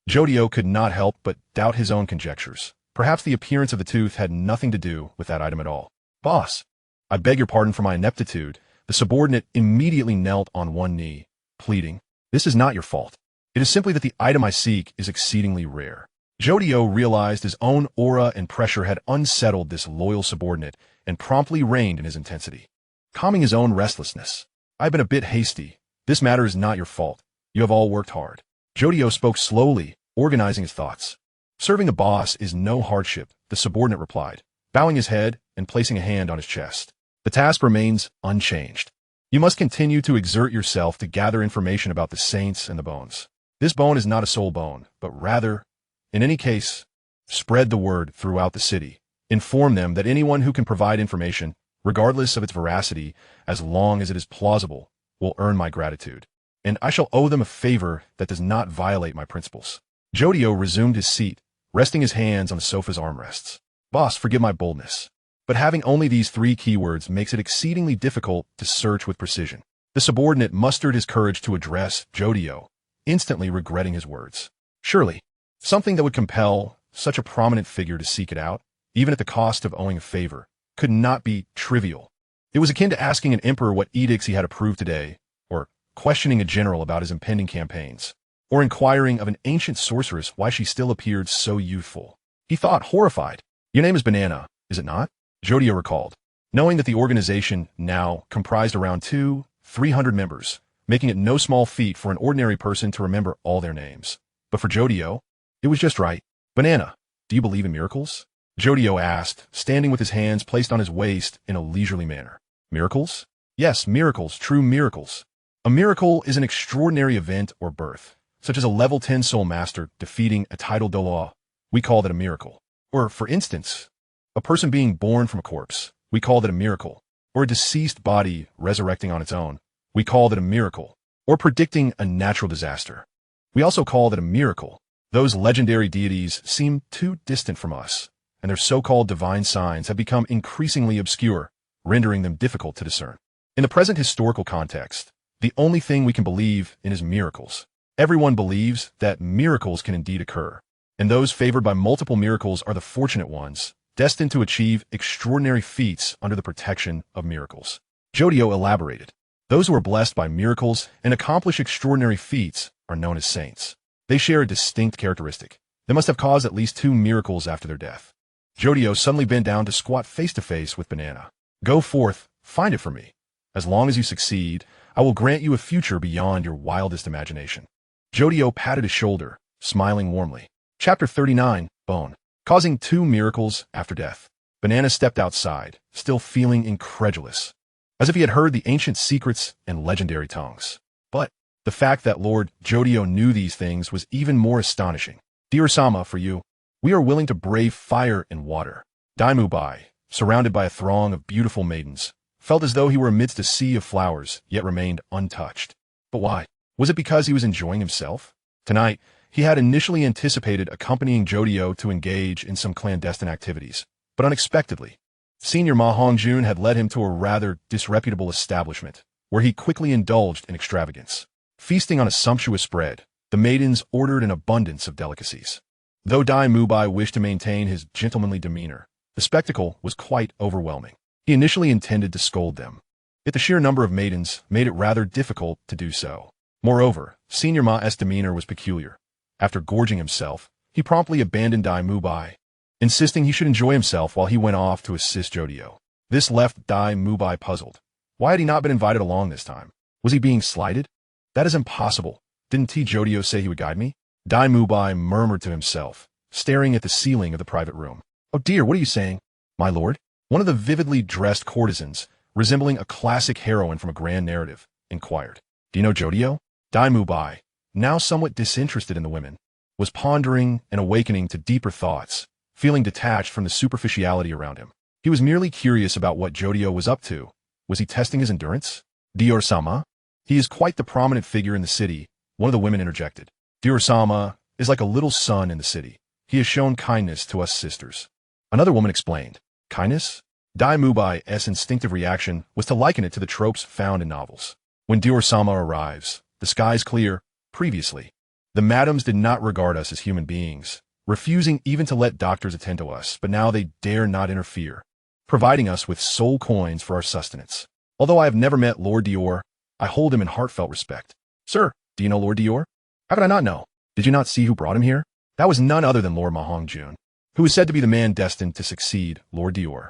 S1: Jodio could not help but doubt his own conjectures. Perhaps the appearance of the tooth had nothing to do with that item at all. Boss, I beg your pardon for my ineptitude. The subordinate immediately knelt on one knee, pleading, "This is not your fault. It is simply that the item I seek is exceedingly rare." Jodio realized his own aura and pressure had unsettled this loyal subordinate and promptly reined in his intensity, calming his own restlessness. "I've been a bit hasty. This matter is not your fault. You have all worked hard." Jodio spoke slowly, organizing his thoughts. "Serving a boss is no hardship," the subordinate replied, bowing his head and placing a hand on his chest. "The task remains unchanged. You must continue to exert yourself to gather information about the saints and the bones. This bone is not a soul bone, but rather, in any case, spread the word throughout the city. Inform them that anyone who can provide information, regardless of its veracity, as long as it is plausible, will earn my gratitude. And I shall owe them a favor that does not violate my principles." Jodio resumed his seat, resting his hands on the sofa's armrests. "Boss, forgive my boldness, but having only these 3 keywords makes it exceedingly difficult to search with precision." The subordinate mustered his courage to address Jodio, instantly regretting his words. Surely, something that would compel such a prominent figure to seek it out, even at the cost of owing a favor, could not be trivial. It was akin to asking an emperor what edicts he had approved today, or questioning a general about his impending campaigns, or inquiring of an ancient sorceress why she still appeared so youthful. He thought, horrified. "Your name is Banana, is it not?" Jodio recalled, knowing that the organization now comprised around 300 members, making it no small feat for an ordinary person to remember all their names. But for Jodio, it was just right. "Banana, do you believe in miracles?" Jodio asked, standing with his hands placed on his waist in a leisurely manner. "Miracles?" "Yes, miracles, true miracles. A miracle is an extraordinary event or birth, such as a level 10 soul master defeating a titled Douluo. We call that a miracle. Or, for instance, a person being born from a corpse. We call that a miracle. Or a deceased body resurrecting on its own. We call that a miracle. Or predicting a natural disaster. We also call that a miracle. Those legendary deities seem too distant from us, and their so-called divine signs have become increasingly obscure, rendering them difficult to discern. In the present historical context, the only thing we can believe in is miracles. Everyone believes that miracles can indeed occur, and those favored by multiple miracles are the fortunate ones, destined to achieve extraordinary feats under the protection of miracles. Jodio elaborated. Those who are blessed by miracles and accomplish extraordinary feats are known as saints. They share a distinct characteristic. They must have caused at least 2 miracles after their death. Jodio suddenly bent down to squat face-to-face with Banana. "Go forth, find it for me. As long as you succeed, I will grant you a future beyond your wildest imagination." Jodio patted his shoulder, smiling warmly. Chapter 39, Bone. Causing 2 miracles after death. Banana stepped outside, still feeling incredulous, as if he had heard the ancient secrets and legendary tongues. But the fact that Lord Jodio knew these things was even more astonishing. "Dear Sama, for you, we are willing to brave fire and water." Daimubai, surrounded by a throng of beautiful maidens, felt as though he were amidst a sea of flowers, yet remained untouched. But why? Was it because he was enjoying himself? Tonight, he had initially anticipated accompanying Jodio to engage in some clandestine activities, but unexpectedly, Senior Ma Hongjun had led him to a rather disreputable establishment, where he quickly indulged in extravagance. Feasting on a sumptuous spread, the maidens ordered an abundance of delicacies. Though Dai Mubai wished to maintain his gentlemanly demeanor, the spectacle was quite overwhelming. He initially intended to scold them, yet the sheer number of maidens made it rather difficult to do so. Moreover, Senior Ma's demeanor was peculiar. After gorging himself, he promptly abandoned Dai Mubai, insisting he should enjoy himself while he went off to assist Jodio. This left Dai Mubai puzzled. Why had he not been invited along this time? Was he being slighted? "That is impossible. Didn't Jodio say he would guide me?" Dai Mubai murmured to himself, staring at the ceiling of the private room. "Oh dear, what are you saying, my lord?" One of the vividly dressed courtesans, resembling a classic heroine from a grand narrative, inquired. "Do you know Jodio?" Dai Mubai, now somewhat disinterested in the women, was pondering and awakening to deeper thoughts, feeling detached from the superficiality around him. He was merely curious about what Jodio was up to. Was he testing his endurance? Dior-sama? He is quite the prominent figure in the city, one of the women interjected. Dior-sama is like a little son in the city. He has shown kindness to us sisters. Another woman explained. Kindness? Dai Mubai's instinctive reaction was to liken it to the tropes found in novels. When Dior-sama arrives, the sky's clear. Previously, the madams did not regard us as human beings, refusing even to let doctors attend to us, but now they dare not interfere, providing us with soul coins for our sustenance. Although I have never met Lord Dior, I hold him in heartfelt respect. Sir, do you know Lord Dior? How could I not know? Did you not see who brought him here? That was none other than Lord Mahong Jun, who is said to be the man destined to succeed Lord Dior.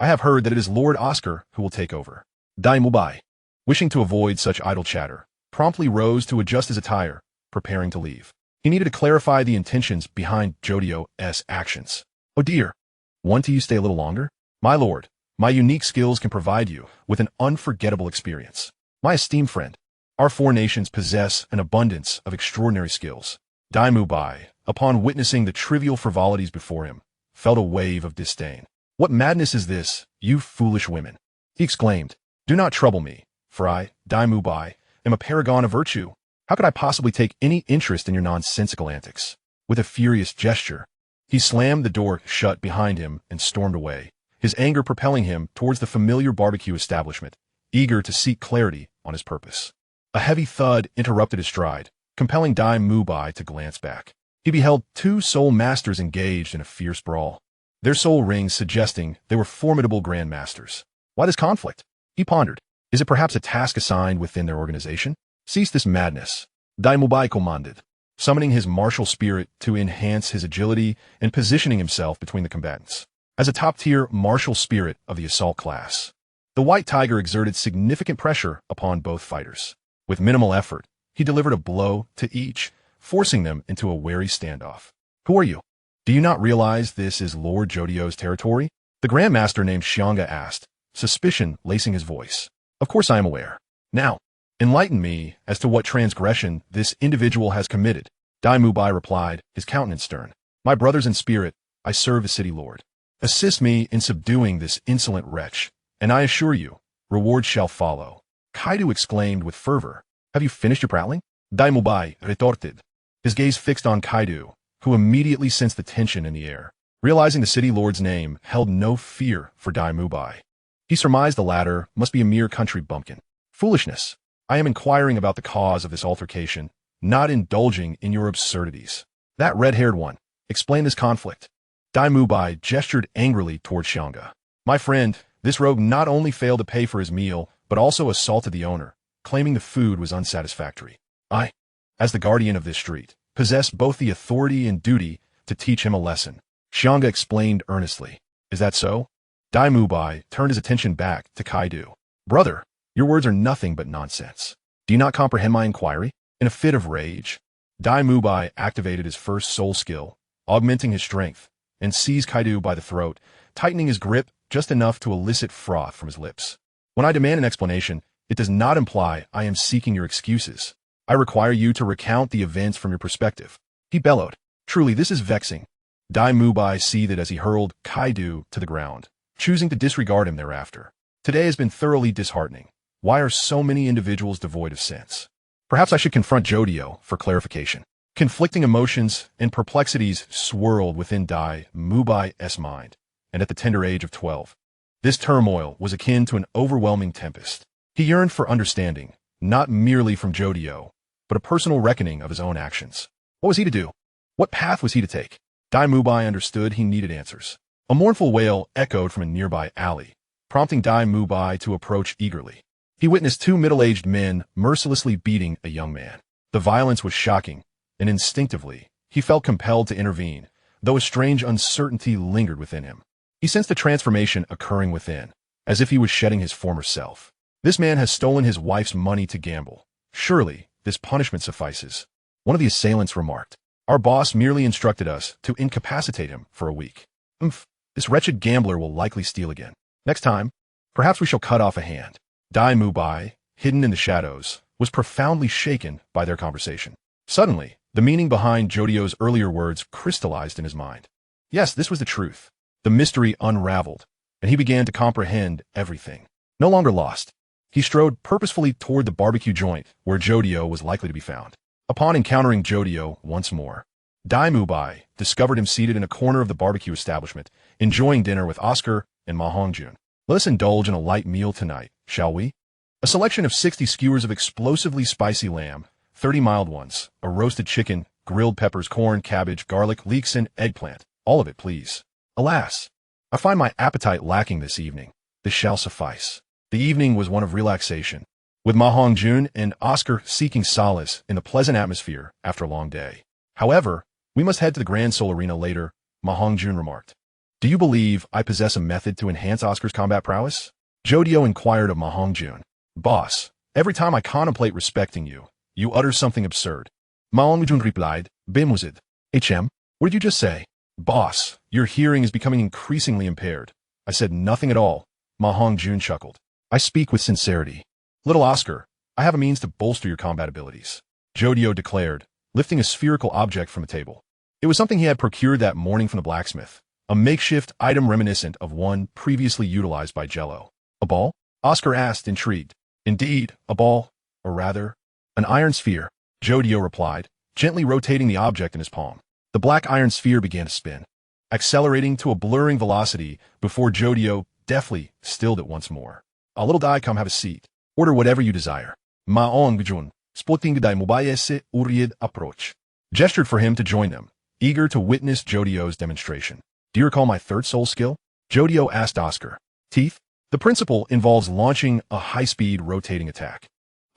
S1: I have heard that it is Lord Oscar who will take over. Dai Mubai, wishing to avoid such idle chatter, promptly rose to adjust his attire, preparing to leave. He needed to clarify the intentions behind Jodio's actions. Oh dear. Want you stay a little longer? My lord, my unique skills can provide you with an unforgettable experience. My esteemed friend, our four nations possess an abundance of extraordinary skills. Dai Mubai, upon witnessing the trivial frivolities before him, felt a wave of disdain. What madness is this, you foolish women? He exclaimed. Do not trouble me, for I, Dai Mubai, am a paragon of virtue. How could I possibly take any interest in your nonsensical antics? With a furious gesture, he slammed the door shut behind him and stormed away, his anger propelling him towards the familiar barbecue establishment, eager to seek clarity on his purpose. A heavy thud interrupted his stride, compelling Dai Mubai to glance back. He beheld two soul masters engaged in a fierce brawl, their soul rings suggesting they were formidable grandmasters. Why this conflict? He pondered. Is it perhaps a task assigned within their organization? Cease this madness, Dai Mubai commanded, summoning his martial spirit to enhance his agility and positioning himself between the combatants. As a top-tier martial spirit of the assault class, the White Tiger exerted significant pressure upon both fighters. With minimal effort, he delivered a blow to each, forcing them into a wary standoff. Who are you? Do you not realize this is Lord Jodio's territory? The Grandmaster named Xianga asked, suspicion lacing his voice. Of course I am aware. Now, enlighten me as to what transgression this individual has committed. Dai Mubai replied, his countenance stern. My brothers in spirit, I serve as city lord. Assist me in subduing this insolent wretch, and I assure you, reward shall follow. Kaidu exclaimed with fervor. Have you finished your prattling? Dai Mubai retorted, his gaze fixed on Kaidu, who immediately sensed the tension in the air. Realizing the city lord's name held no fear for Dai Mubai, he surmised the latter must be a mere country bumpkin. Foolishness. I am inquiring about the cause of this altercation, not indulging in your absurdities. That red-haired one, explain this conflict. Dai Mubai gestured angrily toward Xianga. My friend, this rogue not only failed to pay for his meal, but also assaulted the owner, claiming the food was unsatisfactory. I, as the guardian of this street, possess both the authority and duty to teach him a lesson. Xianga explained earnestly. Is that so? Dai Mubai turned his attention back to Kaidu. Brother, your words are nothing but nonsense. Do you not comprehend my inquiry? In a fit of rage, Dai Mubai activated his first soul skill, augmenting his strength, and seized Kaidu by the throat, tightening his grip just enough to elicit froth from his lips. When I demand an explanation, it does not imply I am seeking your excuses. I require you to recount the events from your perspective. He bellowed. Truly, this is vexing. Dai Mubai seethed as he hurled Kaidu to the ground, choosing to disregard him thereafter. Today has been thoroughly disheartening. Why are so many individuals devoid of sense? Perhaps I should confront Jodio for clarification. Conflicting emotions and perplexities swirled within Dai Mubai's mind, and at the tender age of 12, this turmoil was akin to an overwhelming tempest. He yearned for understanding, not merely from Jodio, but a personal reckoning of his own actions. What was he to do? What path was he to take? Dai Mubai understood he needed answers. A mournful wail echoed from a nearby alley, prompting Dai Mubai to approach eagerly. He witnessed two middle-aged men mercilessly beating a young man. The violence was shocking, and instinctively, he felt compelled to intervene, though a strange uncertainty lingered within him. He sensed the transformation occurring within, as if he was shedding his former self. This man has stolen his wife's money to gamble. Surely, this punishment suffices. One of the assailants remarked. Our boss merely instructed us to incapacitate him for a week. This wretched gambler will likely steal again. Next time, perhaps we shall cut off a hand. Dai Mubai, hidden in the shadows, was profoundly shaken by their conversation. Suddenly, The meaning behind Jodio's earlier words crystallized in his mind. Yes, this was the truth. The mystery unraveled, and he began to comprehend everything. No longer lost, he strode purposefully toward the barbecue joint where Jodio was likely to be found. Upon encountering Jodio once more, Dai Mubai discovered him seated in a corner of the barbecue establishment, enjoying dinner with Oscar and Ma Hongjun. Let us indulge in a light meal tonight, shall we? A selection of 60 skewers of explosively spicy lamb, 30 mild ones, a roasted chicken, grilled peppers, corn, cabbage, garlic, leeks, and eggplant. All of it, please. Alas, I find my appetite lacking this evening. This shall suffice. The evening was one of relaxation, with Ma Hongjun and Oscar seeking solace in the pleasant atmosphere after a long day. However, we must head to the Grand Soul Arena later, Ma Hongjun remarked. Do you believe I possess a method to enhance Oscar's combat prowess? Jodio inquired of Ma Hongjun. Boss, every time I contemplate respecting you, you utter something absurd. Ma Hongjun replied, Bimwazid. What did you just say? Boss, your hearing is becoming increasingly impaired. I said nothing at all. Ma Hongjun chuckled. I speak with sincerity. Little Oscar, I have a means to bolster your combat abilities. Jodio declared, lifting a spherical object from a table. It was something he had procured that morning from the blacksmith, a makeshift item reminiscent of one previously utilized by Jello. A ball? Oscar asked, intrigued. Indeed, a ball, or rather, an iron sphere, Jodio replied, gently rotating the object in his palm. The black iron sphere began to spin, accelerating to a blurring velocity before Jodio deftly stilled it once more. A little Dai, come have a seat. Order whatever you desire. Ma Hongjun, splitting Dai Mubayese Uried approach, gestured for him to join them, eager to witness Jodio's demonstration. Do you recall my third soul skill? Jodio asked Oscar. Teeth? The principle involves launching a high-speed rotating attack.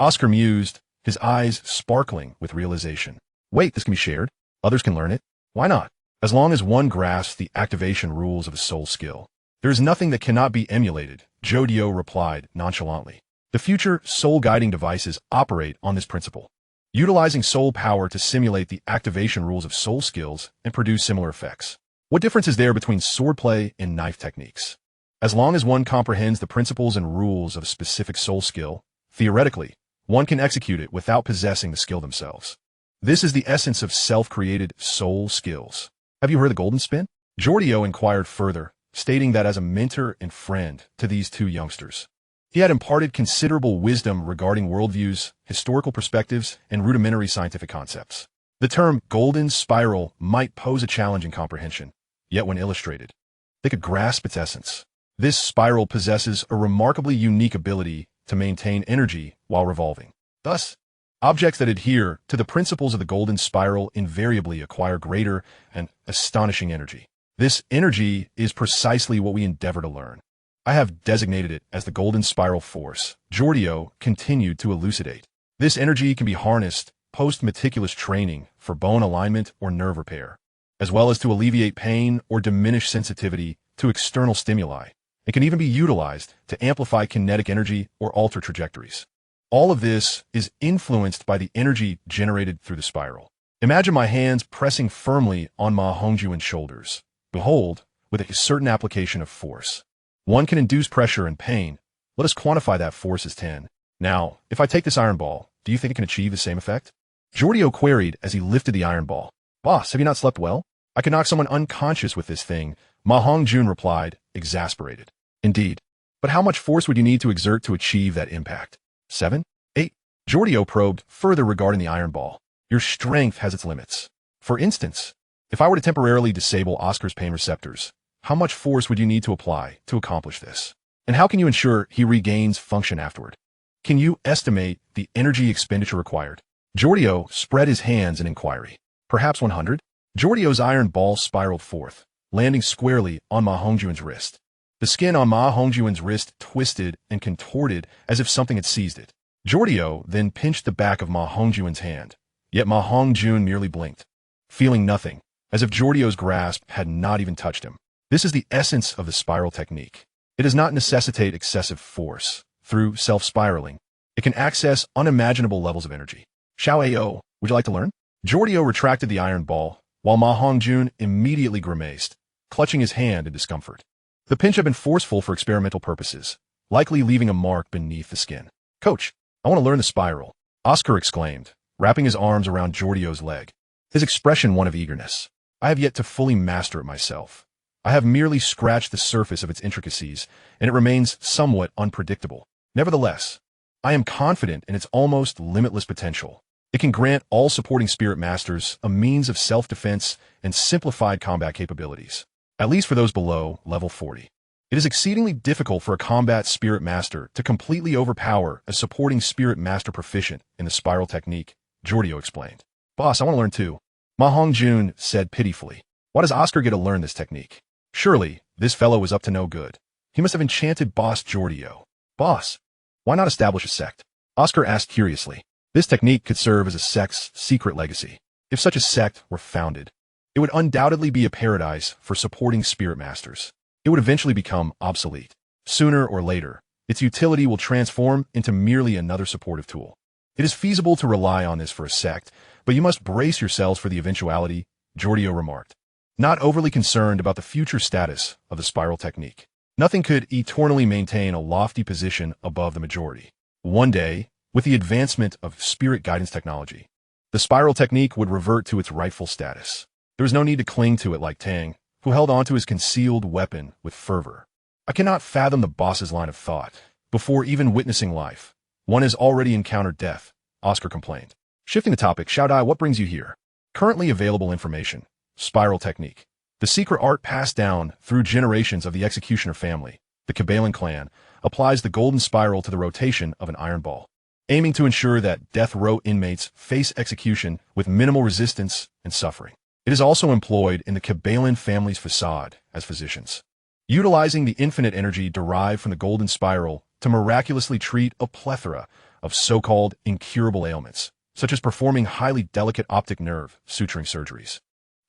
S1: Oscar mused, his eyes sparkling with realization. Wait, this can be shared? Others can learn it? Why not? As long as one grasps the activation rules of a soul skill. There is nothing that cannot be emulated, Jodio replied nonchalantly. The future soul-guiding devices operate on this principle, utilizing soul power to simulate the activation rules of soul skills and produce similar effects. What difference is there between swordplay and knife techniques? As long as one comprehends the principles and rules of a specific soul skill, theoretically, one can execute it without possessing the skill themselves. This is the essence of self-created soul skills. Have you heard the golden spin? Jodio inquired further, stating that as a mentor and friend to these two youngsters, he had imparted considerable wisdom regarding worldviews, historical perspectives, and rudimentary scientific concepts. The term golden spiral might pose a challenge in comprehension, yet when illustrated, they could grasp its essence. This spiral possesses a remarkably unique ability to maintain energy while revolving. Thus, objects that adhere to the principles of the golden spiral invariably acquire greater and astonishing energy. This energy is precisely what we endeavor to learn. I have designated it as the golden spiral force. Jodio continued to elucidate. This energy can be harnessed post-meticulous training for bone alignment or nerve repair, as well as to alleviate pain or diminish sensitivity to external stimuli. It can even be utilized to amplify kinetic energy or alter trajectories. All of this is influenced by the energy generated through the spiral. Imagine my hands pressing firmly on Ma Hongjun's shoulders. Behold, with a certain application of force, one can induce pressure and pain. Let us quantify that force as 10. Now, if I take this iron ball, do you think it can achieve the same effect? Jodio queried as he lifted the iron ball. Boss, have you not slept well? I could knock someone unconscious with this thing, Ma Hongjun replied, exasperated. Indeed. But how much force would you need to exert to achieve that impact? 7? 8? Jodio probed further regarding the iron ball. Your strength has its limits. For instance, if I were to temporarily disable Oscar's pain receptors, how much force would you need to apply to accomplish this? And how can you ensure he regains function afterward? Can you estimate the energy expenditure required? Jodio spread his hands in inquiry. Perhaps 100? Jordio's iron ball spiraled forth, landing squarely on Ma Hongjun's wrist. The skin on Ma Hongjun's wrist twisted and contorted as if something had seized it. Jodio then pinched the back of Ma Hongjun's hand, yet Ma Hongjun merely blinked, feeling nothing, as if Jordio's grasp had not even touched him. This is the essence of the spiral technique. It does not necessitate excessive force. Through self-spiraling, it can access unimaginable levels of energy. Xiao Ao, would you like to learn? Jodio retracted the iron ball, while Ma Hongjun immediately grimaced, clutching his hand in discomfort. The pinch had been forceful for experimental purposes, likely leaving a mark beneath the skin. Coach, I want to learn the spiral, Oscar exclaimed, wrapping his arms around Jordio's leg. his expression one of eagerness. I have yet to fully master it myself. I have merely scratched the surface of its intricacies, and it remains somewhat unpredictable. Nevertheless, I am confident in its almost limitless potential. It can grant all supporting spirit masters a means of self-defense and simplified combat capabilities, at least for those below level 40. It is exceedingly difficult for a combat spirit master to completely overpower a supporting spirit master proficient in the spiral technique, Jodio explained. Boss, I want to learn too. Ma Hongjun said pitifully. Why does Oscar get to learn this technique? Surely, this fellow is up to no good. He must have enchanted Boss Jodio. Boss, why not establish a sect? Oscar asked curiously. This technique could serve as a sect's secret legacy. If such a sect were founded, it would undoubtedly be a paradise for supporting spirit masters. It would eventually become obsolete. Sooner or later, its utility will transform into merely another supportive tool. It is feasible to rely on this for a sect, but you must brace yourselves for the eventuality, Jodio remarked, not overly concerned about the future status of the spiral technique. Nothing could eternally maintain a lofty position above the majority. One day, with the advancement of spirit guidance technology, the spiral technique would revert to its rightful status. There was no need to cling to it like Tang, who held onto his concealed weapon with fervor. I cannot fathom the boss's line of thought. Before even witnessing life, one has already encountered death, Oscar complained. Shifting the topic, Xiaodai, what brings you here? Currently available information. Spiral technique. The secret art passed down through generations of the Executioner family, the Cabalan clan, applies the golden spiral to the rotation of an iron ball, aiming to ensure that death row inmates face execution with minimal resistance and suffering. It is also employed in the Cabalan family's facade as physicians, utilizing the infinite energy derived from the golden spiral to miraculously treat a plethora of so-called incurable ailments, such as performing highly delicate optic nerve suturing surgeries.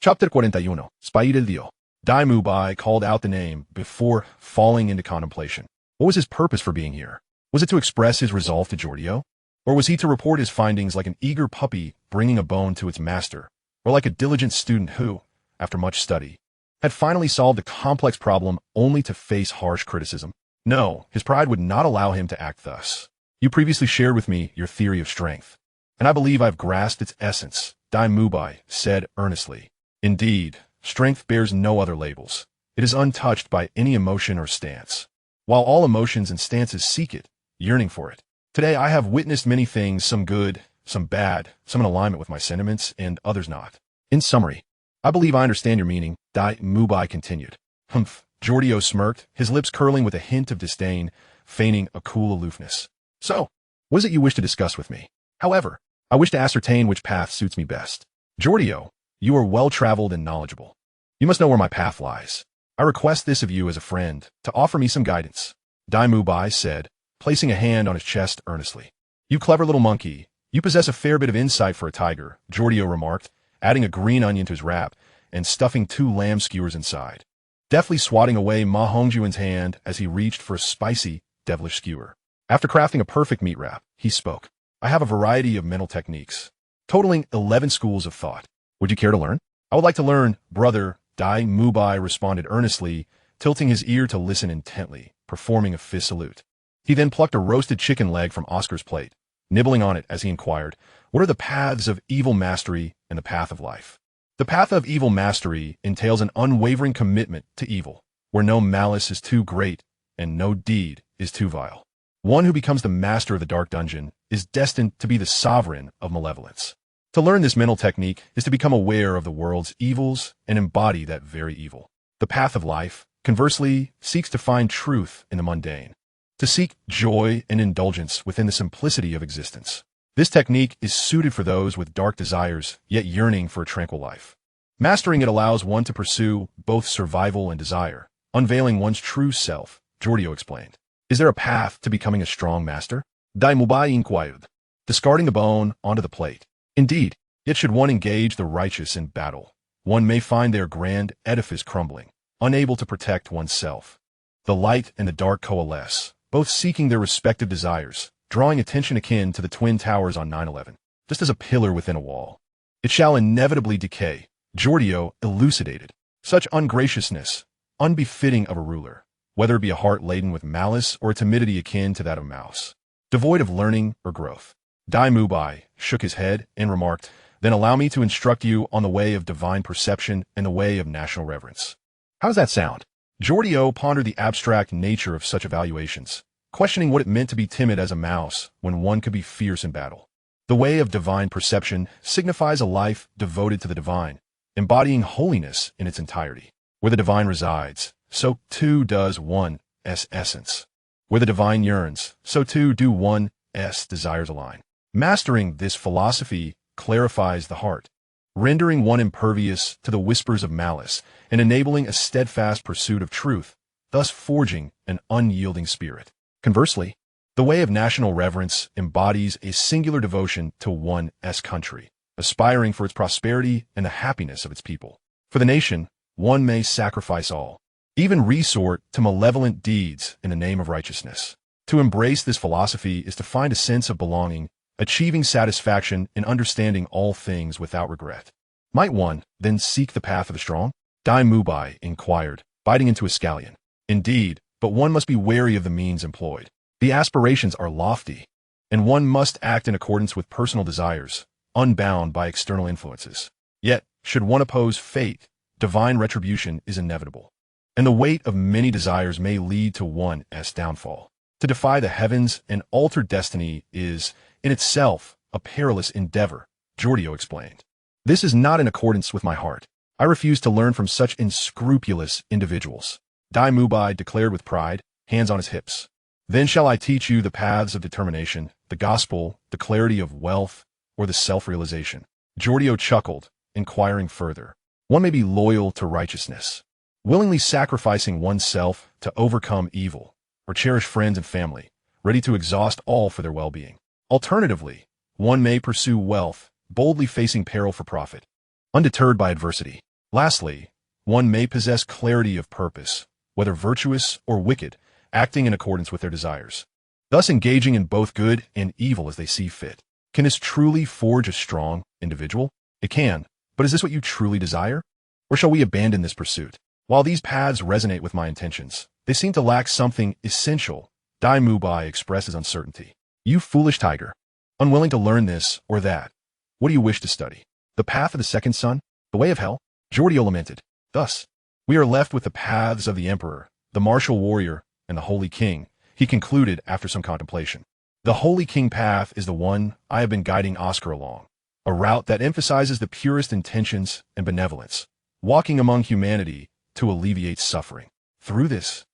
S1: Chapter 41, Spy del Dio. Dai Mubai called out the name before falling into contemplation. What was his purpose for being here? Was it to express his resolve to Jodio? Or was he to report his findings like an eager puppy bringing a bone to its master? Or like a diligent student who, after much study, had finally solved a complex problem only to face harsh criticism? No, his pride would not allow him to act thus. You previously shared with me your theory of strength, and I believe I've grasped its essence, Dai Mubai said earnestly. Indeed, strength bears no other labels. It is untouched by any emotion or stance. While all emotions and stances seek it, yearning for it. Today I have witnessed many things, some good, some bad, some in alignment with my sentiments, and others not. In summary, I believe I understand your meaning, Dai Mubai continued. Humph, Jodio smirked, his lips curling with a hint of disdain, feigning a cool aloofness. So, what is it you wish to discuss with me? However, I wish to ascertain which path suits me best. Jodio, you are well-traveled and knowledgeable. You must know where my path lies. I request this of you as a friend, to offer me some guidance. Dai Mubai said, placing a hand on his chest earnestly. You clever little monkey, you possess a fair bit of insight for a tiger, Jodio remarked, adding a green onion to his wrap and stuffing 2 lamb skewers inside, deftly swatting away Ma Hongjuan's hand as he reached for a spicy, devilish skewer. After crafting a perfect meat wrap, he spoke. I have a variety of mental techniques, totaling 11 schools of thought. Would you care to learn? I would like to learn, brother, Dai Mubai responded earnestly, tilting his ear to listen intently, performing a fist salute. He then plucked a roasted chicken leg from Oscar's plate, nibbling on it as he inquired, what are the paths of evil mastery and the path of life? The path of evil mastery entails an unwavering commitment to evil, where no malice is too great and no deed is too vile. One who becomes the master of the dark dungeon is destined to be the sovereign of malevolence. To learn this mental technique is to become aware of the world's evils and embody that very evil. The path of life, conversely, seeks to find truth in the mundane, to seek joy and indulgence within the simplicity of existence. This technique is suited for those with dark desires, yet yearning for a tranquil life. Mastering it allows one to pursue both survival and desire, unveiling one's true self, Jodio explained. Is there a path to becoming a strong master? Dai Mubai inquired, discarding the bone onto the plate. Indeed, yet should one engage the righteous in battle, one may find their grand edifice crumbling, unable to protect oneself. The light and the dark coalesce, both seeking their respective desires, drawing attention akin to the Twin Towers on 9/11, just as a pillar within a wall. It shall inevitably decay, Jodio elucidated. Such ungraciousness, unbefitting of a ruler, whether it be a heart laden with malice or a timidity akin to that of a mouse, devoid of learning or growth. Dai Mubai shook his head and remarked, Then allow me to instruct you on the way of divine perception and the way of national reverence. How does that sound? Jodio pondered the abstract nature of such evaluations, questioning what it meant to be timid as a mouse when one could be fierce in battle. The way of divine perception signifies a life devoted to the divine, embodying holiness in its entirety. Where the divine resides, so too does one's essence. Where the divine yearns, so too do one's desires align. Mastering this philosophy clarifies the heart, rendering one impervious to the whispers of malice and enabling a steadfast pursuit of truth, thus forging an unyielding spirit. Conversely, the way of national reverence embodies a singular devotion to one's country, aspiring for its prosperity and the happiness of its people. For the nation, one may sacrifice all, even resort to malevolent deeds in the name of righteousness. To embrace this philosophy is to find a sense of belonging, achieving satisfaction in understanding all things without regret. Might one, then, seek the path of the strong? Dai Mubai inquired, biting into a scallion. Indeed, but one must be wary of the means employed. The aspirations are lofty, and one must act in accordance with personal desires, unbound by external influences. Yet, should one oppose fate, divine retribution is inevitable, and the weight of many desires may lead to one's downfall. To defy the heavens and alter destiny is, in itself, a perilous endeavor, Jodio explained. This is not in accordance with my heart. I refuse to learn from such unscrupulous individuals. Dai Mubai declared with pride, hands on his hips. Then shall I teach you the paths of determination, the gospel, the clarity of wealth, or the self-realization. Jodio chuckled, inquiring further. One may be loyal to righteousness, willingly sacrificing oneself to overcome evil, or cherish friends and family, ready to exhaust all for their well-being. Alternatively, one may pursue wealth, boldly facing peril for profit, undeterred by adversity. Lastly, one may possess clarity of purpose, whether virtuous or wicked, acting in accordance with their desires, thus engaging in both good and evil as they see fit. Can this truly forge a strong individual? It can, but is this what you truly desire? Or shall we abandon this pursuit? While these paths resonate with my intentions, they seem to lack something essential. Dai Mubai expressed his uncertainty. You foolish tiger, unwilling to learn this or that. What do you wish to study? The path of the second son? The way of hell? Jodio lamented. Thus, we are left with the paths of the emperor, the martial warrior, and the holy king, he concluded after some contemplation. The holy king path is the one I have been guiding Oscar along, a route that emphasizes the purest intentions and benevolence, walking among humanity to alleviate suffering. Through this,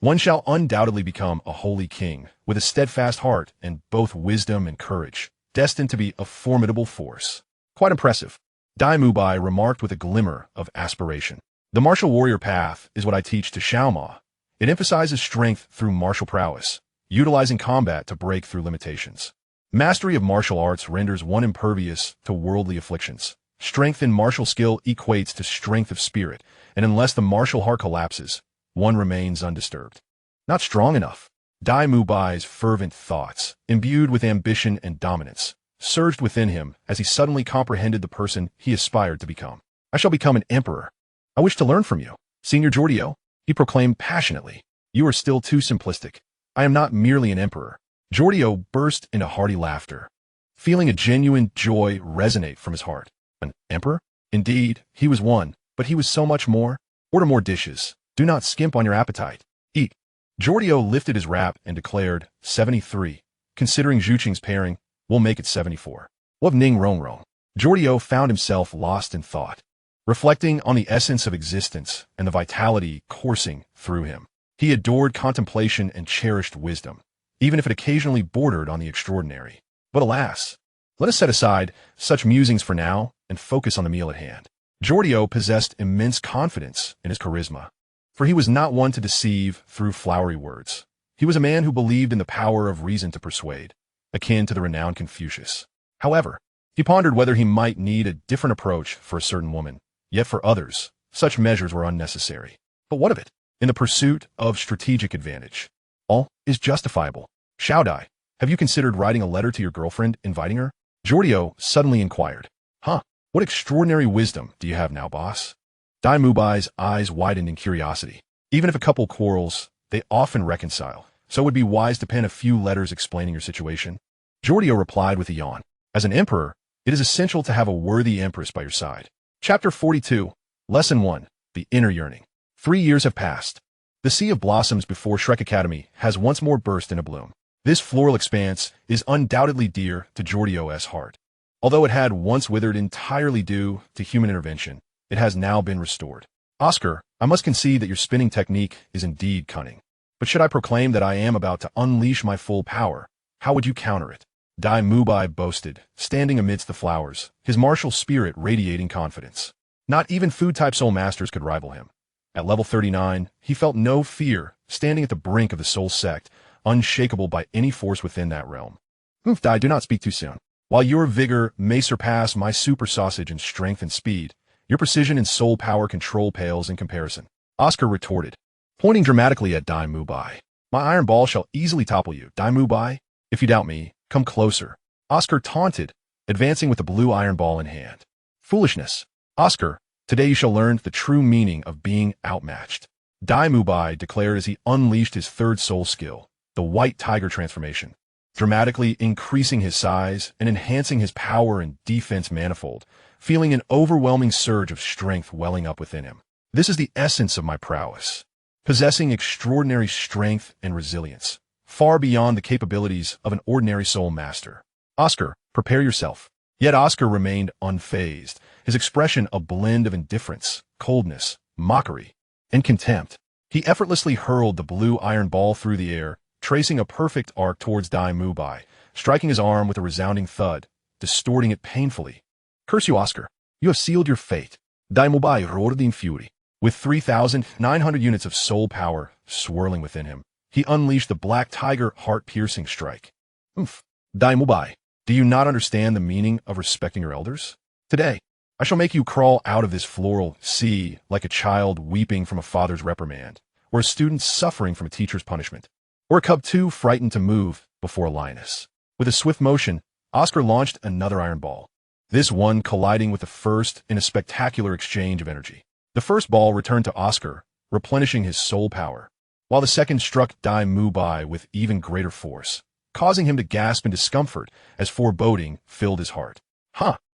S1: one shall undoubtedly become a holy king with a steadfast heart and both wisdom and courage, destined to be a formidable force. Quite impressive, Dai Mubai remarked with a glimmer of aspiration. The martial warrior path is what I teach to Xiaoma. It emphasizes strength through martial prowess, utilizing combat to break through limitations. Mastery of martial arts renders one impervious to worldly afflictions. Strength in martial skill equates to strength of spirit, and unless the martial heart collapses, one remains undisturbed. Not strong enough. Dai Mubai's fervent thoughts, imbued with ambition and dominance, surged within him as he suddenly comprehended the person he aspired to become. I shall become an emperor. I wish to learn from you, Senior Jodio, he proclaimed passionately. You are still too simplistic. I am not merely an emperor. Jodio burst into hearty laughter, feeling a genuine joy resonate from his heart. An emperor? Indeed, he was one, but he was so much more. Order more dishes. Do not skimp on your appetite. Eat. Jodio lifted his wrap and declared, 73. Considering Zhuqing's pairing, we'll make it 74. What of Ning Rongrong? Jodio found himself lost in thought, reflecting on the essence of existence and the vitality coursing through him. He adored contemplation and cherished wisdom, even if it occasionally bordered on the extraordinary. But alas, let us set aside such musings for now and focus on the meal at hand. Jodio possessed immense confidence in his charisma, for he was not one to deceive through flowery words. He was a man who believed in the power of reason to persuade, akin to the renowned Confucius. However, he pondered whether he might need a different approach for a certain woman, yet for others, such measures were unnecessary. But what of it? In the pursuit of strategic advantage, all is justifiable. Xiaodai, have you considered writing a letter to your girlfriend, inviting her? Jodio suddenly inquired. Huh, what extraordinary wisdom do you have now, boss? Dai Mubai's eyes widened in curiosity. Even if a couple quarrels, they often reconcile, so it would be wise to pen a few letters explaining your situation. Jodio replied with a yawn. As an emperor, It is essential to have a worthy empress by your side. Chapter 42, Lesson 1, The Inner Yearning. 3 years have passed. The sea of blossoms before Shrek Academy has once more burst into bloom. This floral expanse is undoubtedly dear to Jordio's heart. Although it had once withered entirely due to human intervention, it has now been restored. Oscar, I must concede that your spinning technique is indeed cunning. But should I proclaim that I am about to unleash my full power, how would you counter it? Dai Mubai boasted, standing amidst the flowers, his martial spirit radiating confidence. Not even food-type soul masters could rival him. At level 39, he felt no fear, standing at the brink of the Soul Sect, unshakable by any force within that realm. Dai, do not speak too soon. While your vigor may surpass my super sausage in strength and speed, your precision and soul power control pales in comparison. Oscar retorted, pointing dramatically at Dai Mubai. My iron ball shall easily topple you, Dai Mubai. If you doubt me, come closer. Oscar taunted, advancing with the blue iron ball in hand. Foolishness. Oscar, today you shall learn the true meaning of being outmatched. Dai Mubai declared as he unleashed his third soul skill, the White Tiger transformation, dramatically increasing his size and enhancing his power and defense manifold, feeling an overwhelming surge of strength welling up within him. This is the essence of my prowess, possessing extraordinary strength and resilience, far beyond the capabilities of an ordinary soul master. Oscar, prepare yourself. Yet Oscar remained unfazed, his expression a blend of indifference, coldness, mockery, and contempt. He effortlessly hurled the blue iron ball through the air, tracing a perfect arc towards Dai Mubai, striking his arm with a resounding thud, distorting it painfully. Curse you, Oscar. You have sealed your fate. Dai Mubai roared in fury. With 3,900 units of soul power swirling within him, he unleashed the Black Tiger heart-piercing strike. Dai Mubai, do you not understand the meaning of respecting your elders? Today, I shall make you crawl out of this floral sea like a child weeping from a father's reprimand, or a student suffering from a teacher's punishment, or a cub too frightened to move before a lioness. With a swift motion, Oscar launched another iron ball, this one colliding with the first in a spectacular exchange of energy. The first ball returned to Oscar, replenishing his soul power, while the second struck Dai Mubai with even greater force, causing him to gasp in discomfort as foreboding filled his heart.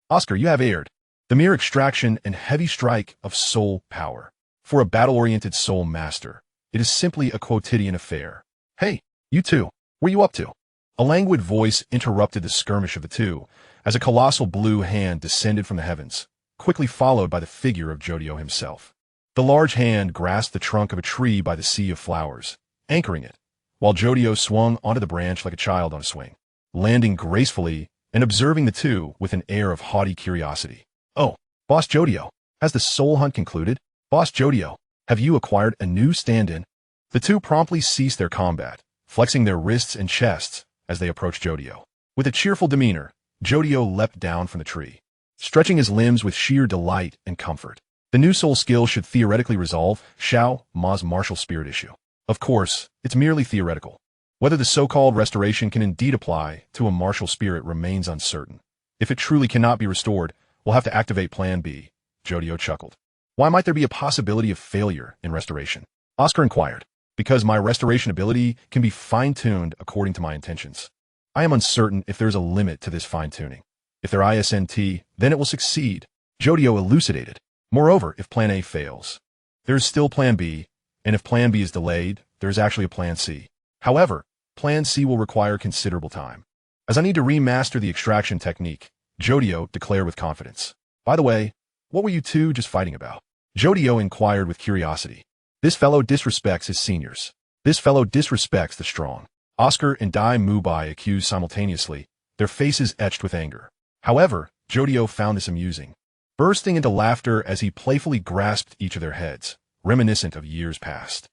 S1: Oscar, you have erred. The mere extraction and heavy strike of soul power. For a battle-oriented soul master, it is simply a quotidian affair. Hey, you two, what are you up to? A languid voice interrupted the skirmish of the two, as a colossal blue hand descended from the heavens, quickly followed by the figure of Jodio himself. The large hand grasped the trunk of a tree by the sea of flowers, anchoring it, while Jodio swung onto the branch like a child on a swing, landing gracefully and observing the two with an air of haughty curiosity. Oh, Boss Jodio, has the soul hunt concluded? Boss Jodio, have you acquired a new stand-in? The two promptly ceased their combat, flexing their wrists and chests as they approached Jodio. With a cheerful demeanor, Jodio leapt down from the tree, stretching his limbs with sheer delight and comfort. The new soul skill should theoretically resolve Xiao Ma's martial spirit issue. Of course, it's merely theoretical. Whether the so-called restoration can indeed apply to a martial spirit remains uncertain. If it truly cannot be restored, we'll have to activate Plan B, Jodio chuckled. Why might there be a possibility of failure in restoration? Oscar inquired. Because my restoration ability can be fine-tuned according to my intentions. I am uncertain if there's a limit to this fine-tuning. If there isn't, then it will succeed, Jodio elucidated. Moreover, if Plan A fails, there is still Plan B, and if Plan B is delayed, there is actually a Plan C. However, Plan C will require considerable time, as I need to remaster the extraction technique, Jodio declared with confidence. By the way, what were you two just fighting about? Jodio inquired with curiosity. This fellow disrespects his seniors. This fellow disrespects the strong. Oscar and Dai Mubai accused simultaneously, their faces etched with anger. However, Jodio found this amusing, bursting into laughter as he playfully grasped each of their heads, reminiscent of years past.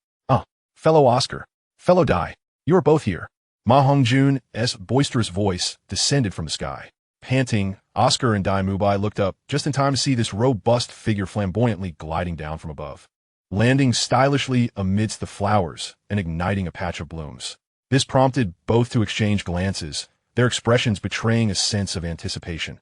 S1: Fellow Oscar, fellow Dai, you are both here. Ma Hongjun's boisterous voice descended from the sky. Panting, Oscar and Dai Mubai looked up just in time to see this robust figure flamboyantly gliding down from above, landing stylishly amidst the flowers and igniting a patch of blooms. This prompted both to exchange glances, their expressions betraying a sense of anticipation.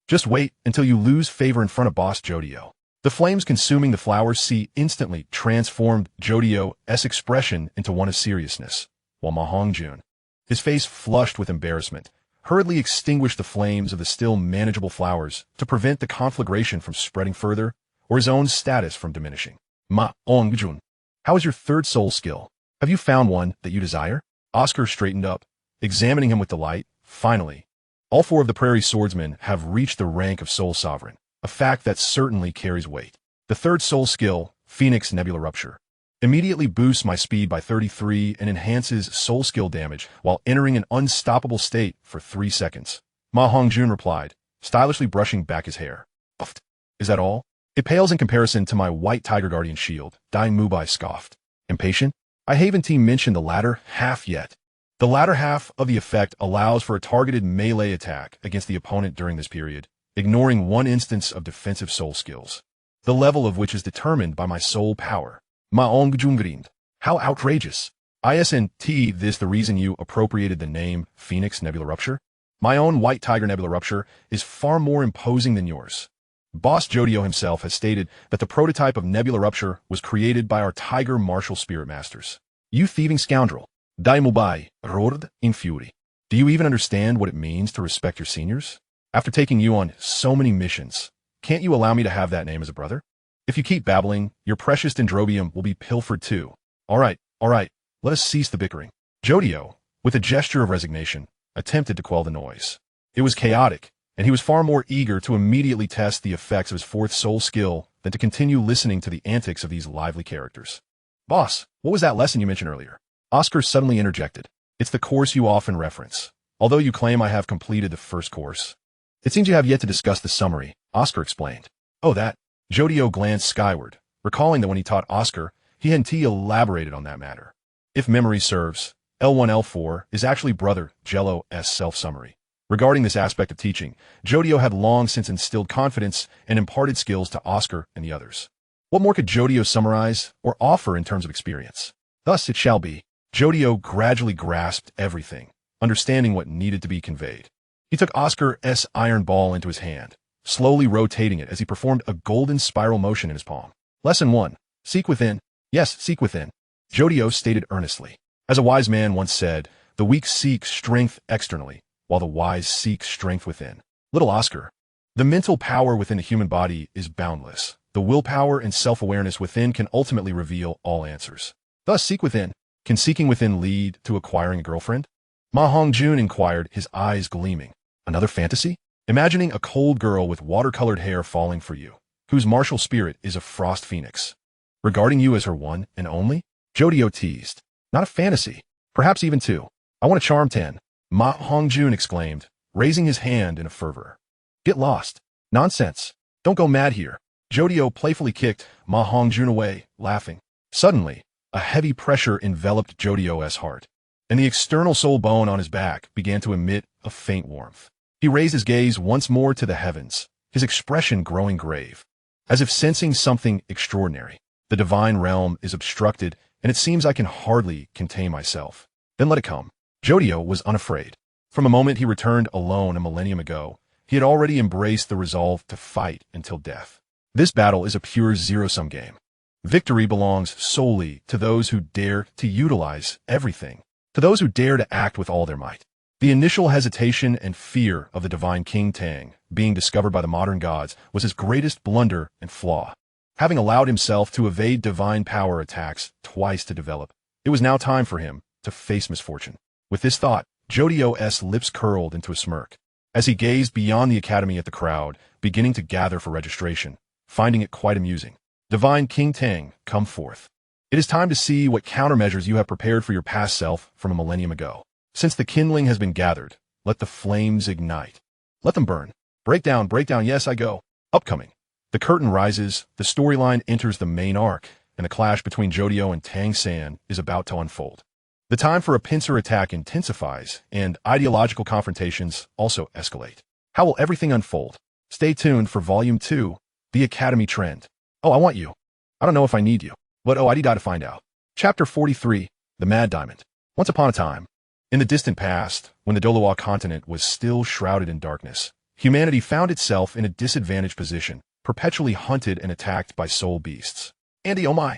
S1: Just wait until you lose favor in front of Boss Jodio. The flames consuming the flower sea instantly transformed Jodio's expression into one of seriousness, while Ma Hongjun, his face flushed with embarrassment, hurriedly extinguished the flames of the still manageable flowers to prevent the conflagration from spreading further or his own status from diminishing. Ma Ongjun, how is your third soul skill? Have you found one that you desire? Oscar straightened up, examining him with delight. Finally, all 4 of the prairie swordsmen have reached the rank of soul sovereign, a fact that certainly carries weight. The third soul skill, Phoenix Nebula Rupture, immediately boosts my speed by 33 and enhances soul skill damage while entering an unstoppable state for 3 seconds. Ma Hongjun replied, stylishly brushing back his hair. Uffed. Is that all? It pales in comparison to my white tiger guardian shield, Dai Mubai scoffed. Impatient? I haven't even mentioned the latter half yet. The latter half of the effect allows for a targeted melee attack against the opponent during this period, ignoring 1 instance of defensive soul skills, the level of which is determined by my soul power. Maongjungrind. How outrageous. Isn't this the reason you appropriated the name Phoenix Nebula Rupture? My own White Tiger Nebula Rupture is far more imposing than yours. Boss Jodio himself has stated that the prototype of Nebula Rupture was created by our Tiger Martial Spirit Masters. You thieving scoundrel. Daimubai roared in fury. Do you even understand what it means to respect your seniors? After taking you on so many missions, can't you allow me to have that name as a brother? If you keep babbling, your precious dendrobium will be pilfered too. All right, let us cease the bickering. Jodio, with a gesture of resignation, attempted to quell the noise. It was chaotic, and he was far more eager to immediately test the effects of his 4th soul skill than to continue listening to the antics of these lively characters. Boss, what was that lesson you mentioned earlier? Oscar suddenly interjected. It's the course you often reference. Although you claim I have completed the first course, it seems you have yet to discuss the summary, Oscar explained. Oh, that. Jodio glanced skyward, recalling that when he taught Oscar, he hadn't elaborated on that matter. If memory serves, L1L4 is actually Brother Jello's self-summary. Regarding this aspect of teaching, Jodio had long since instilled confidence and imparted skills to Oscar and the others. What more could Jodio summarize or offer in terms of experience? Thus it shall be. Jodio gradually grasped everything, understanding what needed to be conveyed. He took Oscar's iron ball into his hand, slowly rotating it as he performed a golden spiral motion in his palm. Lesson 1. Seek within. Yes, seek within. Jodio stated earnestly. As a wise man once said, the weak seek strength externally, while the wise seek strength within. Little Oscar. The mental power within the human body is boundless. The willpower and self-awareness within can ultimately reveal all answers. Thus, seek within. Can seeking within lead to acquiring a girlfriend? Ma Hongjun inquired, his eyes gleaming. Another fantasy? Imagining a cold girl with watercolored hair falling for you, whose martial spirit is a frost phoenix, regarding you as her one and only? Jodio teased. Not a fantasy. Perhaps even 2. I want to charm 10. Ma Hongjun exclaimed, raising his hand in a fervor. Get lost. Nonsense. Don't go mad here. Jodio playfully kicked Ma Hongjun away, laughing. Suddenly, a heavy pressure enveloped Jodio's heart, and the external soul bone on his back began to emit a faint warmth. He raised his gaze once more to the heavens, his expression growing grave, as if sensing something extraordinary. The divine realm is obstructed, and it seems I can hardly contain myself. Then let it come. Jodio was unafraid. From the moment he returned alone a millennium ago, he had already embraced the resolve to fight until death. This battle is a pure zero-sum game. Victory belongs solely to those who dare to utilize everything, to those who dare to act with all their might. The initial hesitation and fear of the divine King Tang being discovered by the modern gods was his greatest blunder and flaw. Having allowed himself to evade divine power attacks twice to develop, it was now time for him to face misfortune. With this thought, Jodio's lips curled into a smirk, as he gazed beyond the academy at the crowd, beginning to gather for registration, finding it quite amusing. Divine King Tang, come forth. It is time to see what countermeasures you have prepared for your past self from a millennium ago. Since the kindling has been gathered, let the flames ignite. Let them burn. Break down, yes, I go. Upcoming. The curtain rises, the storyline enters the main arc, and the clash between Jodio and Tang San is about to unfold. The time for a pincer attack intensifies, and ideological confrontations also escalate. How will everything unfold? Stay tuned for Volume 2, The Academy Trend. Oh, I want you. I don't know if I need you, but I need to find out. Chapter 43, The Mad Diamond. Once upon a time, in the distant past, when the Douluo Continent was still shrouded in darkness, humanity found itself in a disadvantaged position, perpetually hunted and attacked by soul beasts. Andy, oh my!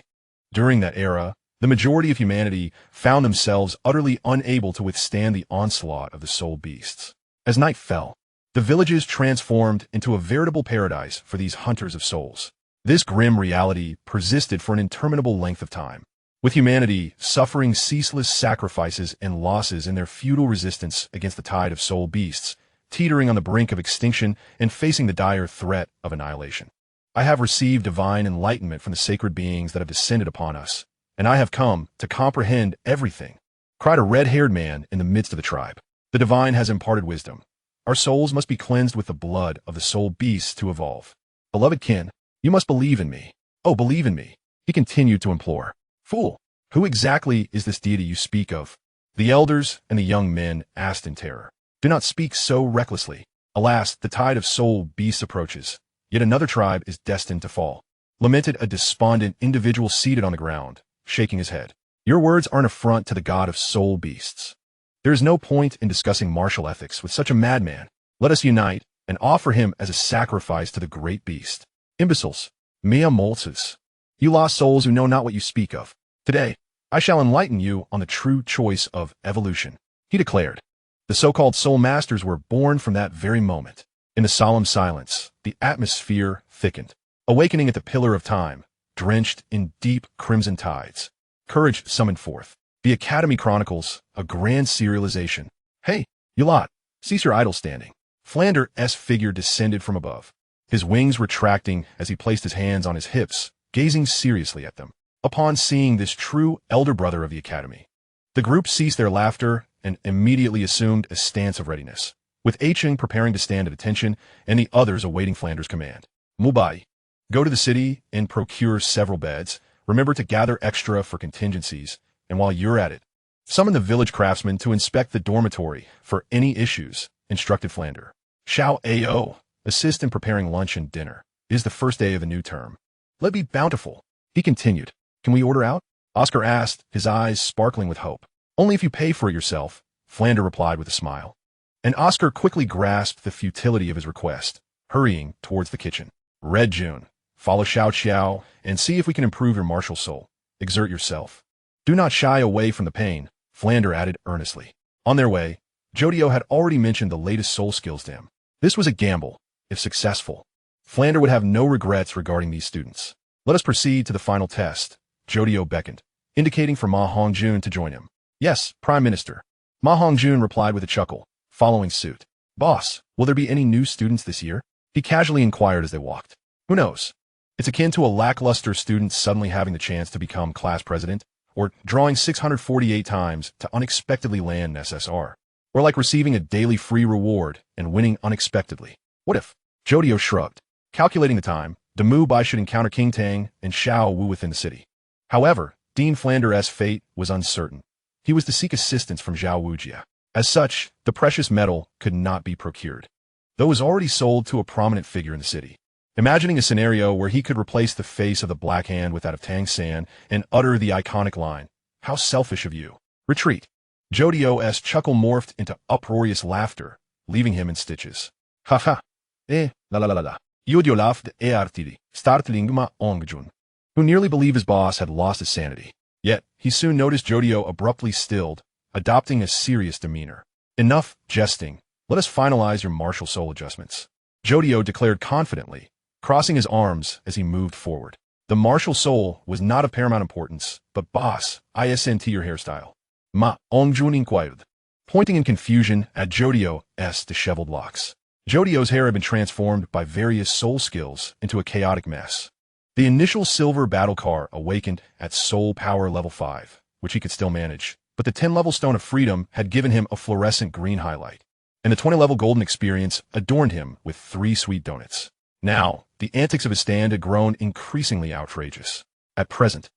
S1: During that era, the majority of humanity found themselves utterly unable to withstand the onslaught of the soul beasts. As night fell, the villages transformed into a veritable paradise for these hunters of souls. This grim reality persisted for an interminable length of time, with humanity suffering ceaseless sacrifices and losses in their futile resistance against the tide of soul beasts, teetering on the brink of extinction and facing the dire threat of annihilation. I have received divine enlightenment from the sacred beings that have descended upon us, and I have come to comprehend everything, cried a red-haired man in the midst of the tribe. The divine has imparted wisdom. Our souls must be cleansed with the blood of the soul beasts to evolve. Beloved kin, you must believe in me. Oh, believe in me, he continued to implore. Fool, who exactly is this deity you speak of? The elders and the young men asked in terror. Do not speak so recklessly. Alas, the tide of soul beasts approaches. Yet another tribe is destined to fall, lamented a despondent individual seated on the ground, shaking his head. Your words are an affront to the god of soul beasts. There is no point in discussing martial ethics with such a madman. Let us unite and offer him as a sacrifice to the great beast. Imbeciles, mea multus, you lost souls who know not what you speak of. Today, I shall enlighten you on the true choice of evolution, he declared. The so-called soul masters were born from that very moment. In the solemn silence, the atmosphere thickened, awakening at the pillar of time, drenched in deep crimson tides. Courage summoned forth. The Academy chronicles a grand serialization. Hey, you lot, cease your idle standing. Flander's figure descended from above, his wings retracting as he placed his hands on his hips, gazing seriously at them. Upon seeing this true elder brother of the Academy, the group ceased their laughter and immediately assumed a stance of readiness, with Aching preparing to stand at attention and the others awaiting Flander's command. Mubai, go to the city and procure several beds. Remember to gather extra for contingencies, and while you're at it, summon the village craftsmen to inspect the dormitory for any issues, instructed Flander. Xiao Ao, assist in preparing lunch and dinner. It is the first day of a new term. Let be bountiful, he continued. Can we order out? Oscar asked, his eyes sparkling with hope. Only if you pay for it yourself, Flander replied with a smile. And Oscar quickly grasped the futility of his request, hurrying towards the kitchen. Red June, follow Xiao Xiao and see if we can improve your martial soul. Exert yourself. Do not shy away from the pain, Flander added earnestly. On their way, Jodio had already mentioned the latest soul skills to him. This was a gamble. If successful, Flander would have no regrets regarding these students. Let us proceed to the final test. Jodio beckoned, indicating for Ma Hongjun to join him. Yes, Prime Minister. Ma Hongjun replied with a chuckle, following suit. Boss, will there be any new students this year? He casually inquired as they walked. Who knows? It's akin to a lackluster student suddenly having the chance to become class president, or drawing 648 times to unexpectedly land an SSR, or like receiving a daily free reward and winning unexpectedly. What if? Jodio shrugged. Calculating the time, Demu Bai should encounter King Tang and Xiao Wu within the city. However, Dean Flander's fate was uncertain. He was to seek assistance from Zhao Wujia. As such, the precious metal could not be procured, though it was already sold to a prominent figure in the city. Imagining a scenario where he could replace the face of the Black Hand with that of Tang San and utter the iconic line, "How selfish of you. Retreat." Jodio's chuckle morphed into uproarious laughter, leaving him in stitches. Ha ha. La la la la. Jodio laughed artidi, startling Ma Hongjun, who nearly believed his boss had lost his sanity. Yet, he soon noticed Jodio abruptly stilled, adopting a serious demeanor. Enough jesting. Let us finalize your martial soul adjustments. Jodio declared confidently, crossing his arms as he moved forward. The martial soul was not of paramount importance, but boss, ISNT your hairstyle. Ma Hongjun inquired, pointing in confusion at Jodio's disheveled locks. Jodio's hair had been transformed by various soul skills into a chaotic mess. The initial silver battle car awakened at soul power level 5, which he could still manage, but the 10-level stone of freedom had given him a fluorescent green highlight, and the 20-level golden experience adorned him with 3 sweet donuts. Now, the antics of his stand had grown increasingly outrageous. At present,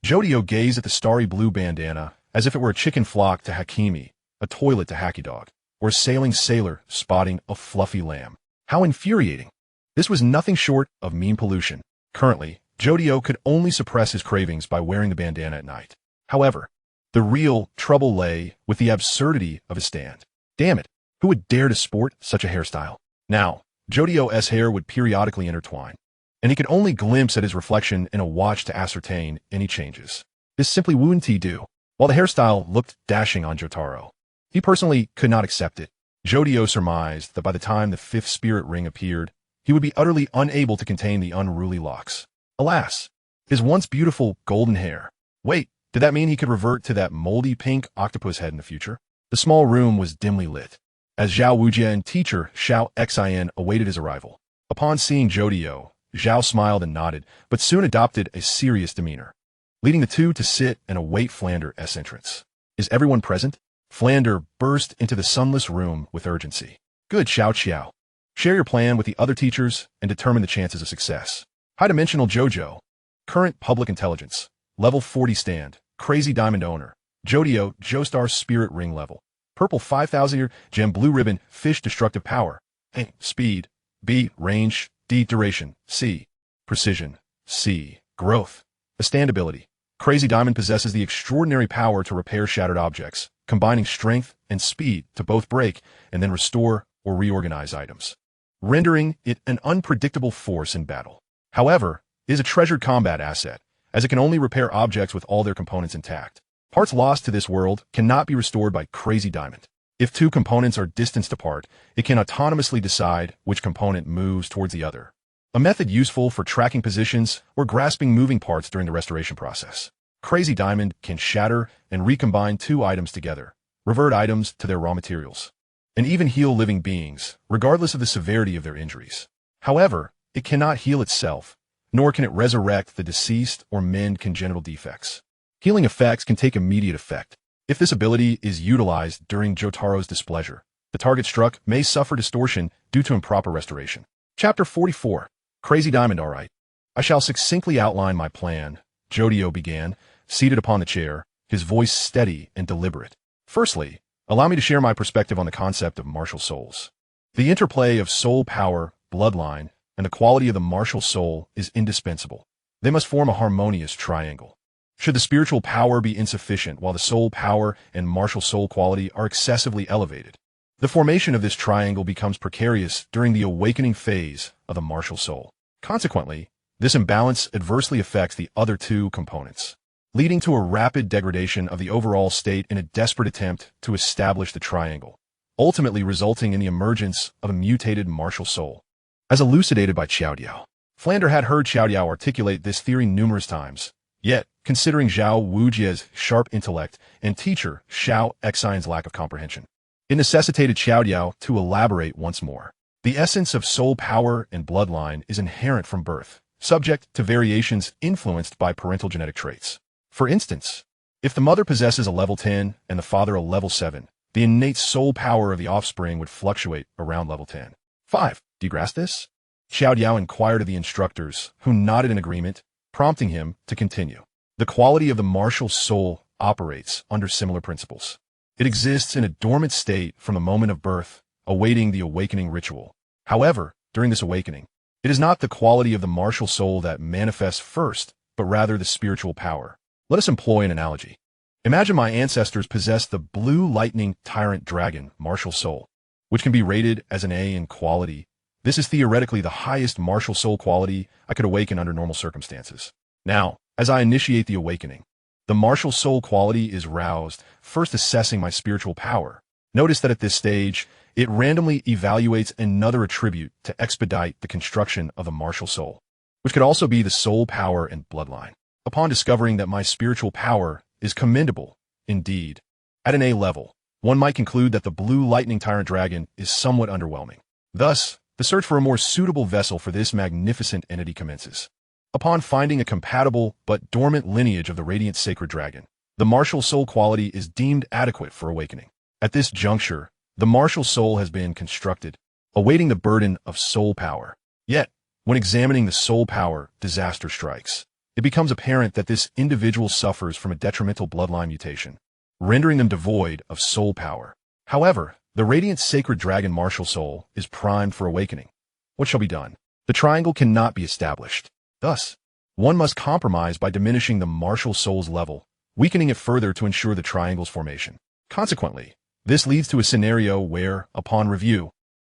S1: Jodio gazed at the starry blue bandana as if it were a chicken flock to Hakimi, a toilet to Hacky Dog, or a sailing sailor spotting a fluffy lamb. How infuriating! This was nothing short of mean pollution. Currently, Jodio could only suppress his cravings by wearing the bandana at night. However, the real trouble lay with the absurdity of his stand. Damn it, who would dare to sport such a hairstyle? Now, Jodio's hair would periodically intertwine, and he could only glimpse at his reflection in a watch to ascertain any changes. This simply wouldn't he do. While the hairstyle looked dashing on Jotaro, he personally could not accept it. Jodio surmised that by the time the fifth spirit ring appeared, he would be utterly unable to contain the unruly locks. Alas, his once beautiful golden hair. Wait, did that mean he could revert to that moldy pink octopus head in the future? The small room was dimly lit, as Zhao Wujie and teacher Xiao Xian awaited his arrival. Upon seeing Jodio, Zhao smiled and nodded, but soon adopted a serious demeanor, leading the two to sit and await Flander's entrance. Is everyone present? Flander burst into the sunless room with urgency. Good, Xiao Qiao. Share your plan with the other teachers and determine the chances of success. High-dimensional Jojo. Current public intelligence. Level 40 stand. Crazy diamond owner. Jodio, Joestar spirit ring level. Purple 5000 year, gem blue ribbon, fish destructive power. A. Speed. B. Range. D. Duration. C. Precision. C. Growth. A stand ability. Crazy diamond possesses the extraordinary power to repair shattered objects, combining strength and speed to both break and then restore or reorganize items, rendering it an unpredictable force in battle. However, it is a treasured combat asset, as it can only repair objects with all their components intact. Parts lost to this world cannot be restored by Crazy Diamond. If two components are distanced apart, it can autonomously decide which component moves towards the other. A method useful for tracking positions or grasping moving parts during the restoration process. Crazy Diamond can shatter and recombine two items together, revert items to their raw materials, and even heal living beings, regardless of the severity of their injuries. However, it cannot heal itself, nor can it resurrect the deceased or mend congenital defects. Healing effects can take immediate effect. If this ability is utilized during Jotaro's displeasure, the target struck may suffer distortion due to improper restoration. Chapter 44. Crazy Diamond. Alright. I shall succinctly outline my plan, Jodio began, seated upon the chair, his voice steady and deliberate. Firstly, allow me to share my perspective on the concept of martial souls. The interplay of soul power, bloodline, and the quality of the martial soul is indispensable. They must form a harmonious triangle. Should the spiritual power be insufficient while the soul power and martial soul quality are excessively elevated, the formation of this triangle becomes precarious during the awakening phase of the martial soul. Consequently, this imbalance adversely affects the other two components, leading to a rapid degradation of the overall state in a desperate attempt to establish the triangle, ultimately resulting in the emergence of a mutated martial soul. As elucidated by Xiaodiao. Flander had heard Xiaodiao articulate this theory numerous times, yet, considering Zhao Wujie's sharp intellect and teacher Xiao Xian's lack of comprehension, it necessitated Xiaodiao to elaborate once more. The essence of soul power and bloodline is inherent from birth, subject to variations influenced by parental genetic traits. For instance, if the mother possesses a level 10 and the father a level 7, the innate soul power of the offspring would fluctuate around level 10. 5. Do you grasp this? Xiaodiao inquired of the instructors, who nodded in agreement, prompting him to continue. The quality of the martial soul operates under similar principles. It exists in a dormant state from the moment of birth, awaiting the awakening ritual. However, during this awakening, it is not the quality of the martial soul that manifests first, but rather the spiritual power. Let us employ an analogy. Imagine my ancestors possessed the blue lightning tyrant dragon martial soul, which can be rated as an A in quality. This is theoretically the highest martial soul quality I could awaken under normal circumstances. Now, as I initiate the awakening, the martial soul quality is roused, first assessing my spiritual power. Notice that at this stage, it randomly evaluates another attribute to expedite the construction of a martial soul, which could also be the soul power and bloodline. Upon discovering that my spiritual power is commendable, indeed, at an A level, one might conclude that the blue lightning tyrant dragon is somewhat underwhelming. Thus, the search for a more suitable vessel for this magnificent entity commences. Upon finding a compatible but dormant lineage of the radiant sacred dragon, the martial soul quality is deemed adequate for awakening. At this juncture, the martial soul has been constructed, awaiting the burden of soul power. Yet, when examining the soul power, disaster strikes. It becomes apparent that this individual suffers from a detrimental bloodline mutation, rendering them devoid of soul power. However, the radiant sacred dragon martial soul is primed for awakening. What shall be done? The triangle cannot be established. Thus, one must compromise by diminishing the martial soul's level, weakening it further to ensure the triangle's formation. Consequently, this leads to a scenario where, upon review,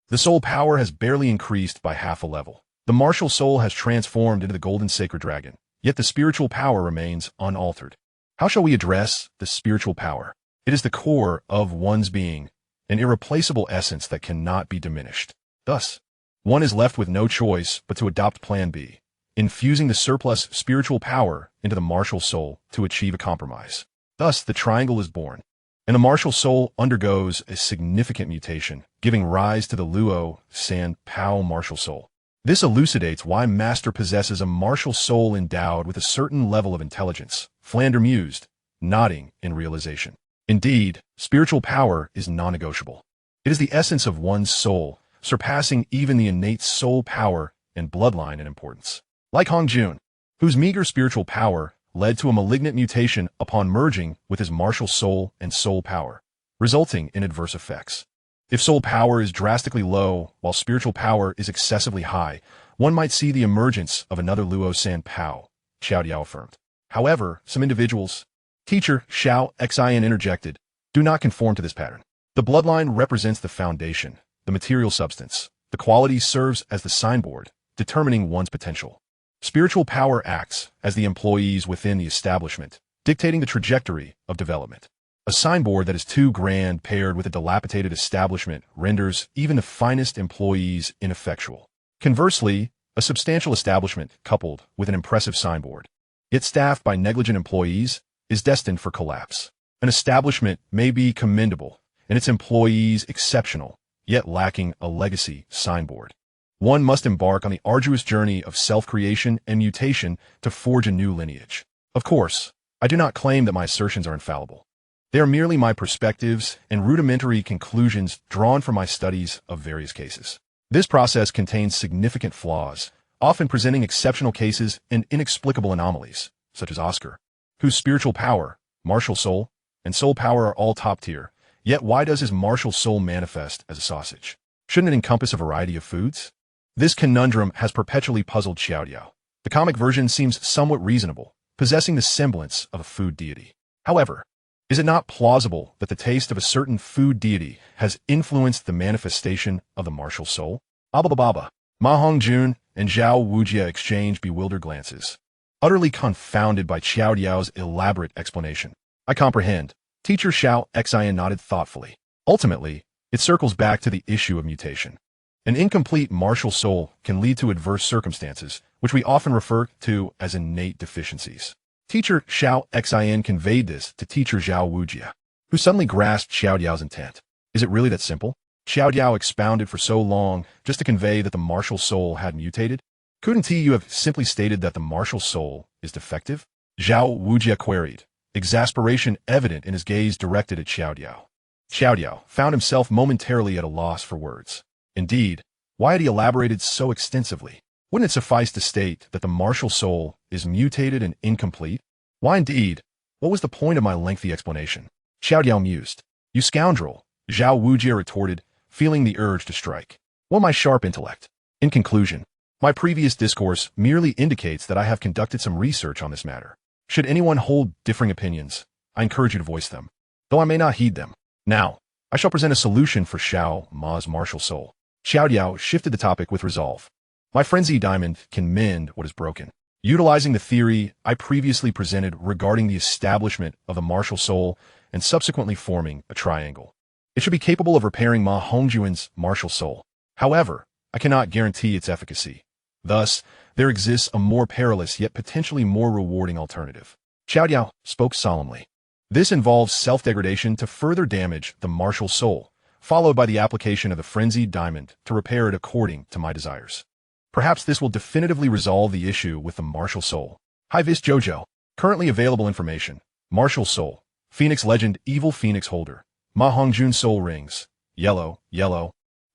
S1: the soul power has barely increased by half a level. The martial soul has transformed into the golden sacred dragon, yet the spiritual power remains unaltered. How shall we address the spiritual power? It is the core of one's being, an irreplaceable essence that cannot be diminished. Thus, one is left with no choice but to adopt Plan B, infusing the surplus spiritual power into the martial soul to achieve a compromise. Thus, the triangle is born, and the martial soul undergoes a significant mutation, giving rise to the Luo San Pao martial soul. This elucidates why Master possesses a martial soul endowed with a certain level of intelligence. Flander mused, nodding in realization. Indeed, spiritual power is non-negotiable. It is the essence of one's soul, surpassing even the innate soul power and bloodline in importance. Like Hongjun, whose meager spiritual power led to a malignant mutation upon merging with his martial soul and soul power, resulting in adverse effects. If soul power is drastically low while spiritual power is excessively high, one might see the emergence of another Luo San Pao, Xiao affirmed. However, some individuals, Teacher Xiao Xian interjected, do not conform to this pattern. The bloodline represents the foundation, the material substance. The quality serves as the signboard, determining one's potential. Spiritual power acts as the employees within the establishment, dictating the trajectory of development. A signboard that is too grand paired with a dilapidated establishment renders even the finest employees ineffectual. Conversely, a substantial establishment coupled with an impressive signboard, yet staffed by negligent employees, is destined for collapse. An establishment may be commendable and its employees exceptional, yet lacking a legacy signboard. One must embark on the arduous journey of self-creation and mutation to forge a new lineage. Of course, I do not claim that my assertions are infallible. They are merely my perspectives and rudimentary conclusions drawn from my studies of various cases. This process contains significant flaws, often presenting exceptional cases and inexplicable anomalies, such as Oscar, whose spiritual power, martial soul, and soul power are all top tier. Yet why does his martial soul manifest as a sausage? Shouldn't it encompass a variety of foods? This conundrum has perpetually puzzled Xiao. The comic version seems somewhat reasonable, possessing the semblance of a food deity. However, is it not plausible that the taste of a certain food deity has influenced the manifestation of the martial soul? Baba. Ma Hongjun and Zhao Wujia exchange bewildered glances, utterly confounded by Xiao's elaborate explanation. I comprehend. Teacher Xiao Xian nodded thoughtfully. Ultimately, it circles back to the issue of mutation. An incomplete martial soul can lead to adverse circumstances, which we often refer to as innate deficiencies. Teacher Xiao Xian conveyed this to Teacher Zhao Wujia, who suddenly grasped Xiao's intent. Is it really that simple? Xiao expounded for so long just to convey that the martial soul had mutated? Couldn't you have simply stated that the martial soul is defective? Zhao Wujia queried, exasperation evident in his gaze directed at Xiao. Xiao found himself momentarily at a loss for words. Indeed, why had he elaborated so extensively? Wouldn't it suffice to state that the martial soul is mutated and incomplete? Why indeed? What was the point of my lengthy explanation? Xiao mused. You scoundrel, Zhao Wujia retorted, feeling the urge to strike. What my sharp intellect? In conclusion, my previous discourse merely indicates that I have conducted some research on this matter. Should anyone hold differing opinions, I encourage you to voice them, though I may not heed them. Now, I shall present a solution for Xiao Ma's martial soul. Xiao shifted the topic with resolve. My frenzy diamond can mend what is broken. Utilizing the theory I previously presented regarding the establishment of the martial soul and subsequently forming a triangle, it should be capable of repairing Ma Hongjuan's martial soul. However, I cannot guarantee its efficacy. Thus, there exists a more perilous yet potentially more rewarding alternative. Xiao spoke solemnly. This involves self-degradation to further damage the martial soul, followed by the application of the frenzied diamond to repair it according to my desires. Perhaps this will definitively resolve the issue with the martial soul. Boss Jodio. Currently available information. Martial soul. Phoenix legend evil phoenix holder. Ma Hongjun soul rings. Yellow.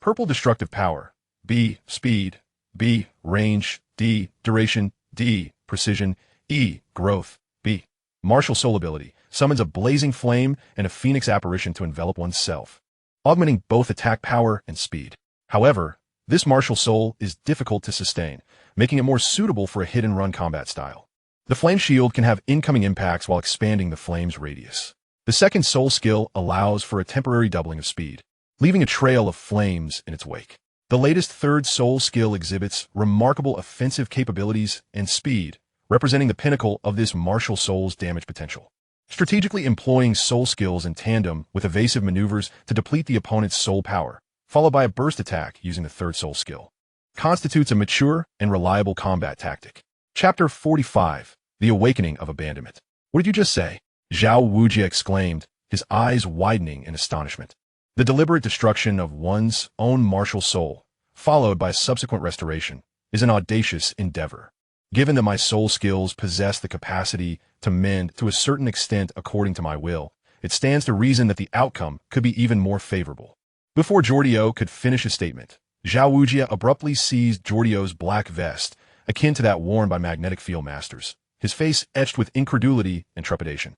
S1: Purple destructive power. B. Speed. B. Range. D. Duration. D. Precision. E. Growth. B. Martial soul ability. Summons a blazing flame and a phoenix apparition to envelop oneself, augmenting both attack power and speed. However, this martial soul is difficult to sustain, making it more suitable for a hit-and-run combat style. The flame shield can have incoming impacts while expanding the flame's radius. The second soul skill allows for a temporary doubling of speed, leaving a trail of flames in its wake. The latest third soul skill exhibits remarkable offensive capabilities and speed, representing the pinnacle of this martial soul's damage potential. strategically employing soul skills in tandem with evasive maneuvers to deplete the opponent's soul power, followed by a burst attack using the third soul skill, constitutes a mature and reliable combat tactic. Chapter 45, The Awakening of Abandonment. What did you just say? Zhao Wujie exclaimed, his eyes widening in astonishment. The deliberate destruction of one's own martial soul, followed by subsequent restoration, is an audacious endeavor. Given that my soul skills possess the capacity to mend to a certain extent according to my will, it stands to reason that the outcome could be even more favorable. Before Jodio could finish his statement, Zhao Wujie abruptly seized Jordio's black vest, akin to that worn by magnetic field masters, his face etched with incredulity and trepidation.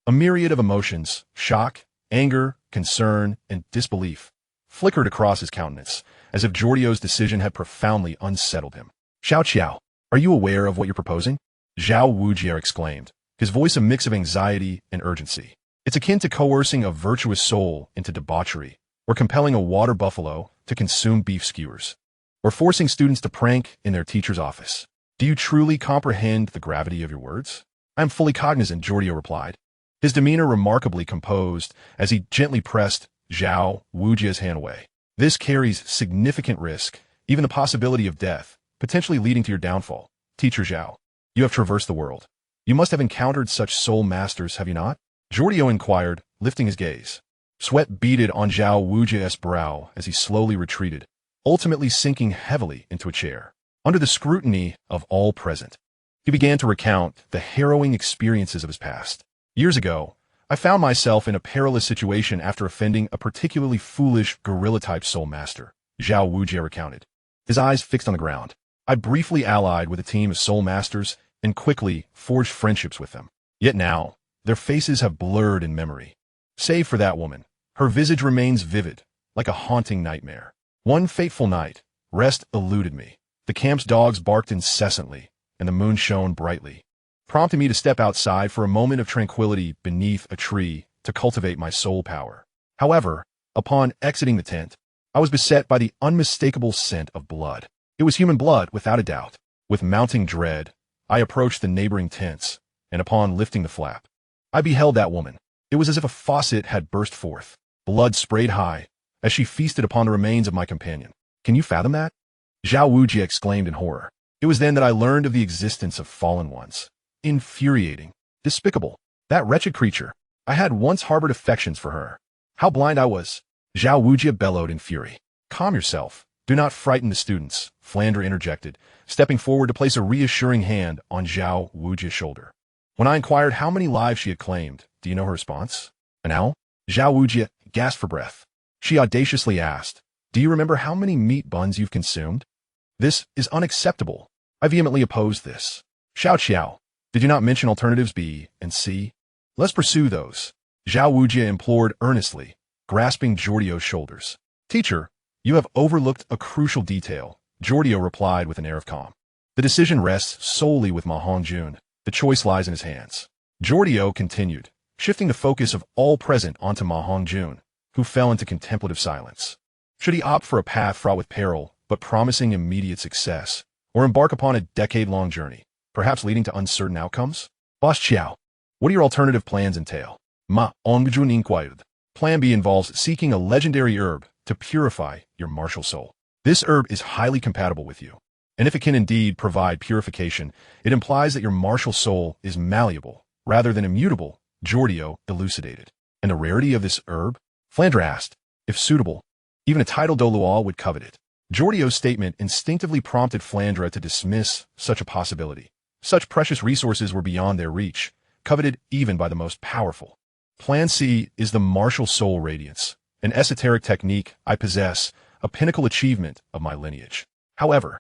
S1: A myriad of emotions, shock, anger, concern, and disbelief, flickered across his countenance, as if Jordio's decision had profoundly unsettled him. Xiao Qiao, are you aware of what you're proposing? Zhao Wujie exclaimed, his voice a mix of anxiety and urgency. It's akin to coercing a virtuous soul into debauchery, or compelling a water buffalo to consume beef skewers, or forcing students to prank in their teacher's office. Do you truly comprehend the gravity of your words? I am fully cognizant, Jodio replied, his demeanor remarkably composed as he gently pressed Zhao Wujie's hand away. This carries significant risk, even the possibility of death, potentially leading to your downfall. Teacher Zhao, you have traversed the world. You must have encountered such soul masters, have you not? Jodio inquired, lifting his gaze. Sweat beaded on Zhao Wujie's brow as he slowly retreated, ultimately sinking heavily into a chair. Under the scrutiny of all present, he began to recount the harrowing experiences of his past. Years ago, I found myself in a perilous situation after offending a particularly foolish gorilla-type soul master, Zhao Wujie recounted, his eyes fixed on the ground. I briefly allied with a team of soul masters and quickly forged friendships with them. Yet now, their faces have blurred in memory. Save for that woman, her visage remains vivid, like a haunting nightmare. One fateful night, rest eluded me. The camp's dogs barked incessantly, and the moon shone brightly, prompting me to step outside for a moment of tranquility beneath a tree to cultivate my soul power. However, upon exiting the tent, I was beset by the unmistakable scent of blood. It was human blood, without a doubt. With mounting dread, I approached the neighboring tents, and upon lifting the flap, I beheld that woman. It was as if a faucet had burst forth. Blood sprayed high, as she feasted upon the remains of my companion. Can you fathom that? Zhao Wujie exclaimed in horror. It was then that I learned of the existence of fallen ones. Infuriating. Despicable. That wretched creature. I had once harbored affections for her. How blind I was. Zhao Wujie bellowed in fury. Calm yourself. Do not frighten the students, Flandre interjected, stepping forward to place a reassuring hand on Zhao Wujie's shoulder. When I inquired how many lives she had claimed, do you know her response? An owl? Zhao Wujie gasped for breath. She audaciously asked, do you remember how many meat buns you've consumed? This is unacceptable. I vehemently oppose this. Xiao Qiao, did you not mention alternatives B and C? Let's pursue those. Zhao Wujie implored earnestly, grasping Jordio's shoulders. Teacher, you have overlooked a crucial detail, Jodio replied with an air of calm. The decision rests solely with Ma Hongjun. The choice lies in his hands. Jodio continued, shifting the focus of all present onto Ma Hongjun, who fell into contemplative silence. Should he opt for a path fraught with peril, but promising immediate success, or embark upon a decade-long journey, perhaps leading to uncertain outcomes? Boss Qiao, what do your alternative plans entail? Ma Hongjun inquired. Plan B involves seeking a legendary herb to purify your martial soul. This herb is highly compatible with you, and if it can indeed provide purification, it implies that your martial soul is malleable, rather than immutable, Jodio elucidated. And the rarity of this herb? Flandre asked. If suitable, even a titled Douluo would covet it. Jordio's statement instinctively prompted Flandre to dismiss such a possibility. Such precious resources were beyond their reach, coveted even by the most powerful. Plan C is the martial soul radiance, an esoteric technique I possess, a pinnacle achievement of my lineage. However,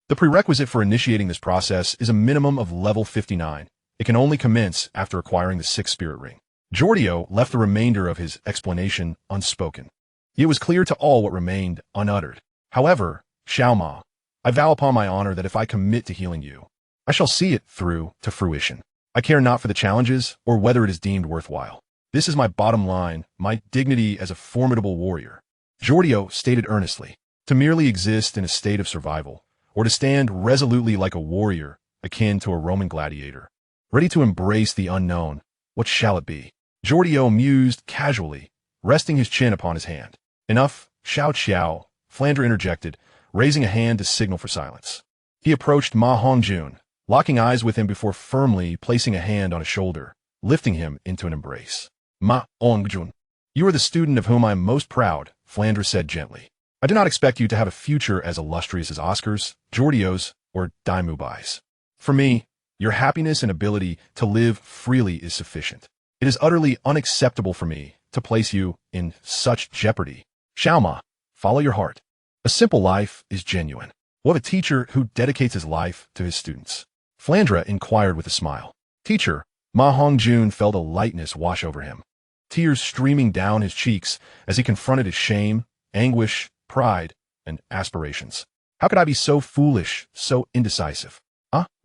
S1: the prerequisite for initiating this process is a minimum of level 59. It can only commence after acquiring the 6th spirit ring. Jodio left the remainder of his explanation unspoken. It was clear to all what remained unuttered. However, Xiao Ma, I vow upon my honor that if I commit to healing you, I shall see it through to fruition. I care not for the challenges or whether it is deemed worthwhile. This is my bottom line, my dignity as a formidable warrior. Jodio stated earnestly, to merely exist in a state of survival, or to stand resolutely like a warrior, akin to a Roman gladiator, ready to embrace the unknown, What shall it be? Jodio mused casually, resting his chin upon his hand. Enough, Xiao, Flandre interjected, raising a hand to signal for silence. He approached Ma Hongjun, locking eyes with him before firmly placing a hand on his shoulder, lifting him into an embrace. Ma Hongjun, you are the student of whom I am most proud, Flandre said gently. I do not expect you to have a future as illustrious as Oscar's, Jordio's, or Daimubai's. For me, your happiness and ability to live freely is sufficient. It is utterly unacceptable for me to place you in such jeopardy. Xiaoma, follow your heart. A simple life is genuine. What of a teacher who dedicates his life to his students? Flandre inquired with a smile. Teacher, Ma Hongjun felt a lightness wash over him, tears streaming down his cheeks as he confronted his shame, anguish, pride, and aspirations. How could I be so foolish, so indecisive?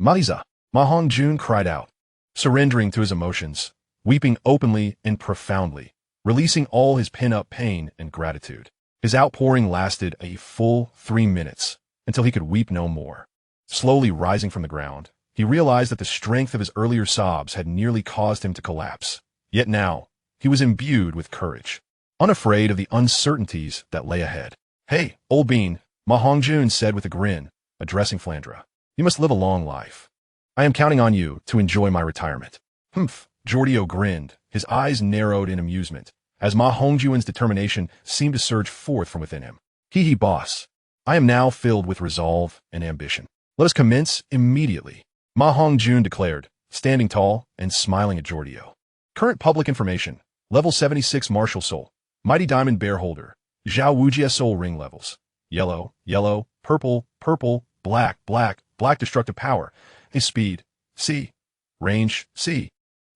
S1: Maliza, Ma Hongjun cried out, surrendering to his emotions, weeping openly and profoundly, releasing all his pent-up pain and gratitude. His outpouring lasted a full 3 minutes, until he could weep no more. Slowly rising from the ground, he realized that the strength of his earlier sobs had nearly caused him to collapse. Yet now, he was imbued with courage, unafraid of the uncertainties that lay ahead. Hey, old bean, Ma Hongjun said with a grin, addressing Flandre. You must live a long life. I am counting on you to enjoy my retirement. Humph, Jodio grinned, his eyes narrowed in amusement, as Ma Hongjun's determination seemed to surge forth from within him. Hee boss. I am now filled with resolve and ambition. Let us commence immediately, Ma Hongjun declared, standing tall and smiling at Jodio. Current public information, level 76 martial soul, mighty diamond bear holder, Zhao Wujia soul ring levels, yellow, purple, black destructive power, a speed, C, range, C,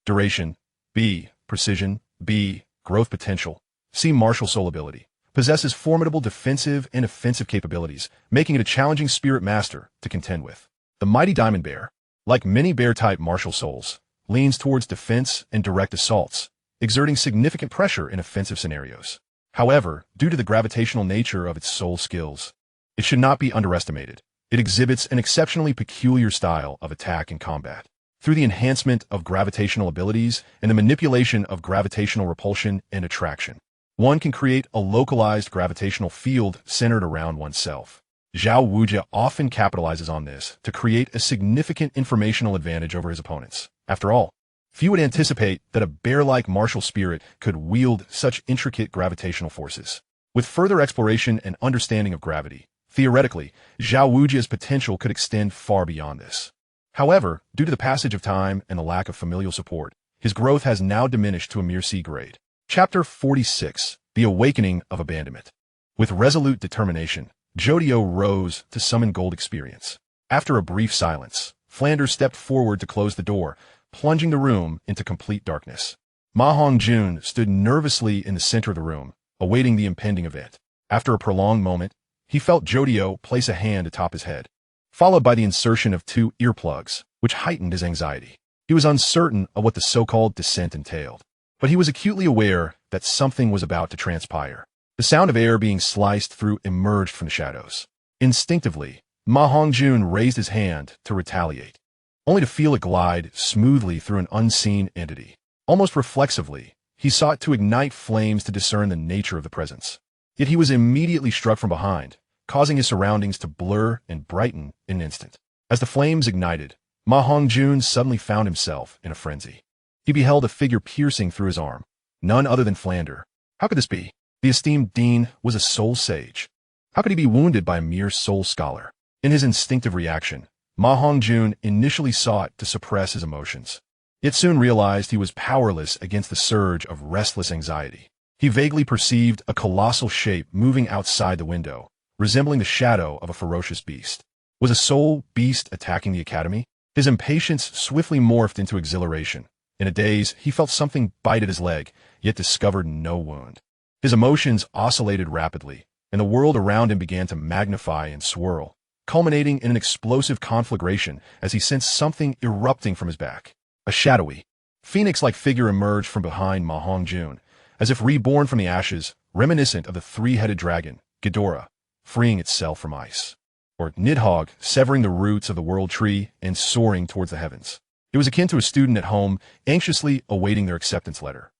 S1: duration, B, precision, B, growth potential, C martial soul ability. Possesses formidable defensive and offensive capabilities, making it a challenging spirit master to contend with. The mighty diamond bear, like many bear-type martial souls, leans towards defense and direct assaults, exerting significant pressure in offensive scenarios. However, due to the gravitational nature of its soul skills, it should not be underestimated. It exhibits an exceptionally peculiar style of attack and combat. Through the enhancement of gravitational abilities and the manipulation of gravitational repulsion and attraction, one can create a localized gravitational field centered around oneself. Zhao Wujia often capitalizes on this to create a significant informational advantage over his opponents. After all, few would anticipate that a bear-like martial spirit could wield such intricate gravitational forces. With further exploration and understanding of gravity, theoretically, Zhao Wujia's potential could extend far beyond this. However, due to the passage of time and the lack of familial support, his growth has now diminished to a mere C grade. Chapter 46, The Awakening of Abandonment. With resolute determination, Jodio rose to summon gold experience. After a brief silence, Flandre stepped forward to close the door, plunging the room into complete darkness. Ma Hongjun stood nervously in the center of the room, awaiting the impending event. After a prolonged moment, he felt Jodio place a hand atop his head, followed by the insertion of 2 earplugs, which heightened his anxiety. He was uncertain of what the so-called descent entailed, but he was acutely aware that something was about to transpire. The sound of air being sliced through emerged from the shadows. Instinctively, Ma Hongjun raised his hand to retaliate, only to feel it glide smoothly through an unseen entity. Almost reflexively, he sought to ignite flames to discern the nature of the presence. Yet he was immediately struck from behind, causing his surroundings to blur and brighten in an instant. As the flames ignited, Ma Hongjun suddenly found himself in a frenzy. He beheld a figure piercing through his arm, none other than Flandre. How could this be? The esteemed dean was a soul sage. How could he be wounded by a mere soul scholar? In his instinctive reaction, Ma Hongjun initially sought to suppress his emotions, yet soon realized he was powerless against the surge of restless anxiety. He vaguely perceived a colossal shape moving outside the window, resembling the shadow of a ferocious beast. Was a soul beast attacking the academy? His impatience swiftly morphed into exhilaration. In a daze, he felt something bite at his leg, yet discovered no wound. His emotions oscillated rapidly, and the world around him began to magnify and swirl, culminating in an explosive conflagration as he sensed something erupting from his back. A shadowy, phoenix-like figure emerged from behind Ma Hongjun, as if reborn from the ashes, reminiscent of the 3-headed dragon, Ghidorah, freeing itself from ice, or Nidhogg severing the roots of the world tree and soaring towards the heavens. It was akin to a student at home, anxiously awaiting their acceptance letter.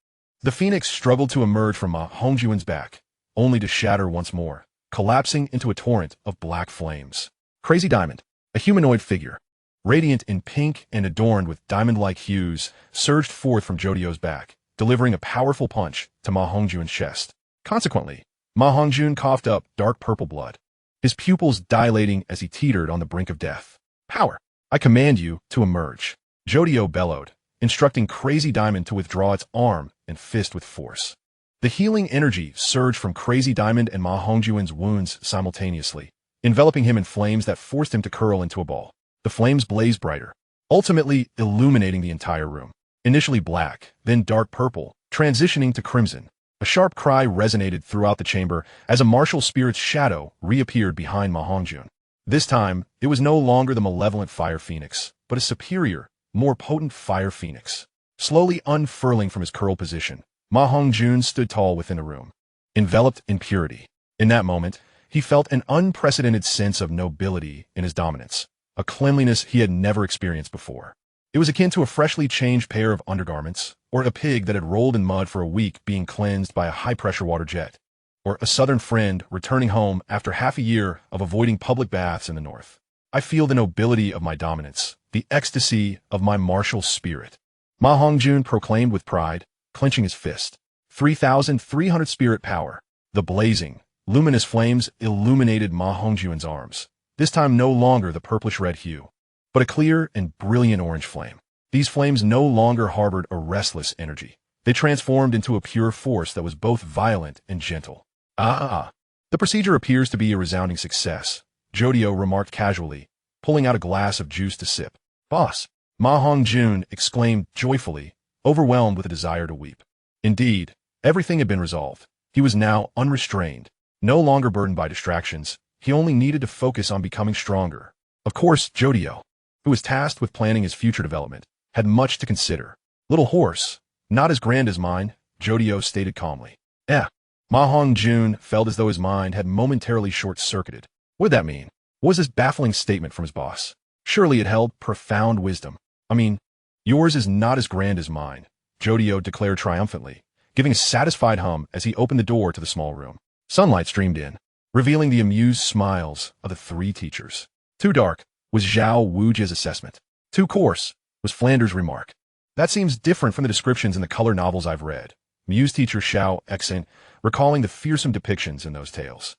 S1: The phoenix struggled to emerge from Ma Hongjuan's back, only to shatter once more, collapsing into a torrent of black flames. Crazy Diamond, a humanoid figure, radiant in pink and adorned with diamond-like hues, surged forth from Jodio's back, delivering a powerful punch to Ma Hongjuan's chest. Consequently, Ma Hongjun coughed up dark purple blood, his pupils dilating as he teetered on the brink of death. Power! I command you to emerge. Jodio bellowed, instructing Crazy Diamond to withdraw its arm and fist with force. The healing energy surged from Crazy Diamond and Ma Hongjuan's wounds simultaneously, enveloping him in flames that forced him to curl into a ball. The flames blazed brighter, ultimately illuminating the entire room. Initially black, then dark purple, transitioning to crimson. A sharp cry resonated throughout the chamber as a martial spirit's shadow reappeared behind Ma Hongjun. This time, it was no longer the malevolent fire phoenix, but a superior, more potent fire phoenix. Slowly unfurling from his curled position, Ma Hongjun stood tall within the room, enveloped in purity. In that moment, he felt an unprecedented sense of nobility in his dominance, a cleanliness he had never experienced before. It was akin to a freshly changed pair of undergarments, or a pig that had rolled in mud for a week being cleansed by a high-pressure water jet, or a southern friend returning home after half a year of avoiding public baths in the north. I feel the nobility of my dominance, the ecstasy of my martial spirit, Ma Hongjun proclaimed with pride, clenching his fist. 3,300 spirit power. The blazing, luminous flames illuminated Ma Hongjuan's arms, this time no longer the purplish-red hue, but a clear and brilliant orange flame. These flames no longer harbored a restless energy. They transformed into a pure force that was both violent and gentle. Ah! The procedure appears to be a resounding success, Jodio remarked casually, pulling out a glass of juice to sip. Boss! Ma Hongjun exclaimed joyfully, overwhelmed with a desire to weep. Indeed, everything had been resolved. He was now unrestrained, no longer burdened by distractions. He only needed to focus on becoming stronger. Of course, Jodio, who was tasked with planning his future development, had much to consider. Little horse, not as grand as mine, Jodio stated calmly. Ma Hongjun felt as though his mind had momentarily short-circuited. What did that mean? What was this baffling statement from his boss? Surely it held profound wisdom. I mean, yours is not as grand as mine, Jodio declared triumphantly, giving a satisfied hum as he opened the door to the small room. Sunlight streamed in, revealing the amused smiles of the three teachers. Too dark was Zhao Wujia's assessment. Too coarse was Flanders' remark. That seems different from the descriptions in the color novels I've read, mused teacher Xiao accent, recalling the fearsome depictions in those tales.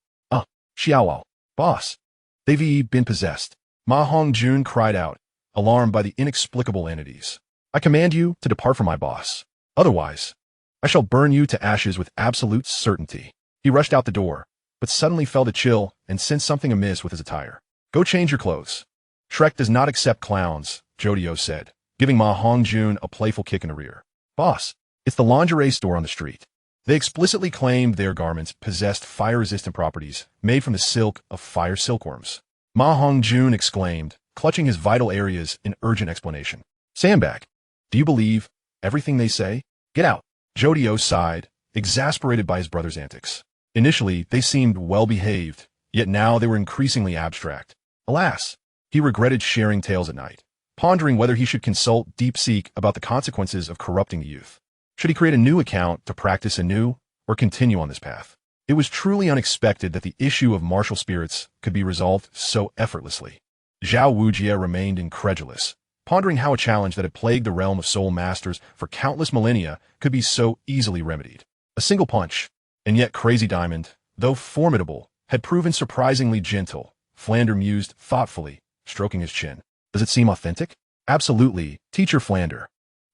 S1: Xiaowao, boss. They've been possessed. Ma Hongjun cried out, alarmed by the inexplicable entities. I command you to depart from my boss. Otherwise, I shall burn you to ashes with absolute certainty. He rushed out the door, but suddenly felt a chill and sensed something amiss with his attire. Go change your clothes. Shrek does not accept clowns, Jodio said, giving Ma Hongjun a playful kick in the rear. Boss, it's the lingerie store on the street. They explicitly claimed their garments possessed fire-resistant properties made from the silk of fire silkworms. Ma Hongjun exclaimed, clutching his vital areas in urgent explanation. Sandbag, do you believe everything they say? Get out. Jodio sighed, exasperated by his brother's antics. Initially, they seemed well-behaved, yet now they were increasingly abstract. Alas, he regretted sharing tales at night, pondering whether he should consult DeepSeek about the consequences of corrupting the youth. Should he create a new account to practice anew, or continue on this path? It was truly unexpected that the issue of martial spirits could be resolved so effortlessly. Zhao Wujia remained incredulous, pondering how a challenge that had plagued the realm of soul masters for countless millennia could be so easily remedied. A single punch, and yet Crazy Diamond, though formidable, had proven surprisingly gentle, Flander mused thoughtfully, stroking his chin. Does it seem authentic? Absolutely, Teacher Flander.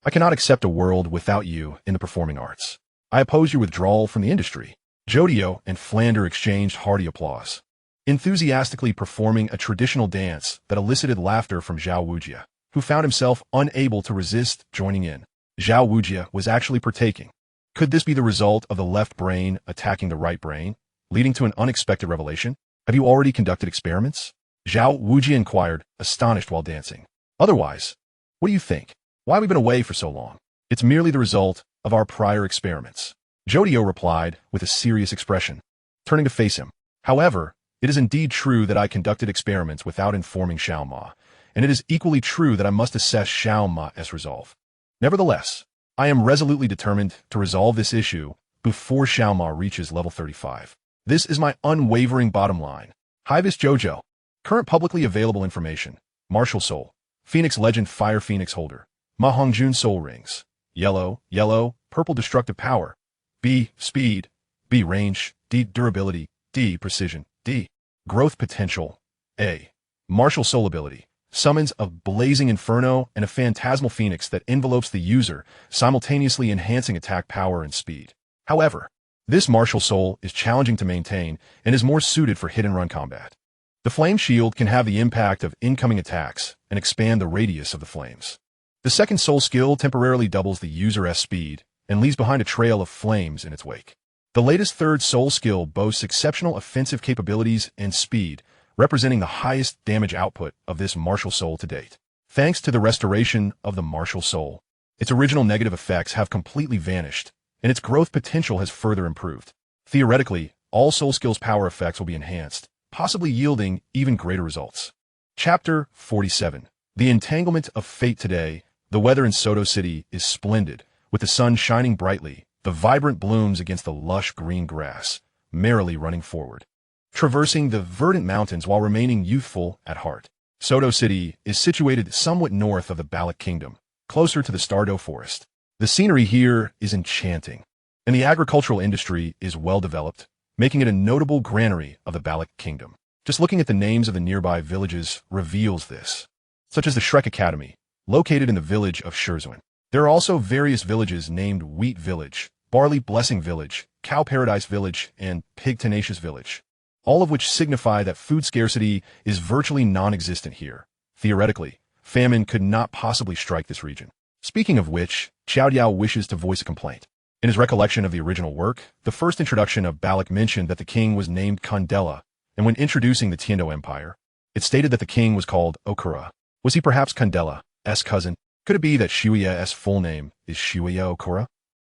S1: I cannot accept a world without you in the performing arts. I oppose your withdrawal from the industry. Jodio and Flander exchanged hearty applause, enthusiastically performing a traditional dance that elicited laughter from Zhao Wujia, who found himself unable to resist joining in. Zhao Wujia was actually partaking. Could this be the result of the left brain attacking the right brain, leading to an unexpected revelation? Have you already conducted experiments? Zhao Wujia inquired, astonished while dancing. Otherwise, what do you think? Why have we been away for so long? It's merely the result of our prior experiments. Jodio replied with a serious expression, turning to face him. However, it is indeed true that I conducted experiments without informing Xiao Ma, and it is equally true that I must assess Xiao Ma's resolve. Nevertheless, I am resolutely determined to resolve this issue before Xiao Ma reaches level 35. This is my unwavering bottom line. Boss Jodio. Current publicly available information. Martial Soul. Phoenix Legend Fire Phoenix Holder. Ma Hongjun Soul Rings. Yellow, purple destructive power. B, speed. B, range. D, durability. D, precision. D, growth potential. A, martial soul ability. Summons a blazing inferno and a phantasmal phoenix that envelopes the user, simultaneously enhancing attack power and speed. However, this martial soul is challenging to maintain and is more suited for hit-and-run combat. The flame shield can have the impact of incoming attacks and expand the radius of the flames. The second soul skill temporarily doubles the user's speed and leaves behind a trail of flames in its wake. The latest third soul skill boasts exceptional offensive capabilities and speed, representing the highest damage output of this martial soul to date. Thanks to the restoration of the martial soul, its original negative effects have completely vanished, and its growth potential has further improved. Theoretically, all soul skills' power effects will be enhanced, possibly yielding even greater results. Chapter 47. The Entanglement of Fate. Today, the weather in Soto City is splendid, with the sun shining brightly, the vibrant blooms against the lush green grass, merrily running forward. Traversing the verdant mountains while remaining youthful at heart. Soto City is situated somewhat north of the Balak Kingdom, closer to the Stardo Forest. The scenery here is enchanting, and the agricultural industry is well developed, making it a notable granary of the Balak Kingdom. Just looking at the names of the nearby villages reveals this, such as the Shrek Academy, located in the village of Shurzwen. There are also various villages named Wheat Village, Barley Blessing Village, Cow Paradise Village, and Pig Tenacious Village, all of which signify that food scarcity is virtually non-existent here. Theoretically, famine could not possibly strike this region. Speaking of which, Qiao Diao wishes to voice a complaint. In his recollection of the original work, the first introduction of Balak mentioned that the king was named Kandela, and when introducing the Tiendo Empire, it stated that the king was called Okura. Was he perhaps Kandela's cousin? Could it be that Shuya's full name is Shuya Okura?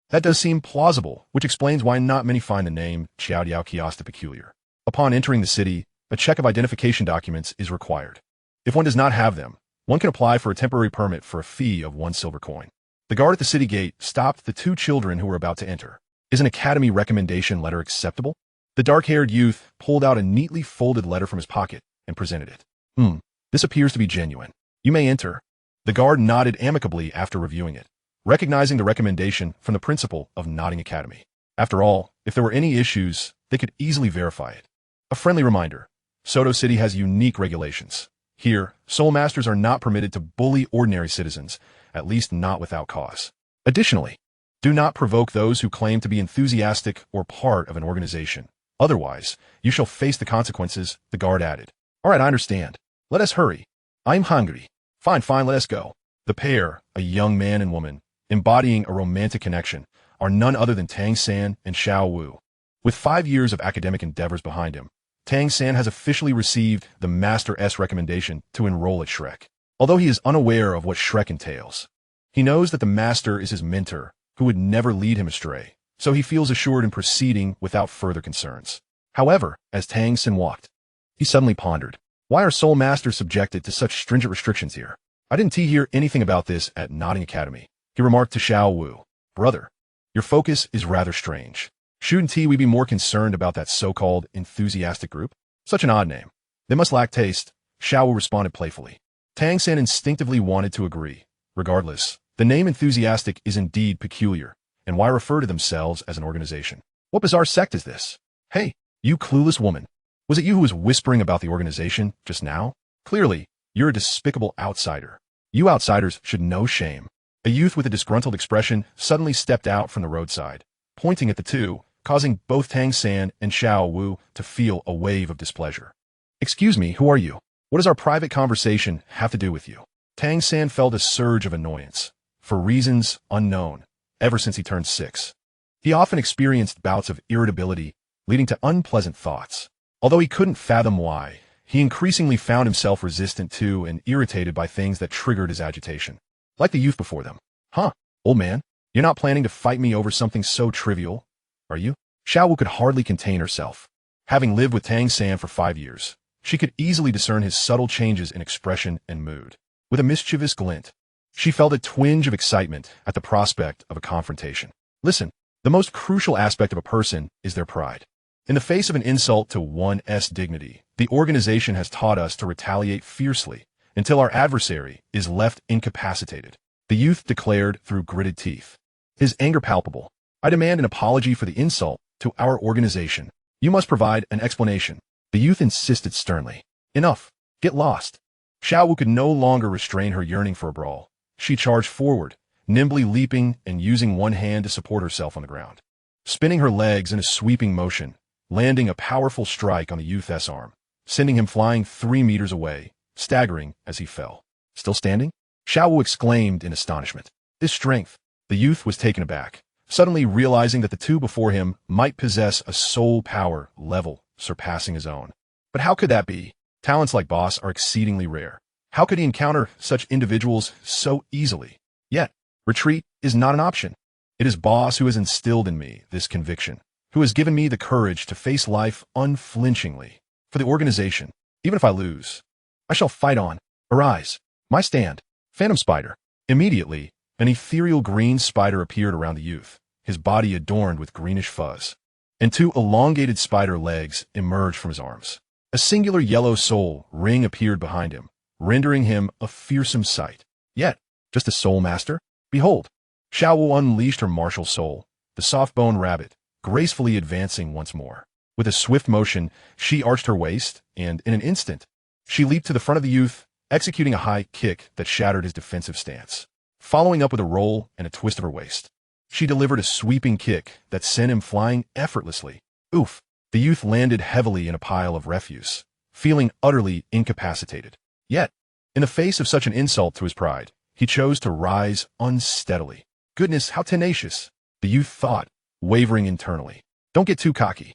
S1: That does seem plausible, which explains why not many find the name Qiao Diao Kiasta peculiar. Upon entering the city, a check of identification documents is required. If one does not have them, one can apply for a temporary permit for a fee of 1 silver coin. The guard at the city gate stopped the 2 children who were about to enter. Is an academy recommendation letter acceptable? The dark-haired youth pulled out a neatly folded letter from his pocket and presented it. This appears to be genuine. You may enter. The guard nodded amicably after reviewing it, recognizing the recommendation from the principal of Nodding Academy. After all, if there were any issues, they could easily verify it. A friendly reminder, Soto City has unique regulations. Here, soul masters are not permitted to bully ordinary citizens, at least not without cause. Additionally, do not provoke those who claim to be enthusiastic or part of an organization. Otherwise, you shall face the consequences, the guard added. All right, I understand. Let us hurry. I'm hungry. Fine, let us go. The pair, a young man and woman, embodying a romantic connection, are none other than Tang San and Xiao Wu. With 5 years of academic endeavors behind him, Tang San has officially received the Master's recommendation to enroll at Shrek. Although he is unaware of what Shrek entails, he knows that the Master is his mentor, who would never lead him astray, so he feels assured in proceeding without further concerns. However, as Tang San walked, he suddenly pondered, why are Soul Masters subjected to such stringent restrictions here? I didn't hear anything about this at Nodding Academy. He remarked to Xiao Wu, brother, your focus is rather strange. Shouldn't we be more concerned about that so-called enthusiastic group? Such an odd name. They must lack taste, Xiao Wu responded playfully. Tang San instinctively wanted to agree. Regardless, the name enthusiastic is indeed peculiar, and why refer to themselves as an organization? What bizarre sect is this? Hey, you clueless woman. Was it you who was whispering about the organization just now? Clearly, you're a despicable outsider. You outsiders should know shame. A youth with a disgruntled expression suddenly stepped out from the roadside, pointing at the two, causing both Tang San and Xiao Wu to feel a wave of displeasure. Excuse me, who are you? What does our private conversation have to do with you? Tang San felt a surge of annoyance, for reasons unknown, ever since he turned 6. He often experienced bouts of irritability, leading to unpleasant thoughts. Although he couldn't fathom why, he increasingly found himself resistant to and irritated by things that triggered his agitation. Like the youth before them. Huh, old man, you're not planning to fight me over something so trivial, are you? Xiao Wu could hardly contain herself. Having lived with Tang San for 5 years, She could easily discern his subtle changes in expression and mood. With a mischievous glint, she felt a twinge of excitement at the prospect of a confrontation. Listen, the most crucial aspect of a person is their pride. In the face of an insult to one's dignity, the organization has taught us to retaliate fiercely until our adversary is left incapacitated. The youth declared through gritted teeth, his anger palpable. I demand an apology for the insult to our organization. You must provide an explanation. The youth insisted sternly. Enough. Get lost. Xiao Wu could no longer restrain her yearning for a brawl. She charged forward, nimbly leaping and using one hand to support herself on the ground. Spinning her legs in a sweeping motion, landing a powerful strike on the youth's arm, sending him flying 3 meters away, staggering as he fell. Still standing? Xiao Wu exclaimed in astonishment. This strength. The youth was taken aback, suddenly realizing that the two before him might possess a soul power level surpassing his own. But how could that be? Talents like Boss are exceedingly rare. How could he encounter such individuals so easily? Yet, retreat is not an option. It is Boss who has instilled in me this conviction, who has given me the courage to face life unflinchingly. For the organization, even if I lose, I shall fight on. Arise. My stand. Phantom Spider. Immediately, an ethereal green spider appeared around the youth, his body adorned with greenish fuzz, and 2 elongated spider legs emerged from his arms. A singular yellow soul ring appeared behind him, rendering him a fearsome sight. Yet, just a soul master? Behold! Xiao Wu unleashed her martial soul, the soft-boned rabbit, gracefully advancing once more. With a swift motion, she arched her waist, and in an instant, she leaped to the front of the youth, executing a high kick that shattered his defensive stance. Following up with a roll and a twist of her waist, she delivered a sweeping kick that sent him flying effortlessly. Oof! The youth landed heavily in a pile of refuse, feeling utterly incapacitated. Yet, in the face of such an insult to his pride, he chose to rise unsteadily. Goodness, how tenacious! The youth thought, wavering internally. Don't get too cocky.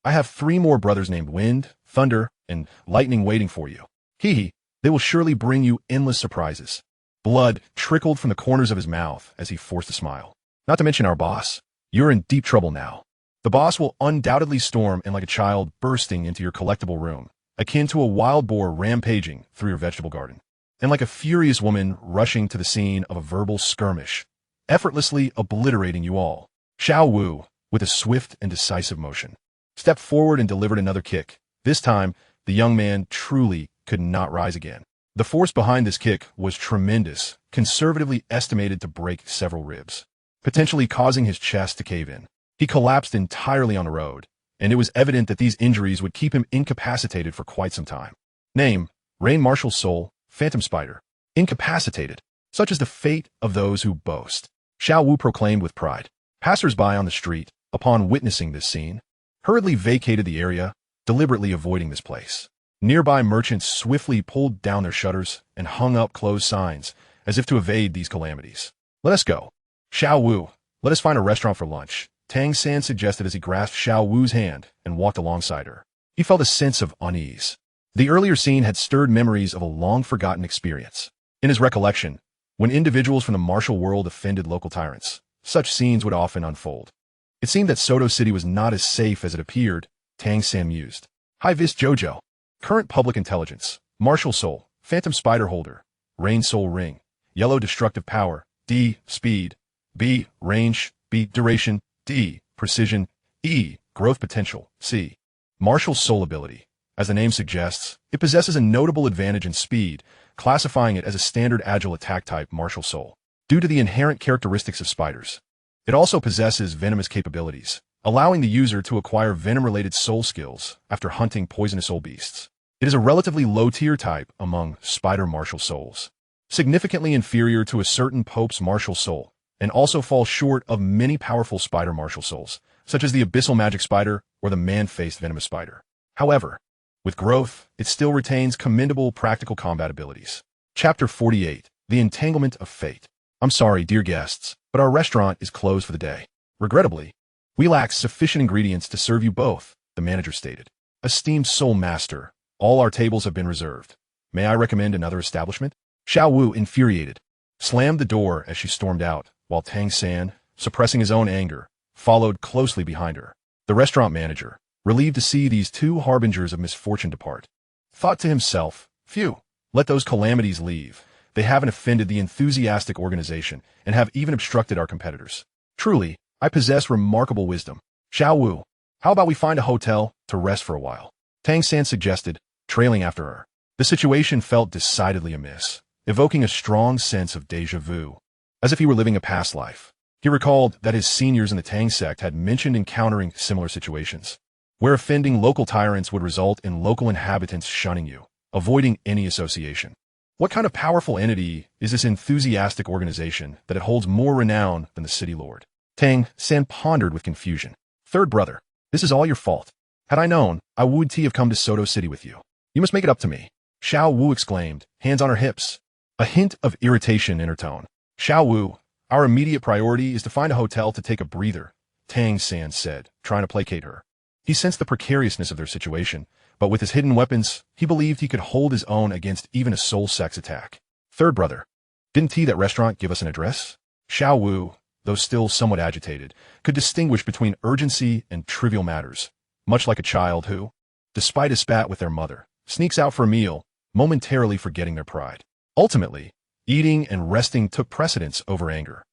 S1: I have 3 more brothers named Wind, Thunder, and Lightning waiting for you. Hee. They will surely bring you endless surprises. Blood trickled from the corners of his mouth as he forced a smile. Not to mention our boss. You're in deep trouble now. The boss will undoubtedly storm in like a child bursting into your collectible room, akin to a wild boar rampaging through your vegetable garden, and like a furious woman rushing to the scene of a verbal skirmish, effortlessly obliterating you all. Xiao Wu, with a swift and decisive motion, stepped forward and delivered another kick. This time, the young man truly could not rise again. The force behind this kick was tremendous, conservatively estimated to break several ribs, potentially causing his chest to cave in. He collapsed entirely on the road, and it was evident that these injuries would keep him incapacitated for quite some time. Name, Rain Martial Soul, Phantom Spider. Incapacitated. Such is the fate of those who boast, Xiao Wu proclaimed with pride. Passers-by on the street, upon witnessing this scene, hurriedly vacated the area, deliberately avoiding this place. Nearby merchants swiftly pulled down their shutters and hung up closed signs, as if to evade these calamities. Let us go. Xiao Wu, let us find a restaurant for lunch, Tang Sect suggested as he grasped Xiao Wu's hand and walked alongside her. He felt a sense of unease. The earlier scene had stirred memories of a long-forgotten experience. In his recollection, when individuals from the martial world offended local tyrants, such scenes would often unfold. It seemed that Soto City was not as safe as it appeared, Tang Sect mused. Hi Boss Jodio. Current public intelligence, Martial Soul, Phantom Spider Holder, Rain Soul Ring, Yellow Destructive Power, D, Speed, B, Range, B, Duration, D, Precision, E, Growth Potential, C. Martial Soul Ability. As the name suggests, it possesses a notable advantage in speed, classifying it as a standard agile attack type Martial Soul, due to the inherent characteristics of spiders. It also possesses venomous capabilities, allowing the user to acquire venom-related soul skills after hunting poisonous soul beasts. It is a relatively low-tier type among spider martial souls, significantly inferior to a certain Pope's martial soul, and also falls short of many powerful spider martial souls, such as the abyssal magic spider or the man-faced venomous spider. However, with growth, it still retains commendable practical combat abilities. Chapter 48, The Entanglement of Fate. I'm sorry, dear guests, but our restaurant is closed for the day. Regrettably, we lack sufficient ingredients to serve you both, the manager stated. Esteemed Soul Master, all our tables have been reserved. May I recommend another establishment? Xiao Wu, infuriated, slammed the door as she stormed out, while Tang Sect, suppressing his own anger, followed closely behind her. The restaurant manager, relieved to see these 2 harbingers of misfortune depart, thought to himself, phew, let those calamities leave. They haven't offended the enthusiastic organization and have even obstructed our competitors. Truly, I possess remarkable wisdom. Xiao Wu, how about we find a hotel to rest for a while? Tang Sect suggested, trailing after her. The situation felt decidedly amiss, evoking a strong sense of déjà vu, as if he were living a past life. He recalled that his seniors in the Tang Sect had mentioned encountering similar situations, where offending local tyrants would result in local inhabitants shunning you, avoiding any association. What kind of powerful entity is this enthusiastic organization that it holds more renown than the city lord? Tang Sect pondered with confusion. Third brother, this is all your fault. Had I known, I would have come to Soto City with you. You must make it up to me. Xiao Wu exclaimed, hands on her hips. A hint of irritation in her tone. Xiao Wu, our immediate priority is to find a hotel to take a breather, Tang Sect said, trying to placate her. He sensed the precariousness of their situation, but with his hidden weapons, he believed he could hold his own against even a Soul Sect's attack. Third brother, didn't that restaurant give us an address? Xiao Wu, though still somewhat agitated, could distinguish between urgency and trivial matters, much like a child who, despite a spat with their mother, sneaks out for a meal, momentarily forgetting their pride. Ultimately, eating and resting took precedence over anger.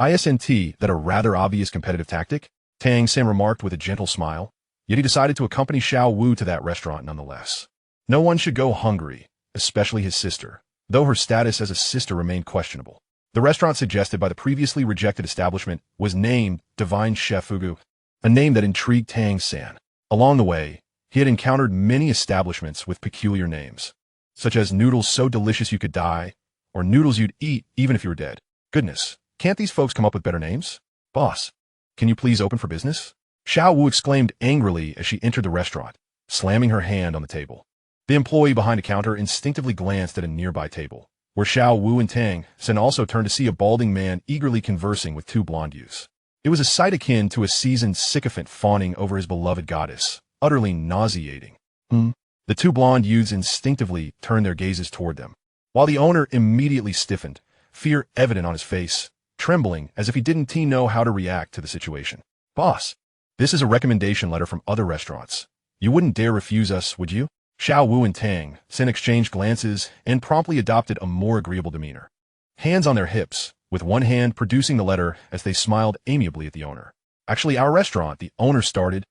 S1: Isn't that a rather obvious competitive tactic? Tang Sect remarked with a gentle smile, yet he decided to accompany Xiao Wu to that restaurant nonetheless. No one should go hungry, especially his sister, though her status as a sister remained questionable. The restaurant suggested by the previously rejected establishment was named Divine Chef Fugu, a name that intrigued Tang Sect. Along the way, he had encountered many establishments with peculiar names, such as noodles so delicious you could die, or noodles you'd eat even if you were dead. Goodness, can't these folks come up with better names? Boss, can you please open for business? Xiao Wu exclaimed angrily as she entered the restaurant, slamming her hand on the table. The employee behind the counter instinctively glanced at a nearby table, where Xiao Wu and Tang Sect also turned to see a balding man eagerly conversing with two blonde youths. It was a sight akin to a seasoned sycophant fawning over his beloved goddess, utterly nauseating. The two blonde youths instinctively turned their gazes toward them, while the owner immediately stiffened, fear evident on his face, trembling as if he didn't know how to react to the situation. Boss, this is a recommendation letter from other restaurants. You wouldn't dare refuse us, would you? Xiao Wu and Tang Sect exchanged glances and promptly adopted a more agreeable demeanor. Hands on their hips, with one hand producing the letter as they smiled amiably at the owner. Actually, our restaurant, the owner started,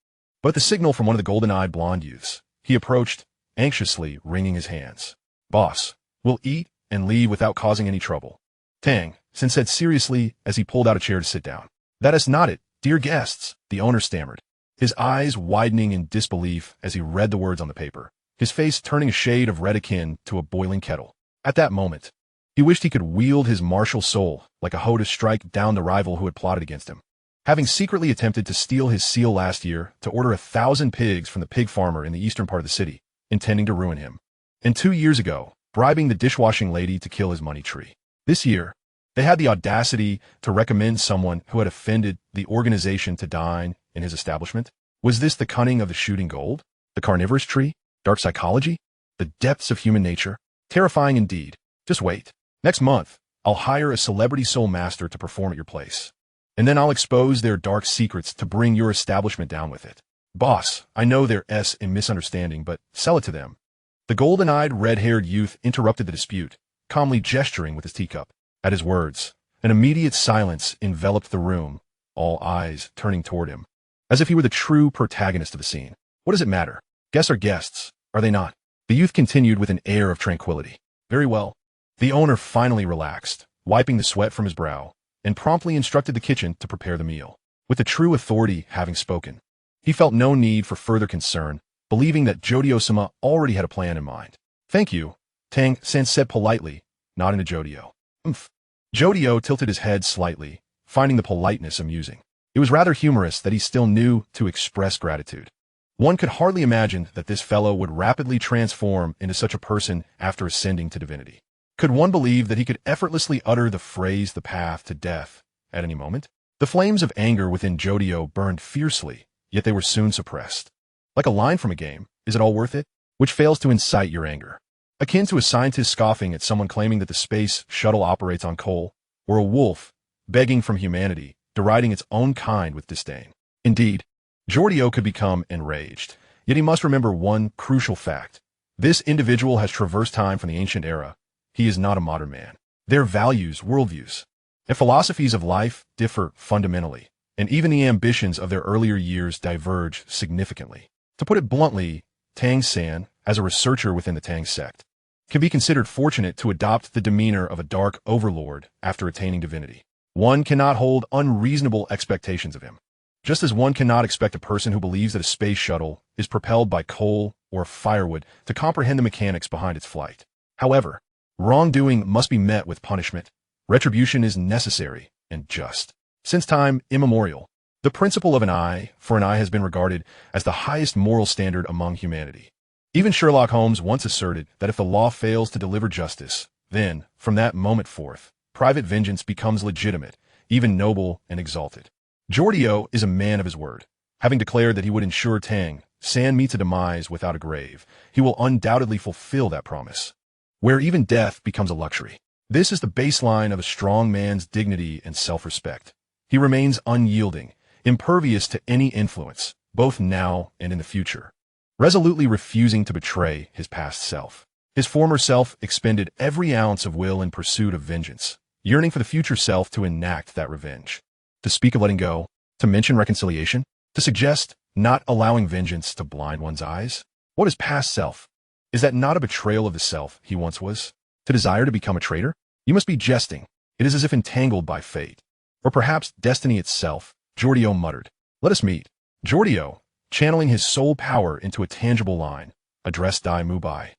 S1: but at the signal from one of the golden-eyed blonde youths, he approached, anxiously wringing his hands. Boss, we'll eat and leave without causing any trouble. Tang Sect said seriously as he pulled out a chair to sit down. That is not it, dear guests, the owner stammered, his eyes widening in disbelief as he read the words on the paper, his face turning a shade of red akin to a boiling kettle. At that moment, he wished he could wield his martial soul like a hoe to strike down the rival who had plotted against him. Having secretly attempted to steal his seal last year to order 1,000 pigs from the pig farmer in the eastern part of the city, intending to ruin him. And 2 years ago, bribing the dishwashing lady to kill his money tree. This year, they had the audacity to recommend someone who had offended the organization to dine in his establishment. Was this the cunning of the shooting gold? The carnivorous tree? Dark psychology? The depths of human nature? Terrifying indeed. Just wait. Next month, I'll hire a celebrity soul master to perform at your place. And then I'll expose their dark secrets to bring your establishment down with it. Boss, I know there's a misunderstanding, but sell it to them. The golden-eyed, red-haired youth interrupted the dispute, calmly gesturing with his teacup. At his words, an immediate silence enveloped the room, all eyes turning toward him, as if he were the true protagonist of the scene. What does it matter? Guests are guests, are they not? The youth continued with an air of tranquility. Very well. The owner finally relaxed, wiping the sweat from his brow, and promptly instructed the kitchen to prepare the meal. With the true authority having spoken, he felt no need for further concern, believing that Jodio-sama already had a plan in mind. Thank you, Tang Sect said politely, nodding to Jodio. Jodio tilted his head slightly, finding the politeness amusing. It was rather humorous that he still knew to express gratitude. One could hardly imagine that this fellow would rapidly transform into such a person after ascending to divinity. Could one believe that he could effortlessly utter the phrase the path to death at any moment? The flames of anger within Jodio burned fiercely, yet they were soon suppressed. Like a line from a game, is it all worth it? Which fails to incite your anger. Akin to a scientist scoffing at someone claiming that the space shuttle operates on coal, or a wolf begging from humanity, deriding its own kind with disdain. Indeed, Jodio could become enraged, yet he must remember one crucial fact. This individual has traversed time from the ancient era. He is not a modern man. Their values, worldviews, and philosophies of life differ fundamentally, and even the ambitions of their earlier years diverge significantly. To put it bluntly, Tang San, as a researcher within the Tang Sect, can be considered fortunate to adopt the demeanor of a dark overlord after attaining divinity. One cannot hold unreasonable expectations of him. Just as one cannot expect a person who believes that a space shuttle is propelled by coal or firewood to comprehend the mechanics behind its flight. However, wrongdoing must be met with punishment. Retribution is necessary and just. Since time immemorial, the principle of an eye for an eye has been regarded as the highest moral standard among humanity. Even Sherlock Holmes once asserted that if the law fails to deliver justice, then, from that moment forth, private vengeance becomes legitimate, even noble and exalted. Jodio is a man of his word. Having declared that he would ensure Tang San meets a demise without a grave, he will undoubtedly fulfill that promise, where even death becomes a luxury. This is the baseline of a strong man's dignity and self-respect. He remains unyielding, impervious to any influence, both now and in the future, resolutely refusing to betray his past self. His former self expended every ounce of will in pursuit of vengeance, yearning for the future self to enact that revenge. To speak of letting go, to mention reconciliation, to suggest not allowing vengeance to blind one's eyes. What is past self? Is that not a betrayal of the self he once was? To desire to become a traitor? You must be jesting. It is as if entangled by fate. Or perhaps destiny itself, Jodio muttered. Let us meet. Jodio, channeling his soul power into a tangible line, addressed Dai Mubai.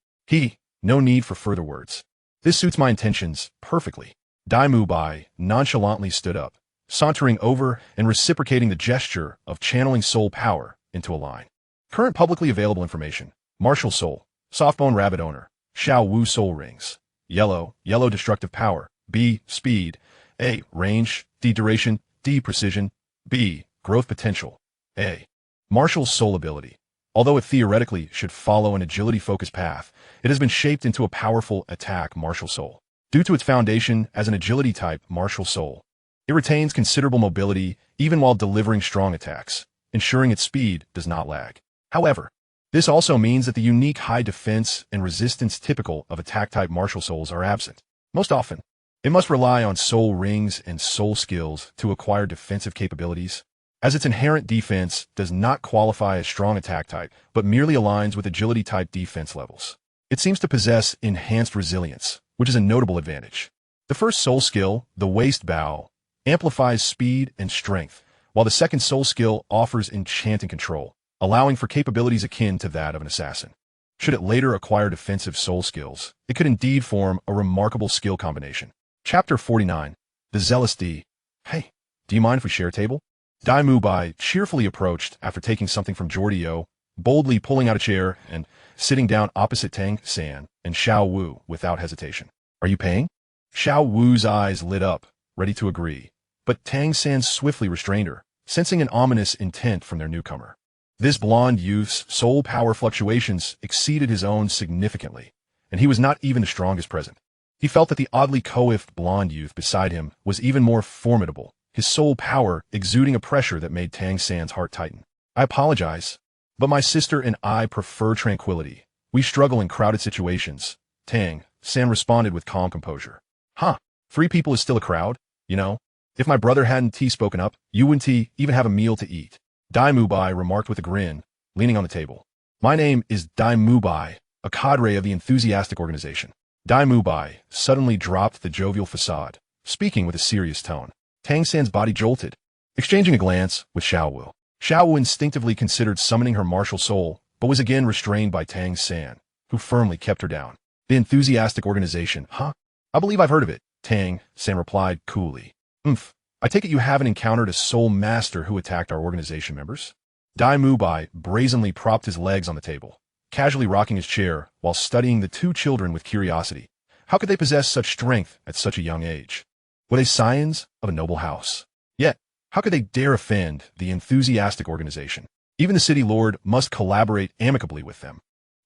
S1: No need for further words. This suits my intentions perfectly. Dai Mubai nonchalantly stood up, sauntering over and reciprocating the gesture of channeling soul power into a line. Current publicly available information: martial soul, softbone rabbit owner, Xiao Wu soul rings, yellow destructive power, B, speed, A, range, D, duration, D, precision, B, growth potential, A. Martial soul ability. Although it theoretically should follow an agility-focused path, it has been shaped into a powerful attack martial soul. Due to its foundation as an agility-type martial soul, it retains considerable mobility even while delivering strong attacks, ensuring its speed does not lag. However, this also means that the unique high defense and resistance typical of attack-type martial souls are absent. Most often, it must rely on soul rings and soul skills to acquire defensive capabilities, as its inherent defense does not qualify as strong attack type, but merely aligns with agility-type defense levels. It seems to possess enhanced resilience, which is a notable advantage. The first soul skill, the waist bow, amplifies speed and strength, while the second soul skill offers enchanting control, allowing for capabilities akin to that of an assassin. Should it later acquire defensive soul skills, it could indeed form a remarkable skill combination. Chapter 49. The Zealous D. Hey, do you mind if we share a table? Dai Mubai cheerfully approached after taking something from Jodio, boldly pulling out a chair and sitting down opposite Tang San and Xiao Wu without hesitation. Are you paying? Xiao Wu's eyes lit up, ready to agree, but Tang San swiftly restrained her, sensing an ominous intent from their newcomer. This blonde youth's soul power fluctuations exceeded his own significantly, and he was not even the strongest present. He felt that the oddly coiffed blonde youth beside him was even more formidable, his soul power exuding a pressure that made Tang San's heart tighten. I apologize, but my sister and I prefer tranquility. We struggle in crowded situations. Tang San responded with calm composure. Huh, 3 people is still a crowd, you know? If my brother hadn't spoken up, you wouldn't even have a meal to eat. Dai Mubai remarked with a grin, leaning on the table. My name is Dai Mubai, a cadre of the enthusiastic organization. Dai Mubai suddenly dropped the jovial facade, speaking with a serious tone. Tang San's body jolted, exchanging a glance with Xiao Wu. Xiao Wu instinctively considered summoning her martial soul, but was again restrained by Tang San, who firmly kept her down. The enthusiastic organization, huh? I believe I've heard of it, Tang San replied coolly. I take it you haven't encountered a soul master who attacked our organization members? Dai Mubai brazenly propped his legs on the table, casually rocking his chair while studying the 2 children with curiosity. How could they possess such strength at such a young age? Were they scions of a noble house? Yet, how could they dare offend the enthusiastic organization? Even the city lord must collaborate amicably with them.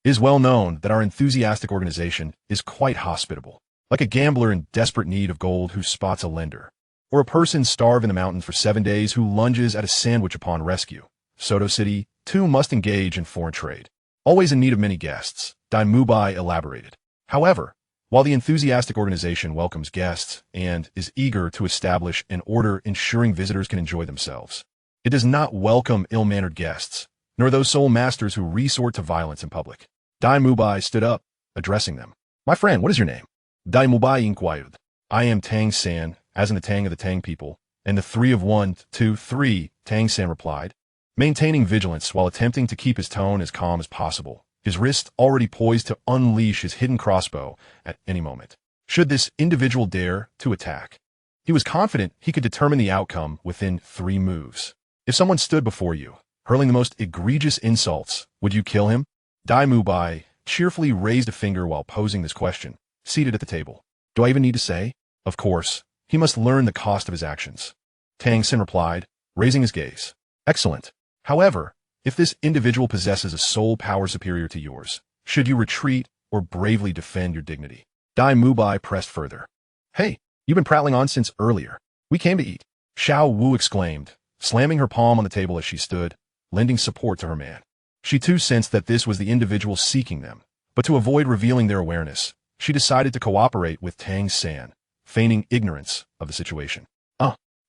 S1: It is well known that our enthusiastic organization is quite hospitable, like a gambler in desperate need of gold who spots a lender, or a person starved in the mountains for 7 days who lunges at a sandwich upon rescue. Soto City, too, must engage in foreign trade, always in need of many guests. Dai Mubai elaborated. However, while the enthusiastic organization welcomes guests and is eager to establish an order ensuring visitors can enjoy themselves, it does not welcome ill-mannered guests, nor those soul masters who resort to violence in public. Dai Mubai stood up, addressing them. My friend, what is your name? Dai Mubai inquired. I am Tang San, as in the Tang of the Tang people, and the 3 of 1, 2, 3, Tang San replied, maintaining vigilance while attempting to keep his tone as calm as possible, his wrist already poised to unleash his hidden crossbow at any moment, should this individual dare to attack. He was confident he could determine the outcome within 3 moves. If someone stood before you, hurling the most egregious insults, would you kill him? Dai Mubai cheerfully raised a finger while posing this question, seated at the table. Do I even need to say? Of course, he must learn the cost of his actions. Tang Sin replied, raising his gaze. Excellent. However, if this individual possesses a soul power superior to yours, should you retreat or bravely defend your dignity? Dai Mubai pressed further. Hey, you've been prattling on since earlier. We came to eat. Xiao Wu exclaimed, slamming her palm on the table as she stood, lending support to her man. She too sensed that this was the individual seeking them, but to avoid revealing their awareness, she decided to cooperate with Tang San, feigning ignorance of the situation.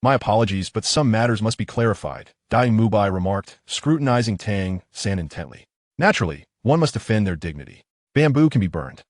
S1: My apologies, but some matters must be clarified, Dai Mubai remarked, scrutinizing Tang San intently. Naturally, one must defend their dignity. Bamboo can be burned,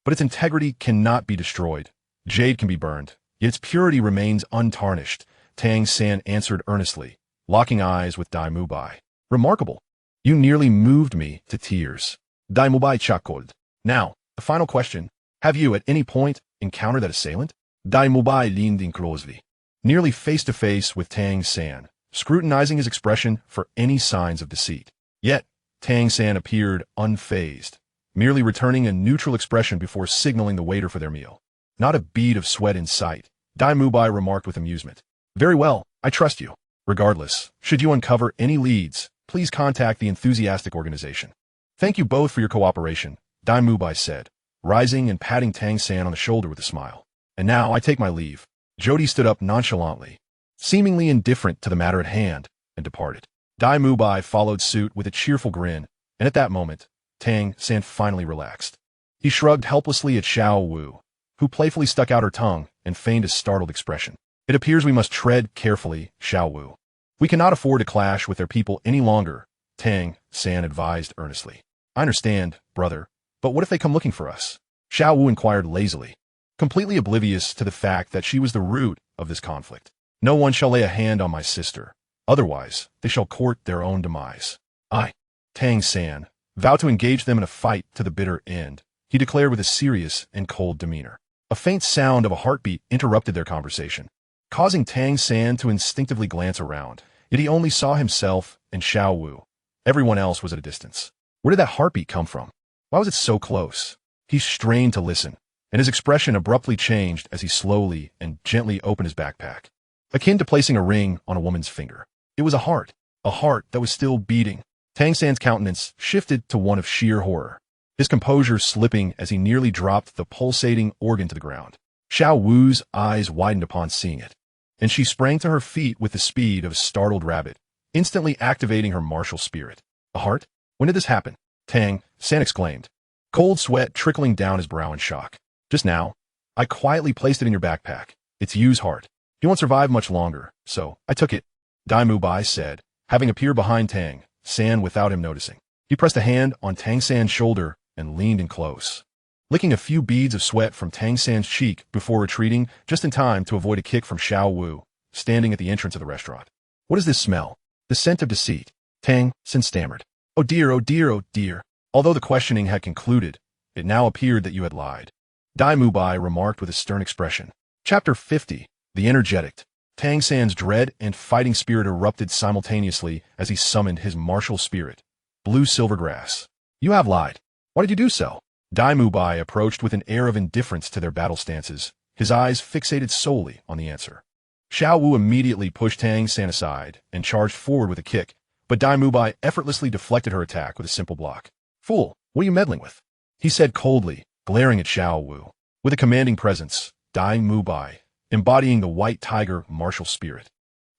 S1: but its integrity cannot be destroyed. Jade can be burned, yet its purity remains untarnished, Tang San answered earnestly, locking eyes with Dai Mubai. Remarkable. You nearly moved me to tears. Dai Mubai chuckled. Now, the final question. Have you at any point encountered that assailant? Dai Mubai leaned in closely, nearly face-to-face with Tang San, scrutinizing his expression for any signs of deceit. Yet, Tang San appeared unfazed, merely returning a neutral expression before signaling the waiter for their meal. Not a bead of sweat in sight, Dai Mubai remarked with amusement. Very well, I trust you. Regardless, should you uncover any leads, please contact the enthusiastic organization. Thank you both for your cooperation, Dai Mubai said, rising and patting Tang San on the shoulder with a smile. And now I take my leave. Jody stood up nonchalantly, seemingly indifferent to the matter at hand, and departed. Dai Mubai followed suit with a cheerful grin, and at that moment, Tang San finally relaxed. He shrugged helplessly at Xiao Wu, who playfully stuck out her tongue and feigned a startled expression. It appears we must tread carefully, Xiao Wu. We cannot afford to clash with their people any longer, Tang San advised earnestly. I understand, brother, but what if they come looking for us? Xiao Wu inquired lazily, completely oblivious to the fact that she was the root of this conflict. No one shall lay a hand on my sister. Otherwise, they shall court their own demise. I, Tang San, vow to engage them in a fight to the bitter end, he declared with a serious and cold demeanor. A faint sound of a heartbeat interrupted their conversation, causing Tang San to instinctively glance around, yet he only saw himself and Xiao Wu. Everyone else was at a distance. Where did that heartbeat come from? Why was it so close? He strained to listen, and his expression abruptly changed as he slowly and gently opened his backpack, akin to placing a ring on a woman's finger. It was a heart that was still beating. Tang San's countenance shifted to one of sheer horror, his composure slipping as he nearly dropped the pulsating organ to the ground. Xiao Wu's eyes widened upon seeing it, and she sprang to her feet with the speed of a startled rabbit, instantly activating her martial spirit. A heart? When did this happen? Tang San exclaimed, cold sweat trickling down his brow in shock. Just now. I quietly placed it in your backpack. It's Yu's heart. He won't survive much longer, so I took it, Dai Mubai said, having appeared behind Tang San without him noticing. He pressed a hand on Tang San's shoulder and leaned in close, licking a few beads of sweat from Tang San's cheek before retreating just in time to avoid a kick from Xiao Wu, standing at the entrance of the restaurant. What is this smell? The scent of deceit, Tang San stammered. Oh dear, oh dear, oh dear. Although the questioning had concluded, it now appeared that you had lied, Dai Mubai remarked with a stern expression. Chapter 50. The Energetic. Tang San's dread and fighting spirit erupted simultaneously as he summoned his martial spirit, Blue Silvergrass. You have lied. Why did you do so? Dai Mubai approached with an air of indifference to their battle stances, his eyes fixated solely on the answer. Xiao Wu immediately pushed Tang San aside and charged forward with a kick, but Dai Mubai effortlessly deflected her attack with a simple block. Fool, what are you meddling with? He said coldly, glaring at Xiao Wu. With a commanding presence, Dai Mubai, embodying the white tiger martial spirit,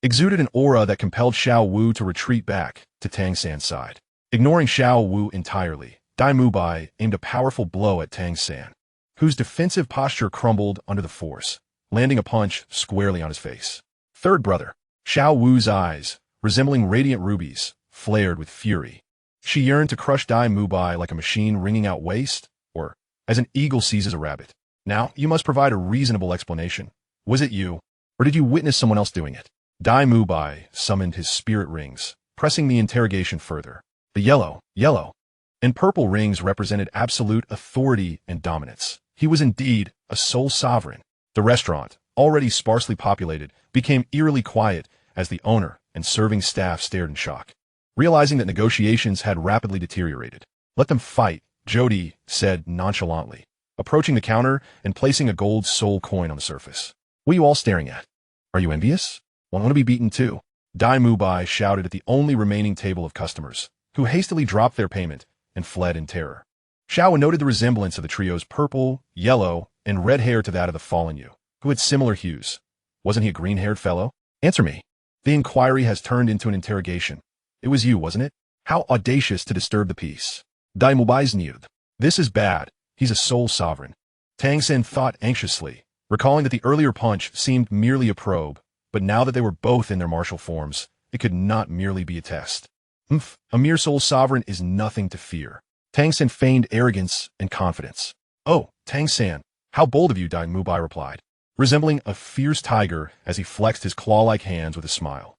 S1: exuded an aura that compelled Xiao Wu to retreat back to Tang San's side. Ignoring Xiao Wu entirely, Dai Mubai aimed a powerful blow at Tang San, whose defensive posture crumbled under the force, landing a punch squarely on his face. Third brother, Xiao Wu's eyes, resembling radiant rubies, flared with fury. She yearned to crush Dai Mubai like a machine wringing out waste, or as an eagle seizes a rabbit. Now, you must provide a reasonable explanation. Was it you, or did you witness someone else doing it? Dai Mubai summoned his spirit rings, pressing the interrogation further. The yellow, and purple rings represented absolute authority and dominance. He was indeed a sole sovereign. The restaurant, already sparsely populated, became eerily quiet as the owner and serving staff stared in shock, realizing that negotiations had rapidly deteriorated. Let them fight, Jody said nonchalantly, approaching the counter and placing a gold soul coin on the surface. What are you all staring at? Are you envious? Want to be beaten too? Dai Mubai shouted at the only remaining table of customers, who hastily dropped their payment and fled in terror. Xiao noted the resemblance of the trio's purple, yellow, and red hair to that of the fallen Yu, who had similar hues. Wasn't he a green-haired fellow? Answer me. The inquiry has turned into an interrogation. It was you, wasn't it? How audacious to disturb the peace. Dai Mubai's nude. This is bad. He's a sole sovereign. Tang Sen thought anxiously, recalling that the earlier punch seemed merely a probe, but now that they were both in their martial forms, it could not merely be a test. A mere sole sovereign is nothing to fear. Tang Sen feigned arrogance and confidence. Oh, Tang San, how bold of you, Dai Mubai replied, resembling a fierce tiger as he flexed his claw-like hands with a smile.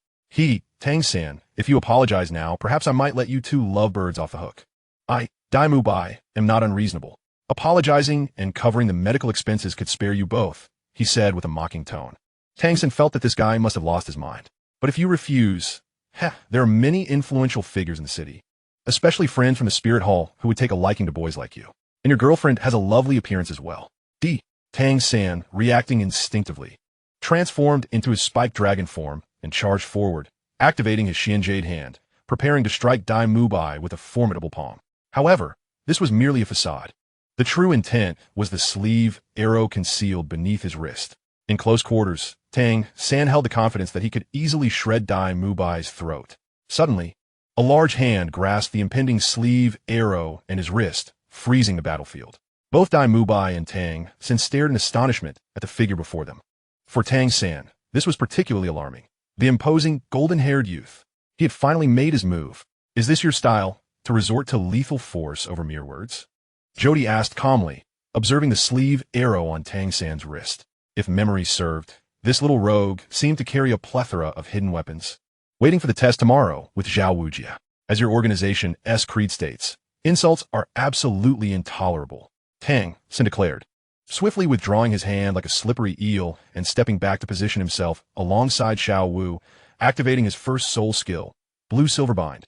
S1: Tang San, if you apologize now, perhaps I might let you two lovebirds off the hook. I, Dai Mubai, am not unreasonable. Apologizing and covering the medical expenses could spare you both, he said with a mocking tone. Tang Sen felt that this guy must have lost his mind. But if you refuse, there are many influential figures in the city, especially friends from the spirit hall who would take a liking to boys like you. And your girlfriend has a lovely appearance as well. Tang San, reacting instinctively, transformed into his spiked dragon form and charged forward, activating his Xianjade hand, preparing to strike Dai Mubai with a formidable palm. However, this was merely a facade. The true intent was the sleeve arrow concealed beneath his wrist. In close quarters, Tang San held the confidence that he could easily shred Dai Mubai's throat. Suddenly, a large hand grasped the impending sleeve arrow and his wrist, freezing the battlefield. Both Dai Mubai and Tang San stared in astonishment at the figure before them. For Tang San, this was particularly alarming. The imposing, golden-haired youth. He had finally made his move. Is this your style, to resort to lethal force over mere words? Jody asked calmly, observing the sleeve arrow on Tang San's wrist. If memory served, this little rogue seemed to carry a plethora of hidden weapons. Waiting for the test tomorrow with Zhao Wujia. As your organization's creed states, insults are absolutely intolerable, Tang Sen declared, swiftly withdrawing his hand like a slippery eel and stepping back to position himself alongside Xiao Wu, activating his first soul skill, Blue Silver Bind.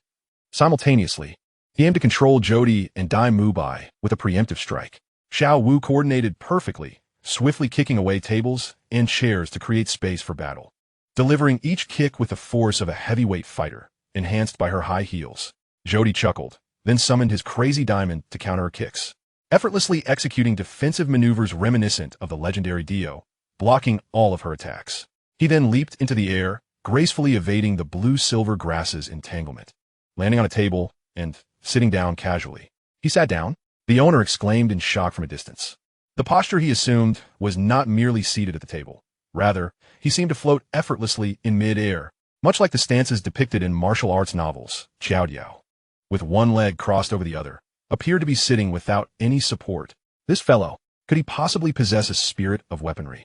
S1: Simultaneously, he aimed to control Jody and Dai Mubai with a preemptive strike. Xiao Wu coordinated perfectly, swiftly kicking away tables and chairs to create space for battle, delivering each kick with the force of a heavyweight fighter, enhanced by her high heels. Jody chuckled, then summoned his crazy diamond to counter her kicks, effortlessly executing defensive maneuvers reminiscent of the legendary Dio, blocking all of her attacks. He then leaped into the air, gracefully evading the blue-silver grasses entanglement, landing on a table and sitting down casually. He sat down, the owner exclaimed in shock from a distance. The posture he assumed was not merely seated at the table. Rather, he seemed to float effortlessly in mid-air, much like the stances depicted in martial arts novels, Jiao, with one leg crossed over the other, appeared to be sitting without any support. This fellow, could he possibly possess a spirit of weaponry?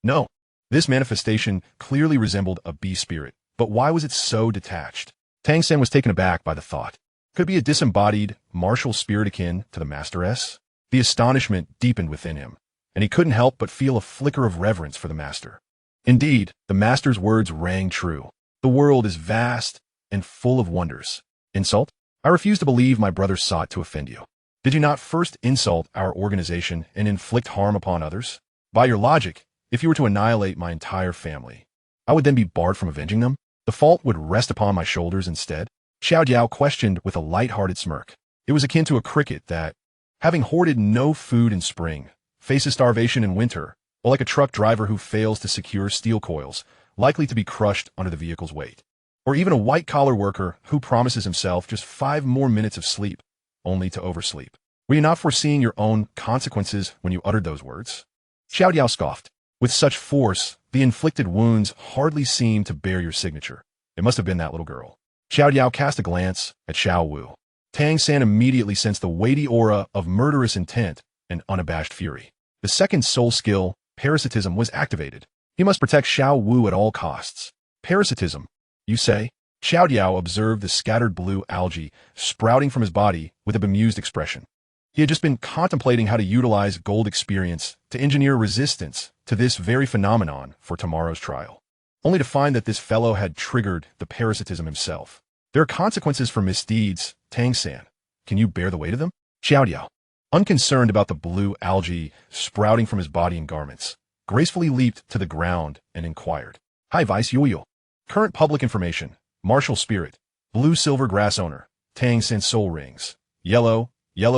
S1: No. This manifestation clearly resembled a bee spirit, but why was it so detached? Tang Sen was taken aback by the thought. Could it be a disembodied, martial spirit akin to the Master-S? The astonishment deepened within him, and he couldn't help but feel a flicker of reverence for the Master. Indeed, the Master's words rang true. The world is vast and full of wonders. Insult? I refuse to believe my brother sought to offend you. Did you not first insult our organization and inflict harm upon others? By your logic, if you were to annihilate my entire family, I would then be barred from avenging them? The fault would rest upon my shoulders instead? Xiao Jiao questioned with a light-hearted smirk. It was akin to a cricket that, having hoarded no food in spring, faces starvation in winter, or like a truck driver who fails to secure steel coils, likely to be crushed under the vehicle's weight. Or even a white-collar worker who promises himself just 5 more minutes of sleep, only to oversleep. Were you not foreseeing your own consequences when you uttered those words? Xiao Diao scoffed. With such force, the inflicted wounds hardly seemed to bear your signature. It must have been that little girl. Xiao Diao cast a glance at Xiao Wu. Tang San immediately sensed the weighty aura of murderous intent and unabashed fury. The second soul skill, parasitism, was activated. He must protect Xiao Wu at all costs. Parasitism, you say? Xiao Diao observed the scattered blue algae sprouting from his body with a bemused expression. He had just been contemplating how to utilize gold experience to engineer resistance to this very phenomenon for tomorrow's trial, only to find that this fellow had triggered the parasitism himself. There are consequences for misdeeds, Tang San. Can you bear the weight of them? Xiao Diao, unconcerned about the blue algae sprouting from his body and garments, gracefully leaped to the ground and inquired. Hi Vice Yoyo. Current public information. Martial spirit. Blue silver grass owner. Tang San soul rings. Yellow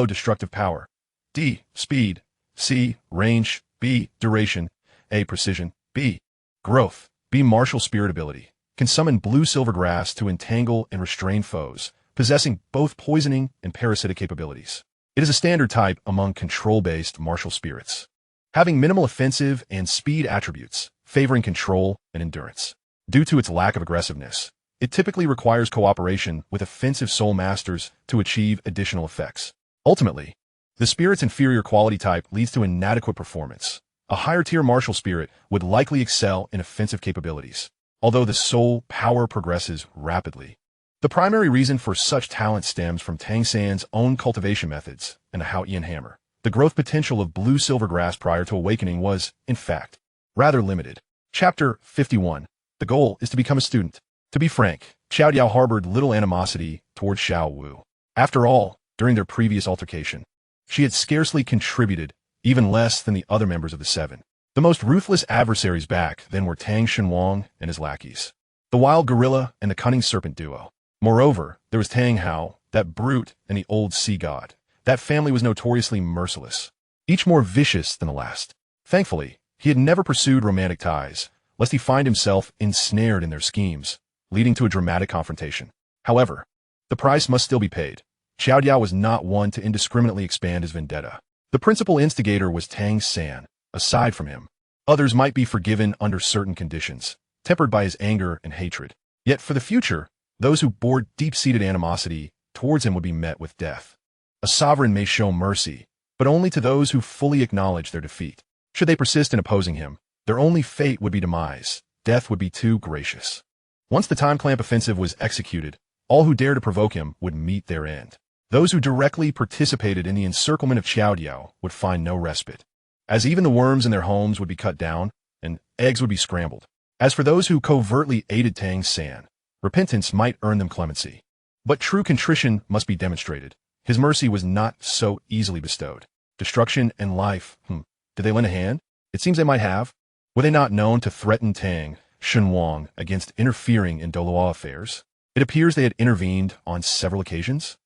S1: destructive power. D, speed. C, range. B, duration. A, precision. B, growth. B, martial spirit ability. Can summon blue silver grass to entangle and restrain foes, possessing both poisoning and parasitic capabilities. It is a standard type among control-based martial spirits, having minimal offensive and speed attributes, favoring control and endurance. Due to its lack of aggressiveness, it typically requires cooperation with offensive soul masters to achieve additional effects. Ultimately, the spirit's inferior quality type leads to inadequate performance. A higher-tier martial spirit would likely excel in offensive capabilities, although the soul power progresses rapidly. The primary reason for such talent stems from Tang San's own cultivation methods and a Huo Yuhao hammer. The growth potential of blue silver grass prior to awakening was, in fact, rather limited. Chapter 51. The goal is to become a student. To be frank, Xiao Diao harbored little animosity toward Xiao Wu. After all, during their previous altercation, she had scarcely contributed, even less than the other members of the Seven. The most ruthless adversaries back then were Tang Shenwang and his lackeys, the wild gorilla and the cunning serpent duo. Moreover, there was Tang Hao, that brute, and the old sea god. That family was notoriously merciless, each more vicious than the last. Thankfully, he had never pursued romantic ties, lest he find himself ensnared in their schemes, leading to a dramatic confrontation. However, the price must still be paid. Xiao Diao was not one to indiscriminately expand his vendetta. The principal instigator was Tang San. Aside from him, others might be forgiven under certain conditions, tempered by his anger and hatred. Yet for the future, those who bore deep-seated animosity towards him would be met with death. A sovereign may show mercy, but only to those who fully acknowledge their defeat. Should they persist in opposing him, their only fate would be demise. Death would be too gracious. Once the time clamp offensive was executed, all who dared to provoke him would meet their end. Those who directly participated in the encirclement of Xiao Diao would find no respite, as even the worms in their homes would be cut down, and eggs would be scrambled. As for those who covertly aided Tang San, repentance might earn them clemency. But true contrition must be demonstrated. His mercy was not so easily bestowed. Destruction and life, did they lend a hand? It seems they might have. Were they not known to threaten Tang Shenwang against interfering in Douluo affairs? It appears they had intervened on several occasions.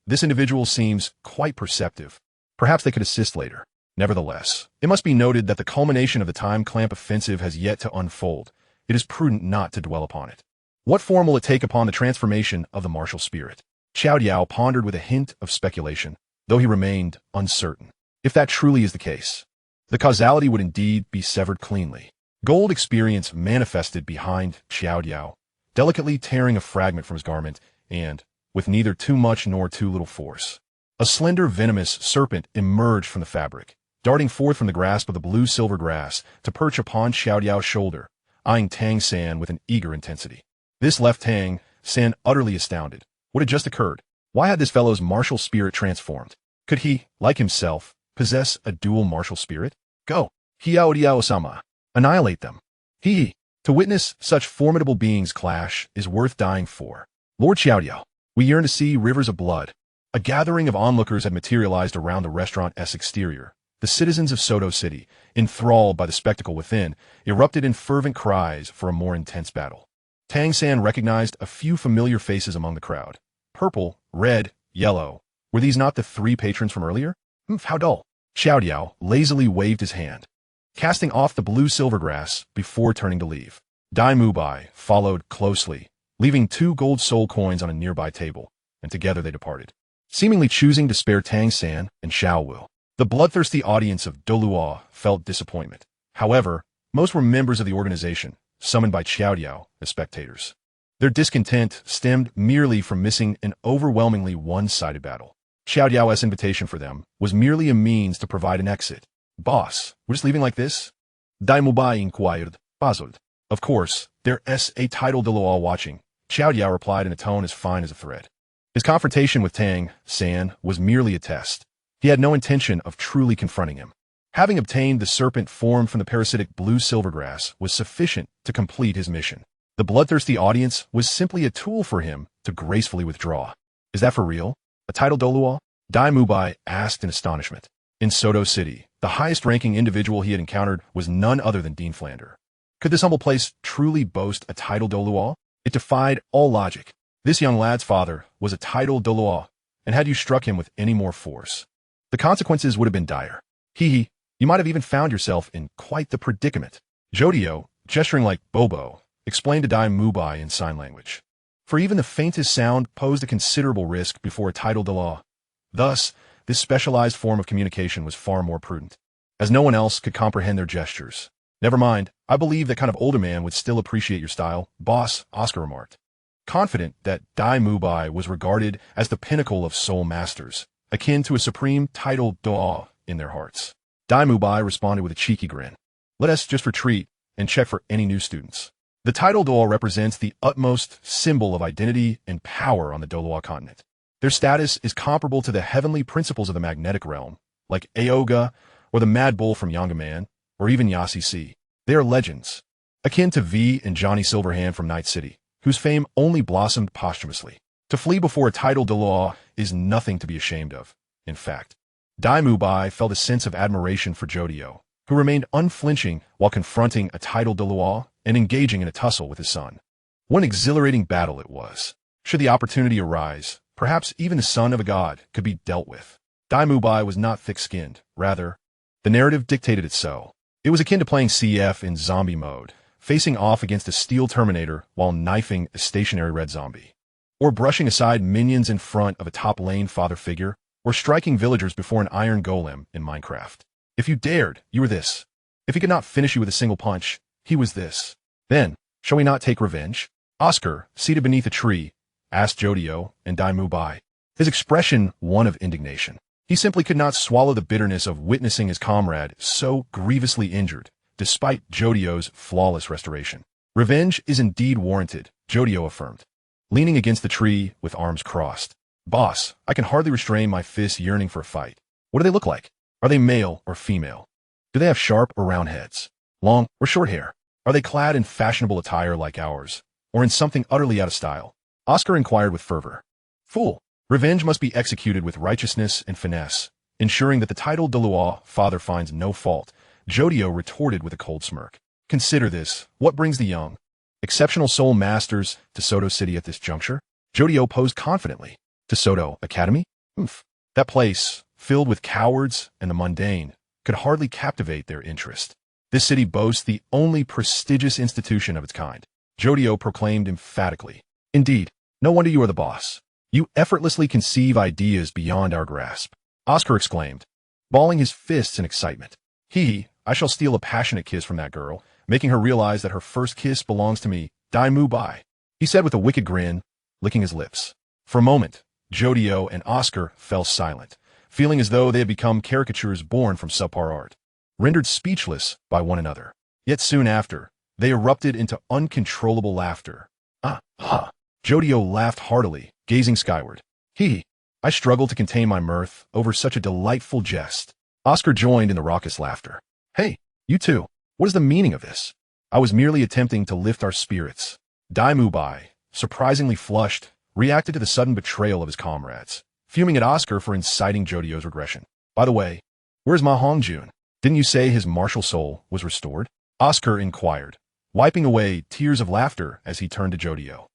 S1: This individual seems quite perceptive. Perhaps they could assist later. Nevertheless, it must be noted that the culmination of the time clamp offensive has yet to unfold. It is prudent not to dwell upon it. What form will it take upon the transformation of the martial spirit? Xiao Diao pondered with a hint of speculation, though he remained uncertain. If that truly is the case, the causality would indeed be severed cleanly. Gold experience manifested behind Xiao Diao, delicately tearing a fragment from his garment, and, with neither too much nor too little force, a slender venomous serpent emerged from the fabric, darting forth from the grasp of the blue-silver grass to perch upon Xiao Diao's shoulder, eyeing Tang San with an eager intensity. This left Tang San utterly astounded. What had just occurred? Why had this fellow's martial spirit transformed? Could he, like himself, possess a dual martial spirit? Go, Hiao Diao-sama. Annihilate them. To witness such formidable beings clash is worth dying for. Lord Xiao Diao, we yearn to see rivers of blood. A gathering of onlookers had materialized around the restaurant's exterior. The citizens of Soto City, enthralled by the spectacle within, erupted in fervent cries for a more intense battle. Tang San recognized a few familiar faces among the crowd. Purple, red, yellow. Were these not the three patrons from earlier? How dull. Xiao Diao lazily waved his hand, casting off the blue-silver grass before turning to leave. Dai Mubai followed closely, leaving 2 gold soul coins on a nearby table, and together they departed. seemingly choosing to spare Tang San and Xiao Wu. The bloodthirsty audience of Douluo felt disappointment. However, most were members of the organization, summoned by Qiao as spectators. Their discontent stemmed merely from missing an overwhelmingly one-sided battle. Qiao's invitation for them was merely a means to provide an exit. "Boss, we're just leaving like this?" Dai Mubai inquired, puzzled. "Of course, there's a title Douluo watching," Qiao replied in a tone as fine as a thread. His confrontation with Tang San was merely a test. He had no intention of truly confronting him. Having obtained the serpent form from the parasitic blue silvergrass was sufficient to complete his mission. The bloodthirsty audience was simply a tool for him to gracefully withdraw. "Is that for real? A title Douluo?" Dai Mubai asked in astonishment. In Soto City, the highest-ranking individual he had encountered was none other than Dean Flander. Could this humble place truly boast a title Douluo? It defied all logic. This young lad's father was a title Douluo, and had you struck him with any more force, the consequences would have been dire. Hee, you might have even found yourself in quite the predicament. Jodio, gesturing like Bobo, explained to Dai Mubai in sign language. For even the faintest sound posed a considerable risk before a title Douluo. Thus, this specialized form of communication was far more prudent, as no one else could comprehend their gestures. "Never mind, I believe that kind of older man would still appreciate your style, boss," Oscar remarked. Confident that Dai Mubai was regarded as the pinnacle of soul masters, akin to a supreme title Douluo in their hearts. Dai Mubai responded with a cheeky grin. "Let us just retreat and check for any new students." The title Douluo represents the utmost symbol of identity and power on the Douluo Continent. Their status is comparable to the heavenly principles of the magnetic realm, like Aoga or the Mad Bull from Yongaman, or even Yasi C. They are legends, akin to V and Johnny Silverhand from Night City, whose fame only blossomed posthumously. To flee before a title Douluo is nothing to be ashamed of. In fact, Dai Mubai felt a sense of admiration for Jodio, who remained unflinching while confronting a title Douluo and engaging in a tussle with his son. What an exhilarating battle it was. Should the opportunity arise, perhaps even the son of a god could be dealt with. Dai Mubai was not thick-skinned. Rather, the narrative dictated it so. It was akin to playing CF in zombie mode, facing off against a steel Terminator while knifing a stationary red zombie, or brushing aside minions in front of a top-lane father figure, or striking villagers before an iron golem in Minecraft. If you dared, you were this. If he could not finish you with a single punch, he was this. Then, shall we not take revenge? Oscar, seated beneath a tree, asked Jodio and Dai Mubai, his expression one of indignation. He simply could not swallow the bitterness of witnessing his comrade so grievously injured, despite Jodio's flawless restoration. "Revenge is indeed warranted," Jodio affirmed, leaning against the tree with arms crossed. "Boss, I can hardly restrain my fists yearning for a fight. What do they look like? Are they male or female? Do they have sharp or round heads? Long or short hair? Are they clad in fashionable attire like ours, or in something utterly out of style?" Oscar inquired with fervor. "Fool, revenge must be executed with righteousness and finesse, ensuring that the title Douluo father finds no fault," Jodio retorted with a cold smirk. "Consider this, what brings the young, exceptional soul masters to Soto City at this juncture?" Jodio posed confidently. "To Soto Academy? That place, filled with cowards and the mundane, could hardly captivate their interest. This city boasts the only prestigious institution of its kind," Jodio proclaimed emphatically. "Indeed, no wonder you are the boss. You effortlessly conceive ideas beyond our grasp," Oscar exclaimed, balling his fists in excitement. I shall steal a passionate kiss from that girl, making her realize that her first kiss belongs to me, Dai Mubai," he said with a wicked grin, licking his lips. For a moment, Jodio and Oscar fell silent, feeling as though they had become caricatures born from subpar art, rendered speechless by one another. Yet soon after, they erupted into uncontrollable laughter. "Ah, Jodio laughed heartily, gazing skyward. I struggled to contain my mirth over such a delightful jest. Oscar joined in the raucous laughter. "Hey, you two, what is the meaning of this?" "I was merely attempting to lift our spirits." Dai Mubai, surprisingly flushed, reacted to the sudden betrayal of his comrades, fuming at Oscar for inciting Jodio's regression. "By the way, where's Ma Hongjun? Didn't you say his martial soul was restored?" Oscar inquired, wiping away tears of laughter as he turned to Jodio.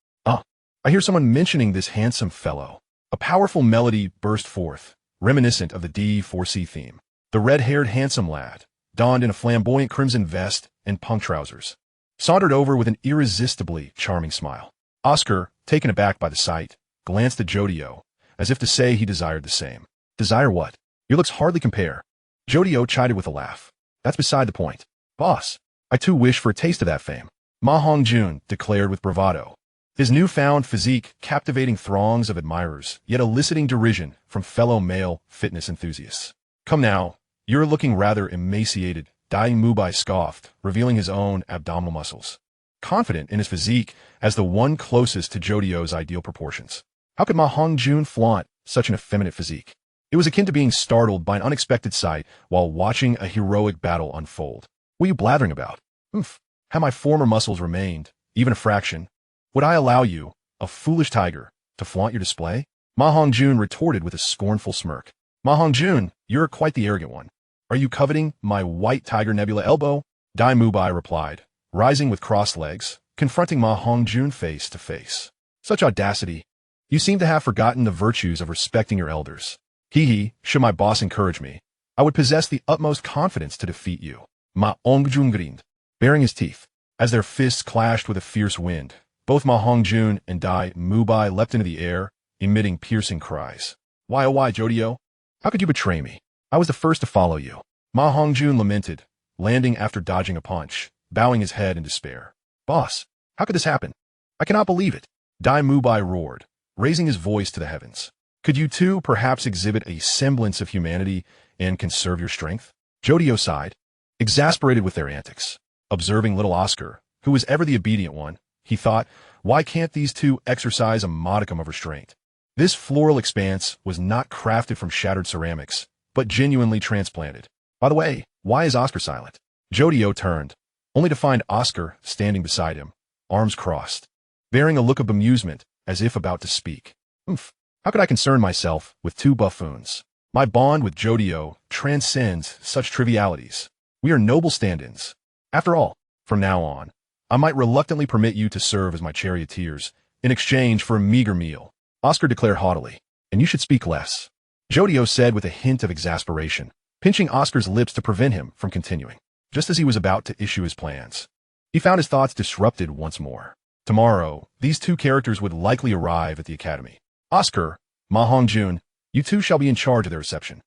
S1: I hear someone mentioning this handsome fellow." A powerful melody burst forth, reminiscent of the D4C theme. The red-haired handsome lad, donned in a flamboyant crimson vest and punk trousers, sauntered over with an irresistibly charming smile. Oscar, taken aback by the sight, glanced at Jodio, as if to say he desired the same. Desire what? Your looks hardly compare. Jodio chided with a laugh. That's beside the point. Boss, I too wish for a taste of that fame. Ma Hongjun declared with bravado, his newfound physique captivating throngs of admirers, yet eliciting derision from fellow male fitness enthusiasts. Come now, you're looking rather emaciated, Dai Mubai scoffed, revealing his own abdominal muscles. Confident in his physique as the one closest to Jodio's ideal proportions. How could Ma Hongjun flaunt such an effeminate physique? It was akin to being startled by an unexpected sight while watching a heroic battle unfold. What are you blathering about? Oof. Had my former muscles remained, even a fraction, would I allow you, a foolish tiger, to flaunt your display? Ma Hongjun retorted with a scornful smirk. Ma Hongjun, you're quite the arrogant one. Are you coveting my white tiger nebula elbow? Dai Mubai replied, rising with crossed legs, confronting Ma Hongjun face to face. Such audacity. You seem to have forgotten the virtues of respecting your elders. Hee, should my boss encourage me, I would possess the utmost confidence to defeat you. Ma Hongjun grinned, baring his teeth. As their fists clashed with a fierce wind, both Ma Hongjun and Dai Mubai leapt into the air, emitting piercing cries. Why, oh why, Jodio? How could you betray me? I was the first to follow you. Ma Hongjun lamented, landing after dodging a punch, bowing his head in despair. Boss, how could this happen? I cannot believe it. Dai Mubai roared, raising his voice to the heavens. Could you too perhaps exhibit a semblance of humanity and conserve your strength? Jodio sighed, exasperated with their antics. Observing little Oscar, who was ever the obedient one, he thought, why can't these two exercise a modicum of restraint? This floral expanse was not crafted from shattered ceramics, but genuinely transplanted. By the way, why is Oscar silent? Jodio turned, only to find Oscar standing beside him, arms crossed, bearing a look of bemusement as if about to speak. Oomph. How could I concern myself with two buffoons? My bond with Jodio transcends such trivialities. We are noble stand-ins. After all, from now on, I might reluctantly permit you to serve as my charioteers in exchange for a meager meal. Oscar declared haughtily, and you should speak less. Jodio said with a hint of exasperation, pinching Oscar's lips to prevent him from continuing. Just as he was about to issue his plans, he found his thoughts disrupted once more. Tomorrow, these two characters would likely arrive at the academy. Oscar, Ma Hongjun, you two shall be in charge of their reception.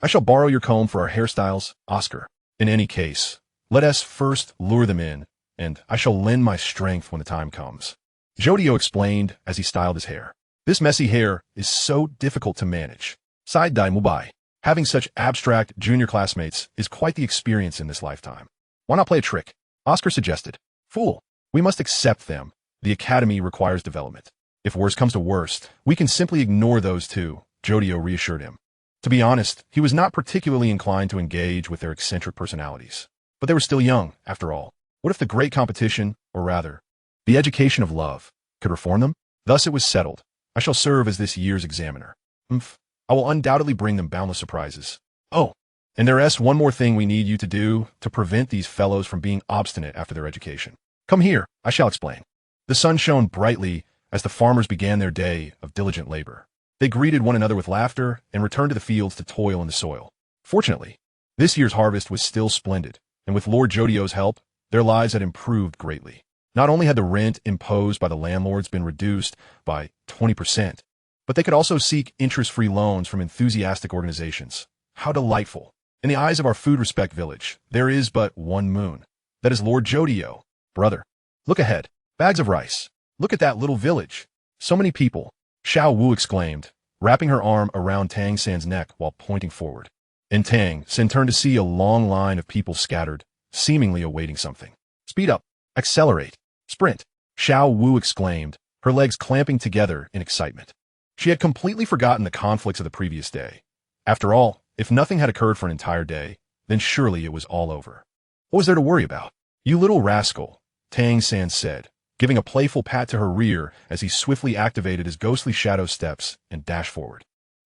S1: I shall borrow your comb for our hairstyles, Oscar. In any case, let us first lure them in, and I shall lend my strength when the time comes. Jodio explained as he styled his hair. This messy hair is so difficult to manage. Sighed Dai Mubai. Having such abstract junior classmates is quite the experience in this lifetime. Why not play a trick? Oscar suggested. Fool, we must accept them. The academy requires development. If worst comes to worst, we can simply ignore those two, Jodio reassured him. To be honest, he was not particularly inclined to engage with their eccentric personalities. But they were still young, after all. What if the great competition, or rather, the education of love, could reform them? Thus it was settled. I shall serve as this year's examiner. I will undoubtedly bring them boundless surprises. Oh, and there's one more thing we need you to do to prevent these fellows from being obstinate after their education. Come here, I shall explain. The sun shone brightly as the farmers began their day of diligent labor. They greeted one another with laughter and returned to the fields to toil in the soil. Fortunately, this year's harvest was still splendid, and with Lord Jodio's help, their lives had improved greatly. Not only had the rent imposed by the landlords been reduced by 20%, but they could also seek interest-free loans from enthusiastic organizations. How delightful. In the eyes of our Food Respect village, there is but one moon. That is Lord Jodio. Brother, look ahead. Bags of rice. Look at that little village. So many people. Xiao Wu exclaimed, wrapping her arm around Tang San's neck while pointing forward. And Tang San turned to see a long line of people scattered, seemingly awaiting something. Speed up. Accelerate. Sprint. Xiao Wu exclaimed, her legs clamping together in excitement. She had completely forgotten the conflicts of the previous day. After all, if nothing had occurred for an entire day, then surely it was all over. What was there to worry about? You little rascal, Tang San said, giving a playful pat to her rear as he swiftly activated his ghostly shadow steps and dashed forward.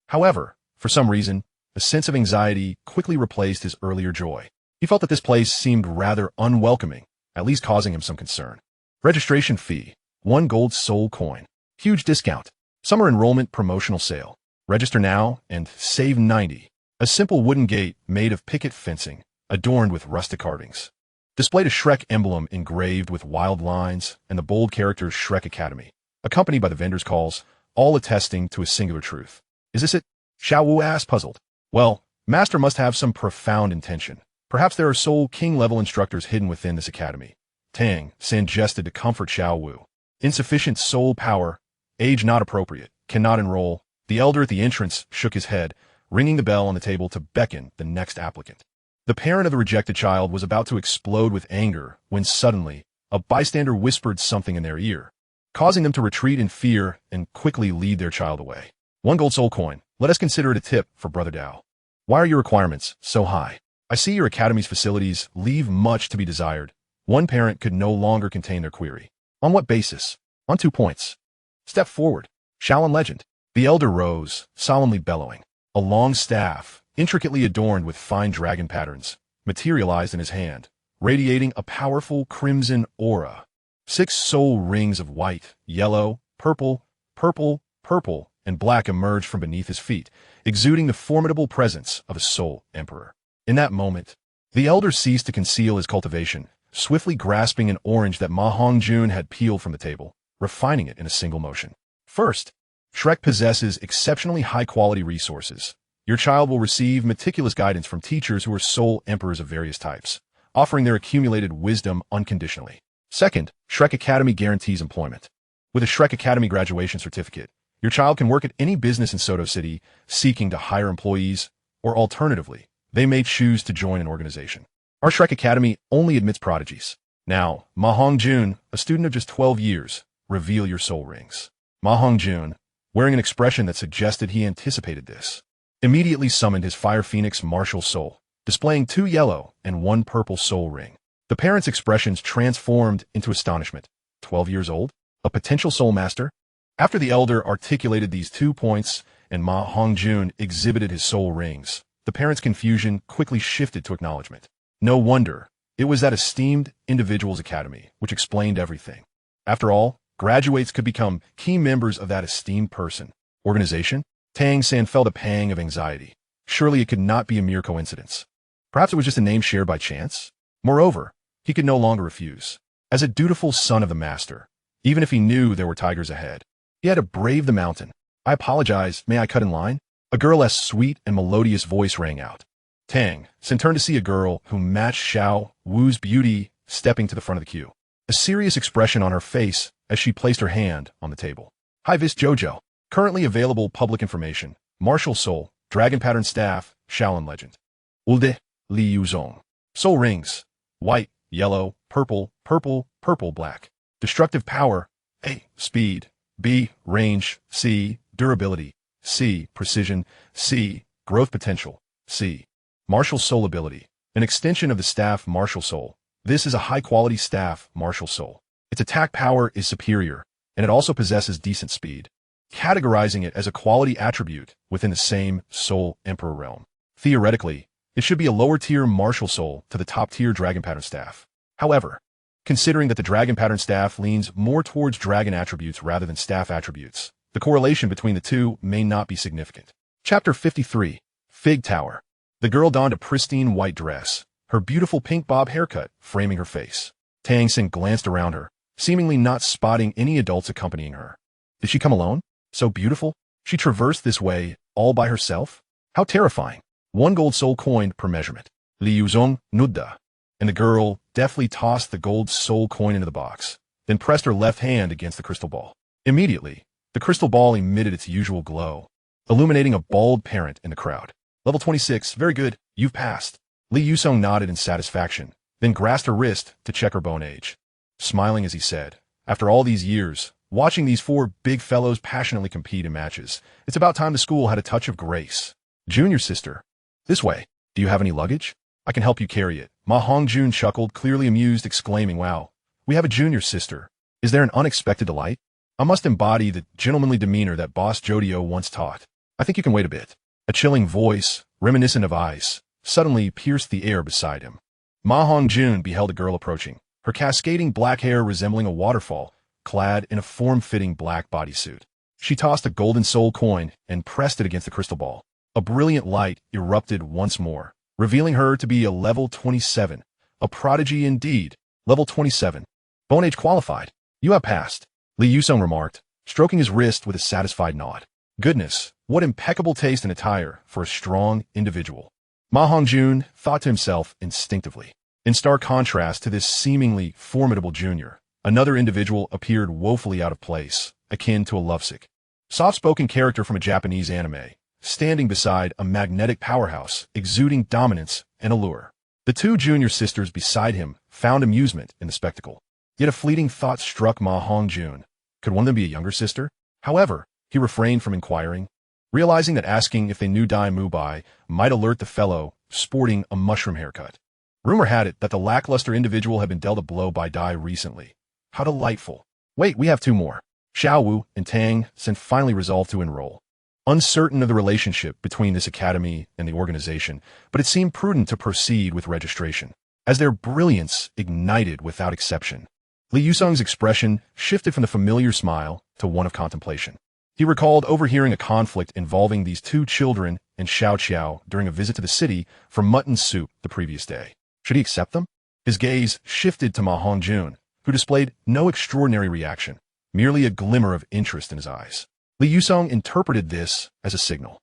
S1: However, for some reason, a sense of anxiety quickly replaced his earlier joy. He felt that this place seemed rather unwelcoming, at least causing him some concern. Registration fee, 1 gold soul coin. Huge discount. Summer enrollment promotional sale. Register now and save 90. A simple wooden gate made of picket fencing, adorned with rustic carvings. Displayed a Shrek emblem engraved with wild lines and the bold characters Shrek Academy, accompanied by the vendor's calls, all attesting to a singular truth. Is this it? Xiao Wu asked, puzzled. Well, Master must have some profound intention. Perhaps there are Soul King level instructors hidden within this academy. Tang suggested to comfort Xiao Wu. Insufficient soul power, age not appropriate, cannot enroll. The elder at the entrance shook his head, ringing the bell on the table to beckon the next applicant. The parent of the rejected child was about to explode with anger when suddenly a bystander whispered something in their ear, causing them to retreat in fear and quickly lead their child away. 1 gold soul coin. Let us consider it a tip for Brother Dao. Why are your requirements so high? I see your academy's facilities leave much to be desired. One parent could no longer contain their query. On what basis? On 2 points. Step forward. SoulLand legend. The elder rose, solemnly bellowing. A long staff, intricately adorned with fine dragon patterns, materialized in his hand, radiating a powerful crimson aura. 6 soul rings of white, yellow, purple, and black emerged from beneath his feet, exuding the formidable presence of a soul emperor. In that moment, the elder ceased to conceal his cultivation, swiftly grasping an orange that Ma Hongjun had peeled from the table, refining it in a single motion. First, Shrek possesses exceptionally high-quality resources. Your child will receive meticulous guidance from teachers who are soul emperors of various types, offering their accumulated wisdom unconditionally. Second, Shrek Academy guarantees employment. With a Shrek Academy graduation certificate, your child can work at any business in Soto City seeking to hire employees, or alternatively, they may choose to join an organization. Our Shrek Academy only admits prodigies. Now, Ma Hongjun, a student of just 12 years, reveal your soul rings. Ma Hongjun, wearing an expression that suggested he anticipated this, immediately summoned his Fire Phoenix martial soul, displaying 2 yellow and 1 purple soul ring. The parent's expressions transformed into astonishment. 12 years old? A potential soul master? After the elder articulated these 2 points and Ma Hongjun exhibited his soul rings, the parent's confusion quickly shifted to acknowledgement. No wonder. It was that esteemed individual's academy, which explained everything. After all, graduates could become key members of that esteemed person. Organization? Tang San felt a pang of anxiety. Surely it could not be a mere coincidence. Perhaps it was just a name shared by chance? Moreover, he could no longer refuse. As a dutiful son of the master, even if he knew there were tigers ahead, he had to brave the mountain. I apologize, may I cut in line? A girl's sweet and melodious voice rang out. Tang San turned to see a girl who matched Xiao Wu's beauty stepping to the front of the queue. A serious expression on her face as she placed her hand on the table. Hi Boss Jodio. Currently available public information. Martial Soul, Dragon Pattern Staff, SoulLand Legend. Ulde, Li Yuzong. Soul Rings. White, yellow, purple, black. Destructive Power. A. Speed. B. Range. C. Durability. C. Precision. C. Growth Potential. C. Martial Soul Ability. An extension of the staff Martial Soul. This is a high-quality staff Martial Soul. Its attack power is superior, and it also possesses decent speed, categorizing it as a quality attribute within the same Soul Emperor realm. Theoretically, it should be a lower-tier Martial Soul to the top-tier Dragon Pattern Staff. However, considering that the Dragon Pattern Staff leans more towards dragon attributes rather than staff attributes, the correlation between the two may not be significant. Chapter 53. Fig Tower. The girl donned a pristine white dress, her beautiful pink bob haircut framing her face. Tang Sect glanced around her, seemingly not spotting any adults accompanying her. Did she come alone? So beautiful? She traversed this way, all by herself? How terrifying. 1 gold soul coin per measurement. Li Yuzong Nudda. And the girl deftly tossed the gold soul coin into the box, then pressed her left hand against the crystal ball. Immediately, the crystal ball emitted its usual glow, illuminating a bald parent in the crowd. Level 26, very good, you've passed. Li Yuzong nodded in satisfaction, then grasped her wrist to check her bone age. Smiling as he said, after all these years, watching these 4 big fellows passionately compete in matches, it's about time the school had a touch of grace. Junior sister. This way. Do you have any luggage? I can help you carry it. Ma Hongjun chuckled, clearly amused, exclaiming, wow, we have a junior sister. Is there an unexpected delight? I must embody the gentlemanly demeanor that Boss Jodio once taught. I think you can wait a bit. A chilling voice, reminiscent of ice, suddenly pierced the air beside him. Ma Hongjun beheld a girl approaching, her cascading black hair resembling a waterfall, clad in a form-fitting black bodysuit. She tossed a golden soul coin and pressed it against the crystal ball. A brilliant light erupted once more, revealing her to be a level 27. A prodigy indeed. Level 27. Bone age qualified. You have passed. Li Yuzong remarked, stroking his wrist with a satisfied nod. Goodness, What impeccable taste and attire for a strong individual. Ma Hongjun thought to himself instinctively. In stark contrast to this seemingly formidable junior, another individual appeared woefully out of place, akin to a lovesick, soft-spoken character from a Japanese anime, standing beside a magnetic powerhouse, exuding dominance and allure. The two junior sisters beside him found amusement in the spectacle. Yet a fleeting thought struck Ma Hongjun. Could one of them be a younger sister? However, he refrained from inquiring, realizing that asking if they knew Dai Mubai might alert the fellow sporting a mushroom haircut. Rumor had it that the lackluster individual had been dealt a blow by Dai recently. How delightful. Wait, we have two more. Xiao Wu and Tang Sect finally resolved to enroll. Uncertain of the relationship between this academy and the organization, but it seemed prudent to proceed with registration, as their brilliance ignited without exception. Li Yusung's expression shifted from the familiar smile to one of contemplation. He recalled overhearing a conflict involving these two children and Xiao Qiao during a visit to the city for mutton soup the previous day. Should he accept them? His gaze shifted to Ma Hongjun, who displayed no extraordinary reaction, merely a glimmer of interest in his eyes. Li Yusung interpreted this as a signal.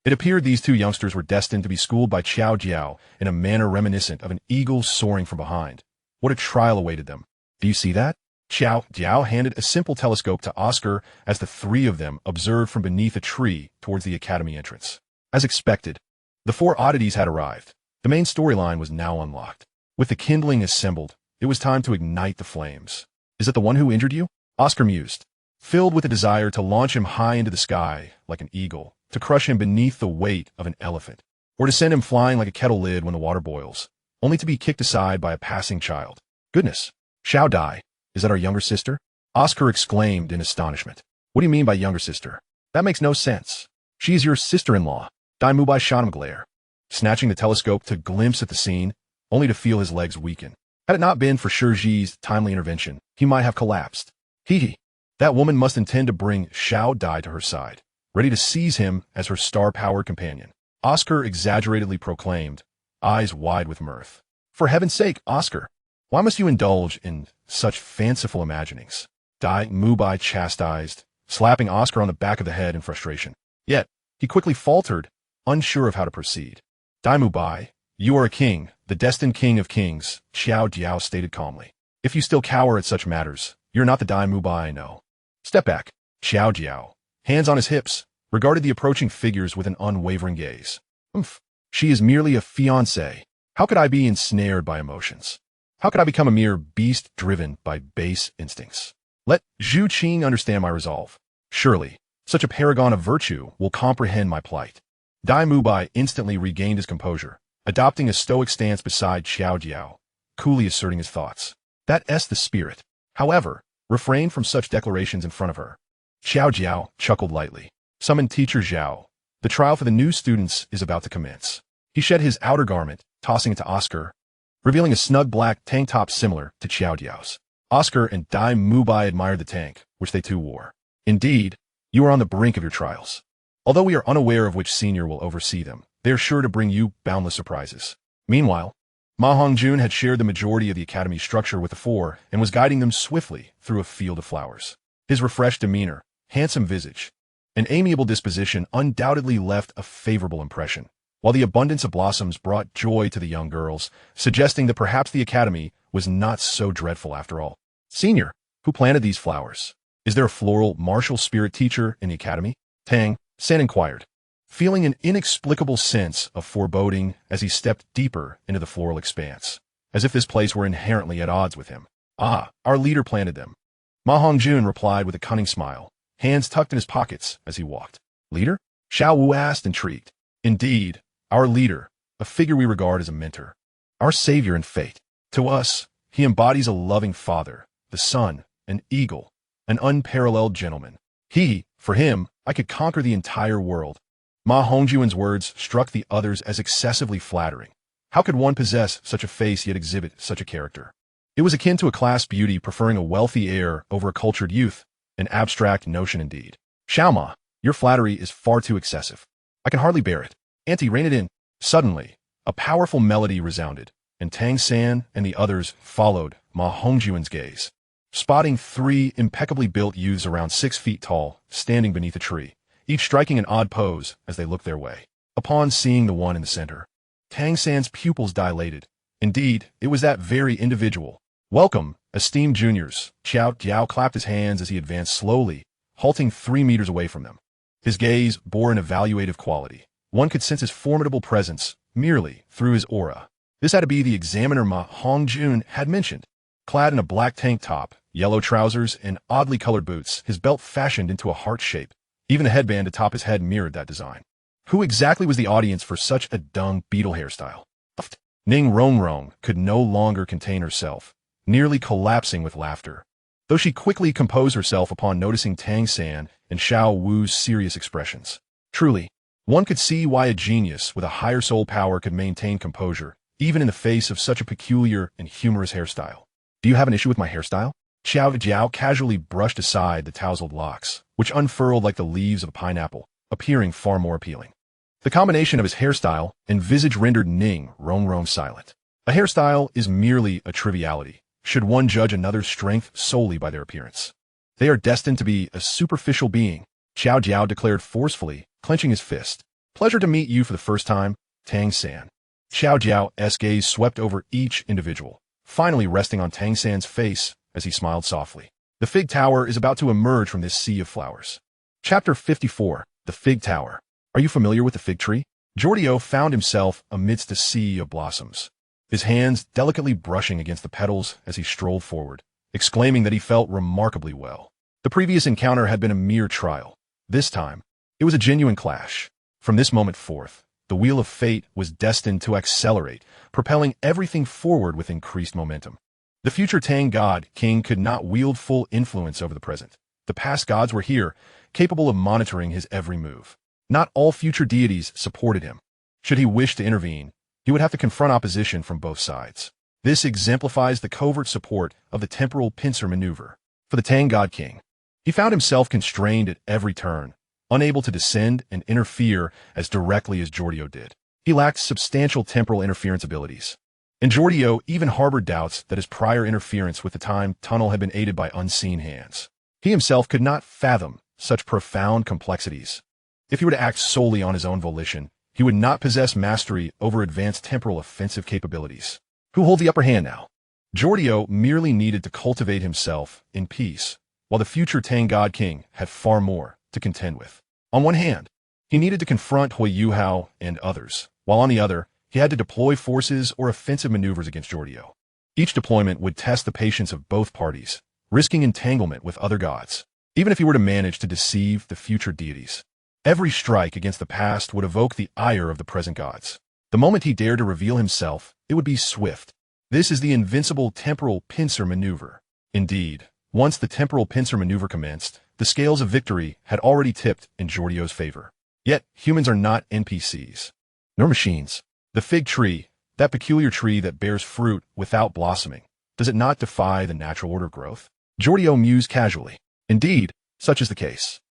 S1: It appeared these two youngsters were destined to be schooled by Qiao Jiao in a manner reminiscent of an eagle soaring from behind. What a trial awaited them. Do you see that? Qiao Jiao handed a simple telescope to Oscar as the three of them observed from beneath a tree towards the academy entrance. As expected, the four oddities had arrived. The main storyline was now unlocked. With the kindling assembled, it was time to ignite the flames. Is it the one who injured you? Oscar mused, filled with a desire to launch him high into the sky like an eagle, to crush him beneath the weight of an elephant, or to send him flying like a kettle lid when the water boils, only to be kicked aside by a passing child. Goodness! Xiao Dai, is that our younger sister? Oscar exclaimed in astonishment. What do you mean by younger sister? That makes no sense. She is your sister-in-law. Dai Mubai shot him glare, snatching the telescope to glimpse at the scene, only to feel his legs weaken. Had it not been for Shiji's timely intervention, he might have collapsed. Hee. That woman must intend to bring Xiao Dai to her side, ready to seize him as her star-powered companion. Oscar exaggeratedly proclaimed, eyes wide with mirth. For heaven's sake, Oscar, why must you indulge in such fanciful imaginings? Dai Mubai chastised, slapping Oscar on the back of the head in frustration. Yet, he quickly faltered, unsure of how to proceed. Dai Mubai, you are a king, the destined king of kings, Qiao Jiao stated calmly. If you still cower at such matters, you're not the Dai Mubai I know. Step back. Xiao Jiao, hands on his hips, regarded the approaching figures with an unwavering gaze. She is merely a fiancée. How could I be ensnared by emotions? How could I become a mere beast driven by base instincts? Let Zhu Qing understand my resolve. Surely, such a paragon of virtue will comprehend my plight. Dai Mubai instantly regained his composure, adopting a stoic stance beside Xiao Jiao, coolly asserting his thoughts. That's the spirit. However, refrain from such declarations in front of her. Xiao Jiao chuckled lightly. Summoned teacher Zhao. The trial for the new students is about to commence. He shed his outer garment, tossing it to Oscar, revealing a snug black tank top similar to Xiao Jiao's. Oscar and Dai Mubai admired the tank, which they too wore. Indeed, you are on the brink of your trials. Although we are unaware of which senior will oversee them, they are sure to bring you boundless surprises. Meanwhile, Ma Hongjun had shared the majority of the academy's structure with the four and was guiding them swiftly through a field of flowers. His refreshed demeanor, handsome visage, and amiable disposition undoubtedly left a favorable impression, while the abundance of blossoms brought joy to the young girls, suggesting that perhaps the academy was not so dreadful after all. Senior, who planted these flowers? Is there a floral martial spirit teacher in the academy? Tang Sect inquired, feeling an inexplicable sense of foreboding as he stepped deeper into the floral expanse, as if this place were inherently at odds with him. Ah, our leader planted them. Ma Hongjun replied with a cunning smile, hands tucked in his pockets as he walked. Leader? Xiao Wu asked, intrigued. Indeed, our leader, a figure we regard as a mentor, our savior in fate. To us, he embodies a loving father, the sun, an eagle, an unparalleled gentleman. For him, I could conquer the entire world. Ma Hongjun's words struck the others as excessively flattering. How could one possess such a face yet exhibit such a character? It was akin to a class beauty preferring a wealthy heir over a cultured youth, an abstract notion indeed. Xiaoma, your flattery is far too excessive. I can hardly bear it. Auntie, rein it in. Suddenly, a powerful melody resounded, and Tang San and the others followed Ma Hongjun's gaze. Spotting three impeccably built youths around 6 feet tall, standing beneath a tree, each striking an odd pose as they looked their way. Upon seeing the one in the center, Tang San's pupils dilated. Indeed, it was that very individual. "Welcome, esteemed juniors." Xiao Jiao clapped his hands as he advanced slowly, halting 3 meters away from them. His gaze bore an evaluative quality. One could sense his formidable presence merely through his aura. This had to be the examiner Ma Hongjun had mentioned. Clad in a black tank top, yellow trousers, and oddly colored boots, his belt fashioned into a heart shape. Even the headband atop his head mirrored that design. Who exactly was the audience for such a dung beetle hairstyle? Ning Rongrong could no longer contain herself, nearly collapsing with laughter. Though she quickly composed herself upon noticing Tang San and Xiao Wu's serious expressions. Truly, one could see why a genius with a higher soul power could maintain composure, even in the face of such a peculiar and humorous hairstyle. "Do you have an issue with my hairstyle?" Xiao Jiao casually brushed aside the tousled locks, which unfurled like the leaves of a pineapple, appearing far more appealing. The combination of his hairstyle and visage rendered Ning Rongrong silent. A hairstyle is merely a triviality, should one judge another's strength solely by their appearance. They are destined to be a superficial being, Xiao Jiao declared forcefully, clenching his fist. "Pleasure to meet you for the first time, Tang San." Xiao Jiao's gaze swept over each individual, finally resting on Tang San's face as he smiled softly. The Fig Tower is about to emerge from this sea of flowers. Chapter 54, The Fig Tower. Are you familiar with the fig tree? Jodio found himself amidst a sea of blossoms, his hands delicately brushing against the petals as he strolled forward, exclaiming that he felt remarkably well. The previous encounter had been a mere trial. This time, it was a genuine clash. From this moment forth, the wheel of fate was destined to accelerate, propelling everything forward with increased momentum. The future Tang God King could not wield full influence over the present. The past gods were here, capable of monitoring his every move. Not all future deities supported him. Should he wish to intervene, he would have to confront opposition from both sides. This exemplifies the covert support of the temporal pincer maneuver. For the Tang God King, he found himself constrained at every turn, unable to descend and interfere as directly as Jodio did. He lacked substantial temporal interference abilities. And Jodio even harbored doubts that his prior interference with the time tunnel had been aided by unseen hands. He himself could not fathom such profound complexities. If he were to act solely on his own volition, he would not possess mastery over advanced temporal offensive capabilities. Who hold the upper hand now? Jodio merely needed to cultivate himself in peace, while the future Tang God King had far more to contend with. On one hand, he needed to confront Huo Yuhao and others, while on the other, he had to deploy forces or offensive maneuvers against Jodio. Each deployment would test the patience of both parties, risking entanglement with other gods, even if he were to manage to deceive the future deities. Every strike against the past would evoke the ire of the present gods. The moment he dared to reveal himself, it would be swift. This is the invincible temporal pincer maneuver. Indeed, once the temporal pincer maneuver commenced, the scales of victory had already tipped in Jordio's favor. Yet, humans are not NPCs, nor machines. The fig tree, that peculiar tree that bears fruit without blossoming, does it not defy the natural order of growth? Jodio mused casually. Indeed, such is the case.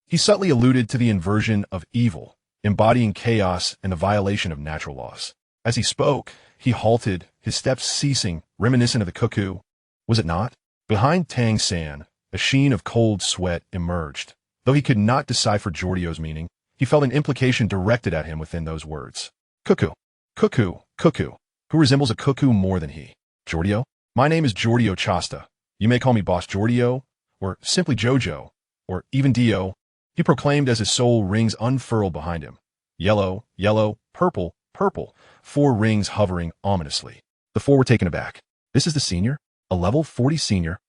S1: He subtly alluded to the inversion of evil, embodying chaos and the violation of natural laws. As he spoke, he halted, his steps ceasing, reminiscent of the cuckoo. Was it not? Behind Tang San, a sheen of cold sweat emerged. Though he could not decipher Jordio's meaning, he felt an implication directed at him within those words. Cuckoo. Cuckoo. Cuckoo. Who resembles a cuckoo more than he? Jodio? My name is Jodio Chasta. You may call me Boss Jodio, or simply Jojo, or even Dio, he proclaimed as his soul rings unfurled behind him. Yellow, yellow, purple, purple, 4 rings hovering ominously. The 4 were taken aback. This is the senior? A level 40 senior?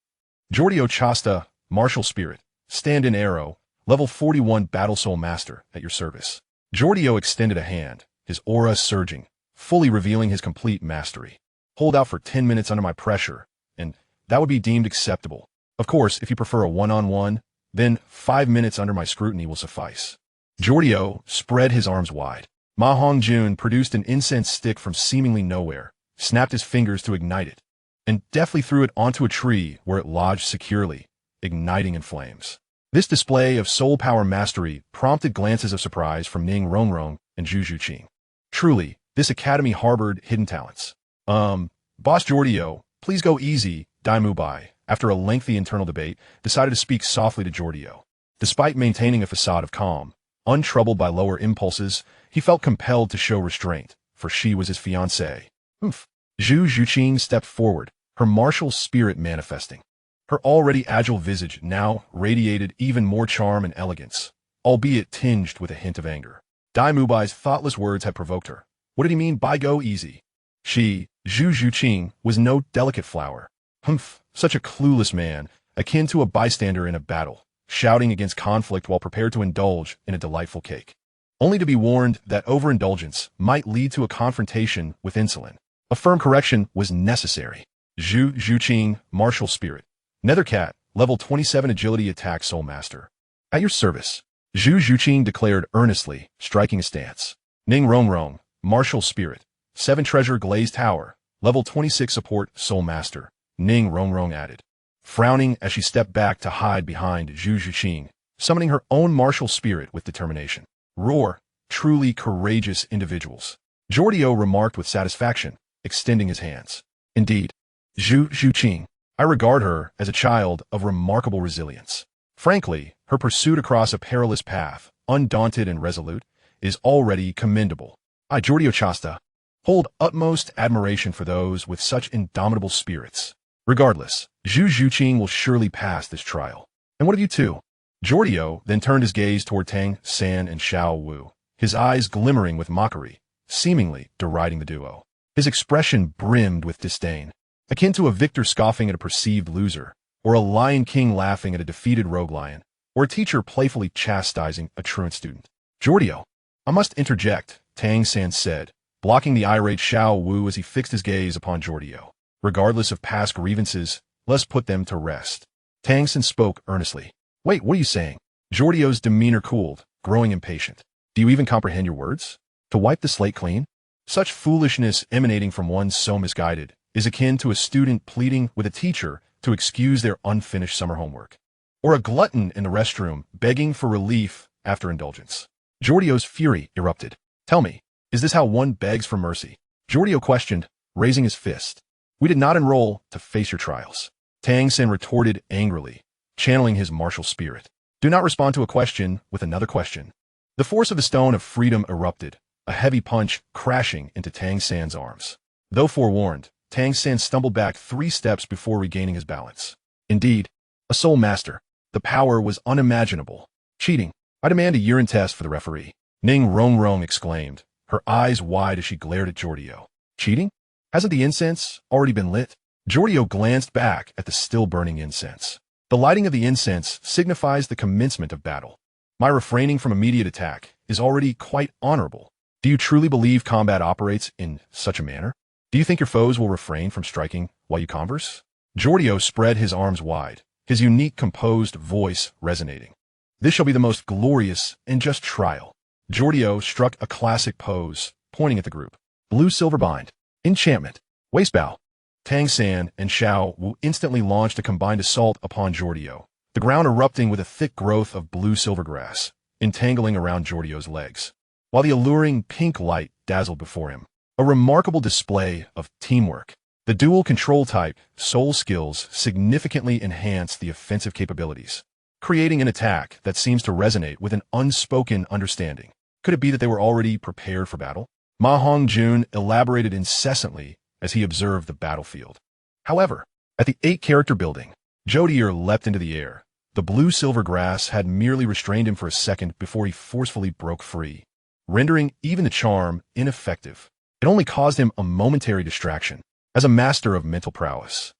S1: Jodio Chasta, martial spirit, stand-in arrow, level 41 battle soul master, at your service. Jodio extended a hand, his aura surging, fully revealing his complete mastery. Hold out for 10 minutes under my pressure, and that would be deemed acceptable. Of course, if you prefer a one-on-one, then 5 minutes under my scrutiny will suffice. Jodio spread his arms wide. Ma Hongjun produced an incense stick from seemingly nowhere, snapped his fingers to ignite it, and deftly threw it onto a tree where it lodged securely, igniting in flames. This display of soul power mastery prompted glances of surprise from Ning Rongrong and Zhu Zhuqing. Truly, this academy harbored hidden talents. Boss Jodio, please go easy, Daimu Bai, after a lengthy internal debate, decided to speak softly to Jodio. Despite maintaining a facade of calm, Untroubled by lower impulses, he felt compelled to show restraint, for she was his fiancée. Oof. Zhu Zhuqing stepped forward, her martial spirit manifesting. Her already agile visage now radiated even more charm and elegance, albeit tinged with a hint of anger. Dai Mubai's thoughtless words had provoked her. What did he mean by go easy? She, Zhu Zhuqing, was no delicate flower. Humph, such a clueless man, akin to a bystander in a battle, shouting against conflict while prepared to indulge in a delightful cake. Only to be warned that overindulgence might lead to a confrontation with insulin. A firm correction was necessary. Zhu Zhuqing, martial spirit. Nethercat, level 27 agility attack soul master. At your service. Zhu Zhuqing declared earnestly, striking a stance. Ning Rongrong, martial spirit. 7 treasure glazed tower, level 26 support soul master. Ning Rongrong added, frowning as she stepped back to hide behind Zhu Zhuqing, summoning her own martial spirit with determination. Roar, truly courageous individuals. Jodio remarked with satisfaction, extending his hands. Indeed, Zhu Zhuqing, I regard her as a child of remarkable resilience. Frankly, her pursuit across a perilous path, undaunted and resolute, is already commendable. I, Jodio Chasta, hold utmost admiration for those with such indomitable spirits. Regardless, Zhu Zhuqing will surely pass this trial. And what of you two? Jodio then turned his gaze toward Tang, San, and Xiao Wu, his eyes glimmering with mockery, seemingly deriding the duo. His expression brimmed with disdain, akin to a victor scoffing at a perceived loser, or a lion king laughing at a defeated rogue lion, or a teacher playfully chastising a truant student. Jodio, I must interject, Tang San said, blocking the irate Xiao Wu as he fixed his gaze upon Jodio. Regardless of past grievances, let's put them to rest. Tang San spoke earnestly. Wait, what are you saying? Jordio's demeanor cooled, growing impatient. Do you even comprehend your words? To wipe the slate clean? Such foolishness emanating from one so misguided is akin to a student pleading with a teacher to excuse their unfinished summer homework, or a glutton in the restroom begging for relief after indulgence. Jordio's fury erupted. Tell me, is this how one begs for mercy? Jordio questioned, raising his fist. We did not enroll to face your trials. Tang San retorted angrily, channeling his martial spirit. Do not respond to a question with another question. The force of the stone of freedom erupted, a heavy punch crashing into Tang San's arms. Though forewarned, Tang San stumbled back 3 steps before regaining his balance. Indeed, a soul master. The power was unimaginable. Cheating. I demand a urine test for the referee. Ning Rongrong exclaimed, her eyes wide as she glared at Jodio. Cheating? Hasn't the incense already been lit? Jodio glanced back at the still-burning incense. The lighting of the incense signifies the commencement of battle. My refraining from immediate attack is already quite honorable. Do you truly believe combat operates in such a manner? Do you think your foes will refrain from striking while you converse? Jodio spread his arms wide, his unique composed voice resonating. This shall be the most glorious and just trial. Jodio struck a classic pose, pointing at the group. Blue silver bind. Enchantment. Waist bow. Tang San and Xiao Wu instantly launched a combined assault upon Jodio, the ground erupting with a thick growth of blue silver grass, entangling around Jordio's legs, while the alluring pink light dazzled before him. A remarkable display of teamwork. The dual control type soul skills significantly enhance the offensive capabilities, creating an attack that seems to resonate with an unspoken understanding. Could it be that they were already prepared for battle? Ma Hongjun elaborated incessantly as he observed the battlefield. However, at the 8-character building, Jodio leapt into the air. The blue-silver grass had merely restrained him for a second before he forcefully broke free, rendering even the charm ineffective. It only caused him a momentary distraction. As a master of mental prowess,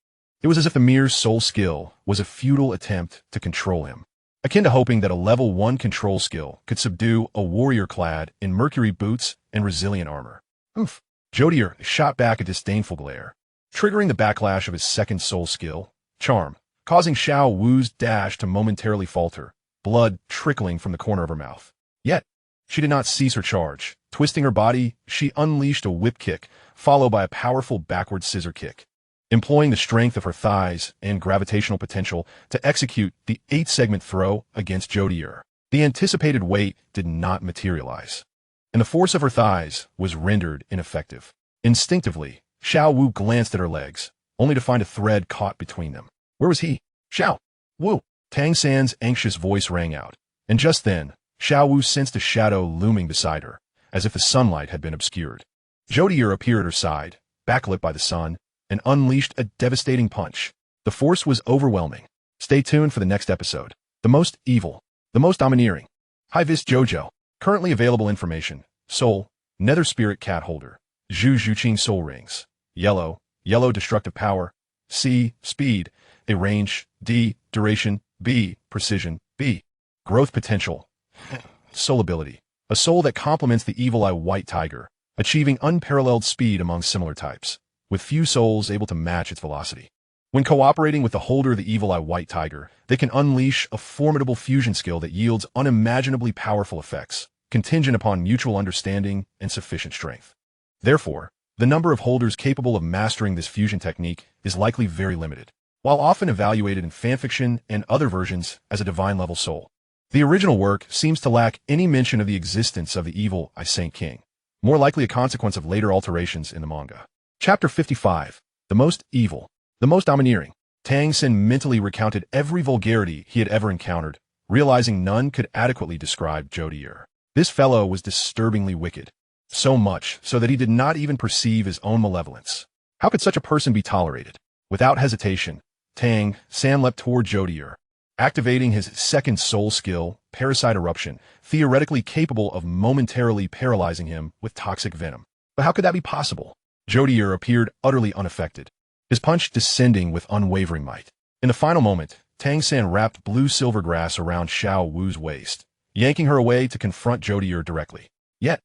S1: it was as if the mere soul skill was a futile attempt to control him, akin to hoping that a level 1 control skill could subdue a warrior clad in mercury boots and resilient armor. Oof. Jodio shot back a disdainful glare, triggering the backlash of his second soul skill, charm, causing Xiao Wu's dash to momentarily falter, blood trickling from the corner of her mouth. Yet, she did not cease her charge. Twisting her body, she unleashed a whip kick, followed by a powerful backward scissor kick, employing the strength of her thighs and gravitational potential to execute the 8-segment throw against Jodio. The anticipated weight did not materialize, and the force of her thighs was rendered ineffective. Instinctively, Xiao Wu glanced at her legs, only to find a thread caught between them. Where was he? Xiao Wu! Tang San's anxious voice rang out, and just then, Xiao Wu sensed a shadow looming beside her, as if the sunlight had been obscured. Jodio appeared at her side, backlit by the sun, and unleashed a devastating punch. The force was overwhelming. Stay tuned for the next episode. The most evil, the most domineering. Hi Vis Jojo. Currently available information. Soul, Nether Spirit Cat Holder. Zhu Zhuqing Soul Rings. Yellow, Yellow Destructive Power. C, Speed. A range. D, Duration. B, Precision. B, Growth Potential. Soul Ability. A soul that complements the Evil Eye White Tiger, achieving unparalleled speed among similar types, with few souls able to match its velocity. When cooperating with the holder of the Evil Eye White Tiger, they can unleash a formidable fusion skill that yields unimaginably powerful effects, contingent upon mutual understanding and sufficient strength. Therefore, the number of holders capable of mastering this fusion technique is likely very limited, while often evaluated in fanfiction and other versions as a divine-level soul. The original work seems to lack any mention of the existence of the Evil Eye Saint King, more likely a consequence of later alterations in the manga. Chapter 55. The Most Evil. The Most Domineering. Tang Sect mentally recounted every vulgarity he had ever encountered, realizing none could adequately describe Jodio. This fellow was disturbingly wicked, so much so that he did not even perceive his own malevolence. How could such a person be tolerated? Without hesitation, Tang Sect leapt toward Jodio, activating his second soul skill, Parasite Eruption, theoretically capable of momentarily paralyzing him with toxic venom. But how could that be possible? Jodio appeared utterly unaffected, his punch descending with unwavering might. In the final moment, Tang Sect wrapped blue-silver grass around Xiao Wu's waist, yanking her away to confront Jodio directly. Yet,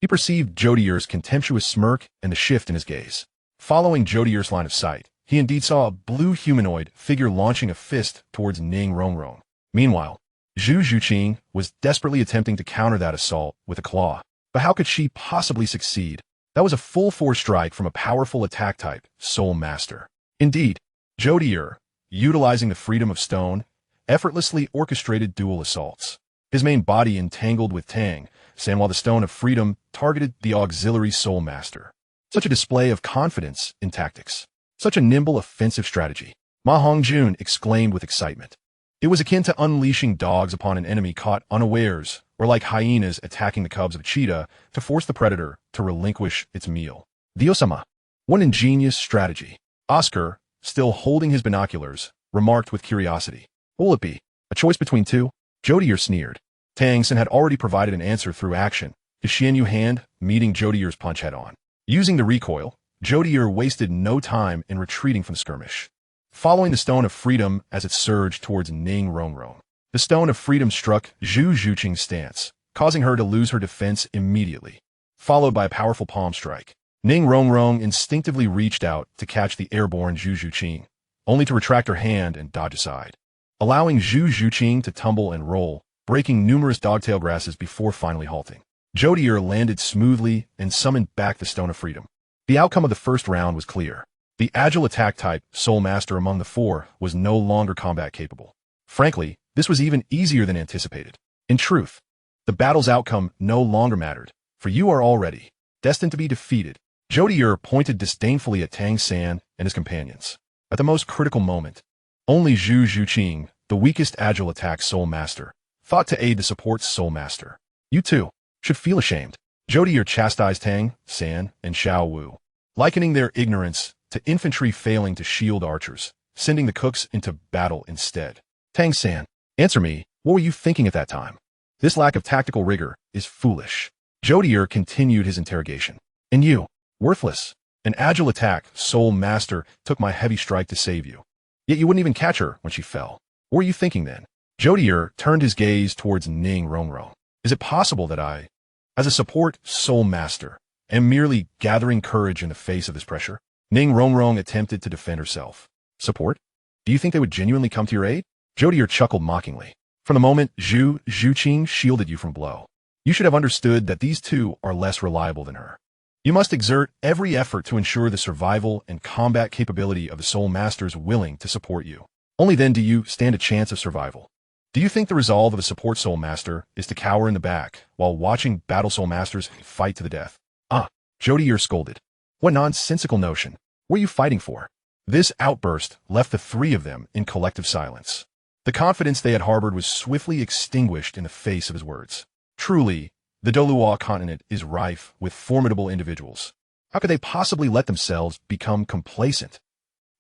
S1: he perceived Jodio's contemptuous smirk and the shift in his gaze. Following Jodio's line of sight, he indeed saw a blue humanoid figure launching a fist towards Ning Renxue. Meanwhile, Zhu Zhuqing was desperately attempting to counter that assault with a claw. But how could she possibly succeed? That was a full-force strike from a powerful attack type, Soul Master. Indeed, Jodio, utilizing the freedom of stone, effortlessly orchestrated dual assaults. His main body entangled with Tang Sect while the Stone of Freedom targeted the auxiliary Soul Master. Such a display of confidence in tactics. Such a nimble offensive strategy. Ma Hongjun exclaimed with excitement. It was akin to unleashing dogs upon an enemy caught unawares, or like hyenas attacking the cubs of a cheetah to force the predator to relinquish its meal. Diosama. What an ingenious strategy. Oscar, still holding his binoculars, remarked with curiosity. What will it be? A choice between two? Jodio sneered. Tang Sect had already provided an answer through action, his Xianyu hand meeting Jodio's punch head-on. Using the recoil, Jodio wasted no time in retreating from the skirmish. Following the Stone of Freedom as it surged towards Ning Renxue, the Stone of Freedom struck Zhu Zhuqing's stance, causing her to lose her defense immediately, followed by a powerful palm strike. Ning Renxue instinctively reached out to catch the airborne Zhu Zhuqing, only to retract her hand and dodge aside, allowing Zhu Zhuqing to tumble and roll, breaking numerous dogtail grasses before finally halting. Jodio landed smoothly and summoned back the Stone of Freedom. The outcome of the first round was clear. The agile attack type, Soul Master among the four, was no longer combat capable. Frankly, this was even easier than anticipated. In truth, the battle's outcome no longer mattered, for you are already destined to be defeated. Jodio pointed disdainfully at Tang Sect and his companions. At the most critical moment, only Zhu Zhuqing, the weakest agile attack Soul Master, thought to aid the support's Soul Master. You too should feel ashamed. Jodio chastised Tang Sect and Xiao Wu, likening their ignorance to infantry failing to shield archers, sending the cooks into battle instead. Tang Sect, answer me, what were you thinking at that time? This lack of tactical rigor is foolish. Jodio continued his interrogation. And you, worthless. An agile attack, Soul Master, took my heavy strike to save you. Yet you wouldn't even catch her when she fell. What were you thinking then? Jodio turned his gaze towards Ning Renxue. Is it possible that I, as a support Soul Master, am merely gathering courage in the face of this pressure? Ning Renxue attempted to defend herself. Support? Do you think they would genuinely come to your aid? Jodio chuckled mockingly. From the moment Zhu Zhuqing shielded you from blow, you should have understood that these two are less reliable than her. You must exert every effort to ensure the survival and combat capability of the Soul Masters willing to support you. Only then do you stand a chance of survival. Do you think the resolve of a support Soul Master is to cower in the back while watching battle Soul Masters fight to the death? Jodio scolded. What nonsensical notion. What are you fighting for? This outburst left the three of them in collective silence. The confidence they had harbored was swiftly extinguished in the face of his words. Truly, the Douluo Continent is rife with formidable individuals. How could they possibly let themselves become complacent?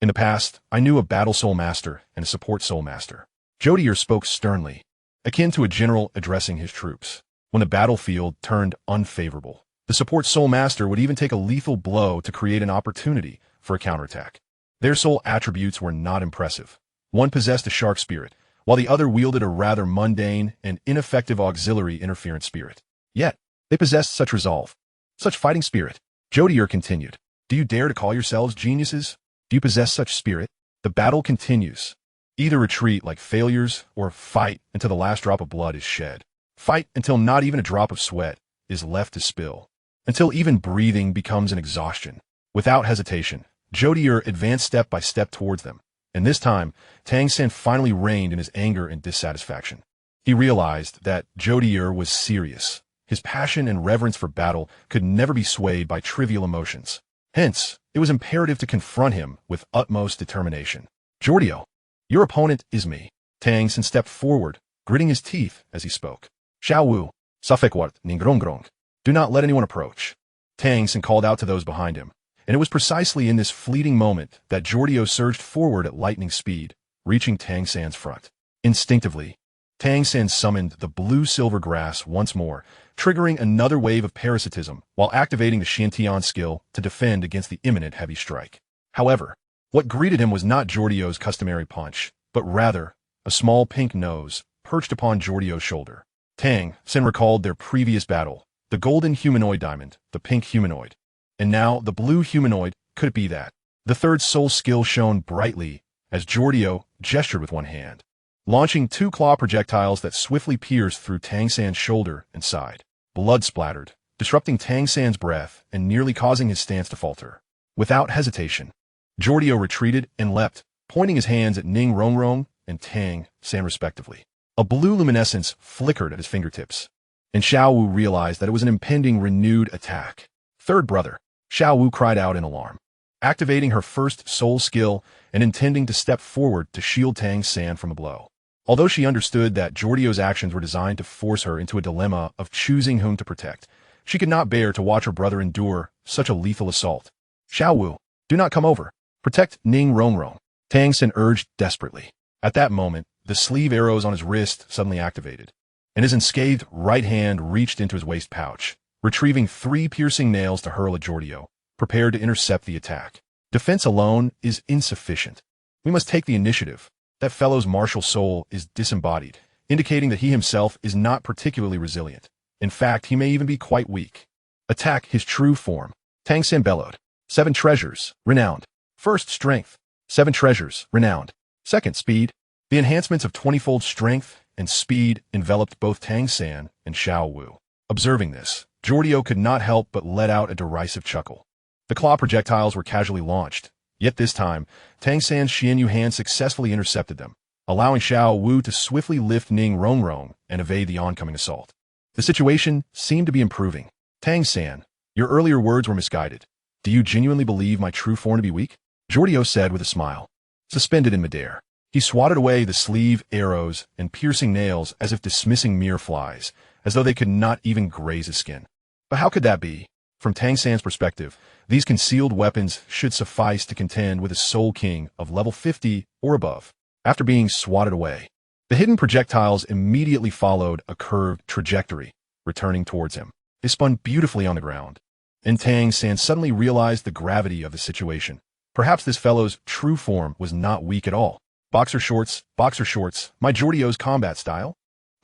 S1: In the past, I knew a battle soul master and a support soul master. Jodio spoke sternly, akin to a general addressing his troops. When the battlefield turned unfavorable, the support soul master would even take a lethal blow to create an opportunity for a counterattack. Their soul attributes were not impressive. One possessed a shark spirit, while the other wielded a rather mundane and ineffective auxiliary interference spirit. Yet, they possessed such resolve, such fighting spirit. Jodio continued, "Do you dare to call yourselves geniuses? Do you possess such spirit? The battle continues. Either retreat like failures or fight until the last drop of blood is shed. Fight until not even a drop of sweat is left to spill. Until even breathing becomes an exhaustion." Without hesitation, Jodio advanced step by step towards them. And this time, Tang Sect finally reigned in his anger and dissatisfaction. He realized that Jodio was serious. His passion and reverence for battle could never be swayed by trivial emotions. Hence, it was imperative to confront him with utmost determination. "Jodio, your opponent is me." Tang Sect stepped forward, gritting his teeth as he spoke. "Xiao Wu, Safekwart Ningronggrong. Do not let anyone approach." Tang Sect called out to those behind him, and it was precisely in this fleeting moment that Jodio surged forward at lightning speed, reaching Tang Sect's front. Instinctively, Tang Sect summoned the blue-silver grass once more, triggering another wave of parasitism while activating the Xiantian skill to defend against the imminent heavy strike. However, what greeted him was not Jordio's customary punch, but rather a small pink nose perched upon Jordio's shoulder. Tang Sect recalled their previous battle, the golden humanoid diamond, the pink humanoid. And now the blue humanoid, could it be that? The third soul skill shone brightly as Jodio gestured with one hand, launching two claw projectiles that swiftly pierced through Tang Sect's shoulder and side. Blood splattered, disrupting Tang Sect's breath and nearly causing his stance to falter. Without hesitation, Jodio retreated and leapt, pointing his hands at Ning Rongrong and Tang Sect respectively. A blue luminescence flickered at his fingertips, and Xiao Wu realized that it was an impending renewed attack. "Third brother," Xiao Wu cried out in alarm, activating her first soul skill and intending to step forward to shield Tang Sect from a blow. Although she understood that Jordio's actions were designed to force her into a dilemma of choosing whom to protect, she could not bear to watch her brother endure such a lethal assault. "Xiao Wu, do not come over. Protect Ning Rongrong," Tang Sect urged desperately. At that moment, the sleeve arrows on his wrist suddenly activated, and his unscathed right hand reached into his waist pouch, retrieving 3 piercing nails to hurl at Jodio, prepared to intercept the attack. Defense alone is insufficient. We must take the initiative. That fellow's martial soul is disembodied, indicating that he himself is not particularly resilient. In fact, he may even be quite weak. Attack his true form. Tang Sect bellowed. 7 treasures, renowned. First, strength. 7 treasures, renowned. Second, speed. The enhancements of 20-fold strength and speed enveloped both Tang Sect and Xiao Wu. Observing this, Jodio could not help but let out a derisive chuckle. The claw projectiles were casually launched, yet this time, Tang Sect's Xianyu hand successfully intercepted them, allowing Xiao Wu to swiftly lift Ning Rongrong and evade the oncoming assault. The situation seemed to be improving. "Tang Sect, your earlier words were misguided. Do you genuinely believe my true form to be weak?" Jodio said with a smile. Suspended in midair, he swatted away the sleeve arrows and piercing nails as if dismissing mere flies, as though they could not even graze his skin. But how could that be? From Tang Sect's perspective, these concealed weapons should suffice to contend with a Soul King of level 50 or above. After being swatted away, the hidden projectiles immediately followed a curved trajectory, returning towards him. They spun beautifully on the ground, and Tang Sect suddenly realized the gravity of the situation. Perhaps this fellow's true form was not weak at all. Boxer shorts, my Jordio's combat style?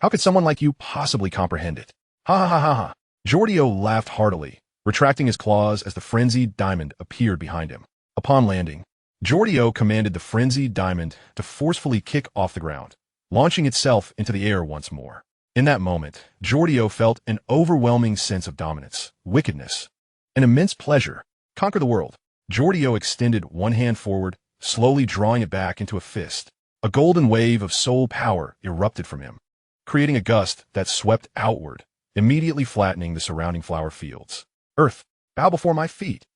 S1: How could someone like you possibly comprehend it? Ha ha ha ha ha. Jodio laughed heartily, retracting his claws as the frenzied diamond appeared behind him. Upon landing, Jodio commanded the frenzied diamond to forcefully kick off the ground, launching itself into the air once more. In that moment, Jodio felt an overwhelming sense of dominance, wickedness, and immense pleasure. Conquer the world. Jodio extended one hand forward, slowly drawing it back into a fist. A golden wave of soul power erupted from him, creating a gust that swept outward, immediately flattening the surrounding flower fields. "Earth, bow before my feet,"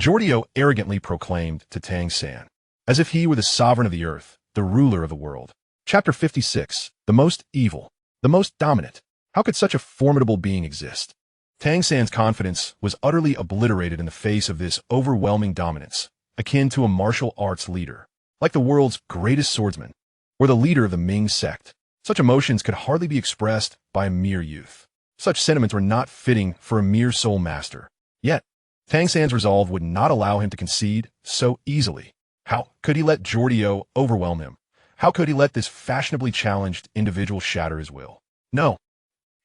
S1: Jodio arrogantly proclaimed to Tang Sect, as if he were the sovereign of the earth, the ruler of the world. Chapter 56. The most evil. The most dominant. How could such a formidable being exist? Tang San's confidence was utterly obliterated in the face of this overwhelming dominance, akin to a martial arts leader, like the world's greatest swordsman, or the leader of the Ming sect. Such emotions could hardly be expressed by a mere youth. Such sentiments were not fitting for a mere soul master. Yet, Tang San's resolve would not allow him to concede so easily. How could he let Jodio overwhelm him? How could he let this fashionably challenged individual shatter his will? No.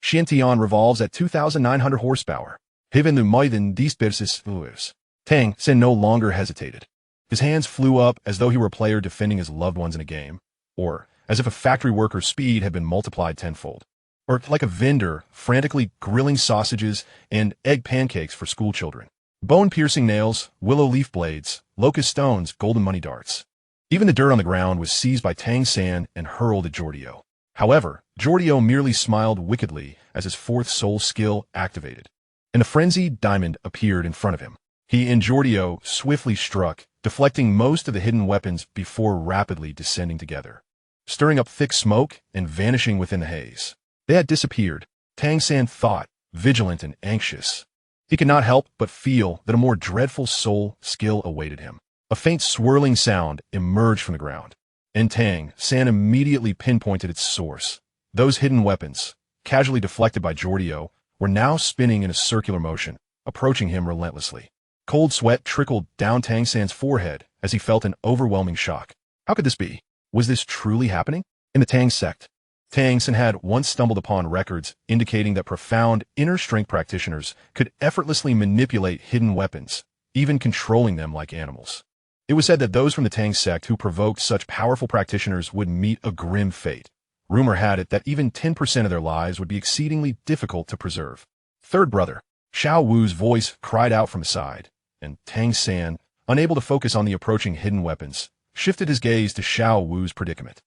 S1: Xiantian revolves at 2,900 horsepower. Even the Maiden disperses fluids. Tang San no longer hesitated. His hands flew up as though he were a player defending his loved ones in a game, or as if a factory worker's speed had been multiplied tenfold, or like a vendor frantically grilling sausages and egg pancakes for school children. Bone-piercing nails, willow leaf blades, locust stones, golden money darts. Even the dirt on the ground was seized by Tang San and hurled at Jodio. However, Jodio merely smiled wickedly as his fourth soul skill activated, and a frenzied diamond appeared in front of him. He and Jodio swiftly struck, deflecting most of the hidden weapons before rapidly descending together, stirring up thick smoke and vanishing within the haze. They had disappeared, Tang San thought, vigilant and anxious. He could not help but feel that a more dreadful soul skill awaited him. A faint swirling sound emerged from the ground, and Tang San immediately pinpointed its source. Those hidden weapons, casually deflected by Jodio, were now spinning in a circular motion, approaching him relentlessly. Cold sweat trickled down Tang San's forehead as he felt an overwhelming shock. How could this be? Was this truly happening? In the Tang Sect, Tang San had once stumbled upon records indicating that profound inner strength practitioners could effortlessly manipulate hidden weapons, even controlling them like animals. It was said that those from the Tang Sect who provoked such powerful practitioners would meet a grim fate. Rumor had it that even 10% of their lives would be exceedingly difficult to preserve. Third brother, Xiao Wu's voice cried out from his side, and Tang San, unable to focus on the approaching hidden weapons, shifted his gaze to Xiao Wu's predicament.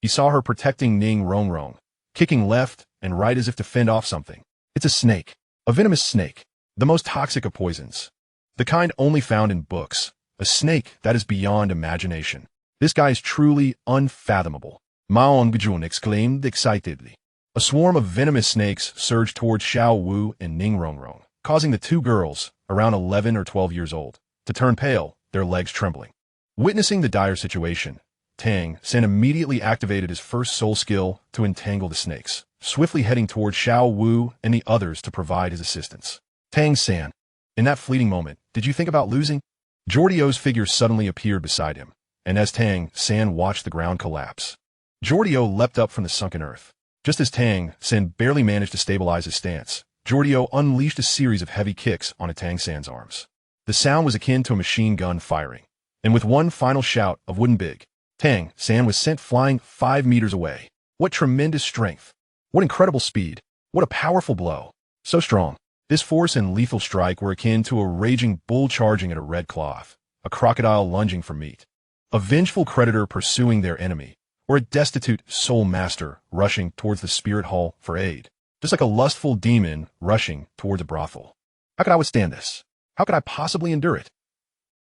S1: He saw her protecting Ning Rongrong, kicking left and right as if to fend off something. It's a snake. A venomous snake. The most toxic of poisons. The kind only found in books. A snake that is beyond imagination. This guy is truly unfathomable. Maon Gijun exclaimed excitedly. A swarm of venomous snakes surged towards Xiao Wu and Ning Rongrong, causing the two girls, around 11 or 12 years old, to turn pale, their legs trembling. Witnessing the dire situation, Tang San immediately activated his first soul skill to entangle the snakes, swiftly heading towards Xiao Wu and the others to provide his assistance. Tang San, in that fleeting moment, did you think about losing? Jordio's figure suddenly appeared beside him, and as Tang San watched the ground collapse, Jodio leapt up from the sunken earth. Just as Tang San barely managed to stabilize his stance, Jodio unleashed a series of heavy kicks on Tang San's arms. The sound was akin to a machine gun firing, and with one final shout of "Wooden Big," Tang San was sent flying 5 meters away. What tremendous strength! What incredible speed! What a powerful blow! So strong. This force and lethal strike were akin to a raging bull charging at a red cloth, a crocodile lunging for meat, a vengeful creditor pursuing their enemy, or a destitute soul master rushing towards the spirit hall for aid, just like a lustful demon rushing towards a brothel. How could I withstand this? How could I possibly endure it?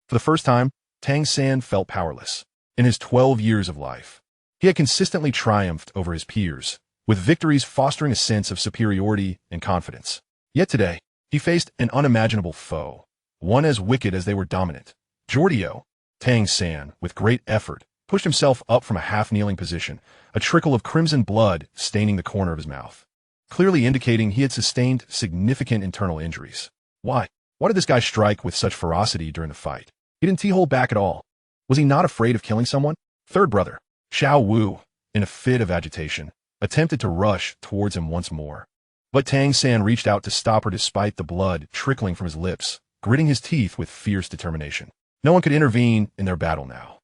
S1: For the first time, Tang San felt powerless. In his 12 years of life, he had consistently triumphed over his peers, with victories fostering a sense of superiority and confidence. Yet today, he faced an unimaginable foe, one as wicked as they were dominant. Jodio, Tang San, with great effort, pushed himself up from a half-kneeling position, a trickle of crimson blood staining the corner of his mouth, clearly indicating he had sustained significant internal injuries. Why? Why did this guy strike with such ferocity during the fight? He didn't hold back at all. Was he not afraid of killing someone? Third brother, Xiao Wu, in a fit of agitation, attempted to rush towards him once more. But Tang San reached out to stop her despite the blood trickling from his lips, gritting his teeth with fierce determination. No one could intervene in their battle now.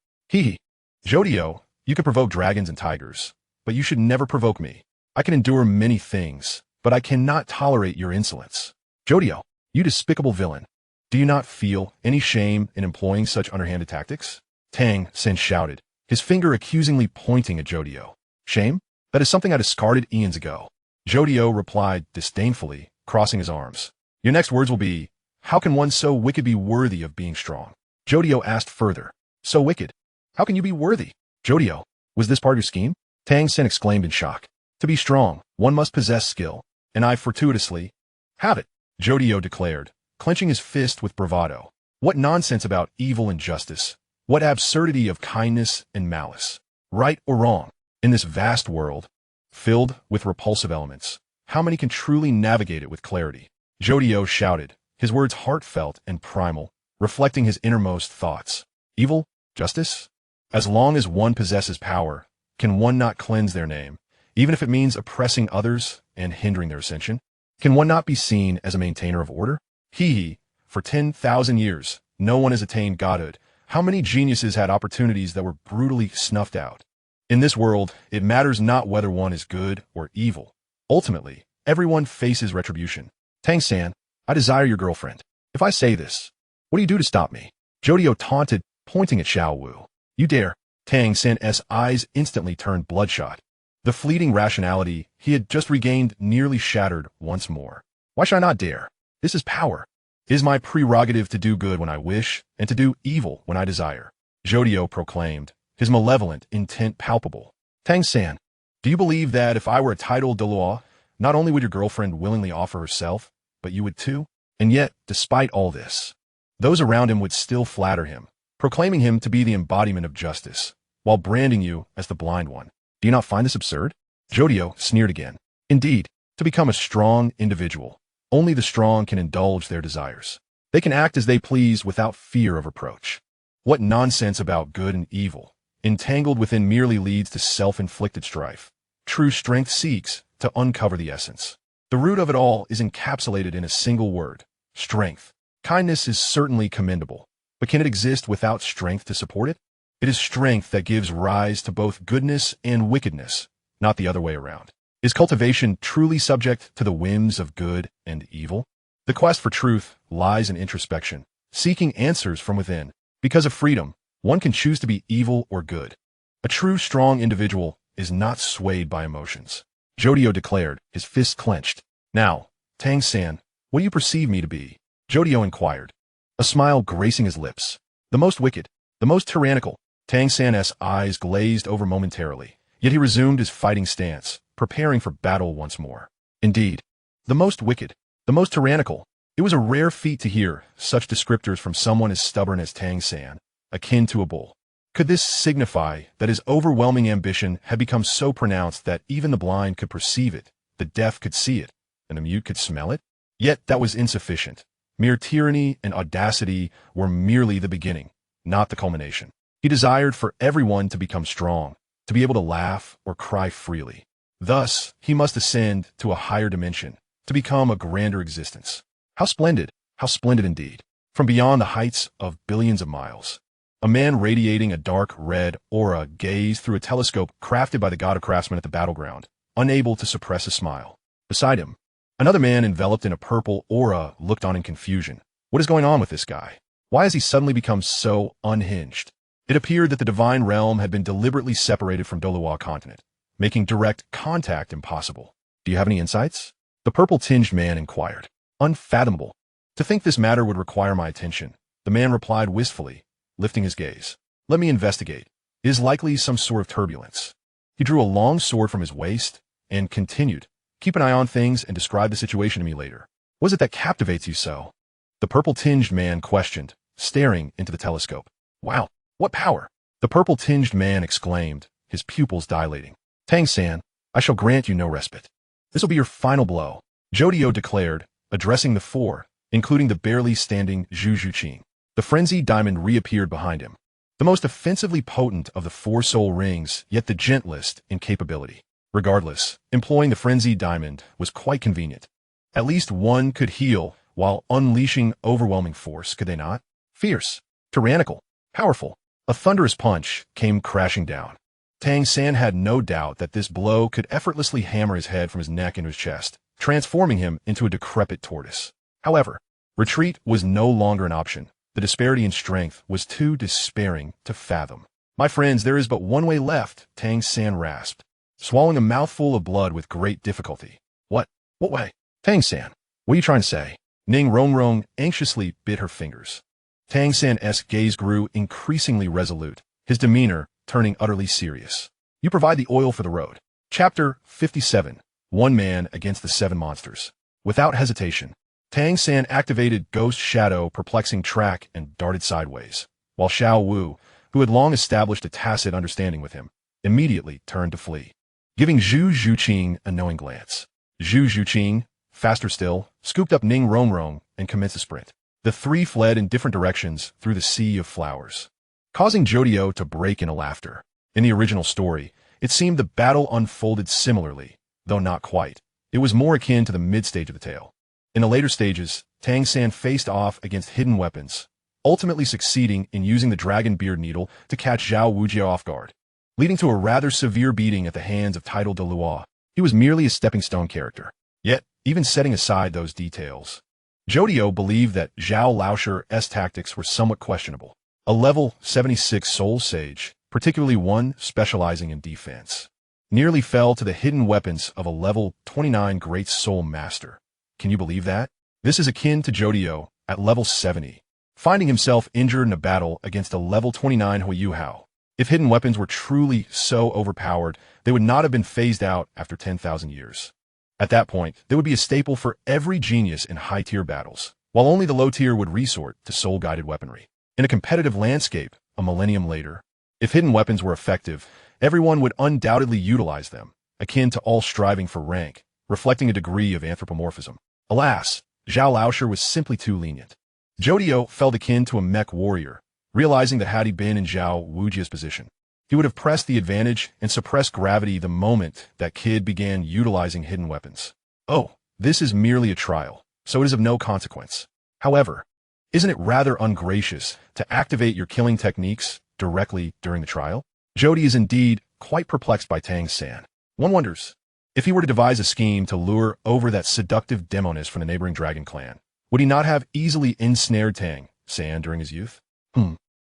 S1: Jodio, you can provoke dragons and tigers, but you should never provoke me. I can endure many things, but I cannot tolerate your insolence. Jodio, you despicable villain. Do you not feel any shame in employing such underhanded tactics? Tang San shouted, his finger accusingly pointing at Jodio. Shame? That is something I discarded eons ago. Jodio replied disdainfully, crossing his arms. Your next words will be, how can one so wicked be worthy of being strong? Jodio asked further. So wicked? How can you be worthy? Jodio, was this part of your scheme? Tang Sect exclaimed in shock. To be strong, one must possess skill, and I fortuitously have it, Jodio declared, clenching his fist with bravado. What nonsense about evil and justice. What absurdity of kindness and malice. Right or wrong, in this vast world, filled with repulsive elements, how many can truly navigate it with clarity? Jodio shouted, his words heartfelt and primal, reflecting his innermost thoughts. Evil? Justice? As long as one possesses power, can one not cleanse their name, even if it means oppressing others and hindering their ascension? Can one not be seen as a maintainer of order? Hee, for 10,000 years, no one has attained godhood. How many geniuses had opportunities that were brutally snuffed out? In this world, it matters not whether one is good or evil. Ultimately, everyone faces retribution. Tang San, I desire your girlfriend. If I say this, what do you do to stop me? Jodio taunted, pointing at Xiao Wu. You dare. Tang San's eyes instantly turned bloodshot. The fleeting rationality he had just regained nearly shattered once more. Why should I not dare? This is power. It is my prerogative to do good when I wish and to do evil when I desire, Jodio proclaimed, his malevolent intent palpable. Tang San, do you believe that if I were a titled Douluo, not only would your girlfriend willingly offer herself, but you would too? And yet, despite all this, those around him would still flatter him, proclaiming him to be the embodiment of justice, while branding you as the blind one. Do you not find this absurd? Jodio sneered again. Indeed, to become a strong individual, only the strong can indulge their desires. They can act as they please without fear of reproach. What nonsense about good and evil, entangled within merely leads to self-inflicted strife. True strength seeks to uncover the essence. The root of it all is encapsulated in a single word, strength. Kindness is certainly commendable, but can it exist without strength to support it? It is strength that gives rise to both goodness and wickedness, not the other way around. Is cultivation truly subject to the whims of good and evil? The quest for truth lies in introspection, seeking answers from within. Because of freedom, one can choose to be evil or good. A true strong individual is not swayed by emotions, Jodio declared, his fists clenched. Now, Tang San, what do you perceive me to be? Jodio inquired, a smile gracing his lips. The most wicked, the most tyrannical. Tang San's eyes glazed over momentarily, yet he resumed his fighting stance, preparing for battle once more. Indeed, the most wicked, the most tyrannical. It was a rare feat to hear such descriptors from someone as stubborn as Tang San, akin to a bull. Could this signify that his overwhelming ambition had become so pronounced that even the blind could perceive it, the deaf could see it, and the mute could smell it? Yet that was insufficient. Mere tyranny and audacity were merely the beginning, not the culmination. He desired for everyone to become strong, to be able to laugh or cry freely. Thus, he must ascend to a higher dimension, to become a grander existence. How splendid indeed. From beyond the heights of billions of miles, a man radiating a dark red aura gazed through a telescope crafted by the god of craftsmen at the battleground, unable to suppress a smile. Beside him, another man enveloped in a purple aura looked on in confusion. What is going on with this guy? Why has he suddenly become so unhinged? It appeared that the divine realm had been deliberately separated from Douluo Continent, making direct contact impossible. Do you have any insights? The purple-tinged man inquired. Unfathomable. To think this matter would require my attention, the man replied wistfully, lifting his gaze. Let me investigate. It is likely some sort of turbulence. He drew a long sword from his waist and continued. Keep an eye on things and describe the situation to me later. What is it that captivates you so? The purple-tinged man questioned, staring into the telescope. Wow, what power! The purple-tinged man exclaimed, his pupils dilating. Tang San, I shall grant you no respite. This will be your final blow, Jodio declared, addressing the four, including the barely standing Zhu Zhuqing. The frenzied diamond reappeared behind him. The most offensively potent of the four soul rings, yet the gentlest in capability. Regardless, employing the frenzied diamond was quite convenient. At least one could heal while unleashing overwhelming force, could they not? Fierce, tyrannical, powerful. A thunderous punch came crashing down. Tang San had no doubt that this blow could effortlessly hammer his head from his neck into his chest, transforming him into a decrepit tortoise. However, retreat was no longer an option. The disparity in strength was too despairing to fathom. My friends, there is but one way left, Tang San rasped, swallowing a mouthful of blood with great difficulty. What? What way? Tang San, what are you trying to say? Ning Rongrong anxiously bit her fingers. Tang San's gaze grew increasingly resolute, his demeanor turning utterly serious. You provide the oil for the road. Chapter 57. One Man Against the Seven Monsters. Without hesitation, Tang San activated Ghost Shadow Perplexing Track and darted sideways, while Xiao Wu, who had long established a tacit understanding with him, immediately turned to flee, giving Zhu Zhuqing a knowing glance. Zhu Zhuqing, faster still, scooped up Ning Rongrong and commenced a sprint. The three fled in different directions through the sea of flowers, causing Jodio to break into laughter. In the original story, it seemed the battle unfolded similarly, though not quite. It was more akin to the mid-stage of the tale. In the later stages, Tang San faced off against hidden weapons, ultimately succeeding in using the dragon beard needle to catch Zhao Wujiao off guard, leading to a rather severe beating at the hands of titled Douluo. He was merely a stepping stone character. Yet, even setting aside those details, Jodio believed that Zhao Laosher's tactics were somewhat questionable. A level 76 soul sage, particularly one specializing in defense, nearly fell to the hidden weapons of a level 29 Great Soul Master. Can you believe that? This is akin to Jodio, at level 70, finding himself injured in a battle against a level 29 Huo Yuhao. If hidden weapons were truly so overpowered, they would not have been phased out after 10,000 years. At that point, they would be a staple for every genius in high-tier battles, while only the low-tier would resort to soul-guided weaponry. In a competitive landscape, a millennium later, if hidden weapons were effective, everyone would undoubtedly utilize them, akin to all striving for rank, reflecting a degree of anthropomorphism. Alas, Zhao Laosher was simply too lenient. Jodio felt akin to a mech warrior, realizing that had he been in Zhao Wujia's position, he would have pressed the advantage and suppressed gravity the moment that kid began utilizing hidden weapons. Oh, this is merely a trial, so it is of no consequence. However, isn't it rather ungracious to activate your killing techniques directly during the trial? Jody is indeed quite perplexed by Tang San. One wonders, if he were to devise a scheme to lure over that seductive demoness from the neighboring dragon clan, would he not have easily ensnared Tang San during his youth?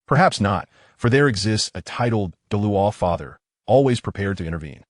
S1: Perhaps not, for there exists a titled Douluo father, always prepared to intervene.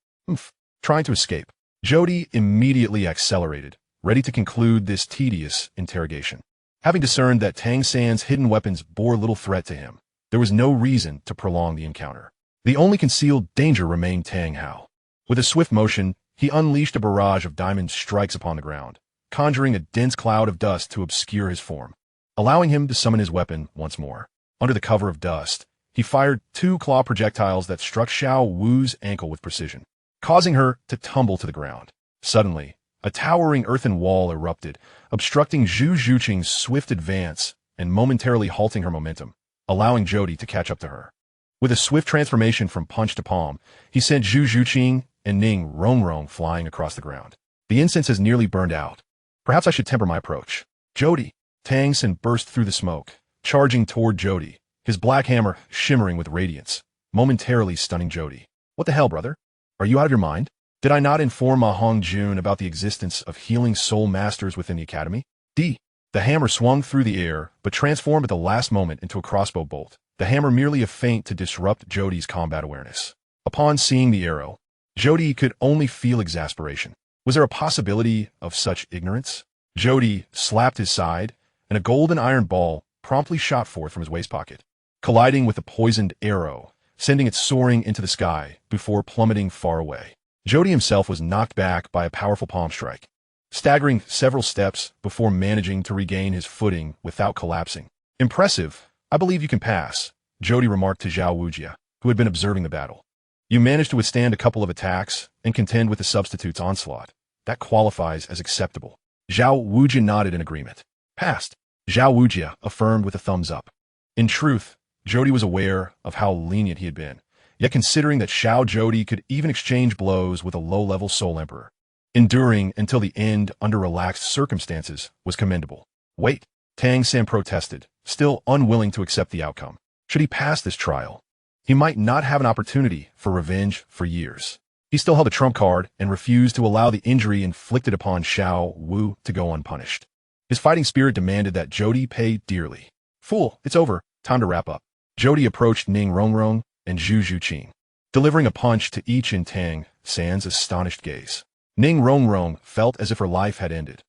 S1: Trying to escape, Jody immediately accelerated, ready to conclude this tedious interrogation. Having discerned that Tang San's hidden weapons bore little threat to him, there was no reason to prolong the encounter. The only concealed danger remained Tang Hao. With a swift motion, he unleashed a barrage of diamond strikes upon the ground, conjuring a dense cloud of dust to obscure his form, allowing him to summon his weapon once more. Under the cover of dust, he fired two claw projectiles that struck Xiao Wu's ankle with precision, causing her to tumble to the ground. Suddenly, a towering earthen wall erupted, obstructing Zhu Zhuqing's swift advance and momentarily halting her momentum, allowing Jody to catch up to her. With a swift transformation from punch to palm, he sent Zhu Zhuqing and Ning Rongrong flying across the ground. The incense has nearly burned out. Perhaps I should temper my approach. Jody! Tang San burst through the smoke, charging toward Jody, his black hammer shimmering with radiance, momentarily stunning Jody. What the hell, brother? Are you out of your mind? Did I not inform Ma Hongjun about the existence of healing soul masters within the academy? The hammer swung through the air, but transformed at the last moment into a crossbow bolt, the hammer merely a feint to disrupt Jody's combat awareness. Upon seeing the arrow, Jody could only feel exasperation. Was there a possibility of such ignorance? Jody slapped his side, and a golden iron ball promptly shot forth from his waist pocket, colliding with the poisoned arrow, sending it soaring into the sky before plummeting far away. Jody himself was knocked back by a powerful palm strike, staggering several steps before managing to regain his footing without collapsing. Impressive. I believe you can pass, Jody remarked to Zhao Wujia, who had been observing the battle. You managed to withstand a couple of attacks and contend with the substitute's onslaught. That qualifies as acceptable. Zhao Wujia nodded in agreement. Passed. Zhao Wujia affirmed with a thumbs up. In truth, Jody was aware of how lenient he had been, yet considering that Xiao Jody could even exchange blows with a low-level Soul Emperor, enduring until the end under relaxed circumstances was commendable. Wait, Tang San protested, still unwilling to accept the outcome. Should he pass this trial, he might not have an opportunity for revenge for years. He still held a trump card and refused to allow the injury inflicted upon Xiao Wu to go unpunished. His fighting spirit demanded that Jody pay dearly. Fool, it's over. Time to wrap up. Jody approached Ning Rongrong and Zhu Zhuqing, delivering a punch to each in Tang San's astonished gaze. Ning Rongrong felt as if her life had ended.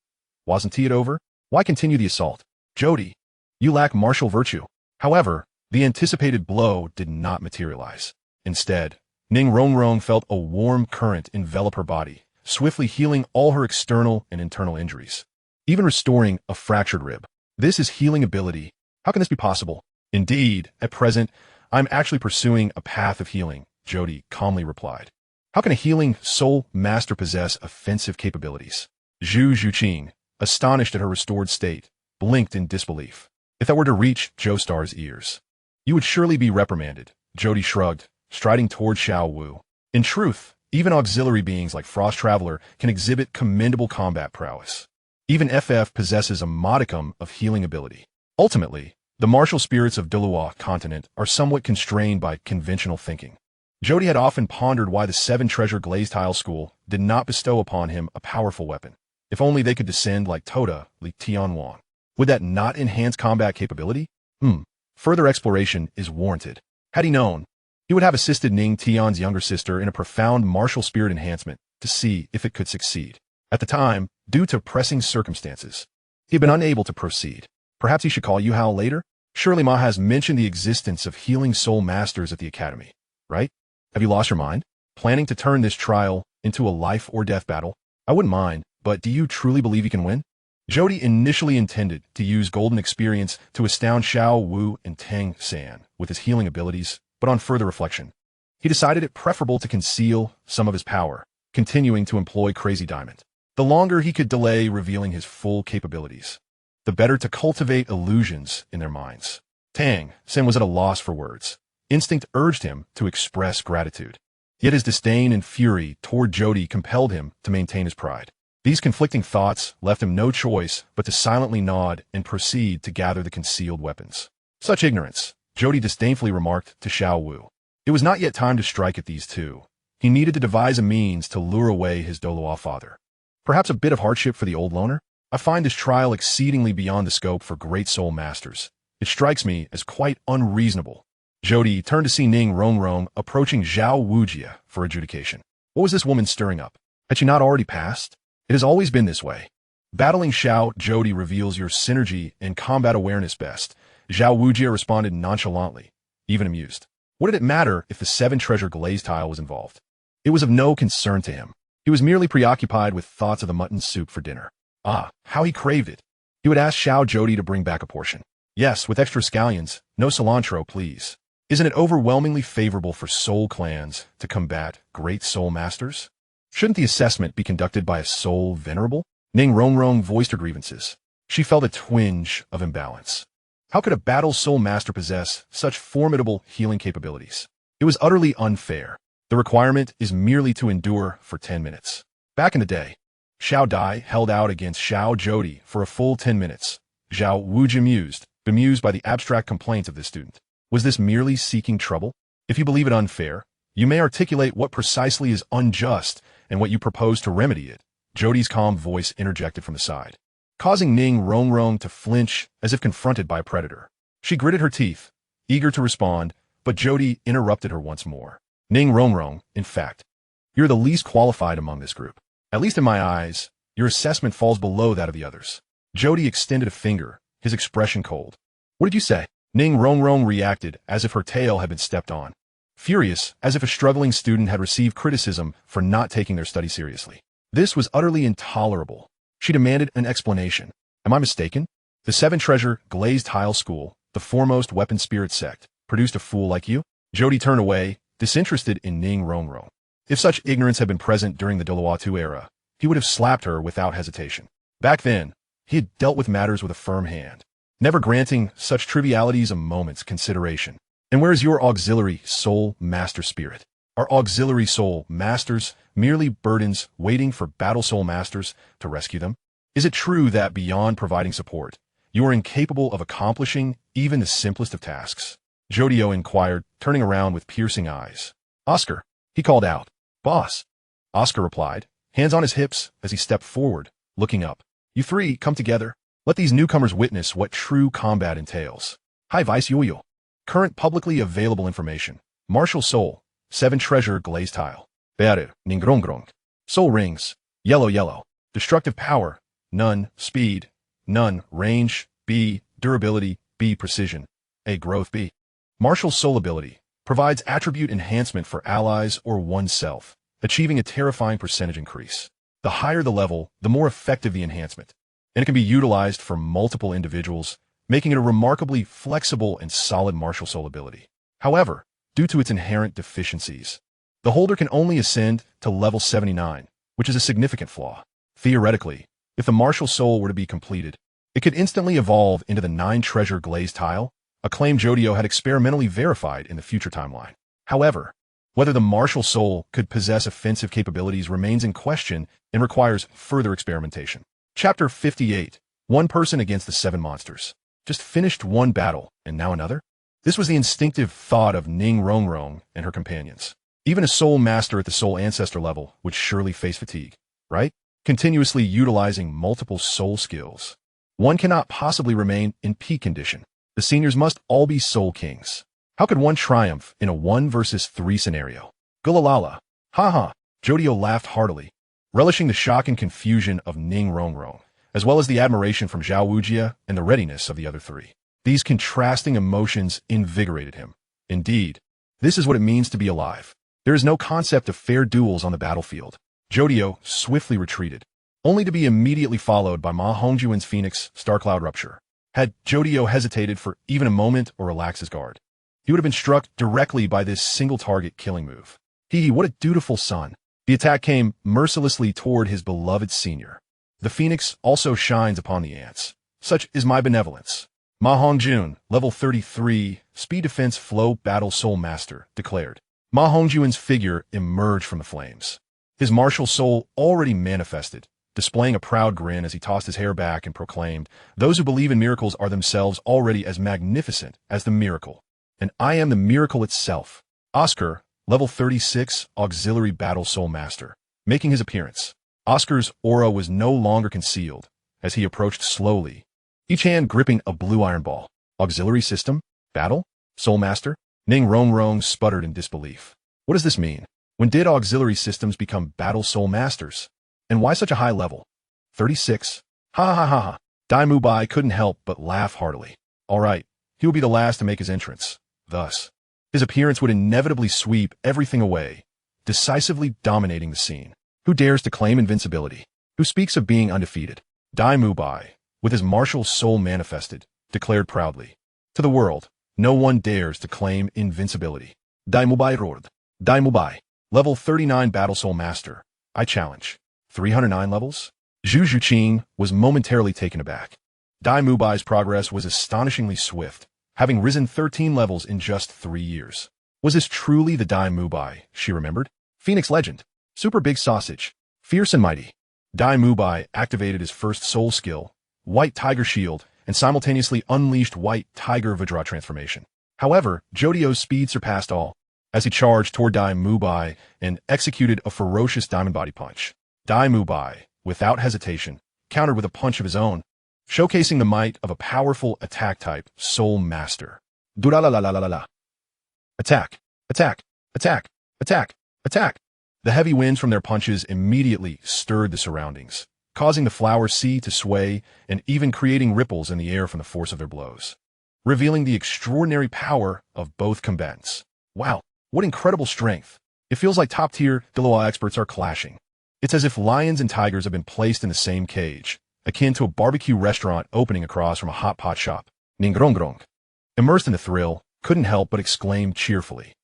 S1: Wasn't it over? Why continue the assault? Jody, you lack martial virtue. However, the anticipated blow did not materialize. Instead, Ning Rongrong felt a warm current envelop her body, swiftly healing all her external and internal injuries, even restoring a fractured rib. This is healing ability. How can this be possible? Indeed, at present, I'm actually pursuing a path of healing, Jody calmly replied. How can a healing soul master possess offensive capabilities? Zhu Zhuqing, astonished at her restored state, blinked in disbelief. If that were to reach Joestar's ears, you would surely be reprimanded, Jody shrugged, striding toward Xiao Wu. In truth, even auxiliary beings like Frost Traveler can exhibit commendable combat prowess. Even FF possesses a modicum of healing ability. Ultimately, the martial spirits of Douluo Continent are somewhat constrained by conventional thinking. Jody had often pondered why the Seven-Treasure Glazed Tile School did not bestow upon him a powerful weapon. If only they could descend like Tota, Li Tianwan. Would that not enhance combat capability? Further exploration is warranted. Had he known, he would have assisted Ning Tian's younger sister in a profound martial spirit enhancement to see if it could succeed. At the time, due to pressing circumstances, he had been unable to proceed. Perhaps he should call Yuhao later? Surely Ma has mentioned the existence of healing soul masters at the academy, right? Have you lost your mind? Planning to turn this trial into a life-or-death battle? I wouldn't mind, but do you truly believe you can win? Jody initially intended to use Golden Experience to astound Xiao Wu and Tang San with his healing abilities, but on further reflection, he decided it preferable to conceal some of his power, continuing to employ Crazy Diamond. The longer he could delay revealing his full capabilities, the better to cultivate illusions in their minds. Tang San was at a loss for words. Instinct urged him to express gratitude. Yet his disdain and fury toward Jody compelled him to maintain his pride. These conflicting thoughts left him no choice but to silently nod and proceed to gather the concealed weapons. Such ignorance, Jody disdainfully remarked to Xiao Wu. It was not yet time to strike at these two. He needed to devise a means to lure away his Douluo father. Perhaps a bit of hardship for the old loner? I find this trial exceedingly beyond the scope for great soul masters. It strikes me as quite unreasonable. Jody turned to see Ning Rongrong approaching Zhao Wujia for adjudication. What was this woman stirring up? Had she not already passed? It has always been this way. Battling Xiao Jody reveals your synergy and combat awareness best. Zhao Wujia responded nonchalantly, even amused. What did it matter if the Seven-Treasure Glazed Tile was involved? It was of no concern to him. He was merely preoccupied with thoughts of the mutton soup for dinner. Ah, how he craved it. He would ask Xiao Jody to bring back a portion. Yes, with extra scallions, no cilantro, please. Isn't it overwhelmingly favorable for soul clans to combat great soul masters? Shouldn't the assessment be conducted by a soul venerable? Ning Rongrong voiced her grievances. She felt a twinge of imbalance. How could a battle soul master possess such formidable healing capabilities? It was utterly unfair. The requirement is merely to endure for 10 minutes. Back in the day, Xiao Dai held out against Xiao Jody for a full 10 minutes. Zhao Wujia bemused by the abstract complaints of this student. Was this merely seeking trouble? If you believe it unfair, you may articulate what precisely is unjust and what you propose to remedy it. Jody's calm voice interjected from the side, causing Ning Rongrong to flinch as if confronted by a predator. She gritted her teeth, eager to respond, but Jody interrupted her once more. Ning Rongrong, in fact, you're the least qualified among this group. At least in my eyes, your assessment falls below that of the others. Jody extended a finger, his expression cold. What did you say? Ning Rongrong reacted as if her tail had been stepped on, furious as if a struggling student had received criticism for not taking their study seriously. This was utterly intolerable. She demanded an explanation. Am I mistaken? The Seven-Treasure Glazed Tile School, the foremost weapon spirit sect, produced a fool like you? Jody turned away, disinterested in Ning Rongrong. If such ignorance had been present during the Douluo II era, he would have slapped her without hesitation. Back then, he had dealt with matters with a firm hand, never granting such trivialities a moment's consideration. And where is your auxiliary soul master spirit? Are auxiliary soul masters merely burdens waiting for battle soul masters to rescue them? Is it true that beyond providing support, you are incapable of accomplishing even the simplest of tasks? Jodio inquired, turning around with piercing eyes. Oscar, he called out. Boss. Oscar replied, hands on his hips as he stepped forward, looking up. You three, come together. Let these newcomers witness what true combat entails. Hi Vice Yoyo. Current publicly available information. Martial Soul, Seven-Treasure Glazed Tile. Beare, Ningrongrong. Soul Rings, yellow. Destructive Power, none. Speed, none. Range, B. Durability, B. Precision, A. Growth, B. Martial Soul Ability, provides attribute enhancement for allies or oneself, achieving a terrifying percentage increase. The higher the level, the more effective the enhancement, and it can be utilized for multiple individuals, making it a remarkably flexible and solid martial soul ability. However, due to its inherent deficiencies, the holder can only ascend to level 79, which is a significant flaw. Theoretically, if the martial soul were to be completed, it could instantly evolve into the 9-treasure glaze tile, a claim Jodio had experimentally verified in the future timeline. However, whether the martial soul could possess offensive capabilities remains in question and requires further experimentation. Chapter 58. One person against the 7 monsters. Just finished one battle, and now another? This was the instinctive thought of Ning Rongrong and her companions. Even a soul master at the soul ancestor level would surely face fatigue, right? Continuously utilizing multiple soul skills. One cannot possibly remain in peak condition. The seniors must all be soul kings. How could one triumph in a 1 versus 3 scenario? Gulalala. Haha. Jodio laughed heartily, relishing the shock and confusion of Ning Rongrong, as well as the admiration from Zhao Wujia and the readiness of the other 3. These contrasting emotions invigorated him. Indeed, this is what it means to be alive. There is no concept of fair duels on the battlefield. Jodio swiftly retreated, only to be immediately followed by Ma Hongjuan's Phoenix Starcloud Rupture. Had Jodio hesitated for even a moment or relaxed his guard, he would have been struck directly by this single-target killing move. What a dutiful son. The attack came mercilessly toward his beloved senior. The Phoenix also shines upon the ants. Such is my benevolence. Ma Hongjun, level 33, Speed Defense Flow Battle Soul Master, declared. Ma Hongjuan's figure emerged from the flames. His martial soul already manifested, displaying a proud grin as he tossed his hair back and proclaimed, "Those who believe in miracles are themselves already as magnificent as the miracle. And I am the miracle itself." Oscar, level 36, Auxiliary Battle Soul Master, making his appearance. Oscar's aura was no longer concealed as he approached slowly, each hand gripping a blue iron ball. Auxiliary system? Battle? Soul Master? Ning Rongrong sputtered in disbelief. What does this mean? When did auxiliary systems become battle soul masters? And why such a high level? 36. Ha ha ha ha. Dai Mubai couldn't help but laugh heartily. All right, he will be the last to make his entrance. Thus, his appearance would inevitably sweep everything away, decisively dominating the scene. Who dares to claim invincibility? Who speaks of being undefeated? Dai Mubai, with his martial soul manifested, declared proudly. To the world, no one dares to claim invincibility. Dai Mubai roared. Dai Mubai, level 39 Battle Soul Master. I challenge. 309 levels? Zhu Zhuqing was momentarily taken aback. Dai Mubai's progress was astonishingly swift, having risen 13 levels in just 3 years. Was this truly the Dai Mubai she remembered? Phoenix Legend. Super Big Sausage. Fierce and Mighty. Dai Mubai activated his first soul skill, White Tiger Shield, and simultaneously unleashed White Tiger Vajra transformation. However, Jodio's speed surpassed all, as he charged toward Dai Mubai and executed a ferocious diamond body punch. Dai Mubai, without hesitation, countered with a punch of his own, showcasing the might of a powerful attack-type Soul Master. Dura-la-la-la-la-la. Attack, attack, attack, attack, attack. The heavy winds from their punches immediately stirred the surroundings, causing the flower sea to sway and even creating ripples in the air from the force of their blows, revealing the extraordinary power of both combatants. Wow, what incredible strength. It feels like top-tier Douluo experts are clashing. It's as if lions and tigers have been placed in the same cage, akin to a barbecue restaurant opening across from a hot pot shop. Ningrongrong, immersed in the thrill, couldn't help but exclaim cheerfully.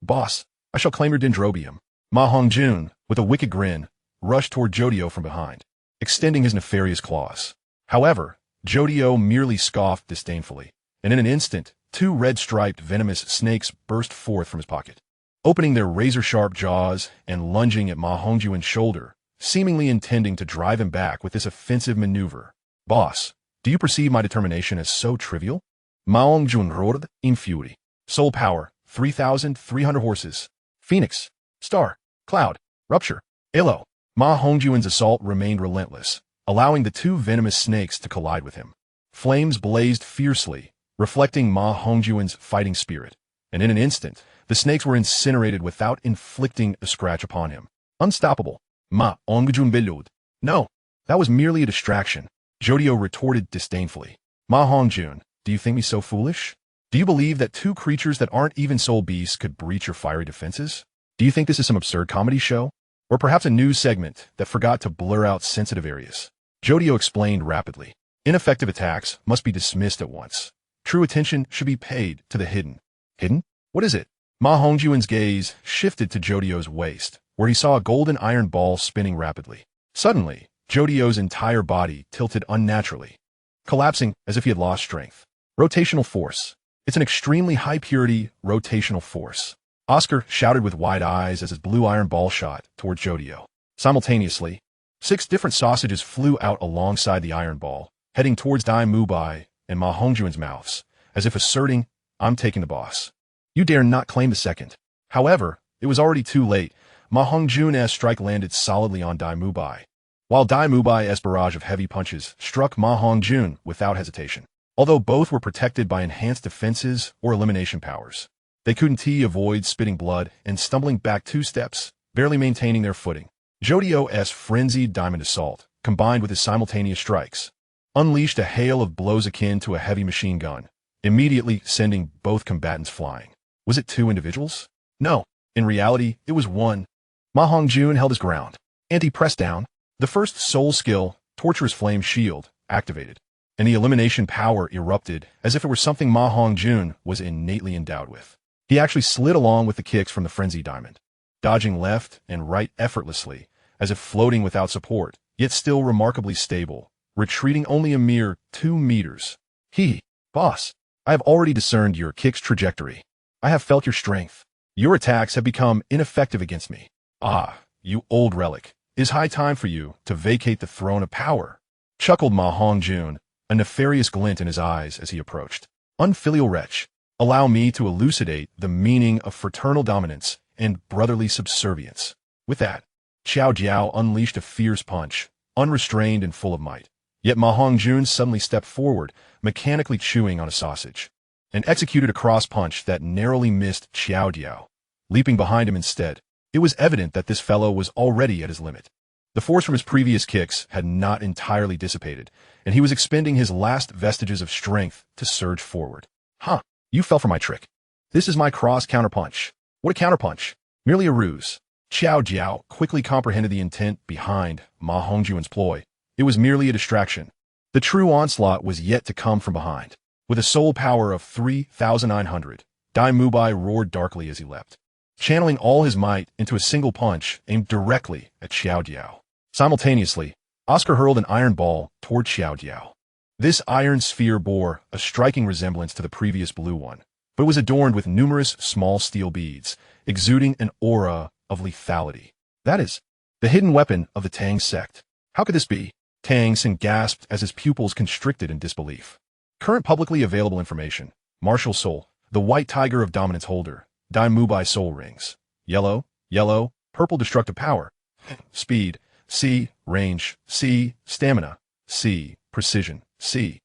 S1: Boss, I shall claim your dendrobium. Ma Hongjun, with a wicked grin, rushed toward Jodio from behind, extending his nefarious claws. However, Jodio merely scoffed disdainfully, and in an instant, 2 red-striped venomous snakes burst forth from his pocket, opening their razor-sharp jaws and lunging at Ma Hongjuan's shoulder, seemingly intending to drive him back with this offensive maneuver. Boss, do you perceive my determination as so trivial? Ma Hongjun roared in fury. Soul power, 3,300 horses. Phoenix, Star, Cloud, Rupture, Elo. Ma Hongjuan's assault remained relentless, allowing the 2 venomous snakes to collide with him. Flames blazed fiercely, reflecting Ma Hongjuan's fighting spirit, and in an instant, the snakes were incinerated without inflicting a scratch upon him. Unstoppable. Ma Hongjuan bellowed. No, that was merely a distraction. Jodio retorted disdainfully. Ma Hongjun, do you think me so foolish? Do you believe that two creatures that aren't even soul beasts could breach your fiery defenses? Do you think this is some absurd comedy show? Or perhaps a news segment that forgot to blur out sensitive areas? Jodio explained rapidly. Ineffective attacks must be dismissed at once. True attention should be paid to the hidden. Hidden? What is it? Ma Hongjuan's gaze shifted to Jodio's waist, where he saw a golden iron ball spinning rapidly. Suddenly, Jodio's entire body tilted unnaturally, collapsing as if he had lost strength. Rotational force. It's an extremely high-purity rotational force. Oscar shouted with wide eyes as his blue iron ball shot toward Jodio. Simultaneously, 6 different sausages flew out alongside the iron ball, heading towards Dai Mubai and Ma Hongjuan's mouths, as if asserting, "I'm taking the boss. You dare not claim the second." However, it was already too late. Ma Hongjuan's strike landed solidly on Dai Mubai, while Dai Mubai's barrage of heavy punches struck Ma Hongjuan without hesitation. Although both were protected by enhanced defenses or elimination powers, they couldn't avoid spitting blood and stumbling back 2 steps, barely maintaining their footing. Jodio's frenzied diamond assault, combined with his simultaneous strikes, unleashed a hail of blows akin to a heavy machine gun, immediately sending both combatants flying. Was it 2 individuals? No. In reality, it was 1. Ma Hongjuan held his ground. Anti-press down. The first soul skill, Torturous Flame Shield, activated, and the elimination power erupted as if it were something Ma Hongjuan was innately endowed with. He actually slid along with the kicks from the frenzied diamond, dodging left and right effortlessly, as if floating without support, yet still remarkably stable, retreating only a mere 2 meters. Boss, I have already discerned your kick's trajectory. I have felt your strength. Your attacks have become ineffective against me. Ah, you old relic. It is high time for you to vacate the throne of power, chuckled Ma Hongjuan, a nefarious glint in his eyes as he approached. Unfilial wretch, allow me to elucidate the meaning of fraternal dominance and brotherly subservience. With that, Xiao Jiao unleashed a fierce punch, unrestrained and full of might. Yet Ma Hongjuan suddenly stepped forward, mechanically chewing on a sausage, and executed a cross-punch that narrowly missed Xiao Jiao, leaping behind him instead. It was evident that this fellow was already at his limit. The force from his previous kicks had not entirely dissipated, and he was expending his last vestiges of strength to surge forward. You fell for my trick. This is my cross-counterpunch. What a counterpunch. Merely a ruse. Xiao Jiao quickly comprehended the intent behind Ma Hongjuan's ploy. It was merely a distraction. The true onslaught was yet to come from behind. With a soul power of 3,900, Dai Mubai roared darkly as he leapt, channeling all his might into a single punch aimed directly at Xiao Jiao. Simultaneously, Oscar hurled an iron ball toward Xiao Jiao. This iron sphere bore a striking resemblance to the previous blue one, but was adorned with numerous small steel beads, exuding an aura of lethality. That is, the hidden weapon of the Tang Sect. How could this be? Tang Sect gasped as his pupils constricted in disbelief. Current publicly available information: Martial Soul, the White Tiger of Dominance Holder, Dai Mubai Soul Rings. Yellow, purple destructive power. Speed, C. Range, C. Stamina, C. Precision, C.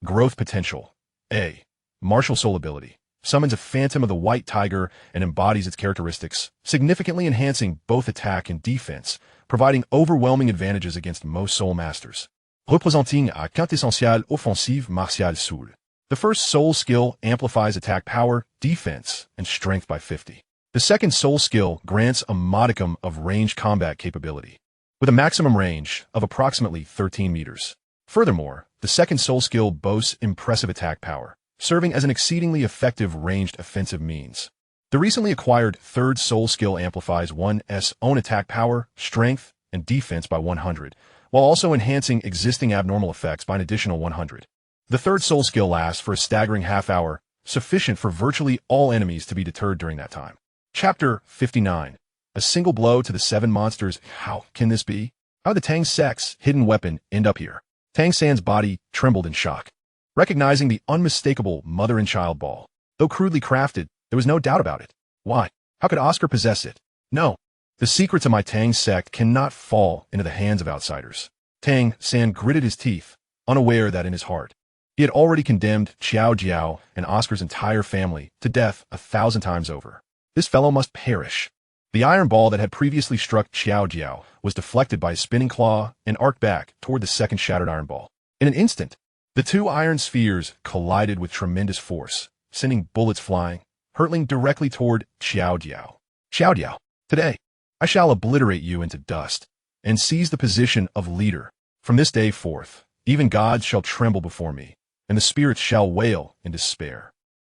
S1: Growth potential, A. Martial Soul ability. Summons a phantom of the White Tiger and embodies its characteristics, significantly enhancing both attack and defense, providing overwhelming advantages against most Soul Masters. Représenting à quintessentielle offensive martiale soul. The first Soul skill amplifies attack power, defense, and strength by 50. The second Soul skill grants a modicum of ranged combat capability, with a maximum range of approximately 13 meters. Furthermore, the second Soul skill boasts impressive attack power, serving as an exceedingly effective ranged offensive means. The recently acquired third Soul skill amplifies one's own attack power, strength, and defense by 100, while also enhancing existing abnormal effects by an additional 100. The third Soul skill lasts for a staggering half-hour, sufficient for virtually all enemies to be deterred during that time. Chapter 59. A single blow to the 7 monsters. How can this be? How did the Tang Sect's hidden weapon end up here? Tang San's body trembled in shock, recognizing the unmistakable mother and child ball. Though crudely crafted, there was no doubt about it. Why? How could Oscar possess it? No. The secrets of my Tang Sect cannot fall into the hands of outsiders. Tang San gritted his teeth, unaware that in his heart, he had already condemned Xiao Jiao and Oscar's entire family to death 1,000 times over. This fellow must perish. The iron ball that had previously struck Xiao Jiao was deflected by a spinning claw and arced back toward the second shattered iron ball. In an instant, the 2 iron spheres collided with tremendous force, sending bullets flying, hurtling directly toward Xiao Diao. Xiao Diao, today, I shall obliterate you into dust, and seize the position of leader. From this day forth, even gods shall tremble before me, and the spirits shall wail in despair.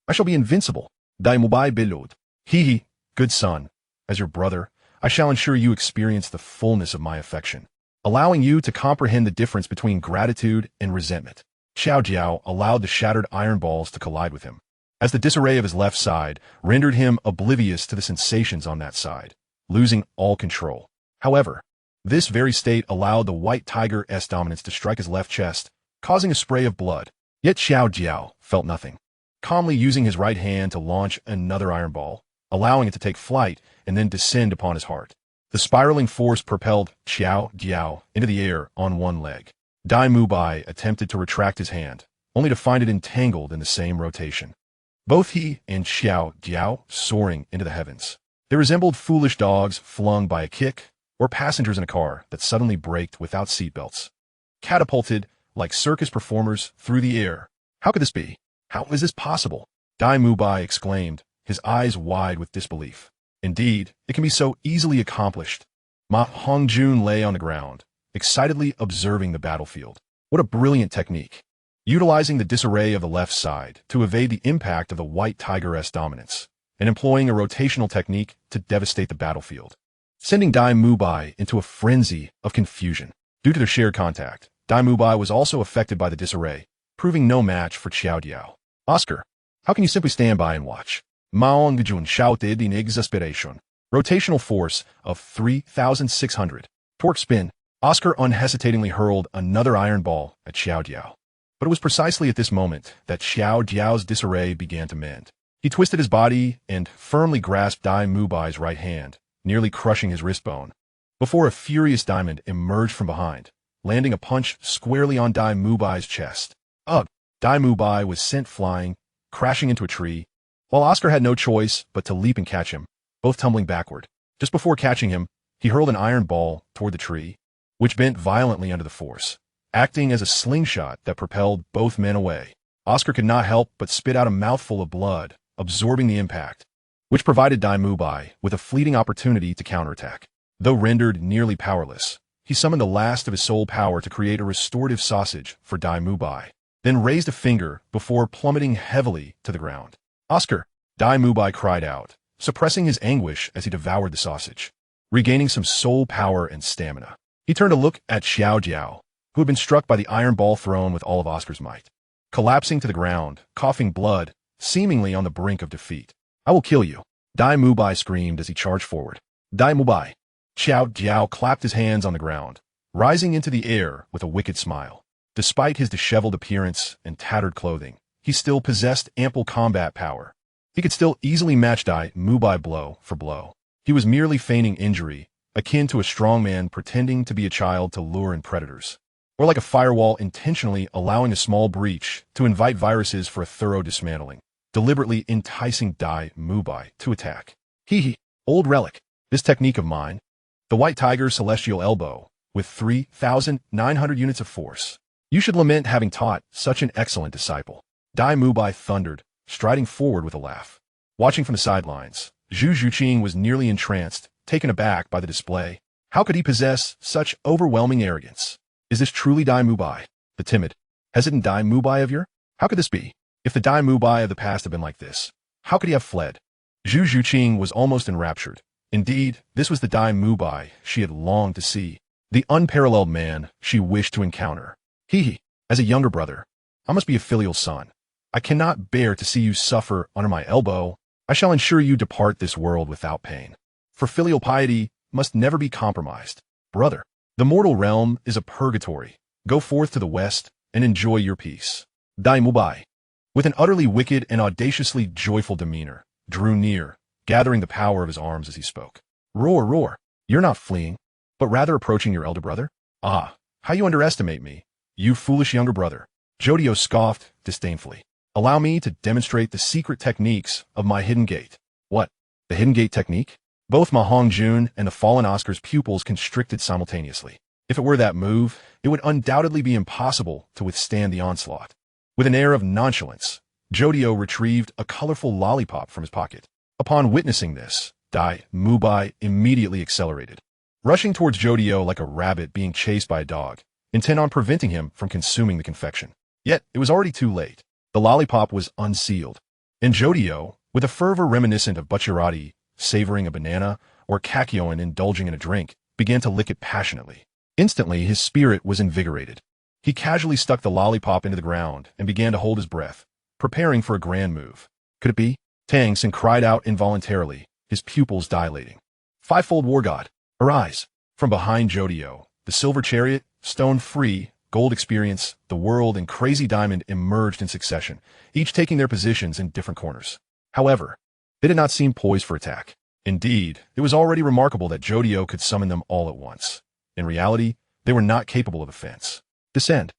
S1: I shall be invincible. Dai Mubai Bilud. Hee, good son, as your brother, I shall ensure you experience the fullness of my affection, allowing you to comprehend the difference between gratitude and resentment. Xiao Jiao allowed the shattered iron balls to collide with him, as the disarray of his left side rendered him oblivious to the sensations on that side, losing all control. However, this very state allowed the white tiger's dominance to strike his left chest, causing a spray of blood. Yet Xiao Jiao felt nothing, calmly using his right hand to launch another iron ball, allowing it to take flight and then descend upon his heart. The spiraling force propelled Xiao Jiao into the air on one leg. Dai Mubai attempted to retract his hand, only to find it entangled in the same rotation. Both he and Xiao Jiao soaring into the heavens. They resembled foolish dogs flung by a kick, or passengers in a car that suddenly braked without seatbelts. Catapulted like circus performers through the air. How could this be? How is this possible? Dai Mubai exclaimed, his eyes wide with disbelief. Indeed, it can be so easily accomplished. Ma Hongjun lay on the ground, excitedly observing the battlefield. What a brilliant technique. Utilizing the disarray of the left side to evade the impact of the white tiger's dominance, and employing a rotational technique to devastate the battlefield, sending Dai Mubai into a frenzy of confusion. Due to their shared contact, Dai Mubai was also affected by the disarray, proving no match for Xiao Diao. Oscar, how can you simply stand by and watch? Mao Ngejun shouted in exasperation. Rotational force of 3,600. Torque spin. Oscar unhesitatingly hurled another iron ball at Xiao Diao. But it was precisely at this moment that Xiao Diao's disarray began to mend. He twisted his body and firmly grasped Dai Mubai's right hand, nearly crushing his wrist bone, before a furious diamond emerged from behind, landing a punch squarely on Dai Mubai's chest. Ugh! Dai Mubai was sent flying, crashing into a tree, while Oscar had no choice but to leap and catch him, both tumbling backward. Just before catching him, he hurled an iron ball toward the tree, which bent violently under the force, acting as a slingshot that propelled both men away. Oscar could not help but spit out a mouthful of blood, absorbing the impact, which provided Dai Mubai with a fleeting opportunity to counterattack. Though rendered nearly powerless, he summoned the last of his soul power to create a restorative sausage for Dai Mubai, then raised a finger before plummeting heavily to the ground. Oscar! Dai Mubai cried out, suppressing his anguish as he devoured the sausage, regaining some soul power and stamina. He turned to look at Xiao Jiao, who had been struck by the iron ball thrown with all of Oscar's might, collapsing to the ground, coughing blood, seemingly on the brink of defeat. I will kill you, Dai Mubai screamed as he charged forward. Dai Mubai! Xiao Jiao clapped his hands on the ground, rising into the air with a wicked smile. Despite his disheveled appearance and tattered clothing, he still possessed ample combat power. He could still easily match Dai Mubai blow for blow. He was merely feigning injury, akin to a strong man pretending to be a child to lure in predators, or like a firewall intentionally allowing a small breach to invite viruses for a thorough dismantling, deliberately enticing Dai Mubai to attack. Hee, old relic. This technique of mine, the White Tiger's Celestial Elbow, with 3,900 units of force. You should lament having taught such an excellent disciple. Dai Mubai thundered, striding forward with a laugh. Watching from the sidelines, Zhu Zhuqing was nearly entranced, taken aback by the display. How could he possess such overwhelming arrogance? Is this truly Dai Mubai, the timid, hesitant Dai Mubai of yore? How could this be? If the Dai Mubai of the past had been like this, how could he have fled? Zhu Zhuqing was almost enraptured. Indeed, this was the Dai Mubai she had longed to see, the unparalleled man she wished to encounter. Hee, as a younger brother, I must be a filial son. I cannot bear to see you suffer under my elbow. I shall ensure you depart this world without pain. For filial piety must never be compromised. Brother, the mortal realm is a purgatory. Go forth to the west and enjoy your peace. Dai Mubai, with an utterly wicked and audaciously joyful demeanor, drew near, gathering the power of his arms as he spoke. Roar, roar, you're not fleeing, but rather approaching your elder brother? Ah, how you underestimate me, you foolish younger brother. Jodio scoffed disdainfully. Allow me to demonstrate the secret techniques of my hidden gate. What? The hidden gate technique? Both Ma Hongjun and the fallen Oscar's pupils constricted simultaneously. If it were that move, it would undoubtedly be impossible to withstand the onslaught. With an air of nonchalance, Jodio retrieved a colorful lollipop from his pocket. Upon witnessing this, Dai Mubai immediately accelerated, rushing towards Jodio like a rabbit being chased by a dog, intent on preventing him from consuming the confection. Yet, it was already too late. The lollipop was unsealed, and Jodio, with a fervor reminiscent of Butcherati savoring a banana or Kakyoin indulging in a drink, began to lick it passionately. Instantly, his spirit was invigorated. He casually stuck the lollipop into the ground and began to hold his breath, preparing for a grand move. Could it be? Tang Sect cried out involuntarily, his pupils dilating. Fivefold War God, arise! From behind Jodio, the silver chariot, stone free, gold experience, the world, and crazy diamond emerged in succession, each taking their positions in different corners. However, they did not seem poised for attack. Indeed, it was already remarkable that Jodio could summon them all at once. In reality, they were not capable of offense. Descend!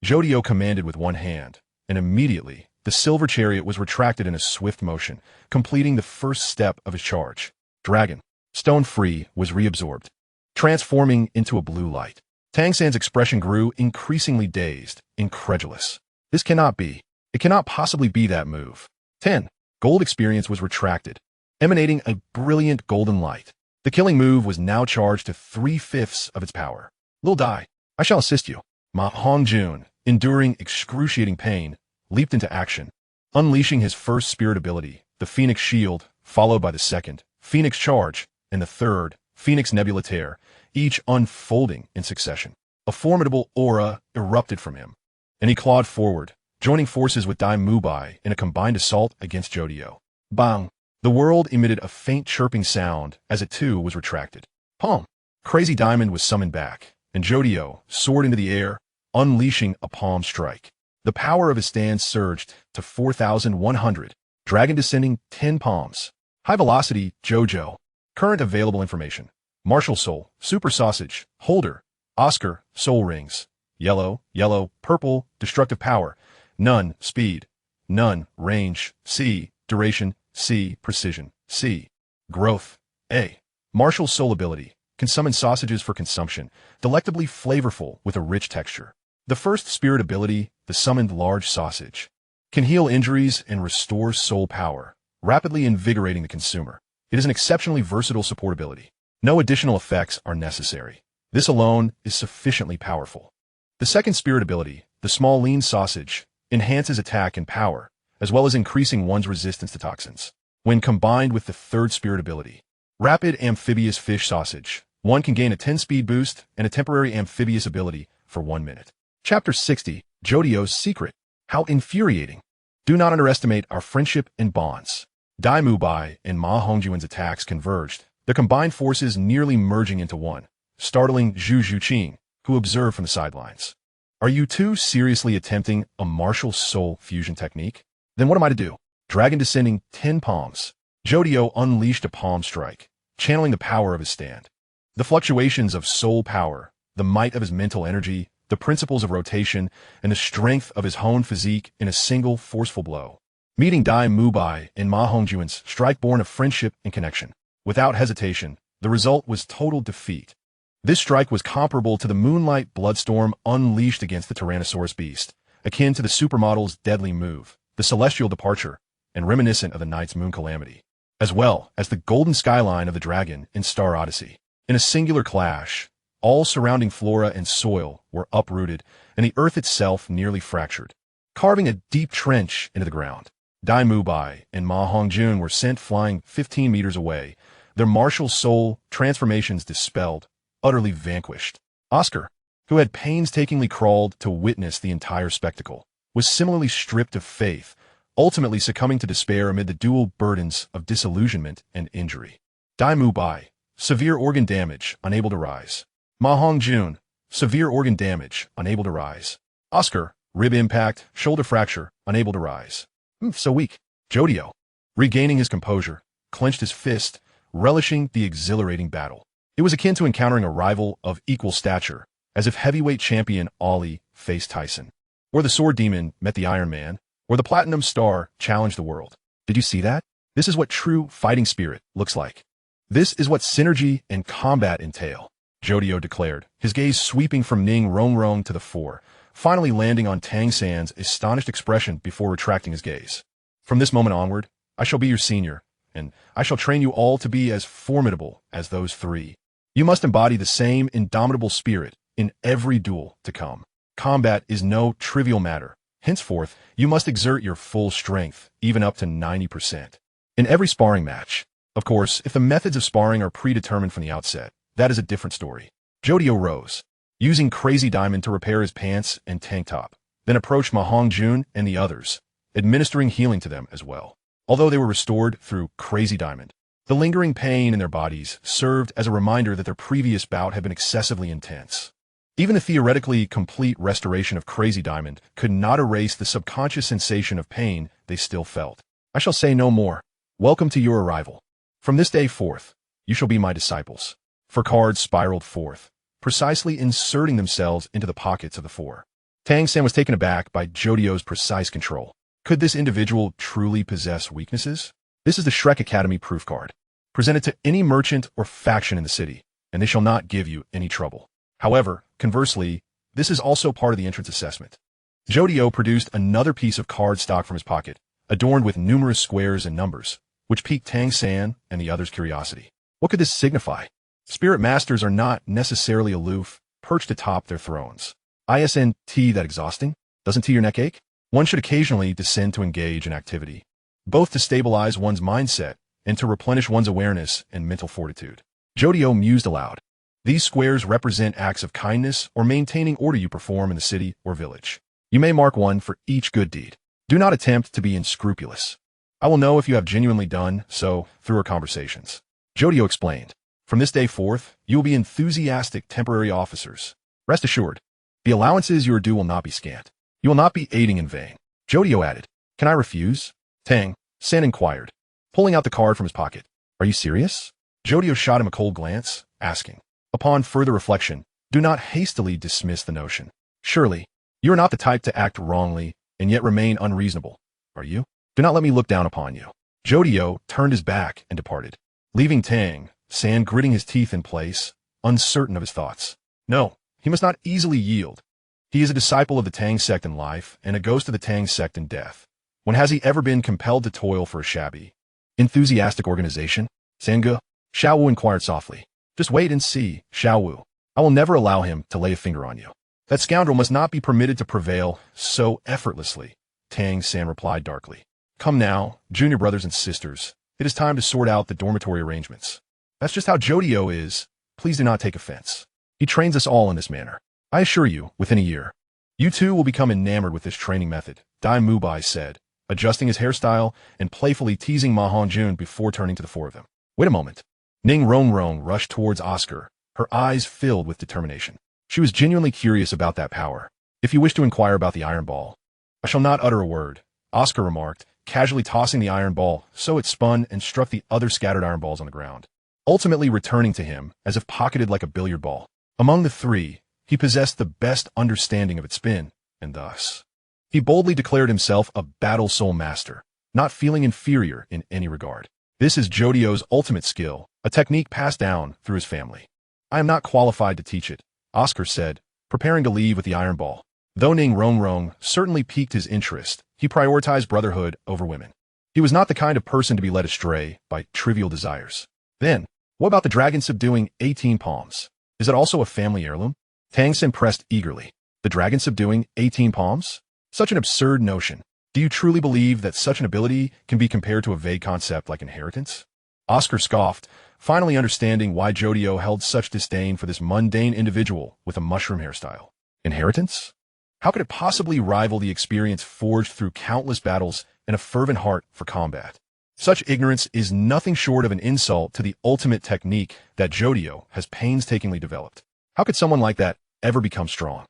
S1: Jodio commanded with one hand, and immediately, the silver chariot was retracted in a swift motion, completing the first step of his charge. Dragon, stone free, was reabsorbed, transforming into a blue light. Tang Sect's expression grew increasingly dazed, incredulous. This cannot be. It cannot possibly be that move. 10. Gold experience was retracted, emanating a brilliant golden light. The killing move was now charged to 3/5 of its power. Lil Dai, I shall assist you. Ma Hongjun, enduring excruciating pain, leaped into action, unleashing his first spirit ability, the Phoenix Shield, followed by the second, Phoenix Charge, and the third, Phoenix Nebula Tear, each unfolding in succession. A formidable aura erupted from him, and he clawed forward, joining forces with Dai Mubai in a combined assault against Jodio. Bang! The world emitted a faint chirping sound as it too was retracted. Palm! Crazy Diamond was summoned back, and Jodio soared into the air, unleashing a palm strike. The power of his stance surged to 4,100. Dragon descending 10 palms. High velocity, Jojo. Current available information. Martial Soul, Super Sausage, Holder, Oscar, Soul Rings. Yellow, yellow, purple, destructive power. None, speed. None, range. C, duration. C, precision. C, growth. A. Martial Soul ability. Can summon sausages for consumption, delectably flavorful with a rich texture. The first spirit ability, the summoned large sausage, can heal injuries and restore soul power, rapidly invigorating the consumer. It is an exceptionally versatile support ability. No additional effects are necessary. This alone is sufficiently powerful. The second spirit ability, the small lean sausage, enhances attack and power, as well as increasing one's resistance to toxins. When combined with the third spirit ability, rapid amphibious fish sausage, one can gain a 10 speed boost and a temporary amphibious ability for 1 minute. Chapter 60, Jodio's Secret. How infuriating. Do not underestimate our friendship and bonds. Dai Mubai and Ma Hongjuan's attacks converged, their combined forces nearly merging into one, startling Zhu Zhuqing, who observed from the sidelines. Are you two seriously attempting a martial soul fusion technique? Then what am I to do? Dragon descending 10 palms. Jodio unleashed a palm strike, channeling the power of his stand. The fluctuations of soul power, the might of his mental energy, the principles of rotation, and the strength of his honed physique in a single forceful blow. Meeting Dai Mubai and Ma Hongjuan's strike born of friendship and connection. Without hesitation, the result was total defeat. This strike was comparable to the Moonlight Bloodstorm unleashed against the Tyrannosaurus beast, akin to the supermodel's deadly move, the Celestial Departure, and reminiscent of the Night's Moon Calamity, as well as the golden skyline of the dragon in Star Odyssey. In a singular clash, all surrounding flora and soil were uprooted, and the earth itself nearly fractured, carving a deep trench into the ground. Dai Mubai and Ma Hongjun were sent flying 15 meters away, their martial soul transformations dispelled, utterly vanquished. Oscar, who had painstakingly crawled to witness the entire spectacle, was similarly stripped of faith, ultimately succumbing to despair amid the dual burdens of disillusionment and injury. Dai Mubai, severe organ damage, unable to rise. Ma Hongjun, severe organ damage, unable to rise. Oscar, rib impact, shoulder fracture, unable to rise. So weak. Jodio, regaining his composure, clenched his fist, relishing the exhilarating battle. It was akin to encountering a rival of equal stature, as if heavyweight champion Ali faced Tyson, or the Sword Demon met the Iron Man, or the Platinum Star challenged the world. Did you see that? This is what true fighting spirit looks like. This is what synergy and combat entail, Jodio declared, his gaze sweeping from Ning Rongrong to the four, finally landing on Tang San's astonished expression before retracting his gaze. From this moment onward, I shall be your senior, and I shall train you all to be as formidable as those three. You must embody the same indomitable spirit in every duel to come. Combat is no trivial matter. Henceforth, you must exert your full strength, even up to 90%. In every sparring match. Of course, if the methods of sparring are predetermined from the outset, that is a different story. Jodio rose, using Crazy Diamond to repair his pants and tank top, then approached Ma Hongjun and the others, administering healing to them as well. Although they were restored through Crazy Diamond, the lingering pain in their bodies served as a reminder that their previous bout had been excessively intense. Even the theoretically complete restoration of Crazy Diamond could not erase the subconscious sensation of pain they still felt. I shall say no more. Welcome to your arrival. From this day forth, you shall be my disciples. 4 cards spiraled forth, precisely inserting themselves into the pockets of the 4. Tang San was taken aback by Jodio's precise control. Could this individual truly possess weaknesses? This is the Shrek Academy proof card. Present it to any merchant or faction in the city, and they shall not give you any trouble. However, conversely, this is also part of the entrance assessment. Jodio produced another piece of card stock from his pocket, adorned with numerous squares and numbers, which piqued Tang San and the others' curiosity. What could this signify? Spirit masters are not necessarily aloof, perched atop their thrones. Isn't that exhausting? Doesn't tea your neck ache? One should occasionally descend to engage in activity, both to stabilize one's mindset and to replenish one's awareness and mental fortitude. Jodio mused aloud. These squares represent acts of kindness or maintaining order you perform in the city or village. You may mark one for each good deed. Do not attempt to be unscrupulous. I will know if you have genuinely done so through our conversations. Jodio explained. From this day forth, you will be enthusiastic temporary officers. Rest assured, the allowances you are due will not be scant. You will not be aiding in vain. Jodio added. Can I refuse? Tang San inquired, pulling out the card from his pocket. Are you serious? Jodio shot him a cold glance, asking. Upon further reflection, do not hastily dismiss the notion. Surely, you are not the type to act wrongly and yet remain unreasonable, are you? Do not let me look down upon you. Jodio turned his back and departed, leaving Tang San gritting his teeth in place, uncertain of his thoughts. No, he must not easily yield. He is a disciple of the Tang Sect in life and a ghost of the Tang Sect in death. When has he ever been compelled to toil for a shabby, enthusiastic organization? Sangge? Xiao Wu inquired softly. Just wait and see, Xiao Wu. I will never allow him to lay a finger on you. That scoundrel must not be permitted to prevail so effortlessly, Tang San replied darkly. Come now, junior brothers and sisters. It is time to sort out the dormitory arrangements. That's just how Jodio is. Please do not take offense. He trains us all in this manner. I assure you, within a year, you too will become enamored with this training method, Dai Mubai said, adjusting his hairstyle and playfully teasing Ma Hongjun before turning to the 4 of them. Wait a moment. Ning Rongrong rushed towards Oscar, her eyes filled with determination. She was genuinely curious about that power. If you wish to inquire about the iron ball, I shall not utter a word, Oscar remarked, casually tossing the iron ball so it spun and struck the other scattered iron balls on the ground, ultimately returning to him as if pocketed like a billiard ball. Among the 3, he possessed the best understanding of its spin, and thus, he boldly declared himself a battle soul master, not feeling inferior in any regard. This is Jodio's ultimate skill, a technique passed down through his family. I am not qualified to teach it, Oscar said, preparing to leave with the iron ball. Though Ning Rongrong certainly piqued his interest, he prioritized brotherhood over women. He was not the kind of person to be led astray by trivial desires. Then, what about the dragon subduing 18 palms? Is it also a family heirloom? Tang San pressed eagerly. The dragon subduing 18 palms? Such an absurd notion. Do you truly believe that such an ability can be compared to a vague concept like inheritance? Oscar scoffed, finally understanding why Jodio held such disdain for this mundane individual with a mushroom hairstyle. Inheritance? How could it possibly rival the experience forged through countless battles and a fervent heart for combat? Such ignorance is nothing short of an insult to the ultimate technique that Jodio has painstakingly developed. How could someone like that ever become strong?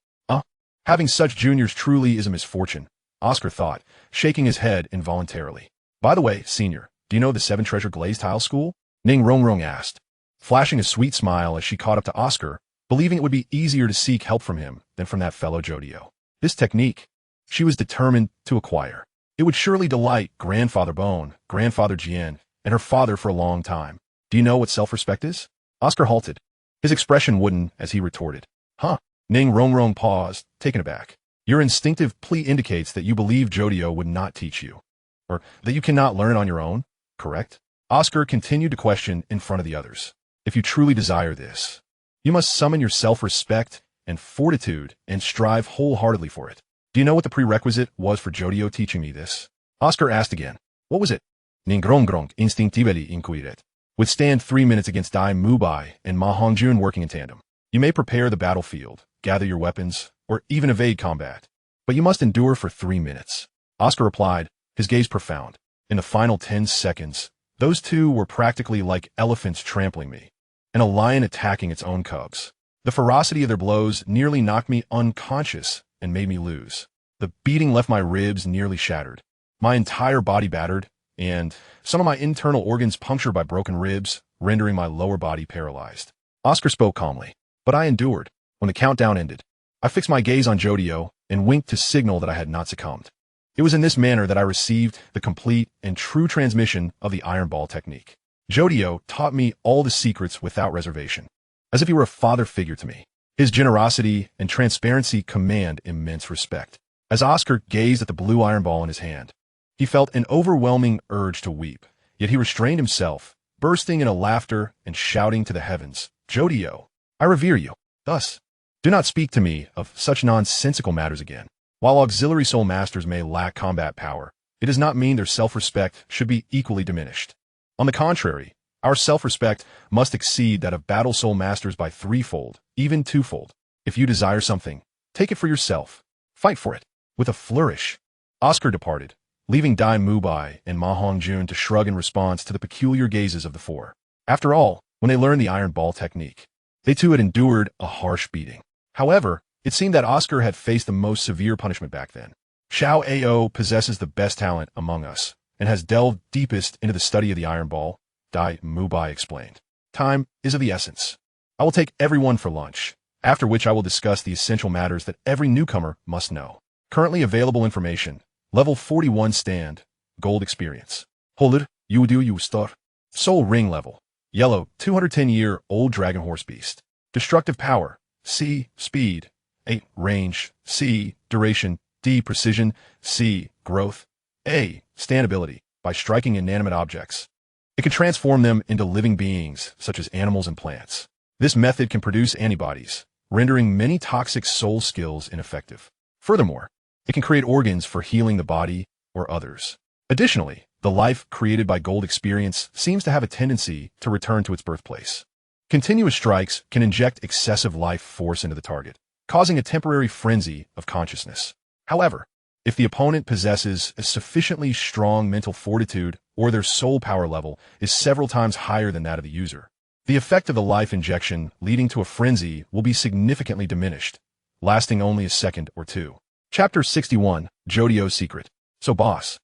S1: Having such juniors truly is a misfortune, Oscar thought, shaking his head involuntarily. By the way, senior, do you know the 7 Treasure Glaze Tile School? Ning Rongrong asked, flashing a sweet smile as she caught up to Oscar, believing it would be easier to seek help from him than from that fellow Jodio. This technique, she was determined to acquire. It would surely delight Grandfather Bone, Grandfather Jian, and her father for a long time. Do you know what self-respect is? Oscar halted, his expression wooden as he retorted. Huh? Ning Rongrong paused, taken aback. Your instinctive plea indicates that you believe Jodio would not teach you, or that you cannot learn on your own, correct? Oscar continued to question in front of the others. If you truly desire this, you must summon your self-respect and fortitude and strive wholeheartedly for it. Do you know what the prerequisite was for Jodio teaching me this? Oscar asked again. What was it? Ningrong instinctively inquiret. Withstand 3 minutes against Dai Mubai and Ma Hongjun working in tandem. You may prepare the battlefield, gather your weapons, or even evade combat, but you must endure for 3 minutes. Oscar replied, his gaze profound. In the final 10 seconds, those two were practically like elephants trampling me, and a lion attacking its own cubs. The ferocity of their blows nearly knocked me unconscious and made me lose. The beating left my ribs nearly shattered, my entire body battered, and some of my internal organs punctured by broken ribs, rendering my lower body paralyzed. Oscar spoke calmly, but I endured. When the countdown ended, I fixed my gaze on Jodio and winked to signal that I had not succumbed. It was in this manner that I received the complete and true transmission of the Iron Ball technique. Jodio taught me all the secrets without reservation, as if he were a father figure to me. His generosity and transparency command immense respect. As Oscar gazed at the blue iron ball in his hand, he felt an overwhelming urge to weep, yet he restrained himself, bursting into laughter and shouting to the heavens, Jodio, I revere you. Thus, do not speak to me of such nonsensical matters again. While auxiliary soul masters may lack combat power, it does not mean their self-respect should be equally diminished. On the contrary, our self-respect must exceed that of battle soul masters by threefold, even twofold. If you desire something, take it for yourself. Fight for it. With a flourish, Oscar departed, leaving Dai Mubai and Ma Hongjun to shrug in response to the peculiar gazes of the four. After all, when they learned the Iron Ball technique, they too had endured a harsh beating. However, it seemed that Oscar had faced the most severe punishment back then. Xiao Ao possesses the best talent among us, and has delved deepest into the study of the Iron Ball, Dai Mubai explained. Time is of the essence. I will take everyone for lunch, after which I will discuss the essential matters that every newcomer must know. Currently available information, Level 41 stand, Gold experience. Holder, Yudu Yustar. Soul Ring level. Yellow, 210-year-old Dragon Horse Beast. Destructive power, C, speed, 8, range, C, duration, D, precision, C, growth, A, stand ability, by striking inanimate objects. It can transform them into living beings, such as animals and plants. This method can produce antibodies, rendering many toxic soul skills ineffective. Furthermore, it can create organs for healing the body or others. Additionally, the life created by Gold experience seems to have a tendency to return to its birthplace. Continuous strikes can inject excessive life force into the target, causing a temporary frenzy of consciousness. However, if the opponent possesses a sufficiently strong mental fortitude or their soul power level is several times higher than that of the user, the effect of the life injection leading to a frenzy will be significantly diminished, lasting only a second or two. Chapter 61, Jodio's Secret. So boss,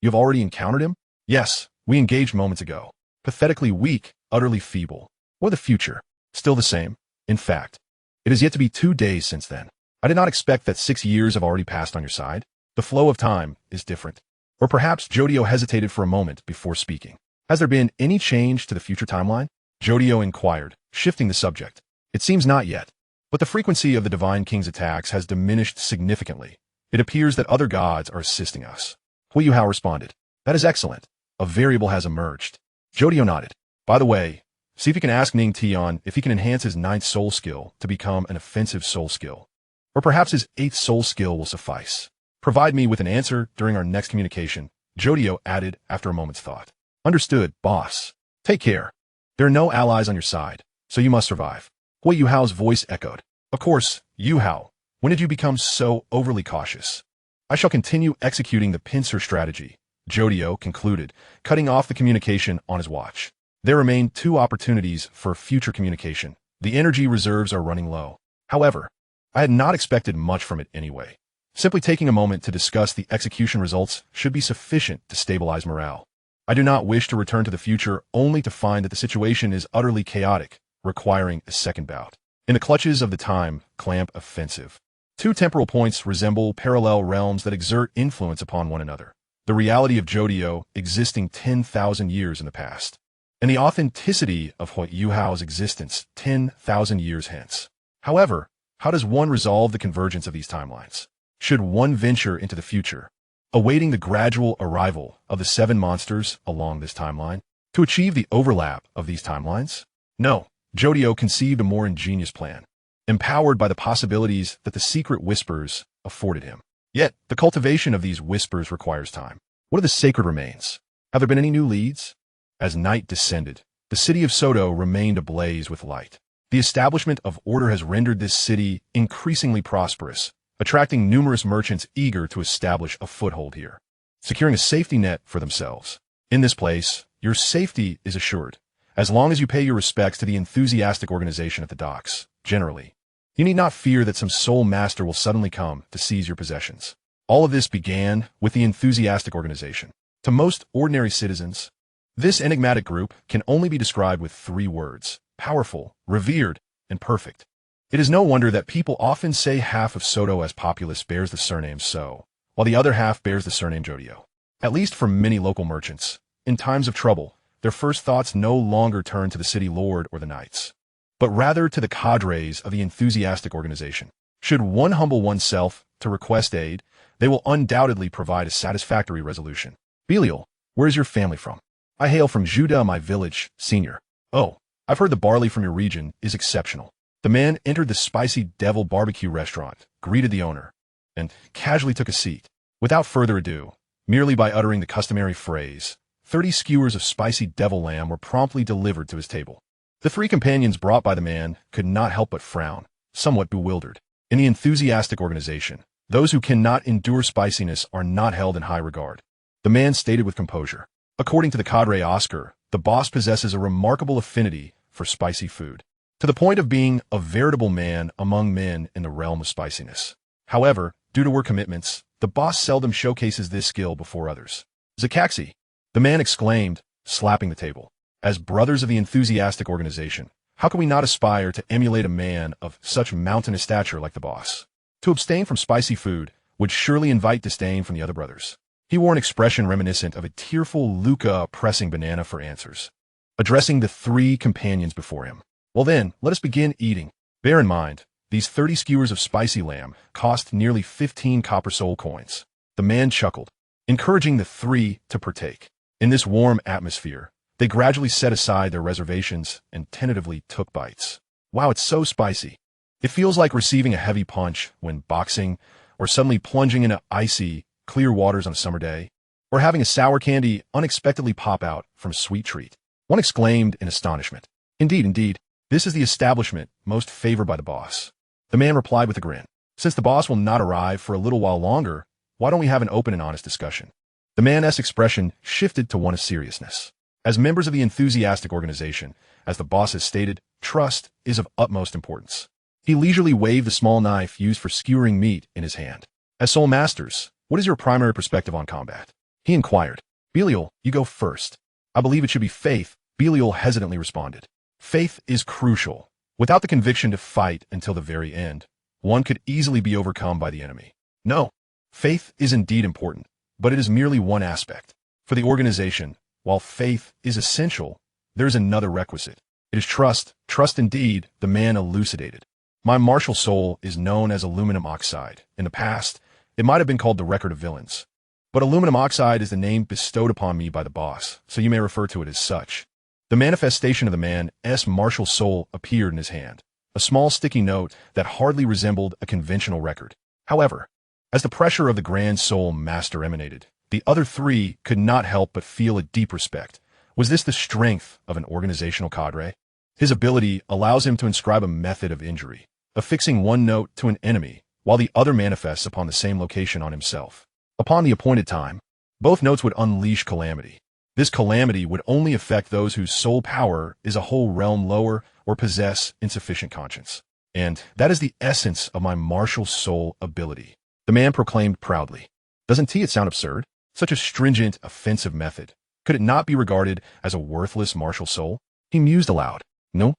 S1: you've already encountered him? Yes, we engaged moments ago. Pathetically weak, utterly feeble. Or the future, still the same. In fact, it has yet to be 2 days since then. I did not expect that 6 years have already passed on your side. The flow of time is different. Or perhaps Jodio hesitated for a moment before speaking. Has there been any change to the future timeline? Jodio inquired, shifting the subject. It seems not yet. But the frequency of the Divine King's attacks has diminished significantly. It appears that other gods are assisting us. Huo Yuhao responded. That is excellent. A variable has emerged. Jodio nodded. By the way, see if you can ask Ning Tian if he can enhance his 9th soul skill to become an offensive soul skill. Or perhaps his 8th soul skill will suffice. Provide me with an answer during our next communication, Jodio added after a moment's thought. Understood, boss. Take care. There are no allies on your side, so you must survive. Huo Yuhao's voice echoed. Of course, Yuhao. When did you become so overly cautious? I shall continue executing the pincer strategy, Jodio concluded, cutting off the communication on his watch. There remain 2 opportunities for future communication. The energy reserves are running low. However, I had not expected much from it anyway. Simply taking a moment to discuss the execution results should be sufficient to stabilize morale. I do not wish to return to the future only to find that the situation is utterly chaotic, requiring a second bout. In the clutches of the time clamp offensive. 2 temporal points resemble parallel realms that exert influence upon one another. The reality of Jodio existing 10,000 years in the past, and the authenticity of Huo Yuhao's existence 10,000 years hence. However, how does one resolve the convergence of these timelines? should one venture into the future, awaiting the gradual arrival of the 7 monsters along this timeline, to achieve the overlap of these timelines? No, Jodio conceived a more ingenious plan, empowered by the possibilities that the secret whispers afforded him. Yet, the cultivation of these whispers requires time. What are the sacred remains? Have there been any new leads? As night descended, the city of Soto remained ablaze with light. The establishment of order has rendered this city increasingly prosperous, attracting numerous merchants eager to establish a foothold here, securing a safety net for themselves. In this place, your safety is assured, as long as you pay your respects to the enthusiastic organization at the docks. Generally, you need not fear that some soul master will suddenly come to seize your possessions. All of this began with the enthusiastic organization. To most ordinary citizens, this enigmatic group can only be described with 3 words: powerful, revered, and perfect. It is no wonder that people often say half of Soto as populace bears the surname So, while the other half bears the surname Jodio. At least for many local merchants, in times of trouble, their first thoughts no longer turn to the city lord or the knights, but rather to the cadres of the enthusiastic organization. Should one humble oneself to request aid, they will undoubtedly provide a satisfactory resolution. Belial, where is your family from? I hail from Juda, my village, senior. Oh, I've heard the barley from your region is exceptional. The man entered the Spicy Devil barbecue restaurant, greeted the owner, and casually took a seat. Without further ado, merely by uttering the customary phrase, 30 skewers of spicy devil lamb were promptly delivered to his table. The 3 companions brought by the man could not help but frown, somewhat bewildered. In the enthusiastic organization, those who cannot endure spiciness are not held in high regard. The man stated with composure, according to the cadre Oscar, the boss possesses a remarkable affinity for spicy food, to the point of being a veritable man among men in the realm of spiciness. However, due to work commitments, the boss seldom showcases this skill before others. Zakaxi, the man exclaimed, slapping the table. As brothers of the enthusiastic organization, how can we not aspire to emulate a man of such mountainous stature like the boss? To abstain from spicy food would surely invite disdain from the other brothers. He wore an expression reminiscent of a tearful Luca pressing banana for answers, addressing the 3 companions before him. Well then, let us begin eating. Bear in mind, these 30 skewers of spicy lamb cost nearly 15 copper soul coins. The man chuckled, encouraging the 3 to partake. In this warm atmosphere, they gradually set aside their reservations and tentatively took bites. Wow, it's so spicy. It feels like receiving a heavy punch when boxing, or suddenly plunging into icy, clear waters on a summer day, or having a sour candy unexpectedly pop out from a sweet treat. One exclaimed in astonishment. Indeed, this is the establishment most favored by the boss. The man replied with a grin. Since the boss will not arrive for a little while longer, why don't we have an open and honest discussion? The man's expression shifted to one of seriousness. As members of the enthusiastic organization, as the boss has stated, trust is of utmost importance. He leisurely waved the small knife used for skewering meat in his hand. As Soul Masters, what is your primary perspective on combat? He inquired. Belial, you go first. I believe it should be faith, Belial hesitantly responded. Faith is crucial. Without the conviction to fight until the very end, one could easily be overcome by the enemy. No, faith is indeed important, but it is merely one aspect. For the organization, while faith is essential, there is another requisite. It is trust. Trust indeed, the man elucidated. My martial soul is known as aluminum oxide. In the past, it might have been called the record of villains. But aluminum oxide is the name bestowed upon me by the boss, so you may refer to it as such. The manifestation of the man's martial soul appeared in his hand, a small sticky note that hardly resembled a conventional record. However, as the pressure of the Grand Soul Master emanated, the other 3 could not help but feel a deep respect. Was this the strength of an organizational cadre? His ability allows him to inscribe a method of injury, affixing one note to an enemy, while the other manifests upon the same location on himself. Upon the appointed time, both notes would unleash calamity. This calamity would only affect those whose soul power is a whole realm lower or possess insufficient conscience. And that is the essence of my martial soul ability, the man proclaimed proudly. Doesn't it sound absurd? Such a stringent, offensive method. Could it not be regarded as a worthless martial soul? He mused aloud. No.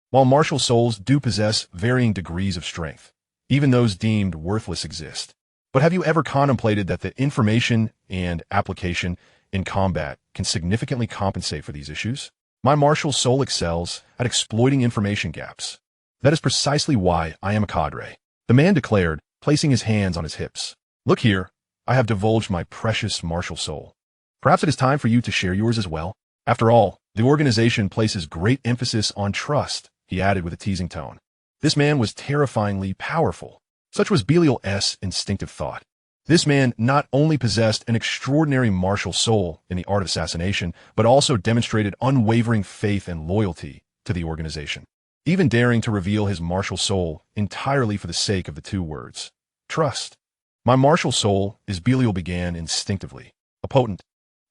S1: While martial souls do possess varying degrees of strength, even those deemed worthless exist. But have you ever contemplated that the information and application in combat can significantly compensate for these issues? My martial soul excels at exploiting information gaps. That is precisely why I am a cadre. The man declared, placing his hands on his hips. Look here, I have divulged my precious martial soul. Perhaps it is time for you to share yours as well. After all, the organization places great emphasis on trust, he added with a teasing tone. This man was terrifyingly powerful. Such was Belial's instinctive thought. This man not only possessed an extraordinary martial soul in the art of assassination, but also demonstrated unwavering faith and loyalty to the organization, even daring to reveal his martial soul entirely for the sake of the two words, trust. My martial soul, as Belial began instinctively. A potent,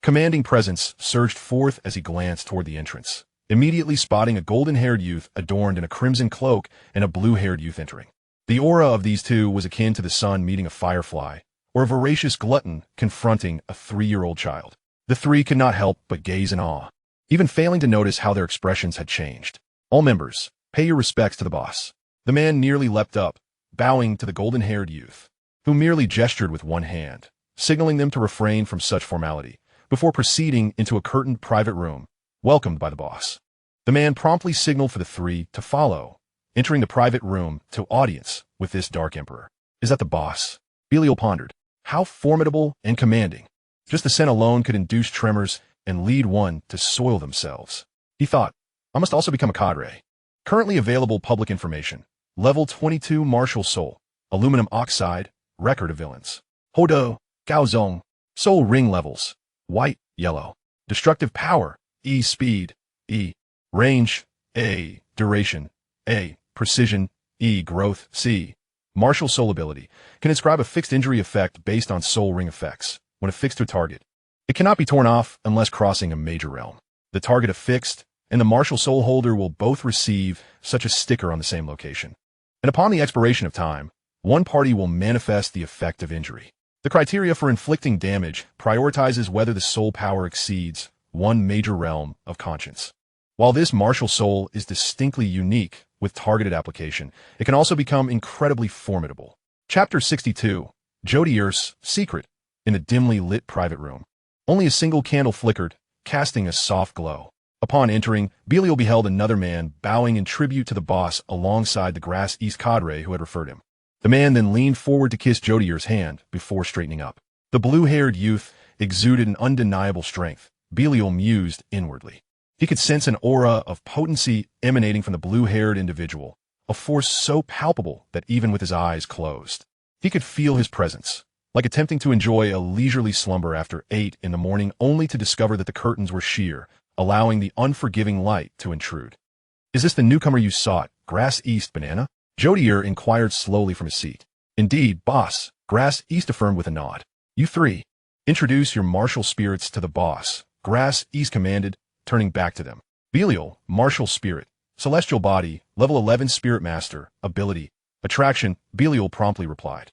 S1: commanding presence surged forth as he glanced toward the entrance, immediately spotting a golden-haired youth adorned in a crimson cloak and a blue-haired youth entering. The aura of these two was akin to the sun meeting a firefly, or a voracious glutton confronting a 3-year-old child. The three could not help but gaze in awe, even failing to notice how their expressions had changed. All members, pay your respects to the boss. The man nearly leapt up, bowing to the golden-haired youth, who merely gestured with one hand, signaling them to refrain from such formality, before proceeding into a curtained private room, welcomed by the boss. The man promptly signaled for the three to follow, entering the private room to audience with this dark emperor. Is that the boss? Belial pondered. How formidable and commanding. Just the scent alone could induce tremors and lead one to soil themselves. He thought, I must also become a cadre. Currently available public information. Level 22 martial soul. Aluminum oxide. Record of villains. Hodo. Gaozong. Soul ring levels. White, yellow. Destructive power. E speed. E. Range. A. Duration. A. Precision. E. Growth. C. Martial soul ability can inscribe a fixed injury effect based on soul ring effects when affixed to a target. It cannot be torn off unless crossing a major realm. The target affixed and the martial soul holder will both receive such a sticker on the same location. And upon the expiration of time, one party will manifest the effect of injury. The criteria for inflicting damage prioritizes whether the soul power exceeds one major realm of conscience. While this martial soul is distinctly unique with targeted application, it can also become incredibly formidable. Chapter 62, Jodio's Secret. In a dimly lit private room, only a single candle flickered, casting a soft glow. Upon entering, Belial beheld another man bowing in tribute to the boss alongside the Grass East cadre who had referred him. The man then leaned forward to kiss Jodio's hand before straightening up. The blue-haired youth exuded an undeniable strength. Belial mused inwardly. He could sense an aura of potency emanating from the blue-haired individual, a force so palpable that even with his eyes closed, he could feel his presence, like attempting to enjoy a leisurely slumber after 8 in the morning only to discover that the curtains were sheer, allowing the unforgiving light to intrude. Is this the newcomer you sought, Grass East Banana? Jodio inquired slowly from his seat. Indeed, boss, Grass East affirmed with a nod. You three, introduce your martial spirits to the boss, Grass East commanded, turning back to them. Belial, martial spirit, celestial body, level 11 spirit master, ability, attraction, Belial promptly replied.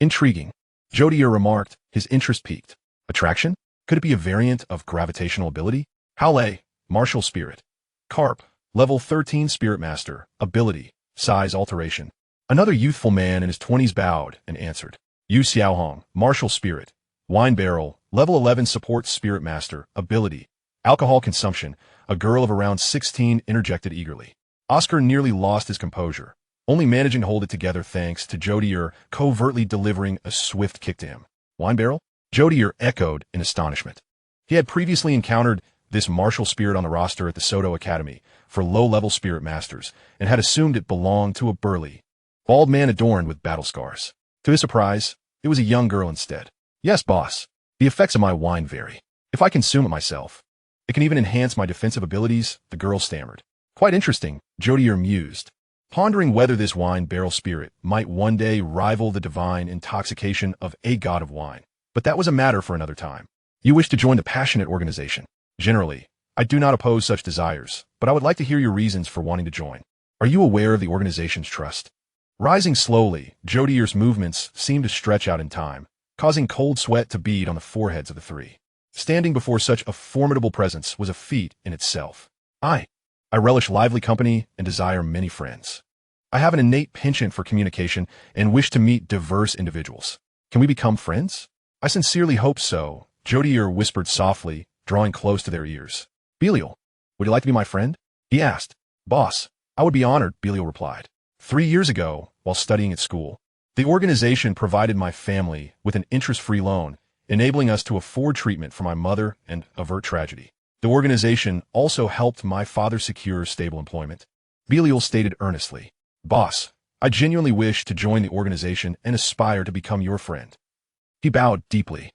S1: Intriguing. Jodio remarked, his interest piqued. Attraction? Could it be a variant of gravitational ability? Howley, martial spirit. Carp, level 13 spirit master, ability, size alteration. Another youthful man in his 20s bowed and answered. Yu Xiaohong, martial spirit. Wine barrel, level 11 support spirit master, ability, alcohol consumption. A girl of around 16 interjected eagerly. Oscar nearly lost his composure, only managing to hold it together thanks to Jodio covertly delivering a swift kick to him. Wine barrel? Jodio echoed in astonishment. He had previously encountered this martial spirit on the roster at the Soto Academy for low-level spirit masters and had assumed it belonged to a burly, bald man adorned with battle scars. To his surprise, it was a young girl instead. Yes, boss. The effects of my wine vary. If I consume it myself, it can even enhance my defensive abilities, the girl stammered. Quite interesting, Jodio mused, pondering whether this wine barrel spirit might one day rival the divine intoxication of a god of wine. But that was a matter for another time. You wish to join the passionate organization. Generally, I do not oppose such desires, but I would like to hear your reasons for wanting to join. Are you aware of the organization's trust? Rising slowly, Jodio's movements seemed to stretch out in time, causing cold sweat to bead on the foreheads of the three. Standing before such a formidable presence was a feat in itself. I relish lively company and desire many friends. I have an innate penchant for communication and wish to meet diverse individuals. Can we become friends? I sincerely hope so, Jodio whispered softly, drawing close to their ears. Belial, would you like to be my friend? He asked. Boss, I would be honored, Belial replied. 3 years ago, while studying at school, The organization provided my family with an interest-free loan, enabling us to afford treatment for my mother and avert tragedy. The organization also helped my father secure stable employment. Belial stated earnestly, "Boss, I genuinely wish to join the organization and aspire to become your friend." He bowed deeply.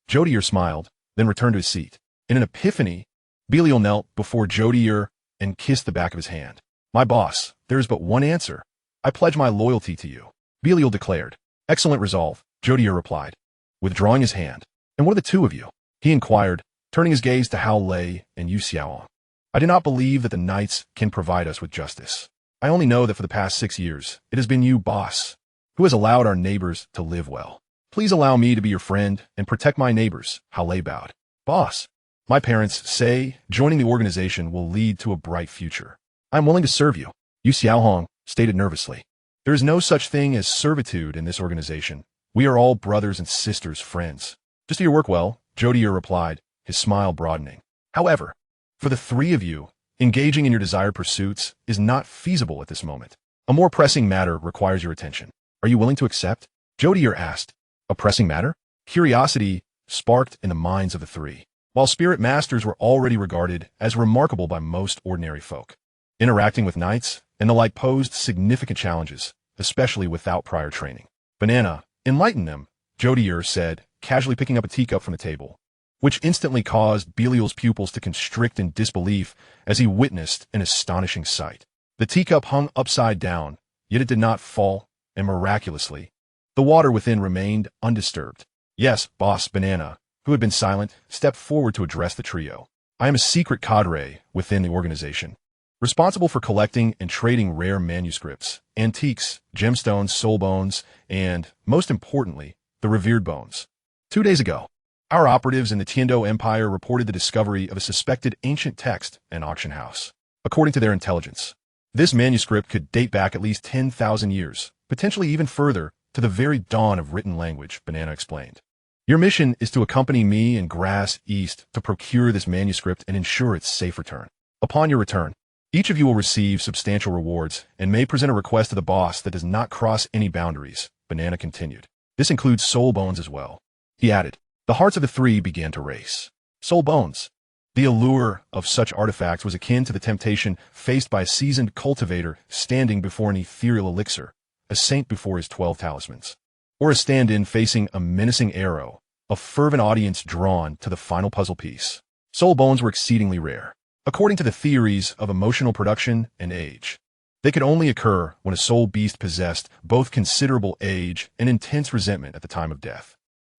S1: Jodio smiled, then returned to his seat. In an epiphany, Belial knelt before Jodio and kissed the back of his hand. "My boss, there is but one answer. I pledge my loyalty to you," Belial declared. "Excellent resolve," Jodio replied, withdrawing his hand. "And what are the two of you?" he inquired, turning his gaze to Hao Lei and Yu Xiaoang. "I do not believe that the knights can provide us with justice. I only know that for the past 6 years, it has been you, boss, who has allowed our neighbors to live well. Please allow me to be your friend and protect my neighbors," Hao Lei bowed. "Boss, my parents say joining the organization will lead to a bright future. I am willing to serve you," Yu Xiaohong stated nervously. "There is no such thing as servitude in this organization. We are all brothers and sisters, friends." "Just do your work well," Jodio replied, his smile broadening. "However, for the three of you, engaging in your desired pursuits is not feasible at this moment. A more pressing matter requires your attention. Are you willing to accept?" Jodio asked. "A pressing matter?" Curiosity sparked in the minds of the three. While spirit masters were already regarded as remarkable by most ordinary folk, interacting with knights and the like posed significant challenges, especially without prior training. "Banana, enlighten them," Jodio said, casually picking up a teacup from the table, which instantly caused Belial's pupils to constrict in disbelief as he witnessed an astonishing sight. The teacup hung upside down, yet it did not fall, and miraculously, the water within remained undisturbed. "Yes, Boss Banana," who had been silent, stepped forward to address the trio. "I am a secret cadre within the organization, responsible for collecting and trading rare manuscripts, antiques, gemstones, soul bones, and, most importantly, the revered bones. 2 days ago, our operatives in the Tiando Empire reported the discovery of a suspected ancient text at an auction house. According to their intelligence, this manuscript could date back at least 10,000 years, potentially even further, to the very dawn of written language," Banana explained. "Your mission is to accompany me and Grass East to procure this manuscript and ensure its safe return. Upon your return, each of you will receive substantial rewards and may present a request to the boss that does not cross any boundaries," Banana continued. "This includes soul bones as well," he added. The hearts of the three began to race. Soul bones. The allure of such artifacts was akin to the temptation faced by a seasoned cultivator standing before an ethereal elixir, a saint before his 12 talismans, or a stand-in facing a menacing arrow, a fervent audience drawn to the final puzzle piece. Soul bones were exceedingly rare. According to the theories of emotional production and age, they could only occur when a soul beast possessed both considerable age and intense resentment at the time of death.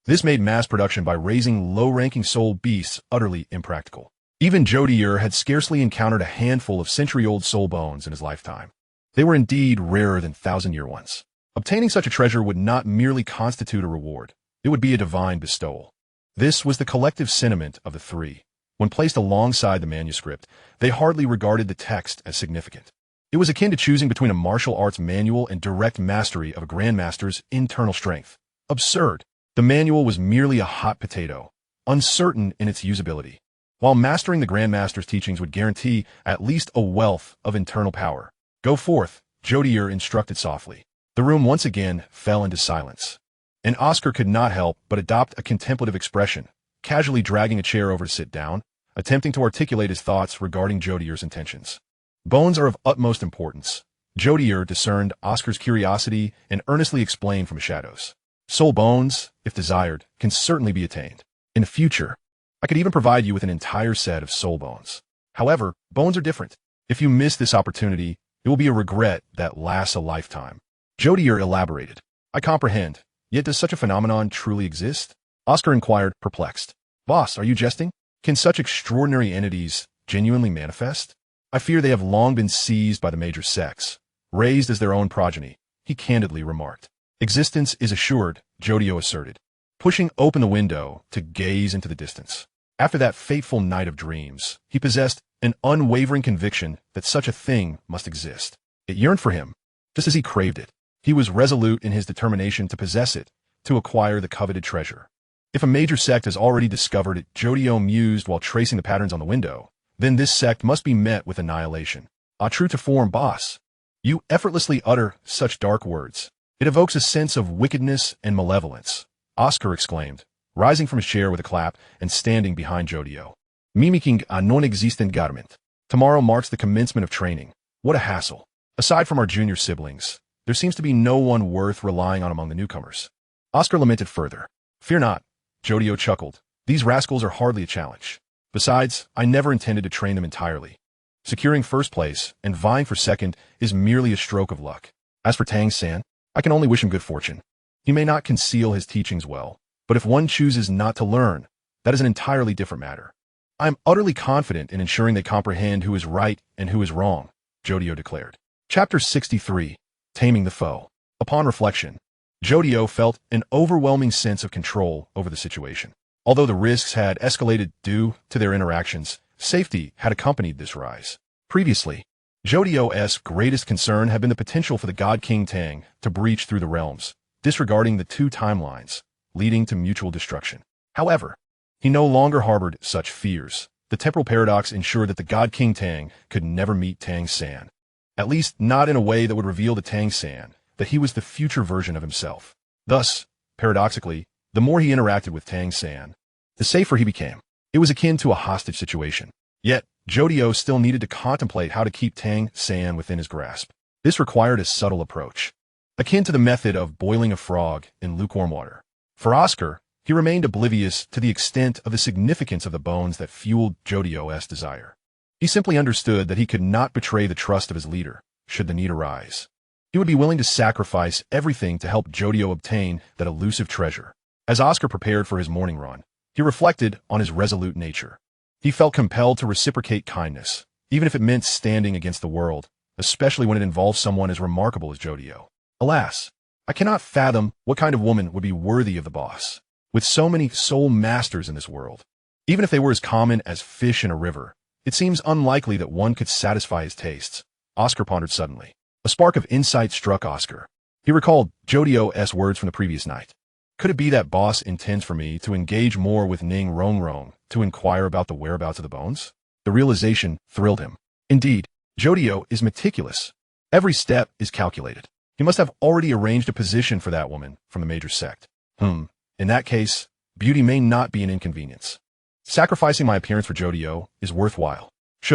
S1: This made mass production by raising low-ranking soul beasts utterly impractical. Even Jodio had scarcely encountered a handful of century-old soul bones in his lifetime. They were indeed rarer than thousand-year ones. Obtaining such a treasure would not merely constitute a reward, it would be a divine bestowal. This was the collective sentiment of the three. When placed alongside the manuscript, they hardly regarded the text as significant. It was akin to choosing between a martial arts manual and direct mastery of a grandmaster's internal strength. Absurd. The manual was merely a hot potato, uncertain in its usability, while mastering the grandmaster's teachings would guarantee at least a wealth of internal power. "Go forth," Jodio instructed softly. The room once again fell into silence, and Oscar could not help but adopt a contemplative expression, casually dragging a chair over to sit down, attempting to articulate his thoughts regarding Jodio's intentions. "Bones are of utmost importance." Jodio discerned Oscar's curiosity and earnestly explained from the shadows. "Soul bones, if desired, can certainly be attained. In the future, I could even provide you with an entire set of soul bones. However, bones are different. If you miss this opportunity, it will be a regret that lasts a lifetime." Jodio elaborated. "I comprehend. Yet does such a phenomenon truly exist?" Oscar inquired, perplexed. "Boss, are you jesting? Can such extraordinary entities genuinely manifest? I fear they have long been seized by the major sects, raised as their own progeny," he candidly remarked. "Existence is assured," Jodio asserted, pushing open the window to gaze into the distance. After that fateful night of dreams, he possessed an unwavering conviction that such a thing must exist. It yearned for him, just as he craved it. He was resolute in his determination to possess it, to acquire the coveted treasure. If a major sect has already discovered it, Jodio mused while tracing the patterns on the window, then this sect must be met with annihilation. "Ah, true to form, boss. You effortlessly utter such dark words," It evokes a sense of wickedness and malevolence, Oscar exclaimed, rising from his chair with a clap and standing behind Jodio. Mimicking a non-existent garment. Tomorrow marks the commencement of training. What a hassle. Aside from our junior siblings, there seems to be no one worth relying on among the newcomers. Oscar lamented further. Fear not, Jodio chuckled. These rascals are hardly a challenge. Besides, I never intended to train them entirely. Securing first place and vying for second is merely a stroke of luck. As for Tang San, I can only wish him good fortune. He may not conceal his teachings well, but if one chooses not to learn, that is an entirely different matter. I am utterly confident in ensuring they comprehend who is right and who is wrong, Jodio declared. Chapter 63, Taming the Foe. Upon reflection, Jodio felt an overwhelming sense of control over the situation. Although the risks had escalated due to their interactions, safety had accompanied this rise. Previously, Jodio's greatest concern had been the potential for the God King Tang to breach through the realms, disregarding the two timelines, leading to mutual destruction. However, he no longer harbored such fears. The temporal paradox ensured that the God King Tang could never meet Tang San, at least not in a way that would reveal to Tang San that he was the future version of himself. Thus, paradoxically, the more he interacted with Tang San, the safer he became. It was akin to a hostage situation. Yet, Jodio still needed to contemplate how to keep Tang San within his grasp. This required a subtle approach, akin to the method of boiling a frog in lukewarm water. For Oscar, he remained oblivious to the extent of the significance of the bones that fueled Jodio's desire. He simply understood that he could not betray the trust of his leader, should the need arise. He would be willing to sacrifice everything to help Jodio obtain that elusive treasure. As Oscar prepared for his morning run, he reflected on his resolute nature. He felt compelled to reciprocate kindness, even if it meant standing against the world, especially when it involved someone as remarkable as Jodio. Alas, I cannot fathom what kind of woman would be worthy of the boss. With so many soul masters in this world, even if they were as common as fish in a river, it seems unlikely that one could satisfy his tastes. Oscar pondered suddenly. A spark of insight struck Oscar. He recalled Jodio's words from the previous night. Could it be that boss intends for me to engage more with Ning Rongrong to inquire about the whereabouts of the bones? The realization thrilled him. Indeed, Jodio is meticulous. Every step is calculated. He must have already arranged a position for that woman from the major sect. In that case, beauty may not be an inconvenience. Sacrificing my appearance for Jodio is worthwhile.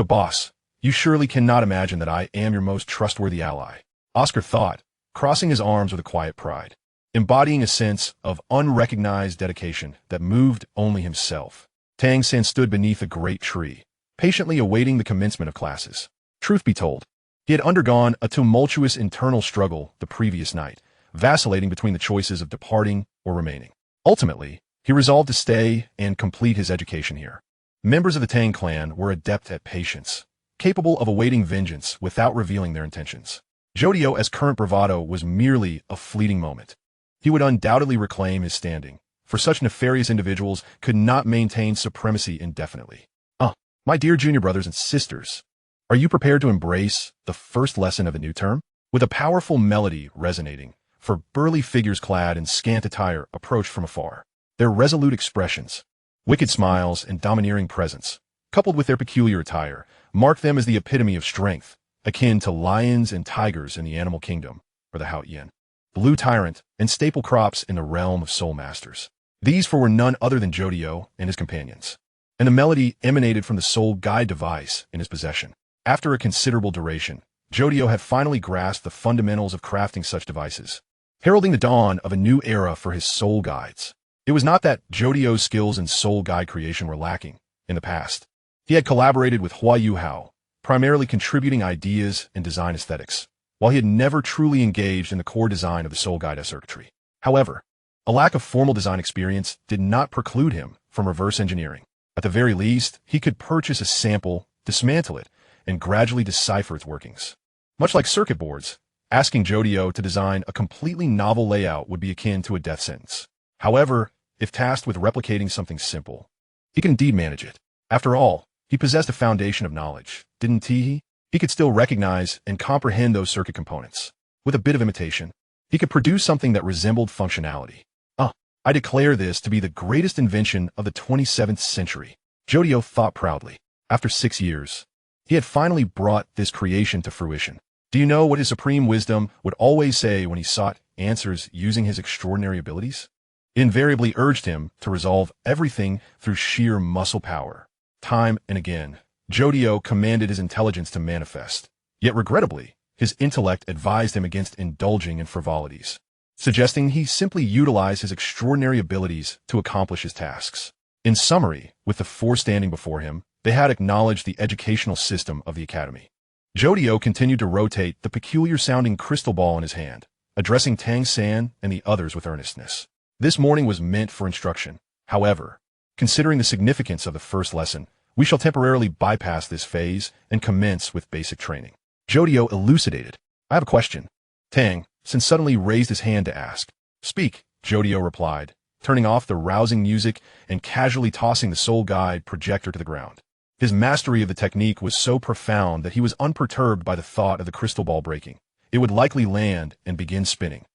S1: Boss, you surely cannot imagine that I am your most trustworthy ally. Oscar thought, crossing his arms with a quiet pride, embodying a sense of unrecognized dedication that moved only himself. Tang San stood beneath a great tree, patiently awaiting the commencement of classes. Truth be told, he had undergone a tumultuous internal struggle the previous night, vacillating between the choices of departing or remaining. Ultimately, he resolved to stay and complete his education here. Members of the Tang clan were adept at patience, capable of awaiting vengeance without revealing their intentions. Jodio's current bravado was merely a fleeting moment. He would undoubtedly reclaim his standing, for such nefarious individuals could not maintain supremacy indefinitely. My dear junior brothers and sisters, are you prepared to embrace the first lesson of the new term? With a powerful melody resonating, for burly figures clad in scant attire approached from afar. Their resolute expressions, wicked smiles, and domineering presence, coupled with their peculiar attire, mark them as the epitome of strength, akin to lions and tigers in the animal kingdom, or the Haotian, blue tyrant, and staple crops in the realm of soul masters. These were none other than Jodio and his companions, and the melody emanated from the soul guide device in his possession. After a considerable duration, Jodio had finally grasped the fundamentals of crafting such devices, heralding the dawn of a new era for his soul guides. It was not that Jodio's skills in soul guide creation were lacking. In the past, he had collaborated with Huo Yuhao, primarily contributing ideas and design aesthetics, while he had never truly engaged in the core design of the soul guide circuitry. However, a lack of formal design experience did not preclude him from reverse engineering. At the very least, he could purchase a sample, dismantle it, and gradually decipher its workings. Much like circuit boards, asking Jodio to design a completely novel layout would be akin to a death sentence. However, if tasked with replicating something simple, he could indeed manage it. After all, he possessed a foundation of knowledge, didn't he? He could still recognize and comprehend those circuit components. With a bit of imitation, he could produce something that resembled functionality. I declare this to be the greatest invention of the 27th century, Jodio thought proudly. After 6 years, he had finally brought this creation to fruition. Do you know what his supreme wisdom would always say when he sought answers using his extraordinary abilities? It invariably urged him to resolve everything through sheer muscle power. Time and again, Jodio commanded his intelligence to manifest. Yet regrettably, his intellect advised him against indulging in frivolities, suggesting he simply utilize his extraordinary abilities to accomplish his tasks. In summary, with the four standing before him, they had acknowledged the educational system of the academy. Jodio continued to rotate the peculiar-sounding crystal ball in his hand, addressing Tang San and the others with earnestness. This morning was meant for instruction. However, considering the significance of the first lesson, we shall temporarily bypass this phase and commence with basic training. Jodio elucidated. I have a question. Tang suddenly raised his hand to ask. Speak, Jodio replied, turning off the rousing music and casually tossing the Soul Guide projector to the ground. His mastery of the technique was so profound that he was unperturbed by the thought of the crystal ball breaking. It would likely land and begin spinning.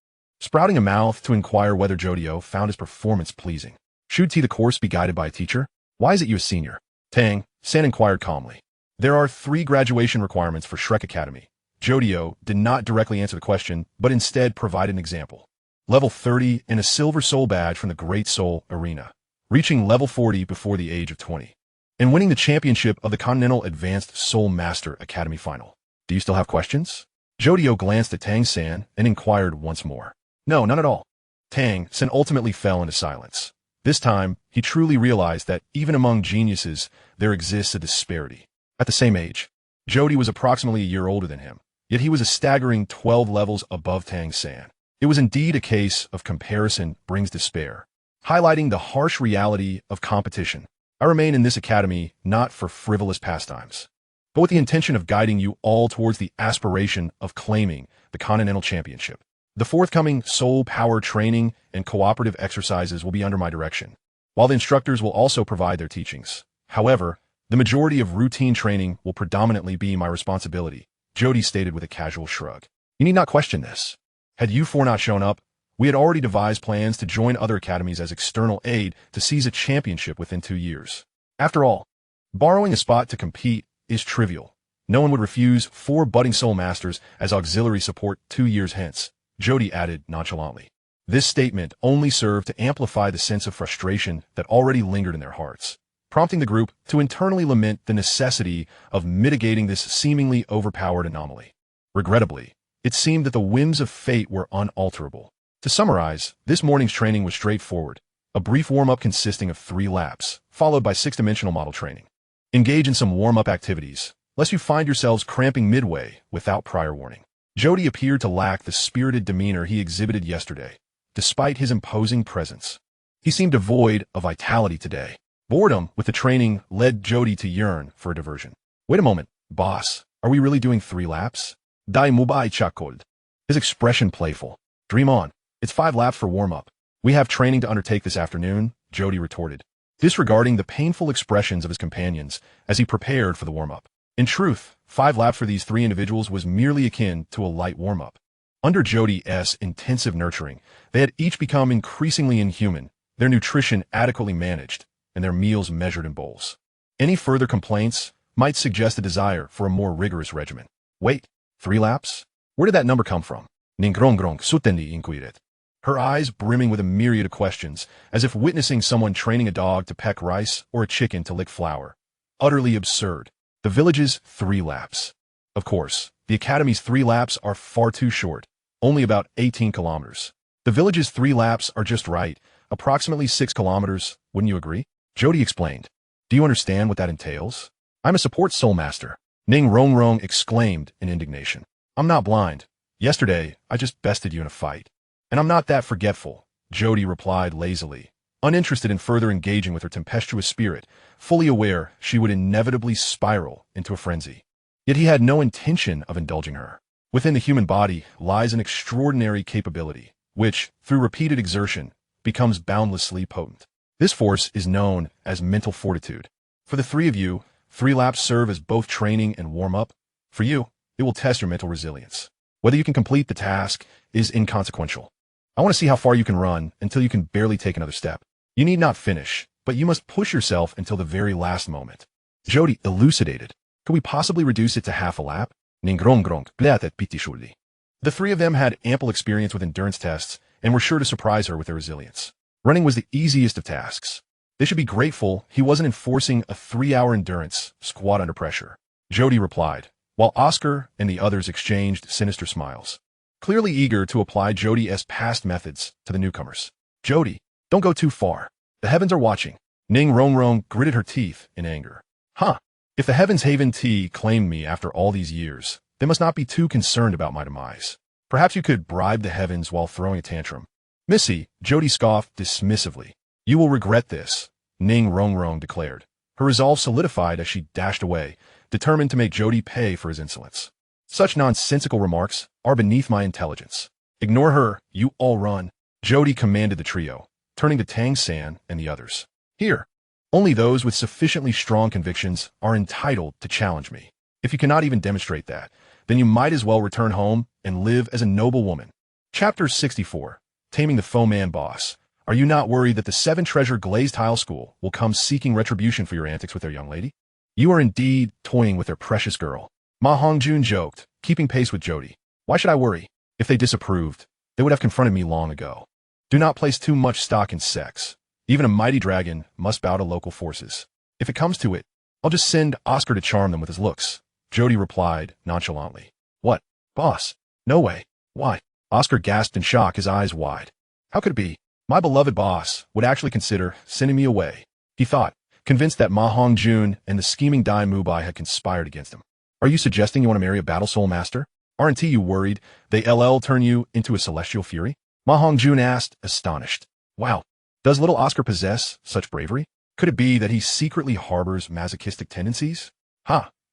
S1: Sprouting a mouth to inquire whether Jodio found his performance pleasing. Should the course be guided by a teacher? Why is it you a senior? Tang San inquired calmly. There are 3 graduation requirements for Shrek Academy. Jodio did not directly answer the question, but instead provided an example. Level 30 and a silver soul badge from the Great Soul Arena, reaching level 40 before the age of 20, and winning the championship of the Continental Advanced Soul Master Academy Final. Do you still have questions? Jodio glanced at Tang San and inquired once more. No, none at all. Tang San ultimately fell into silence. This time, he truly realized that even among geniuses, there exists a disparity. At the same age, Jody was approximately a year older than him, yet he was a staggering 12 levels above Tang San. It was indeed a case of comparison brings despair, highlighting the harsh reality of competition. I remain in this academy not for frivolous pastimes, but with the intention of guiding you all towards the aspiration of claiming the Continental Championship. The forthcoming soul power training and cooperative exercises will be under my direction, while the instructors will also provide their teachings. However, the majority of routine training will predominantly be my responsibility, Jody stated with a casual shrug. You need not question this. Had you four not shown up, we had already devised plans to join other academies as external aid to seize a championship within 2 years. After all, borrowing a spot to compete is trivial. No one would refuse 4 budding soul masters as auxiliary support 2 years hence, Jody added nonchalantly. This statement only served to amplify the sense of frustration that already lingered in their hearts, prompting the group to internally lament the necessity of mitigating this seemingly overpowered anomaly. Regrettably, it seemed that the whims of fate were unalterable. To summarize, this morning's training was straightforward, a brief warm-up consisting of 3 laps, followed by 6-dimensional model training. Engage in some warm-up activities, lest you find yourselves cramping midway without prior warning. Jody appeared to lack the spirited demeanor he exhibited yesterday, despite his imposing presence. He seemed devoid of vitality today. Boredom with the training led Jody to yearn for a diversion. Wait a moment, boss, are we really doing 3 laps? Dai mubai chuckled, his expression playful. Dream on, it's 5 laps for warm-up. We have training to undertake this afternoon, Jody retorted, disregarding the painful expressions of his companions as he prepared for the warm-up. In truth, 5 laps for these 3 individuals was merely akin to a light warm-up. Under Jody's intensive nurturing, they had each become increasingly inhuman, their nutrition adequately managed, and their meals measured in bowls. Any further complaints might suggest a desire for a more rigorous regimen. Wait, 3 laps? Where did that number come from? Ningrongrong sutendi inquired, her eyes brimming with a myriad of questions, as if witnessing someone training a dog to peck rice or a chicken to lick flour. Utterly absurd. The village's 3 laps. Of course, the academy's 3 laps are far too short, only about 18 kilometers. The village's 3 laps are just right, approximately 6 kilometers, wouldn't you agree? Jody explained. Do you understand what that entails? I'm a support soul master, Ning Rongrong exclaimed in indignation. I'm not blind. Yesterday, I just bested you in a fight. And I'm not that forgetful, Jody replied lazily, uninterested in further engaging with her tempestuous spirit, fully aware she would inevitably spiral into a frenzy. Yet he had no intention of indulging her. Within the human body lies an extraordinary capability, which, through repeated exertion, becomes boundlessly potent. This force is known as mental fortitude. For the 3 of you, 3 laps serve as both training and warm-up. For you, it will test your mental resilience. Whether you can complete the task is inconsequential. I want to see how far you can run until you can barely take another step. You need not finish, but you must push yourself until the very last moment. Jody elucidated. Could we possibly reduce it to half a lap? Ningrongrong bleated pitifully. The three of them had ample experience with endurance tests and were sure to surprise her with their resilience. Running was the easiest of tasks. They should be grateful he wasn't enforcing a 3-hour endurance squat under pressure. Jody replied, while Oscar and the others exchanged sinister smiles, clearly eager to apply Jody's past methods to the newcomers. Jody, don't go too far. The heavens are watching. Ning Rongrong gritted her teeth in anger. Huh. If the Heaven's Haven Tea claimed me after all these years, they must not be too concerned about my demise. Perhaps you could bribe the heavens while throwing a tantrum. Missy, Jody scoffed dismissively. You will regret this, Ning Rongrong declared. Her resolve solidified as she dashed away, determined to make Jody pay for his insolence. Such nonsensical remarks are beneath my intelligence. Ignore her, you all run, Jody commanded the trio, turning to Tang San and the others. Here, only those with sufficiently strong convictions are entitled to challenge me. If you cannot even demonstrate that, then you might as well return home and live as a noble woman. Chapter 64. Taming the Foeman Boss. Are you not worried that the 7-treasure glazed tile school will come seeking retribution for your antics with their young lady? You are indeed toying with their precious girl. Ma Hongjun joked, keeping pace with Jody. Why should I worry? If they disapproved, they would have confronted me long ago. Do not place too much stock in sex. Even a mighty dragon must bow to local forces. If it comes to it, I'll just send Oscar to charm them with his looks. Jody replied nonchalantly. What? Boss? No way. Why? Oscar gasped in shock, his eyes wide. How could it be? My beloved boss would actually consider sending me away, he thought, convinced that Ma Hongjun and the scheming Dai Mubai had conspired against him. Are you suggesting you want to marry a battle soul master? Aren't you worried they turn you into a celestial fury? Ma Hongjun asked, astonished. Wow. Does little Oscar possess such bravery? Could it be that he secretly harbors masochistic tendencies?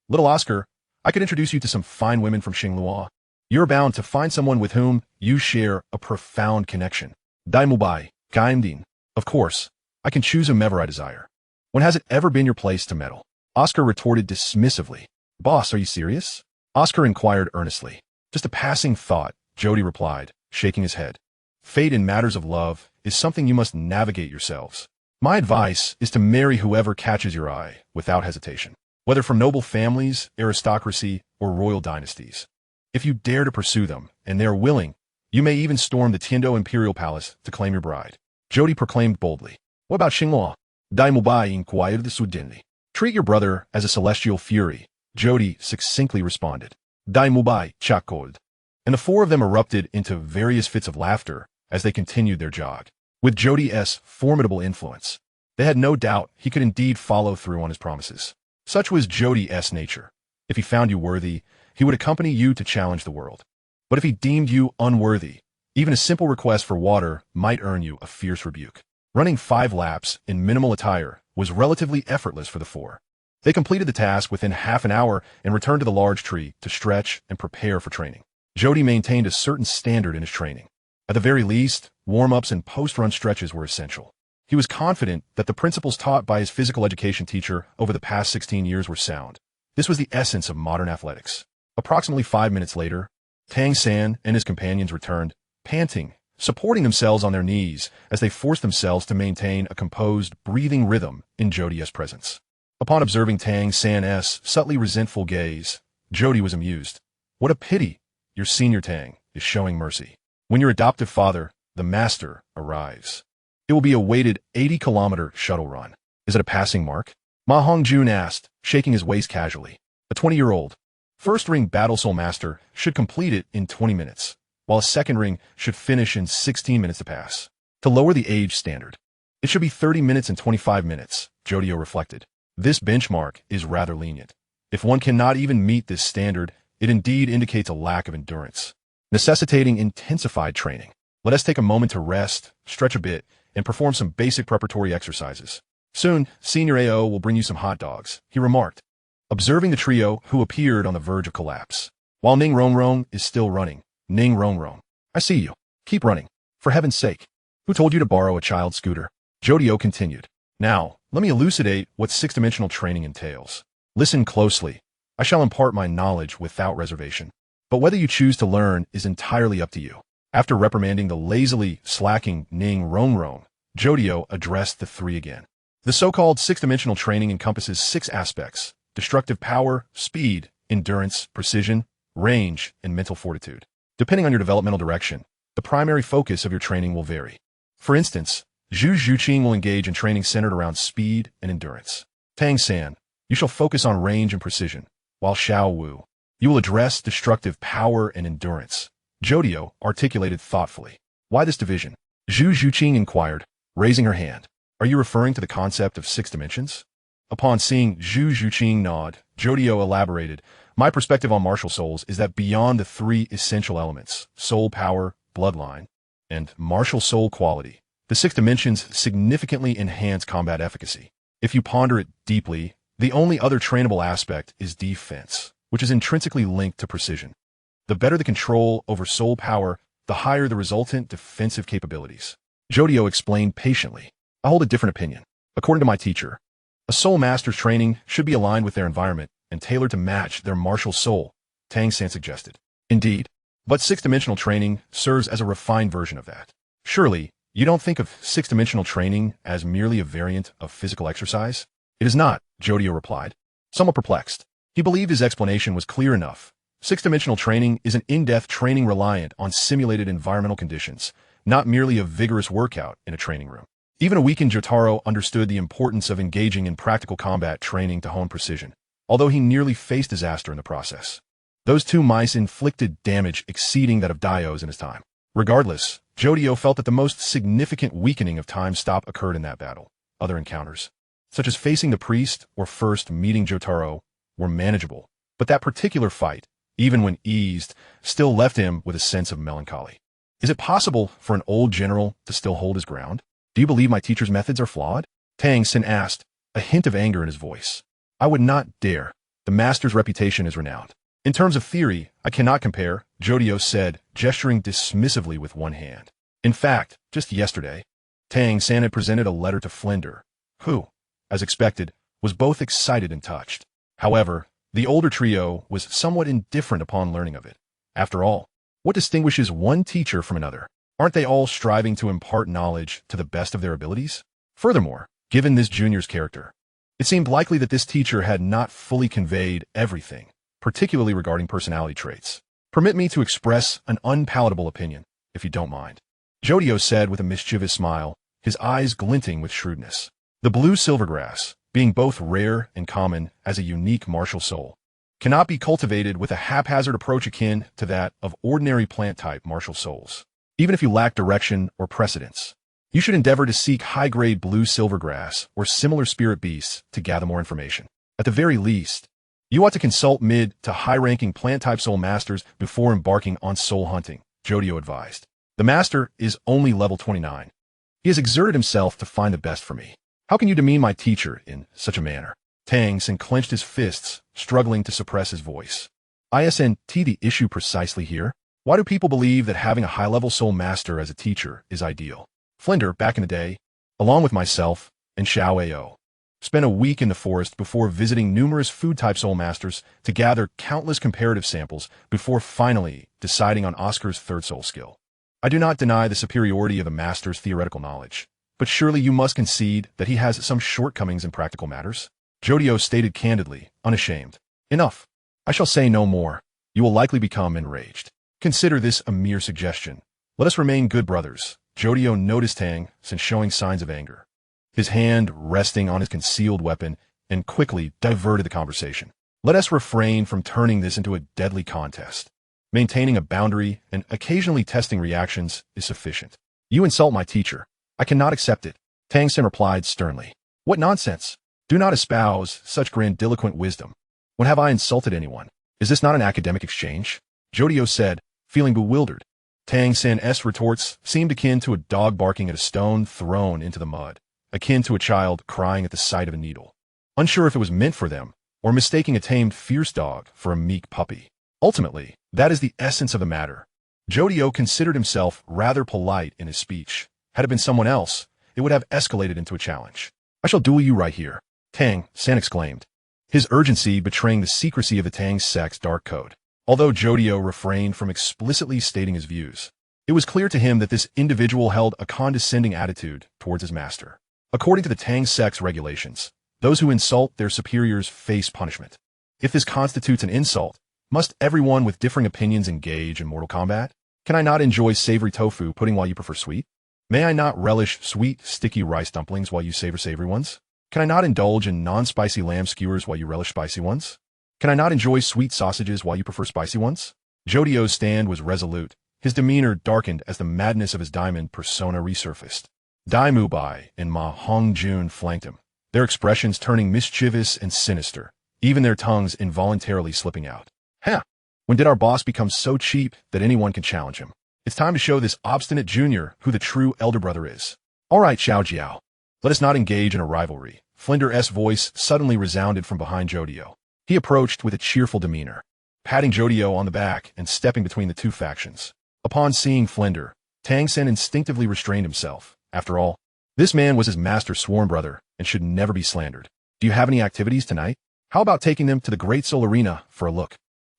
S1: Little Oscar, I could introduce you to some fine women from Xinglua. You're bound to find someone with whom you share a profound connection. Daimubai, Gaimdin. Of course, I can choose whomever I desire. When has it ever been your place to meddle? Oscar retorted dismissively. Boss, are you serious? Oscar inquired earnestly. Just a passing thought, Jody replied, shaking his head. Fate in matters of love is something you must navigate yourselves. My advice is to marry whoever catches your eye without hesitation, whether from noble families, aristocracy, or royal dynasties. If you dare to pursue them, and they are willing, you may even storm the Tiando Imperial Palace to claim your bride. Jody proclaimed boldly. What about Xinglua? Daimubai inquired suddenly. Treat your brother as a celestial fury, Jody succinctly responded. Daimubai chuckled. And the four of them erupted into various fits of laughter as they continued their jog. With Jody's formidable influence, they had no doubt he could indeed follow through on his promises. Such was Jody's nature. If he found you worthy, he would accompany you to challenge the world. But if he deemed you unworthy, even a simple request for water might earn you a fierce rebuke. Running 5 laps in minimal attire was relatively effortless for the four. They completed the task within half an hour and returned to the large tree to stretch and prepare for training. Jody maintained a certain standard in his training. At the very least, warm-ups and post-run stretches were essential. He was confident that the principles taught by his physical education teacher over the past 16 years were sound. This was the essence of modern athletics. Approximately 5 minutes later, Tang San and his companions returned, panting, supporting themselves on their knees as they forced themselves to maintain a composed, breathing rhythm in Jody's presence. Upon observing Tang San's subtly resentful gaze, Jody was amused. What a pity, your senior Tang is showing mercy. When your adoptive father, the master, arrives, it will be a weighted 80-kilometer shuttle run. Is it a passing mark? Ma Hongjun asked, shaking his waist casually. A 20-year-old first-ring battle soul master should complete it in 20 minutes, while a second ring should finish in 16 minutes to pass. To lower the age standard, it should be 30 minutes and 25 minutes, Jodio reflected. This benchmark is rather lenient. If one cannot even meet this standard, it indeed indicates a lack of endurance, necessitating intensified training. Let us take a moment to rest, stretch a bit, and perform some basic preparatory exercises. Soon, Senior AO will bring you some hot dogs, he remarked, observing the trio who appeared on the verge of collapse. While Ning Rongrong is still running, Ning Rongrong, I see you. Keep running. For heaven's sake. Who told you to borrow a child's scooter? Jodio continued. Now, let me elucidate what 6-dimensional training entails. Listen closely. I shall impart my knowledge without reservation. But whether you choose to learn is entirely up to you. After reprimanding the lazily slacking Ning Rongrong, Jodio addressed the three again. The so-called 6-dimensional training encompasses 6 aspects: destructive power, speed, endurance, precision, range, and mental fortitude. Depending on your developmental direction, the primary focus of your training will vary. For instance, Zhu Zhuqing will engage in training centered around speed and endurance. Tang San, you shall focus on range and precision, while Xiao Wu, you will address destructive power and endurance. Jodio articulated thoughtfully. Why this division? Zhu Zhuqing inquired, raising her hand. Are you referring to the concept of 6 dimensions? Upon seeing Zhu Zhuqing nod, Jodio elaborated, my perspective on martial souls is that beyond the 3 essential elements, soul power, bloodline, and martial soul quality, the 6 dimensions significantly enhance combat efficacy. If you ponder it deeply, the only other trainable aspect is defense, which is intrinsically linked to precision. The better the control over soul power, the higher the resultant defensive capabilities. Jodio explained patiently. I hold a different opinion. According to my teacher, a soul master's training should be aligned with their environment and tailored to match their martial soul, Tang San suggested. Indeed, but 6-dimensional training serves as a refined version of that. Surely, you don't think of 6-dimensional training as merely a variant of physical exercise? It is not, Jodio replied, somewhat perplexed. He believed his explanation was clear enough. 6-dimensional training is an in-depth training reliant on simulated environmental conditions, not merely a vigorous workout in a training room. Even a weakened Jotaro understood the importance of engaging in practical combat training to hone precision, although he nearly faced disaster in the process. Those 2 mice inflicted damage exceeding that of Dio's in his time. Regardless, Jodio felt that the most significant weakening of time stop occurred in that battle. Other encounters, such as facing the priest or first meeting Jotaro, were manageable, but that particular fight, even when eased, still left him with a sense of melancholy. Is it possible for an old general to still hold his ground? Do you believe my teacher's methods are flawed? Tang San asked, a hint of anger in his voice. I would not dare. The master's reputation is renowned. In terms of theory, I cannot compare, Jodio said, gesturing dismissively with one hand. In fact, just yesterday, Tang San had presented a letter to Flender, who, as expected, was both excited and touched. However, the older trio was somewhat indifferent upon learning of it. After all, what distinguishes one teacher from another? Aren't they all striving to impart knowledge to the best of their abilities? Furthermore, given this junior's character, it seemed likely that this teacher had not fully conveyed everything, particularly regarding personality traits. Permit me to express an unpalatable opinion, if you don't mind, Jodio said with a mischievous smile, his eyes glinting with shrewdness. The blue silvergrass, being both rare and common as a unique martial soul, cannot be cultivated with a haphazard approach akin to that of ordinary plant-type martial souls. Even if you lack direction or precedence, you should endeavor to seek high-grade blue silvergrass or similar spirit beasts to gather more information. At the very least, you ought to consult mid to high-ranking plant-type soul masters before embarking on soul hunting, Jodio advised. The master is only level 29. He has exerted himself to find the best for me. How can you demean my teacher in such a manner? Tang San clenched his fists, struggling to suppress his voice. Isn't the issue precisely here? Why do people believe that having a high-level soul master as a teacher is ideal? Flender, back in the day, along with myself and Xiao Ao, spent a week in the forest before visiting numerous food-type soul masters to gather countless comparative samples before finally deciding on Oscar's 3rd soul skill. I do not deny the superiority of the master's theoretical knowledge, but surely you must concede that he has some shortcomings in practical matters? Jodio stated candidly, unashamed. Enough. I shall say no more. You will likely become enraged. Consider this a mere suggestion. Let us remain good brothers. Jodio noticed Tang San showing signs of anger, his hand resting on his concealed weapon, and quickly diverted the conversation. Let us refrain from turning this into a deadly contest. Maintaining a boundary and occasionally testing reactions is sufficient. You insult my teacher. I cannot accept it, Tang San replied sternly. What nonsense! Do not espouse such grandiloquent wisdom. When have I insulted anyone? Is this not an academic exchange? Jodio said, feeling bewildered. Tang San's retorts seemed akin to a dog barking at a stone thrown into the mud, akin to a child crying at the sight of a needle, unsure if it was meant for them, or mistaking a tamed fierce dog for a meek puppy. Ultimately, that is the essence of the matter. Jodio considered himself rather polite in his speech. Had it been someone else, it would have escalated into a challenge. I shall duel you right here, Tang San exclaimed, his urgency betraying the secrecy of the Tang Sect's dark code. Although Jodio refrained from explicitly stating his views, it was clear to him that this individual held a condescending attitude towards his master. According to the Tang Sect's regulations, those who insult their superiors face punishment. If this constitutes an insult, Must everyone with differing opinions engage in mortal combat? Can I not enjoy savory tofu pudding while you prefer sweet? May I not relish sweet, sticky rice dumplings while you savor savory ones? Can I not indulge in non-spicy lamb skewers while you relish spicy ones? Can I not enjoy sweet sausages while you prefer spicy ones? Jodio's stand was resolute. His demeanor darkened as the madness of his diamond persona resurfaced. Dai Mubai and Ma Hongjun flanked him, their expressions turning mischievous and sinister, even their tongues involuntarily slipping out. Huh! When did our boss become so cheap that anyone can challenge him? It's time to show this obstinate junior who the true elder brother is. All right, Xiao Jiao. Let us not engage in a rivalry. Flinder's voice suddenly resounded from behind Jodio. He approached with a cheerful demeanor, patting Jodio on the back and stepping between the two factions. Upon seeing Flinder, Tang Sect instinctively restrained himself. After all, this man was his master's sworn brother and should never be slandered. Do you have any activities tonight? How about taking them to the Great Soul Arena for a look?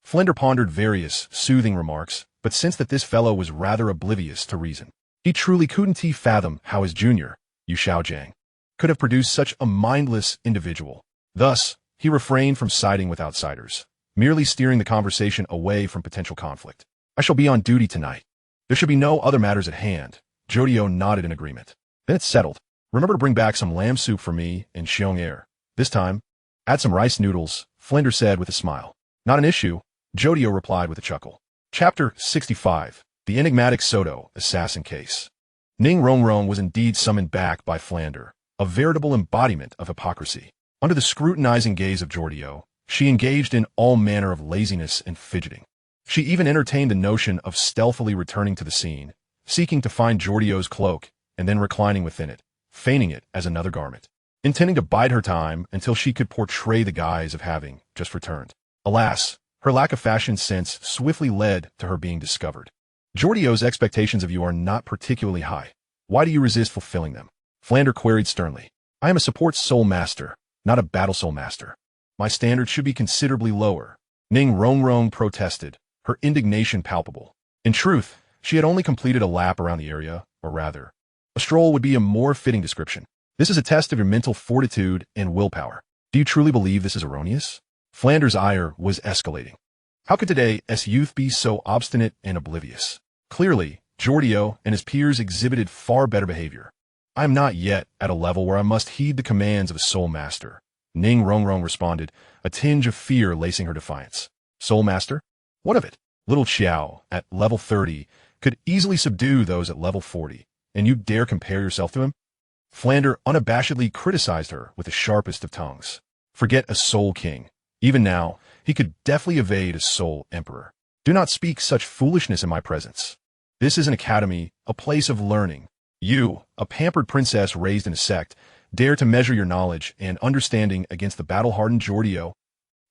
S1: Flinder pondered various soothing remarks, but sensed that this fellow was rather oblivious to reason. He truly couldn't fathom how his junior, Yu Shaojiang, could have produced such a mindless individual. Thus, he refrained from siding with outsiders, merely steering the conversation away from potential conflict. I shall be on duty tonight. There should be no other matters at hand. Jodio nodded in agreement. Then it's settled. Remember to bring back some lamb soup for me and Xiong Air. This time, add some rice noodles, Flinder said with a smile. Not an issue, Jodio replied with a chuckle. Chapter 65. The Enigmatic Soto Assassin Case. Ning Rongrong was indeed summoned back by Flinder, a veritable embodiment of hypocrisy. Under the scrutinizing gaze of Jodio, she engaged in all manner of laziness and fidgeting. She even entertained the notion of stealthily returning to the scene, seeking to find Jordio's cloak and then reclining within it, feigning it as another garment, intending to bide her time until she could portray the guise of having just returned. Alas, her lack of fashion sense swiftly led to her being discovered. Jordio's expectations of you are not particularly high. Why do you resist fulfilling them? Flinder queried sternly. I am a support soul master, not a battle soul master. My standards should be considerably lower. Ning Rongrong protested, her indignation palpable. In truth, she had only completed a lap around the area, or rather, a stroll would be a more fitting description. This is a test of your mental fortitude and willpower. Do you truly believe this is erroneous? Flander's ire was escalating. How could today's youth be so obstinate and oblivious? Clearly, Jodio and his peers exhibited far better behavior. I am not yet at a level where I must heed the commands of a soul master. Ning Rongrong responded, a tinge of fear lacing her defiance. Soul master? What of it? Little Xiao, at level 30, could easily subdue those at level 40, and you dare compare yourself to him? Flinder unabashedly criticized her with the sharpest of tongues. Forget a soul king. Even now, he could deftly evade a soul emperor. Do not speak such foolishness in my presence. This is an academy, a place of learning. You, a pampered princess raised in a sect, dare to measure your knowledge and understanding against the battle-hardened Jodio?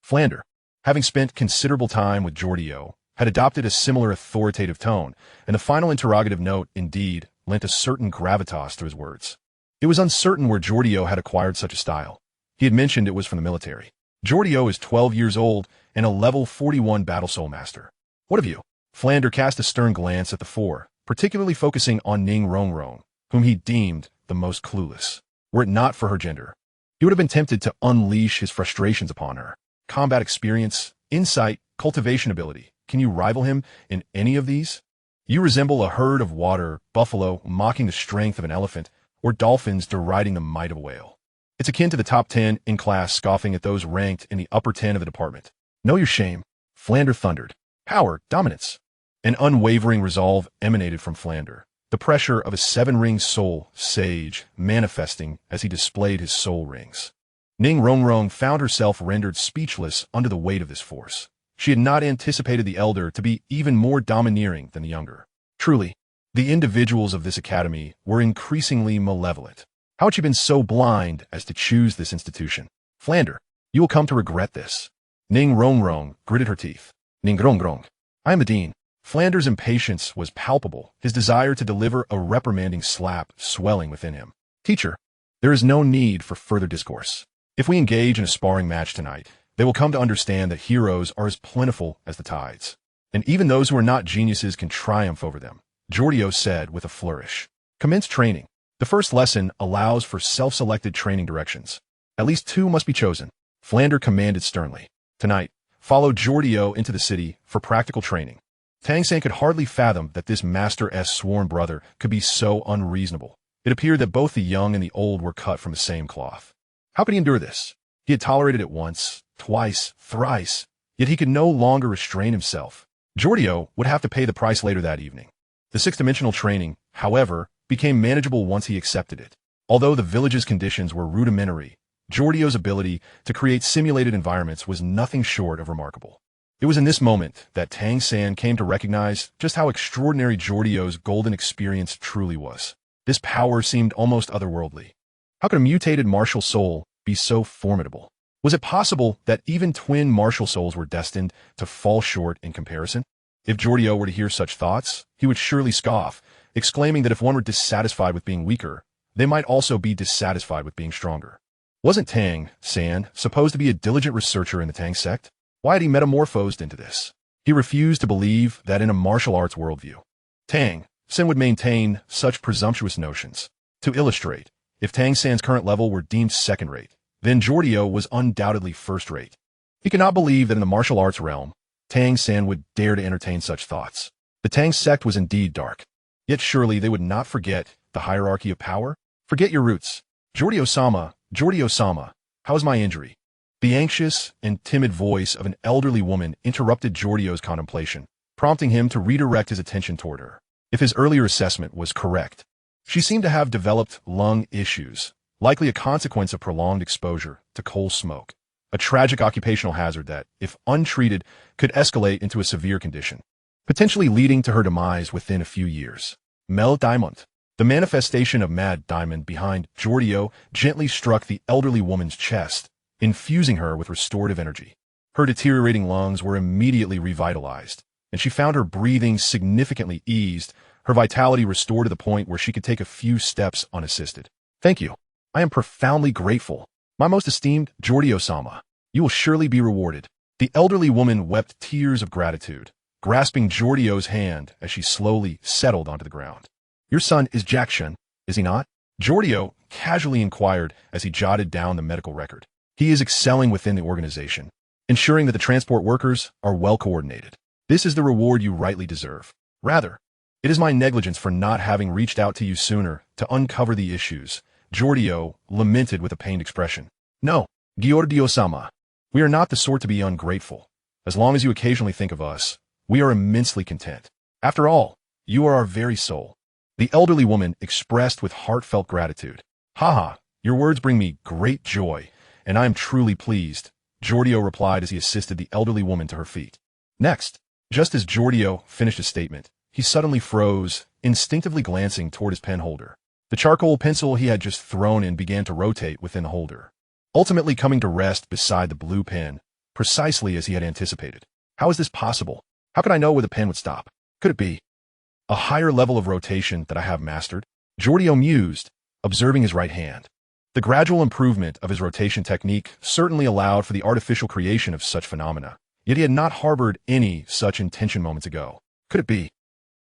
S1: Flinder, having spent considerable time with Jodio, had adopted a similar authoritative tone, and the final interrogative note, indeed, lent a certain gravitas to his words. It was uncertain where Jodio had acquired such a style. He had mentioned it was from the military. Jodio is 12 years old and a level 41 battle soul master. What of you? Flinder cast a stern glance at the four, particularly focusing on Ning Rongrong, whom he deemed the most clueless. Were it not for her gender, he would have been tempted to unleash his frustrations upon her. Combat experience, insight, cultivation ability. Can you rival him in any of these? You resemble a herd of water buffalo mocking the strength of an elephant, or dolphins deriding the might of a whale. It's akin to the top 10 in class scoffing at those ranked in the upper 10 of the department. Know your shame. Flinder thundered. Power, dominance. An unwavering resolve emanated from Flinder, the pressure of a seven-ring soul sage manifesting as he displayed his soul rings. Ning Rongrong found herself rendered speechless under the weight of this force. She had not anticipated the elder to be even more domineering than the younger. Truly, the individuals of this academy were increasingly malevolent. How had she been so blind as to choose this institution? Flinder, you will come to regret this. Ning Rongrong gritted her teeth. Ning Rongrong, I am the dean. Flinder's impatience was palpable, his desire to deliver a reprimanding slap swelling within him. Teacher, there is no need for further discourse. If we engage in a sparring match tonight, they will come to understand that heroes are as plentiful as the tides. And even those who are not geniuses can triumph over them, Jodio said with a flourish. Commence training. The first lesson allows for self-selected training directions. At least two must be chosen. Flinder commanded sternly. Tonight, followed Jodio into the city for practical training. Tang Sect could hardly fathom that this master's sworn brother could be so unreasonable. It appeared that both the young and the old were cut from the same cloth. How could he endure this? He had tolerated it once, twice, thrice, yet he could no longer restrain himself. Jodio would have to pay the price later that evening. The six-dimensional training, however, became manageable once he accepted it. Although the village's conditions were rudimentary, Jordio's ability to create simulated environments was nothing short of remarkable. It was in this moment that Tang Sect came to recognize just how extraordinary Jordio's golden experience truly was. This power seemed almost otherworldly. How could a mutated martial soul be so formidable? Was it possible that even twin martial souls were destined to fall short in comparison? If Jodio were to hear such thoughts, he would surely scoff, exclaiming that if one were dissatisfied with being weaker, they might also be dissatisfied with being stronger. Wasn't Tang Sect supposed to be a diligent researcher in the Tang Sect? Why had he metamorphosed into this? He refused to believe that in a martial arts worldview, Tang Sect would maintain such presumptuous notions. To illustrate, if Tang Sect's current level were deemed second-rate, then Jodio was undoubtedly first-rate. He could not believe that in the martial arts realm, Tang Sect would dare to entertain such thoughts. The Tang Sect was indeed dark. Yet surely they would not forget the hierarchy of power? Forget your roots. Jodio-sama, how is my injury? The anxious and timid voice of an elderly woman interrupted Jordio's contemplation, prompting him to redirect his attention toward her. If his earlier assessment was correct, she seemed to have developed lung issues, likely a consequence of prolonged exposure to coal smoke, a tragic occupational hazard that, if untreated, could escalate into a severe condition, potentially leading to her demise within a few years. Mad Diamond. The manifestation of Mad Diamond behind Jodio gently struck the elderly woman's chest, infusing her with restorative energy. Her deteriorating lungs were immediately revitalized, and she found her breathing significantly eased, her vitality restored to the point where she could take a few steps unassisted. Thank you. I am profoundly grateful. My most esteemed Jodio-sama, you will surely be rewarded. The elderly woman wept tears of gratitude, grasping Jordio's hand as she slowly settled onto the ground. Your son is Jackson, is he not? Jodio casually inquired as he jotted down the medical record. He is excelling within the organization, ensuring that the transport workers are well coordinated. This is the reward you rightly deserve. Rather, it is my negligence for not having reached out to you sooner to uncover the issues, Jodio lamented with a pained expression. No, Jodio-sama, we are not the sort to be ungrateful. As long as you occasionally think of us, we are immensely content. After all, you are our very soul. The elderly woman expressed with heartfelt gratitude. Haha, your words bring me great joy, and I am truly pleased, Jodio replied as he assisted the elderly woman to her feet. Next, just as Jodio finished his statement, he suddenly froze, instinctively glancing toward his pen holder. The charcoal pencil he had just thrown in began to rotate within the holder, ultimately coming to rest beside the blue pen, precisely as he had anticipated. How is this possible? How could I know where the pen would stop? Could it be a higher level of rotation that I have mastered? Jodio mused, observing his right hand. The gradual improvement of his rotation technique certainly allowed for the artificial creation of such phenomena, yet he had not harbored any such intention moments ago. Could it be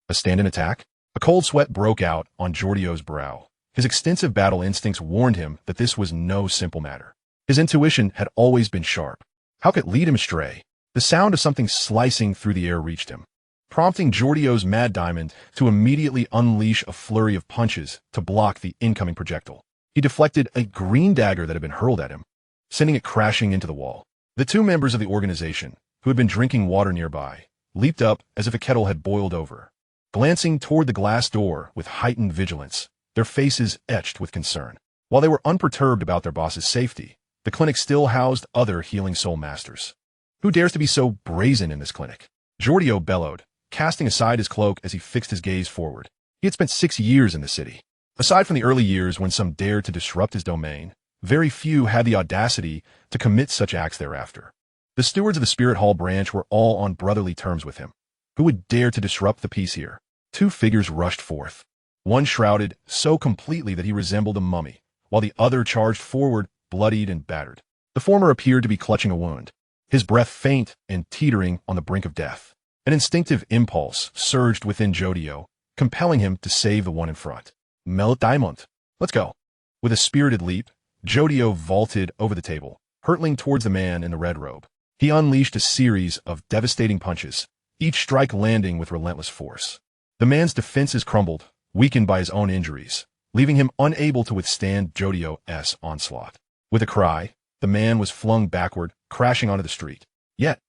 S1: a stand-in attack? A cold sweat broke out on Jordio's brow. His extensive battle instincts warned him that this was no simple matter. His intuition had always been sharp. How could it lead him astray? The sound of something slicing through the air reached him, prompting Jordio's Mad Diamond to immediately unleash a flurry of punches to block the incoming projectile. He deflected a green dagger that had been hurled at him, sending it crashing into the wall. The two members of the organization, who had been drinking water nearby, leaped up as if a kettle had boiled over, glancing toward the glass door with heightened vigilance, their faces etched with concern. While they were unperturbed about their boss's safety, the clinic still housed other healing soul masters. Who dares to be so brazen in this clinic? Jodio bellowed, casting aside his cloak as he fixed his gaze forward. He had spent 6 years in the city. Aside from the early years when some dared to disrupt his domain, very few had the audacity to commit such acts thereafter. The stewards of the Spirit Hall branch were all on brotherly terms with him. Who would dare to disrupt the peace here? Two figures rushed forth, one shrouded so completely that he resembled a mummy, while the other charged forward, bloodied and battered. The former appeared to be clutching a wound, his breath faint and teetering on the brink of death. An instinctive impulse surged within Jodio, compelling him to save the one in front. Mad Diamond, let's go. With a spirited leap, Jodio vaulted over the table, hurtling towards the man in the red robe. He unleashed a series of devastating punches, each strike landing with relentless force. The man's defenses crumbled, weakened by his own injuries, leaving him unable to withstand Jodio's onslaught. With a cry, the man was flung backward, crashing onto the street. Yet,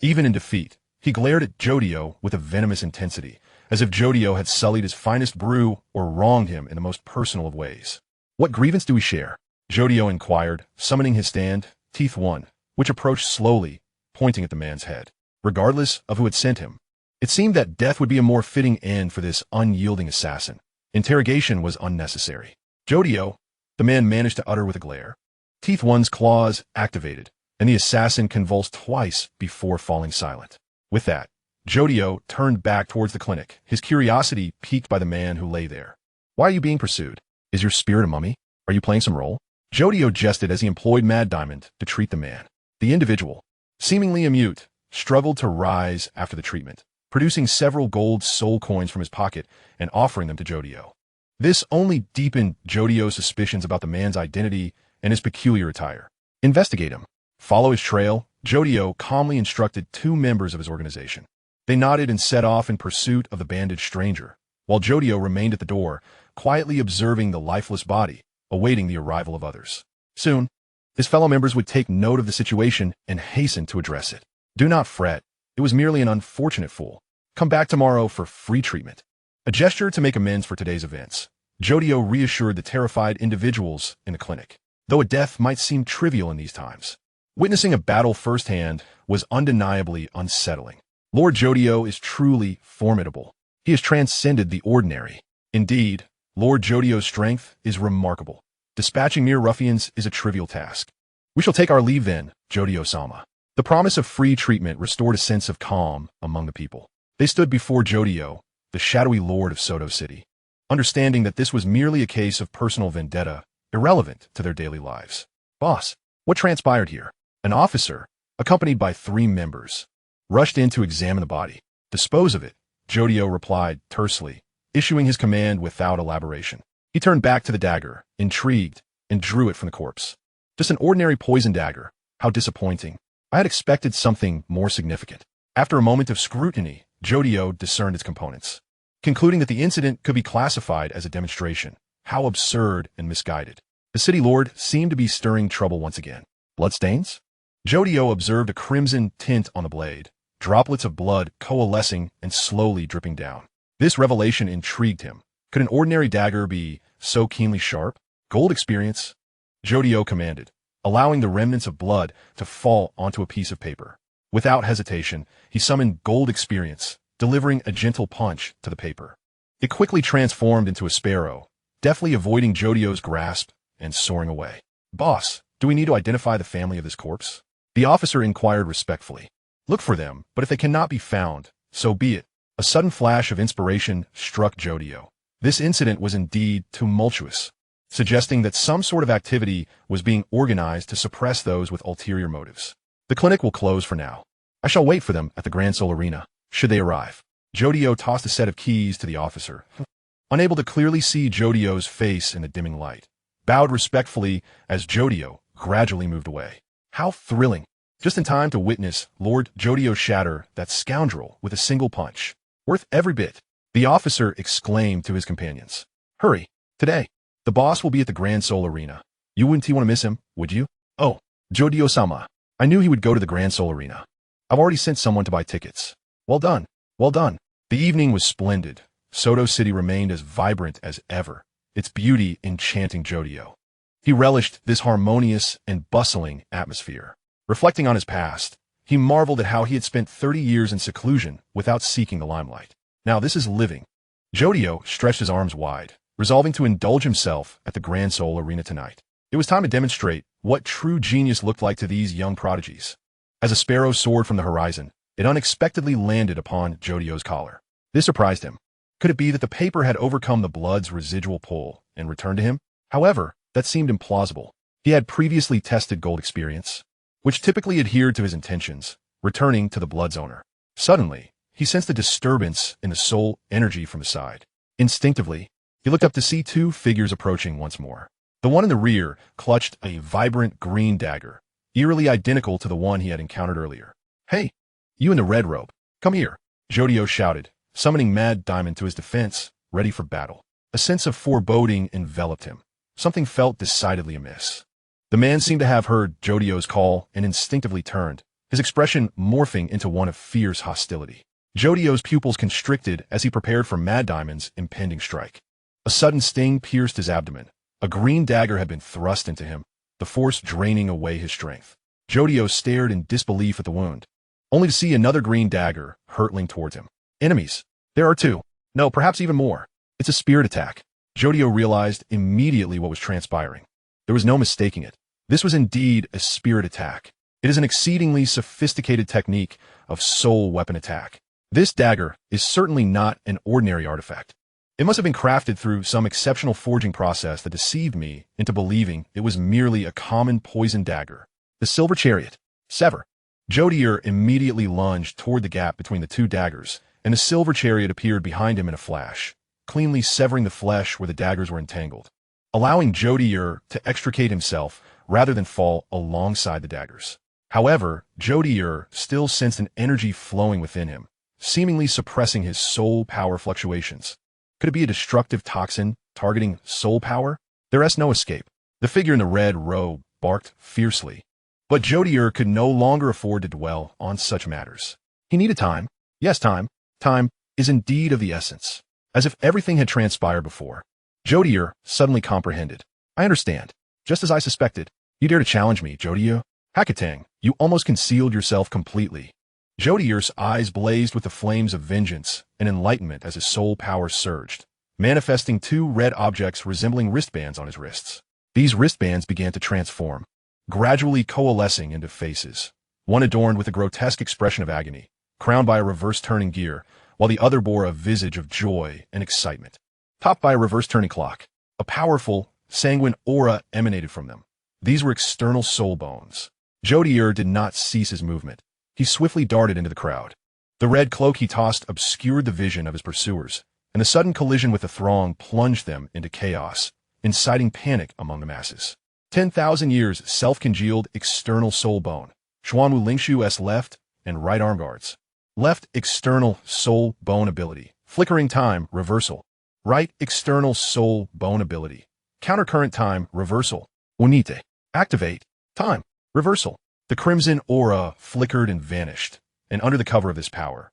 S1: even in defeat, he glared at Jodio with a venomous intensity, as if Jodio had sullied his finest brew or wronged him in the most personal of ways. "What grievance do we share?" Jodio inquired, summoning his stand, Teeth One, which approached slowly, pointing at the man's head. Regardless of who had sent him, it seemed that death would be a more fitting end for this unyielding assassin. Interrogation was unnecessary. "Jodio," the man managed to utter with a glare. Teeth One's claws activated, and the assassin convulsed twice before falling silent. With that, Jodio turned back towards the clinic, his curiosity piqued by the man who lay there. "Why are you being pursued? Is your spirit a mummy? Are you playing some role?" Jodio jested as he employed Mad Diamond to treat the man. The individual, seemingly a mute, struggled to rise after the treatment, producing several gold soul coins from his pocket and offering them to Jodio. This only deepened Jodio's suspicions about the man's identity and his peculiar attire. "Investigate him. Follow his trail," Jodio calmly instructed two members of his organization. They nodded and set off in pursuit of the bandaged stranger, while Jodio remained at the door, quietly observing the lifeless body, awaiting the arrival of others. Soon, his fellow members would take note of the situation and hasten to address it. "Do not fret. It was merely an unfortunate fool. Come back tomorrow for free treatment." A gesture to make amends for today's events, Jodio reassured the terrified individuals in the clinic. Though a death might seem trivial in these times, witnessing a battle firsthand was undeniably unsettling. Lord Jodio is truly formidable. He has transcended the ordinary. Indeed, Lord Jodio's strength is remarkable. Dispatching mere ruffians is a trivial task. "We shall take our leave then, Jodio-sama." The promise of free treatment restored a sense of calm among the people. They stood before Jodio, the shadowy lord of Soto City, understanding that this was merely a case of personal vendetta, irrelevant to their daily lives. "Boss, what transpired here?" An officer, accompanied by 3 members, rushed in to examine the body. "Dispose of it," Jodio replied tersely, issuing his command without elaboration. He turned back to the dagger, intrigued, and drew it from the corpse. Just an ordinary poison dagger. How disappointing. I had expected something more significant. After a moment of scrutiny, Jodio discerned its components, concluding that the incident could be classified as a demonstration. How absurd and misguided. The city lord seemed to be stirring trouble once again. Bloodstains? Jodio observed a crimson tint on the blade, droplets of blood coalescing and slowly dripping down. This revelation intrigued him. Could an ordinary dagger be so keenly sharp? "Gold experience," Jodio commanded, allowing the remnants of blood to fall onto a piece of paper. Without hesitation, he summoned gold experience, delivering a gentle punch to the paper. It quickly transformed into a sparrow, deftly avoiding Jodio's grasp and soaring away. "Boss, do we need to identify the family of this corpse?" The officer inquired respectfully. "Look for them, but if they cannot be found, so be it." A sudden flash of inspiration struck Jodio. This incident was indeed tumultuous, suggesting that some sort of activity was being organized to suppress those with ulterior motives. "The clinic will close for now. I shall wait for them at the Grand Soul Arena, should they arrive." Jodio tossed a set of keys to the officer, unable to clearly see Jodio's face in the dimming light, bowed respectfully as Jodio gradually moved away. How thrilling! Just in time to witness Lord Jodio shatter that scoundrel with a single punch. "Worth every bit," the officer exclaimed to his companions. "Hurry, today. The boss will be at the Grand Soul Arena. You wouldn't want to miss him, would you?" "Oh, Jodio-sama. I knew he would go to the Grand Soul Arena. I've already sent someone to buy tickets." "Well done. Well done." The evening was splendid. Soto City remained as vibrant as ever, its beauty enchanting Jodio. He relished this harmonious and bustling atmosphere. Reflecting on his past, he marveled at how he had spent 30 years in seclusion without seeking the limelight. Now this is living. Jodio stretched his arms wide, resolving to indulge himself at the Grand Soul Arena tonight. It was time to demonstrate what true genius looked like to these young prodigies. As a sparrow soared from the horizon, it unexpectedly landed upon Jodio's collar. This surprised him. Could it be that the paper had overcome the blood's residual pull and returned to him? However, that seemed implausible. He had previously tested gold experience, which typically adhered to his intentions, returning to the blood's owner. Suddenly, he sensed a disturbance in the soul energy from his side. Instinctively, he looked up to see 2 figures approaching once more. The one in the rear clutched a vibrant green dagger, eerily identical to the one he had encountered earlier. "Hey, you in the red robe, come here," Jodio shouted, summoning Mad Diamond to his defense, ready for battle. A sense of foreboding enveloped him. Something felt decidedly amiss. The man seemed to have heard Jodio's call and instinctively turned, his expression morphing into one of fierce hostility. Jodio's pupils constricted as he prepared for Mad Diamond's impending strike. A sudden sting pierced his abdomen. A green dagger had been thrust into him, the force draining away his strength. Jodio stared in disbelief at the wound, only to see another green dagger hurtling towards him. Enemies. There are two. No, perhaps even more. It's a spirit attack. Jodio realized immediately what was transpiring. There was no mistaking it. This was indeed a spirit attack. It is an exceedingly sophisticated technique of soul weapon attack. This dagger is certainly not an ordinary artifact. It must have been crafted through some exceptional forging process that deceived me into believing it was merely a common poison dagger. The silver chariot. Sever. Jodio immediately lunged toward the gap between the two daggers, and the silver chariot appeared behind him in a flash, cleanly severing the flesh where the daggers were entangled, allowing Jodio to extricate himself rather than fall alongside the daggers. However, Jodio still sensed an energy flowing within him, seemingly suppressing his soul power fluctuations. Could it be a destructive toxin targeting soul power? There is no escape. The figure in the red robe barked fiercely. But Jodio could no longer afford to dwell on such matters. He needed time. Yes, time. Time is indeed of the essence. As if everything had transpired before, Jodio suddenly comprehended. I understand. Just as I suspected. You dare to challenge me, Jodio? Hakatang, you almost concealed yourself completely. Jodio's eyes blazed with the flames of vengeance and enlightenment as his soul power surged, manifesting two red objects resembling wristbands on his wrists. These wristbands began to transform, gradually coalescing into faces, one adorned with a grotesque expression of agony, crowned by a reverse-turning gear, while the other bore a visage of joy and excitement, topped by a reverse-turning clock. A powerful, sanguine aura emanated from them. These were external soul bones. Jodio did not cease his movement. He swiftly darted into the crowd. The red cloak he tossed obscured the vision of his pursuers, and the sudden collision with the throng plunged them into chaos, inciting panic among the masses. 10,000 years self-congealed external soul bone. Xuanwu Lingshu's left and right arm guards. Left external soul bone ability. Flickering time reversal. Right external soul bone ability. Countercurrent time reversal. Unite. Activate. Time reversal. The crimson aura flickered and vanished, and under the cover of this power,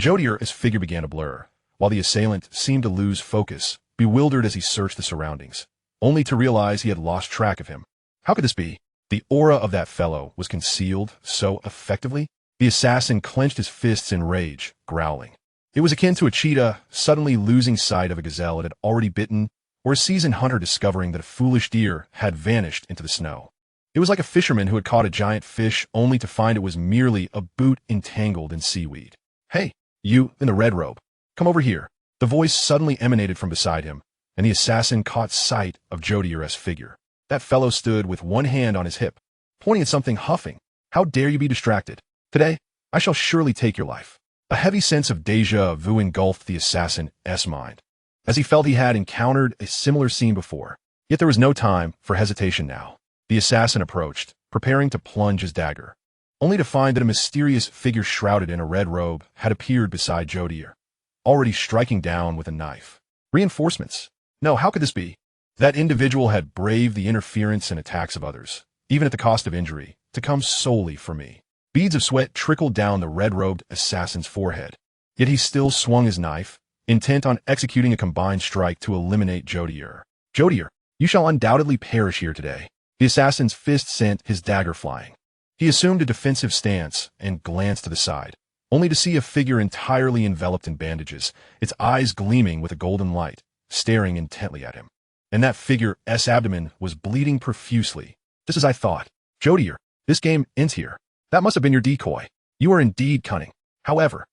S1: Jodio's figure began to blur, while the assailant seemed to lose focus, bewildered as he searched the surroundings, only to realize he had lost track of him. How could this be? The aura of that fellow was concealed so effectively? The assassin clenched his fists in rage, growling. It was akin to a cheetah suddenly losing sight of a gazelle it had already bitten, or a seasoned hunter discovering that a foolish deer had vanished into the snow. It was like a fisherman who had caught a giant fish only to find it was merely a boot entangled in seaweed. Hey, you in the red robe, come over here. The voice suddenly emanated from beside him, and the assassin caught sight of Jodio's figure. That fellow stood with one hand on his hip, pointing at something, huffing. How dare you be distracted? Today, I shall surely take your life. A heavy sense of déjà vu engulfed the assassin's mind, as he felt he had encountered a similar scene before. Yet there was no time for hesitation now. The assassin approached, preparing to plunge his dagger, only to find that a mysterious figure shrouded in a red robe had appeared beside Jodio, already striking down with a knife. Reinforcements. No, how could this be? That individual had braved the interference and attacks of others, even at the cost of injury, to come solely for me. Beads of sweat trickled down the red-robed assassin's forehead, yet he still swung his knife, intent on executing a combined strike to eliminate Jodio. Jodio, you shall undoubtedly perish here today. The assassin's fist sent his dagger flying. He assumed a defensive stance and glanced to the side, only to see a figure entirely enveloped in bandages, its eyes gleaming with a golden light, staring intently at him. And that figure's abdomen was bleeding profusely. Just as I thought. Jodio, this game ends here. That must have been your decoy. You are indeed cunning. However,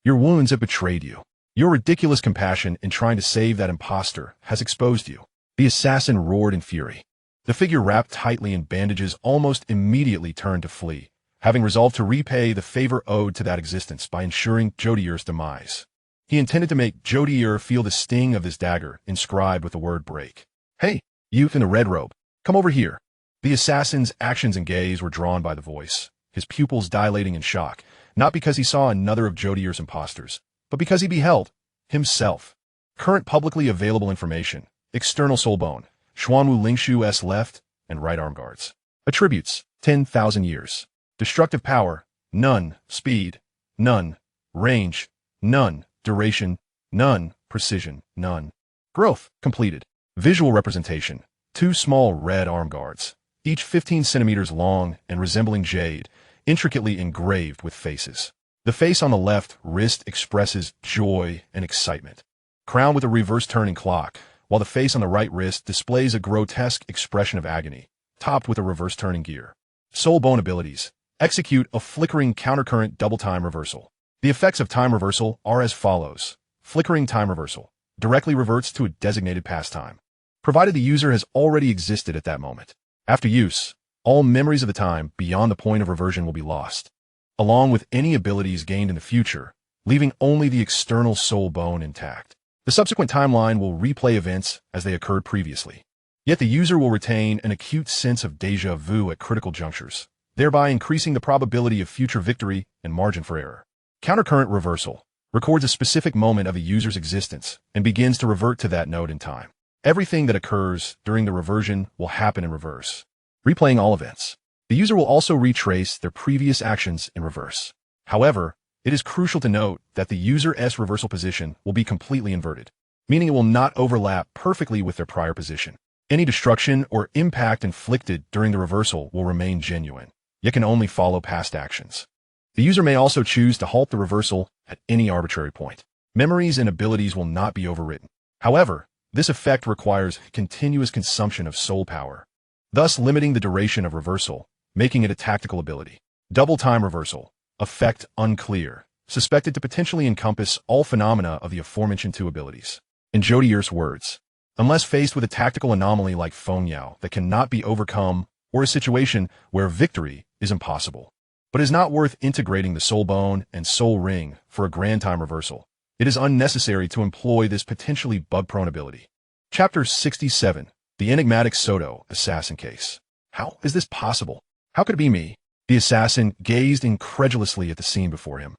S1: your wounds have betrayed you. Your ridiculous compassion in trying to save that impostor has exposed you. The assassin roared in fury. The figure wrapped tightly in bandages almost immediately turned to flee, having resolved to repay the favor owed to that existence by ensuring Jodio's demise. He intended to make Jodio feel the sting of this dagger inscribed with the word break. Hey, youth in the red robe, come over here. The assassin's actions and gaze were drawn by the voice, his pupils dilating in shock, not because he saw another of Jodio's impostors, but because he beheld himself. Current publicly available information: external soul bone, Xuanwu Lingshu's left and right arm guards. Attributes: 10,000 years. Destructive power: none. Speed: none. Range: none. Duration: none. Precision: none. Growth: completed. Visual representation: 2 small red arm guards, each 15 centimeters long and resembling jade, intricately engraved with faces. The face on the left wrist expresses joy and excitement, crowned with a reverse turning clock, while the face on the right wrist displays a grotesque expression of agony, topped with a reverse turning gear. Soul bone abilities: execute a flickering countercurrent double time reversal. The effects of time reversal are as follows. Flickering time reversal directly reverts to a designated pastime, provided the user has already existed at that moment. After use, all memories of the time beyond the point of reversion will be lost, along with any abilities gained in the future, leaving only the external soul bone intact. The subsequent timeline will replay events as they occurred previously. Yet the user will retain an acute sense of déjà vu at critical junctures, thereby increasing the probability of future victory and margin for error. Countercurrent reversal records a specific moment of a user's existence and begins to revert to that node in time. Everything that occurs during the reversion will happen in reverse, replaying all events. The user will also retrace their previous actions in reverse. However, it is crucial to note that the user's reversal position will be completely inverted, meaning it will not overlap perfectly with their prior position. Any destruction or impact inflicted during the reversal will remain genuine, yet can only follow past actions. The user may also choose to halt the reversal at any arbitrary point. Memories and abilities will not be overwritten. However, this effect requires continuous consumption of soul power, thus limiting the duration of reversal, making it a tactical ability. Double time reversal. Effect unclear. Suspected to potentially encompass all phenomena of the aforementioned 2 abilities. In Jodio's words, unless faced with a tactical anomaly like Fengyao that cannot be overcome or a situation where victory is impossible, but is not worth integrating the soul bone and soul ring for a grand time reversal, it is unnecessary to employ this potentially bug-prone ability. Chapter 67. The Enigmatic Soto Assassin Case. How is this possible? How could it be me? The assassin gazed incredulously at the scene before him,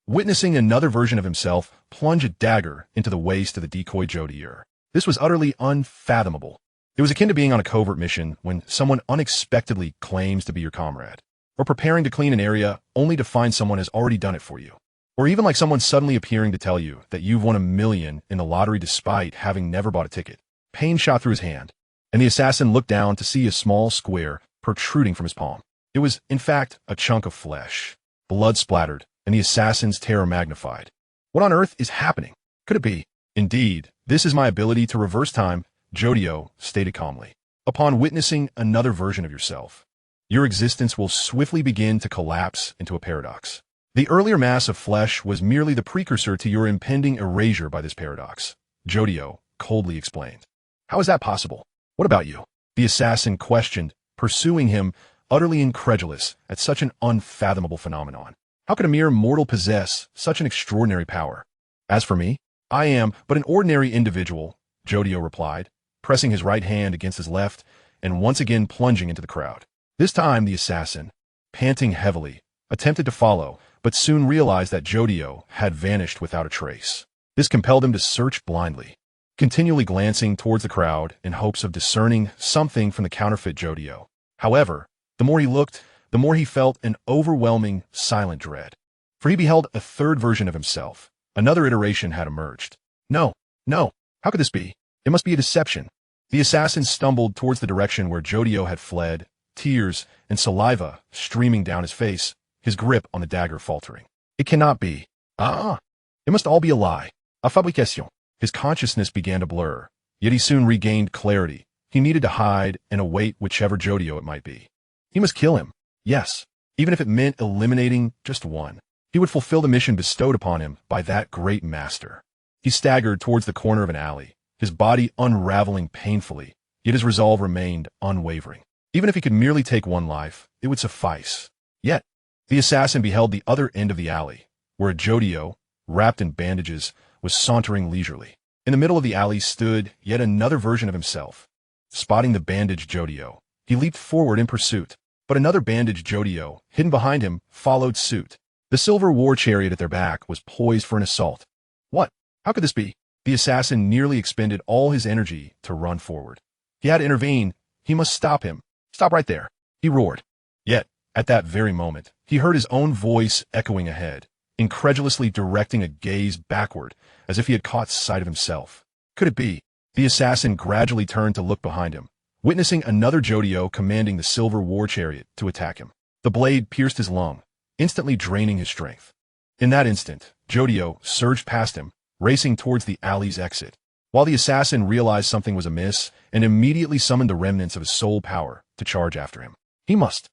S1: witnessing another version of himself plunge a dagger into the waist of the decoy Jodio. This was utterly unfathomable. It was akin to being on a covert mission when someone unexpectedly claims to be your comrade, or preparing to clean an area only to find someone has already done it for you. Or even like someone suddenly appearing to tell you that you've won $1 million in the lottery despite having never bought a ticket. Pain shot through his hand, and the assassin looked down to see a small square protruding from his palm. It was, in fact, a chunk of flesh. Blood splattered, and the assassin's terror magnified. What on earth is happening? Could it be? Indeed, this is my ability to reverse time, Jodio stated calmly. Upon witnessing another version of yourself, your existence will swiftly begin to collapse into a paradox. The earlier mass of flesh was merely the precursor to your impending erasure by this paradox, Jodio coldly explained. How is that possible? What about you? The assassin questioned, pursuing him, utterly incredulous at such an unfathomable phenomenon. How could a mere mortal possess such an extraordinary power? As for me, I am but an ordinary individual, Jodio replied, pressing his right hand against his left and once again plunging into the crowd. This time the assassin, panting heavily, attempted to follow, but soon realized that Jodio had vanished without a trace. This compelled him to search blindly, continually glancing towards the crowd in hopes of discerning something from the counterfeit Jodio. However, the more he looked, the more he felt an overwhelming, silent dread. For he beheld a third version of himself. Another iteration had emerged. No, how could this be? It must be a deception. The assassin stumbled towards the direction where Jodio had fled, tears and saliva streaming down his face, his grip on the dagger faltering. It cannot be. It must all be a lie. A fabrication. His consciousness began to blur, yet he soon regained clarity. He needed to hide and await whichever Jodio it might be. He must kill him. Yes, even if it meant eliminating just one. He would fulfill the mission bestowed upon him by that great master. He staggered towards the corner of an alley, his body unraveling painfully, yet his resolve remained unwavering. Even if he could merely take one life, it would suffice. Yet, the assassin beheld the other end of the alley, where a Jodio, wrapped in bandages, was sauntering leisurely. In the middle of the alley stood yet another version of himself. Spotting the bandaged Jodio, He leaped forward in pursuit, but another bandaged Jodio, hidden behind him, followed suit. The silver war chariot at their back was poised for an assault. What? How could this be? The assassin nearly expended all his energy to run forward. He had to intervene. He must stop him. Stop right there, he roared. Yet, at that very moment, he heard his own voice echoing ahead, incredulously directing a gaze backward, as if he had caught sight of himself. Could it be? The assassin gradually turned to look behind him, witnessing another Jodio commanding the silver war chariot to attack him. The blade pierced his lung, instantly draining his strength. In that instant, Jodio surged past him, racing towards the alley's exit, while the assassin realized something was amiss and immediately summoned the remnants of his soul power to charge after him. He must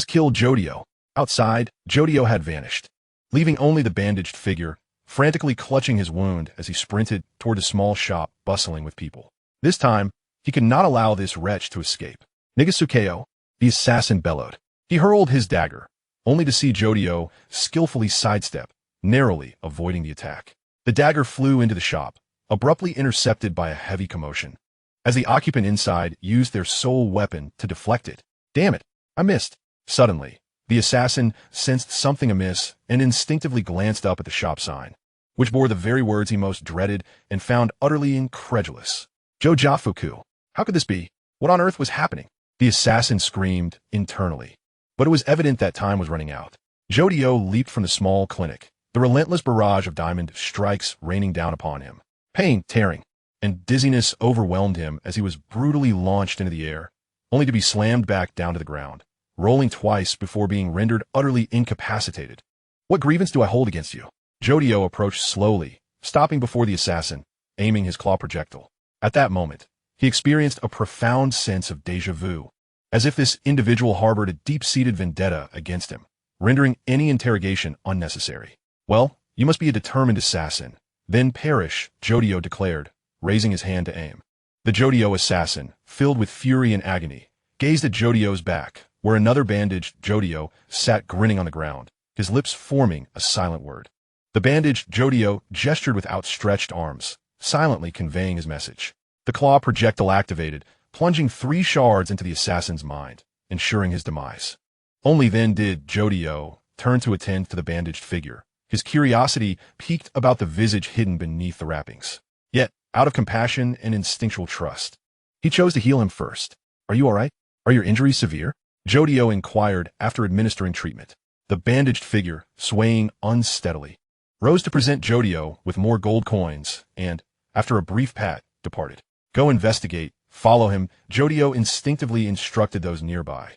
S1: kill Jodio. Outside, Jodio had vanished, leaving only the bandaged figure, frantically clutching his wound as he sprinted toward a small shop bustling with people. This time, he could not allow this wretch to escape. Nigasukeo, the assassin bellowed. He hurled his dagger, only to see Jodio skillfully sidestep, narrowly avoiding the attack. The dagger flew into the shop, abruptly intercepted by a heavy commotion, as the occupant inside used their sole weapon to deflect it. Damn it, I missed. Suddenly, the assassin sensed something amiss and instinctively glanced up at the shop sign, which bore the very words he most dreaded and found utterly incredulous. Jojafuku. How could this be? What on earth was happening? The assassin screamed internally, but it was evident that time was running out. Jodio leaped from the small clinic, the relentless barrage of diamond strikes raining down upon him. Pain, tearing, and dizziness overwhelmed him as he was brutally launched into the air, only to be slammed back down to the ground, rolling twice before being rendered utterly incapacitated. What grievance do I hold against you? Jodio approached slowly, stopping before the assassin, aiming his claw projectile. At that moment, he experienced a profound sense of déjà vu, as if this individual harbored a deep-seated vendetta against him, rendering any interrogation unnecessary. Well, you must be a determined assassin. Then perish, Jodio declared, raising his hand to aim. The Jodio assassin, filled with fury and agony, gazed at Jodio's back, where another bandaged Jodio sat grinning on the ground, his lips forming a silent word. The bandaged Jodio gestured with outstretched arms, silently conveying his message. The claw projectile activated, plunging 3 shards into the assassin's mind, ensuring his demise. Only then did Jodio turn to attend to the bandaged figure, his curiosity piqued about the visage hidden beneath the wrappings. Yet, out of compassion and instinctual trust, he chose to heal him first. Are you all right? Are your injuries severe? Jodio inquired after administering treatment. The bandaged figure, swaying unsteadily, rose to present Jodio with more gold coins and, after a brief pat, departed. Go investigate. Follow him, Jodio instinctively instructed those nearby.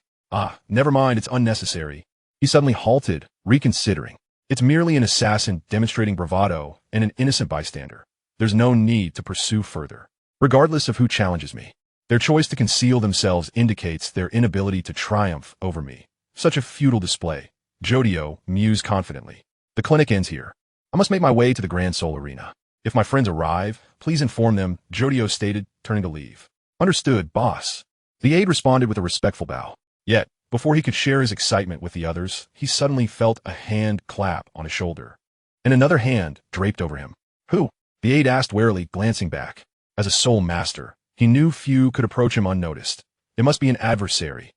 S1: Never mind, it's unnecessary. He suddenly halted, reconsidering. It's merely an assassin demonstrating bravado and an innocent bystander. There's no need to pursue further, regardless of who challenges me. Their choice to conceal themselves indicates their inability to triumph over me. Such a futile display, Jodio mused confidently. The clinic ends here. I must make my way to the Grand Soul Arena. If my friends arrive, please inform them, Jodio stated, turning to leave. Understood, boss. The aide responded with a respectful bow. Yet, before he could share his excitement with the others, he suddenly felt a hand clap on his shoulder, and another hand draped over him. Who? The aide asked warily, glancing back. As a soul master, he knew few could approach him unnoticed. It must be an adversary.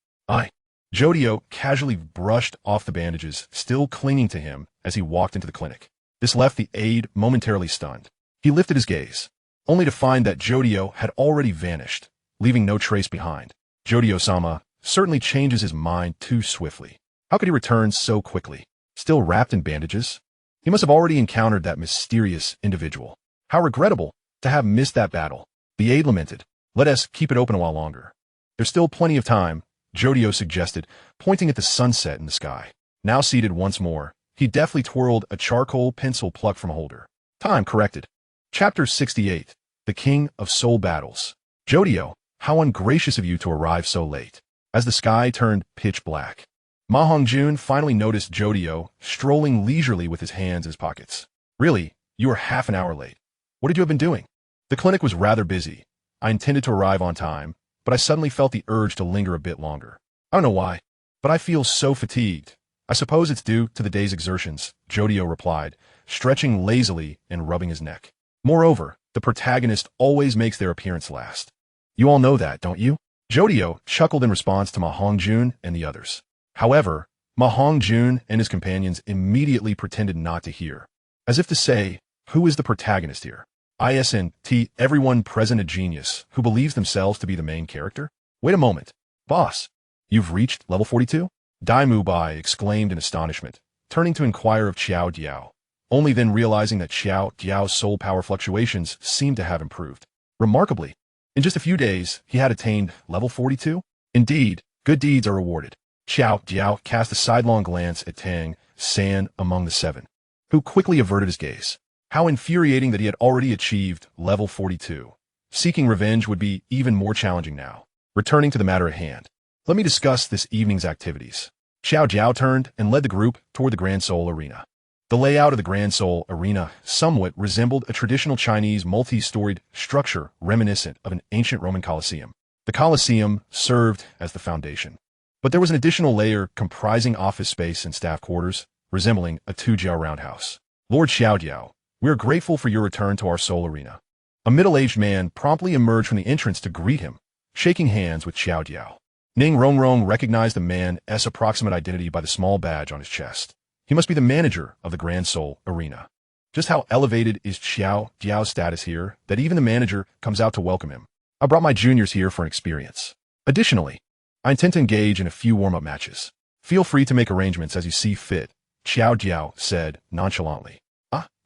S1: Jodio casually brushed off the bandages, still clinging to him as he walked into the clinic. This left the aide momentarily stunned. He lifted his gaze, only to find that Jodio had already vanished, leaving no trace behind. Jodio-sama certainly changes his mind too swiftly. How could he return so quickly? Still wrapped in bandages? He must have already encountered that mysterious individual. How regrettable to have missed that battle. The aide lamented. Let us keep it open a while longer. There's still plenty of time, Jodio suggested, pointing at the sunset in the sky. Now seated once more, he deftly twirled a charcoal pencil plucked from a holder. Time corrected. Chapter 68. The King of Soul Battles. Jodio, how ungracious of you to arrive so late. As the sky turned pitch black, Ma Hongjun finally noticed Jodio strolling leisurely with his hands in his pockets. Really, you were half an hour late. What had you been doing? The clinic was rather busy. I intended to arrive on time, but I suddenly felt the urge to linger a bit longer. I don't know why, but I feel so fatigued. I suppose it's due to the day's exertions, Jodio replied, stretching lazily and rubbing his neck. Moreover, the protagonist always makes their appearance last. You all know that, don't you? Jodio chuckled in response to Ma Hongjun and the others. However, Ma Hongjun and his companions immediately pretended not to hear, as if to say, who is the protagonist here? ISNT, everyone present a genius who believes themselves to be the main character? Wait a moment. Boss, you've reached level 42? Dai Mubai exclaimed in astonishment, turning to inquire of Qiao Diao, only then realizing that Qiao Diao's soul power fluctuations seemed to have improved. Remarkably, in just a few days, he had attained level 42. Indeed, good deeds are rewarded. Qiao Diao cast a sidelong glance at Tang San among the seven, who quickly averted his gaze. How infuriating that he had already achieved level 42. Seeking revenge would be even more challenging now. Returning to the matter at hand, let me discuss this evening's activities. Xiao Jiao turned and led the group toward the Grand Soul Arena. The layout of the Grand Soul Arena somewhat resembled a traditional Chinese multi-storied structure reminiscent of an ancient Roman Colosseum. The Colosseum served as the foundation, but there was an additional layer comprising office space and staff quarters, resembling a two-jiao roundhouse. Lord Xiao Jiao, we are grateful for your return to our Soul Arena. A middle-aged man promptly emerged from the entrance to greet him, shaking hands with Xiao Jiao. Ning Rongrong recognized the man's approximate identity by the small badge on his chest. He must be the manager of the Grand Soul Arena. Just how elevated is Xiao Jiao's status here that even the manager comes out to welcome him. I brought my juniors here for an experience. Additionally, I intend to engage in a few warm-up matches. Feel free to make arrangements as you see fit, Xiao Jiao said nonchalantly.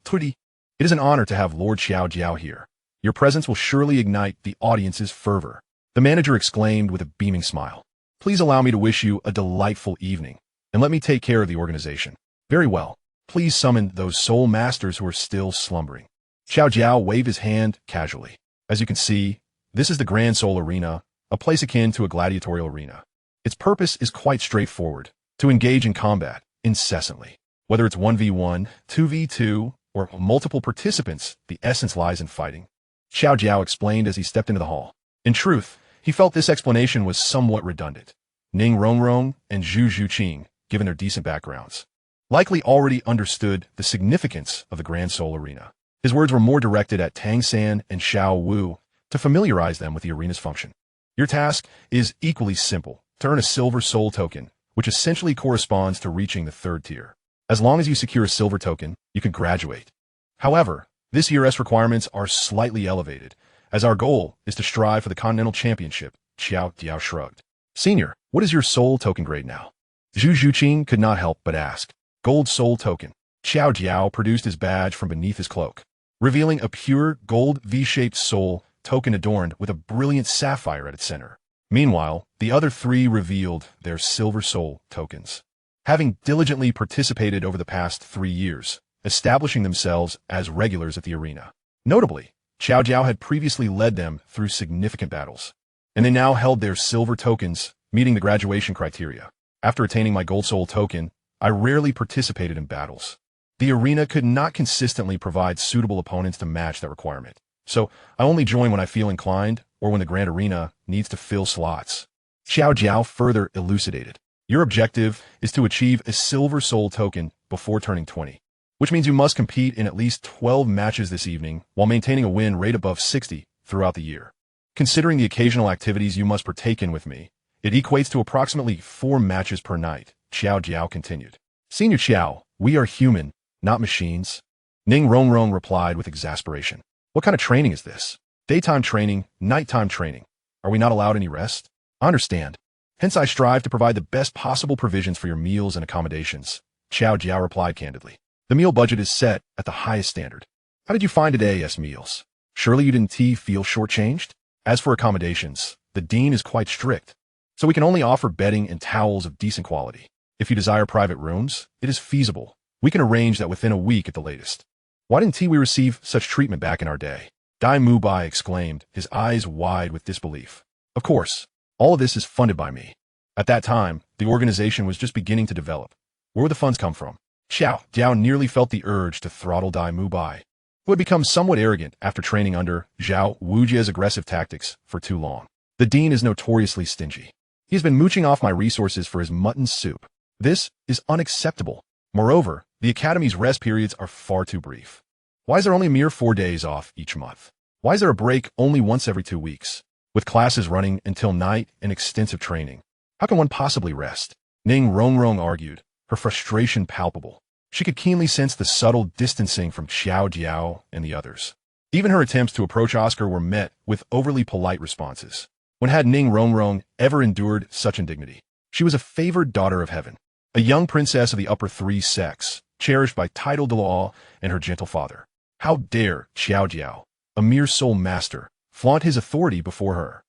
S1: Tudi, it is an honor to have Lord Xiao Jiao here. Your presence will surely ignite the audience's fervor. The manager exclaimed with a beaming smile. Please allow me to wish you a delightful evening, and let me take care of the organization. Very well. Please summon those soul masters who are still slumbering. Xiao Jiao waved his hand casually. As you can see, this is the Grand Soul Arena, a place akin to a gladiatorial arena. Its purpose is quite straightforward, to engage in combat incessantly. Whether it's 1v1, 2v2, or multiple participants, the essence lies in fighting. Xiao Jiao explained as he stepped into the hall. In truth, he felt this explanation was somewhat redundant. Ning Rongrong and Zhu Zhuqing, given their decent backgrounds, likely already understood the significance of the Grand Soul Arena. His words were more directed at Tang San and Xiao Wu to familiarize them with the arena's function. Your task is equally simple, to earn a silver soul token, which essentially corresponds to reaching the third tier. As long as you secure a silver token, you can graduate. However, this year's requirements are slightly elevated, as our goal is to strive for the Continental Championship, Qiao Diao shrugged. Senior, what is your soul token grade now? Zhu Zhuqing could not help but ask. Gold soul token. Xiao Jiao produced his badge from beneath his cloak, revealing a pure gold V-shaped soul token adorned with a brilliant sapphire at its center. Meanwhile, the other three revealed their silver soul tokens, having diligently participated over the past 3 years, establishing themselves as regulars at the arena. Notably, Xiao Jiao had previously led them through significant battles, and they now held their silver tokens, meeting the graduation criteria. After attaining my gold soul token, I rarely participated in battles. The arena could not consistently provide suitable opponents to match that requirement, so I only join when I feel inclined or when the Grand Arena needs to fill slots. Xiao Jiao further elucidated. Your objective is to achieve a silver soul token before turning 20, which means you must compete in at least 12 matches this evening while maintaining a win rate above 60 throughout the year. Considering the occasional activities you must partake in with me, it equates to approximately 4 matches per night, Xiao Jiao continued. Senior Qiao, we are human, not machines. Ning Rongrong replied with exasperation. What kind of training is this? Daytime training, nighttime training. Are we not allowed any rest? I understand. Hence I strive to provide the best possible provisions for your meals and accommodations, Xiao Jiao replied candidly. The meal budget is set at the highest standard. How did you find today's meals? Surely you didn't feel shortchanged? As for accommodations, the dean is quite strict, so we can only offer bedding and towels of decent quality. If you desire private rooms, it is feasible. We can arrange that within a week at the latest. Why didn't we receive such treatment back in our day? Dai Mubai exclaimed, his eyes wide with disbelief. Of course, all of this is funded by me. At that time, the organization was just beginning to develop. Where would the funds come from? Xiao Jiao nearly felt the urge to throttle Dai Mubai, who had become somewhat arrogant after training under Zhao Wujia's aggressive tactics for too long. The dean is notoriously stingy. He has been mooching off my resources for his mutton soup. This is unacceptable. Moreover, the Academy's rest periods are far too brief. Why is there only a mere 4 days off each month? Why is there a break only once every 2 weeks? with classes running until night and extensive training. How can one possibly rest? Ning Rongrong argued, her frustration palpable. She could keenly sense the subtle distancing from Xiao Jiao and the others. Even her attempts to approach Oscar were met with overly polite responses. When had Ning Rongrong ever endured such indignity? She was a favored daughter of heaven, a young princess of the upper three sects, cherished by titled Douluo and her gentle father. How dare Xiao Jiao, a mere soul master, flaunt his authority before her?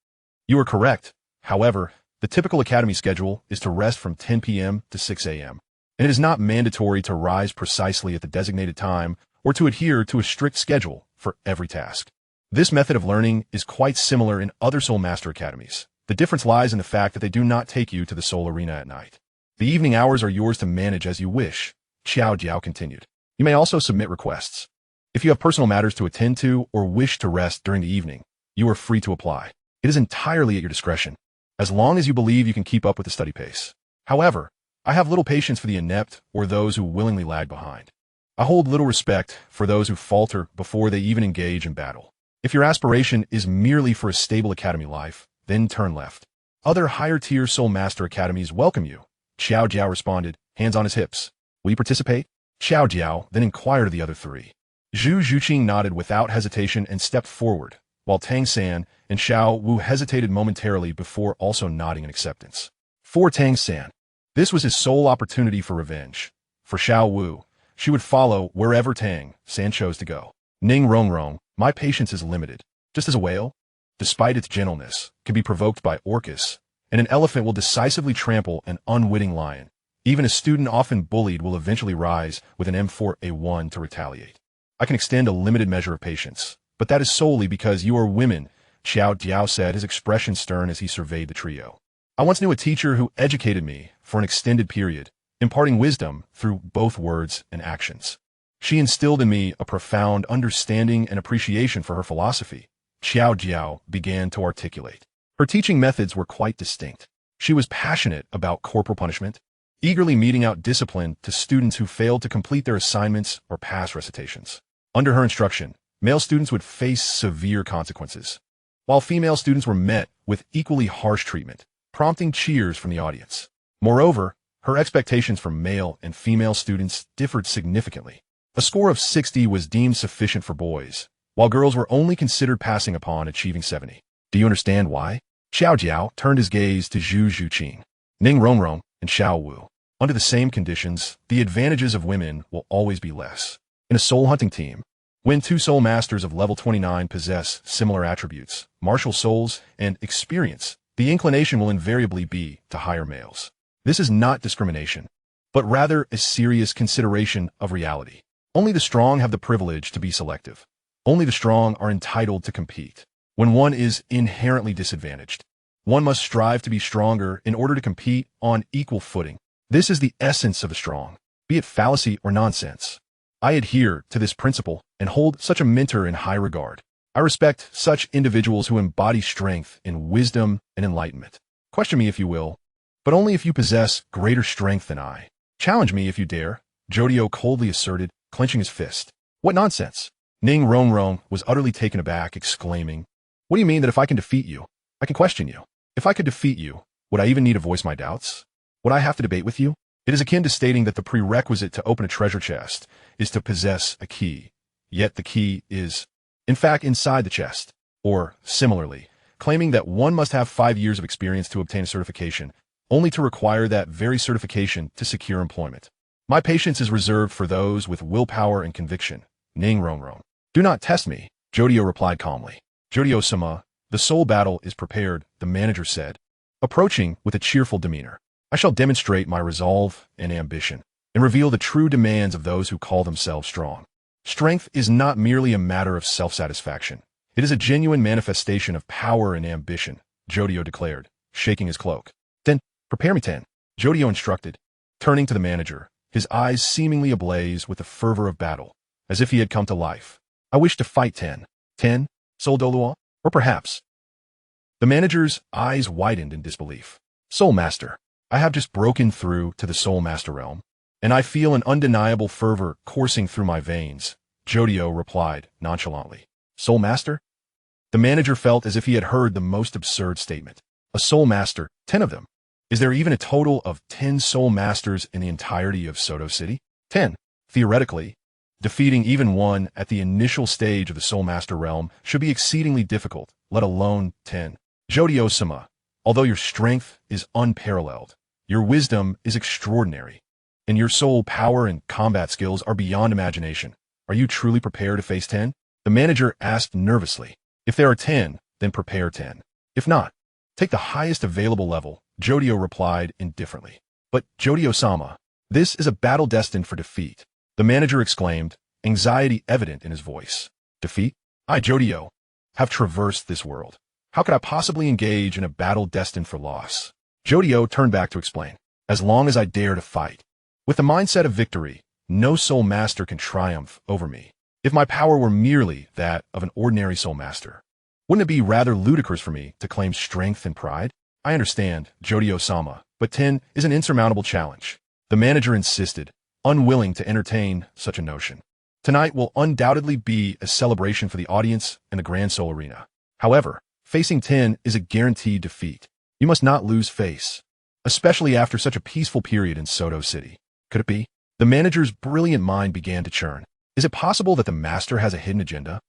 S1: You are correct. However, the typical academy schedule is to rest from 10 p.m. to 6 a.m., and it is not mandatory to rise precisely at the designated time or to adhere to a strict schedule for every task. This method of learning is quite similar in other Soul Master academies. The difference lies in the fact that they do not take you to the Soul Arena at night. The evening hours are yours to manage as you wish, Xiao Jiao continued. You may also submit requests. If you have personal matters to attend to or wish to rest during the evening, you are free to apply. It is entirely at your discretion, as long as you believe you can keep up with the study pace. However, I have little patience for the inept or those who willingly lag behind. I hold little respect for those who falter before they even engage in battle. If your aspiration is merely for a stable academy life, then turn left. Other higher-tier Soul Master academies welcome you, Xiao Jiao responded, hands on his hips. Will you participate? Xiao Jiao then inquired of the other three. Zhu Zhuqing nodded without hesitation and stepped forward, while Tang San and Xiao Wu hesitated momentarily before also nodding in acceptance. For Tang San, this was his sole opportunity for revenge. For Xiao Wu, she would follow wherever Tang San chose to go. Ning Rongrong, my patience is limited. Just as a whale, despite its gentleness, can be provoked by orcus, and an elephant will decisively trample an unwitting lion. Even a student often bullied will eventually rise with an M4A1 to retaliate. I can extend a limited measure of patience, but that is solely because you are women, Xiao Jiao said, his expression stern as he surveyed the trio. I once knew a teacher who educated me for an extended period, imparting wisdom through both words and actions. She instilled in me a profound understanding and appreciation for her philosophy, Xiao Jiao began to articulate. Her teaching methods were quite distinct. She was passionate about corporal punishment, eagerly meting out discipline to students who failed to complete their assignments or pass recitations. Under her instruction, male students would face severe consequences, while female students were met with equally harsh treatment, prompting cheers from the audience. Moreover, her expectations for male and female students differed significantly. A score of 60 was deemed sufficient for boys, while girls were only considered passing upon achieving 70. Do you understand why? Xiao Jiao turned his gaze to Zhu Zhuqing, Ning Rongrong, and Xiao Wu. Under the same conditions, the advantages of women will always be less. In a soul hunting team, when two soul masters of level 29 possess similar attributes, martial souls, and experience, the inclination will invariably be to hire males. This is not discrimination, but rather a serious consideration of reality. Only the strong have the privilege to be selective. Only the strong are entitled to compete. When one is inherently disadvantaged, one must strive to be stronger in order to compete on equal footing. This is the essence of the strong, be it fallacy or nonsense. I adhere to this principle and hold such a mentor in high regard. I respect such individuals who embody strength in wisdom and enlightenment. Question me if you will, but only if you possess greater strength than I. Challenge me if you dare, Jodio coldly asserted, clenching his fist. What nonsense! Ning Rongrong was utterly taken aback, exclaiming, What do you mean that if I can defeat you, I can question you? If I could defeat you, would I even need to voice my doubts? Would I have to debate with you? It is akin to stating that the prerequisite to open a treasure chest is to possess a key, yet the key is, in fact, inside the chest. Or, similarly, claiming that one must have 5 years of experience to obtain a certification, only to require that very certification to secure employment. My patience is reserved for those with willpower and conviction, Ning Rongrong. Do not test me, Jodio replied calmly. Jodio-sama, the soul battle is prepared, the manager said, approaching with a cheerful demeanor. I shall demonstrate my resolve and ambition, and reveal the true demands of those who call themselves strong. Strength is not merely a matter of self-satisfaction. It is a genuine manifestation of power and ambition, Jodio declared, shaking his cloak. Then, prepare me 10, Jodio instructed, turning to the manager, his eyes seemingly ablaze with the fervor of battle, as if he had come to life. I wish to fight 10. 10, Soul Douluo? Or perhaps. The manager's eyes widened in disbelief. Soul Master, I have just broken through to the Soul Master realm, and I feel an undeniable fervor coursing through my veins, Jodio replied nonchalantly. Soul Master? The manager felt as if he had heard the most absurd statement. A soul master, 10 of them. Is there even a total of 10 soul masters in the entirety of Soto City? 10. Theoretically, defeating even one at the initial stage of the soul master realm should be exceedingly difficult, let alone 10. Jodio-sama, although your strength is unparalleled, your wisdom is extraordinary, and your soul power and combat skills are beyond imagination. Are you truly prepared to face 10? The manager asked nervously. If there are 10, then prepare 10. If not, take the highest available level, Jodio replied indifferently. But Jodio-sama, this is a battle destined for defeat. The manager exclaimed, anxiety evident in his voice. Defeat? I, Jodio, have traversed this world. How could I possibly engage in a battle destined for loss? Jodio turned back to explain. As long as I dare to fight. With the mindset of victory, no soul master can triumph over me. If my power were merely that of an ordinary soul master, wouldn't it be rather ludicrous for me to claim strength and pride? I understand, Jodio-sama, but 10 is an insurmountable challenge. The manager insisted, unwilling to entertain such a notion. Tonight will undoubtedly be a celebration for the audience in the Grand Soul Arena. However, facing 10 is a guaranteed defeat. You must not lose face, especially after such a peaceful period in Soto City. Could it be? The manager's brilliant mind began to churn. Is it possible that the master has a hidden agenda?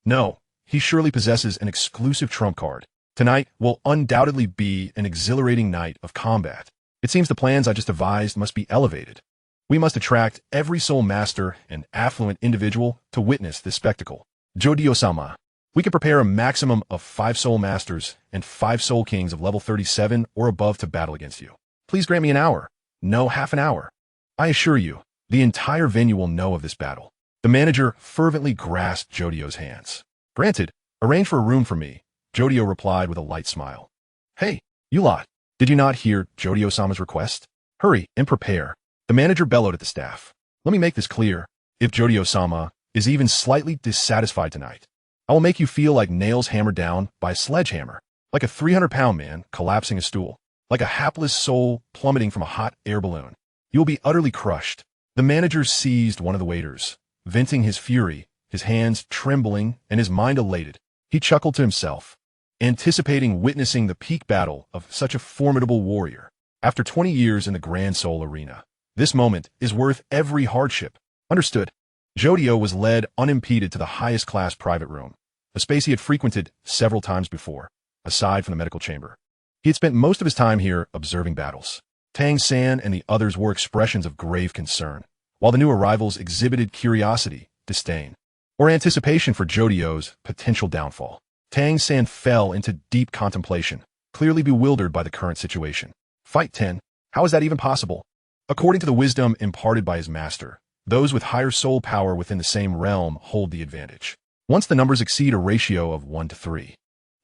S1: No, he surely possesses an exclusive trump card. Tonight will undoubtedly be an exhilarating night of combat. It seems the plans I just devised must be elevated. We must attract every soul master and affluent individual to witness this spectacle. Jodio-sama, we can prepare a maximum of 5 soul masters and 5 soul kings of level 37 or above to battle against you. Please grant me an hour. No, half an hour. I assure you, the entire venue will know of this battle. The manager fervently grasped Jodio's hands. Granted, arrange for a room for me, Jodio replied with a light smile. Hey, you lot, did you not hear Jodio-sama's request? Hurry and prepare. The manager bellowed at the staff. Let me make this clear. If Jodio-sama is even slightly dissatisfied tonight, I will make you feel like nails hammered down by a sledgehammer, like a 300-pound man collapsing a stool, like a hapless soul plummeting from a hot air balloon. You will be utterly crushed. The manager seized one of the waiters, venting his fury, his hands trembling and his mind elated. He chuckled to himself, anticipating witnessing the peak battle of such a formidable warrior. After 20 years in the Grand Soul Arena, this moment is worth every hardship. Understood. Jodio was led unimpeded to the highest class private room, a space he had frequented several times before, aside from the medical chamber. He had spent most of his time here observing battles. Tang San and the others wore expressions of grave concern, while the new arrivals exhibited curiosity, disdain, or anticipation for Jodio's potential downfall. Tang San fell into deep contemplation, clearly bewildered by the current situation. Fight 10. How is that even possible? According to the wisdom imparted by his master, those with higher soul power within the same realm hold the advantage. Once the numbers exceed a ratio of 1 to 3,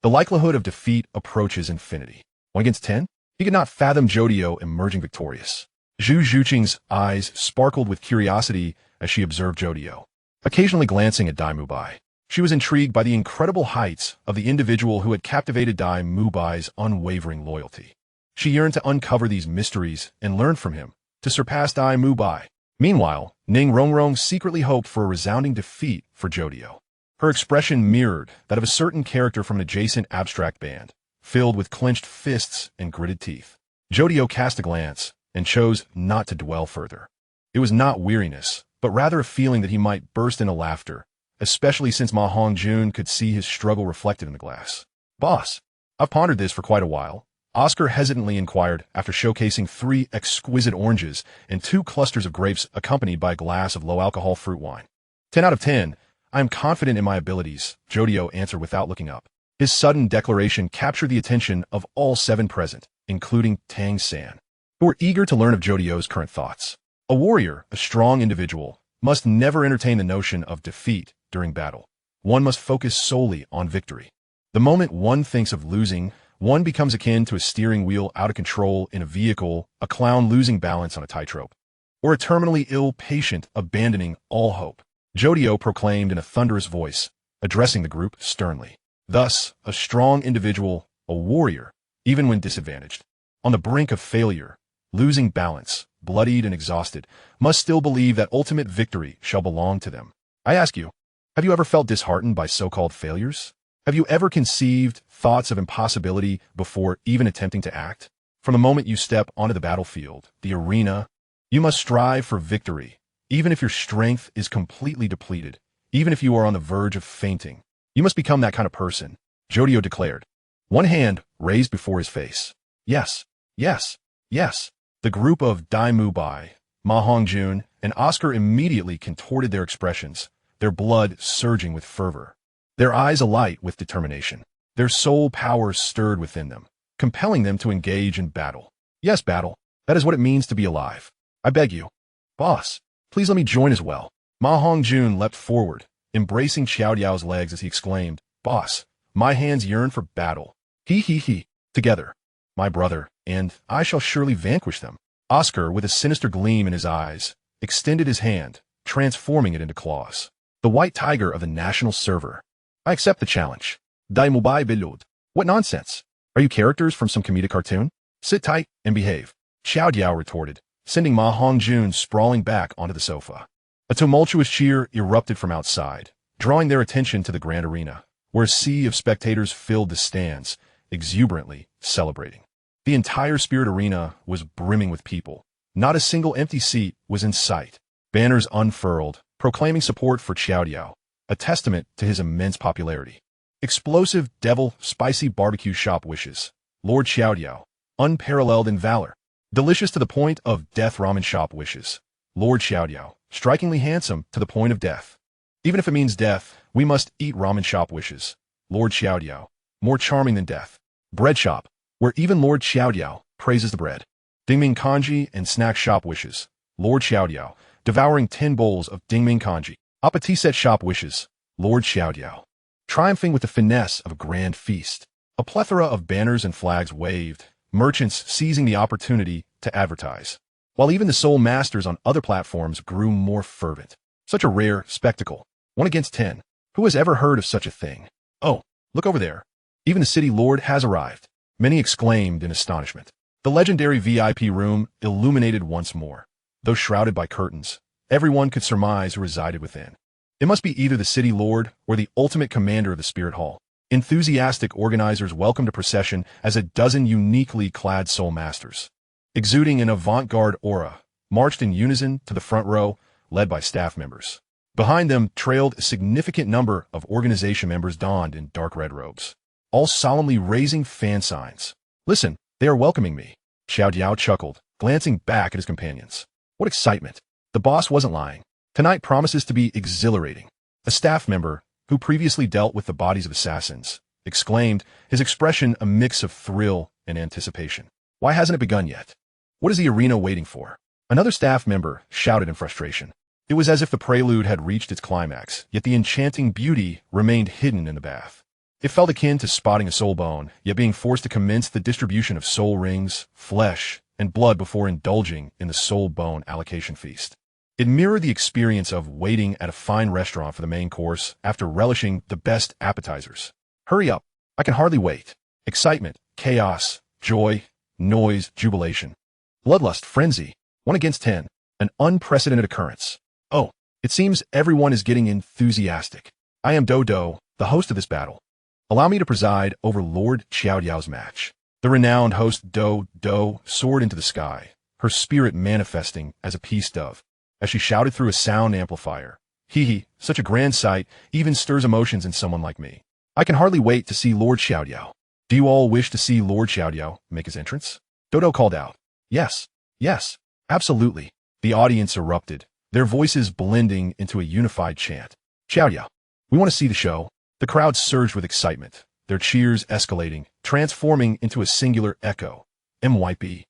S1: the likelihood of defeat approaches infinity. 1 against 10? He could not fathom Jodio emerging victorious. Zhu Zhuqing's eyes sparkled with curiosity as she observed Jodio, occasionally glancing at Dai Mubai. She was intrigued by the incredible heights of the individual who had captivated Dai Mubai's unwavering loyalty. She yearned to uncover these mysteries and learn from him, to surpass Dai Mubai. Meanwhile, Ning Rongrong secretly hoped for a resounding defeat for Jodio. Her expression mirrored that of a certain character from an adjacent abstract band, filled with clenched fists and gritted teeth. Jodio cast a glance and chose not to dwell further. It was not weariness, but rather a feeling that he might burst into laughter, especially since Ma Hongjun could see his struggle reflected in the glass. Boss, I've pondered this for quite a while, Oscar hesitantly inquired after showcasing 3 exquisite oranges and 2 clusters of grapes accompanied by a glass of low-alcohol fruit wine. 10 out of 10. I am confident in my abilities, Jodio answered without looking up. His sudden declaration captured the attention of all 7 present, including Tang San, who were eager to learn of Jodio's current thoughts. A warrior, a strong individual, must never entertain the notion of defeat during battle. One must focus solely on victory. The moment one thinks of losing, one becomes akin to a steering wheel out of control in a vehicle, a clown losing balance on a tightrope, or a terminally ill patient abandoning all hope. Jodio proclaimed in a thunderous voice, addressing the group sternly. Thus, a strong individual, a warrior, even when disadvantaged, on the brink of failure, losing balance, bloodied and exhausted, must still believe that ultimate victory shall belong to them. I ask you, have you ever felt disheartened by so-called failures? Have you ever conceived thoughts of impossibility before even attempting to act? From the moment you step onto the battlefield, the arena, you must strive for victory, even if your strength is completely depleted, even if you are on the verge of fainting. You must become that kind of person, Jodio declared, one hand raised before his face. Yes, yes, yes. The group of Dai Mubai, Ma Hongjun, and Oscar immediately contorted their expressions, their blood surging with fervor, their eyes alight with determination. Their soul power stirred within them, compelling them to engage in battle. Yes, battle. That is what it means to be alive. I beg you. Boss, please let me join as well. Ma Hongjun leapt forward, embracing Xiaodiao's legs as he exclaimed, Boss, my hands yearn for battle. He. Together, my brother, and I shall surely vanquish them. Oscar, with a sinister gleam in his eyes, extended his hand, transforming it into claws. The white tiger of the national server. I accept the challenge. Dai Mubai Bilud. What nonsense. Are you characters from some comedic cartoon? Sit tight and behave. Xiaodiao retorted, sending Ma Hongjun sprawling back onto the sofa. A tumultuous cheer erupted from outside, drawing their attention to the grand arena, where a sea of spectators filled the stands, exuberantly celebrating. The entire spirit arena was brimming with people. Not a single empty seat was in sight. Banners unfurled, proclaiming support for Xiaodiao, a testament to his immense popularity. Explosive, devil, spicy barbecue shop wishes. Lord Xiaodiao, unparalleled in valor. Delicious to the point of death ramen shop wishes. Lord Xiaodiao, strikingly handsome to the point of death. Even if it means death, we must eat ramen shop wishes. Lord Xiaodiao, more charming than death. Bread shop, where even Lord Xiaodiao praises the bread. Dingming kanji and snack shop wishes. Lord Xiaodiao, devouring 10 bowls of dingming kanji. Appetit shop wishes. Lord Xiaodiao, triumphing with the finesse of a grand feast. A plethora of banners and flags waved, merchants seizing the opportunity to advertise, while even the soul masters on other platforms grew more fervent. Such a rare spectacle. 1 against 10. Who has ever heard of such a thing? Oh, look over there. Even the city lord has arrived. Many exclaimed in astonishment. The legendary VIP room illuminated once more. Though shrouded by curtains, everyone could surmise who resided within. It must be either the city lord or the ultimate commander of the spirit hall. Enthusiastic organizers welcomed a procession as a dozen uniquely clad soul masters, exuding an avant-garde aura, marched in unison to the front row, led by staff members. Behind them trailed a significant number of organization members donned in dark red robes, all solemnly raising fan signs. Listen, they are welcoming me. Xiaodiao chuckled, glancing back at his companions. What excitement. The boss wasn't lying. Tonight promises to be exhilarating. A staff member, who previously dealt with the bodies of assassins, exclaimed, his expression a mix of thrill and anticipation. Why hasn't it begun yet? What is the arena waiting for? Another staff member shouted in frustration. It was as if the prelude had reached its climax, yet the enchanting beauty remained hidden in the bath. It felt akin to spotting a soul bone, yet being forced to commence the distribution of soul rings, flesh, and blood before indulging in the soul bone allocation feast. It mirrored the experience of waiting at a fine restaurant for the main course after relishing the best appetizers. Hurry up. I can hardly wait. Excitement, chaos, joy, noise, jubilation. Bloodlust, frenzy. 1 against 10. An unprecedented occurrence. Oh, it seems everyone is getting enthusiastic. I am Douluo, the host of this battle. Allow me to preside over Lord Xiaodiao's match. The renowned host Douluo soared into the sky, her spirit manifesting as a peace dove, as she shouted through a sound amplifier. Hee, such a grand sight even stirs emotions in someone like me. I can hardly wait to see Lord Xiaodiao. Do you all wish to see Lord Xiaodiao make his entrance? Douluo called out. Yes, absolutely. The audience erupted, their voices blending into a unified chant. Xiaodiao, we want to see the show. The crowd surged with excitement, their cheers escalating, transforming into a singular echo. MYP.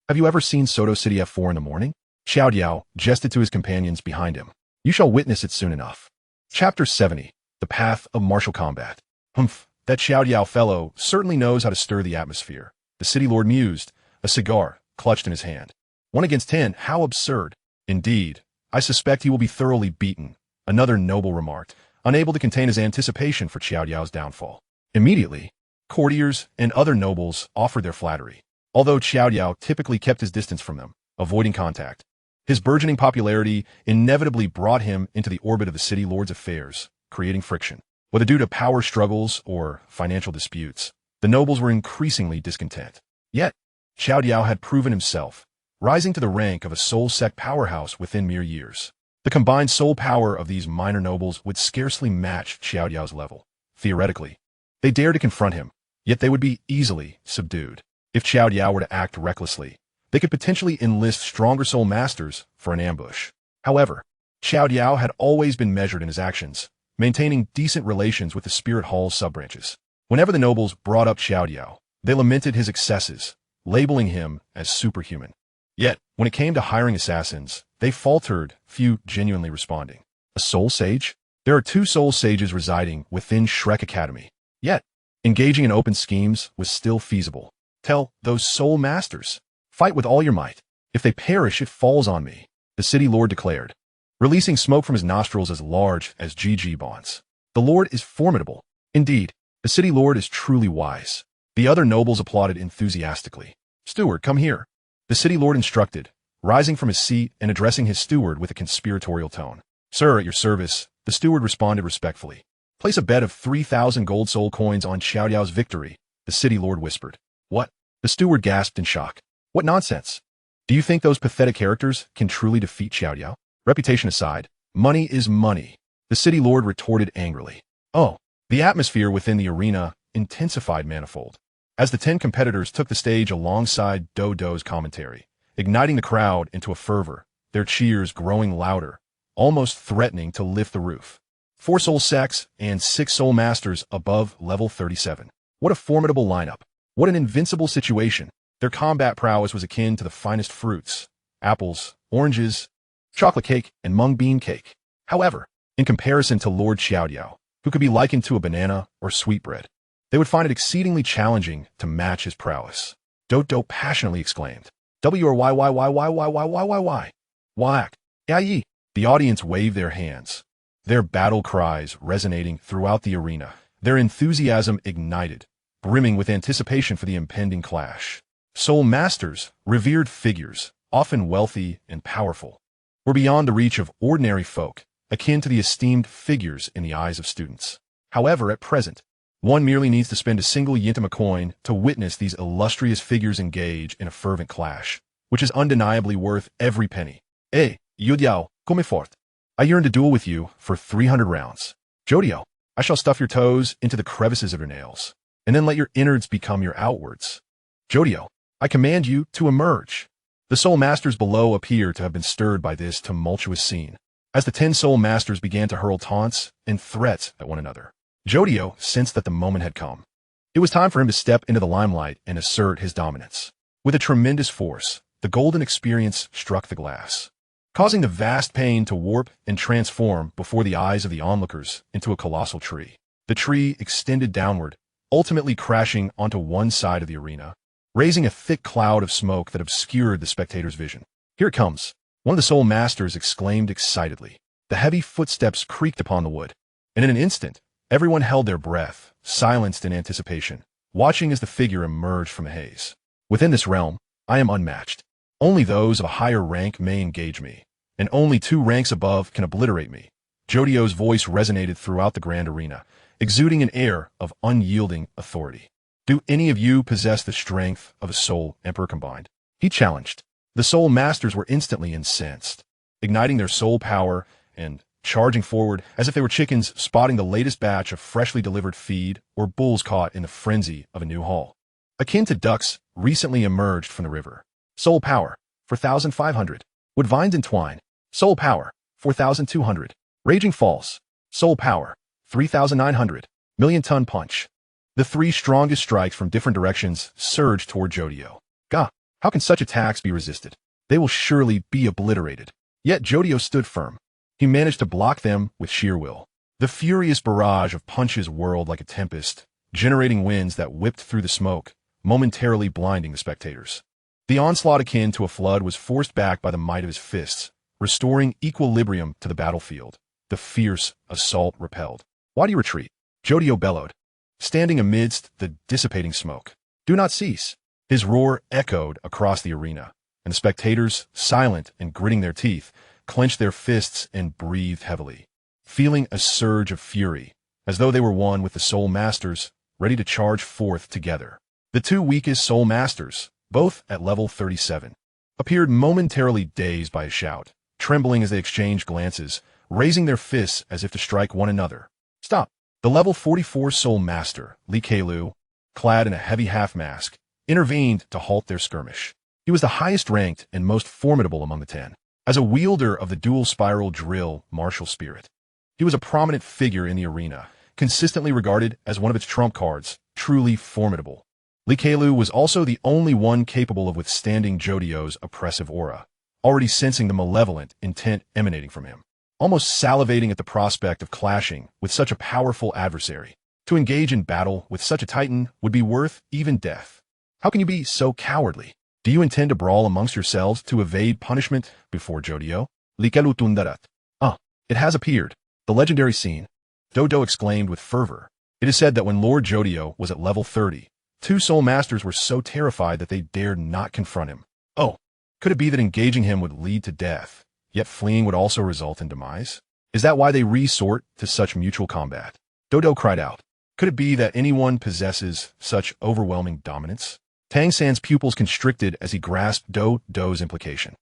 S1: Have you ever seen Soto City F4 in the morning? Xiaodiao gestured to his companions behind him. You shall witness it soon enough. Chapter 70. The Path of Martial Combat. Humph, that Xiaodiao fellow certainly knows how to stir the atmosphere. The city lord mused, a cigar clutched in his hand. 1 against 10, how absurd. Indeed, I suspect he will be thoroughly beaten, another noble remarked, unable to contain his anticipation for Xiaodiao's downfall. Immediately, courtiers and other nobles offered their flattery, although Xiaodiao typically kept his distance from them, avoiding contact. His burgeoning popularity inevitably brought him into the orbit of the city lord's affairs, creating friction. Whether due to power struggles or financial disputes, the nobles were increasingly discontent. Yet, Xiao Diao had proven himself, rising to the rank of a Soul Sect powerhouse within mere years. The combined soul power of these minor nobles would scarcely match Xiao Diao's level. Theoretically, they dared to confront him, yet they would be easily subdued. If Xiao Diao were to act recklessly, they could potentially enlist stronger soul masters for an ambush. However, Xiao Diao had always been measured in his actions, maintaining decent relations with the Spirit Hall's sub-branches. Whenever the nobles brought up Xiao Diao, they lamented his excesses, labeling him as superhuman. Yet, when it came to hiring assassins, they faltered, few genuinely responding. A soul sage? There are 2 soul sages residing within Shrek Academy. Yet, engaging in open schemes was still feasible. Tell those soul masters, fight with all your might. If they perish, it falls on me, the city lord declared, releasing smoke from his nostrils as large as GG bonds. The lord is formidable. Indeed, the city lord is truly wise. The other nobles applauded enthusiastically. Steward, come here, the city lord instructed, rising from his seat and addressing his steward with a conspiratorial tone. Sir, at your service, the steward responded respectfully. Place a bet of 3,000 gold soul coins on Xiao Diao's victory, the city lord whispered. What? The steward gasped in shock. What nonsense? Do you think those pathetic characters can truly defeat Xiao Diao? Reputation aside, money is money, the city lord retorted angrily. Oh, the atmosphere within the arena intensified manifold, as the 10 competitors took the stage alongside Dodo's commentary, igniting the crowd into a fervor, their cheers growing louder, almost threatening to lift the roof. 4 soul sects and 6 soul masters above level 37. What a formidable lineup. What an invincible situation. Their combat prowess was akin to the finest fruits, apples, oranges, chocolate cake, and mung bean cake. However, in comparison to Lord Xiao Diao, who could be likened to a banana or sweetbread, they would find it exceedingly challenging to match his prowess. Dodo passionately exclaimed, W-R-Y-Y-Y-Y-Y-Y-Y-Y-Y. Whack. Yi. The audience waved their hands, their battle cries resonating throughout the arena, their enthusiasm ignited, brimming with anticipation for the impending clash. Soul masters, revered figures, often wealthy and powerful, were beyond the reach of ordinary folk, akin to the esteemed figures in the eyes of students. However, at present, one merely needs to spend a single yintama coin to witness these illustrious figures engage in a fervent clash, which is undeniably worth every penny. Hey, Yudiao, come forth. I yearn to duel with you for 300 rounds. Jodio, I shall stuff your toes into the crevices of your nails, and then let your innards become your outwards. Jodio, I command you to emerge. The soul masters below appear to have been stirred by this tumultuous scene, as the 10 soul masters began to hurl taunts and threats at one another. Jodio sensed that the moment had come. It was time for him to step into the limelight and assert his dominance. With a tremendous force, the golden experience struck the glass, causing the vast pane to warp and transform before the eyes of the onlookers into a colossal tree. The tree extended downward, ultimately crashing onto one side of the arena, raising a thick cloud of smoke that obscured the spectator's vision. Here it comes, one of the soul masters exclaimed excitedly. The heavy footsteps creaked upon the wood, and in an instant, everyone held their breath, silenced in anticipation, watching as the figure emerged from the haze. Within this realm, I am unmatched. Only those of a higher rank may engage me, and only 2 ranks above can obliterate me. Jodio's voice resonated throughout the grand arena, exuding an air of unyielding authority. Do any of you possess the strength of a soul emperor combined? He challenged. The soul masters were instantly incensed, igniting their soul power and charging forward as if they were chickens spotting the latest batch of freshly delivered feed or bulls caught in the frenzy of a new haul. Akin to ducks recently emerged from the river. Soul power, 4,500. Would vines entwine? Soul power, 4,200. Raging falls. Soul power, 3,900. Million-ton punch. The 3 strongest strikes from different directions surged toward Jodio. Gah, how can such attacks be resisted? They will surely be obliterated. Yet Jodio stood firm. He managed to block them with sheer will. The furious barrage of punches whirled like a tempest, generating winds that whipped through the smoke, momentarily blinding the spectators. The onslaught akin to a flood was forced back by the might of his fists, restoring equilibrium to the battlefield. The fierce assault repelled. Why do you retreat? Jodio bellowed, standing amidst the dissipating smoke. Do not cease. His roar echoed across the arena, and the spectators, silent and gritting their teeth, clenched their fists and breathed heavily. Feeling a surge of fury, as though they were one with the Soul Masters, ready to charge forth together. The two weakest Soul Masters, both at level 37, appeared momentarily dazed by a shout, trembling as they exchanged glances, raising their fists as if to strike one another. Stop! The level 44 Soul Master, Li Keilu, clad in a heavy half-mask, intervened to halt their skirmish. He was the highest-ranked and most formidable among the 10. As a wielder of the dual spiral drill martial spirit, he was a prominent figure in the arena, consistently regarded as one of its trump cards, truly formidable. Li Keilu was also the only one capable of withstanding Jodio's oppressive aura, already sensing the malevolent intent emanating from him, almost salivating at the prospect of clashing with such a powerful adversary. To engage in battle with such a titan would be worth even death. How can you be so cowardly? Do you intend to brawl amongst yourselves to evade punishment before Jodio? Li Keilu tundarat. It has appeared. The legendary scene. Dodo exclaimed with fervor. It is said that when Lord Jodio was at level 30, two Soul Masters were so terrified that they dared not confront him. Oh, could it be that engaging him would lead to death, yet fleeing would also result in demise? Is that why they resort to such mutual combat? Dodo cried out. Could it be that anyone possesses such overwhelming dominance? Tang San's pupils constricted as he grasped Dodo's implication.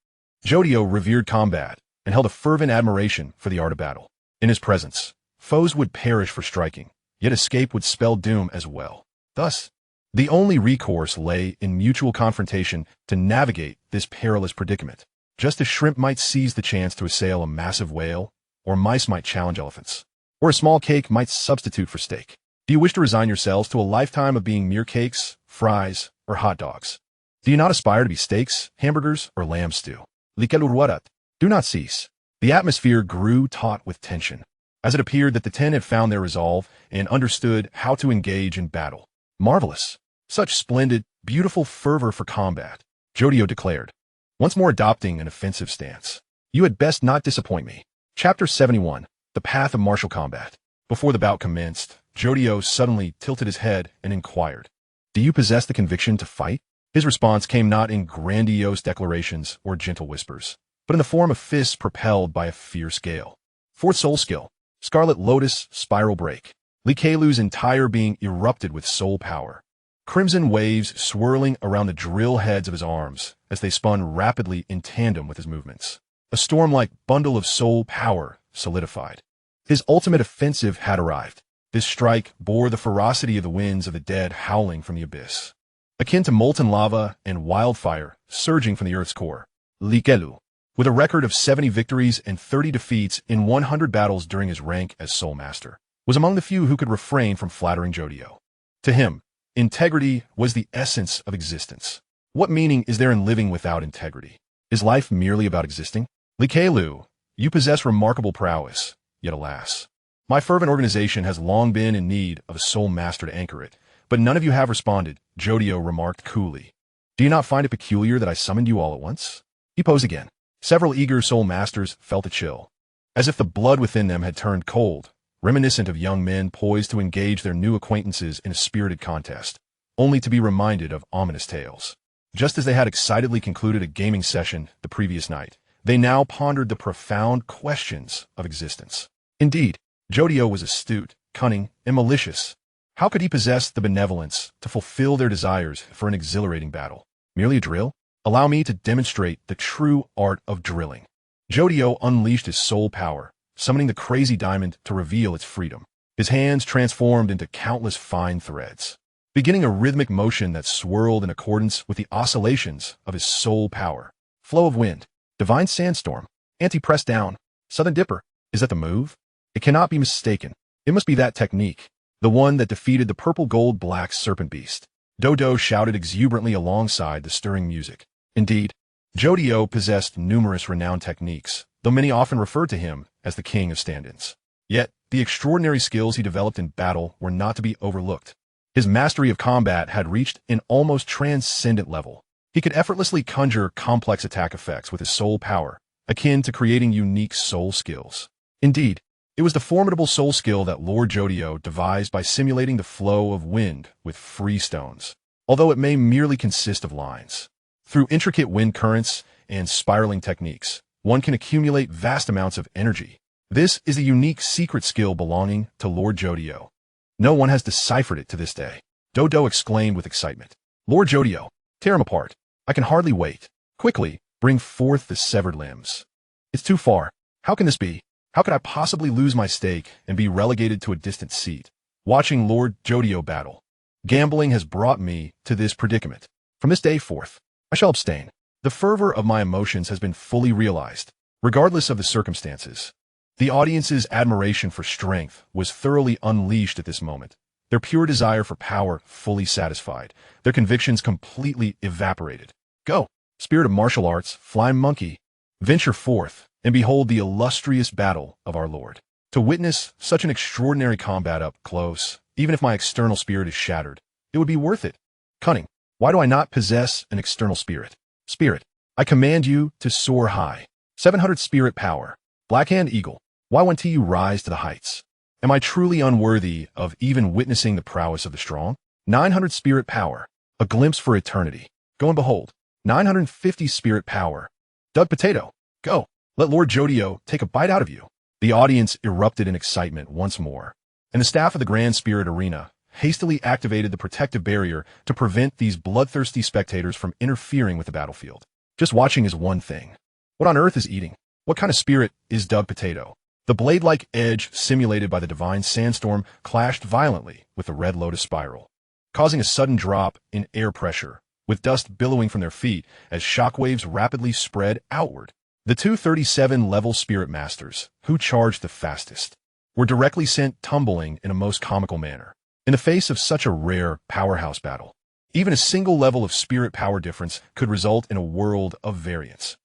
S1: Jodio revered combat and held a fervent admiration for the art of battle. In his presence, foes would perish for striking, yet escape would spell doom as well. Thus, the only recourse lay in mutual confrontation to navigate this perilous predicament. Just as shrimp might seize the chance to assail a massive whale, or mice might challenge elephants, or a small cake might substitute for steak. Do you wish to resign yourselves to a lifetime of being mere cakes, fries, or hot dogs? Do you not aspire to be steaks, hamburgers, or lamb stew? Li Keilu ruarat. Do not cease. The atmosphere grew taut with tension, as it appeared that the 10 had found their resolve and understood how to engage in battle. Marvelous. Such splendid, beautiful fervor for combat, Jodio declared, once more adopting an offensive stance. You had best not disappoint me. Chapter 71, The Path of Martial Combat. Before the bout commenced, Jodio suddenly tilted his head and inquired, Do you possess the conviction to fight? His response came not in grandiose declarations or gentle whispers, but in the form of fists propelled by a fierce gale. Fourth soul skill, Scarlet Lotus Spiral Break. Li Keilu's entire being erupted with soul power. Crimson waves swirling around the drill heads of his arms as they spun rapidly in tandem with his movements. A storm-like bundle of soul power solidified. His ultimate offensive had arrived. This strike bore the ferocity of the winds of the dead howling from the abyss. Akin to molten lava and wildfire surging from the earth's core, Li Keilu, with a record of 70 victories and 30 defeats in 100 battles during his rank as Soul Master, was among the few who could refrain from flattering Jodio. To him, integrity was the essence of existence. What meaning is there in living without integrity? Is life merely about existing? Li Keilu, you possess remarkable prowess, yet alas. My fervent organization has long been in need of a Soul Master to anchor it, but none of you have responded, Jodio remarked coolly. Do you not find it peculiar that I summoned you all at once? He posed again. Several eager Soul Masters felt a chill, as if the blood within them had turned cold, reminiscent of young men poised to engage their new acquaintances in a spirited contest, only to be reminded of ominous tales. Just as they had excitedly concluded a gaming session the previous night, they now pondered the profound questions of existence. Indeed, Jodio was astute, cunning, and malicious. How could he possess the benevolence to fulfill their desires for an exhilarating battle? Merely a drill? Allow me to demonstrate the true art of drilling. Jodio unleashed his soul power, summoning the crazy diamond to reveal its freedom. His hands transformed into countless fine threads, beginning a rhythmic motion that swirled in accordance with the oscillations of his soul power. Flow of wind, divine sandstorm, anti-press down, southern dipper. Is that the move? It cannot be mistaken. It must be that technique, the one that defeated the purple-gold-black serpent beast. Dodo shouted exuberantly alongside the stirring music. Indeed, Jodio possessed numerous renowned techniques, though many often referred to him as the king of stand-ins. Yet, the extraordinary skills he developed in battle were not to be overlooked. His mastery of combat had reached an almost transcendent level. He could effortlessly conjure complex attack effects with his soul power, akin to creating unique soul skills. Indeed, it was the formidable soul skill that Lord Jodio devised by simulating the flow of wind with free stones, although it may merely consist of lines. Through intricate wind currents and spiraling techniques, one can accumulate vast amounts of energy. This is a unique secret skill belonging to Lord Jodio. No one has deciphered it to this day. Dodo exclaimed with excitement. Lord Jodio, tear him apart. I can hardly wait. Quickly, bring forth the severed limbs. It's too far. How can this be? How could I possibly lose my stake and be relegated to a distant seat? Watching Lord Jodio battle. Gambling has brought me to this predicament. From this day forth, I shall abstain. The fervor of my emotions has been fully realized, regardless of the circumstances. The audience's admiration for strength was thoroughly unleashed at this moment. Their pure desire for power fully satisfied. Their convictions completely evaporated. Go, spirit of martial arts, fly monkey, venture forth and behold the illustrious battle of our Lord. To witness such an extraordinary combat up close, even if my external spirit is shattered, it would be worth it. Cunning, why do I not possess an external spirit? Spirit, I command you to soar high. 700 spirit power. Blackhand Eagle, why won't you rise to the heights? Am I truly unworthy of even witnessing the prowess of the strong? 900 spirit power. A glimpse for eternity. Go and behold. 950 spirit power. Dug potato, go. Let Lord Jodio take a bite out of you. The audience erupted in excitement once more, and the staff of the Grand Spirit Arena hastily activated the protective barrier to prevent these bloodthirsty spectators from interfering with the battlefield. Just watching is one thing. What on earth is eating? What kind of spirit is dug potato? The blade-like edge simulated by the divine sandstorm clashed violently with the red lotus spiral, causing a sudden drop in air pressure, with dust billowing from their feet as shockwaves rapidly spread outward. The 237-level spirit masters, who charged the fastest, were directly sent tumbling in a most comical manner. In the face of such a rare powerhouse battle, even a single level of spirit power difference could result in a world of variance.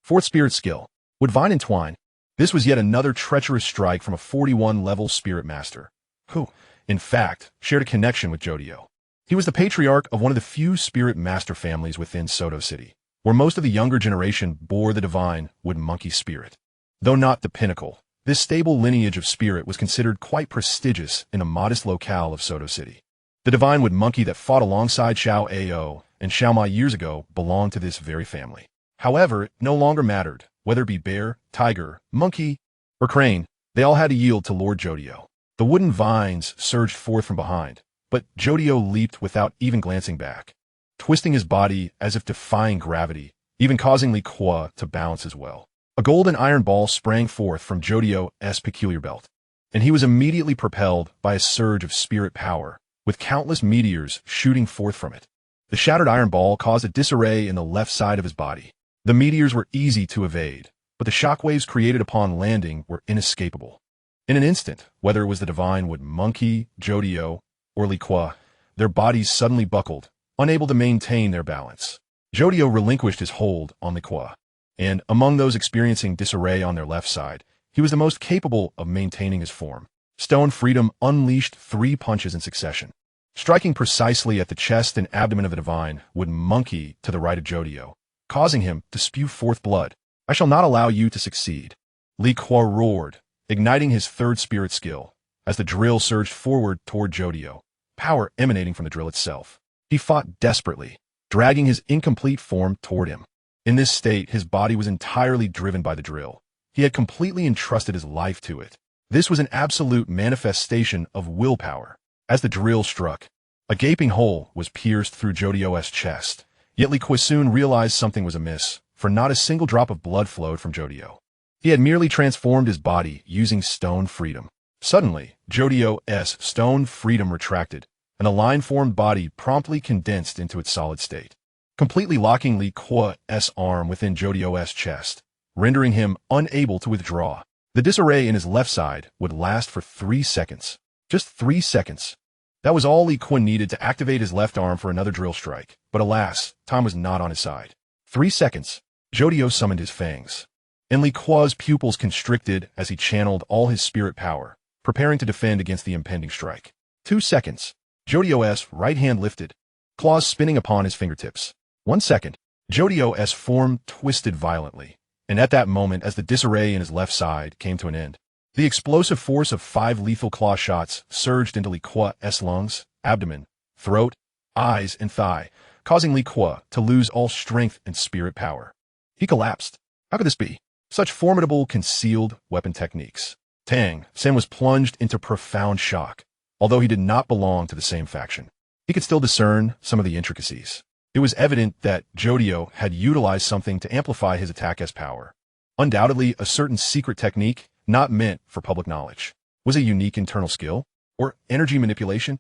S1: Fourth spirit skill. Would Vine entwine? This was yet another treacherous strike from a 41-level spirit master, who, in fact, shared a connection with Jodio. He was the patriarch of one of the few spirit master families within Soto City, where most of the younger generation bore the divine wood monkey spirit. Though not the pinnacle, this stable lineage of spirit was considered quite prestigious in a modest locale of Soto City. The divine wood monkey that fought alongside Xiao Ao and Xiao Ma years ago belonged to this very family. However, it no longer mattered, whether it be bear, tiger, monkey, or crane, they all had to yield to Lord Jodio. The wooden vines surged forth from behind, but Jodio leaped without even glancing back, twisting his body as if defying gravity, even causing Li Kuo to bounce as well. A golden iron ball sprang forth from Jodio's peculiar belt, and he was immediately propelled by a surge of spirit power, with countless meteors shooting forth from it. The shattered iron ball caused a disarray in the left side of his body. The meteors were easy to evade, but the shockwaves created upon landing were inescapable. In an instant, whether it was the divine wood monkey, Jodio, or Li Kuo, their bodies suddenly buckled, unable to maintain their balance. Jodio relinquished his hold on Li Kuo, and among those experiencing disarray on their left side, he was the most capable of maintaining his form. Stone Freedom unleashed 3 punches in succession, striking precisely at the chest and abdomen of the divine wood monkey to the right of Jodio, causing him to spew forth blood. I shall not allow you to succeed. Li Kuo roared, igniting his third spirit skill, as the drill surged forward toward Jodio, power emanating from the drill itself. He fought desperately, dragging his incomplete form toward him. In this state, his body was entirely driven by the drill. He had completely entrusted his life to it. This was an absolute manifestation of willpower. As the drill struck, a gaping hole was pierced through Jodio's chest. Yet Li Kuo soon realized something was amiss, for not a single drop of blood flowed from Jodio. He had merely transformed his body using Stone Freedom. Suddenly, Jodio's Stone Freedom retracted, and the line-formed body promptly condensed into its solid state, completely locking Li Kuo's arm within Jodio's chest, rendering him unable to withdraw. The disarray in his left side would last for 3 seconds. Just 3 seconds. That was all Li Kuo needed to activate his left arm for another drill strike, but alas, time was not on his side. 3 seconds. Jodio summoned his fangs, and Li Kuo's pupils constricted as he channeled all his spirit power, preparing to defend against the impending strike. 2 seconds. Jodio's right hand lifted, claws spinning upon his fingertips. 1 second. Jodio's form twisted violently, and at that moment, as the disarray in his left side came to an end, the explosive force of 5 lethal claw shots surged into Li Kuo's lungs, abdomen, throat, eyes, and thigh, causing Li Kuo to lose all strength and spirit power. He collapsed. How could this be? such formidable concealed weapon techniques. Tang Sect was plunged into profound shock. Although he did not belong to the same faction, he could still discern some of the intricacies. It was evident that Jodio had utilized something to amplify his attack as power. Undoubtedly, a certain secret technique not meant for public knowledge. Was a unique internal skill? Or energy manipulation?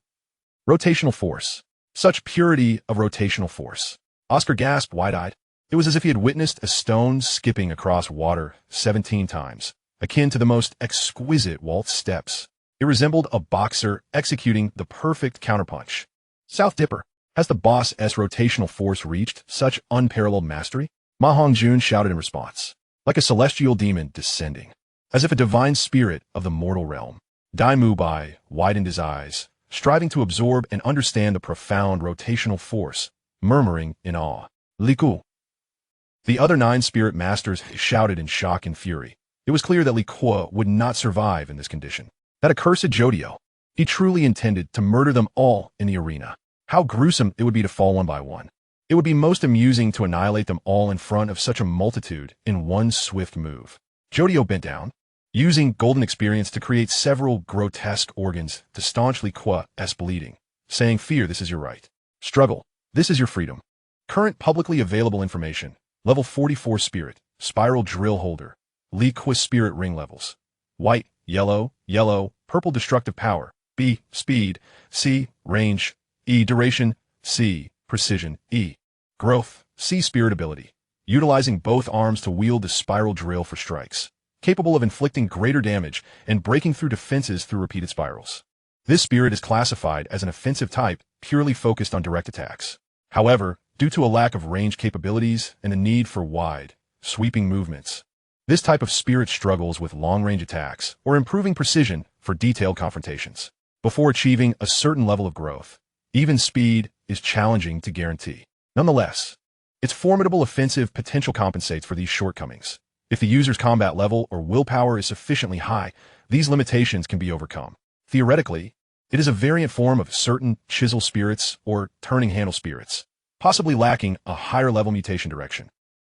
S1: Rotational force. Such purity of rotational force. Oscar gasped wide-eyed. It was as if he had witnessed a stone skipping across water 17 times, akin to the most exquisite waltz steps. It resembled a boxer executing the perfect counterpunch. South Dipper, has the boss's rotational force reached such unparalleled mastery? Ma Hongjun shouted in response, like a celestial demon descending, as if a divine spirit of the mortal realm. Dai Mubai widened his eyes, striving to absorb and understand the profound rotational force, murmuring in awe. Liku. The other 9 spirit masters shouted in shock and fury. It was clear that Liku would not survive in this condition. That accursed Jodio. He truly intended to murder them all in the arena. How gruesome it would be to fall one by one. It would be most amusing to annihilate them all in front of such a multitude in one swift move. Jodio bent down, using golden experience to create several grotesque organs to staunch Liku's bleeding, saying, "Fear, this is your right. Struggle, this is your freedom." Current publicly available information, level 44 spirit, spiral drill holder, Liku spirit ring levels. White, yellow, purple destructive power, B, speed, C, range, E, duration, C, precision, E, growth, C, spirit ability, utilizing both arms to wield the spiral drill for strikes, capable of inflicting greater damage and breaking through defenses through repeated spirals. This spirit is classified as an offensive type purely focused on direct attacks. However, due to a lack of range capabilities and the need for wide, sweeping movements, this type of spirit struggles with long-range attacks or improving precision for detailed confrontations. Before achieving a certain level of growth, even speed is challenging to guarantee. Nonetheless, its formidable offensive potential compensates for these shortcomings. If the user's combat level or willpower is sufficiently high, these limitations can be overcome. Theoretically, it is a variant form of certain chisel spirits or turning handle spirits, possibly lacking a higher level mutation direction.